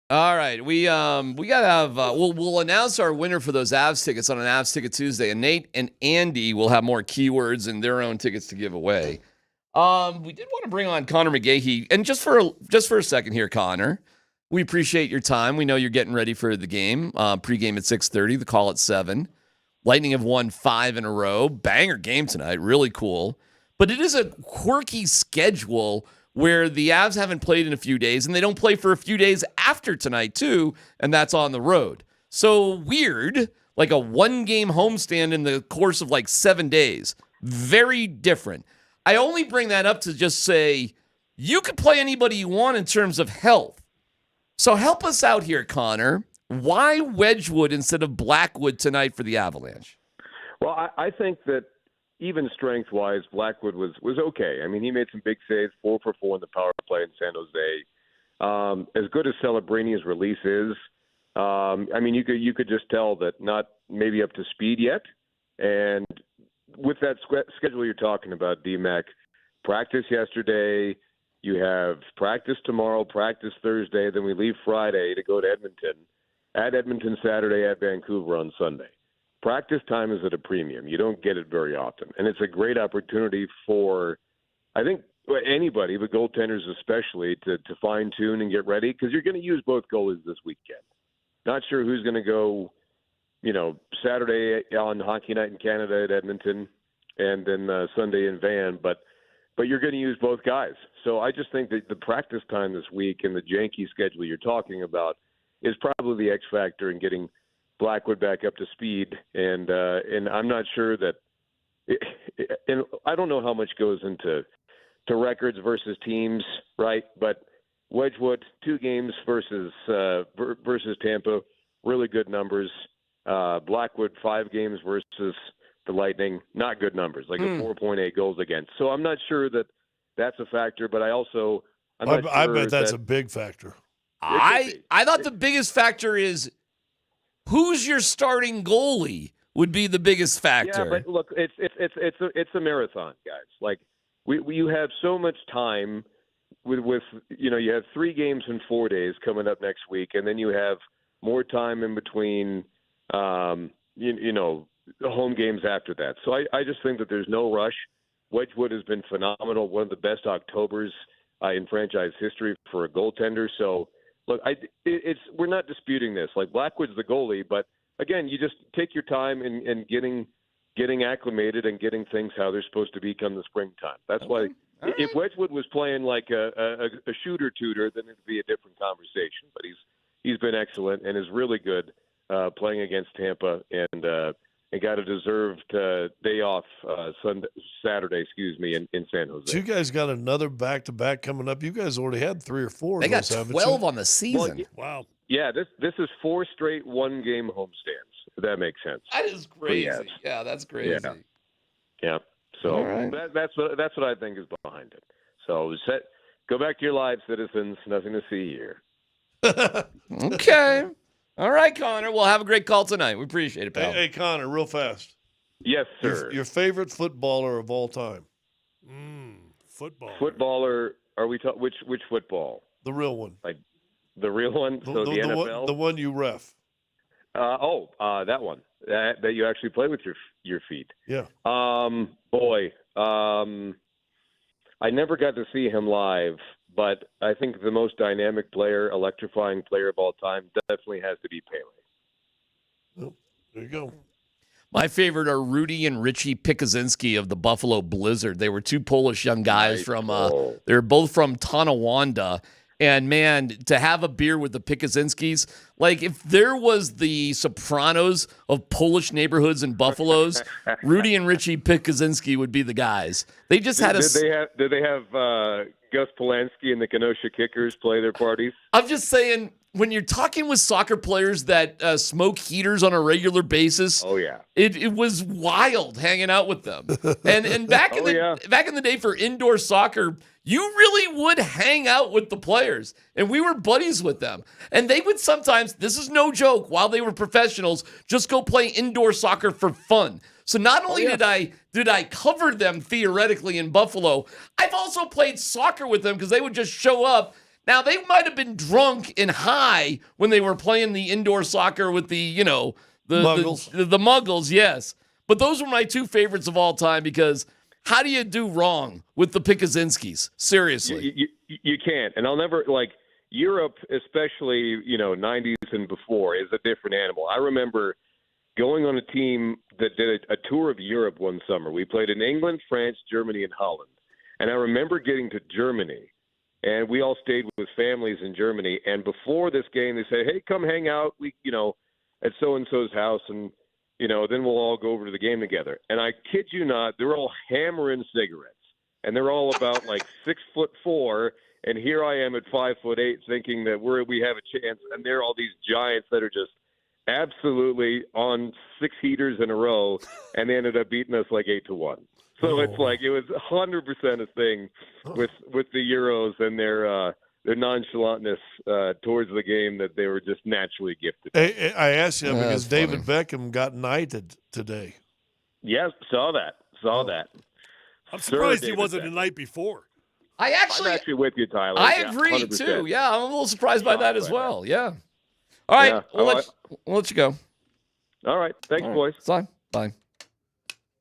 right. We gotta have we'll announce our winner for those Avs tickets on an Avs Ticket Tuesday, and Nate and Andy will have more keywords and their own tickets to give away. We did want to bring on Connor McGahey, and just for a second here, Connor. We appreciate your time. We know you're getting ready for the game. Pregame at 6:30, the call at 7. Lightning have won 5 in a row. Banger game tonight. Really cool. But it is a quirky schedule where the Avs haven't played in a few days, and they don't play for a few days after tonight, too, and that's on the road. So weird, like a one-game homestand in the course of like 7 days. Very different. I only bring that up to just say, you can play anybody you want in terms of health. So help us out here, Connor. Why Wedgwood instead of Blackwood tonight for the Avalanche? Well, I think that even strength-wise, Blackwood was okay. I mean, he made some big saves, 4 for 4 in the power play in San Jose. As good as Celebrini's release is, I mean, you could just tell that not maybe up to speed yet. And with that schedule you're talking about, DMac, practice yesterday, you have practice tomorrow, practice Thursday, then we leave Friday to go to Edmonton. At Edmonton Saturday, at Vancouver on Sunday. Practice time is at a premium. You don't get it very often. And it's a great opportunity for, I think, anybody, but goaltenders especially, to fine-tune and get ready, because you're going to use both goalies this weekend. Not sure who's going to go, Saturday on Hockey Night in Canada at Edmonton and then Sunday in Van, but you're going to use both guys. So I just think that the practice time this week and the janky schedule you're talking about is probably the X factor in getting Blackwood back up to speed. And I'm not sure that and I don't know how much goes into records versus teams, right? But Wedgwood, 2 games versus Tampa, really good numbers. Blackwood, 5 games versus the Lightning, not good numbers, like a 4.8 goals against. So I'm not sure that that's a factor, but I bet that's a big factor. I thought the biggest factor is who's your starting goalie would be the biggest factor. Yeah, but look, it's a marathon, guys. Like you have so much time with you have 3 games in 4 days coming up next week, and then you have more time in between the home games after that. So I just think that there's no rush. Wedgwood has been phenomenal, one of the best Octobers in franchise history for a goaltender. So, look, we're not disputing this. Like, Blackwood's the goalie, but, again, you just take your time in getting acclimated and getting things how they're supposed to be come the springtime. That's why if Wedgwood was playing like a shooter tutor, then it'd be a different conversation. But he's been excellent and is really good playing against Tampa and got a deserved day off Saturday, in San Jose. So you guys got another back-to-back coming up. You guys already had 3 or 4. They got 12 on the season. Wow. Yeah, this is 4 straight one-game homestands, if that makes sense. That is crazy. Yeah, that's crazy. Yeah. So right. that's what I think is behind it. So go back to your lives, citizens. Nothing to see here. Okay. All right, Connor. We'll have a great call tonight. We appreciate it, pal. Hey, Connor, real fast. Yes, sir. Your favorite footballer of all time? Footballer. Are we talking which football? The real one. Like the real one? The NFL? The one you ref. That one. That you actually play with your feet. Yeah. I never got to see him live, but I think the most dynamic player, electrifying player of all time definitely has to be Pele. Oh, there you go. My favorite are Rudy and Richie Pikuzinski of the Buffalo Blizzard. They were 2 Polish young guys from they're both from Tonawanda. And, man, to have a beer with the Pikuzinskis, like if there was the Sopranos of Polish neighborhoods and Buffaloes, Rudy and Richie Pikuzinski would be the guys. They just had Did they have Gus Polanski and the Kenosha Kickers play their parties? I'm just saying, when you're talking with soccer players that smoke heaters on a regular basis, oh yeah, it was wild hanging out with them. And back in the day for indoor soccer, you really would hang out with the players, and we were buddies with them. And they would sometimes, this is no joke, while they were professionals, just go play indoor soccer for fun. So not only did I cover them theoretically in Buffalo, I've also played soccer with them because they would just show up Now, they might have been drunk and high when they were playing the indoor soccer with the Muggles. The Muggles, yes. But those were my two favorites of all time because how do you do wrong with the Pikuzinskis? Seriously. You can't. And I'll never, Europe, especially, 90s and before, is a different animal. I remember going on a team that did a tour of Europe one summer. We played in England, France, Germany, and Holland. And I remember getting to Germany, and we all stayed with families in Germany. And before this game, they said, hey, come hang out, at so-and-so's house, and, then we'll all go over to the game together. And I kid you not, they're all hammering cigarettes. And they're all about 6'4", and here I am at 5'8", thinking that we have a chance. And they're all these giants that are just absolutely on 6 heaters in a row, and they ended up beating us 8-1. So it's it was 100% a thing with the Euros and their nonchalantness towards the game that they were just naturally gifted. Hey, I asked you because David Beckham got knighted today. Yes, saw that. I'm surprised he wasn't the night before. I'm actually with you, Tyler. I agree 100%. too. Yeah, I'm a little surprised by that as well. Yeah. All right, we'll let you go. All right, thanks, boys. Fine. Bye.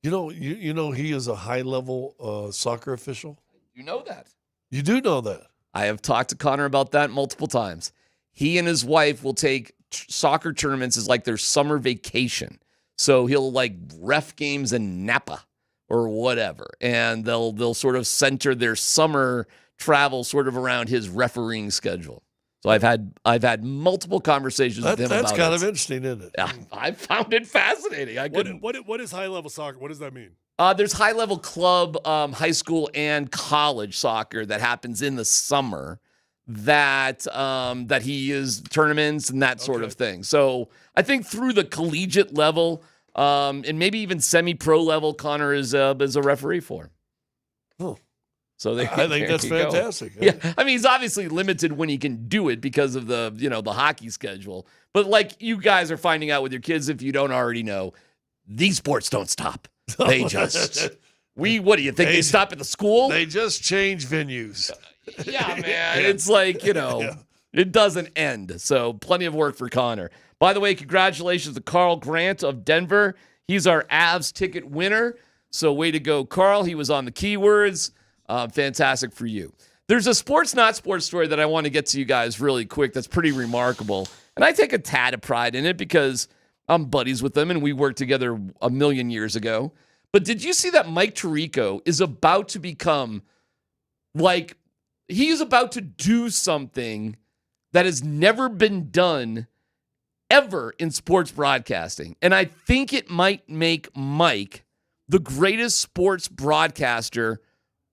You know he is a high-level soccer official? You know that. You do know that. I have talked to Connor about that multiple times. He and his wife will take soccer tournaments as their summer vacation. So he'll ref games in Napa or whatever, and they'll sort of center their summer travel sort of around his refereeing schedule. So I've had multiple conversations with him about it. That's kind of interesting, isn't it? I found it fascinating. What is high-level soccer? What does that mean? There's high-level club, high school, and college soccer that happens in the summer that he is tournaments and that sort of thing. So I think through the collegiate level and maybe even semi-pro level, Connor is a referee for. Oh. So I think that's fantastic. Yeah, I mean, he's obviously limited when he can do it because of the hockey schedule. But you guys are finding out with your kids, if you don't already know, these sports don't stop. They just what do you think? They stop at the school? They just change venues. Yeah, man. It's it doesn't end. So plenty of work for Connor. By the way, congratulations to Carl Grant of Denver. He's our Avs ticket winner. So way to go, Carl. He was on the keywords. Fantastic for you. There's a sports, not sports story that I want to get to you guys really quick that's pretty remarkable. And I take a tad of pride in it because I'm buddies with them and we worked together a million years ago. But did you see that Mike Tirico is about to become he's about to do something that has never been done ever in sports broadcasting? And I think it might make Mike the greatest sports broadcaster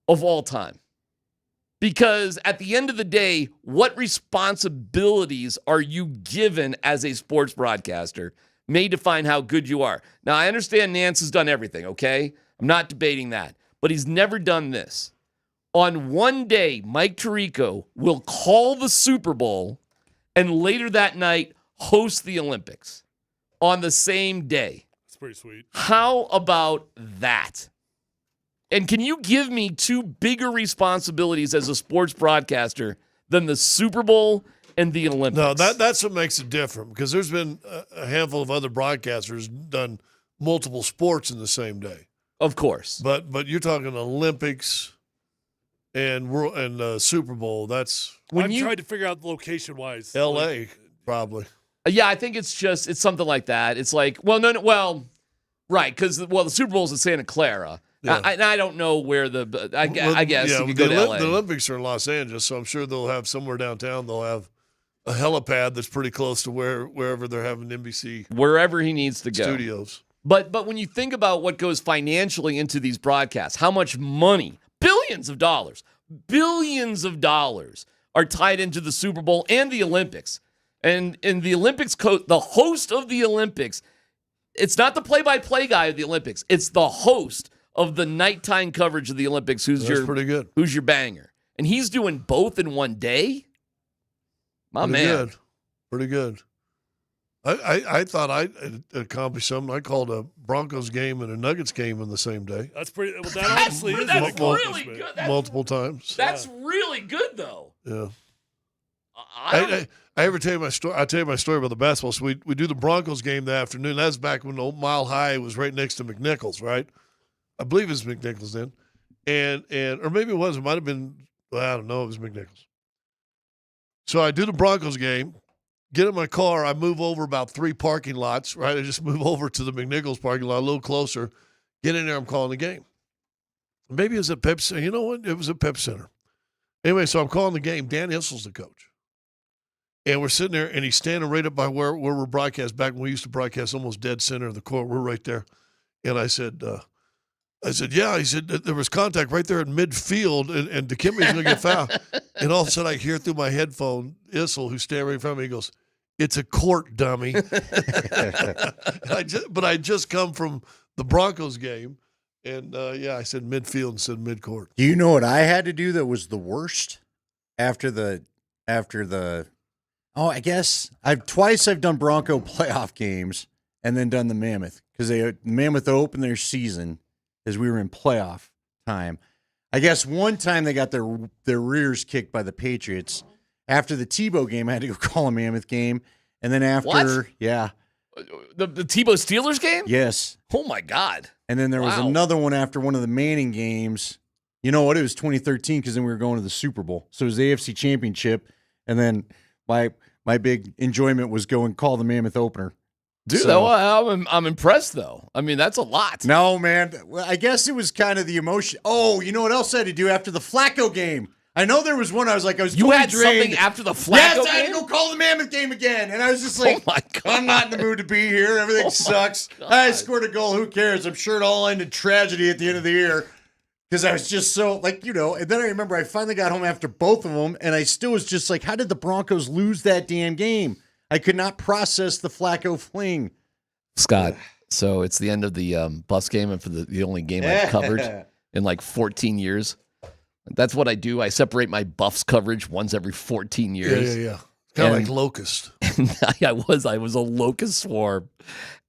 of all time. Because at the end of the day, what responsibilities are you given as a sports broadcaster may define how good you are. Now, I understand Nance has done everything, okay? I'm not debating that. But he's never done this. On one day, Mike Tirico will call the Super Bowl and later that night host the Olympics on the same day. That's pretty sweet. How about that? And can you give me two bigger responsibilities as a sports broadcaster than the Super Bowl and the Olympics? No, that's what makes it different because there's been a handful of other broadcasters done multiple sports in the same day. Of course. But you're talking Olympics and Super Bowl. That's I'm trying to figure out location-wise. L.A. probably. Yeah, I think it's something like that. It's right, because the Super Bowl's in Santa Clara. Yeah. I don't know where I guess you could go to LA. The Olympics are in Los Angeles, so I'm sure they'll have somewhere downtown. They'll have a helipad that's pretty close to wherever they're having NBC. Wherever he needs to go. Studios. But when you think about what goes financially into these broadcasts, how much money, billions of dollars are tied into the Super Bowl and the Olympics. And in the Olympics, the host of the Olympics, it's not the play-by-play guy of the Olympics. It's the host of the nighttime coverage of the Olympics. That's pretty good. Who's your banger? And he's doing both in one day? Man. Pretty good. I thought I accomplished something. I called a Broncos game and a Nuggets game in the same day. That's pretty. Well, that honestly is really good. Multiple times. That's really good, though. Yeah. I ever tell you my story? I'll tell you my story about the basketball. So we do the Broncos game that afternoon. That's back when the Mile High was right next to McNichols, right? I believe it was McNichols then. And or maybe it was. It might have been, well, I don't know. It was McNichols. So I do the Broncos game, get in my car. I move over about 3 parking lots, right? I just move over to the McNichols parking lot, a little closer. Get in there. I'm calling the game. Maybe it was at Pep Center. You know what? It was at Pep Center. Anyway, so I'm calling the game. Dan Issel's the coach. And we're sitting there, and he's standing right up by where we're broadcast. Back when we used to broadcast almost dead center of the court. We're right there. And I said, yeah. He said, there was contact right there in midfield, and Dikembe's going to get fouled. And all of a sudden, I hear through my headphone Issel, who's standing right in front of me, he goes, "It's a court, dummy." But I just come from the Broncos game. And, I said midfield instead of midcourt. Do you know what I had to do that was the worst after the I guess I've done Bronco playoff games and then done the Mammoth because Mammoth opened their season as we were in playoff time. I guess one time they got their rears kicked by the Patriots. After the Tebow game, I had to go call a Mammoth game. And then after, What? yeah. The Tebow Steelers game? Yes. Oh, my God. And then there was another one after one of the Manning games. You know what? It was 2013 because then we were going to the Super Bowl. So it was the AFC Championship. And then my big enjoyment was go and call the Mammoth opener. Dude, I'm impressed, though. I mean, that's a lot. No, man. Well, I guess it was kind of the emotion. Oh, you know what else I had to do after the Flacco game? I know there was one I was You totally had drained. something after the Flacco Yes, I had game? to go call the Mammoth game again. And I was just like, Oh, my God. I'm not in the mood to be here. Everything sucks. I scored a goal. Who cares? I'm sure it all ended tragedy at the end of the year. Because I was just so, and then I remember I finally got home after both of them, and I still was just like, how did the Broncos lose that damn game? I could not process the Flacco fling. Scott, so it's the end of the Buffs game, and for the only game I've covered in like 14 years. That's what I do. I separate my Buffs coverage once every 14 years. Yeah. Kind of like Locust. I was a locust swarm.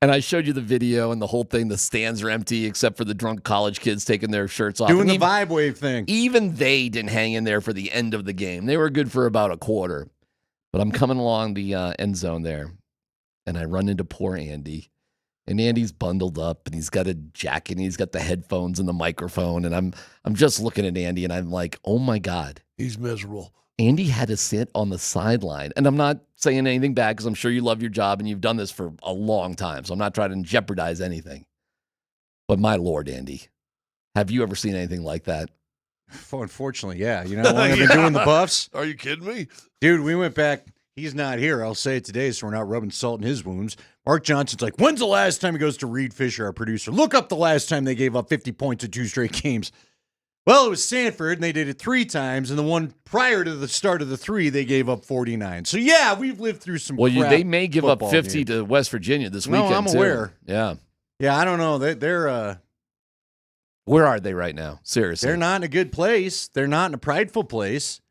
And I showed you the video and the whole thing. The stands are empty except for the drunk college kids taking their shirts off. Doing the vibe wave thing. Even they didn't hang in there for the end of the game. They were good for about a quarter. But I'm coming along the end zone there, and I run into poor Andy. And Andy's bundled up, and he's got a jacket, and he's got the headphones and the microphone. And I'm just looking at Andy, and I'm like, oh, my God. He's miserable. Andy had to sit on the sideline. And I'm not saying anything bad because I'm sure you love your job and you've done this for a long time. So I'm not trying to jeopardize anything. But my Lord, Andy, have you ever seen anything like that? Unfortunately, yeah. You know how long I've been doing the Buffs? Are you kidding me? Dude, we went back. He's not here. I'll say it today so we're not rubbing salt in his wounds. Mark Johnson's like, when's the last time he goes to Reed Fisher, our producer? Look up the last time they gave up 50 points in 2 straight games. Well, it was Sanford, and they did it 3 times, and the one prior to the start of the 3, they gave up 49. So, yeah, we've lived through some crap they may give up 50 game. to West Virginia this weekend, No, I'm aware. Too. Yeah. Yeah, I don't know. They're where are they right now? Seriously. They're not in a good place. They're not in a prideful place.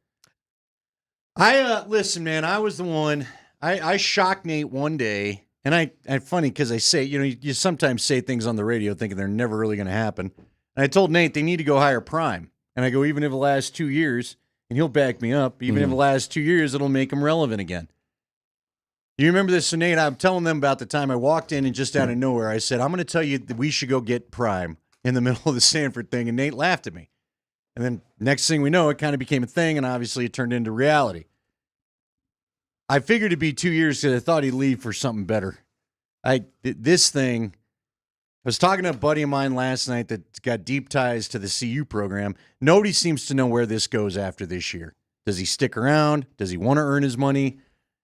Listen, man, I was the one. I shocked Nate one day, and I'm funny because I say, you sometimes say things on the radio thinking they're never really going to happen. And I told Nate they need to go hire Prime. And I go, even if the last 2 years, and he'll back me up, even if the last 2 years, it'll make them relevant again. You remember this, so Nate? I'm telling them about the time I walked in and just out of nowhere, I said, I'm going to tell you that we should go get Prime in the middle of the Sanford thing. And Nate laughed at me. And then next thing we know, it kind of became a thing, and obviously it turned into reality. I figured it'd be 2 years because I thought he'd leave for something better. This thing, I was talking to a buddy of mine last night that's got deep ties to the CU program. Nobody seems to know where this goes after this year. Does he stick around? Does he want to earn his money?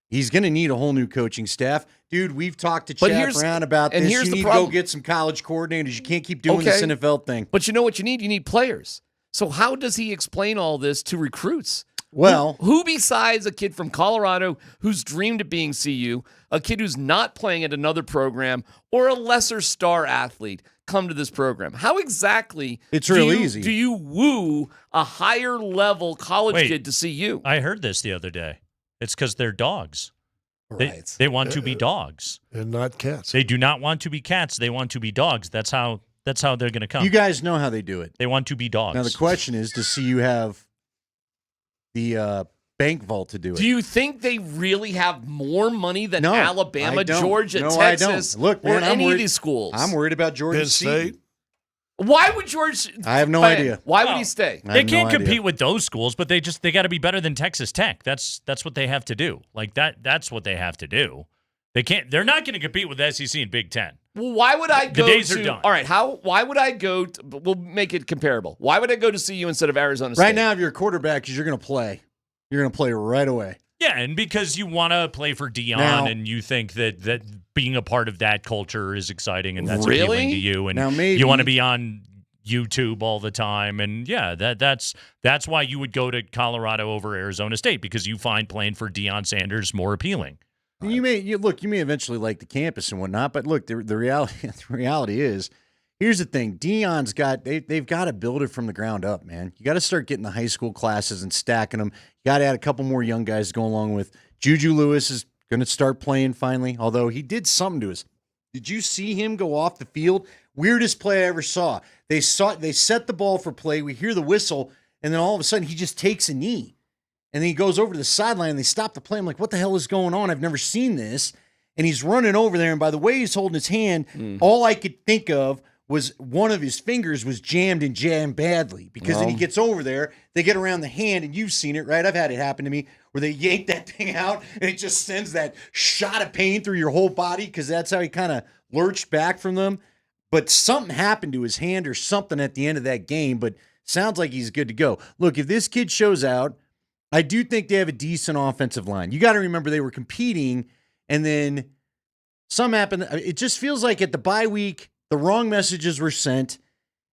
He's going to need a whole new coaching staff. Dude, we've talked to Chad Brown about this. You need to go get some college coordinators. You can't keep doing this NFL thing. But you know what you need? You need players. So how does he explain all this to recruits? Well, who besides a kid from Colorado who's dreamed of being CU, a kid who's not playing at another program, or a lesser star athlete come to this program? How exactly it's real easy. Do you woo a higher level college kid to CU? I heard this the other day. It's because they're dogs. Right. They want to be dogs. And not cats. They do not want to be cats. They want to be dogs. That's how they're going to come. You guys know how they do it. They want to be dogs. Now the question is, does CU have the bank vault to do it. Do you think they really have more money than No, Alabama, I don't. Georgia, No, I Texas, don't. Look, man, or any of these schools? I'm worried about Georgia Penn State. State. Why would George? I have no idea. Why would he stay? They can't compete with those schools, but they got to be better than Texas Tech. That's what they have to do. Like that's what they have to do. They can't. They're not going to compete with the SEC and Big Ten. Well, why would I go The days to? are done. All right, why would I go? We'll make it comparable. Why would I go to CU instead of Arizona State? Right now, if you're a quarterback, you're going to play. You're going to play right away. Yeah, and because you want to play for Dion, Now- and you think that being a part of that culture is exciting, and that's Really? appealing to you, and Now, maybe- you want to be on YouTube all the time, and yeah, that's why you would go to Colorado over Arizona State, because you find playing for Deion Sanders more appealing. You may eventually like the campus and whatnot, but look, the reality is, here's the thing: Deion's they've got to build it from the ground up, man. You got to start getting the high school classes and stacking them. You got to add a couple more young guys to go along with. Juju Lewis is going to start playing finally, although he did something to us. Did you see him go off the field? Weirdest play I ever saw. They set the ball for play. We hear the whistle, and then all of a sudden he just takes a knee. And then he goes over to the sideline, and they stop the play. I'm like, what the hell is going on? I've never seen this. And he's running over there, and by the way he's holding his hand, all I could think of was one of his fingers was jammed badly, because then he gets over there, they get around the hand, and you've seen it, right? I've had it happen to me, where they yank that thing out, and it just sends that shot of pain through your whole body, because that's how he kind of lurched back from them. But something happened to his hand or something at the end of that game, but sounds like he's good to go. Look, if this kid shows out, I do think they have a decent offensive line. You got to remember they were competing, and then something happened. It just feels like at the bye week, the wrong messages were sent.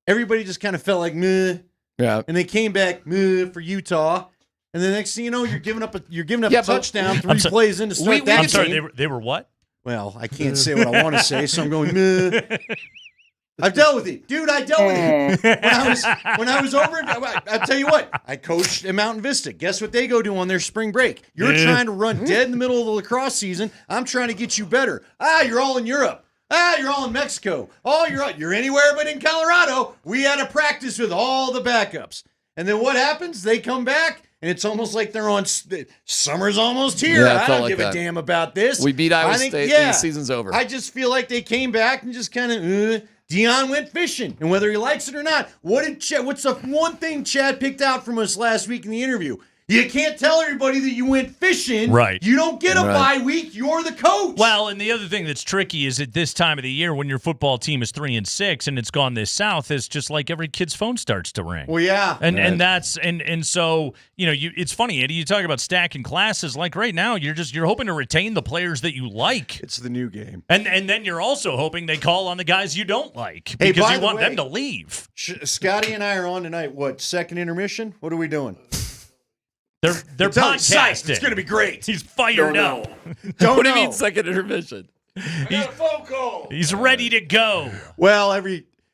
Everybody just kind of felt like, meh. Yeah. And they came back, meh, for Utah. And the next thing you know, you're giving up a touchdown 3 plays in to start that I'm sorry, game. they were what? Well, I can't say what I want to say, so I'm going, meh. I've dealt with it. Dude, I dealt with it. When I was over, I'll tell you what, I coached at Mountain Vista. Guess what they go do on their spring break? You're trying to run dead in the middle of the lacrosse season. I'm trying to get you better. You're all in Europe. You're all in Mexico. You're anywhere but in Colorado. We had a practice with all the backups. And then what happens? They come back, and it's almost like they're on, summer's almost here. Yeah, I don't give a damn about this. We beat Iowa State, the season's over. I just feel like they came back and just kind of, Deion went fishing, and whether he likes it or not, what's the one thing Chad picked out from us last week in the interview? You can't tell everybody that you went fishing. Right. You don't get a bye week. You're the coach. Well, and the other thing that's tricky is at this time of the year when your football team is 3-6 and it's gone this south, is just like every kid's phone starts to ring. Well, yeah. And that's and so, it's funny, Eddie, you talk about stacking classes. Like right now, you're hoping to retain the players that you like. It's the new game. And then you're also hoping they call on the guys you don't like, Hey, because by you the want way, them to leave. Scotty and I are on tonight. What, second intermission? What are we doing? They're podcasting. It's going to be great. He's fired up. What do you mean second intermission? He's ready to go. Well,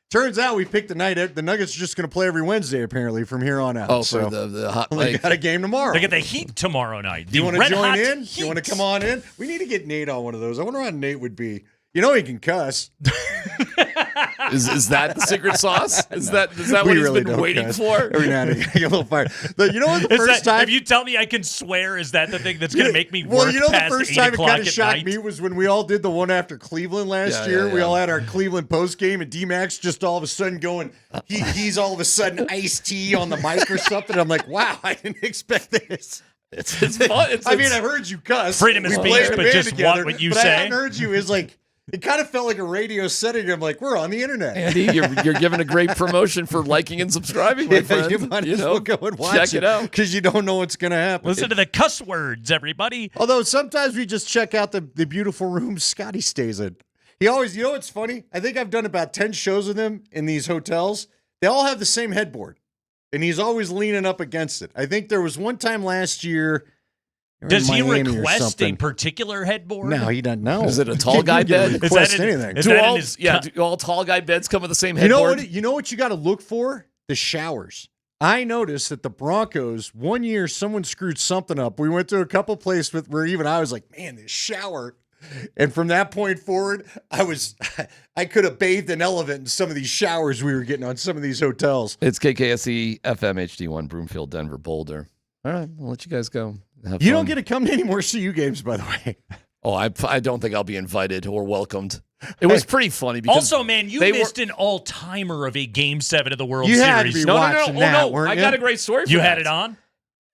turns out we picked the night. The Nuggets are just going to play every Wednesday, apparently, from here on out. Oh, so for the hot they got a game tomorrow. They get the Heat tomorrow night. Do you want to Red join Hot in? Heat. You want to come on in? We need to get Nate on one of those. I wonder how Nate would be. You know he can cuss. Is that the secret sauce? Is that what We he's really been don't waiting cuss. for? Every now and then, I get a little fired. But you know what? The first time, if you tell me I can swear, is that the thing that's going to make me work well, you know, the past first 8 time it o'clock kind of at shocked night? me was when we all did the one after Cleveland last year. We all had our Cleveland post game, and DMac's just all of a sudden going. He's all of a sudden iced tea on the mic or something. I'm like, wow, I didn't expect this. It's fun. I mean, I've heard you cuss. Freedom of We speech, played in a but band just together, what you but I say. hadn't heard you. Is like. It kind of felt like a radio setting. I'm like, we're on the internet. Andy, you're giving a great promotion for liking and subscribing, my friend. You might as well go and watch check it out. because you don't know what's going to happen. Listen to the cuss words, everybody. Although sometimes we just check out the beautiful room Scotty stays in. He always, you know what's funny? I think I've done about 10 shows with him in these hotels. They all have the same headboard, and he's always leaning up against it. I think there was one time last year. Does he Miami or request a something. particular headboard? No, he doesn't know. Is it a tall guy bed? Request anything. Do all tall guy beds come with the same headboard? You know what you got to look for? The showers. I noticed that the Broncos, one year, someone screwed something up. We went to a couple places where even I was like, man, this shower. And from that point forward, I could have bathed an elephant in some of these showers we were getting on some of these hotels. It's KKSE FM HD1, Broomfield, Denver, Boulder. All right, I'll let you guys go. Have You fun. don't get to come to any more CU games, by the way. Oh, I don't think I'll be invited or welcomed. It was pretty funny because Also, man, you they missed an all-timer of a Game 7 of the World You Series. had to be watching that, weren't I you? got a great story for You that. had it on?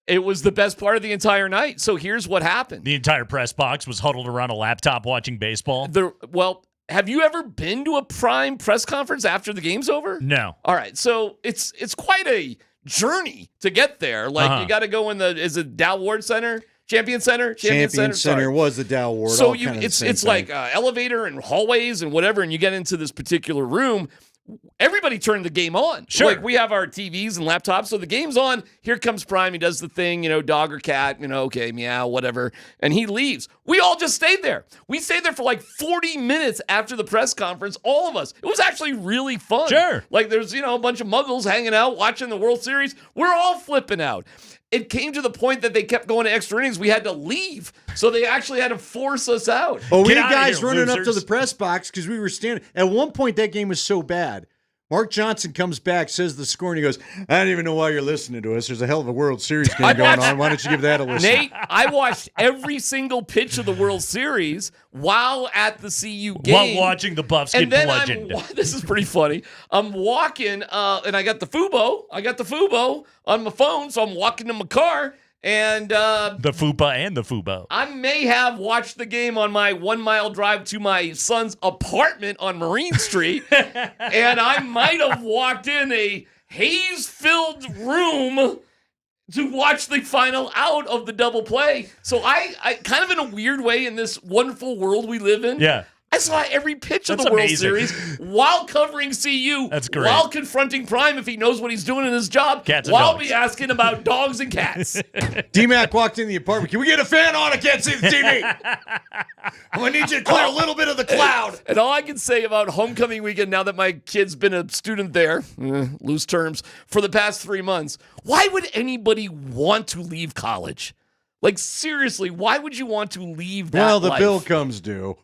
It was the best part of the entire night. So here's what happened. The entire press box was huddled around a laptop watching baseball? Well, have you ever been to a Prime press conference after the game's over? No. All right, so it's quite a journey to get there. Like you got to go in is it Dow Ward Center? Champion Center Center was the Dow Ward. So all kind of the same it's thing. like elevator and hallways and whatever, and you get into this particular room. Everybody turned the game on. Sure. Like we have our TVs and laptops, so the game's on. Here comes Prime. He does the thing, dog or cat, okay, meow, whatever, and he leaves. We all just stayed there. We stayed there for like 40 minutes after the press conference, all of us. It was actually really fun. Sure. Like there's, a bunch of muggles hanging out, watching the World Series. We're all flipping out. It came to the point that they kept going to extra innings. We had to leave. So they actually had to force us out. Oh, we Get had outta guys here, running up to losers. the press box because we were standing. At one point, that game was so bad. Mark Johnson comes back, says the score, and he goes, I don't even know why you're listening to us. There's a hell of a World Series game going on. Why don't you give that a listen? Nate, I watched every single pitch of the World Series while at the CU game. While watching the Buffs get And then bludgeoned. this is pretty funny. I'm walking, and I got the Fubo on my phone, so I'm walking to my car, and The FUPA and the FUBO. I may have watched the game on my 1 mile drive to my son's apartment on Marine Street, and I might have walked in a haze-filled room to watch the final out of the double play. So I kind of in a weird way in this wonderful world we live in. Yeah. I saw every pitch of That's the World amazing. Series while covering CU. That's great. While confronting Prime if he knows what he's doing in his job. Cats and while dogs. be asking about dogs and cats. DMac walked in the apartment. Can we get a fan on? I can't see the TV. I need you to clear a little bit of the cloud. And all I can say about homecoming weekend, now that my kid's been a student there, loose terms, for the past 3 months, why would anybody want to leave college? Like, seriously, why would you want to leave that Well, the life? bill comes due.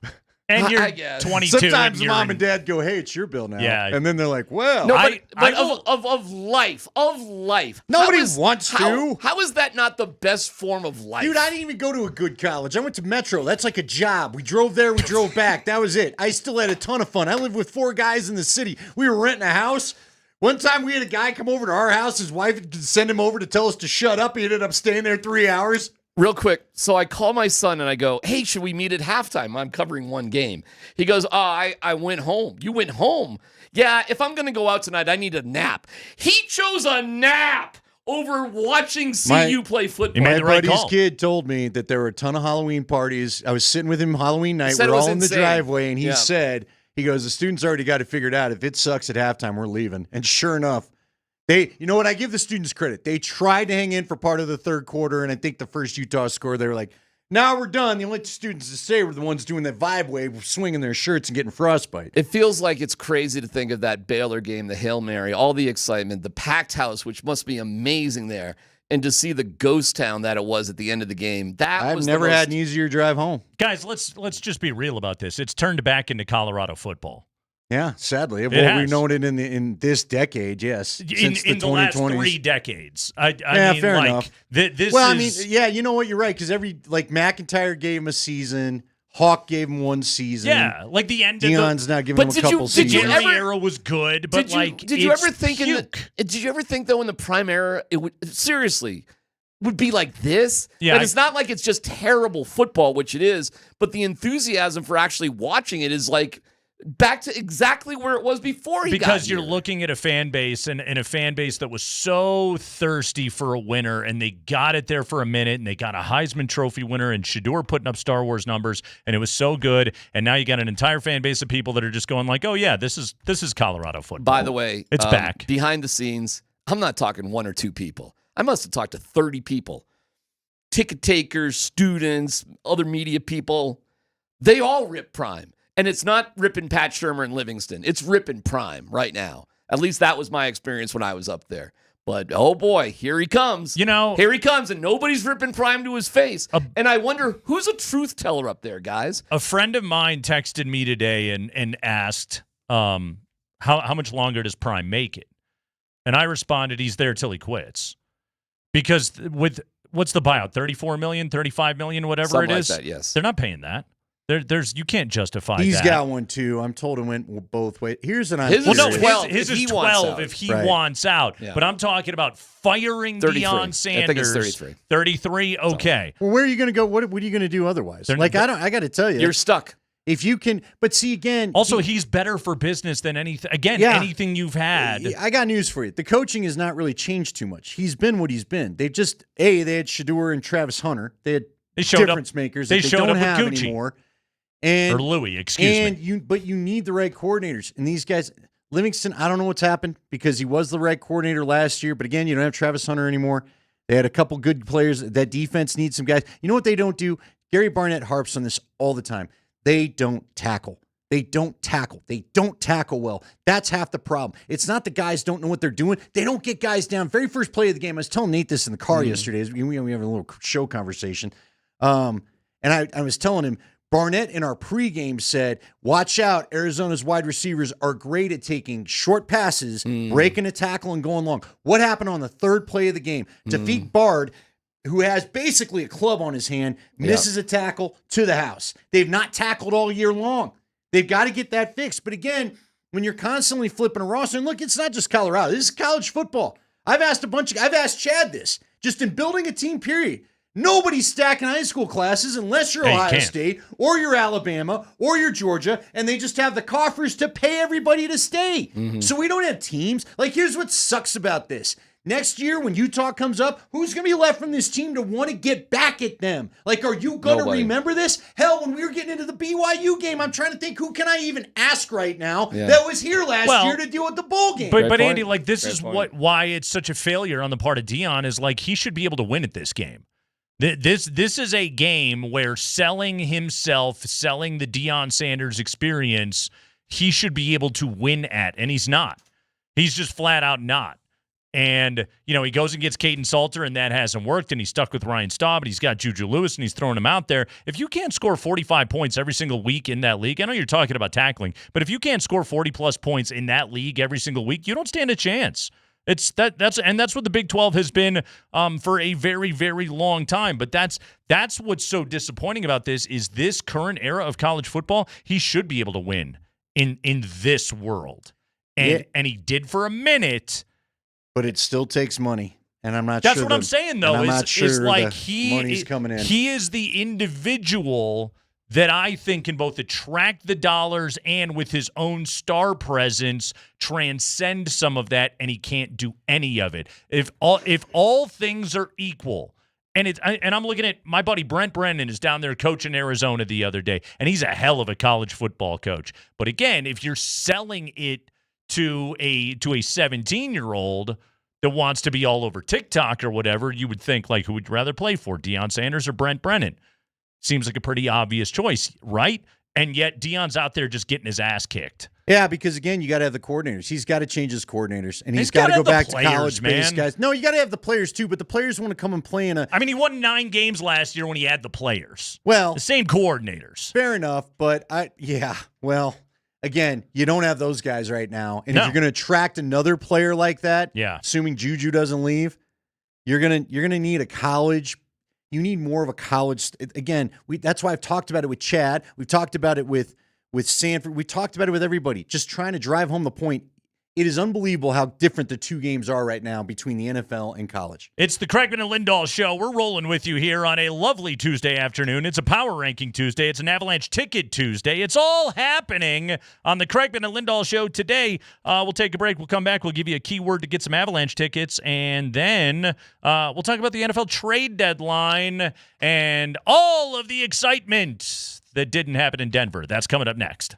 And you're I guess. 22. Sometimes and mom and dad go, hey, it's your bill now. Yeah. And then they're like, well. No, I but will- of life. Nobody How is- wants to. How is that not the best form of life? Dude, I didn't even go to a good college. I went to Metro. That's like a job. We drove there, we drove back. That was it. I still had a ton of fun. I lived with 4 guys in the city. We were renting a house. One time we had a guy come over to our house. His wife had to send him over to tell us to shut up. He ended up staying there 3 hours. Real quick, so I call my son and I go, hey, should we meet at halftime? I'm covering one game. He goes, I went home. You went home? Yeah, if I'm going to go out tonight, I need a nap. He chose a nap over watching CU play football. My buddy's kid told me that there were a ton of Halloween parties. I was sitting with him Halloween night. Said We're it was all in the insane. driveway, and he Yeah. said, he goes, the students already got it figured out. If it sucks at halftime, we're leaving. And sure enough, you know what? I give the students credit. They tried to hang in for part of the third quarter, and I think the first Utah score, they were like, now we're done. The only students to stay were the ones doing that vibe wave, swinging their shirts and getting frostbite. It feels like it's crazy to think of that Baylor game, the Hail Mary, all the excitement, the packed house, which must be amazing there, and to see the ghost town that it was at the end of the game. I've never had an easier drive home. Guys, let's just be real about this. It's turned back into Colorado football. Yeah, sadly. It Well, has. we've known it in this decade, yes. Since In the last 2020s. 3 decades. I Yeah, mean, fair like, enough. This well, is, I mean, yeah, you know what? You're right, because McIntyre gave him a season. Hawk gave him 1 season. yeah, like the end Dion's of the... not giving him a couple seasons. The Jerry era was good, but did you ever think did you ever think though in the prime era it would seriously would be like this? Yeah, That it's not like it's just terrible football, which it is, but the enthusiasm for actually watching it is like back to exactly where it was before he got because you're here. looking at a fan base and a fan base that was so thirsty for a winner, and they got it there for a minute, and they got a Heisman Trophy winner and Shador putting up Star Wars numbers, and it was so good. And now you got an entire fan base of people that are just going like, "Oh yeah, this is Colorado football." By the way, it's back behind the scenes. I'm not talking 1 or 2 people. I must have talked to 30 people, ticket takers, students, other media people. They all rip Prime. And it's not ripping Pat Shurmur and Livingston. It's ripping Prime right now. At least that was my experience when I was up there. But, oh, boy, here he comes. Here he comes, and nobody's ripping Prime to his face. And I wonder, who's a truth teller up there, guys? A friend of mine texted me today and asked, how much longer does Prime make it? And I responded, he's there till he quits. Because with what's the buyout? $34 million, $35 million, whatever Something it like is. that, yes. They're not paying that. There's you can't justify He's that. got one too. I'm told it went both ways. Here's an His idea. is 12 His if is he 12 wants if he out. wants out. Yeah. But I'm talking about firing 33. Deion Sanders. I think it's 33. 33, okay. Well, where are you going to go? What are you going to do otherwise? I got to tell you. You're stuck. If you can, but see again. Also, he's better for business than anything. Again, anything you've had. I got news for you. The coaching has not really changed too much. He's been what he's been. They've just they had Shador and Travis Hunter. They had difference makers that they showed don't up with have Gucci. anymore. And Or Louis, excuse me. But you need the right coordinators. And these guys, Livingston, I don't know what's happened because he was the right coordinator last year. But again, you don't have Travis Hunter anymore. They had a couple good players. That defense needs some guys. You know what they don't do? Gary Barnett harps on this all the time. They don't tackle. They don't tackle. They don't tackle well. That's half the problem. It's not the guys don't know what they're doing. They don't get guys down. Very first play of the game, I was telling Nate this in the car yesterday. We have a little show conversation. And I was telling him, Barnett in our pregame said, watch out, Arizona's wide receivers are great at taking short passes, breaking a tackle, and going long. What happened on the third play of the game? Tafik Bard, who has basically a club on his hand, misses a tackle to the house. They've not tackled all year long. They've got to get that fixed. But again, when you're constantly flipping a roster, and look, it's not just Colorado. This is college football. I've asked Chad this, just in building a team, period. Nobody's stacking high school classes unless you're Ohio State or you're Alabama or you're Georgia, and they just have the coffers to pay everybody to stay. So we don't have teams. Like, here's what sucks about this. Next year, when Utah comes up, who's going to be left from this team to want to get back at them? Like, are you going to remember this? Hell, when we were getting into the BYU game, I'm trying to think, who can I even ask right now that was here last year to deal with the bowl game? But Andy, like, this is why it's such a failure on the part of Deion is, like, he should be able to win at this game. This is a game where selling himself, selling the Deion Sanders experience, he should be able to win at, and he's not. He's just flat out not. And, you know, he goes and gets Caden Salter, and that hasn't worked, and he's stuck with Ryan Staub, and he's got Juju Lewis, and he's throwing him out there. If you can't score 45 points every single week in that league, I know you're talking about tackling, but if you can't score 40-plus points in that league every single week, you don't stand a chance. That's what the Big 12 has been for a very, very long time. But that's what's so disappointing about this is this current era of college football. He should be able to win in this world, and he did for a minute. But it still takes money, and I'm not. That's sure what I'm saying, though. I'm not sure is like money's coming in. He is the individual that I think can both attract the dollars and with his own star presence transcend some of that, and he can't do any of it. If all things are equal, and I'm looking at my buddy Brent Brennan is down there coaching Arizona the other day, and he's a hell of a college football coach. But again, if you're selling it to a 17-year-old that wants to be all over TikTok or whatever, you would think, like, who would you rather play for, Deion Sanders or Brent Brennan? Seems like a pretty obvious choice, right? And yet Deion's out there just getting his ass kicked. Yeah, because again, you got to have the coordinators. He's got to change his coordinators, and he's got to go back to college-based guys. No, you got to have the players too, but the players want to come and play in a. I mean, he won 9 games last year when he had the players. Well, the same coordinators. Fair enough, but well, again, you don't have those guys right now, and if you're going to attract another player like that, assuming Juju doesn't leave, you're gonna need a college. You need more of a college. Again, that's why I've talked about it with Chad. We've talked about it with Sanford. We talked about it with everybody. Just trying to drive home the point. It is unbelievable how different the two games are right now between the NFL and college. It's the Kreckman and Lindahl Show. We're rolling with you here on a lovely Tuesday afternoon. It's a Power Ranking Tuesday. It's an Avalanche Ticket Tuesday. It's all happening on the Kreckman and Lindahl Show today. We'll take a break. We'll come back. We'll give you a keyword to get some Avalanche tickets, and then we'll talk about the NFL trade deadline and all of the excitement that didn't happen in Denver. That's coming up next.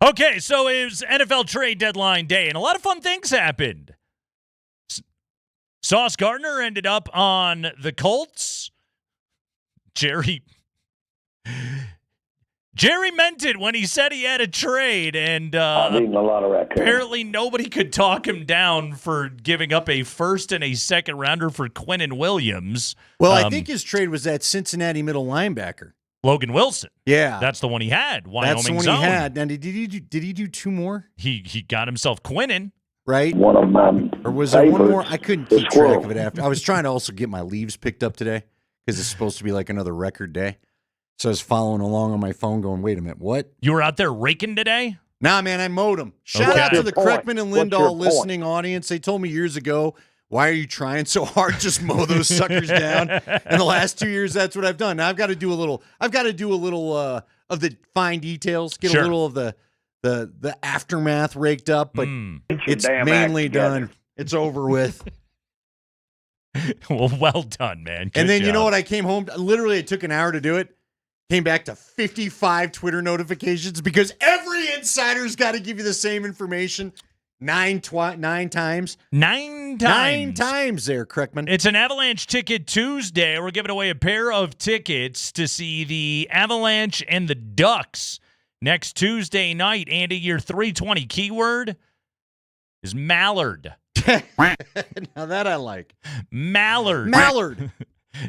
Okay, so it was NFL trade deadline day, and a lot of fun things happened. Sauce Gardner ended up on the Colts. Jerry meant it when he said he had a trade, and I'm eating a lot of raccoon. apparently nobody could talk him down for giving up a first and a second rounder for Quinnen Williams. Well, I think his trade was that Cincinnati middle linebacker. Logan Wilson. Yeah. That's the one he had. Wyoming That's the one zone. he had. Now, did he do two more? He got himself Quinnen. Right? One of my Or was there one more? favorites, I couldn't the keep squirrel. track of it after. I was trying to also get my leaves picked up today because it's supposed to be like another record day. So I was following along on my phone going, wait a minute, what? You were out there raking today? Nah, man, I mowed them. Shout Okay. out to the What's your Kreckman and point? Lindahl listening audience. They told me years ago, why are you trying so hard? Just mow those suckers down. And the last 2 years, that's what I've done. Now I've got to do a little of the fine details, get Sure. a little of the aftermath raked up, but it's damn mainly act together. done. It's over with. Well done, man. And Good then you know job. what? I came home. Literally, it took an hour to do it. Came back to 55 Twitter notifications because every insider's got to give you the same information. Nine times. Nine times. 9 times there, Kreckman. It's an Avalanche Ticket Tuesday. We're giving away a pair of tickets to see the Avalanche and the Ducks next Tuesday night. Andy, your 320 keyword is Mallard. Now that I like. Mallard. Mallard.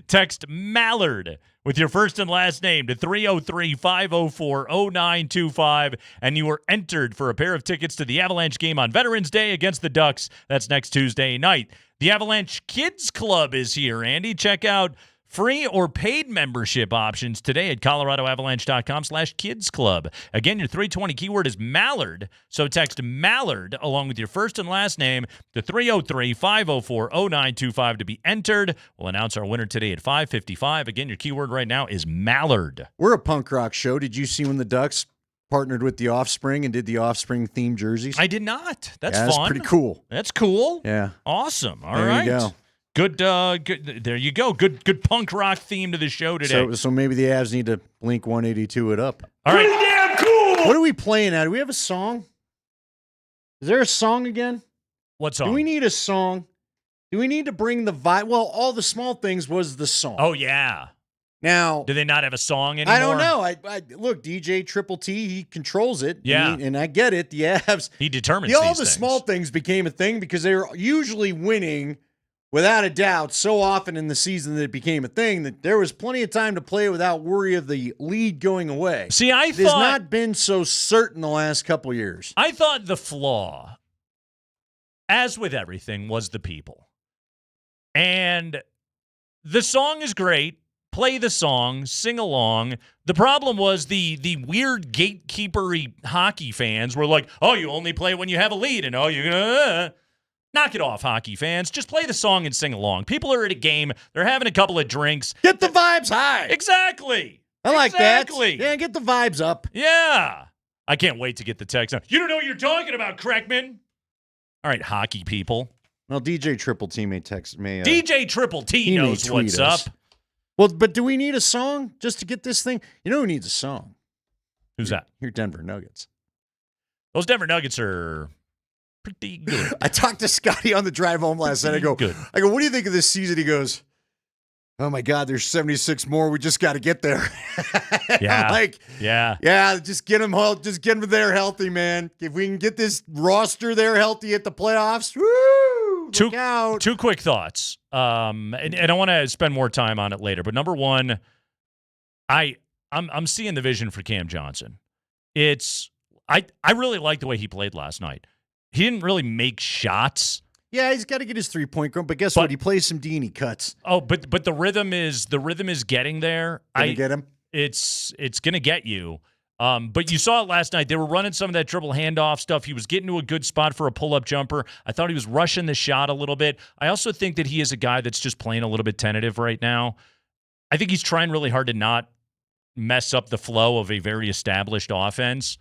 Text Mallard with your first and last name to 303-504-0925, and you are entered for a pair of tickets to the Avalanche game on Veterans Day against the Ducks. That's next Tuesday night. The Avalanche Kids Club is here, Andy. Check out free or paid membership options today at coloradoavalanche.com/kids club. Again, your 320 keyword is Mallard, so text Mallard along with your first and last name to 303-504-0925 to be entered. We'll announce our winner today at 5:55. Again, your keyword right now is Mallard. We're a punk rock show. Did you see when the Ducks partnered with the Offspring and did the Offspring themed jerseys? I did not. That's Yeah, fun. That's pretty cool. That's cool. Yeah. Awesome. All There right. you go. Good. There you go. Good punk rock theme to the show today. So maybe the Avs need to Blink 182 it up. All right. Damn cool. What are we playing at? Do we have a song? Is there a song again? What song? Do we need a song? Do we need to bring the vibe? Well, All the Small Things was the song. Oh, yeah. Now, Do they not have a song anymore? I don't know. I look, DJ Triple T, he controls it. Yeah. And I get it. The Avs. He determines All these the things. Small Things became a thing because they were usually winning without a doubt so often in the season that it became a thing that there was plenty of time to play without worry of the lead going away. See, I It has thought not been so certain the last couple years. I thought the flaw, as with everything, was the people. And the song is great. Play the song, sing along. The problem was the weird gatekeeper-y hockey fans were like, oh, you only play when you have a lead, and oh, you're gonna knock it off, hockey fans. Just play the song and sing along. People are at a game. They're having a couple of drinks. Get the vibes high. Exactly. I like Exactly. that. Yeah, get the vibes up. Yeah. I can't wait to get the text. You don't know what you're talking about, Kreckman. All right, hockey people. Well, DJ Triple T may text me. DJ Triple T he may knows tweet what's us. up. Well, but do we need a song just to get this thing? You know who needs a song? Who's that? Your Denver Nuggets. Those Denver Nuggets are pretty good. I talked to Scotty on the drive home last night. I go, Good. what do you think of this season? He goes, oh my God, there's 76 more. We just got to get there. Yeah. I'm like, yeah. just get them there healthy, man. If we can get this roster there healthy at the playoffs, woo! Look out. Two quick thoughts. And I want to spend more time on it later. But number one, I'm seeing the vision for Cam Johnson. I really like the way he played last night. He didn't really make shots. Yeah, he's got to get his 3-point goal. But guess what? He plays some D and he cuts. Oh, but the rhythm is getting there. Gonna get him. It's gonna get you. But you saw it last night. They were running some of that dribble handoff stuff. He was getting to a good spot for a pull-up jumper. I thought he was rushing the shot a little bit. I also think that he is a guy that's just playing a little bit tentative right now. I think he's trying really hard to not mess up the flow of a very established offense.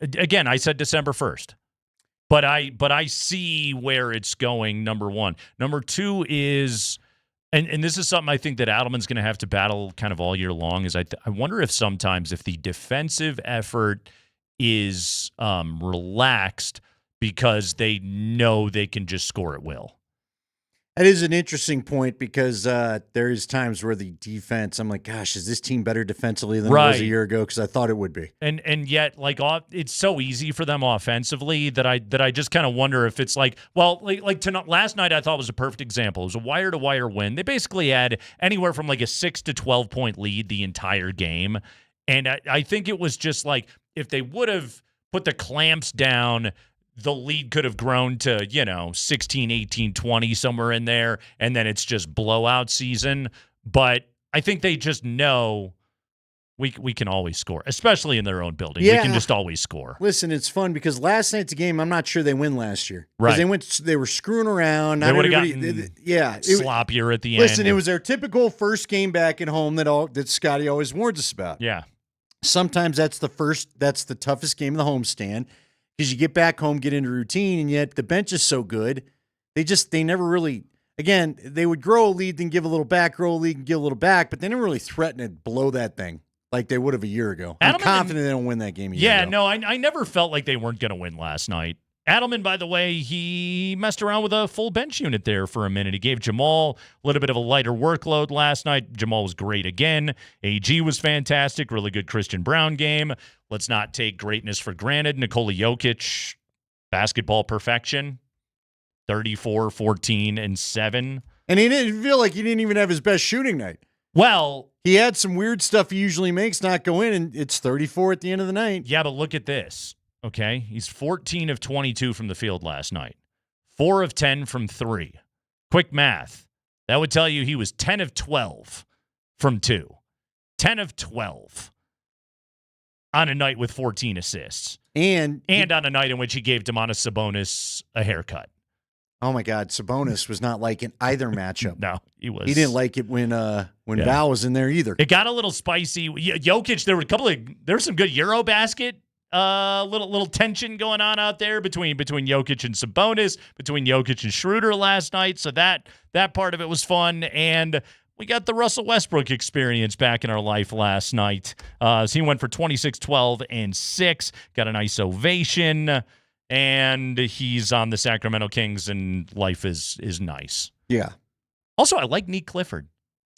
Again, I said December 1st. But I see where it's going, number one. Number two is, and this is something I think that Adelman's going to have to battle kind of all year long, is I wonder if sometimes if the defensive effort is relaxed because they know they can just score at will. That is an interesting point because there is times where the defense, I'm like, gosh, is this team better defensively than it was a year ago? Because I thought it would be. And yet, like, it's so easy for them offensively that I just kind of wonder if it's like, well, like tonight, last night I thought was a perfect example. It was a wire-to-wire win. They basically had anywhere from like a 6 to 12-point lead the entire game. And I think it was just like if they would have put the clamps down, the lead could have grown to, 16, 18, 20, somewhere in there, and then it's just blowout season. But I think they just know we can always score, especially in their own building. Yeah. We can just always score. Listen, it's fun because last night's game, I'm not sure they win last year. Right. They were screwing around. They would have gotten sloppier at the end. Listen, it was their typical first game back at home that Scotty always warns us about. Yeah. Sometimes that's the toughest game of the homestand. Because you get back home, get into routine, and yet the bench is so good, they never really, again, they would grow a lead, then give a little back, grow a lead, and give a little back, but they never really threaten to blow that thing like they would have a year ago. I'm confident they don't win that game a year ago. No, I never felt like they weren't going to win last night. Adelman, by the way, he messed around with a full bench unit there for a minute. He gave Jamal a little bit of a lighter workload last night. Jamal was great again. AG was fantastic. Really good Christian Brown game. Let's not take greatness for granted. Nikola Jokic, basketball perfection, 34, 14, and 7. And he didn't feel like he didn't even have his best shooting night. Well, he had some weird stuff he usually makes not go in, and it's 34 at the end of the night. Yeah, but look at this. Okay, he's 14 of 22 from the field last night. 4 of 10 from 3. Quick math. That would tell you he was 10 of 12 from 2. 10 of 12 on a night with 14 assists. And on a night in which he gave Domantas Sabonis a haircut. Oh, my God. Sabonis was not like in either matchup. No, he was. He didn't like it when Val was in there either. It got a little spicy. Jokic, there was some good Eurobasket. Little tension going on out there between Jokic and Sabonis, between Jokic and Schroeder last night. So that part of it was fun. And we got the Russell Westbrook experience back in our life last night. So he went for 26, 12, and 6. Got a nice ovation. And he's on the Sacramento Kings, and life is nice. Yeah. Also, I like Neek Clifford.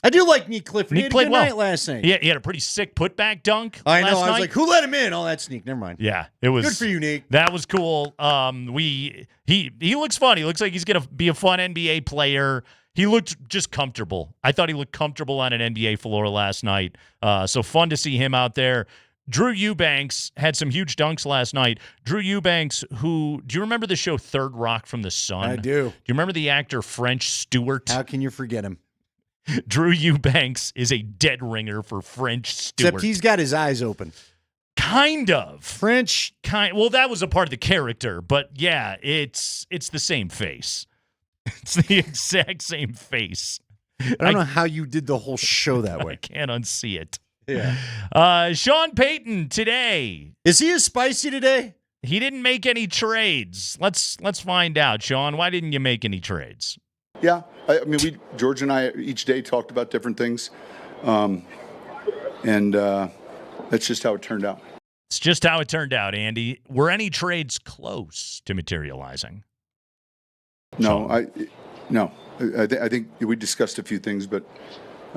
I do like Neek Clifford. Neek he had played a good well night last night. He had a pretty sick putback dunk. I know. Last I was night. like, who let him in? Oh, that's Neek. Never mind. Yeah, it was good for you, Neek. That was cool. He looks fun. He looks like he's gonna be a fun NBA player. He looked just comfortable. I thought he looked comfortable on an NBA floor last night. So fun to see him out there. Drew Eubanks had some huge dunks last night. Drew Eubanks, do you remember the show Third Rock from the Sun? I do. Do you remember the actor French Stewart? How can you forget him? Drew Eubanks is a dead ringer for French Stewart. Except he's got his eyes open. Kind of. French. Well, that was a part of the character, but yeah, it's the same face. It's the exact same face. I don't know how you did the whole show that way. I can't unsee it. Yeah. Sean Payton today. Is he as spicy today? He didn't make any trades. Let's find out, Sean. Why didn't you make any trades? Yeah, I mean, George and I each day talked about different things, and that's just how it turned out. It's just how it turned out, Andy. Were any trades close to materializing? No, I think we discussed a few things, but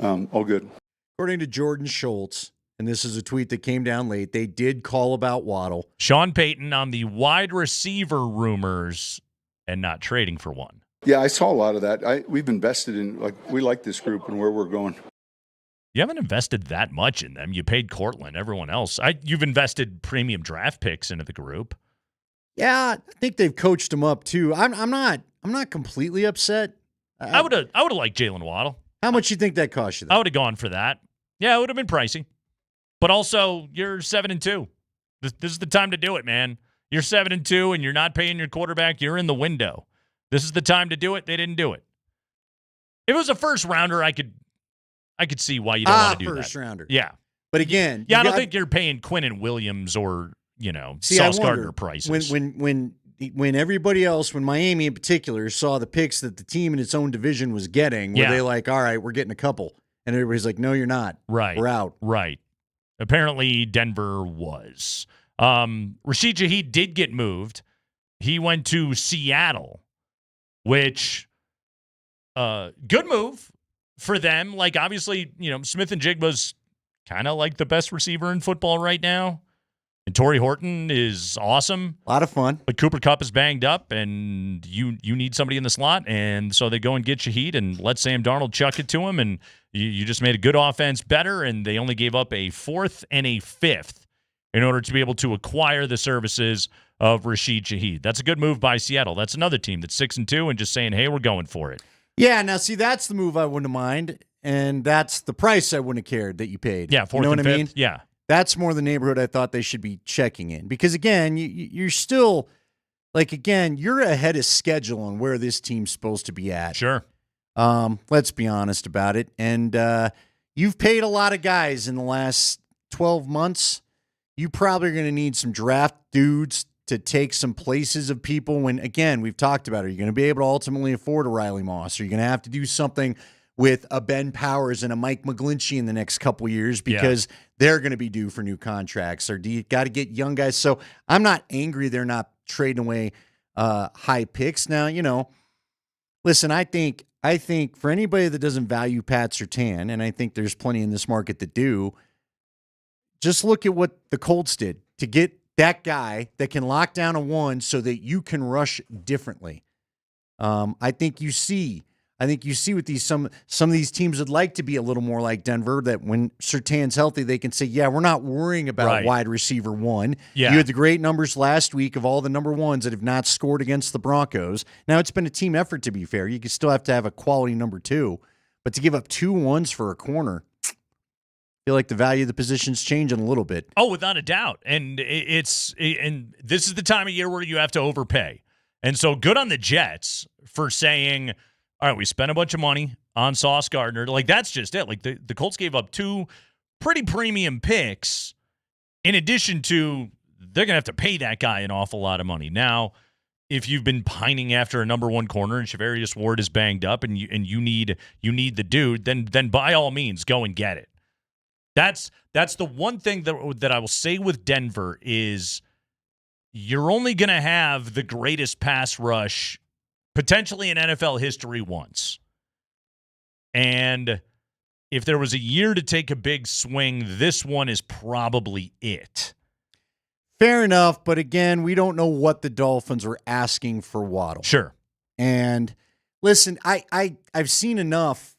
all good. According to Jordan Schultz, and this is a tweet that came down late, they did call about Waddle. Sean Payton on the wide receiver rumors and not trading for one. Yeah, I saw a lot of that. We've invested in, we like this group and where we're going. You haven't invested that much in them. You paid Cortland, everyone else. You've invested premium draft picks into the group. Yeah, I think they've coached him up too. I'm not completely upset. I would have liked Jalen Waddle. How much you think that cost you? I would have gone for that. Yeah, it would have been pricey. But also, you're 7-2. This is the time to do it, man. You're 7-2 and you're not paying your quarterback. You're in the window. This is the time to do it. They didn't do it. If it was a first rounder, I could see why you don't want to do that. First rounder. Yeah. But again, I don't think you're paying Quinnen Williams or, Sauce Gardner prices. When everybody else, when Miami in particular, saw the picks that the team in its own division was getting, were they like, all right, we're getting a couple. And everybody's like, no, you're not. Right. We're out. Right. Apparently, Denver was. Rashid Shaheed did get moved. He went to Seattle, which good move for them. Like, obviously, Smith and Jigba's kind of like the best receiver in football right now. And Torrey Horton is awesome. A lot of fun. But Cooper Kupp is banged up, and you need somebody in the slot. And so they go and get Shaheed and let Sam Darnold chuck it to him. And you just made a good offense better, and they only gave up a 4th and a 5th in order to be able to acquire the services of Rashid Shaheed. That's a good move by Seattle. That's another team that's 6-2 and just saying, hey, we're going for it. Yeah, now see, that's the move I wouldn't mind, and that's the price I wouldn't have cared that you paid. Yeah, 4th you know and what 5th. I mean? Yeah. That's more the neighborhood I thought they should be checking in. Because, again, you're still, you're ahead of schedule on where this team's supposed to be at. Sure. Let's be honest about it. And you've paid a lot of guys in the last 12 months. You probably are going to need some draft dudes to take some places of people when, again, we've talked about it. Are you going to be able to ultimately afford a Riley Moss? Are you going to have to do something with a Ben Powers and a Mike McGlinchey in the next couple years because they're going to be due for new contracts? Or do you got to get young guys? So I'm not angry they're not trading away high picks. Now, listen, I think for anybody that doesn't value Pat Surtain, and I think there's plenty in this market that do, just look at what the Colts did to get that guy that can lock down a 1 so that you can rush differently. I think you see with these some of these teams would like to be a little more like Denver, that when Surtain's healthy, they can say, yeah, we're not worrying about wide receiver 1. Yeah. You had the great numbers last week of all the number 1s that have not scored against the Broncos. Now, it's been a team effort, to be fair. You can still have to have a quality number 2. But to give up 2 1s for a corner, I feel like the value of the position's changing a little bit. Oh, without a doubt. And this is the time of year where you have to overpay. And so good on the Jets for saying, all right, we spent a bunch of money on Sauce Gardner. Like, that's just it. Like, the Colts gave up 2 pretty premium picks in addition to they're going to have to pay that guy an awful lot of money. Now, if you've been pining after a number 1 corner and Shavarius Ward is banged up and you need the dude, then by all means, go and get it. That's the one thing that I will say with Denver is you're only going to have the greatest pass rush potentially in NFL history once. And if there was a year to take a big swing, this one is probably it. Fair enough, but again, we don't know what the Dolphins were asking for Waddle. Sure. And listen, I've seen enough.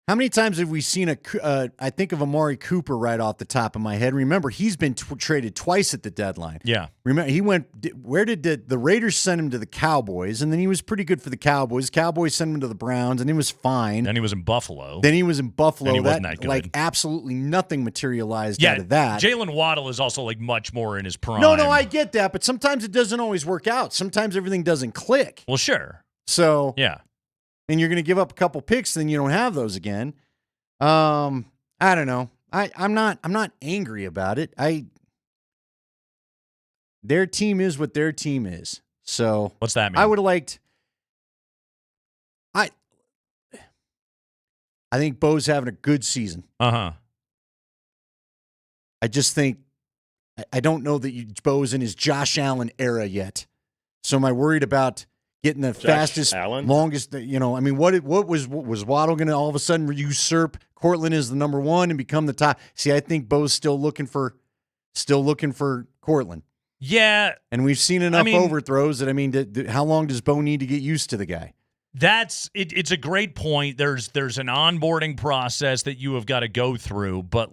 How many times have we seen I think of Amari Cooper right off the top of my head. Remember, he's been traded twice at the deadline. Yeah. Remember, where did the Raiders send him to the Cowboys, and then he was pretty good for the Cowboys. Cowboys sent him to the Browns, and he was fine. Then he was in Buffalo. And he wasn't that good. Like, absolutely nothing materialized out of that. Jalen Waddle is also like much more in his prime. No, I get that, but sometimes it doesn't always work out. Sometimes everything doesn't click. Well, sure. So yeah. And you're going to give up a couple picks, then you don't have those again. I don't know. I'm not angry about it. Their team is what their team is. So what's that mean? I would have liked. I think Bo's having a good season. Uh-huh. I just think I don't know that Bo's in his Josh Allen era yet. So am I worried about getting the fastest, longest, what was Waddle going to all of a sudden usurp Cortland as the number 1 and become the top? See, I think Bo's still looking for Cortland. Yeah. And we've seen enough overthrows that, how long does Bo need to get used to the guy? It's a great point. There's an onboarding process that you have got to go through, but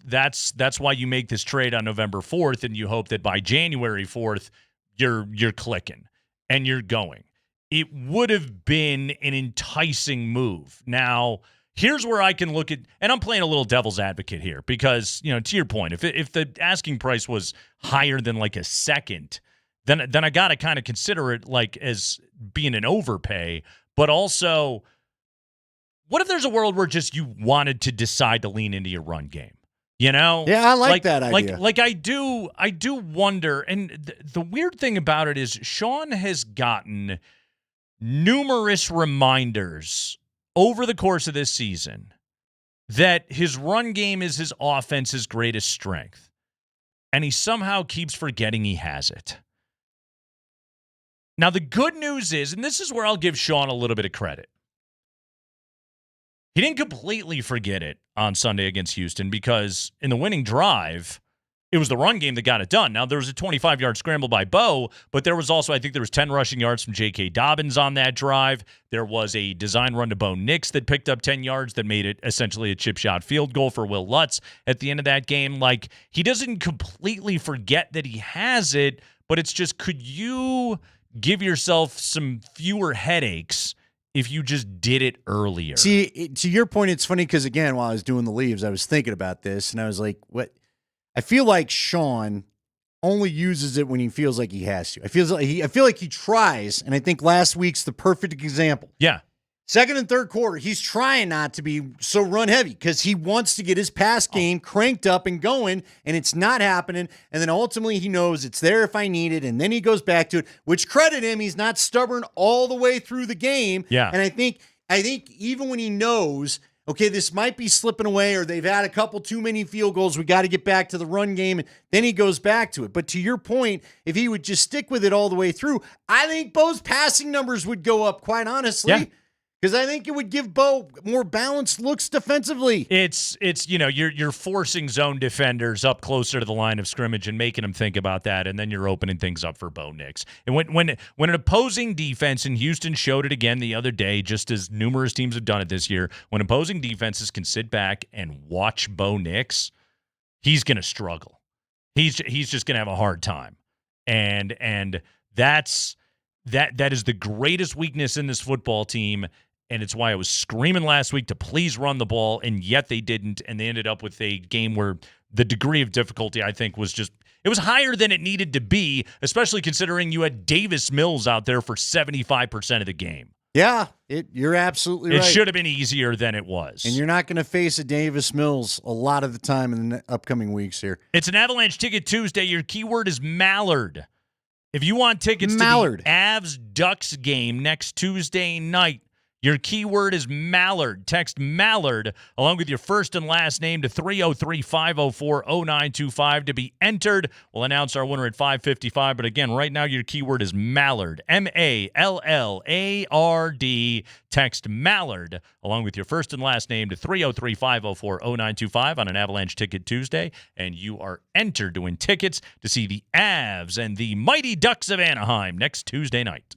that's why you make this trade on November 4th and you hope that by January 4th you're clicking and you're going. It would have been an enticing move. Now, here's where I can look at, and I'm playing a little devil's advocate here because, to your point, if the asking price was higher than like a second, then I got to kind of consider it like as being an overpay. But also, what if there's a world where just you wanted to decide to lean into your run game? Yeah, I like that idea. I do wonder, and the weird thing about it is Sean has gotten numerous reminders over the course of this season that his run game is his offense's greatest strength. and he somehow keeps forgetting he has it. Now, the good news is, and this is where I'll give Sean a little bit of credit, he didn't completely forget it on Sunday against Houston because in the winning drive, it was the run game that got it done. Now, there was a 25-yard scramble by Bo, but there was also, I think there was 10 rushing yards from J.K. Dobbins on that drive. There was a design run to Bo Nix that picked up 10 yards that made it essentially a chip shot field goal for Will Lutz at the end of that game. Like, he doesn't completely forget that he has it, but it's just, could you give yourself some fewer headaches if you just did it earlier? See, to your point, it's funny because, again, while I was doing the leaves, I was thinking about this, and I was like, what? I feel like Sean only uses it when he feels like he has to. I feel like he tries, and I think last week's the perfect example. Yeah. Second and third quarter, he's trying not to be so run heavy because he wants to get his pass game cranked up and going, and it's not happening. And then ultimately he knows it's there if I need it, and then he goes back to it, which credit him, he's not stubborn all the way through the game. Yeah. And I think even when he knows, okay, this might be slipping away or they've had a couple too many field goals, we got to get back to the run game, and then he goes back to it. But to your point, if he would just stick with it all the way through, I think Bo's passing numbers would go up, quite honestly. Yeah. Because I think it would give Bo more balanced looks defensively. It's you're forcing zone defenders up closer to the line of scrimmage and making them think about that, and then you're opening things up for Bo Nix. And when an opposing defense, and Houston showed it again the other day, just as numerous teams have done it this year, when opposing defenses can sit back and watch Bo Nix, he's going to struggle. He's just going to have a hard time, and that is the greatest weakness in this football team. And it's why I was screaming last week to please run the ball, and yet they didn't, and they ended up with a game where the degree of difficulty, I think, was just – it was higher than it needed to be, especially considering you had Davis Mills out there for 75% of the game. Yeah, you're absolutely right. It should have been easier than it was. And you're not going to face a Davis Mills a lot of the time in the upcoming weeks here. It's an Avalanche Ticket Tuesday. Your keyword is Mallard. If you want tickets to the Avs-Ducks game next Tuesday night, your keyword is Mallard. Text Mallard along with your first and last name to 303-504-0925 to be entered. We'll announce our winner at 5:55. But again, right now your keyword is Mallard. M-A-L-L-A-R-D. Text Mallard along with your first and last name to 303-504-0925 on an Avalanche Ticket Tuesday, and you are entered to win tickets to see the Avs and the Mighty Ducks of Anaheim next Tuesday night.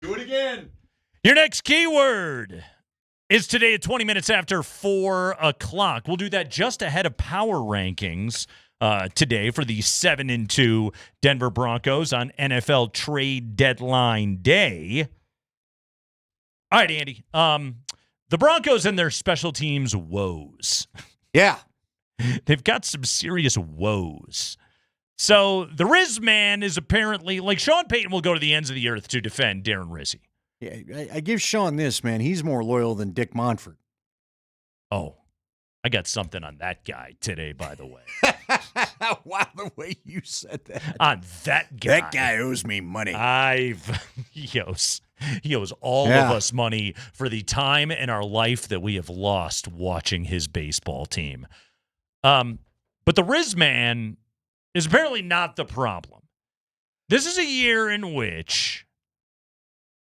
Do it again. Your next keyword is today at 20 minutes after 4 o'clock. We'll do that just ahead of power rankings today for the 7-2 Denver Broncos on NFL trade deadline day. All right, Andy. The Broncos and their special teams woes. Yeah. They've got some serious woes. So the Riz man is apparently, like Sean Payton will go to the ends of the earth to defend Darren Rizzi. Yeah, I give Sean this, man. He's more loyal than Dick Montfort. Oh, I got something on that guy today, by the way. Wow, the way you said that. On that guy. That guy owes me money. He owes all of us money for the time in our life that we have lost watching his baseball team. But the Riz man is apparently not the problem. This is a year in which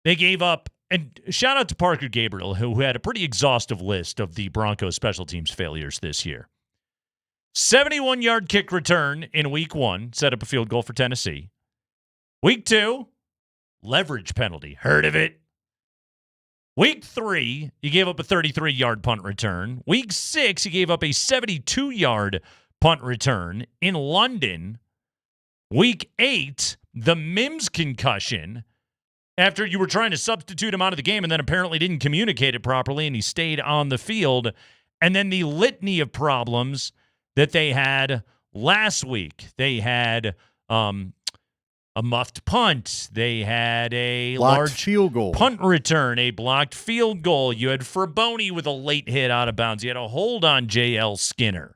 they gave up, and shout out to Parker Gabriel, who had a pretty exhaustive list of the Broncos special teams failures this year. 71-yard kick return in week 1, set up a field goal for Tennessee. Week 2, leverage penalty. Heard of it? Week 3, you gave up a 33-yard punt return. Week 6, you gave up a 72-yard punt return in London. Week 8, the Mims concussion, after you were trying to substitute him out of the game and then apparently didn't communicate it properly and he stayed on the field. And then the litany of problems that they had last week. They had a muffed punt. They had a blocked large field goal, punt return, a blocked field goal. You had Fraboni with a late hit out of bounds. You had a hold on J.L. Skinner.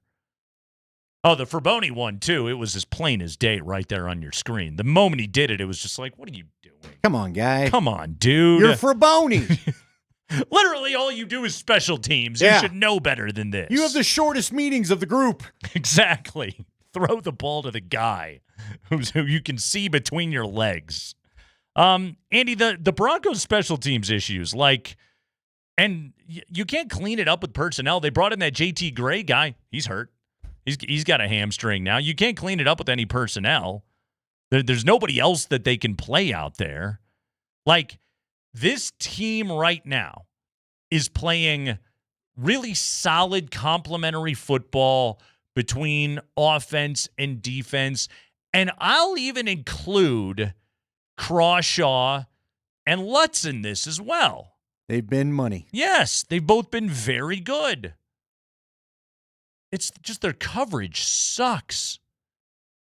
Oh, the Fraboni one, too. It was as plain as day right there on your screen. The moment he did it, it was just like, what are you doing? Come on, guy. Come on, dude. You're Fraboni. Literally, all you do is special teams. Yeah. You should know better than this. You have the shortest meetings of the group. Exactly. Throw the ball to the guy who you can see between your legs. Andy, the Broncos special teams issues, and you can't clean it up with personnel. They brought in that JT Gray guy. He's hurt. He's got a hamstring now. You can't clean it up with any personnel. There's nobody else that they can play out there. This team right now is playing really solid complementary football between offense and defense. And I'll even include Crawshaw and Lutz in this as well. They've been money. Yes, they've both been very good. It's just their coverage sucks.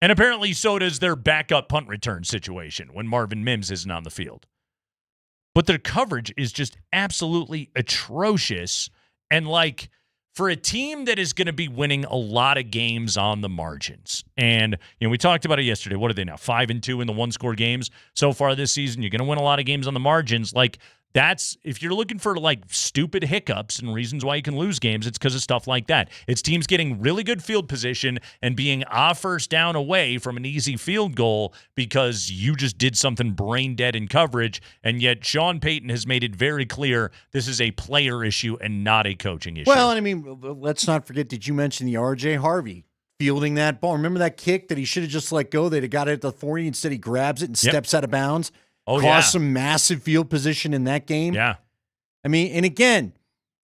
And apparently so does their backup punt return situation when Marvin Mims isn't on the field. But their coverage is just absolutely atrocious. And for a team that is going to be winning a lot of games on the margins. And, we talked about it yesterday. What are they now? 5-2 in the one-score games so far this season. You're going to win a lot of games on the margins. That's, if you're looking for stupid hiccups and reasons why you can lose games, it's because of stuff like that. It's teams getting really good field position and being a first down away from an easy field goal because you just did something brain dead in coverage. And yet Sean Payton has made it very clear this is a player issue and not a coaching issue. Well, let's not forget, did you mention the R.J. Harvey fielding that ball? Remember that kick that he should have just let go? They'd have got it at the 40. Instead, he grabs it and steps out of bounds. Oh, cost some massive field position in that game. Yeah. And again,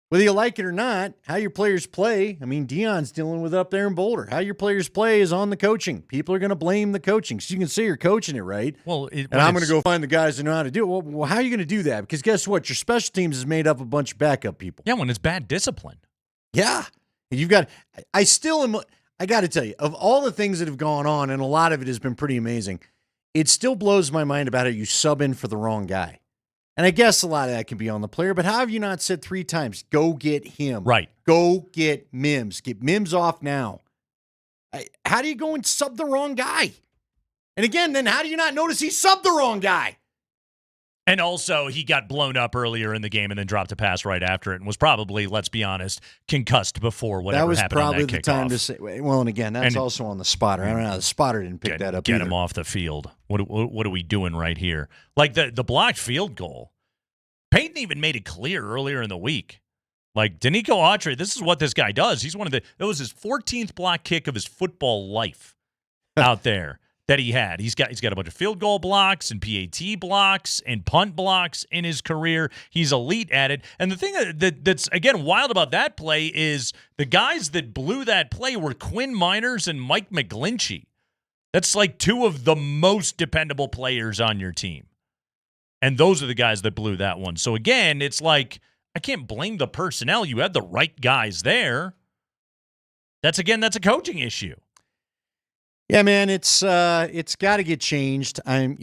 whether you like it or not, how your players play, Deion's dealing with it up there in Boulder. How your players play is on the coaching. People are going to blame the coaching. So you can say you're coaching it right. Well, and I'm going to go find the guys that know how to do it. Well, how are you going to do that? Because guess what? Your special teams is made up of a bunch of backup people. Yeah, when it's bad discipline. Yeah. And you've got – I got to tell you, of all the things that have gone on, and a lot of it has been pretty amazing, it still blows my mind about how you sub in for the wrong guy. And I guess a lot of that can be on the player, but how have you not said 3 times, go get him? Right. Go get Mims. Get Mims off now. How do you go and sub the wrong guy? And again, then how do you not notice he subbed the wrong guy? And also, he got blown up earlier in the game and then dropped a pass right after it and was probably, let's be honest, concussed before whatever happened on that kickoff. That was probably the time to say, well, and again, that's also on the spotter. I don't know, the spotter didn't pick that up Get either. him off the field. What are we doing right here? The blocked field goal, Peyton even made it clear earlier in the week. Danico Autry, this is what this guy does. He's it was his 14th block kick of his football life out there. that he had. He's got a bunch of field goal blocks and PAT blocks and punt blocks in his career. He's elite at it. And the thing that's, again, wild about that play is the guys that blew that play were Quinn Miners and Mike McGlinchey. That's like two of the most dependable players on your team. And those are the guys that blew that one. So, again, it's like, I can't blame the personnel. You had the right guys there. That's a coaching issue. Yeah, man, it's got to get changed. I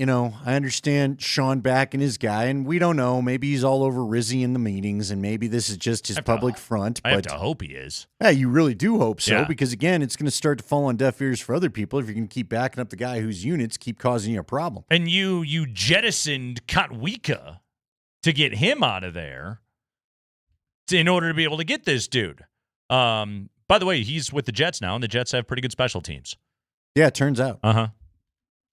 understand Sean backing his guy, and we don't know. Maybe he's all over Rizzy in the meetings, and maybe this is just his public front. I have to hope he is. Yeah, you really do hope so, Yeah. because again, it's going to start to fall on deaf ears for other people if you can keep backing up the guy whose units keep causing you a problem. And you jettisoned Kotwika to get him out of there in order to be able to get this dude. By the way, he's with the Jets now, and the Jets have pretty good special teams. Yeah, it turns out. Uh-huh.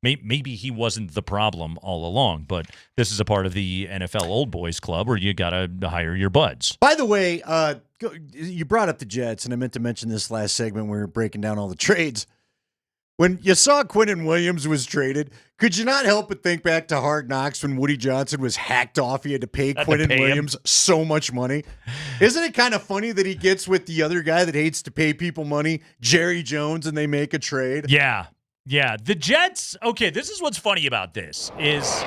Maybe he wasn't the problem all along, but this is a part of the NFL Old Boys Club where you got to hire your buds. By the way, you brought up the Jets, and I meant to mention this last segment when we were breaking down all the trades. When you saw Quinnen Williams was traded, could you not help but think back to Hard Knocks when Woody Johnson was hacked off? He had to pay Quinnen Williams so much money. Isn't it kind of funny that he gets with the other guy that hates to pay people money, Jerry Jones, and they make a trade? Yeah. Yeah. The Jets, okay, this is what's funny about this is...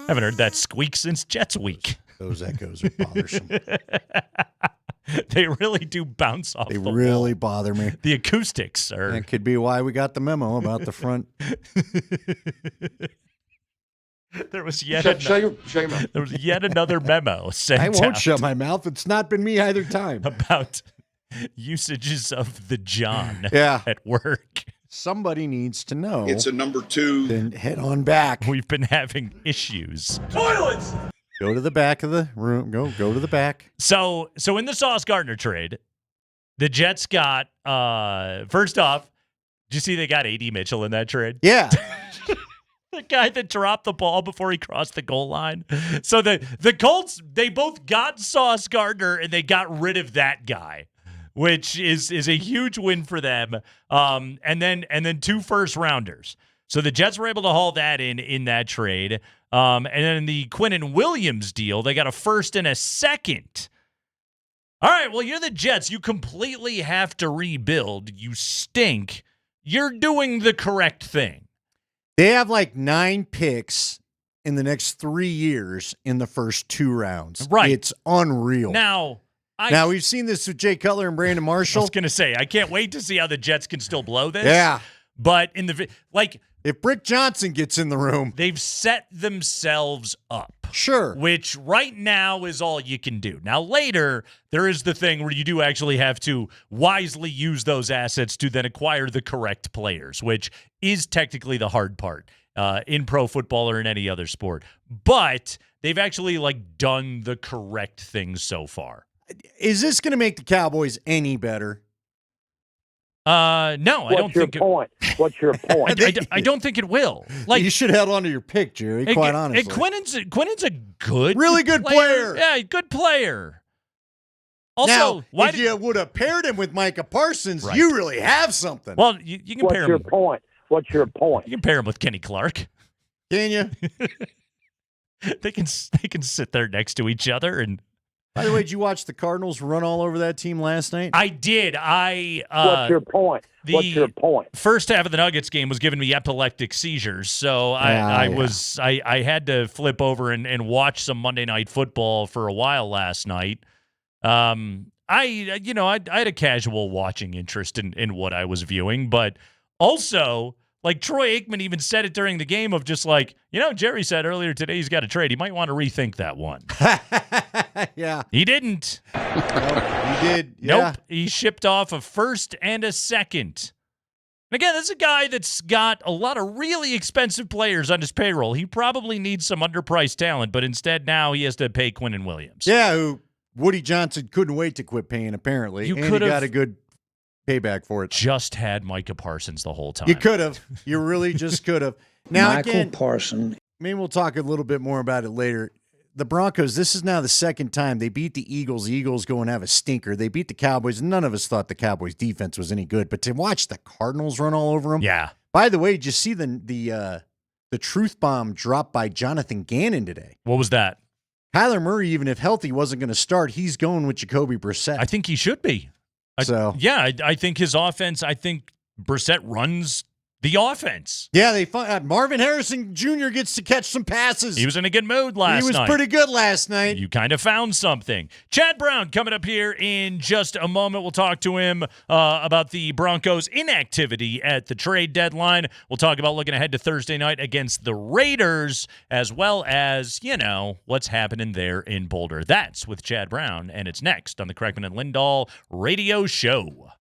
Haven't heard that squeak since Jets week. Those echoes are bothersome. They really do bounce off. They the really wall. bother me. The acoustics are. That could be why we got the memo about the front. There was yet there was yet another memo sent I won't out shut my mouth. It's not been me either time. about usages of the John at work. Somebody needs to know. It's a number 2. Then head on back. We've been having issues. Toilets! Go to the back of the room. Go to the back. So in the Sauce Gardner trade, the Jets got first off, did you see they got A.D. Mitchell in that trade? Yeah. The guy that dropped the ball before he crossed the goal line. So the Colts, they both got Sauce Gardner and they got rid of that guy, which is a huge win for them. And then 2 first-rounders. So the Jets were able to haul that in that trade. And then in the Quinnen Williams deal, they got a first and a second. All right, well, you're the Jets. You completely have to rebuild. You stink. You're doing the correct thing. They have like 9 picks in the next 3 years in the first 2 rounds. Right. It's unreal. Now we've seen this with Jay Cutler and Brandon Marshall. I was going to say, I can't wait to see how the Jets can still blow this. Yeah. But if Brick Johnson gets in the room, they've set themselves up. Sure. Which right now is all you can do. Now later, there is the thing where you do actually have to wisely use those assets to then acquire the correct players, which is technically the hard part in pro football or in any other sport. But they've actually done the correct thing so far. Is this going to make the Cowboys any better? No, I don't think. What's your point? I don't think it will. You should head on to your pick, Jerry. Quite honestly, Quinnen's a good, really good player. Yeah, good player. Also, now, if you would have paired him with Micah Parsons, Right. you really have something. Well, you can pair him. What's your point? You can pair him with Kenny Clark. Can you? They can sit there next to each other and. By the way, did you watch the Cardinals run all over that team last night? I did. What's your point? What's your point? First half of the Nuggets game was giving me epileptic seizures, so I had to flip over and watch some Monday Night Football for a while last night. I had a casual watching interest in what I was viewing, but also. Troy Aikman even said it during the game of just Jerry said earlier today he's got a trade. He might want to rethink that one. Yeah. He didn't. Nope, he did. Yeah. Nope. He shipped off a first and a second. And again, this is a guy that's got a lot of really expensive players on his payroll. He probably needs some underpriced talent, but instead now he has to pay Quinnen Williams. Yeah, who Woody Johnson couldn't wait to quit paying, apparently. You and he got a good payback for it. Just had Micah Parsons the whole time. You could have. You really just could have. Now Michael again, Parsons. Maybe we'll talk a little bit more about it later. the Broncos, this is now the second time they beat the Eagles. The Eagles go and have a stinker. They beat the Cowboys. None of us thought the Cowboys defense was any good, but to watch the Cardinals run all over them. Yeah. By the way, did you see the truth bomb dropped by Jonathan Gannon today? What was that? Kyler Murray, even if healthy, wasn't going to start. He's going with Jacoby Brissett. I think he should be. I think his offense, I think Brissett runs the offense. Yeah, they Marvin Harrison Jr. gets to catch some passes. He was in a good mood last night. He was pretty good last night. You kind of found something. Chad Brown coming up here in just a moment. We'll talk to him about the Broncos' inactivity at the trade deadline. We'll talk about looking ahead to Thursday night against the Raiders, as well as, what's happening there in Boulder. That's with Chad Brown, and it's next on the Kreckman and Lindahl radio show.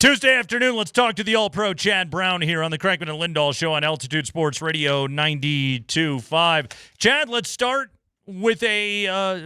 Tuesday afternoon, let's talk to the All-Pro Chad Brown here on the Kreckman and Lindahl Show on Altitude Sports Radio 92.5. Chad, let's start with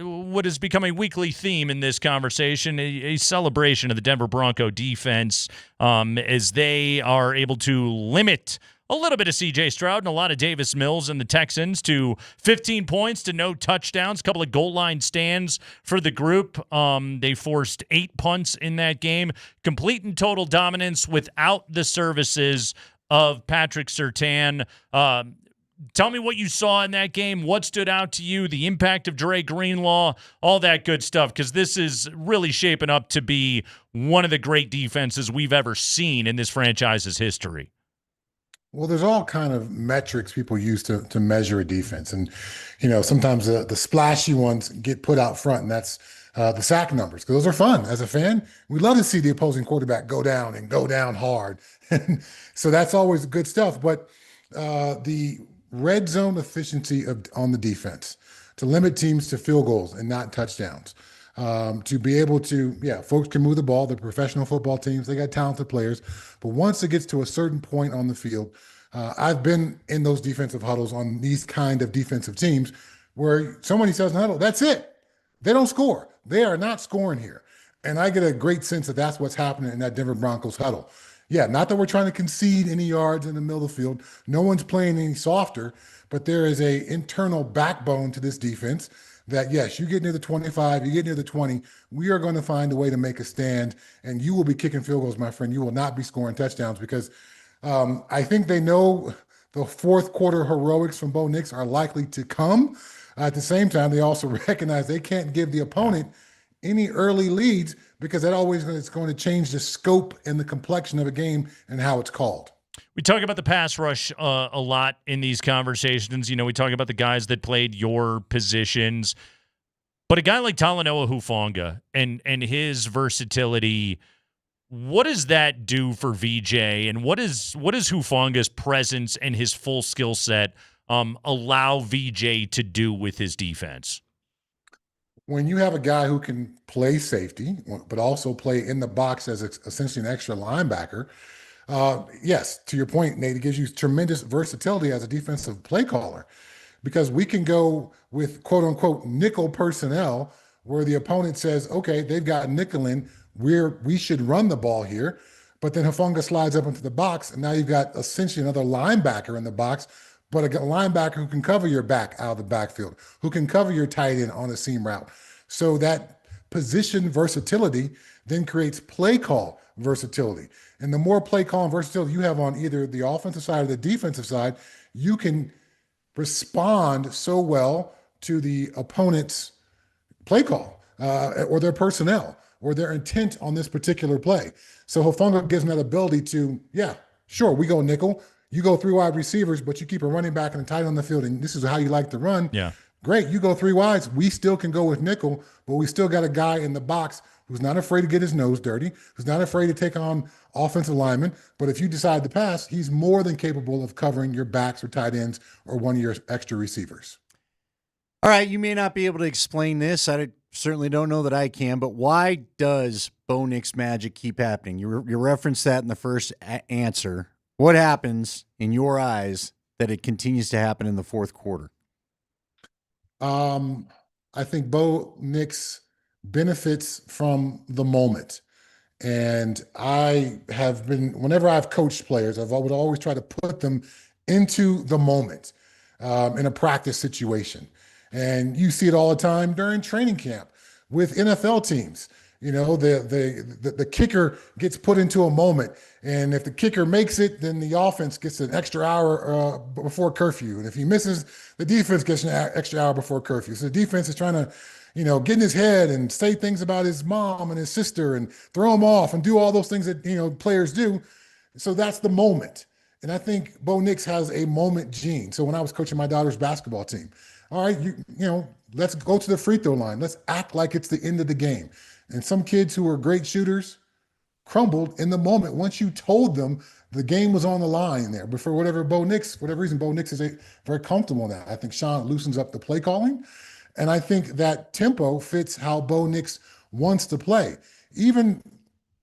what has become a weekly theme in this conversation, a celebration of the Denver Bronco defense as they are able to limit a little bit of C.J. Stroud and a lot of Davis Mills and the Texans to 15 points to no touchdowns, a couple of goal line stands for the group. They forced 8 punts in that game, complete and total dominance without the services of Patrick Surtain. Tell me what you saw in that game, what stood out to you, the impact of Dre Greenlaw, all that good stuff, because this is really shaping up to be one of the great defenses we've ever seen in this franchise's history. Well, there's all kind of metrics people use to measure a defense. And, sometimes the splashy ones get put out front, and that's the sack numbers, because those are fun. As a fan, we love to see the opposing quarterback go down and go down hard. So that's always good stuff. But the red zone efficiency on the defense, to limit teams to field goals and not touchdowns, to be able to, folks can move the ball. They're professional football teams. They got talented players. But once it gets to a certain point on the field, I've been in those defensive huddles on these kind of defensive teams where somebody says, huddle, that's it. They don't score. They are not scoring here. And I get a great sense that that's what's happening in that Denver Broncos huddle. Yeah, not that we're trying to concede any yards in the middle of the field. No one's playing any softer, but there is a internal backbone to this defense that, yes, you get near the 25, you get near the 20, we are going to find a way to make a stand, and you will be kicking field goals, my friend. You will not be scoring touchdowns, because I think they know the fourth quarter heroics from Bo Nix are likely to come. At the same time, they also recognize they can't give the opponent any early leads, because that always is going to change the scope and the complexion of a game and how it's called. We talk about the pass rush a lot in these conversations. We talk about the guys that played your positions. But a guy like Talanoa Hufanga and his versatility, what does that do for VJ? And what is Hufanga's presence and his full skill set allow VJ to do with his defense? When you have a guy who can play safety, but also play in the box as essentially an extra linebacker, yes, to your point, Nate, it gives you tremendous versatility as a defensive play caller, because we can go with quote unquote nickel personnel where the opponent says, okay, they've got nickel in, we should run the ball here. But then Hufanga slides up into the box, and now you've got essentially another linebacker in the box, but a linebacker who can cover your back out of the backfield, who can cover your tight end on a seam route. So that position versatility then creates play call versatility. And the more play call and versatility you have on either the offensive side or the defensive side, you can respond so well to the opponent's play call or their personnel or their intent on this particular play. So Hufanga gives them that ability to, sure, we go nickel. You go 3 wide receivers, but you keep a running back and a tight end on the field, and this is how you like to run. Yeah. Great. You go 3 wides. We still can go with nickel, but we still got a guy in the box who's not afraid to get his nose dirty, who's not afraid to take on offensive linemen. But if you decide to pass, he's more than capable of covering your backs or tight ends or one of your extra receivers. All right, you may not be able to explain this. I certainly don't know that I can, but why does Bo Nix magic keep happening? You referenced that in the first answer. What happens in your eyes that it continues to happen in the fourth quarter? I think Bo Nix benefits from the moment. And I have been, whenever I've coached players, I would always try to put them into the moment in a practice situation. And you see it all the time during training camp with NFL teams. The kicker gets put into a moment, and if the kicker makes it, then the offense gets an extra hour before curfew, and if he misses, the defense gets an extra hour before curfew. So the defense is trying to, get in his head and say things about his mom and his sister and throw him off and do all those things that players do. So that's the moment, and I think Bo Nix has a moment gene. So when I was coaching my daughter's basketball team, all right, let's go to the free throw line. Let's act like it's the end of the game. And some kids who were great shooters crumbled in the moment once you told them the game was on the line there. But for whatever reason, Bo Nix is very comfortable now. I think Sean loosens up the play calling. And I think that tempo fits how Bo Nix wants to play. Even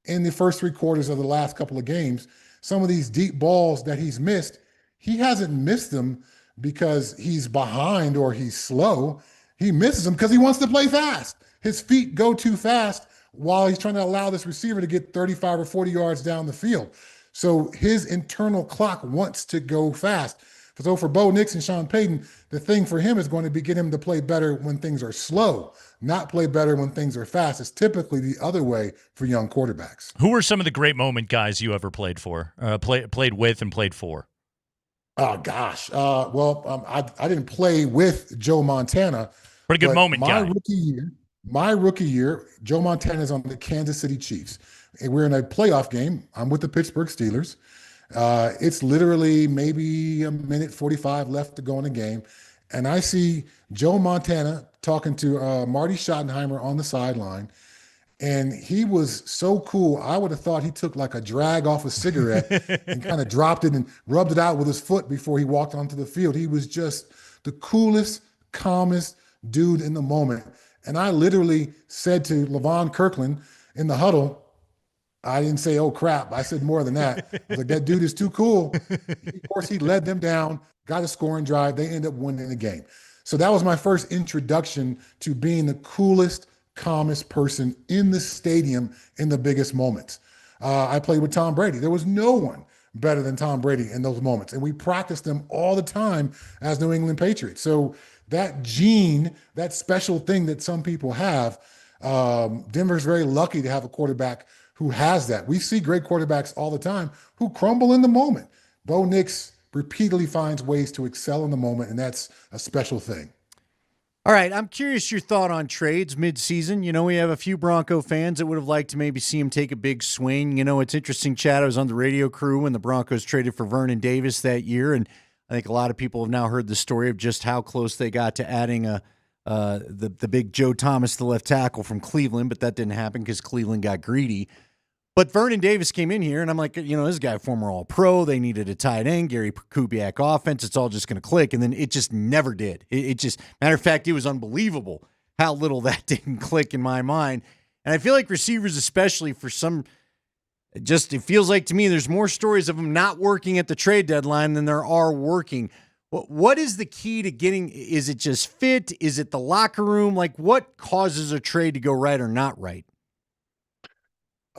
in the first 3 quarters of the last couple of games. Some of these deep balls that he's missed, he hasn't missed them because he's behind or he's slow. He misses them because he wants to play fast. His feet go too fast while he's trying to allow this receiver to get 35 or 40 yards down the field. So his internal clock wants to go fast. So for Bo Nix and Sean Payton, the thing for him is going to be get him to play better when things are slow, not play better when things are fast. It's typically the other way for young quarterbacks. Who were some of the great moment guys you ever played for, played with and played for? Oh, gosh. I didn't play with Joe Montana. Pretty good moment guy. My rookie year, Joe Montana is on the Kansas City Chiefs. And we're in a playoff game. I'm with the Pittsburgh Steelers. It's literally maybe a minute 45 left to go in the game. And I see Joe Montana talking to Marty Schottenheimer on the sideline. And he was so cool. I would have thought he took like a drag off a cigarette and kind of dropped it and rubbed it out with his foot before he walked onto the field. He was just the coolest, calmest dude in the moment. And I literally said to LaVon Kirkland in the huddle, I didn't say, oh, crap. I said more than that. I was like, that dude is too cool. Of course, he led them down, got a scoring drive. They ended up winning the game. So that was my first introduction to being the coolest, calmest person in the stadium in the biggest moments. I played with Tom Brady. There was no one better than Tom Brady in those moments. And we practiced them all the time as New England Patriots. So that gene, that special thing that some people have, Denver's very lucky to have a quarterback who has that. We see great quarterbacks all the time who crumble in the moment. Bo Nix repeatedly finds ways to excel in the moment, and that's a special thing. All right, I'm curious your thought on trades mid-season. You know, we have a few Bronco fans that would have liked to maybe see him take a big swing. You know, it's interesting, Chad. I was on the radio crew when the Broncos traded for Vernon Davis that year, and I think a lot of people have now heard the story of just how close they got to adding the big Joe Thomas, the left tackle from Cleveland, but that didn't happen because Cleveland got greedy. But Vernon Davis came in here, and I'm like, you know, this guy, former All-Pro. They needed a tight end, Gary Kubiak offense. It's all just going to click, and then it just never did. It just, matter of fact, it was unbelievable how little that didn't click in my mind. And I feel like receivers, especially for some, it feels like to me there's more stories of them not working at the trade deadline than there are working. What is the key to getting? Is it just fit? Is it the locker room? Like, what causes a trade to go right or not right?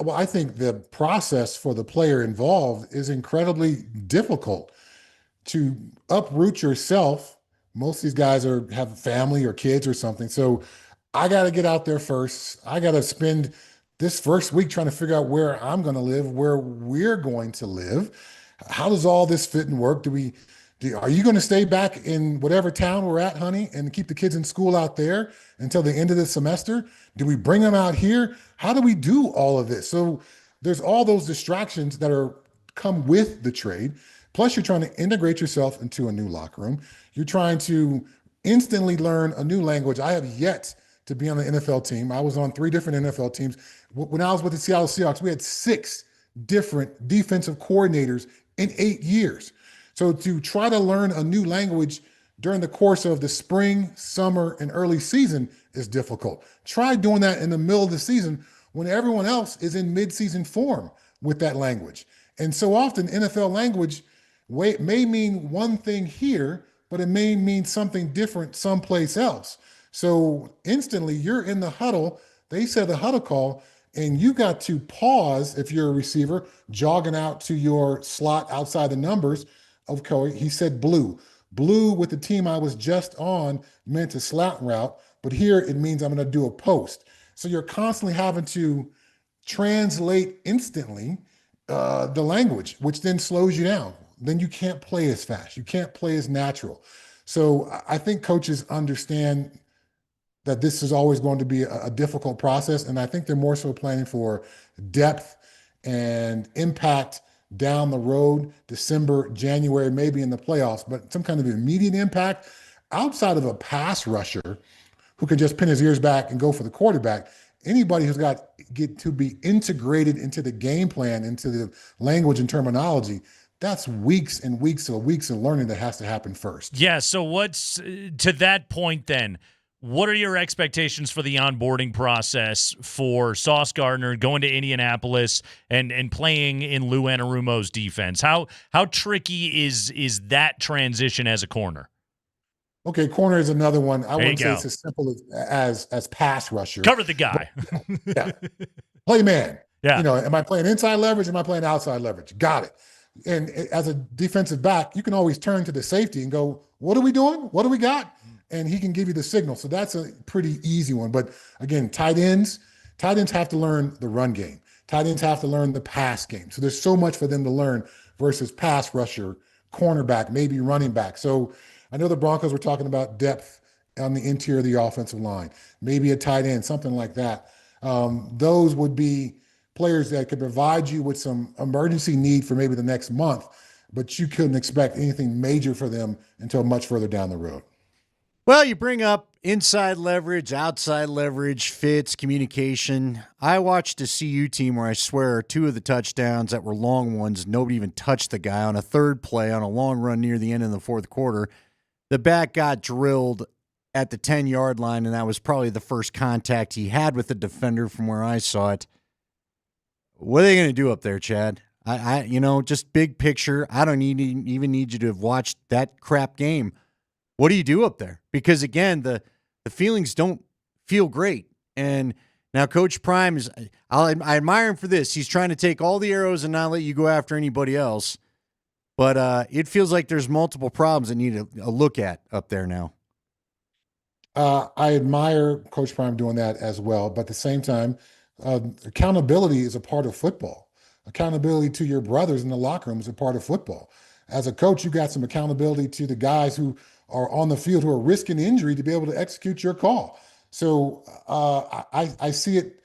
Well, I think the process for the player involved is incredibly difficult. To uproot yourself, most of these guys have a family or kids or something. So I got to get out there first. I got to spend this first week trying to figure out where I'm going to live, where we're going to live. How does all this fit and work? Are you going to stay back in whatever town we're at, honey, and keep the kids in school out there until the end of the semester? Do we bring them out here? How do we do all of this? So there's all those distractions that come with the trade. Plus, you're trying to integrate yourself into a new locker room. You're trying to instantly learn a new language. I have yet to be on an NFL team. I was on 3 different NFL teams. When I was with the Seattle Seahawks, we had 6 different defensive coordinators in 8 years. So to try to learn a new language during the course of the spring, summer, and early season is difficult. Try doing that in the middle of the season when everyone else is in mid-season form with that language. And so often NFL language may mean one thing here, but it may mean something different someplace else. So instantly you're in the huddle, they said the huddle call, and you got to pause if you're a receiver, jogging out to your slot outside the numbers. Okay, he said blue. Blue with the team I was just on meant a slant route, but here it means I'm going to do a post. So you're constantly having to translate instantly the language, which then slows you down. Then you can't play as fast. You can't play as natural. So I think coaches understand that this is always going to be a difficult process, and I think they're more so planning for depth and impact down the road, December, January, maybe in the playoffs, but some kind of immediate impact outside of a pass rusher who can just pin his ears back and go for the quarterback. Anybody who's got get to be integrated into the game plan, into the language and terminology, that's weeks and weeks of learning that has to happen first. Yeah. So what's to that point then? What are your expectations for the onboarding process for Sauce Gardner going to Indianapolis and playing in Lou Anarumo's defense? How tricky is that transition as a corner? Okay, corner is another one. I There wouldn't you say go. it's as simple as pass rusher. Cover the guy. Yeah. Play man. Yeah. You know, am I playing inside leverage? Am I playing outside leverage? Got it. And as a defensive back, you can always turn to the safety and go, what are we doing? What do we got? And he can give you the signal. So that's a pretty easy one. But again, tight ends have to learn the run game. Tight ends have to learn the pass game. So there's so much for them to learn versus pass rusher, cornerback, maybe running back. So I know the Broncos were talking about depth on the interior of the offensive line, maybe a tight end, something like that. Those would be players that could provide you with some emergency need for maybe the next month, but you couldn't expect anything major for them until much further down the road. Well, you bring up inside leverage, outside leverage, fits, communication. I watched a CU team where I swear 2 of the touchdowns that were long ones, nobody even touched the guy. On a third play, on a long run near the end of the fourth quarter, the back got drilled at the 10-yard line, and that was probably the first contact he had with the defender from where I saw it. What are they going to do up there, Chad? I just big picture. I don't even need you to have watched that crap game. What do you do up there? Because, again, the feelings don't feel great. And now Coach Prime I admire him for this. He's trying to take all the arrows and not let you go after anybody else. But it feels like there's multiple problems that need a look at up there now. I admire Coach Prime doing that as well. But at the same time, accountability is a part of football. Accountability to your brothers in the locker room is a part of football. As a coach, you got some accountability to the guys who are on the field who are risking injury to be able to execute your call. So I see it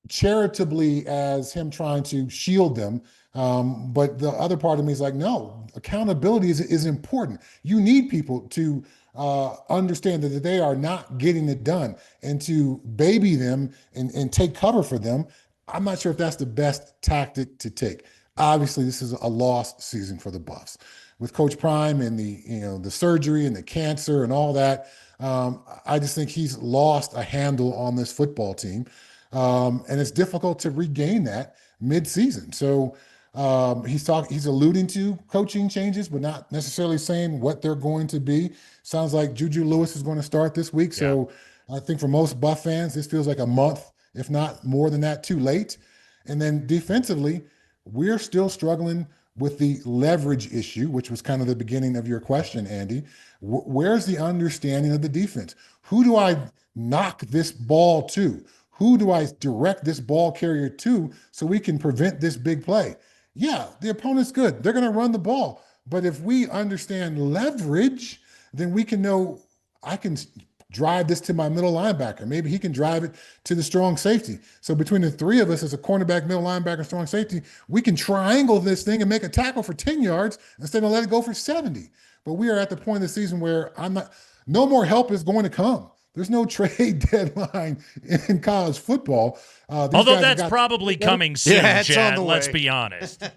charitably as him trying to shield them. But the other part of me is like, no, accountability is important. You need people to understand that they are not getting it done, and to baby them and take cover for them. I'm not sure if that's the best tactic to take. Obviously, this is a lost season for the Buffs. With Coach Prime and the surgery and the cancer and all that, I just think he's lost a handle on this football team. And it's difficult to regain that mid-season. So he's alluding to coaching changes, but not necessarily saying what they're going to be. Sounds like Juju Lewis is going to start this week. So I think for most Buff fans, this feels like a month, if not more than that, too late. And then defensively, we're still struggling with the leverage issue, which was kind of the beginning of your question, Andy. Where's the understanding of the defense? Who do I knock this ball to? Who do I direct this ball carrier to so we can prevent this big play? Yeah, the opponent's good. They're going to run the ball. But if we understand leverage, then we can know I can drive this to my middle linebacker. Maybe he can drive it to the strong safety. So between the three of us as a cornerback, middle linebacker, strong safety, we can triangle this thing and make a tackle for 10 yards instead of let it go for 70. But we are at the point of the season where no more help is going to come. There's no trade deadline in college football. Although that's probably coming soon, Chad, let's be honest.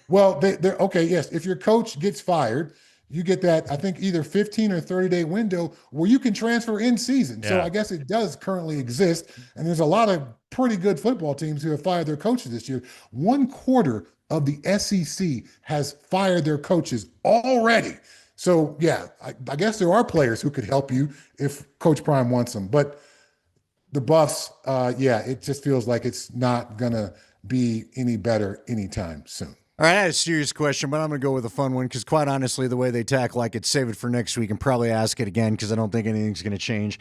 Well, they're okay, yes. If your coach gets fired, you get that, I think, either 15 or 30-day window where you can transfer in season. Yeah. So I guess it does currently exist. And there's a lot of pretty good football teams who have fired their coaches this year. 1/4 of the SEC has fired their coaches already. So, yeah, I guess there are players who could help you if Coach Prime wants them. But the Buffs, it just feels like it's not going to be any better anytime soon. All right, I had a serious question, but I'm going to go with a fun one because, quite honestly, the way they tackle, I could save it for next week and probably ask it again because I don't think anything's going to change.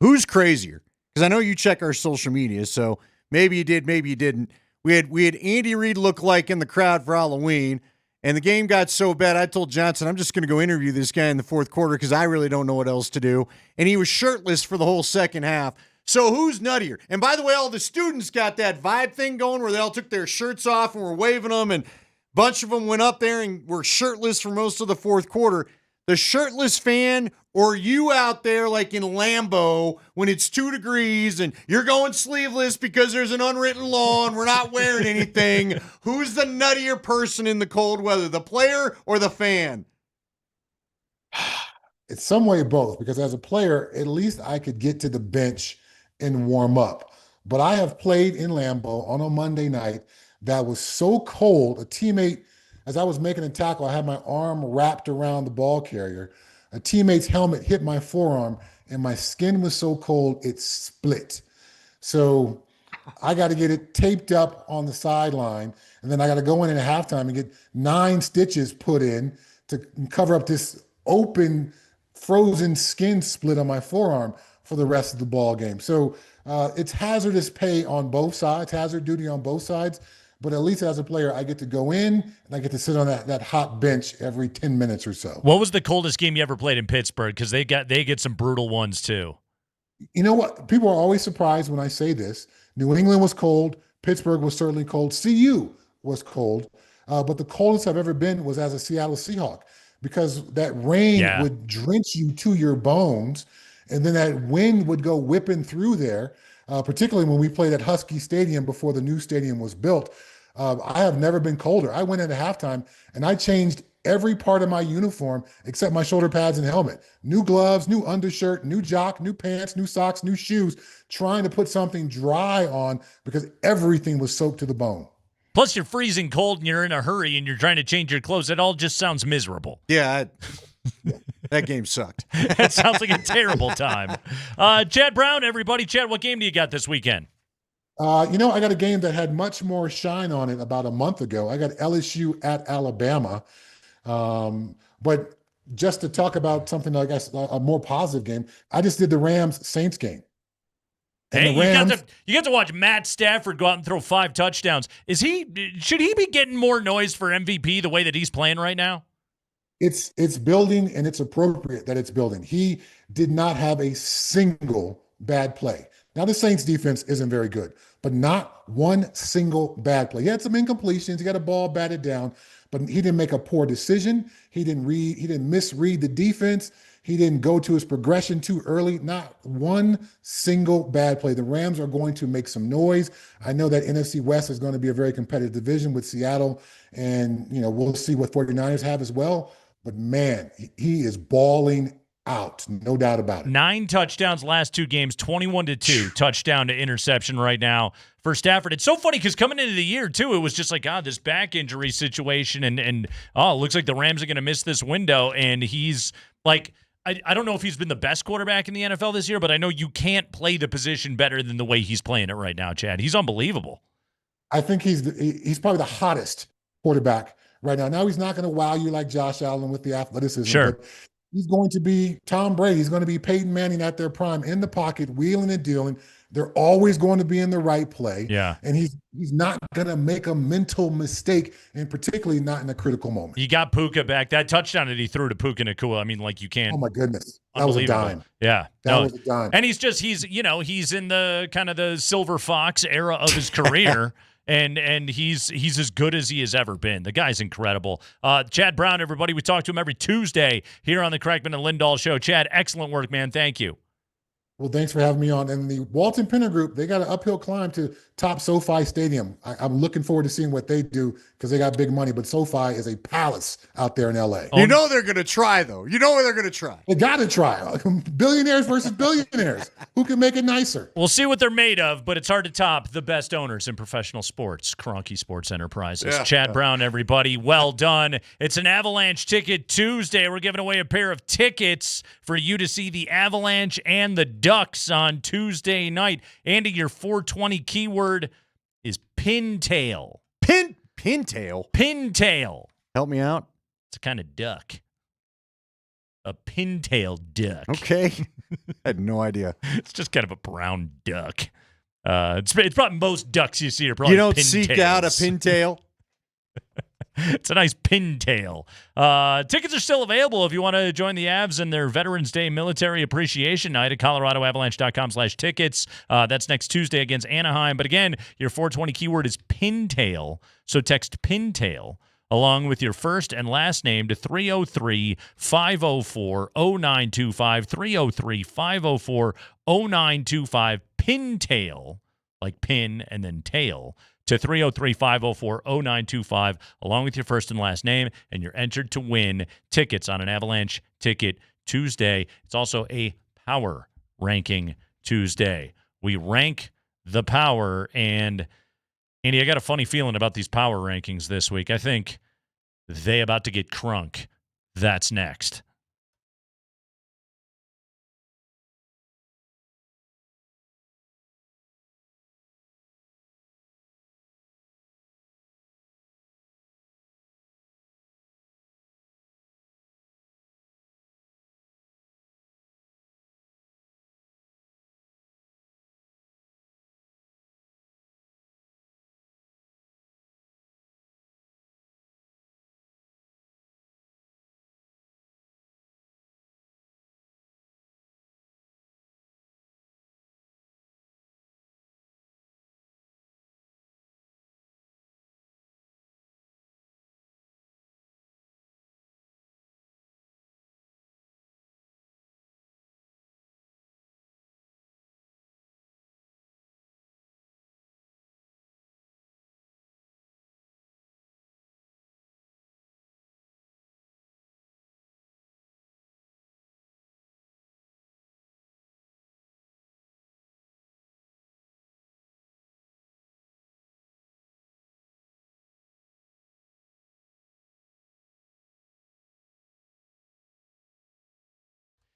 Who's crazier? Because I know you check our social media, so maybe you did, maybe you didn't. We had Andy Reid look like in the crowd for Halloween, and the game got so bad, I told Johnson, I'm just going to go interview this guy in the fourth quarter because I really don't know what else to do. And he was shirtless for the whole second half. So who's nuttier? And by the way, all the students got that vibe thing going where they all took their shirts off and were waving them, and bunch of them went up there and were shirtless for most of the fourth quarter. The shirtless fan, or you out there like in Lambeau when it's 2 degrees and you're going sleeveless because there's an unwritten law and we're not wearing anything. Who's the nuttier person in the cold weather, the player or the fan? It's some way both, because as a player, at least I could get to the bench and warm up. But I have played in Lambeau on a Monday night that was so cold. A teammate, as I was making a tackle, I had my arm wrapped around the ball carrier. A teammate's helmet hit my forearm, and my skin was so cold it split. So I got to get it taped up on the sideline, and then I got to go in at halftime and get 9 stitches put in to cover up this open, frozen skin split on my forearm for the rest of the ball game. So it's hazardous pay on both sides, hazard duty on both sides. But at least as a player, I get to go in and I get to sit on that hot bench every 10 minutes or so. What was the coldest game you ever played in Pittsburgh? Because they get some brutal ones too. You know what? People are always surprised when I say this. New England was cold. Pittsburgh was certainly cold. CU was cold. But the coldest I've ever been was as a Seattle Seahawk, because that rain would drench you to your bones, and then that wind would go whipping through there, particularly when we played at Husky Stadium before the new stadium was built. I have never been colder. I went into halftime, and I changed every part of my uniform except my shoulder pads and helmet. New gloves, new undershirt, new jock, new pants, new socks, new shoes, trying to put something dry on because everything was soaked to the bone. Plus, you're freezing cold and you're in a hurry and you're trying to change your clothes. It all just sounds miserable. Yeah, that game sucked. That sounds like a terrible time. Chad Brown, everybody. Chad, what game do you got this weekend? I got a game that had much more shine on it about a month ago. I got LSU at Alabama. But just to talk about something, I guess, a more positive game, I just did the Rams-Saints game. And hey, you got to watch Matt Stafford go out and throw 5 touchdowns. Should he be getting more noise for MVP the way that he's playing right now? It's building, and it's appropriate that it's building. He did not have a single bad play. Now, the Saints defense isn't very good, but not one single bad play. He had some incompletions. He got a ball batted down, but he didn't make a poor decision. He didn't misread the defense. He didn't go to his progression too early. Not one single bad play. The Rams are going to make some noise. I know that NFC West is going to be a very competitive division with Seattle, and we'll see what 49ers have as well. But man, he is balling out, no doubt about it. 9 touchdowns last 2 games, 21-2 touchdown to interception right now for Stafford. It's so funny because coming into the year too, it was just like, this back injury situation, and it looks like the Rams are going to miss this window. And he's like, I don't know if he's been the best quarterback in the NFL this year, but I know you can't play the position better than the way he's playing it right now, Chad. He's unbelievable. I think he's probably the hottest quarterback right now. Now he's not going to wow you like Josh Allen with the athleticism. Sure. But he's going to be Tom Brady. He's going to be Peyton Manning at their prime, in the pocket, wheeling and dealing. They're always going to be in the right play. Yeah. And he's not going to make a mental mistake, and particularly not in a critical moment. You got Puka back. That touchdown that he threw to Puka Nacua, I mean, like, you can't. Oh, my goodness. That was a dime. Yeah. That was a dime. And he's in the kind of the Silver Fox era of his career. And he's as good as he has ever been. The guy's incredible. Chad Brown, everybody. We talk to him every Tuesday here on the Kreckman and Lindahl Show. Chad, excellent work, man. Thank you. Well, thanks for having me on. And the Walton Penner Group, they got an uphill climb to top SoFi Stadium. I'm looking forward to seeing what they do because they got big money. But SoFi is a palace out there in L.A. You know they're going to try, though. You know they're going to try. They got to try. Billionaires versus billionaires. Who can make it nicer? We'll see what they're made of, but it's hard to top the best owners in professional sports, Kroenke Sports Enterprises. Yeah. Chad Brown, everybody. Well done. It's an Avalanche Ticket Tuesday. We're giving away a pair of tickets for you to see the Avalanche and the Ducks on Tuesday night. Andy, your 420 keyword is pintail. Pintail? Pintail. Help me out. It's a kind of duck. A pintail duck. Okay. I had no idea. It's just kind of a brown duck. It's probably most ducks you see are probably You don't pintails. seek out a pintail? It's a nice pintail. Tickets are still available if you want to join the Avs in their Veterans Day Military Appreciation Night at coloradoavalanche.com/tickets. That's next Tuesday against Anaheim. But again, your 420 keyword is pintail. So text pintail along with your first and last name to 303-504-0925, 303-504-0925, pintail, like pin and then tail, to 303-504-0925, along with your first and last name, and you're entered to win tickets on an Avalanche Ticket Tuesday. It's also a Power Ranking Tuesday. We rank the power, and Andy, I got a funny feeling about these power rankings this week. I think they about to get crunk. That's next.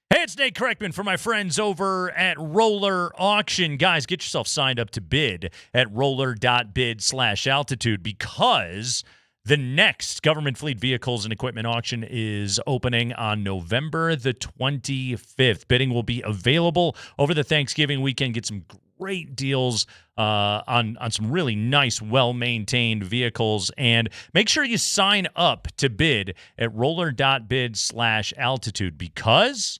Hey, it's Nate Kreckman for my friends over at Roller Auction. Guys, get yourself signed up to bid at roller.bid/altitude because the next government fleet vehicles and equipment auction is opening on November the 25th. Bidding will be available over the Thanksgiving weekend. Get some great deals on some really nice, well-maintained vehicles. And make sure you sign up to bid at roller.bid/altitude because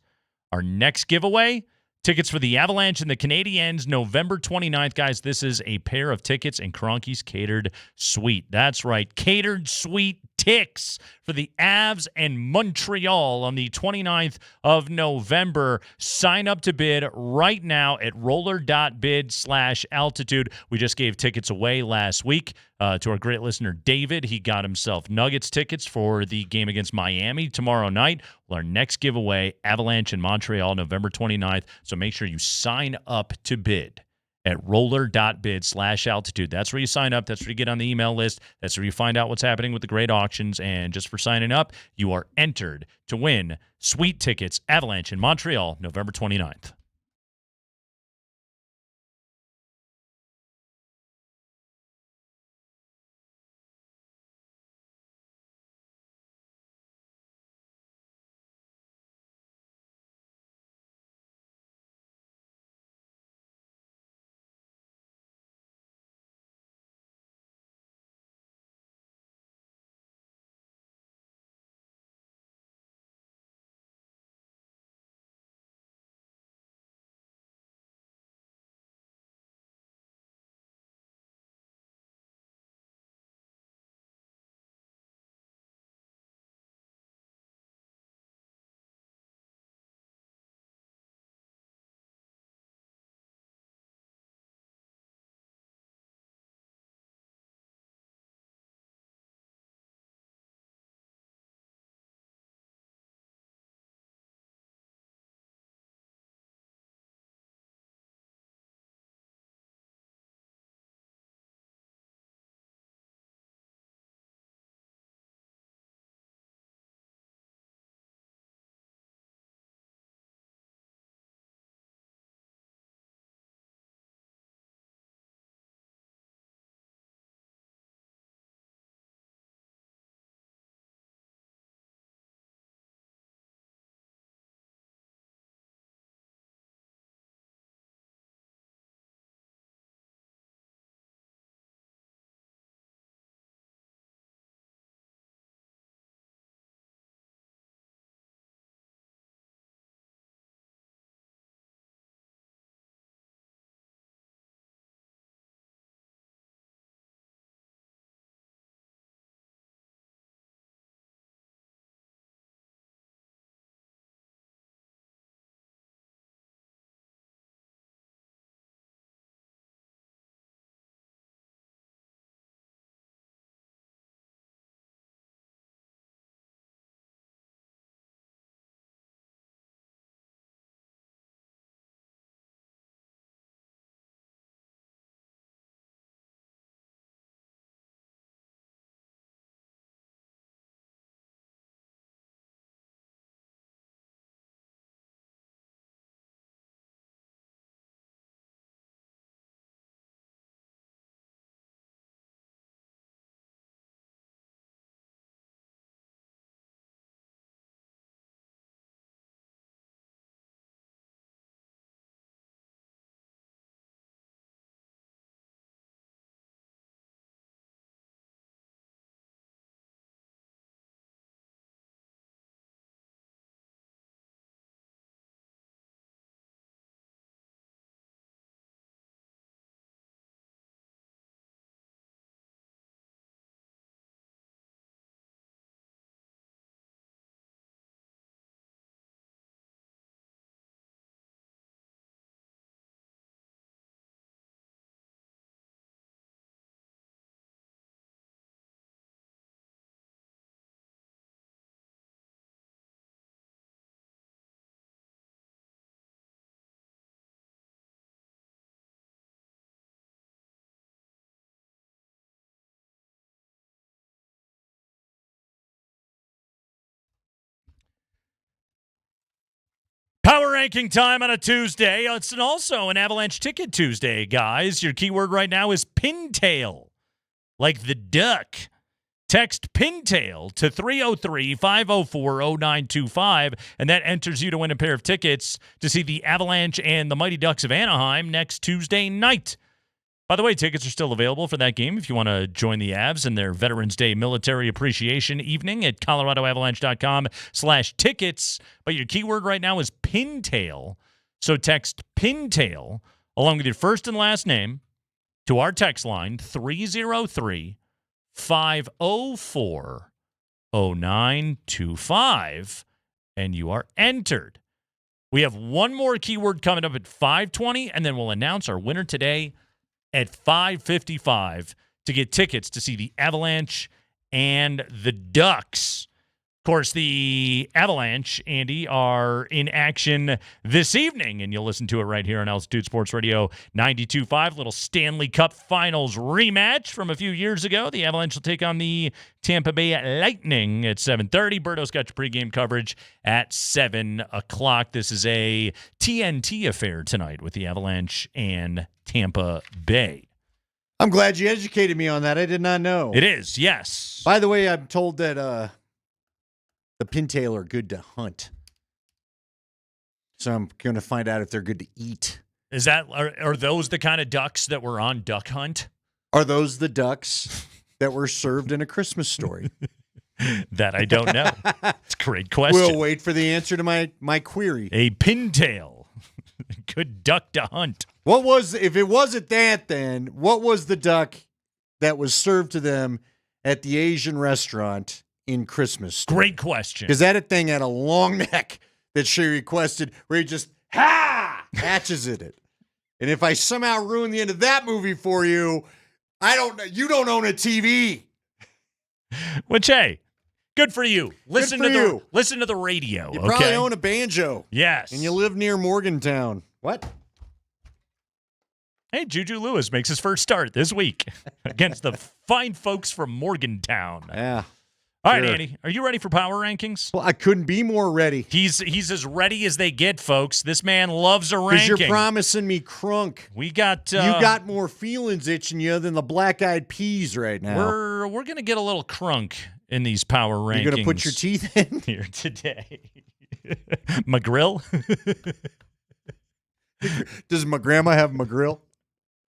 our next giveaway, tickets for the Avalanche and the Canadiens, November 29th. Guys, this is a pair of tickets in Kroenke's Catered Suite. That's right, Catered Suite ticks for the Avs and Montreal on the 29th of November. Sign up to bid right now at roller.bid/altitude. We just gave tickets away last week to our great listener, David. He got himself Nuggets tickets for the game against Miami tomorrow night. Well, our next giveaway, Avalanche and Montreal, November 29th. So make sure you sign up to bid at roller.bid/altitude. That's where you sign up. That's where you get on the email list. That's where you find out what's happening with the great auctions. And just for signing up, you are entered to win sweet tickets, Avalanche in Montreal, November 29th. ranking time on a Tuesday. It's also an Avalanche Ticket Tuesday, guys. Your keyword right now is pintail, like the duck. Text pintail to 303-504-0925, and that enters you to win a pair of tickets to see the Avalanche and the Mighty Ducks of Anaheim next Tuesday night. By the way, tickets are still available for that game if you want to join the Avs in their Veterans Day Military Appreciation Evening at coloradoavalanche.com/tickets. But your keyword right now is pintail. So text pintail along with your first and last name to our text line 303-504-0925, and you are entered. We have one more keyword coming up at 5:20, and then we'll announce our winner today at 5:55 to get tickets to see the Avalanche and the Ducks. Of course, the Avalanche, Andy, are in action this evening, and you'll listen to it right here on Altitude Sports Radio 92.5. Little Stanley Cup Finals rematch from a few years ago. The Avalanche will take on the Tampa Bay Lightning at 7:30. Berto's got your pregame coverage at 7 o'clock. This is a TNT affair tonight with the Avalanche and Tampa Bay. I'm glad you educated me on that. I did not know. It is, yes. By the way, I'm told that the pintail are good to hunt. So I'm going to find out if they're good to eat. Is that are those the kind of ducks that were on Duck Hunt? Are those the ducks that were served in A Christmas Story? That I don't know. It's a great question. We'll wait for the answer to my query. A pintail. Good duck to hunt. If it wasn't that, then what was the duck that was served to them at the Asian restaurant in Christmas Story? Great question. Because that thing had a long neck that she requested where he just hatches at it. And if I somehow ruin the end of that movie for you, you don't own a TV. Which, hey, good for you. Listen to the radio. You okay? probably own a banjo. Yes. And you live near Morgantown. What? Hey, Juju Lewis makes his first start this week against the fine folks from Morgantown. Yeah. All right, Andy, are you ready for power rankings? Well, I couldn't be more ready. He's as ready as they get, folks. This man loves a ranking. Because you're promising me crunk. We got you got more feelings itching you than the black-eyed peas right now. We're gonna get a little crunk in these power rankings. You're gonna put your teeth in here today. McGrill. Does my grandma have McGrill?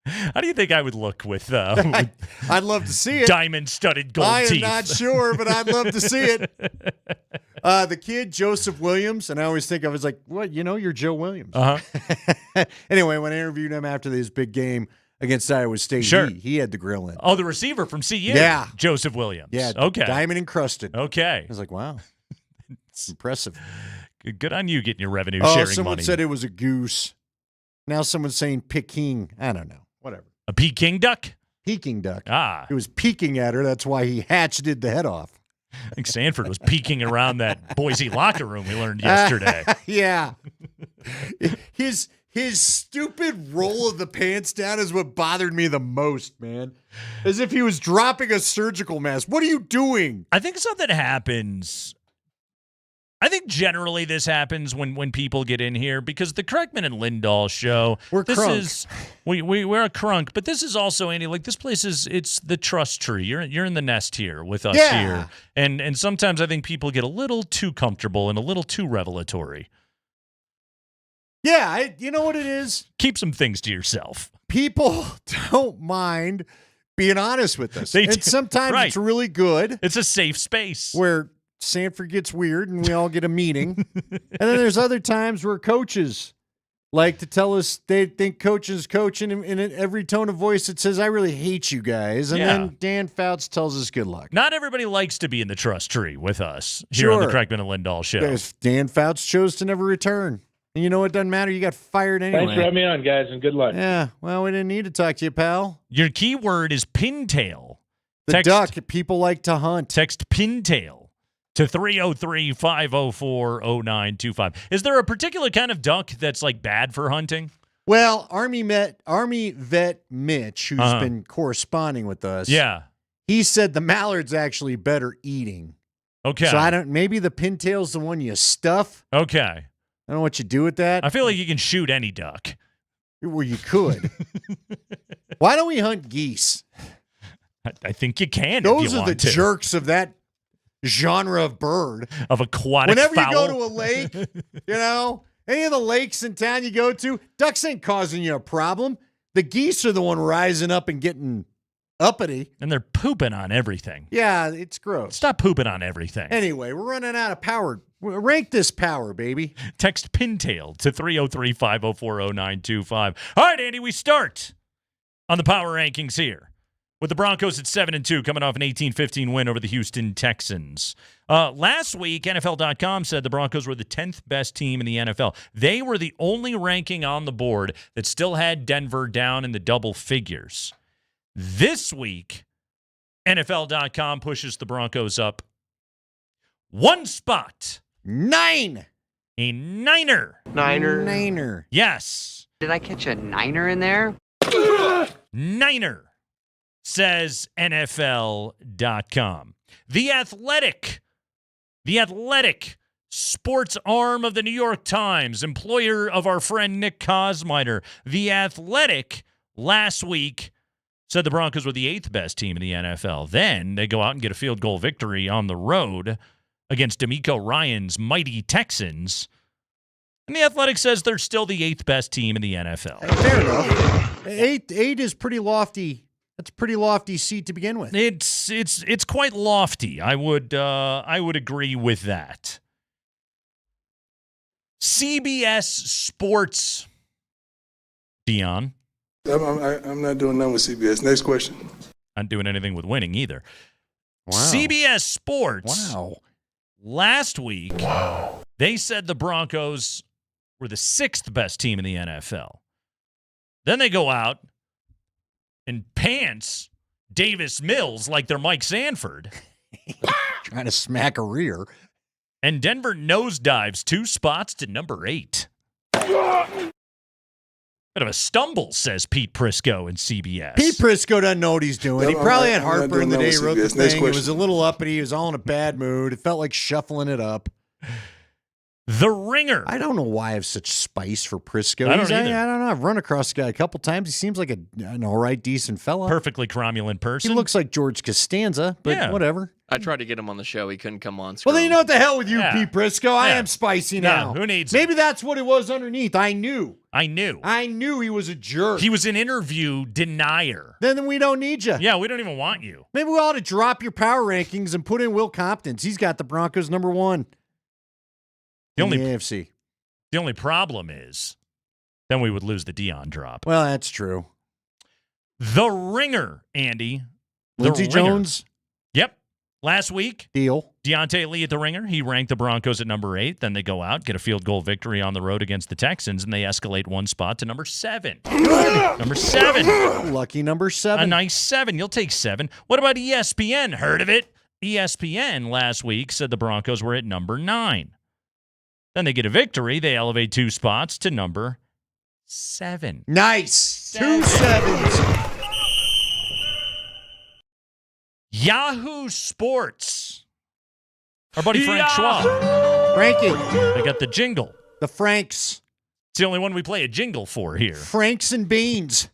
How do you think I would look with I'd love to see it. Diamond-studded gold teeth. I am not sure, but I'd love to see it. The kid, Joseph Williams, and I always think of it as like, what, you're Joe Williams. Uh-huh. Anyway, when I interviewed him after this big game against Iowa State, sure. he had the grill in. Oh, the receiver from CU? Yeah. Joseph Williams. Yeah, okay. diamond encrusted. Okay. I was like, wow, it's impressive. Good on you getting your revenue sharing money. Someone said it was a goose. Now someone's saying Peking. I don't know. Whatever. A Peking duck? Peking duck. Ah. It was peeking at her. That's why he hatched the head off. I think Sanford was peeking around that Boise locker room we learned yesterday. Yeah. His stupid roll of the pants down is what bothered me the most, man. As if he was dropping a surgical mask. What are you doing? I think something happens. I think generally this happens when people get in here because the Kreckman and Lindahl show. We're this crunk. Is we're a crunk, but this is also, Andy, like this place it's the trust tree. You're in the nest here with us here, and sometimes I think people get a little too comfortable and a little too revelatory. Yeah, you know what it is? Keep some things to yourself. People don't mind being honest with us, and sometimes it's really good. It's a safe space where Sanford gets weird and we all get a meeting. And then there's other times where coaches like to tell us they think coaches coaching in every tone of voice that says, I really hate you guys. And then Dan Fouts tells us good luck. Not everybody likes to be in the trust tree with us here on the Kreckman and Lindahl show. If Dan Fouts chose to never return. And you know what? Doesn't matter. You got fired anyway. Thanks for having me on, guys, and good luck. Yeah, well, we didn't need to talk to you, pal. Your keyword is pintail. The duck people like to hunt. Text pintail to 303-504-0925. Is there a particular kind of duck that's like bad for hunting? Well, Army vet Mitch, who's been corresponding with us, he said the mallard's actually better eating. Okay. So maybe the pintail's the one you stuff. Okay. I don't know what you do with that. I feel like you can shoot any duck. Well, you could. Why don't we hunt geese? I think you can. Those if you are the want to. jerks of that genre of bird. Of aquatic Whenever fowl. you go to a lake, any of the lakes in town you go to, ducks ain't causing you a problem. The geese are the one rising up and getting uppity. And they're pooping on everything. Yeah, it's gross. Stop pooping on everything. Anyway, we're running out of power. Rank this power, baby. Text Pintail to 303-504-0925. All right, Andy, we start on the power rankings here with the Broncos at 7-2, coming off an 18-15 win over the Houston Texans. Last week, NFL.com said the Broncos were the 10th best team in the NFL. They were the only ranking on the board that still had Denver down in the double figures. This week, NFL.com pushes the Broncos up one spot. 9. A niner. Niner. Yes. Did I catch a niner in there? Niner, says NFL.com. The Athletic, sports arm of the New York Times, employer of our friend Nick Kosmider. The Athletic last week said the Broncos were the 8th best team in the NFL. Then they go out and get a field goal victory on the road against DeMeco Ryans' mighty Texans. And the Athletic says they're still the 8th best team in the NFL. Fair enough. 8 is pretty lofty. That's a pretty lofty seat to begin with. It's quite lofty. I would agree with that. CBS Sports, Dion. I'm not doing nothing with CBS. Next question. Not doing anything with winning either. Wow. CBS Sports. Wow. Last week, they said the Broncos were the 6th best team in the NFL. Then they go out and pants Davis Mills like they're Mike Sanford. Trying to smack a rear. And Denver nosedives 2 spots to number 8. Bit of a stumble, says Pete Prisco in CBS. Pete Prisco doesn't know what he's doing. He probably had heartburn the day he wrote the CBS. Next thing. It was a little uppity. He was all in a bad mood. It felt like shuffling it up. The Ringer. I don't know why I have such spice for Prisco. I don't either. I don't know. I've run across the guy a couple times. He seems like an all right, decent fella. Perfectly cromulent person. He looks like George Costanza, but Yeah. whatever. I tried to get him on the show. He couldn't come on. Well, then you know what the hell with you, Yeah. Pete Prisco. I Yeah. am spicy No, now. who needs Maybe that's what it was underneath. I knew he was a jerk. He was an interview denier. Then we don't need you. Yeah, we don't even want you. Maybe we ought to drop your power rankings and put in Will Compton's. He's got the Broncos number 1 in the AFC. The only problem is then we would lose the Dion drop. Well, that's true. The Ringer, Andy. Lindsey Jones. Yep. Last week, Deal. Deontay Lee at the Ringer. He ranked the Broncos at number 8. Then they go out, get a field goal victory on the road against the Texans, and they escalate 1 spot to number 7. Number 7. Lucky number 7. A nice 7. You'll take 7. What about ESPN? Heard of it? ESPN last week said the Broncos were at number 9. Then they get a victory. They elevate 2 spots to number 7. Nice. 2 sevens. Yahoo Sports. Our buddy Frank Schwab. Frankie. They got the jingle. The Franks. It's the only one we play a jingle for here. Franks and beans.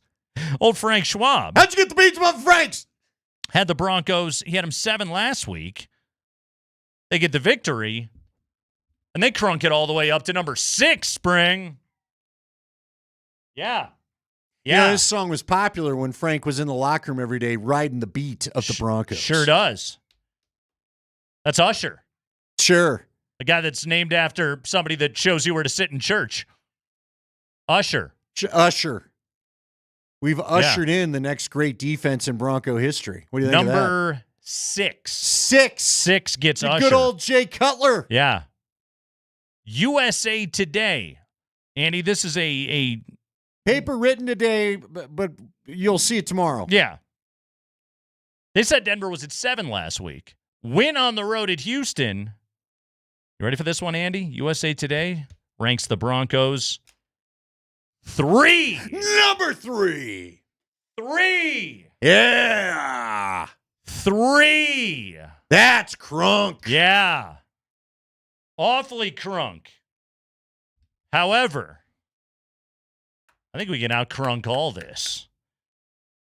Old Frank Schwab. How'd you get the beans from Franks? Had the Broncos. He had them 7 last week. They get the victory. And they crunk it all the way up to number 6, Spring. Yeah. You know, this song was popular when Frank was in the locker room every day riding the beat of the Broncos. Sure does. That's Usher. Sure. The guy that's named after somebody that shows you where to sit in church. Usher. Usher. We've ushered in the next great defense in Bronco history. What do you think of that? Number 6. 6 gets the Usher. Good old Jay Cutler. Yeah. USA Today. Andy, this is a paper written today, but you'll see it tomorrow. Yeah. They said Denver was at 7 last week. Win on the road at Houston. You ready for this one, Andy? USA Today ranks the Broncos 3. Number 3. 3. Yeah. 3. That's crunk. Yeah. Awfully crunk. However, I think we can out-crunk all this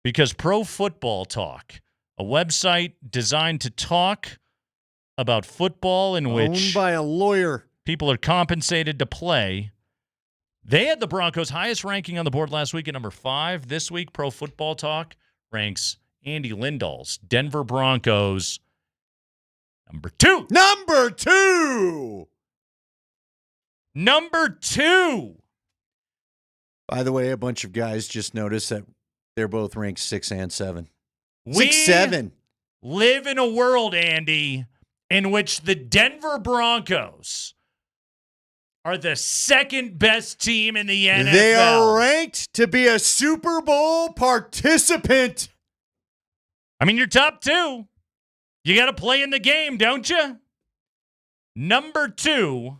because Pro Football Talk, a website designed to talk about football in which owned by a lawyer, people are compensated to play. They had the Broncos' highest ranking on the board last week at number 5. This week, Pro Football Talk ranks Andy Lindahl's Denver Broncos number 2. Number 2! Number 2! By the way, a bunch of guys just noticed that they're both ranked 6 and 7. We 6-7. live in a world, Andy, in which the Denver Broncos are the second best team in the NFL. They are ranked to be a Super Bowl participant. I mean, you're top 2. You got to play in the game, don't you? Number 2,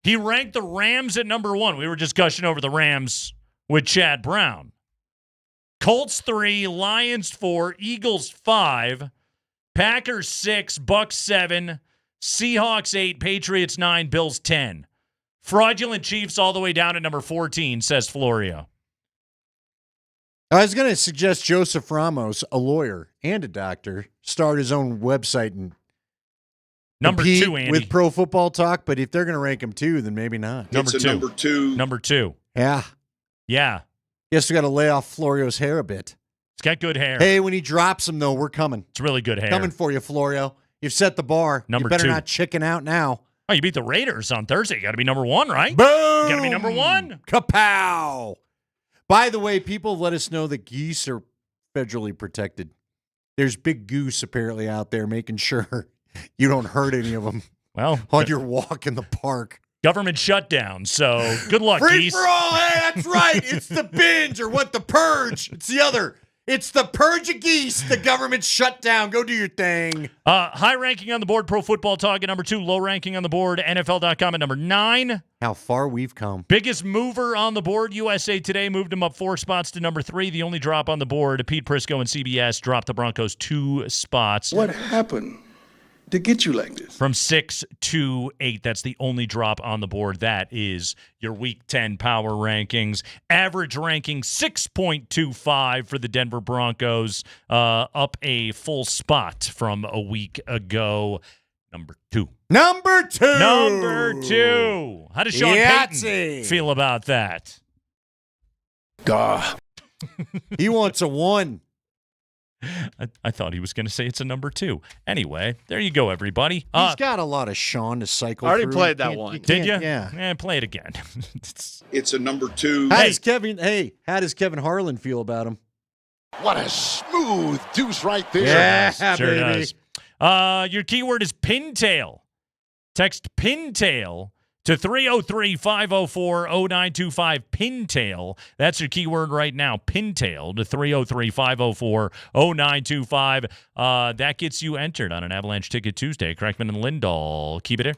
he ranked the Rams at number 1. We were just gushing over the Rams with Chad Brown. Colts 3, Lions 4, Eagles 5, Packers 6, Bucks 7, Seahawks 8, Patriots 9, Bills 10. Fraudulent Chiefs all the way down at number 14, says Florio. I was going to suggest Joseph Ramos, a lawyer and a doctor, start his own website and number 2, Andy. With Pro Football Talk, but if they're going to rank him 2, then maybe not. Number 2. Number 2. Yeah. Yeah. Guess we got to lay off Florio's hair a bit. It's got good hair. Hey, when he drops him, though, we're coming. It's really good hair. Coming for you, Florio. You've set the bar. Number you better 2. not chicken out now. Oh, you beat the Raiders on Thursday. You got to be number 1, right? Boom! You got to be number 1. Kapow! By the way, people let us know that geese are federally protected. There's Big Goose apparently out there making sure you don't hurt any of them. Well, on your walk in the park. Government shutdown, so good luck, Free geese. for all, hey, that's right. It's the binge or what, the purge. It's the other. It's the purge of geese. The government shutdown. Go do your thing. High ranking on the board, Pro Football Talk at number 2. Low ranking on the board, NFL.com at number 9. How far we've come. Biggest mover on the board, USA Today moved him up 4 spots to number 3. The only drop on the board, Pete Prisco and CBS dropped the Broncos 2 spots. What happened to get you like this? From 6 to 8. That's the only drop on the board. That is your Week 10 power rankings. Average ranking 6.25 for the Denver Broncos, up a full spot from a week ago. Number 2. Number 2. Number 2. How does Sean Yahtzee. Payton feel about that? Duh. He wants a 1. I thought he was going to say it's a number 2. Anyway, there you go, everybody. He's got a lot of Sean to cycle I already through. played that one. Did you? Yeah. Play it again. It's a number 2. How does Kevin Harlan feel about him? What a smooth deuce right there. Yeah, sure baby. does. Your keyword is pintail. Text pintail to 303-504-0925. Pintail. That's your keyword right now. Pintail to 303-504-0925. That gets you entered on an Avalanche Ticket Tuesday. Kreckman and Lindahl. Keep it here.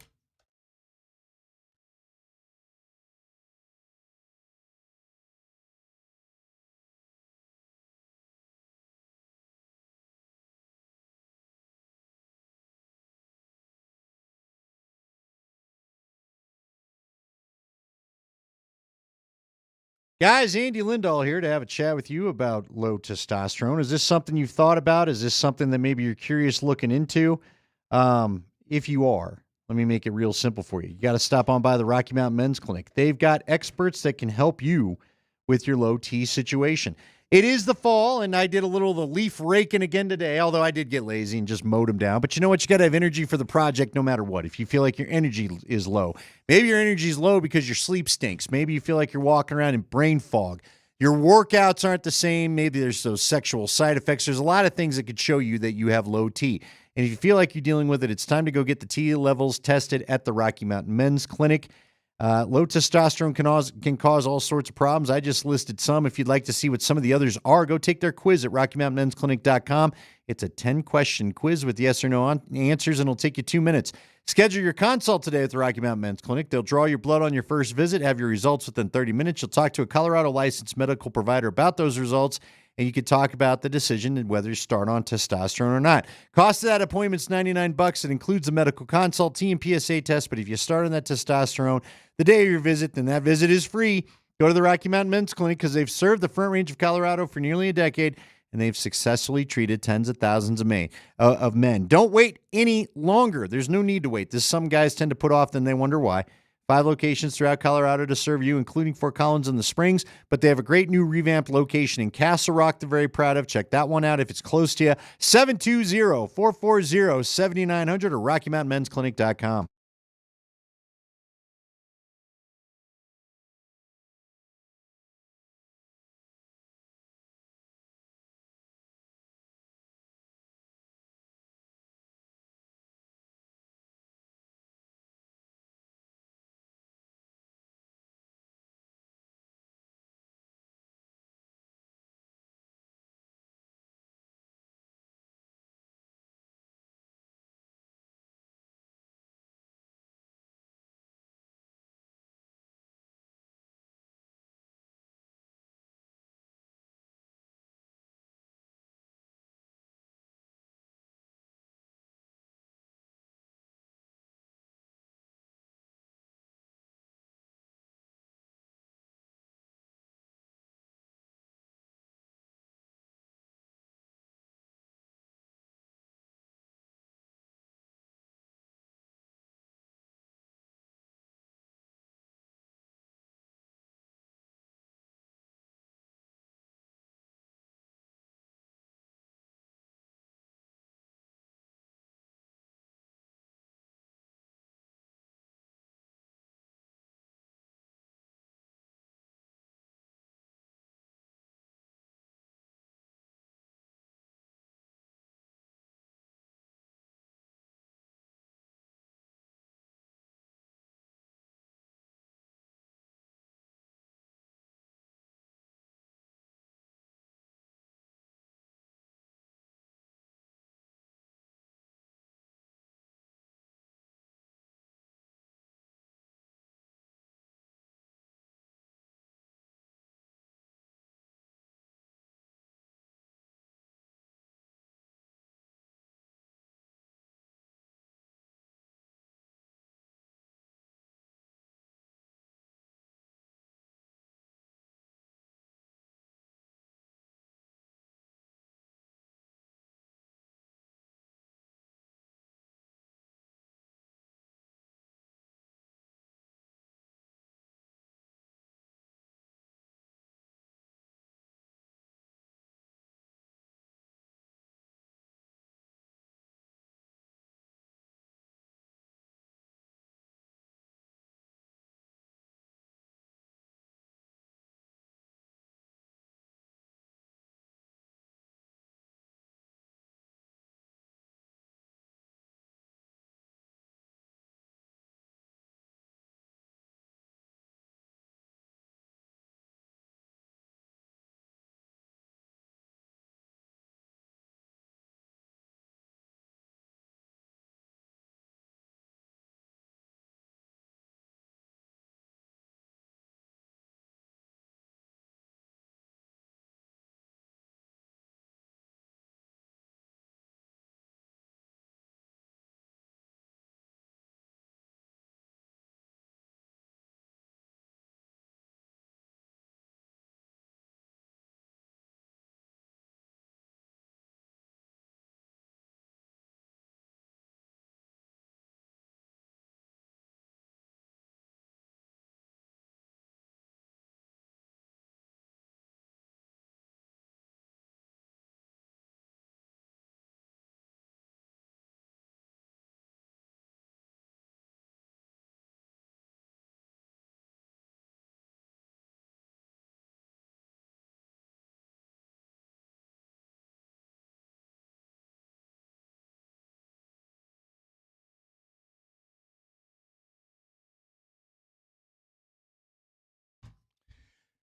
Guys, Andy Lindahl here to have a chat with you about low testosterone. Is this something you've thought about? Is this something that maybe you're curious looking into? If you are, let me make it real simple for you. You got to stop on by the Rocky Mountain Men's Clinic. They've got experts that can help you with your low T situation. It is the fall, and I did a little of the leaf raking again today, although I did get lazy and just mowed them down. But you know what? You got to have energy for the project no matter what. If you feel like your energy is low, maybe your energy is low because your sleep stinks. Maybe you feel like you're walking around in brain fog. Your workouts aren't the same. Maybe there's those sexual side effects. There's a lot of things that could show you that you have low T. And if you feel like you're dealing with it, it's time to go get the T levels tested at the Rocky Mountain Men's Clinic. Low testosterone can cause all sorts of problems. I just listed some. If you'd like to see what some of the others are, go take their quiz at RockyMountainMen'sClinic.com. It's a 10-question quiz with yes or no answers, and it'll take you 2 minutes. Schedule your consult today at the Rocky Mountain Men's Clinic. They'll draw your blood on your first visit, have your results within 30 minutes. You'll talk to a Colorado licensed medical provider about those results, and you could talk about the decision and whether you start on testosterone or not. Cost of that appointment's $99. It includes a medical consult, TMPSA test, but if you start on that testosterone the day of your visit, then that visit is free. Go to the Rocky Mountain Men's Clinic because they've served the Front Range of Colorado for nearly a decade, and they've successfully treated tens of thousands of men. Don't wait any longer. There's no need to wait. Some guys tend to put off, then they wonder why. 5 locations throughout Colorado to serve you, including Fort Collins and the Springs, but they have a great new revamped location in Castle Rock they're very proud of. Check that one out if it's close to you. 720-440-7900 or RockyMountainMen'sClinic.com.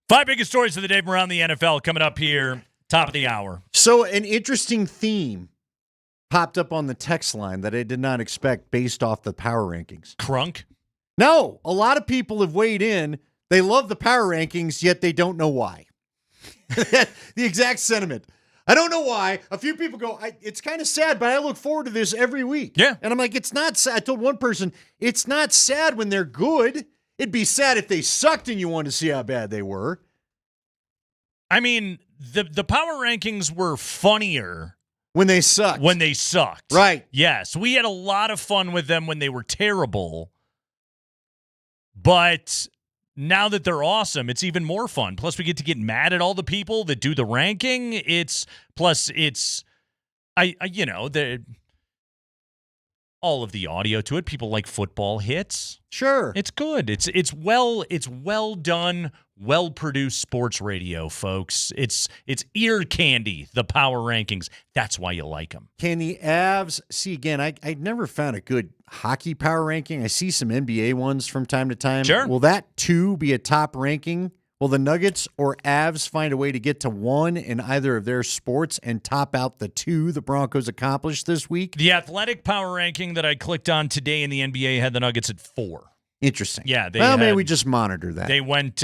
Five biggest stories of the day from around the NFL coming up here, top of the hour. So an interesting theme popped up on the text line that I did not expect based off the power rankings. Crunk? No, a lot of people have weighed in. They love the power rankings, yet they don't know why. The exact sentiment. I don't know why. A few people go, it's kind of sad, but I look forward to this every week. Yeah. And I'm like, it's not sad. I told one person, it's not sad when they're good. It'd be sad if they sucked and you wanted to see how bad they were. I mean, the power rankings were funnier when they sucked. Right. Yes. We had a lot of fun with them when they were terrible. But now that they're awesome, it's even more fun. Plus, we get to get mad at all the people that do the ranking. All of the audio to it. People like football hits. Sure. It's good. It's well done, well produced sports radio, folks. It's ear candy, the power rankings. That's why you like them. Can the Avs see again? I never found a good hockey power ranking. I see some NBA ones from time to time. Sure. Will that 2 be a top ranking? Will the Nuggets or Avs find a way to get to 1 in either of their sports and top out the 2 the Broncos accomplished this week? The Athletic power ranking that I clicked on today in the NBA had the Nuggets at 4. Interesting. Yeah. Maybe we just monitor that. They went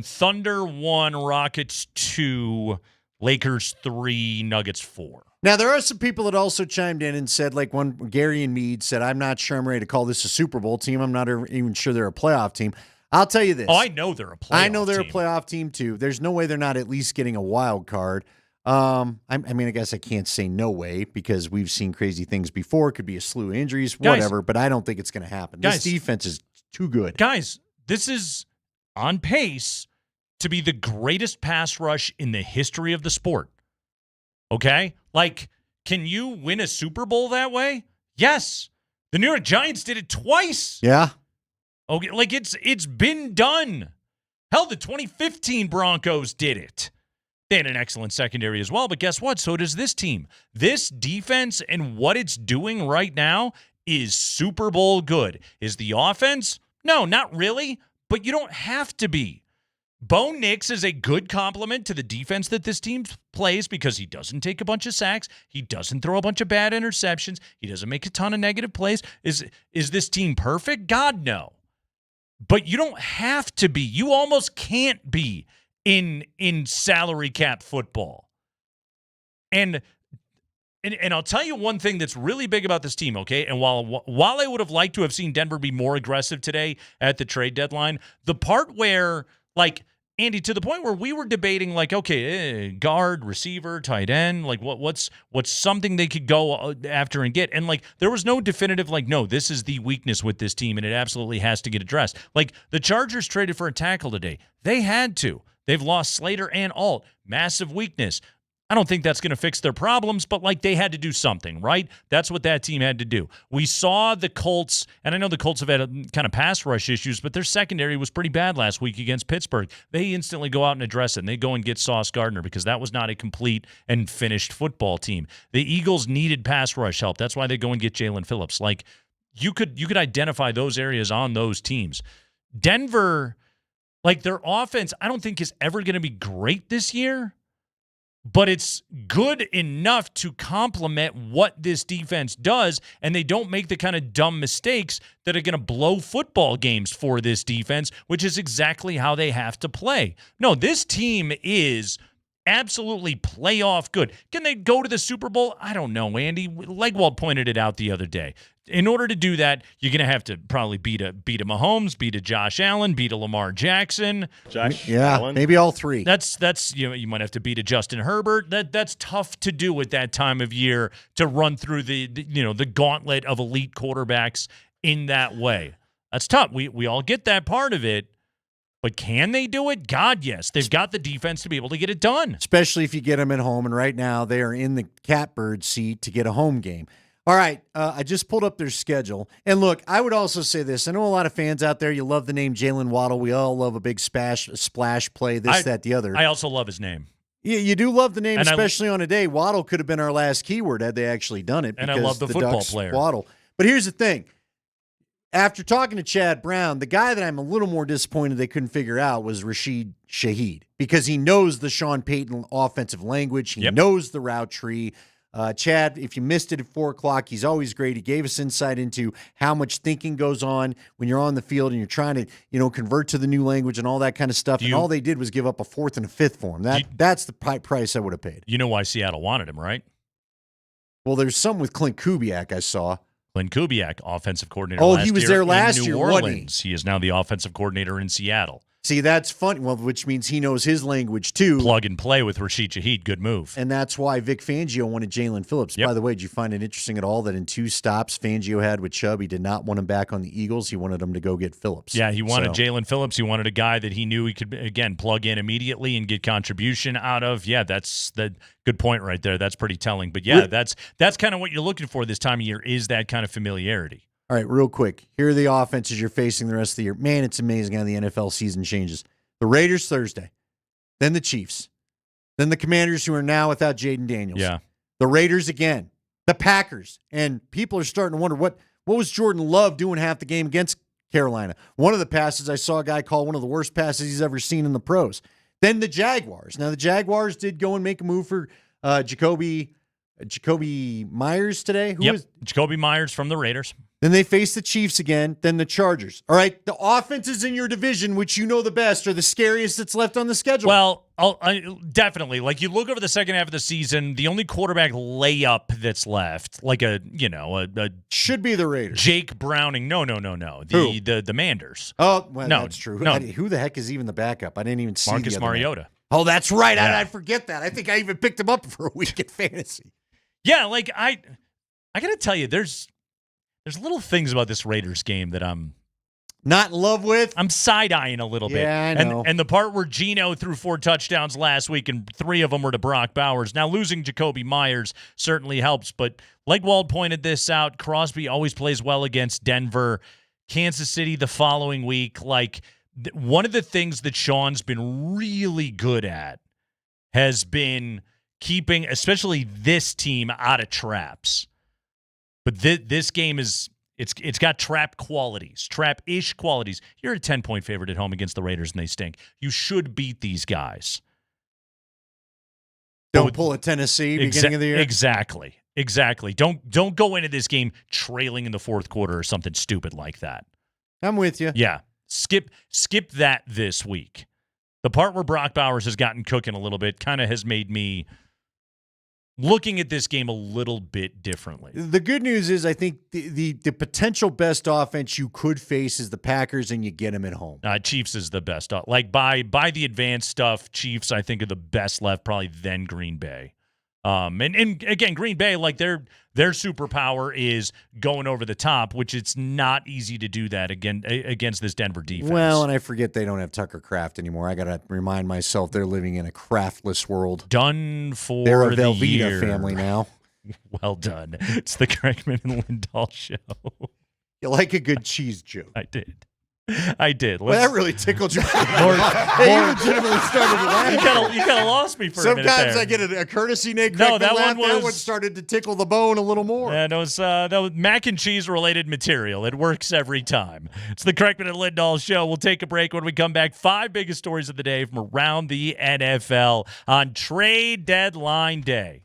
Thunder 1, Rockets 2, Lakers 3, Nuggets 4. Now, there are some people that also chimed in and said, like one Gary and Meade said, I'm not sure I'm ready to call this a Super Bowl team. I'm not even sure they're a playoff team. I'll tell you this. Oh, I know they're a playoff a playoff team, too. There's no way they're not at least getting a wild card. I guess I can't say no way because we've seen crazy things before. It could be a slew of injuries, whatever, but I don't think it's going to happen. This defense is too good. Guys, this is on pace to be the greatest pass rush in the history of the sport. Okay? Like, can you win a Super Bowl that way? Yes. The New York Giants did it twice. Yeah. Okay, like it's been done. Hell, the 2015 Broncos did it. They had an excellent secondary as well, but guess what? So does this team. This defense and what it's doing right now is Super Bowl good. Is the offense? No, not really, but you don't have to be. Bo Nix is a good complement to the defense that this team plays because he doesn't take a bunch of sacks. He doesn't throw a bunch of bad interceptions. He doesn't make a ton of negative plays. Is this team perfect? God, no. But you don't have to be. You almost can't be in salary cap football. And I'll tell you one thing that's really big about this team, okay? And while I would have liked to have seen Denver be more aggressive today at the trade deadline, the part where, like, Andy, to the point where we were debating, like, okay, guard, receiver, tight end, like what's something they could go after and get. And, like, there was no definitive, like, no, this is the weakness with this team, and it absolutely has to get addressed. Like, the Chargers traded for a tackle today. They had to. They've lost Slater and Alt. Massive weakness. I don't think that's going to fix their problems, but, like, they had to do something, right? That's what that team had to do. We saw the Colts, and I know the Colts have had kind of pass rush issues, but their secondary was pretty bad last week against Pittsburgh. They instantly go out and address it, and they go and get Sauce Gardner because that was not a complete and finished football team. The Eagles needed pass rush help. That's why they go and get Jalen Phillips. Like, you could identify those areas on those teams. Denver, like, their offense, I don't think is ever going to be great this year. But it's good enough to complement what this defense does, and they don't make the kind of dumb mistakes that are going to blow football games for this defense, which is exactly how they have to play. No, this team is absolutely playoff good. Can they go to the Super Bowl? I don't know, Andy. Legwald pointed it out the other day. In order to do that, you're going to have to probably beat a Mahomes, beat a Josh Allen, beat a Lamar Jackson. Allen? Maybe all three. That's you might have to beat a Justin Herbert. That's tough to do at that time of year, to run through the gauntlet of elite quarterbacks in that way. That's tough. We all get that part of it. But can they do it? God, yes. They've got the defense to be able to get it done. Especially if you get them at home, and right now they are in the catbird seat to get a home game. All right, I just pulled up their schedule. And look, I would also say this. I know a lot of fans out there, you love the name Jalen Waddle. We all love a big splash play, that, the other. I also love his name. Yeah, you do love the name, and especially on a day. Waddle could have been our last keyword had they actually done it. And I love the football Ducks player. Waddle. But here's the thing. After talking to Chad Brown, the guy that I'm a little more disappointed they couldn't figure out was Rashid Shaheed, because he knows the Sean Payton offensive language. He knows the route tree. Chad, if you missed it at 4 o'clock, he's always great. He gave us insight into how much thinking goes on when you're on the field and you're trying to, convert to the new language and all that kind of stuff. And all they did was give up a 4th and a 5th for him. That's the price I would have paid. You know why Seattle wanted him, right? Well, there's some with Clint Kubiak I saw. Clint Kubiak, offensive coordinator. He was there last year, New Orleans. He is now the offensive coordinator in Seattle. See, that's funny. Well, which means he knows his language too. Plug and play with Rashid Shaheed. Good move. And that's why Vic Fangio wanted Jalen Phillips. Yep. By the way, did you find it interesting at all that in 2 stops Fangio had with Chubb, he did not want him back on the Eagles. He wanted him to go get Phillips. Yeah, he wanted Jalen Phillips. He wanted a guy that he knew he could, again, plug in immediately and get contribution out of. Yeah, that's the good point right there. That's pretty telling. But yeah, that's kind of what you're looking for this time of year, is that kind of familiarity. All right, real quick. Here are the offenses you're facing the rest of the year. Man, it's amazing how the NFL season changes. The Raiders Thursday, then the Chiefs, then the Commanders, who are now without Jaden Daniels. Yeah. The Raiders again, the Packers, and people are starting to wonder what was Jordan Love doing half the game against Carolina. One of the passes I saw a guy call one of the worst passes he's ever seen in the pros. Then the Jaguars. Now the Jaguars did go and make a move for Jacoby Myers today. Jacoby Myers from the Raiders. Then they face the Chiefs again, then the Chargers. All right, the offenses in your division, which you know the best, are the scariest that's left on the schedule. Well, definitely. Like, you look over the second half of the season, the only quarterback layup that's left, like a should be the Raiders. Jake Browning. No. The Manders. Oh, well, no, that's true. No. Who the heck is even the backup? I didn't even see Marcus the other Mariota. Man. Oh, that's right. Yeah. I forget that. I think I even picked him up for a week at fantasy. Yeah, like I got to tell you, there's little things about this Raiders game that I'm not in love with. I'm side-eyeing a little bit. Yeah, I know. And the part where Geno threw 4 touchdowns last week and 3 of them were to Brock Bowers. Now, losing Jacoby Myers certainly helps, but Legwald pointed this out. Crosby always plays well against Denver. Kansas City the following week. Like, one of the things that Sean's been really good at has been keeping, especially this team, out of traps. But this game it's got trap qualities, trap-ish qualities. You're a 10-point favorite at home against the Raiders, and they stink. You should beat these guys. Don't pull a Tennessee beginning of the year. Exactly. Don't go into this game trailing in the fourth quarter or something stupid like that. I'm with you. Yeah. Skip that this week. The part where Brock Bowers has gotten cooking a little bit kind of has made me looking at this game a little bit differently. The good news is I think the potential best offense you could face is the Packers, and you get them at home. Chiefs is the best. Like, by the advanced stuff, Chiefs, I think, are the best left, probably then Green Bay. And again, Green Bay, like, their superpower is going over the top, which it's not easy to do that against this Denver defense. Well, and I forget they don't have Tucker Kraft anymore. I got to remind myself they're living in a craftless world. Done for they're a the Velveeta year. family now. Well done. It's the Kreckman and Lindahl show. You like a good cheese joke. I did. Well, that really tickled you. You legitimately started laughing. You kind of lost me for a minute there. Sometimes I get a courtesy Nate Kreckman laugh. That one started to tickle the bone a little more. Yeah, that was mac and cheese related material. It works every time. It's the Kreckman and Lindahl show. We'll take a break. When we come back, 5 biggest stories of the day from around the NFL on trade deadline day.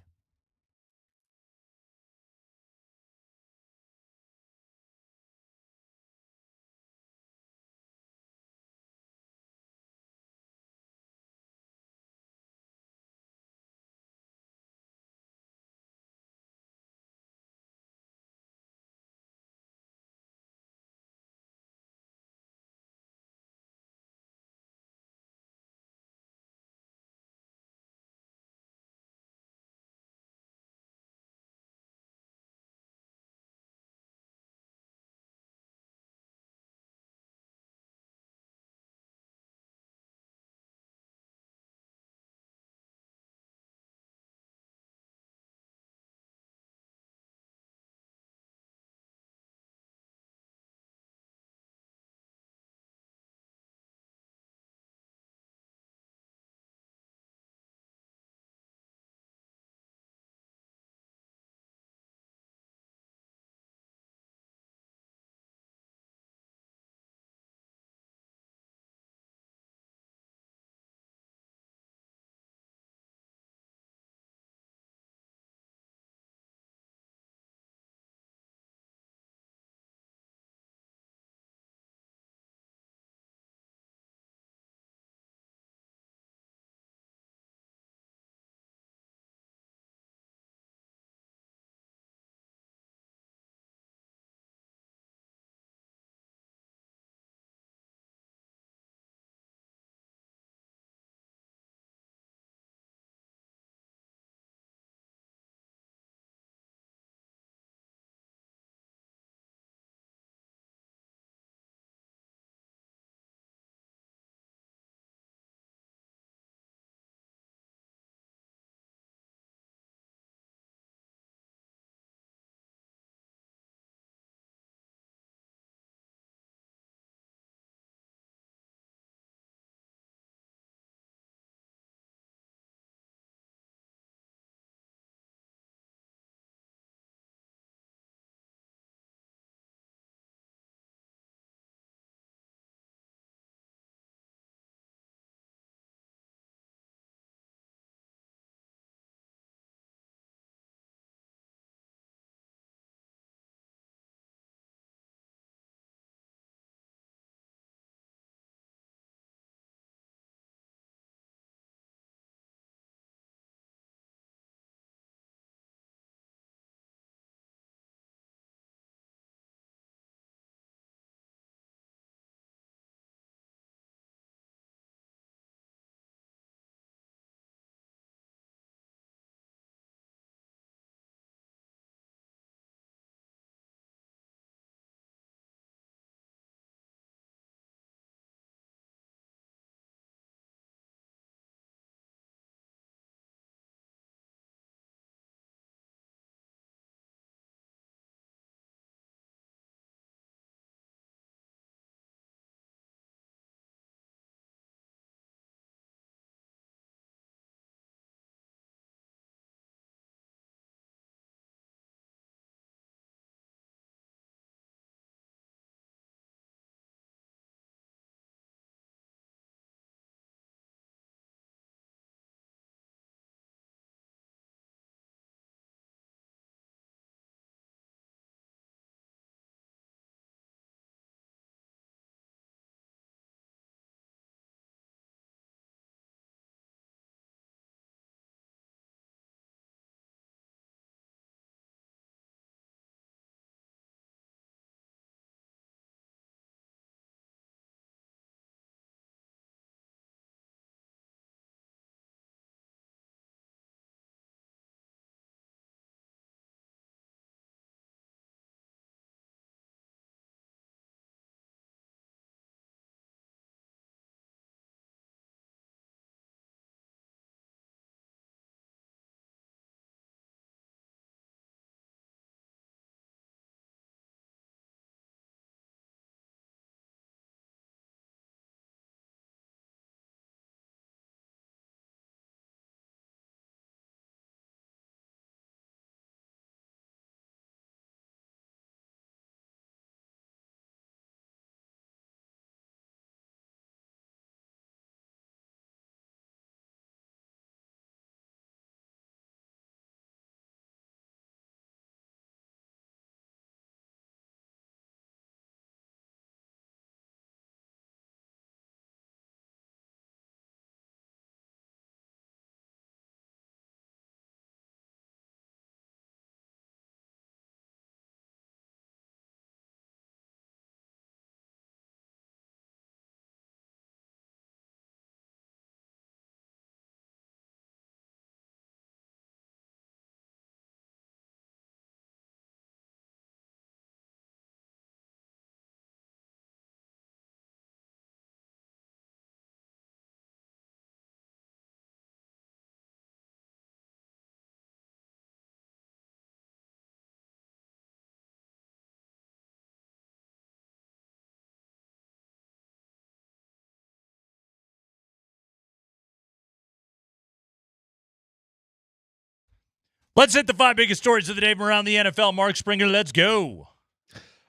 Let's hit the 5 biggest stories of the day from around the NFL. Mark Springer, let's go.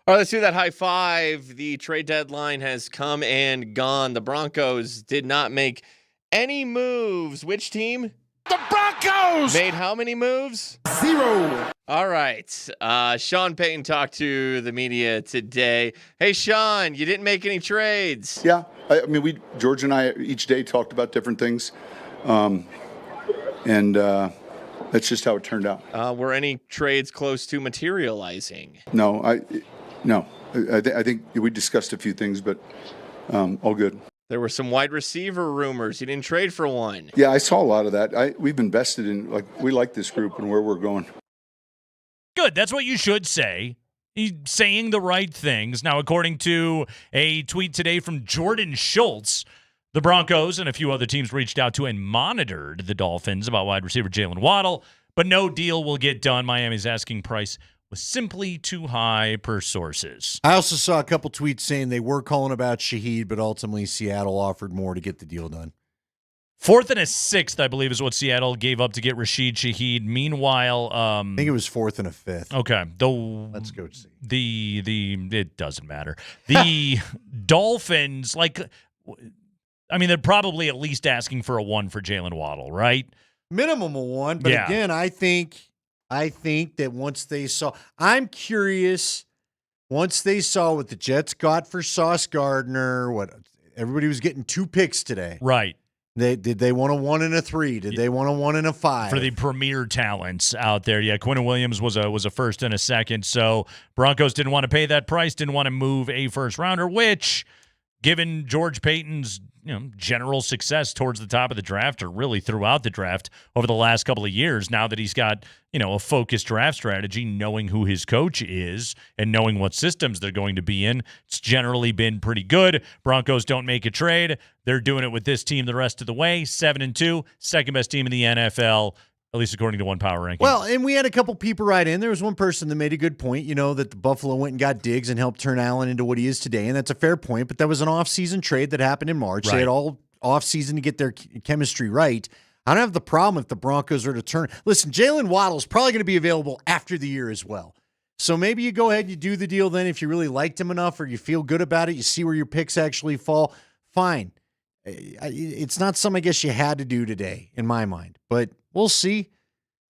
All right, let's do that high five. The trade deadline has come and gone. The Broncos did not make any moves. Which team? The Broncos! Made how many moves? 0. All right. Sean Payton talked to the media today. Hey, Sean, you didn't make any trades. Yeah, I mean, George and I each day talked about different things, and that's just how it turned out. Were any trades close to materializing? No. I think we discussed a few things, but all good. There were some wide receiver rumors. You didn't trade for one. Yeah, I saw a lot of that. We've invested in, we like this group and where we're going. Good. That's what you should say. He's saying the right things. Now, according to a tweet today from Jordan Schultz, the Broncos and a few other teams reached out to and monitored the Dolphins about wide receiver Jalen Waddle, but no deal will get done. Miami's asking price was simply too high per sources. I also saw a couple tweets saying they were calling about Shaheed, but ultimately Seattle offered more to get the deal done. 4th and a 6th, I believe, is what Seattle gave up to get Rashid Shaheed. Meanwhile, I think it was 4th and a 5th. Okay, let's go see. It doesn't matter. The Dolphins, they're probably at least asking for a 1 for Jalen Waddle, right? Minimum of 1, but Yeah. Again, I think that once they saw, I'm curious. Once they saw what the Jets got for Sauce Gardner, what everybody was getting 2 picks today, right? Did they want a 1 and a 3? Did they want a 1 and a 5 for the premier talents out there? Yeah, Quinnen Williams was a 1st and a 2nd. So Broncos didn't want to pay that price, didn't want to move a 1st rounder, which, given George Payton's general success towards the top of the draft, or really throughout the draft over the last couple of years, now that he's got a focused draft strategy, knowing who his coach is and knowing what systems they're going to be in, it's generally been pretty good. Broncos don't make a trade. They're doing it with this team the rest of the way. 7-2, second best team in the NFL, at least according to one power ranking. Well, and we had a couple people write in. There was one person that made a good point, that the Buffalo went and got Diggs and helped turn Allen into what he is today, and that's a fair point, but that was an off-season trade that happened in March. Right. They had all off-season to get their chemistry right. I don't have the problem if the Broncos are to turn. Listen, Jalen Waddle's probably going to be available after the year as well. So maybe you go ahead and you do the deal then if you really liked him enough or you feel good about it, you see where your picks actually fall, fine. It's not something I guess you had to do today in my mind, but we'll see.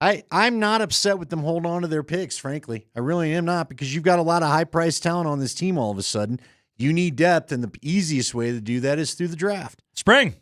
I'm not upset with them holding on to their picks, frankly. I really am not, because you've got a lot of high-priced talent on this team all of a sudden. You need depth, and the easiest way to do that is through the draft. Spring.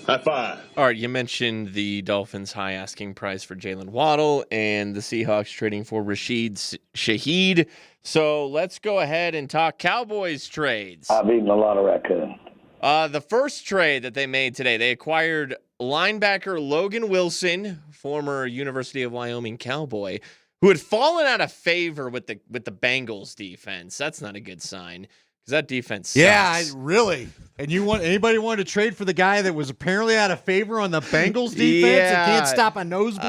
High five. All right, you mentioned the Dolphins' high asking price for Jalen Waddle and the Seahawks trading for Rashid Shaheed. So let's go ahead and talk Cowboys trades. I've eaten a lot of raccoon. The first trade that they made today, they acquired linebacker Logan Wilson, former University of Wyoming Cowboy, who had fallen out of favor with the Bengals defense. That's not a good sign, because that defense sucks. Yeah, really. And anybody wanted to trade for the guy that was apparently out of favor on the Bengals defense and can't stop a nosebleed?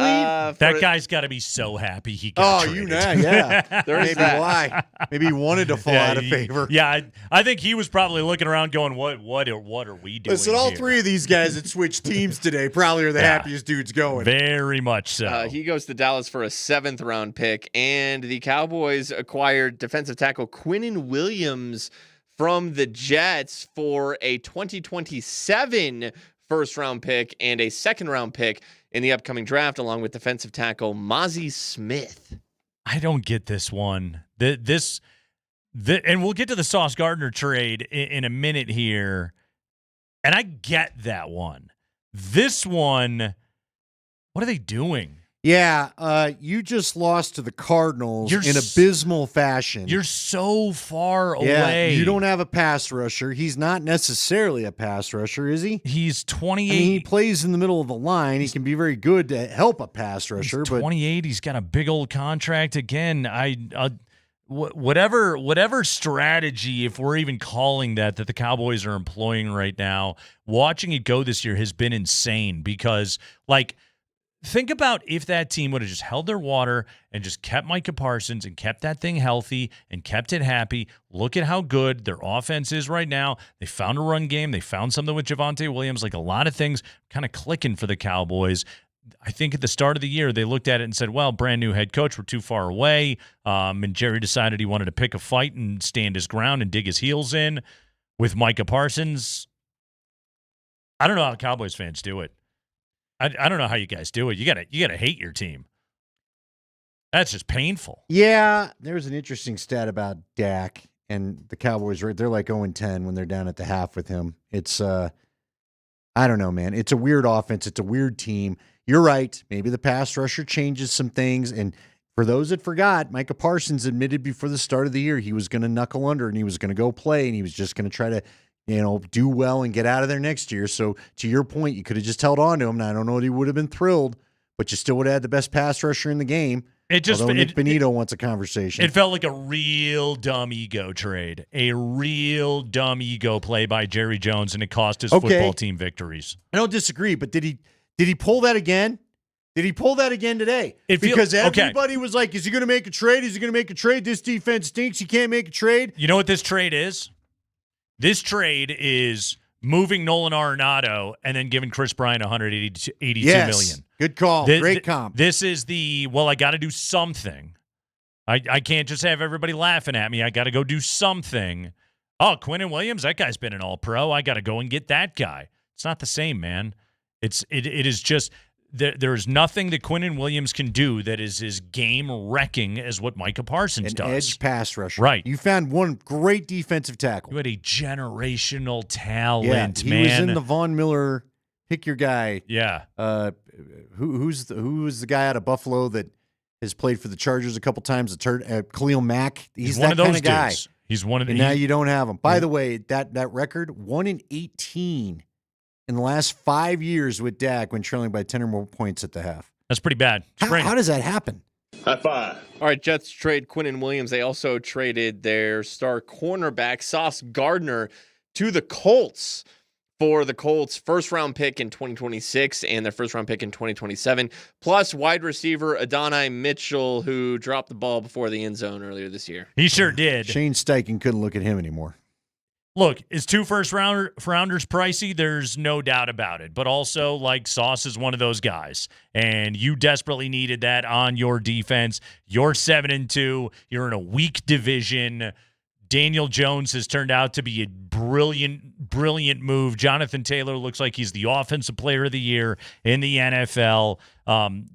That guy's got to be so happy he got traded. Yeah. Maybe why. Maybe he wanted to fall out of favor. Yeah, I think he was probably looking around going, what are we doing? Listen, all here? 3 of these guys that switched teams today probably are the happiest dudes going. Very much so. He goes to Dallas for a 7th-round pick, and the Cowboys acquired defensive tackle Quinnen Williams from the Jets for a 2027 first-round pick and a 2nd-round pick in the upcoming draft, along with defensive tackle Mozzie Smith. I don't get this one. And we'll get to the Sauce Gardner trade in a minute here, and I get that one. This one, what are they doing? Yeah, you just lost to the Cardinals in abysmal fashion. You're so far Yeah, away. you don't have a pass rusher. He's not necessarily a pass rusher, is he? He's 28. He plays in the middle of the line. He can be very good to help a pass rusher. He's 28. He's got a big old contract. Again, whatever strategy, if we're even calling that the Cowboys are employing right now, watching it go this year has been insane because, think about if that team would have just held their water and just kept Micah Parsons and kept that thing healthy and kept it happy. Look at how good their offense is right now. They found a run game. They found something with Javonte Williams. A lot of things kind of clicking for the Cowboys. I think at the start of the year, they looked at it and said, well, brand new head coach, we're too far away. And Jerry decided he wanted to pick a fight and stand his ground and dig his heels in with Micah Parsons. I don't know how Cowboys fans do it. I don't know how you guys do it. You gotta hate your team. That's just painful. Yeah, there's an interesting stat about Dak and the Cowboys. They're like 0-10 when they're down at the half with him. It's I don't know, man. It's a weird offense. It's a weird team. You're right. Maybe the pass rusher changes some things. And for those that forgot, Micah Parsons admitted before the start of the year he was going to knuckle under and he was going to go play and he was just going to try to, do well and get out of there next year. So to your point, you could have just held on to him. Now, I don't know that he would have been thrilled, but you still would have had the best pass rusher in the game. Although Nick Benito wants a conversation. It felt like a real dumb ego trade, a real dumb ego play by Jerry Jones, and it cost his football team victories. I don't disagree, but did he pull that again? Did he pull that again today? Because everybody was like, is he going to make a trade? Is he going to make a trade? This defense stinks. He can't make a trade. You know what this trade is? This trade is moving Nolan Arenado and then giving Chris Bryant $182 million. Good call. Great comp. This is I got to do something. I can't just have everybody laughing at me. I got to go do something. Oh, Quinnen Williams, that guy's been an all-pro. I got to go and get that guy. It's not the same, man. It is just there's nothing that Quinnen Williams can do that is as game-wrecking as what Micah Parsons does. An edge pass rusher. Right. You found one great defensive tackle. You had a generational talent, he man. was in the Von Miller pick your guy. Yeah. Who's the guy out of Buffalo that has played for the Chargers a couple times? Khalil Mack. He's one that of those kind of guy. dudes. He's one of and now you don't have him. By the way, that record, 1-18 in the last 5 years with Dak when trailing by 10 or more points at the half. That's pretty bad. How does that happen? High five. All right, Jets trade Quinnen Williams. They also traded their star cornerback, Sauce Gardner, to the Colts for the Colts' first-round pick in 2026 and their first-round pick in 2027, plus wide receiver Adonai Mitchell, who dropped the ball before the end zone earlier this year. He sure did. Shane Steichen couldn't look at him anymore. Look, is 2 first-rounders pricey? There's no doubt about it. But also, Sauce is one of those guys, and you desperately needed that on your defense. You're 7-2. You're in a weak division. Daniel Jones has turned out to be a brilliant move. Jonathan Taylor looks like he's the offensive player of the year in the NFL.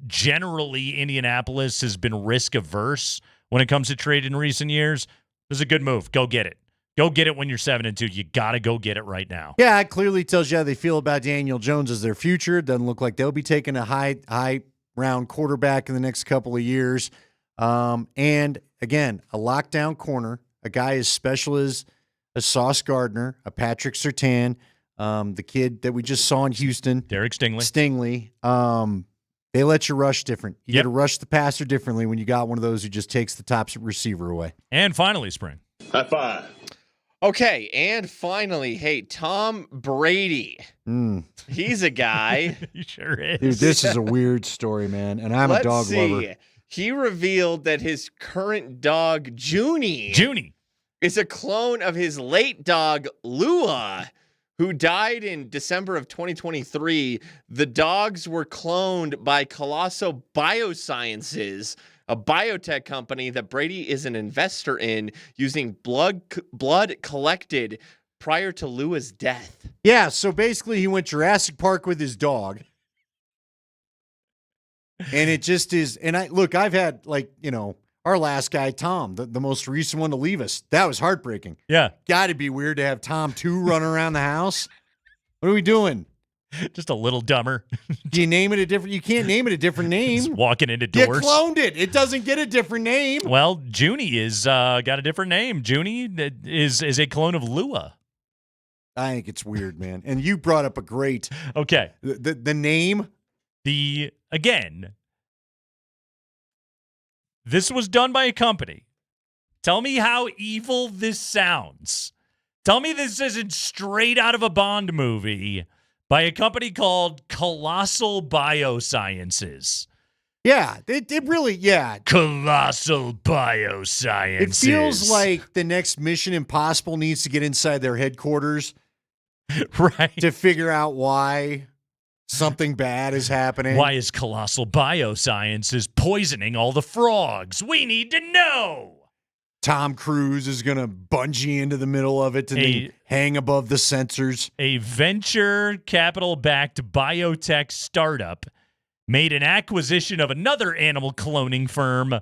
Generally, Indianapolis has been risk-averse when it comes to trade in recent years. This is a good move. Go get it. Go get it when you're 7-2. You got to go get it right now. Yeah, it clearly tells you how they feel about Daniel Jones as their future. It doesn't look like they'll be taking a high round quarterback in the next couple of years. And again, a lockdown corner, a guy as special as a Sauce Gardner, a Patrick Surtain, the kid that we just saw in Houston, Derek Stingley. They let you rush different. You got to rush the passer differently when you got one of those who just takes the top receiver away. And finally, Spring. High five. Okay, and finally, hey, Tom Brady. He's a guy. He sure is. Dude, this is a weird story, man, and I'm a dog lover. He revealed that his current dog, Junie, is a clone of his late dog, Lua, who died in December of 2023. The dogs were cloned by Colosso Biosciences, a biotech company that Brady is an investor in, using blood collected prior to Lua's death. Yeah, so basically he went Jurassic Park with his dog. And it just is, and I've had our last guy, Tom, the most recent one to leave us. That was heartbreaking. Yeah. Got to be weird to have Tom 2 running around the house. What are we doing? Just a little dumber. Do you name it a different? You can't name it a different name. Just walking into doors. You cloned it. It doesn't get a different name. Well, Junie is got a different name. Junie is a clone of Lua. I think it's weird, man. And you brought up a great. Okay. The name. Again, this was done by a company. Tell me how evil this sounds. Tell me this isn't straight out of a Bond movie by a company called Colossal Biosciences. Yeah, it really, yeah. Colossal Biosciences. It feels like the next Mission Impossible needs to get inside their headquarters. Right. To figure out why Something bad is happening. Why is Colossal Biosciences poisoning all the frogs? We need to know. Tom Cruise is going to bungee into the middle of it and then hang above the sensors. A venture capital-backed biotech startup made an acquisition of another animal cloning firm,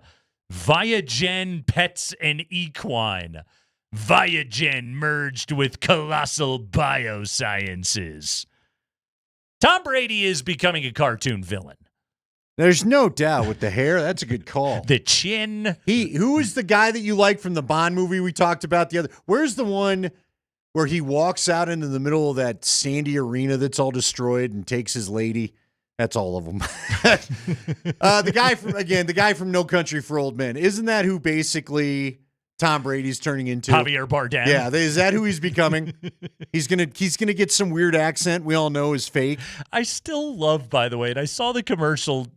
Viagen Pets and Equine. Viagen merged with Colossal Biosciences. Tom Brady is becoming a cartoon villain. There's no doubt with the hair. That's a good call. The chin. Who is the guy that you like from the Bond movie we talked about the other? Where's the one where he walks out into the middle of that sandy arena that's all destroyed and takes his lady? That's all of them. The guy from No Country for Old Men. Isn't that who basically Tom Brady's turning into? Javier Bardem. Yeah, is that who he's becoming? He's gonna get some weird accent we all know is fake. I still love, by the way, and I saw the commercial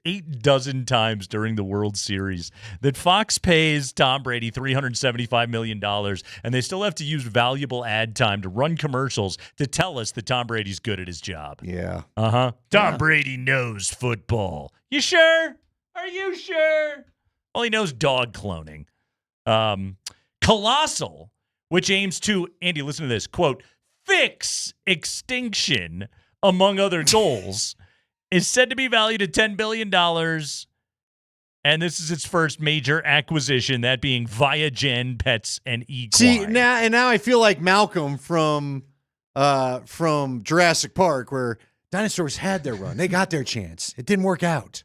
8 dozen times during the World Series, that Fox pays Tom Brady $375 million, and they still have to use valuable ad time to run commercials to tell us that Tom Brady's good at his job. Yeah. Uh-huh. Tom Brady knows football. You sure? Are you sure? Well, he knows dog cloning. Colossal, which aims to, Andy, listen to this, quote, fix extinction, among other goals, is said to be valued at $10 billion, and this is its first major acquisition, that being Viagen Pets and Equine. See, now I feel like Malcolm from Jurassic Park, where dinosaurs had their run. They got their chance. It didn't work out.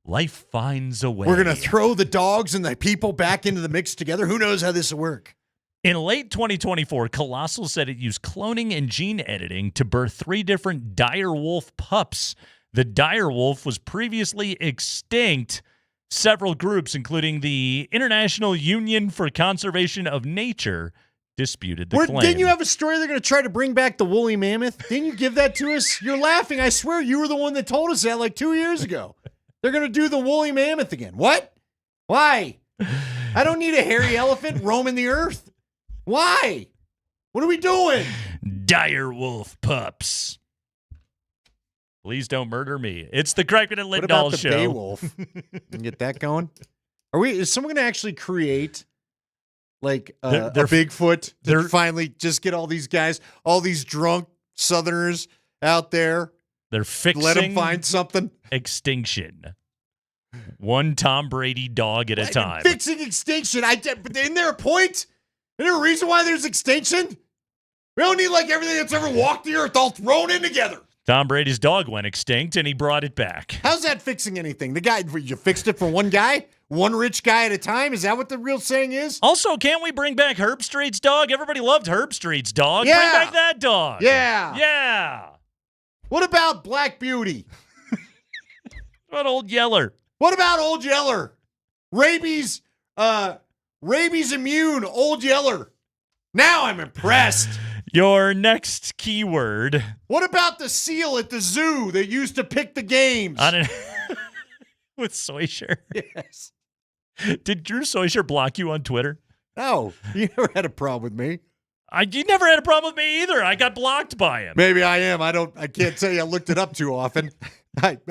Life finds a way. We're going to throw the dogs and the people back into the mix together. Who knows how this will work? In late 2024, Colossal said it used cloning and gene editing to birth 3 different dire wolf pups. The dire wolf was previously extinct. Several groups, including the International Union for Conservation of Nature, disputed the claim. Didn't you have a story they're going to try to bring back the woolly mammoth? Didn't you give that to us? You're laughing. I swear you were the one that told us that like 2 years ago. They're going to do the woolly mammoth again. What? Why? I don't need a hairy elephant roaming the earth. Why? What are we doing? Dire wolf pups. Please don't murder me. It's the Kreckman and Lindahl What about the show. Beowulf? Get that going? Is someone going to actually create like a Bigfoot to finally just get all these guys, all these drunk Southerners out there? They're fixing. Let them find something. Extinction. One Tom Brady dog at a time. Fixing extinction. But isn't there a point? Is there a reason why there's extinction? We don't need like everything that's ever walked the earth all thrown in together. Tom Brady's dog went extinct, and he brought it back. How's that fixing anything? The guy, you fixed it for one guy? One rich guy at a time? Is that what the real saying is? Also, can't we bring back Herb Street's dog? Everybody loved Herb Street's dog. Yeah. Bring back that dog. Yeah. Yeah. What about Black Beauty? What about Old Yeller? What about Old Yeller? Rabies immune, Old Yeller. Now I'm impressed. Your next keyword. What about the seal at the zoo that used to pick the games? With Soysher. Yes. Did Drew Soysher block you on Twitter? No, you never had a problem with me. You never had a problem with me either. I got blocked by him. Maybe I am. I can't tell you I looked it up too often.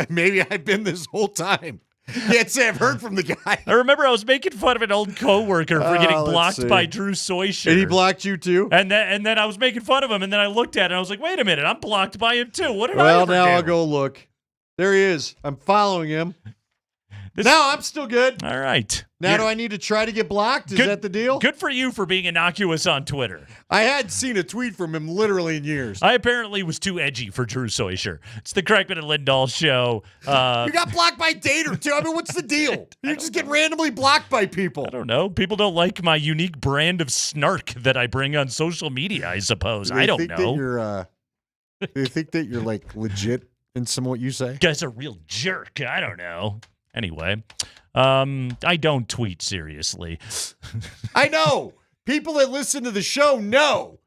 Maybe I've been this whole time. Can't say I've heard from the guy. I remember I was making fun of an old coworker for getting blocked by Drew Soysher. And he blocked you too? And then I was making fun of him, and then I looked at it, and I was like, wait a minute, I'm blocked by him too. What did I ever do? Well, now I'll go look. There he is. I'm following him. No, I'm still good. All right. Now do I need to try to get blocked? Is that the deal? Good for you for being innocuous on Twitter. I hadn't seen a tweet from him literally in years. I apparently was too edgy for Drew Soysher. It's the Kreckman and Lindahl show. You got blocked by Dater too. I mean, what's the deal? You just get randomly blocked by people. I don't know. People don't like my unique brand of snark that I bring on social media, I suppose. I don't know. Do you think that you're like legit in some of what you say? Guy's a real jerk. I don't know. Anyway, I don't tweet seriously. I know. People that listen to the show know.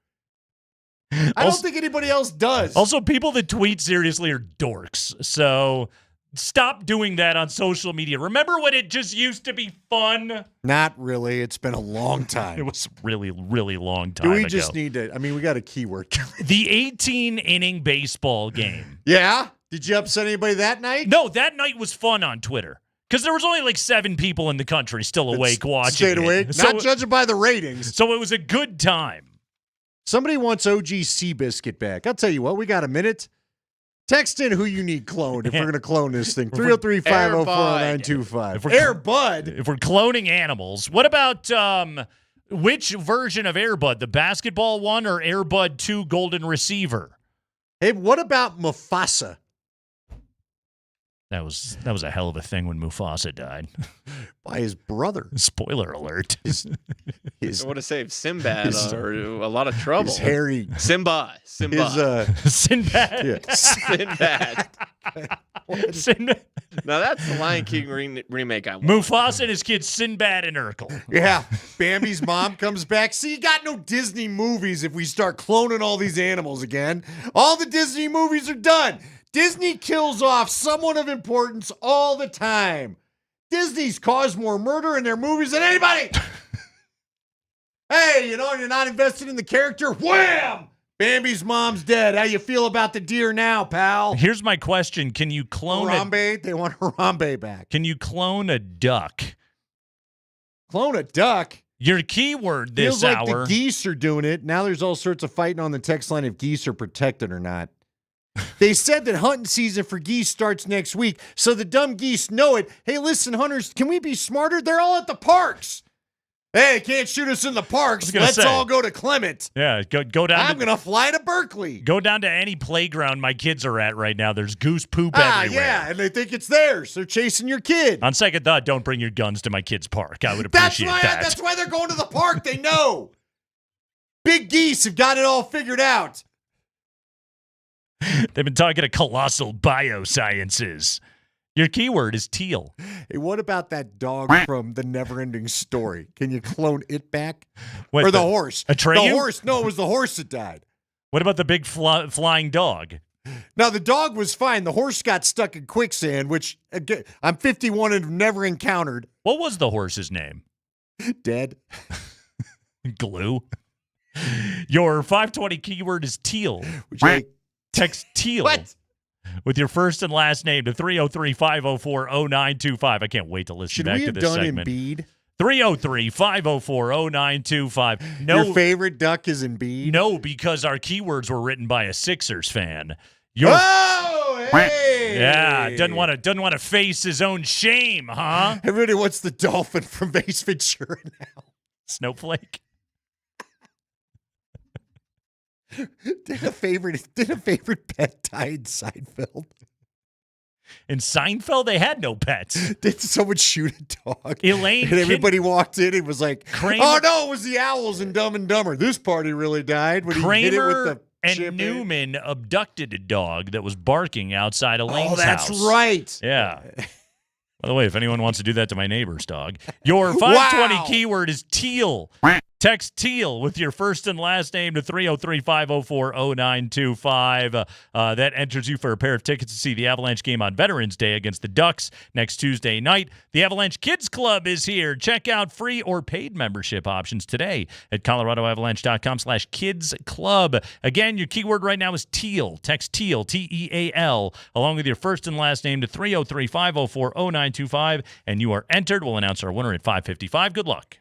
I don't think anybody else does. Also, people that tweet seriously are dorks. So Stop doing that on social media. Remember when it just used to be fun? Not really. It's been a long time. It was really, really long time Do we ago. just need to? I mean, we got a keyword. The 18-inning baseball game. Yeah? Did you upset anybody that night? No, that night was fun on Twitter. Because there was only like 7 people in the country still awake watching Stayed awake? it. Not judging by the ratings. So it was a good time. Somebody wants OG Seabiscuit back. I'll tell you what, we got a minute. Text in who you need cloned if we're going to clone this thing. 303-504-0925. Air Bud. If we're cloning animals, what about which version of Air Bud? The basketball one or Air Bud 2 Golden Receiver? Hey, what about Mufasa? That was a hell of a thing when Mufasa died. By his brother. Spoiler alert. It would have saved Sinbad or a lot of trouble. His hairy. Sinbad. Sinbad. Yeah. Sinbad. Sinbad. Now that's the Lion King remake I want. Mufasa and his kids Sinbad and Urkel. Yeah. Bambi's mom comes back. See, you got no Disney movies if we start cloning all these animals again. All the Disney movies are done. Disney kills off someone of importance all the time. Disney's caused more murder in their movies than anybody. Hey, you're not invested in the character. Wham! Bambi's mom's dead. How you feel about the deer now, pal? Here's my question. Can you clone Harambe? They want Harambe back. Can you clone a duck? Clone a duck? Your keyword this Feels like hour. the geese are doing it. Now there's all sorts of fighting on the text line if geese are protected or not. They said that hunting season for geese starts next week, so the dumb geese know it. Hey, listen, hunters, can we be smarter? They're all at the parks. Hey, can't shoot us in the parks. Let's all go to Clement. Yeah, go down. I'm going to fly to Berkeley. Go down to any playground my kids are at right now. There's goose poop everywhere. Yeah, and they think it's theirs. They're chasing your kid. On second thought, don't bring your guns to my kid's park. I would appreciate that. That's why they're going to the park. They know. Big geese have got it all figured out. They've been talking to Colossal Biosciences. Your keyword is teal. Hey, what about that dog from The Neverending Story? Can you clone it back? What, or the horse? Atreyu? The horse. No, it was the horse that died. What about the big flying dog? Now, the dog was fine. The horse got stuck in quicksand, which again, I'm 51 and have never encountered. What was the horse's name? Dead. Glue. Your 520 keyword is teal. Would you like text teal with your first and last name to 303-504-0925. I can't wait to listen back to this segment. Should we have done Embiid? 303-504-0925. No, your favorite duck is Embiid? No, because our keywords were written by a Sixers fan. Hey! Yeah, doesn't want to face his own shame, huh? Everybody wants the dolphin from Ace Ventura now. Snowflake. Did a favorite pet die in Seinfeld? In Seinfeld, they had no pets. Did someone shoot a dog? Elaine. And everybody walked in and was like, Kramer, oh, no, it was the owls in Dumb and Dumber. This party really died when Kramer he hit it with the and champagne. Newman abducted a dog that was barking outside Elaine's house. Oh, that's right. Yeah. By the way, if anyone wants to do that to my neighbor's dog, your 520 keyword is teal. Text teal with your first and last name to 303-504-0925. That enters you for a pair of tickets to see the Avalanche game on Veterans Day against the Ducks next Tuesday night. The Avalanche Kids Club is here. Check out free or paid membership options today at coloradoavalanche.com/kids club. Again, your keyword right now is teal. Text teal, T-E-A-L, along with your first and last name to 303-504-0925, and you are entered. We'll announce our winner at 5:55. Good luck.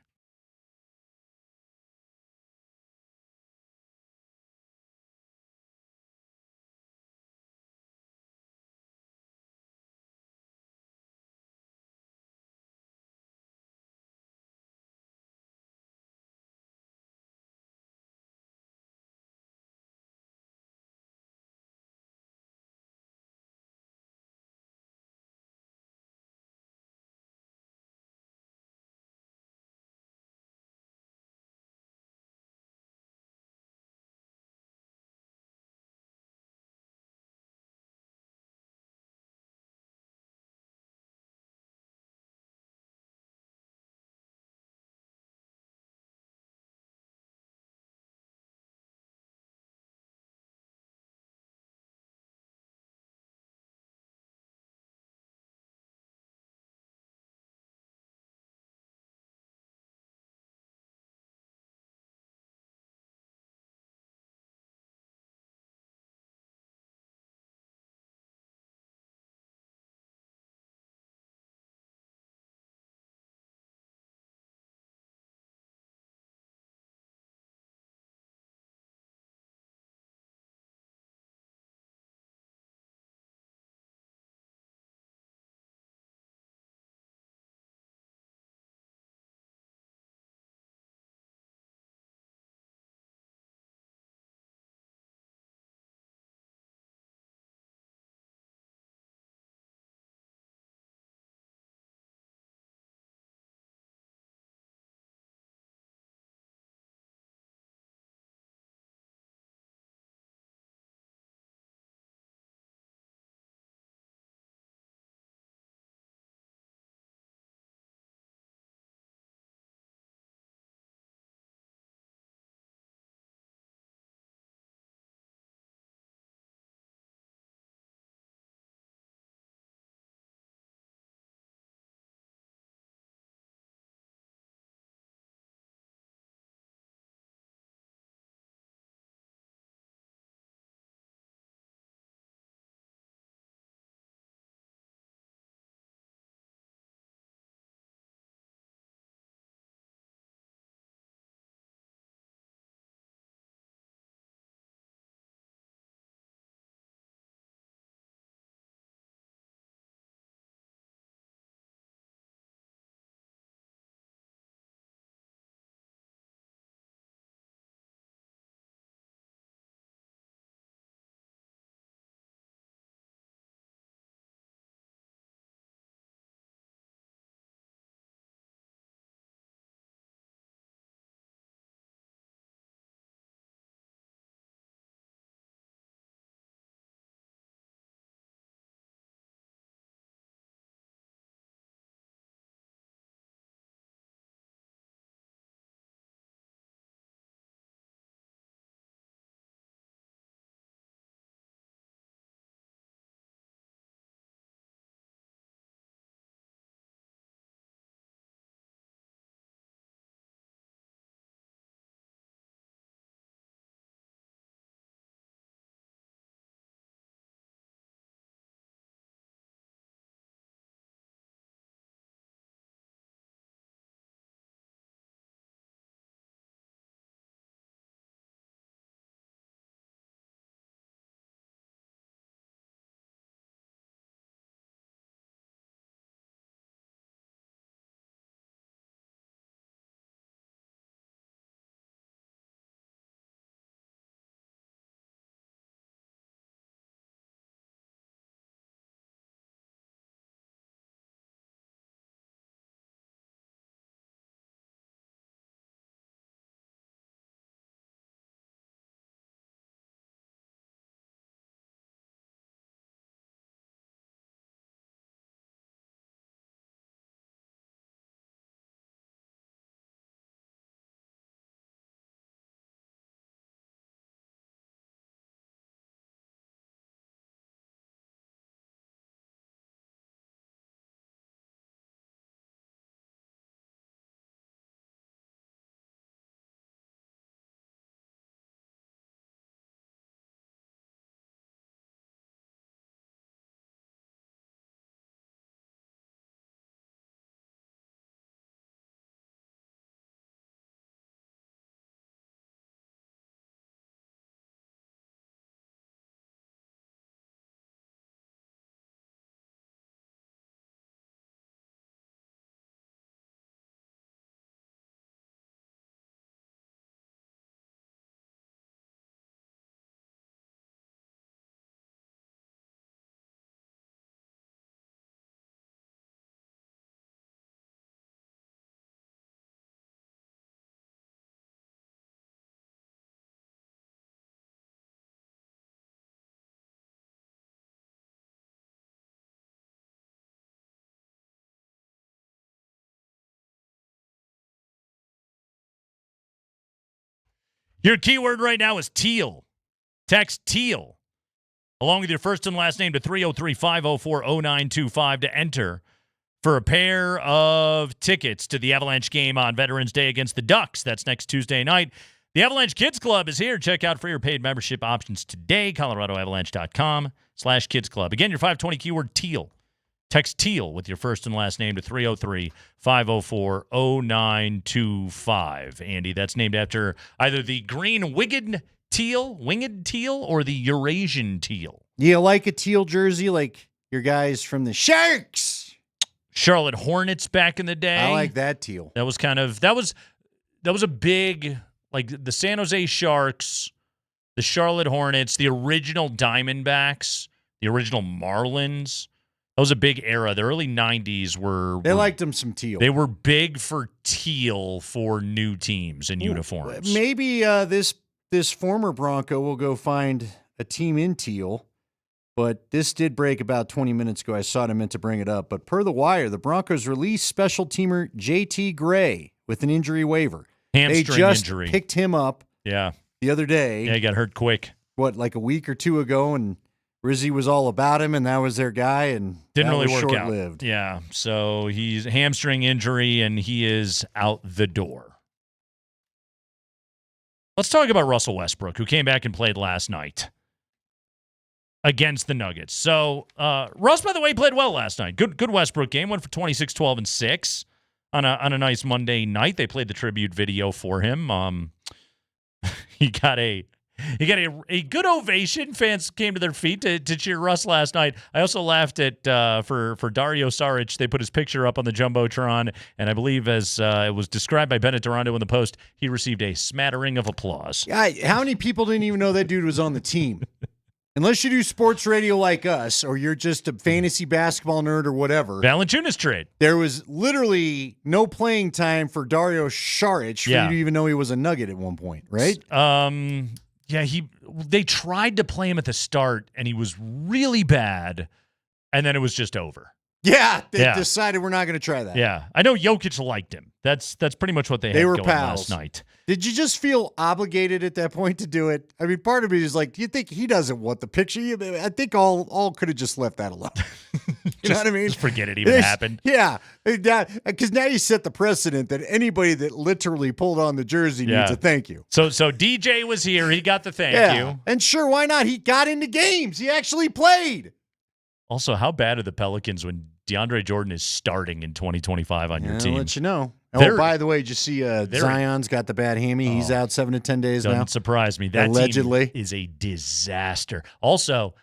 Your keyword right now is teal. Text teal along with your first and last name to 303-504-0925 to enter for a pair of tickets to the Avalanche game on Veterans Day against the Ducks. That's next Tuesday night. The Avalanche Kids Club is here. Check out free or paid membership options today. ColoradoAvalanche.com/Kids Club. Again, your 520 keyword teal. Text teal with your first and last name to 303-504-0925. Andy, that's named after either the green winged teal or the Eurasian teal. You like a teal jersey like your guys from the Sharks? Charlotte Hornets back in the day. I like that teal. That was a big, like the San Jose Sharks, the Charlotte Hornets, the original Diamondbacks, the original Marlins. That was a big era. The early 90s They liked them some teal. They were big for teal for new teams and uniforms. Maybe this former Bronco will go find a team in teal, but this did break about 20 minutes ago. I saw it. I meant to bring it up. But per the wire, the Broncos released special teamer J.T. Gray with an injury waiver. Hamstring they just injury. Picked him up the other day. Yeah, he got hurt quick. Like a week or two ago, and Rizzy was all about him, and that was their guy, and didn't really work short-lived. out. Yeah, so he's hamstring injury, and he is out the door. Let's talk about Russell Westbrook, who came back and played last night against the Nuggets. So Russ, by the way, played well last night. Good Westbrook game. Went for 26, 12, and 6 on a nice Monday night. They played the tribute video for him. He got a good ovation. Fans came to their feet to cheer Russ last night. I also laughed at for Dario Saric. They put his picture up on the Jumbotron, and I believe, as it was described by Bennett Durando in the Post, he received a smattering of applause. Yeah, how many people didn't even know that dude was on the team? Unless you do sports radio like us, or you're just a fantasy basketball nerd or whatever. Valanciunas trade. There There was literally no playing time for Dario Saric for you to even know he was a Nugget at one point, right? Yeah, they tried to play him at the start, and he was really bad, and then it was just over. Yeah, they decided we're not going to try that. Yeah, I know Jokic liked him. That's pretty much what they had were going pals. last night. Did you just feel obligated at that point to do it? I mean, part of me is like, do you think he doesn't want the picture? I think all could have just left that alone. You know what I mean? Just forget it even happened. Yeah, because now you set the precedent that anybody that literally pulled on the jersey needs a thank you. So DJ was here. He got the thank you. And sure, why not? He got into games. He actually played. Also, how bad are the Pelicans when DeAndre Jordan is starting in 2025 on your team? I'll let you know. Oh, by the way, did you see Zion's got the bad hammy? He's out 7 to 10 days now. Doesn't surprise me. That allegedly team is a disaster. Also,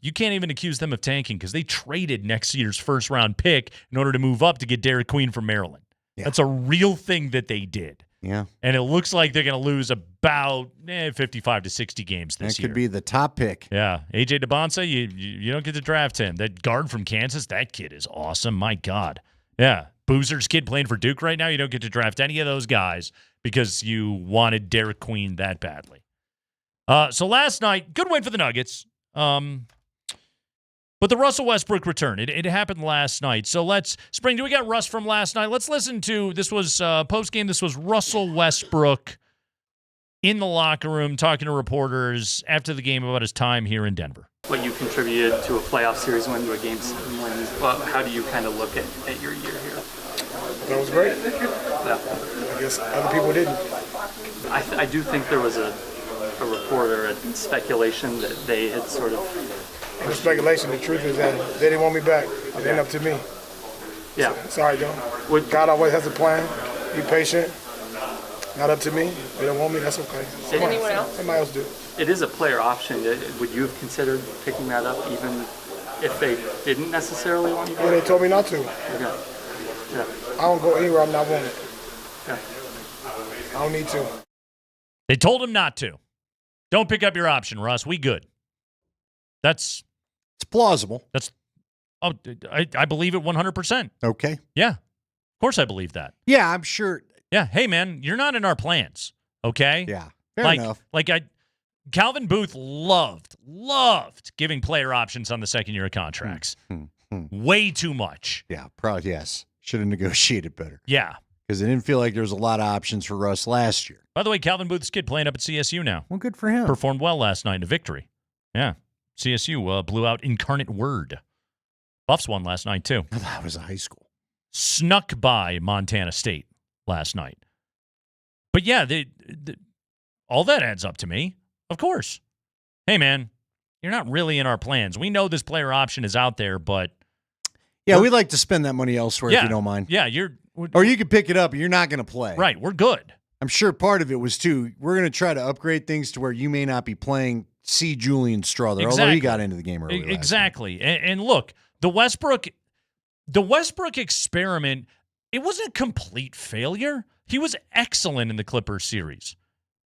you can't even accuse them of tanking because they traded next year's first-round pick in order to move up to get Derek Queen from Maryland. Yeah. That's a real thing that they did. Yeah. And it looks like they're going to lose about 55 to 60 games this year. That could be the top pick. Yeah. AJ DeBonsa, you don't get to draft him. That guard from Kansas, that kid is awesome. My God. Yeah. Boozer's kid playing for Duke right now, you don't get to draft any of those guys because you wanted Derek Queen that badly. So last night, good win for the Nuggets. But the Russell Westbrook return, it happened last night. So Spring, do we got Russ from last night? Let's listen to, this was post-game, this was Russell Westbrook in the locker room talking to reporters after the game about his time here in Denver. What you contributed to a playoff series win, to a game 7 win. Well, how do you kind of look at your year here? That was great. Yeah. I guess other people didn't. I do think there was a reporter, a speculation that they had sort of... The speculation, the truth is that they didn't want me back. It ain't up to me. Yeah. Sorry, though. God always has a plan. Be patient. Not up to me. They don't want me. That's okay. Anyone else? Somebody else do. It is a player option. Would you have considered picking that up even if they didn't necessarily want you back? Yeah, they told me not to. Okay. Yeah. I don't go anywhere I'm not wanted. Yeah. I don't need to. They told him not to. Don't pick up your option, Russ. We good. It's plausible. I believe it 100%. Okay. Yeah. Of course I believe that. Yeah, I'm sure. Yeah. Hey, man, you're not in our plans. Okay? Yeah. Fair enough. Calvin Booth loved giving player options on the second year of contracts. Way too much. Yeah, probably, yes. Should have negotiated better. Yeah. because it didn't feel like there was a lot of options for Russ last year. By the way, Calvin Booth's kid playing up at CSU now. Well, good for him. Performed well last night in a victory. Yeah. CSU blew out Incarnate Word. Buffs won last night, too. That was a high school. Snuck by Montana State last night. But yeah, all that adds up to me. Of course. Hey, man, you're not really in our plans. We know this player option is out there, but... Yeah, we'd like to spend that money elsewhere if you don't mind. Yeah, or you could pick it up and you're not going to play. Right, we're good. I'm sure part of it was, too, we're going to try to upgrade things to where you may not be playing C. Julian Strother, although he got into the game early. Exactly. And look, the Westbrook experiment, it wasn't a complete failure. He was excellent in the Clippers series.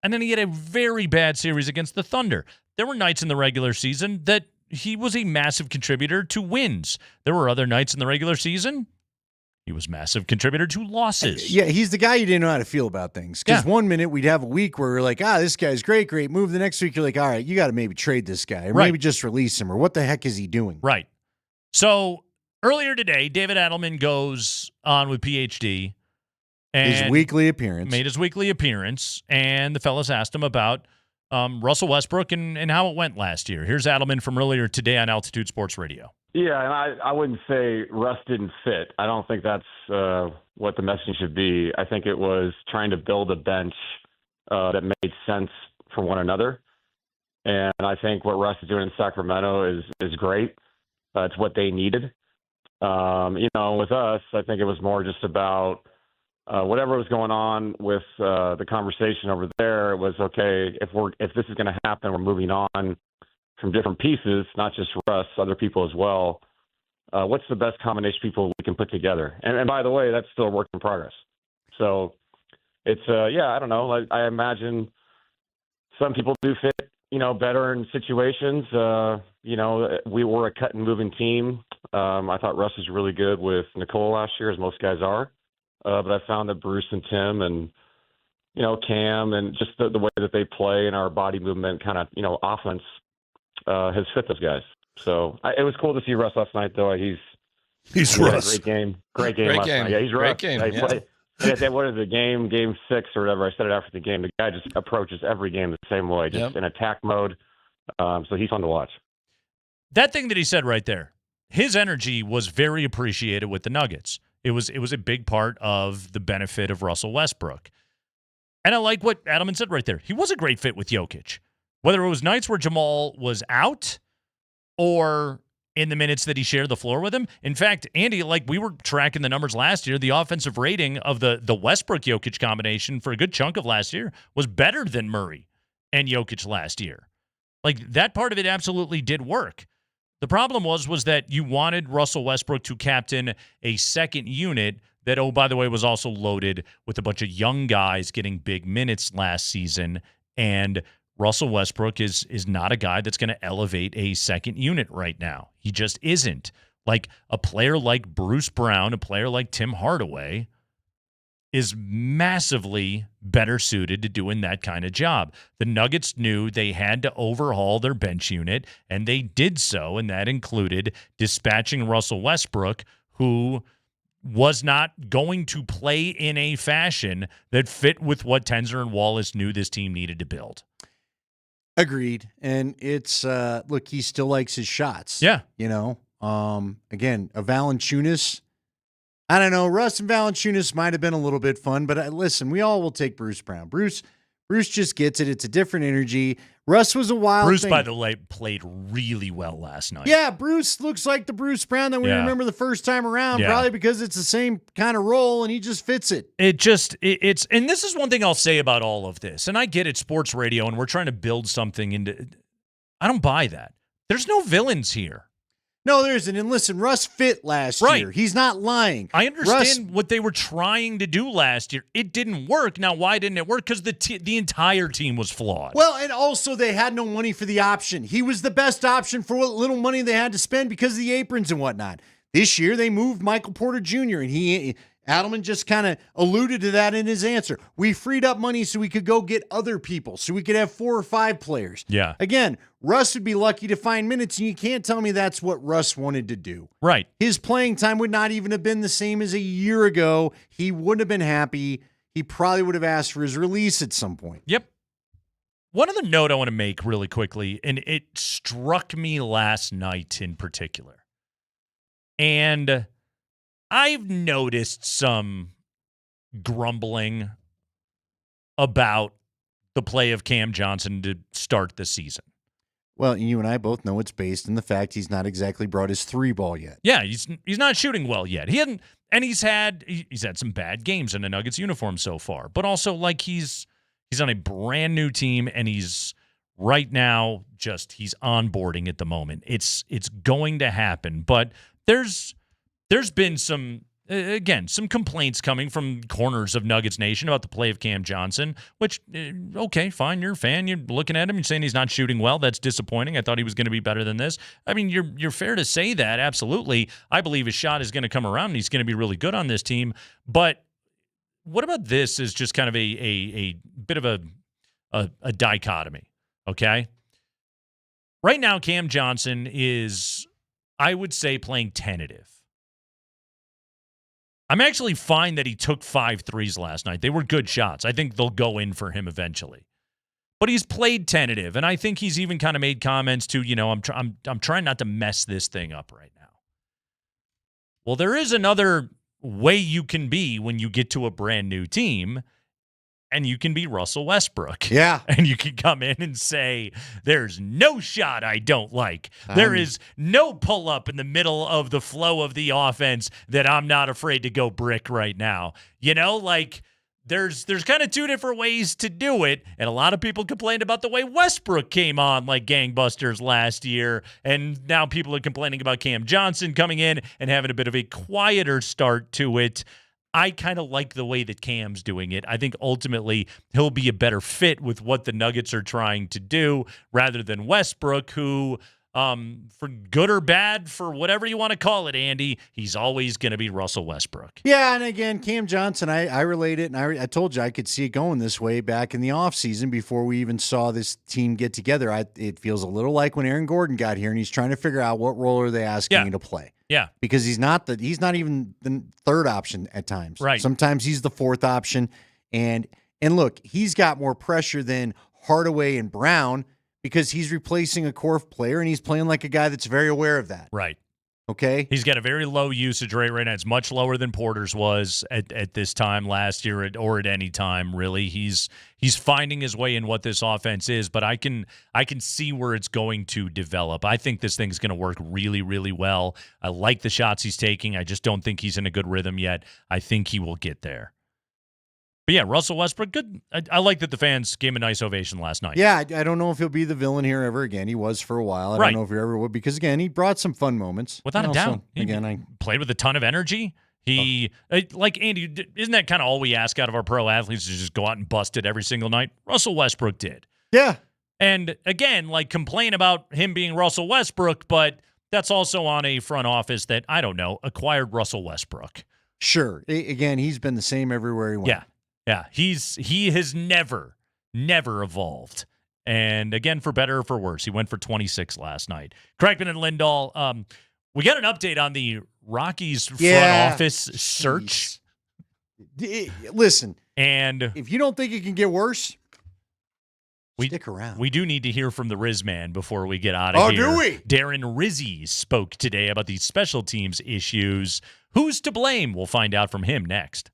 And then he had a very bad series against the Thunder. There were nights in the regular season that he was a massive contributor to wins. There were other nights in the regular season he was a massive contributor to losses. Yeah, he's the guy you didn't know how to feel about things. Because one minute we'd have a week where we're like, this guy's great move. The next week you're like, all right, you got to maybe trade this guy. Or maybe just release him. Or what the heck is he doing? Right. So earlier today, David Adelman goes on with PhD. And his weekly appearance. Made his weekly appearance. And the fellas asked him about Russell Westbrook and how it went last year. Here's Adelman from earlier today on Altitude Sports Radio. Yeah, and I wouldn't say Russ didn't fit. I don't think that's what the messaging should be. I think it was trying to build a bench that made sense for one another. And I think what Russ is doing in Sacramento is great. It's what they needed. With us, I think it was more just about whatever was going on with the conversation over there. It was, okay, if this is going to happen, we're moving on from different pieces, not just for us, other people as well. What's the best combination of people we can put together? And by the way, that's still a work in progress. So it's, I don't know. I imagine some people do fit, better in situations. We were a cut and moving team. I thought Russ was really good with Nicole last year, as most guys are. But I found that Bruce and Tim and, Cam and just the way that they play and our body movement kind of, offense has fit those guys. So it was cool to see Russ last night, though. He's Russ. Great game last night. Yeah, he's Russ. Great game. What is it, game 6 or whatever? I said it after the game. The guy just approaches every game the same way, just in attack mode. So he's fun to watch. That thing that he said right there, his energy was very appreciated with the Nuggets. It was a big part of the benefit of Russell Westbrook. And I like what Adelman said right there. He was a great fit with Jokic. Whether it was nights where Jamal was out or in the minutes that he shared the floor with him. In fact, Andy, we were tracking the numbers last year, the offensive rating of the Westbrook-Jokic combination for a good chunk of last year was better than Murray and Jokic last year. That part of it absolutely did work. The problem was that you wanted Russell Westbrook to captain a second unit that, oh, by the way, was also loaded with a bunch of young guys getting big minutes last season. And Russell Westbrook is not a guy that's going to elevate a second unit right now. He just isn't. A player like Bruce Brown, a player like Tim Hardaway, is massively better suited to doing that kind of job. The Nuggets knew they had to overhaul their bench unit, and they did so, and that included dispatching Russell Westbrook, who was not going to play in a fashion that fit with what Tenzer and Wallace knew this team needed to build. Agreed. And it's, look, he still likes his shots. Yeah. Again, a Valanciunas, I don't know. Russ and Valanciunas might have been a little bit fun, but listen, we all will take Bruce Brown. Bruce just gets it. It's a different energy. Russ was a wild Bruce, thing. by the way, played really well last night. Yeah, Bruce looks like the Bruce Brown that we remember the first time around, probably because it's the same kind of role, and he just fits it. It's and this is one thing I'll say about all of this, and I get it, sports radio, and we're trying to build something into. I don't buy that. There's no villains here. No, there isn't. And listen, Russ fit last year. He's not lying. I understand what they were trying to do last year. It didn't work. Now, why didn't it work? Because the entire team was flawed. Well, and also they had no money for the option. He was the best option for what little money they had to spend because of the aprons and whatnot. This year, they moved Michael Porter Jr., and Adelman just kind of alluded to that in his answer. We freed up money so we could go get other people, so we could have 4 or 5 players. Yeah. Again, Russ would be lucky to find minutes, and you can't tell me that's what Russ wanted to do. Right. His playing time would not even have been the same as a year ago. He wouldn't have been happy. He probably would have asked for his release at some point. Yep. One other note I want to make really quickly, and it struck me last night in particular. And I've noticed some grumbling about the play of Cam Johnson to start the season. Well, you and I both know it's based in the fact he's not exactly brought his 3-ball yet. Yeah, he's not shooting well yet. He hadn't, and he's had some bad games in the Nuggets uniform so far. But also, like, he's on a brand new team, and he's right now he's onboarding at the moment. It's going to happen, but there's been some complaints coming from corners of Nuggets Nation about the play of Cam Johnson, which, okay, fine, you're a fan. You're looking at him and saying he's not shooting well. That's disappointing. I thought he was going to be better than this. I mean, you're fair to say that, absolutely. I believe his shot is going to come around and he's going to be really good on this team. But what about this is just kind of a bit of a dichotomy, okay? Right now, Cam Johnson is, I would say, playing tentative. I'm actually fine that he took 5 threes last night. They were good shots. I think they'll go in for him eventually. But he's played tentative, and I think he's even kind of made comments to, I'm trying not to mess this thing up right now. Well, there is another way you can be when you get to a brand new team, and you can be Russell Westbrook. Yeah. And you can come in and say, there's no shot I don't like. There is no pull-up in the middle of the flow of the offense that I'm not afraid to go brick right now. There's kind of 2 different ways to do it, and a lot of people complained about the way Westbrook came on like gangbusters last year, and now people are complaining about Cam Johnson coming in and having a bit of a quieter start to it. I kind of like the way that Cam's doing it. I think ultimately he'll be a better fit with what the Nuggets are trying to do rather than Westbrook, who, for good or bad, for whatever you want to call it, Andy, he's always going to be Russell Westbrook. Yeah, and again, Cam Johnson, I relate it, and I told you I could see it going this way back in the offseason before we even saw this team get together. It feels a little like when Aaron Gordon got here, and he's trying to figure out what role are they asking you to play. Yeah. Because he's not even the 3rd option at times. Right. Sometimes he's the 4th option. And look, he's got more pressure than Hardaway and Brown because he's replacing a core player and he's playing like a guy that's very aware of that. Right. Okay. He's got a very low usage rate right now. It's much lower than Porter's was at this time last year or at any time, really. He's finding his way in what this offense is, but I can see where it's going to develop. I think this thing's going to work really, really well. I like the shots he's taking. I just don't think he's in a good rhythm yet. I think he will get there. But yeah, Russell Westbrook, good. I like that the fans gave him a nice ovation last night. Yeah, I don't know if he'll be the villain here ever again. He was for a while. I don't know if he ever would because, again, he brought some fun moments. Without a doubt. I played with a ton of energy. Like Andy, isn't that kind of all we ask out of our pro athletes to just go out and bust it every single night? Russell Westbrook did. Yeah. And again, complain about him being Russell Westbrook, but that's also on a front office that, I don't know, acquired Russell Westbrook. Sure. Again, he's been the same everywhere he went. Yeah. Yeah, he has never evolved. And again, for better or for worse, he went for 26 last night. Kreckman and Lindahl, we got an update on the Rockies front office search. Listen, and if you don't think it can get worse, stick around. We do need to hear from the Riz Man before we get out of here. Oh, do we? Darren Rizzi spoke today about these special teams issues. Who's to blame? We'll find out from him next.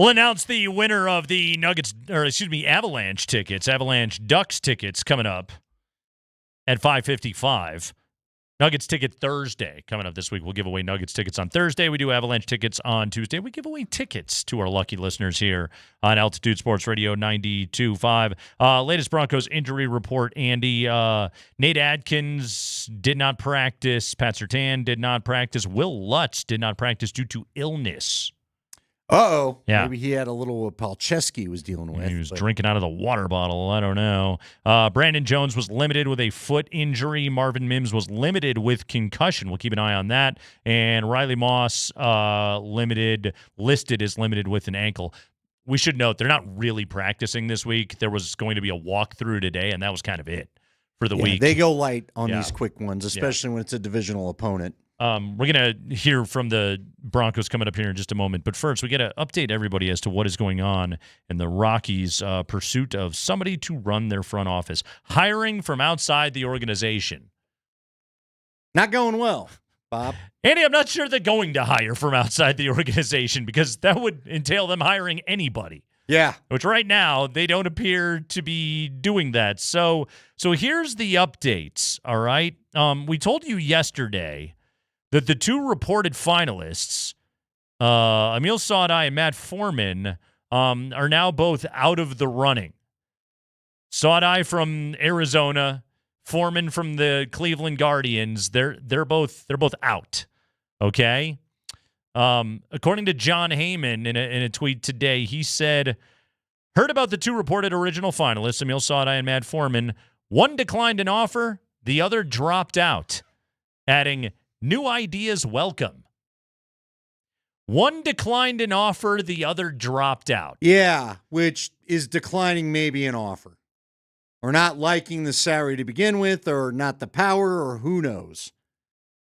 We'll announce the winner of the Avalanche tickets, Avalanche Ducks tickets coming up at 5:55. Nuggets ticket Thursday coming up this week. We'll give away Nuggets tickets on Thursday. We do Avalanche tickets on Tuesday. We give away tickets to our lucky listeners here on Altitude Sports Radio 92.5. Latest Broncos injury report, Andy. Nate Adkins did not practice. Pat Surtain did not practice. Will Lutz did not practice due to illness. Uh-oh. Yeah. Maybe he had a little Palczewski was dealing with. He was drinking out of the water bottle. I don't know. Brandon Jones was limited with a foot injury. Marvin Mims was limited with concussion. We'll keep an eye on that. And Riley Moss listed as limited with an ankle. We should note they're not really practicing this week. There was going to be a walkthrough today, and that was kind of it for the week. They go light on these quick ones, especially when it's a divisional opponent. We're going to hear from the Broncos coming up here in just a moment. But first, we got to update everybody as to what is going on in the Rockies' pursuit of somebody to run their front office. Hiring from outside the organization. Not going well, Bob. Andy, I'm not sure they're going to hire from outside the organization because that would entail them hiring anybody. Yeah. Which right now, they don't appear to be doing that. So here's the updates, all right? We told you yesterday that the two reported finalists, Emil Saadai and Matt Foreman, are now both out of the running. Saadai from Arizona, Foreman from the Cleveland Guardians. They're both out. Okay. According to John Heyman in a tweet today, he said, "Heard about the two reported original finalists, Emil Saadai and Matt Foreman. One declined an offer, the other dropped out." Adding, "New ideas welcome." One declined an offer, the other dropped out. Yeah, which is declining maybe an offer. Or not liking the salary to begin with, or not the power, or who knows.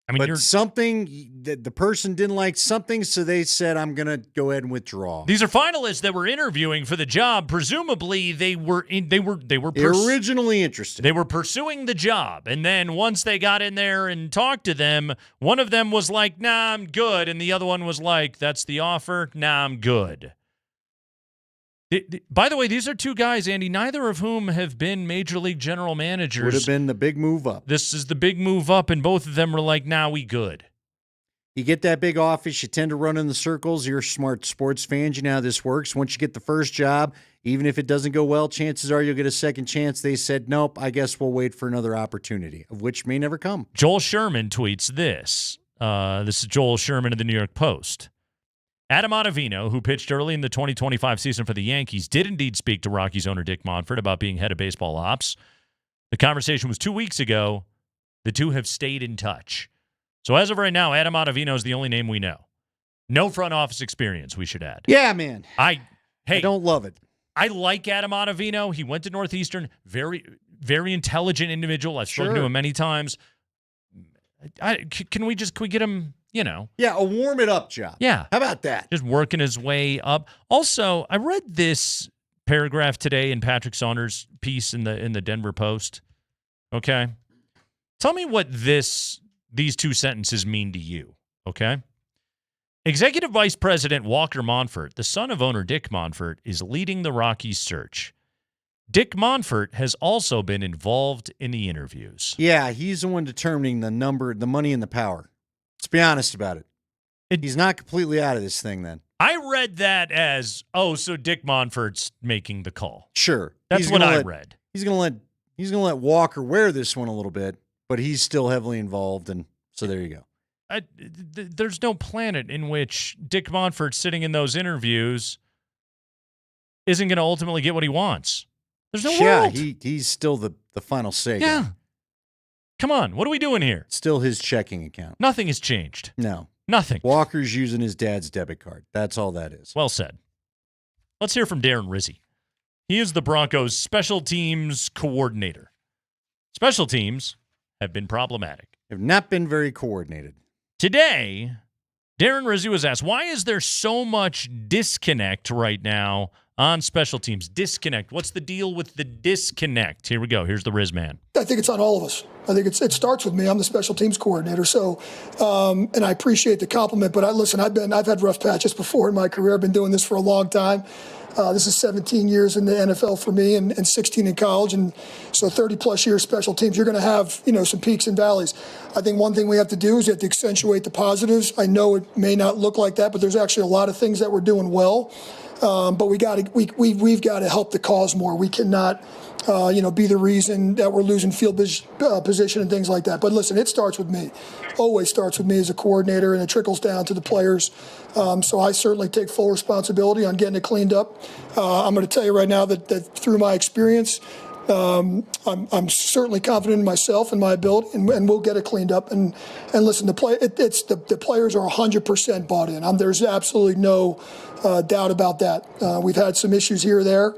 I mean, but something, the person didn't like something, so they said, "I'm going to go ahead and withdraw." These are finalists that were interviewing for the job. Presumably, they were originally interested. They were pursuing the job, and then once they got in there and talked to them, one of them was like, "Nah, I'm good," and the other one was like, "That's the offer. Nah, I'm good." By the way, these are two guys, Andy, neither of whom have been major league general managers. Would have been the big move up. This is the big move up, and both of them were like, "Nah, we good." You get that big office, you tend to run in the circles. You're smart sports fans. You know how this works. Once you get the first job, even if it doesn't go well, chances are you'll get a second chance. They said, "Nope, I guess we'll wait for another opportunity," of which may never come. Joel Sherman tweets this. This is Joel Sherman of the New York Post. Adam Ottavino, who pitched early in the 2025 season for the Yankees, did indeed speak to Rockies owner Dick Monfort about being head of baseball ops. The conversation was 2 weeks ago. The two have stayed in touch. So as of right now, Adam Ottavino is the only name we know. No front office experience, we should add. Yeah, man. I don't love it. I like Adam Ottavino. He went to Northeastern. Very, very intelligent individual. I've spoken to him many times. Can we get him, Yeah, a warm it up job. Yeah. How about that? Just working his way up. Also, I read this paragraph today in Patrick Saunders' piece in the Denver Post. Okay. Tell me what these two sentences mean to you. Okay. Executive Vice President Walker Monfort, the son of owner Dick Monfort, is leading the Rockies search. Dick Monfort has also been involved in the interviews. Yeah, he's the one determining the number, the money, and the power. Let's be honest about it. He's not completely out of this thing then. I read that as, so Dick Monfort's making the call. Sure. That's what I read. He's gonna let Walker wear this one a little bit, but he's still heavily involved, and so there you go. There's no planet in which Dick Monfort sitting in those interviews isn't going to ultimately get what he wants. There's no world. Yeah, he's still the final say. Yeah. Guy. Come on, what are we doing here? Still his checking account. Nothing has changed. No. Nothing. Walker's using his dad's debit card. That's all that is. Well said. Let's hear from Darren Rizzi. He is the Broncos' special teams coordinator. Special teams have been problematic. Have not been very coordinated. Today, Darren Rizzi was asked, why is there so much disconnect right now on special teams? Disconnect. What's the deal with the disconnect? Here we go. Here's the Riz man. I think it's on all of us. I think it starts with me. I'm the special teams coordinator. So, and I appreciate the compliment, but I've had rough patches before in my career. I've been doing this for a long time. This is 17 years in the NFL for me and 16 in college. And so 30 plus years special teams, you're going to have, some peaks and valleys. I think one thing we have to do is we have to accentuate the positives. I know it may not look like that, but there's actually a lot of things that we're doing well. But we've got to help the cause more. We cannot, be the reason that we're losing field position and things like that. But listen, it starts with me. Always starts with me as a coordinator, and it trickles down to the players. So I certainly take full responsibility on getting it cleaned up. I'm going to tell you right now that through my experience, I'm certainly confident in myself and my ability, and we'll get it cleaned up. And listen, the players are 100% bought in. There's absolutely no doubt about that. We've had some issues here or there,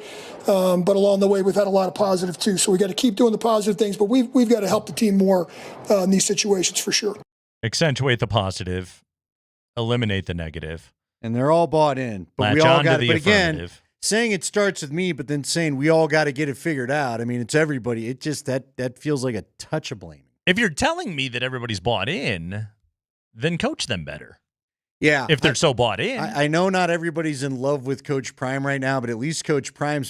but along the way we've had a lot of positive too. So we got to keep doing the positive things, but we've got to help the team more in these situations for sure. Accentuate the positive, eliminate the negative, and they're all bought in. But we all got. But again, saying it starts with me, but then saying we all got to get it figured out. I mean, it's everybody. It just that feels like a touch of blame. If you're telling me that everybody's bought in, then coach them better. Yeah. If they're so bought in. I know not everybody's in love with Coach Prime right now, but at least Coach Prime's